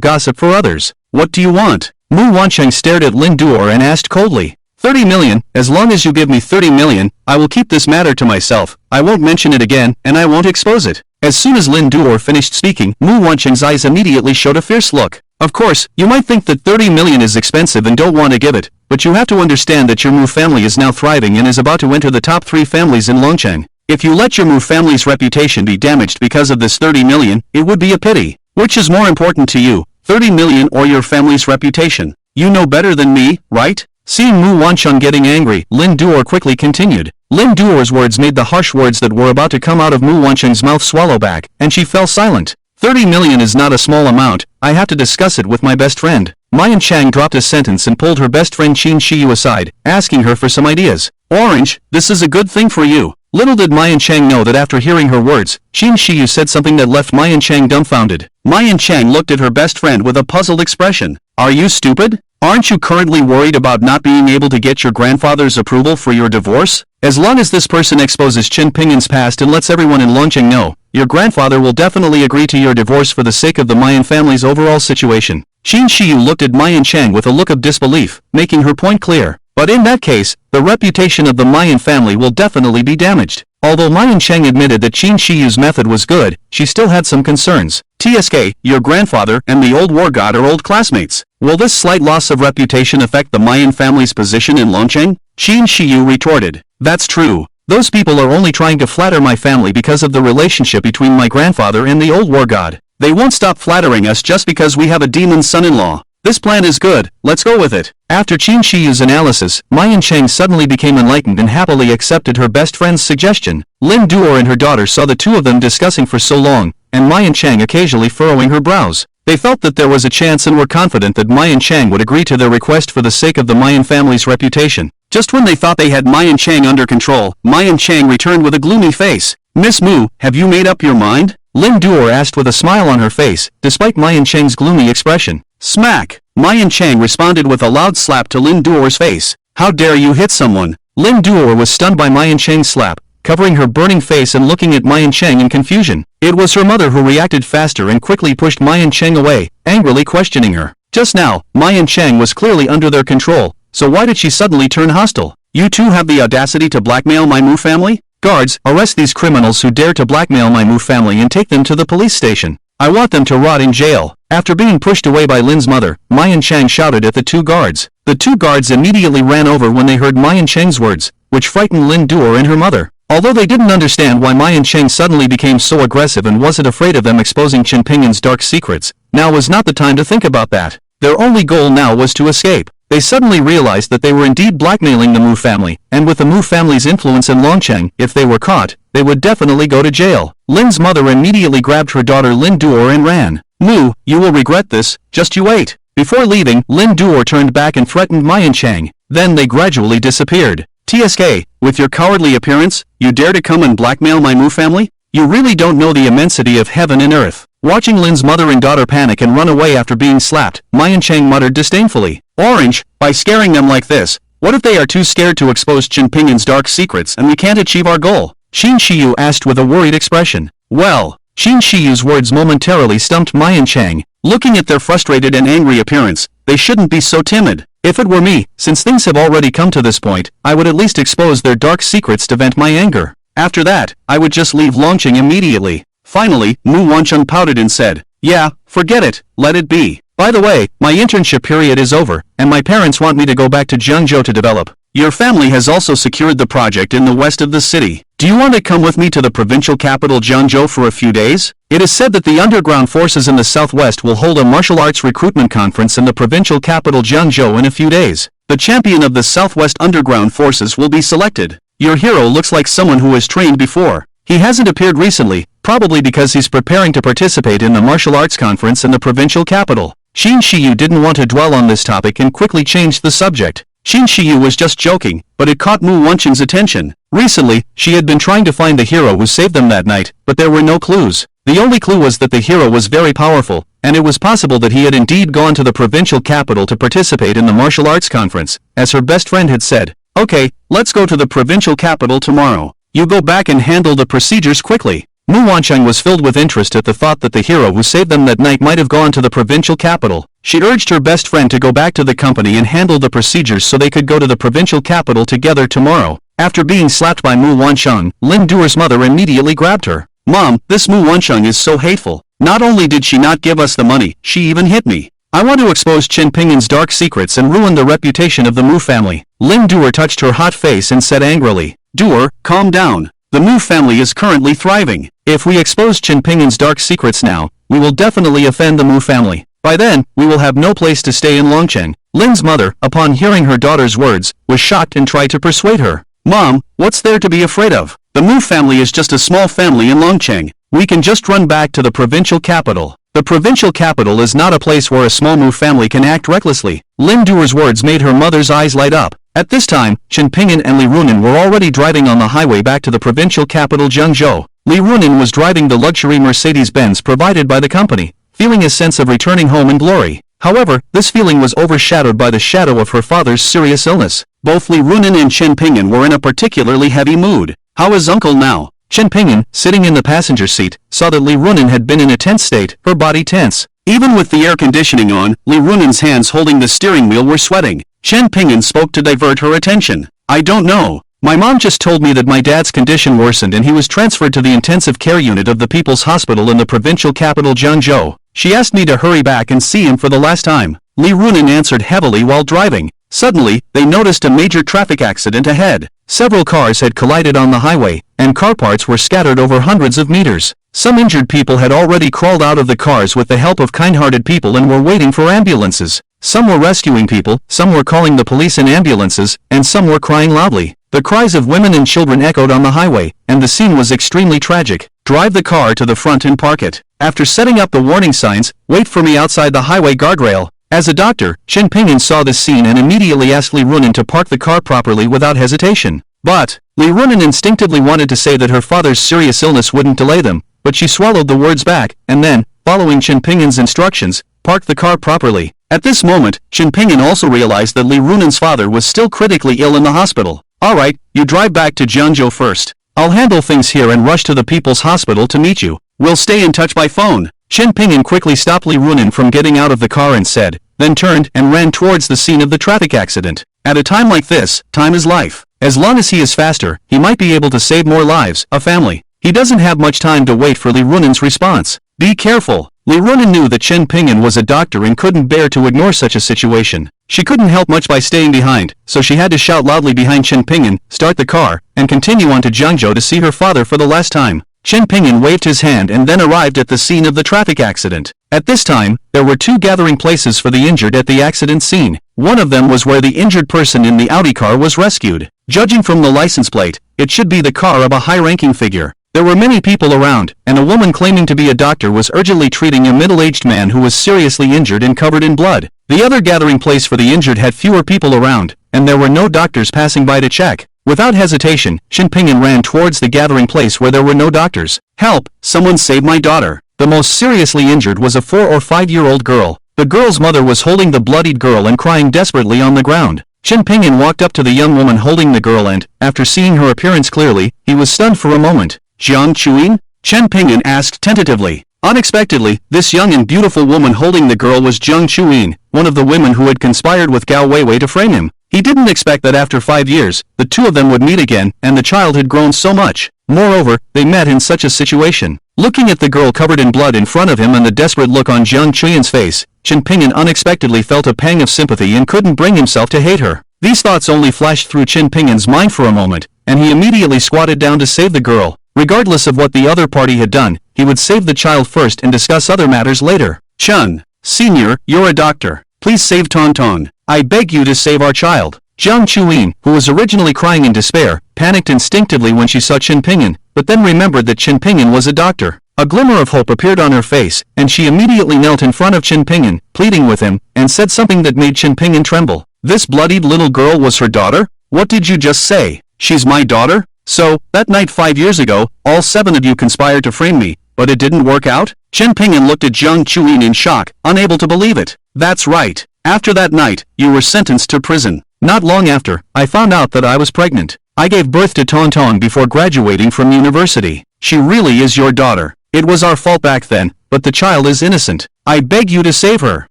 gossip for others. What do you want? Mu Wancheng stared at Lin Duer and asked coldly. 30 million, as long as you give me 30 million, I will keep this matter to myself, I won't mention it again, and I won't expose it. As soon as Lin Duer finished speaking, Mu Wancheng's eyes immediately showed a fierce look. Of course, you might think that 30 million is expensive and don't want to give it, but you have to understand that your Mu family is now thriving and is about to enter the top 3 families in Longcheng. If you let your Mu family's reputation be damaged because of this 30 million, it would be a pity. Which is more important to you, 30 million or your family's reputation? You know better than me, right? Seeing Mu Wancheng getting angry, Lin Duer quickly continued. Lin Duer's words made the harsh words that were about to come out of Mu Wancheng's mouth swallow back, and she fell silent. 30 million is not a small amount, I have to discuss it with my best friend. Ma Yicheng dropped a sentence and pulled her best friend Qin Shiyu aside, asking her for some ideas. Orange, this is a good thing for you. Little did Ma Yicheng know that after hearing her words, Qin Shiyu said something that left Ma Yicheng dumbfounded. Ma Yicheng looked at her best friend with a puzzled expression. Are you stupid? Aren't you currently worried about not being able to get your grandfather's approval for your divorce? As long as this person exposes Qin Pingyan's past and lets everyone in Longcheng know, your grandfather will definitely agree to your divorce for the sake of the Mayan family's overall situation. Qin Shiyu looked at Ma Yicheng with a look of disbelief, making her point clear. But in that case, the reputation of the Mayan family will definitely be damaged. Although Ma Yicheng admitted that Qin Shiyu's method was good, she still had some concerns. TSK, your grandfather and the old war god are old classmates. Will this slight loss of reputation affect the Mayan family's position in Longcheng? Qin Shiyu retorted. That's true. Those people are only trying to flatter my family because of the relationship between my grandfather and the old war god. They won't stop flattering us just because we have a demon son-in-law. This plan is good, let's go with it. After Qin Shiyu's analysis, Ma Yicheng suddenly became enlightened and happily accepted her best friend's suggestion. Lin Duer and her daughter saw the two of them discussing for so long, and Ma Yicheng occasionally furrowing her brows. They felt that there was a chance and were confident that Ma Yicheng would agree to their request for the sake of the Mayan family's reputation. Just when they thought they had Ma Yicheng under control, Ma Yicheng returned with a gloomy face. Miss Mu, have you made up your mind? Lin Duer asked with a smile on her face, despite Ma Yicheng's gloomy expression. Smack! Ma Yicheng responded with a loud slap to Lin Duer's face. How dare you hit someone? Lin Duer was stunned by Ma Yicheng's slap, covering her burning face and looking at Ma Yicheng in confusion. It was her mother who reacted faster and quickly pushed Ma Yicheng away, angrily questioning her. Just now, Ma Yicheng was clearly under their control, so why did she suddenly turn hostile? You two have the audacity to blackmail my Mu family? Guards, arrest these criminals who dare to blackmail my Mu family and take them to the police station. I want them to rot in jail. After being pushed away by Lin's mother, Ma Yicheng shouted at the two guards. The two guards immediately ran over when they heard Ma Yicheng's words, which frightened Lin Duer and her mother. Although they didn't understand why Ma Yicheng suddenly became so aggressive and wasn't afraid of them exposing Qin Pingyan's dark secrets, now was not the time to think about that. Their only goal now was to escape. They suddenly realized that they were indeed blackmailing the Mu family, and with the Mu family's influence in Longcheng, if they were caught, they would definitely go to jail. Lin's mother immediately grabbed her daughter Lin Duer and ran. Mu, you will regret this, just you wait. Before leaving, Lin Duer turned back and threatened Ma Yicheng. Then they gradually disappeared. TSK, with your cowardly appearance, you dare to come and blackmail my Mu family? You really don't know the immensity of heaven and earth. Watching Lin's mother and daughter panic and run away after being slapped, Ma Yicheng muttered disdainfully. Orange, by scaring them like this, what if they are too scared to expose Qin Pingyan's dark secrets and we can't achieve our goal? Qin Shiyu asked with a worried expression. Well, Qin Shiyu's words momentarily stumped Ma Yicheng. Looking at their frustrated and angry appearance, they shouldn't be so timid. If it were me, since things have already come to this point, I would at least expose their dark secrets to vent my anger. After that, I would just leave Longcheng immediately. Finally, Mu Wancheng pouted and said, Yeah, forget it, let it be. By the way, my internship period is over, and my parents want me to go back to Jeongjo to develop. Your family has also secured the project in the west of the city. Do you want to come with me to the provincial capital Jeongjo for a few days? It is said that the underground forces in the southwest will hold a martial arts recruitment conference in the provincial capital Jeongjo in a few days. The champion of the southwest underground forces will be selected. Your hero looks like someone who has trained before. He hasn't appeared recently, probably because he's preparing to participate in the martial arts conference in the provincial capital. Shin Shiyu didn't want to dwell on this topic and quickly changed the subject. Shin Shiyu was just joking, but it caught Mu Wencheng's attention. Recently, she had been trying to find the hero who saved them that night, but there were no clues. The only clue was that the hero was very powerful, and it was possible that he had indeed gone to the provincial capital to participate in the martial arts conference, as her best friend had said. Okay, let's go to the provincial capital tomorrow. You go back and handle the procedures quickly. Mu Wencheng was filled with interest at the thought that the hero who saved them that night might have gone to the provincial capital. She urged her best friend to go back to the company and handle the procedures so they could go to the provincial capital together tomorrow. After being slapped by Mu Wencheng, Lin Duer's mother immediately grabbed her. Mom, this Mu Wencheng is so hateful. Not only did she not give us the money, she even hit me. I want to expose Chen Pingyan's dark secrets and ruin the reputation of the Mu family. Lin Duer touched her hot face and said angrily, Duer, calm down. The Mu family is currently thriving. If we expose Chen Pingyan's dark secrets now, we will definitely offend the Mu family. By then, we will have no place to stay in Longcheng. Lin's mother, upon hearing her daughter's words, was shocked and tried to persuade her. Mom, what's there to be afraid of? The Mu family is just a small family in Longcheng. We can just run back to the provincial capital. The provincial capital is not a place where a small Mu family can act recklessly. Lin Duer's words made her mother's eyes light up. At this time, Chen Pingyan and Li Runin were already driving on the highway back to the provincial capital Jeongjo. Li Runin was driving the luxury Mercedes-Benz provided by the company, feeling a sense of returning home in glory. However, this feeling was overshadowed by the shadow of her father's serious illness. Both Li Runin and Chen Pingyan were in a particularly heavy mood. How is uncle now? Chen Pingyan, sitting in the passenger seat, saw that Li Runin had been in a tense state, her body tense. Even with the air conditioning on, Li Runin's hands holding the steering wheel were sweating. Chen Pingyan spoke to divert her attention. I don't know. My mom just told me that my dad's condition worsened and he was transferred to the intensive care unit of the People's Hospital in the provincial capital Jeongjo. She asked me to hurry back and see him for the last time. Li Runin answered heavily while driving. Suddenly, they noticed a major traffic accident ahead. Several cars had collided on the highway, and car parts were scattered over hundreds of meters. Some injured people had already crawled out of the cars with the help of kind-hearted people and were waiting for ambulances. Some were rescuing people, some were calling the police and ambulances, and some were crying loudly. The cries of women and children echoed on the highway, and the scene was extremely tragic. Drive the car to the front and park it. After setting up the warning signs, wait for me outside the highway guardrail. As a doctor, Chen Pingyan saw this scene and immediately asked Li Runin to park the car properly without hesitation. But, Li Runin instinctively wanted to say that her father's serious illness wouldn't delay them, but she swallowed the words back, and then, following Chen Pingyan's instructions, parked the car properly. At this moment, Chen Pingyan also realized that Li Runin's father was still critically ill in the hospital. Alright, you drive back to Jeongjo first. I'll handle things here and rush to the People's Hospital to meet you. We'll stay in touch by phone. Chen Pingyan quickly stopped Li Runin from getting out of the car and said, then turned and ran towards the scene of the traffic accident. At a time like this, time is life. As long as he is faster, he might be able to save more lives, a family. He doesn't have much time to wait for Li Runin's response. Be careful. Li Runin knew that Chen Pingyan was a doctor and couldn't bear to ignore such a situation. She couldn't help much by staying behind, so she had to shout loudly behind Chen Pingyan, start the car, and continue on to Jeongjo to see her father for the last time. Chen Pingyan waved his hand and then arrived at the scene of the traffic accident. At this time, there were two gathering places for the injured at the accident scene. One of them was where the injured person in the Audi car was rescued. Judging from the license plate, it should be the car of a high-ranking figure. There were many people around, and a woman claiming to be a doctor was urgently treating a middle-aged man who was seriously injured and covered in blood. The other gathering place for the injured had fewer people around, and there were no doctors passing by to check. Without hesitation, Chen Pingyan ran towards the gathering place where there were no doctors. Help! Someone save my daughter! The most seriously injured was a 4 or 5-year-old girl. The girl's mother was holding the bloodied girl and crying desperately on the ground. Chen Pingyan walked up to the young woman holding the girl and, after seeing her appearance clearly, he was stunned for a moment. Jiang Chuyin? Chen Pingyan asked tentatively. Unexpectedly, this young and beautiful woman holding the girl was Jiang Chuyin, one of the women who had conspired with Gao Weiwei to frame him. He didn't expect that after 5 years, the two of them would meet again, and the child had grown so much. Moreover, they met in such a situation. Looking at the girl covered in blood in front of him and the desperate look on Jiang Chuyan's face, Chen Pingyan unexpectedly felt a pang of sympathy and couldn't bring himself to hate her. These thoughts only flashed through Chen Pingyan's mind for a moment, and he immediately squatted down to save the girl. Regardless of what the other party had done, he would save the child first and discuss other matters later. Chen, Senior, you're a doctor. Please save Tonton. I beg you to save our child. Jiang Chuyin, who was originally crying in despair, panicked instinctively when she saw Chen Pingyan, but then remembered that Chen Pingyan was a doctor. A glimmer of hope appeared on her face, and she immediately knelt in front of Chen Pingyan, pleading with him, and said something that made Chen Pingyan tremble. This bloodied little girl was her daughter? What did you just say? She's my daughter? So, that night 5 years ago, all 7 of you conspired to frame me, but it didn't work out? Chen Pingyan looked at Jiang Chuyin in shock, unable to believe it. That's right. After that night, you were sentenced to prison. Not long after, I found out that I was pregnant. I gave birth to Tonton before graduating from university. She really is your daughter. It was our fault back then, but the child is innocent. I beg you to save her.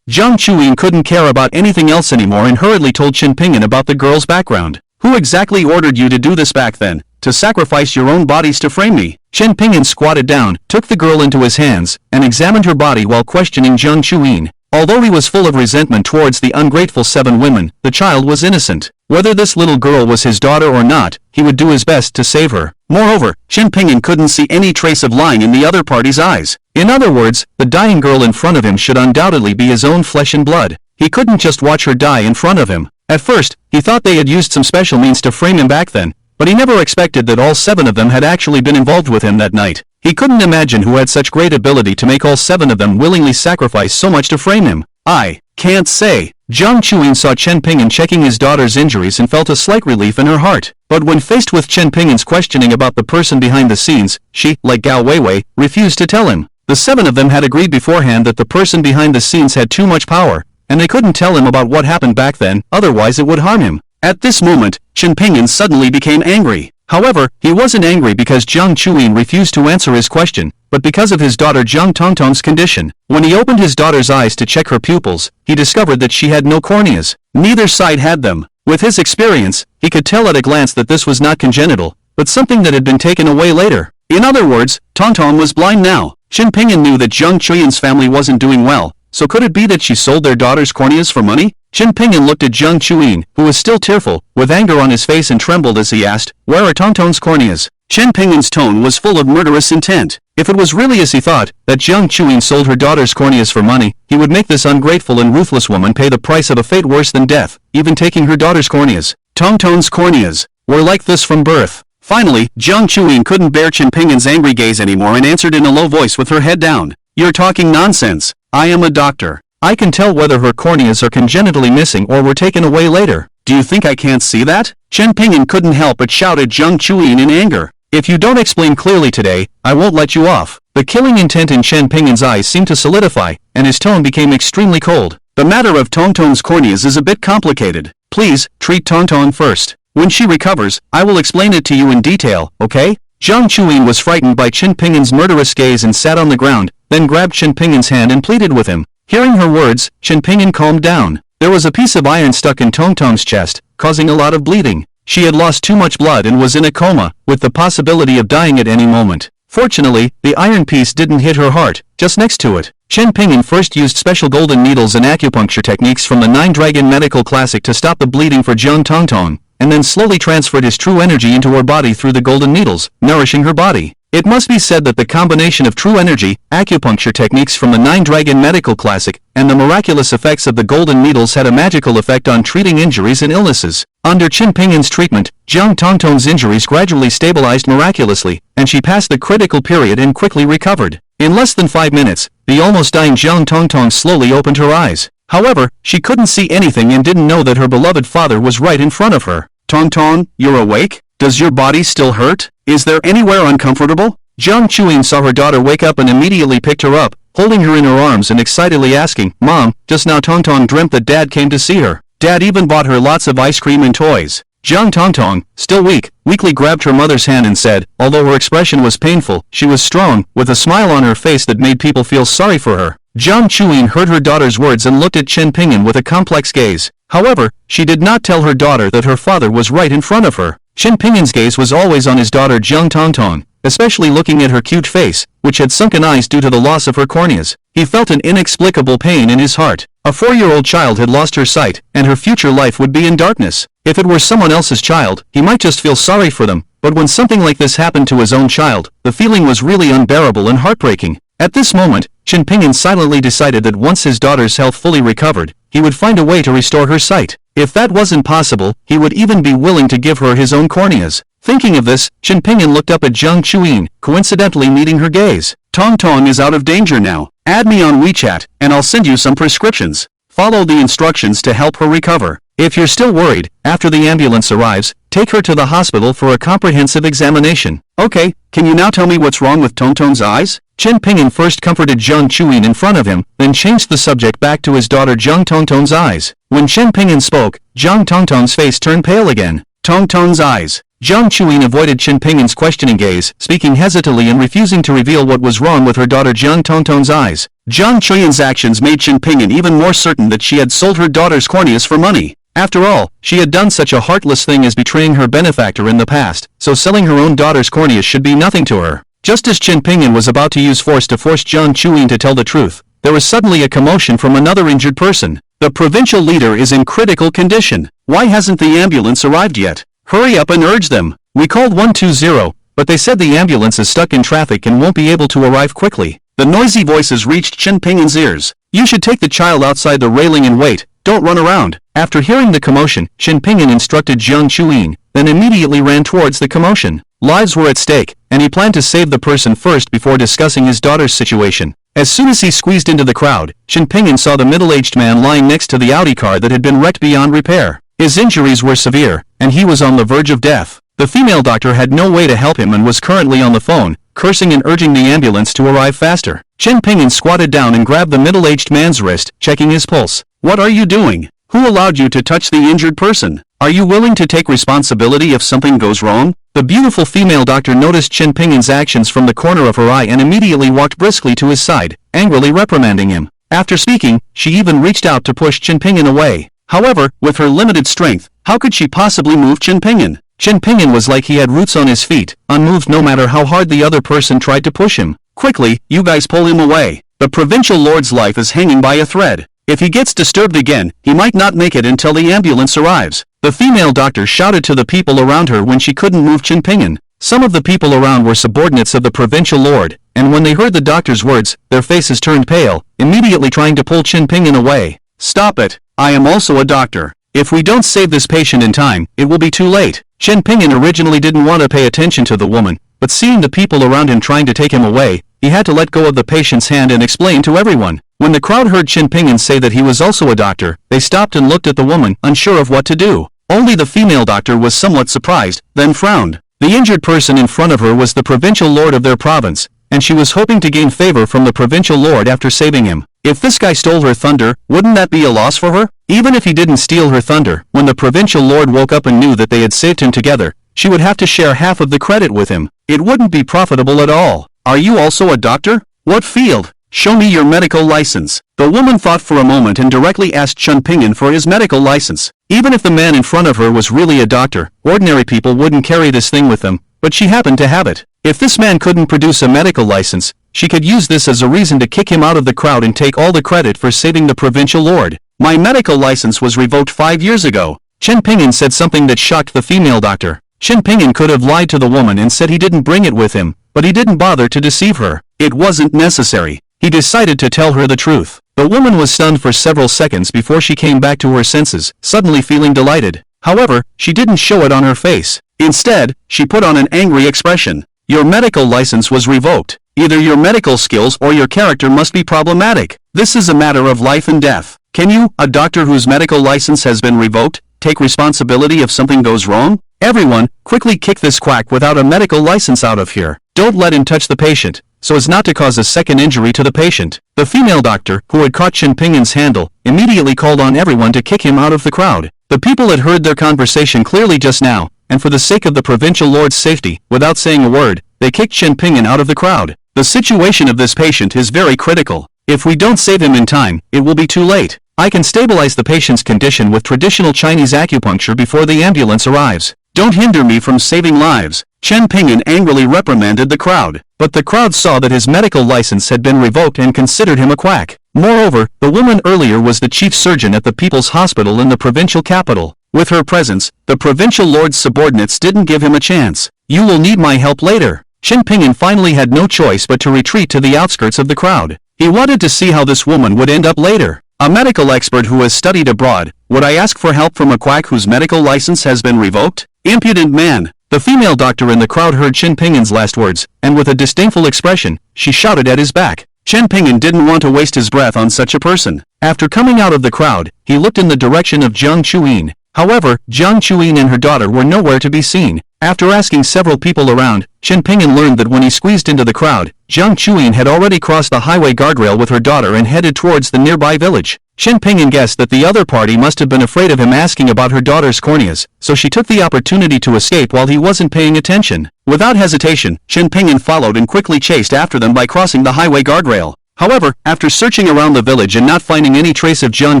Jiang Chuyin couldn't care about anything else anymore and hurriedly told Chen Pingyan about the girl's background. Who exactly ordered you to do this back then? To sacrifice your own bodies to frame me? Chen Pingyan squatted down, took the girl into his hands, and examined her body while questioning Jiang Chuyin. Although he was full of resentment towards the ungrateful 7 women, the child was innocent. Whether this little girl was his daughter or not, he would do his best to save her. Moreover, Chen Pingyan couldn't see any trace of lying in the other party's eyes. In other words, the dying girl in front of him should undoubtedly be his own flesh and blood. He couldn't just watch her die in front of him. At first, he thought they had used some special means to frame him back then, but he never expected that all 7 of them had actually been involved with him that night. He couldn't imagine who had such great ability to make all 7 of them willingly sacrifice so much to frame him. I can't say. Jiang Chuyin saw Chen Pingyan checking his daughter's injuries and felt a slight relief in her heart. But when faced with Chen Pingyan's questioning about the person behind the scenes, she, like Gao Weiwei, refused to tell him. The 7 of them had agreed beforehand that the person behind the scenes had too much power, and they couldn't tell him about what happened back then, otherwise it would harm him. At this moment, Chen Pingyan suddenly became angry. However, he wasn't angry because Jiang Chuyin refused to answer his question, but because of his daughter Jiang Tongtong's condition. When he opened his daughter's eyes to check her pupils, he discovered that she had no corneas. Neither side had them. With his experience, he could tell at a glance that this was not congenital, but something that had been taken away later. In other words, Tongtong was blind now. Chen Pingyan knew that Jiang Chuyin's family wasn't doing well, so could it be that she sold their daughter's corneas for money? Chen Pingyan looked at Jiang Chuyin, who was still tearful, with anger on his face and trembled as he asked, "Where are Tongtong's corneas?" Chen Pingyan's tone was full of murderous intent. If it was really as he thought, that Jiang Chuyin sold her daughter's corneas for money, he would make this ungrateful and ruthless woman pay the price of a fate worse than death, even taking her daughter's corneas. Tongtong's corneas were like this from birth. Finally, Jiang Chuyin couldn't bear Chen Pingyan's angry gaze anymore and answered in a low voice with her head down. "You're talking nonsense. I am a doctor. I can tell whether her corneas are congenitally missing or were taken away later. Do you think I can't see that?" Chen Pingyan couldn't help but shout at Jiang Chuyin in anger. "If you don't explain clearly today, I won't let you off." The killing intent in Chen Pingyan's eyes seemed to solidify, and his tone became extremely cold. "The matter of Tongtong's corneas is a bit complicated. Please, treat Tongtong first. When she recovers, I will explain it to you in detail, okay?" Jiang Chuyin was frightened by Chen Pingyan's murderous gaze and sat on the ground, then grabbed Chen Pingyan's hand and pleaded with him. Hearing her words, Chen Pingyan calmed down. There was a piece of iron stuck in Tongtong's chest, causing a lot of bleeding. She had lost too much blood and was in a coma, with the possibility of dying at any moment. Fortunately, the iron piece didn't hit her heart, just next to it. Chen Pingyan first used special golden needles and acupuncture techniques from the Nine Dragon Medical Classic to stop the bleeding for Jiang Tongtong, and then slowly transferred his true energy into her body through the golden needles, nourishing her body. It must be said that the combination of true energy, acupuncture techniques from the Nine Dragon Medical Classic, and the miraculous effects of the golden needles had a magical effect on treating injuries and illnesses. Under Chen Pingyan's treatment, Jiang Tongtong's injuries gradually stabilized miraculously, and she passed the critical period and quickly recovered. In less than 5 minutes, the almost dying Jiang Tongtong slowly opened her eyes. However, she couldn't see anything and didn't know that her beloved father was right in front of her. "Tongtong, you're awake? Does your body still hurt? Is there anywhere uncomfortable?" Jiang Chuyin saw her daughter wake up and immediately picked her up, holding her in her arms and excitedly asking, "Mom, just now Tongtong dreamt that Dad came to see her. Dad even bought her lots of ice cream and toys." Jiang Tongtong, still weakly grabbed her mother's hand and said, although her expression was painful, she was strong, with a smile on her face that made people feel sorry for her. Jiang Chuyin heard her daughter's words and looked at Chen Pingyan with a complex gaze. However, she did not tell her daughter that her father was right in front of her. Chen Pingyan's gaze was always on his daughter Jiang Tongtong, especially looking at her cute face, which had sunken eyes due to the loss of her corneas. He felt an inexplicable pain in his heart. A 4-year-old child had lost her sight, and her future life would be in darkness. If it were someone else's child, he might just feel sorry for them, but when something like this happened to his own child, the feeling was really unbearable and heartbreaking. At this moment, Chen Pingyan silently decided that once his daughter's health fully recovered, he would find a way to restore her sight. If that wasn't possible, he would even be willing to give her his own corneas. Thinking of this, Chen Pingyan looked up at Jiang Chuyin, coincidentally meeting her gaze. Tongtong is out of danger now. Add me on WeChat, and I'll send you some prescriptions. Follow the instructions to help her recover. If you're still worried, after the ambulance arrives, take her to the hospital for a comprehensive examination. Okay, can you now tell me what's wrong with Tongtong's eyes? Chen Pingyan first comforted Jiang Chuyin in front of him, then changed the subject back to his daughter Jiang Tongtong's eyes. When Chen Pingyan spoke, Jiang Tongtong's face turned pale again. Tongtong's eyes. Jiang Chuyin avoided Chen Pingyan's questioning gaze, speaking hesitantly and refusing to reveal what was wrong with her daughter Jiang Tongtong's eyes. Jiang Chuyan's actions made Chen Pingyan even more certain that she had sold her daughter's corneas for money. After all, she had done such a heartless thing as betraying her benefactor in the past, so selling her own daughter's corneas should be nothing to her. Just as Chen Pingyan was about to use force to force Jiang Chuyin to tell the truth, there was suddenly a commotion from another injured person. The provincial leader is in critical condition. Why hasn't the ambulance arrived yet? Hurry up and urge them. We called 120, but they said the ambulance is stuck in traffic and won't be able to arrive quickly. The noisy voices reached Chen Pingyan's ears. You should take the child outside the railing and wait. Don't run around. After hearing the commotion, Chen Pingyan instructed Jiang Chuyin, then immediately ran towards the commotion. Lives were at stake, and he planned to save the person first before discussing his daughter's situation. As soon as he squeezed into the crowd, Chen Pingyan saw the middle-aged man lying next to the Audi car that had been wrecked beyond repair. His injuries were severe, and he was on the verge of death. The female doctor had no way to help him and was currently on the phone, cursing and urging the ambulance to arrive faster. Chen Pingyan squatted down and grabbed the middle-aged man's wrist, checking his pulse. What are you doing? Who allowed you to touch the injured person? Are you willing to take responsibility if something goes wrong? The beautiful female doctor noticed Chen Pingyan's actions from the corner of her eye and immediately walked briskly to his side, angrily reprimanding him. After speaking, she even reached out to push Chen Pingyan away. However, with her limited strength, how could she possibly move Chen Pingyan? Chen Pingyan was like he had roots on his feet, unmoved no matter how hard the other person tried to push him. Quickly, you guys pull him away. The provincial lord's life is hanging by a thread. If he gets disturbed again, he might not make it until the ambulance arrives. The female doctor shouted to the people around her when she couldn't move Chen Pingyan. Some of the people around were subordinates of the provincial lord, and when they heard the doctor's words, their faces turned pale, immediately trying to pull Chen Pingyan away. Stop it! I am also a doctor. If we don't save this patient in time, it will be too late. Chen Pingyan originally didn't want to pay attention to the woman, but seeing the people around him trying to take him away, he had to let go of the patient's hand and explain to everyone. When the crowd heard Chen Pingyan say that he was also a doctor, they stopped and looked at the woman, unsure of what to do. Only the female doctor was somewhat surprised, then frowned. The injured person in front of her was the provincial lord of their province, and she was hoping to gain favor from the provincial lord after saving him. If this guy stole her thunder, wouldn't that be a loss for her? Even if he didn't steal her thunder, when the provincial lord woke up and knew that they had saved him together, she would have to share half of the credit with him. It wouldn't be profitable at all. Are you also a doctor? What field? Show me your medical license. The woman thought for a moment and directly asked Chen Pingyan for his medical license. Even if the man in front of her was really a doctor, ordinary people wouldn't carry this thing with them, but she happened to have it. If this man couldn't produce a medical license, she could use this as a reason to kick him out of the crowd and take all the credit for saving the provincial lord. My medical license was revoked 5 years ago. Chen Pingyan said something that shocked the female doctor. Chen Pingyan could have lied to the woman and said he didn't bring it with him, but he didn't bother to deceive her. It wasn't necessary. He decided to tell her the truth. The woman was stunned for several seconds before she came back to her senses, suddenly feeling delighted. However, she didn't show it on her face. Instead, she put on an angry expression. Your medical license was revoked. Either your medical skills or your character must be problematic. This is a matter of life and death. Can you, a doctor whose medical license has been revoked, take responsibility if something goes wrong? Everyone, quickly kick this quack without a medical license out of here. Don't let him touch the patient, so as not to cause a second injury to the patient. The female doctor, who had caught Chen Pingyan's handle, immediately called on everyone to kick him out of the crowd. The people had heard their conversation clearly just now, and for the sake of the provincial lord's safety, without saying a word, they kicked Chen Pingyan out of the crowd. The situation of this patient is very critical. If we don't save him in time, it will be too late. I can stabilize the patient's condition with traditional Chinese acupuncture before the ambulance arrives. Don't hinder me from saving lives. Chen Ping'an angrily reprimanded the crowd. But the crowd saw that his medical license had been revoked and considered him a quack. Moreover, the woman earlier was the chief surgeon at the People's Hospital in the provincial capital. With her presence, the provincial lord's subordinates didn't give him a chance. You will need my help later. Chen Ping'an finally had no choice but to retreat to the outskirts of the crowd. He wanted to see how this woman would end up later. A medical expert who has studied abroad, would I ask for help from a quack whose medical license has been revoked? Impudent man! The female doctor in the crowd heard Chen Ping'an's last words, and with a disdainful expression, she shouted at his back. Chen Ping'an didn't want to waste his breath on such a person. After coming out of the crowd, he looked in the direction of Jiang Chuyin. However, Jiang Chuyin and her daughter were nowhere to be seen. After asking several people around, Chen Ping'an learned that when he squeezed into the crowd, Jiang Chuyin had already crossed the highway guardrail with her daughter and headed towards the nearby village. Chen Ping'an guessed that the other party must have been afraid of him asking about her daughter's corneas, so she took the opportunity to escape while he wasn't paying attention. Without hesitation, Chen Ping'an followed and quickly chased after them by crossing the highway guardrail. However, after searching around the village and not finding any trace of Jiang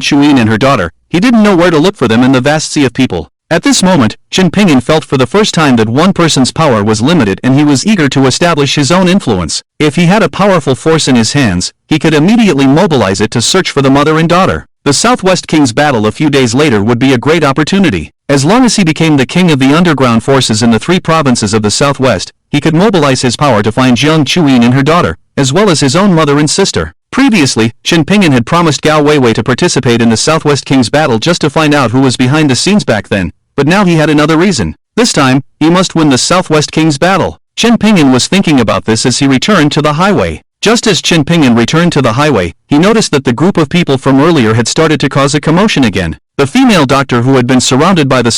Chuyin and her daughter, he didn't know where to look for them in the vast sea of people. At this moment, Chen Ping'an felt for the first time that one person's power was limited and he was eager to establish his own influence. If he had a powerful force in his hands, he could immediately mobilize it to search for the mother and daughter. The Southwest King's battle a few days later would be a great opportunity. As long as he became the king of the underground forces in the 3 provinces of the Southwest, he could mobilize his power to find Jiang Chuyin and her daughter, as well as his own mother and sister. Previously, Chen Ping'an had promised Gao Weiwei to participate in the Southwest King's battle just to find out who was behind the scenes back then, but now he had another reason. This time, he must win the Southwest King's battle. Chen Ping'an was thinking about this as he returned to the highway. Just as Chen Ping'an returned to the highway, he noticed that the group of people from earlier had started to cause a commotion again. The female doctor who had been surrounded by the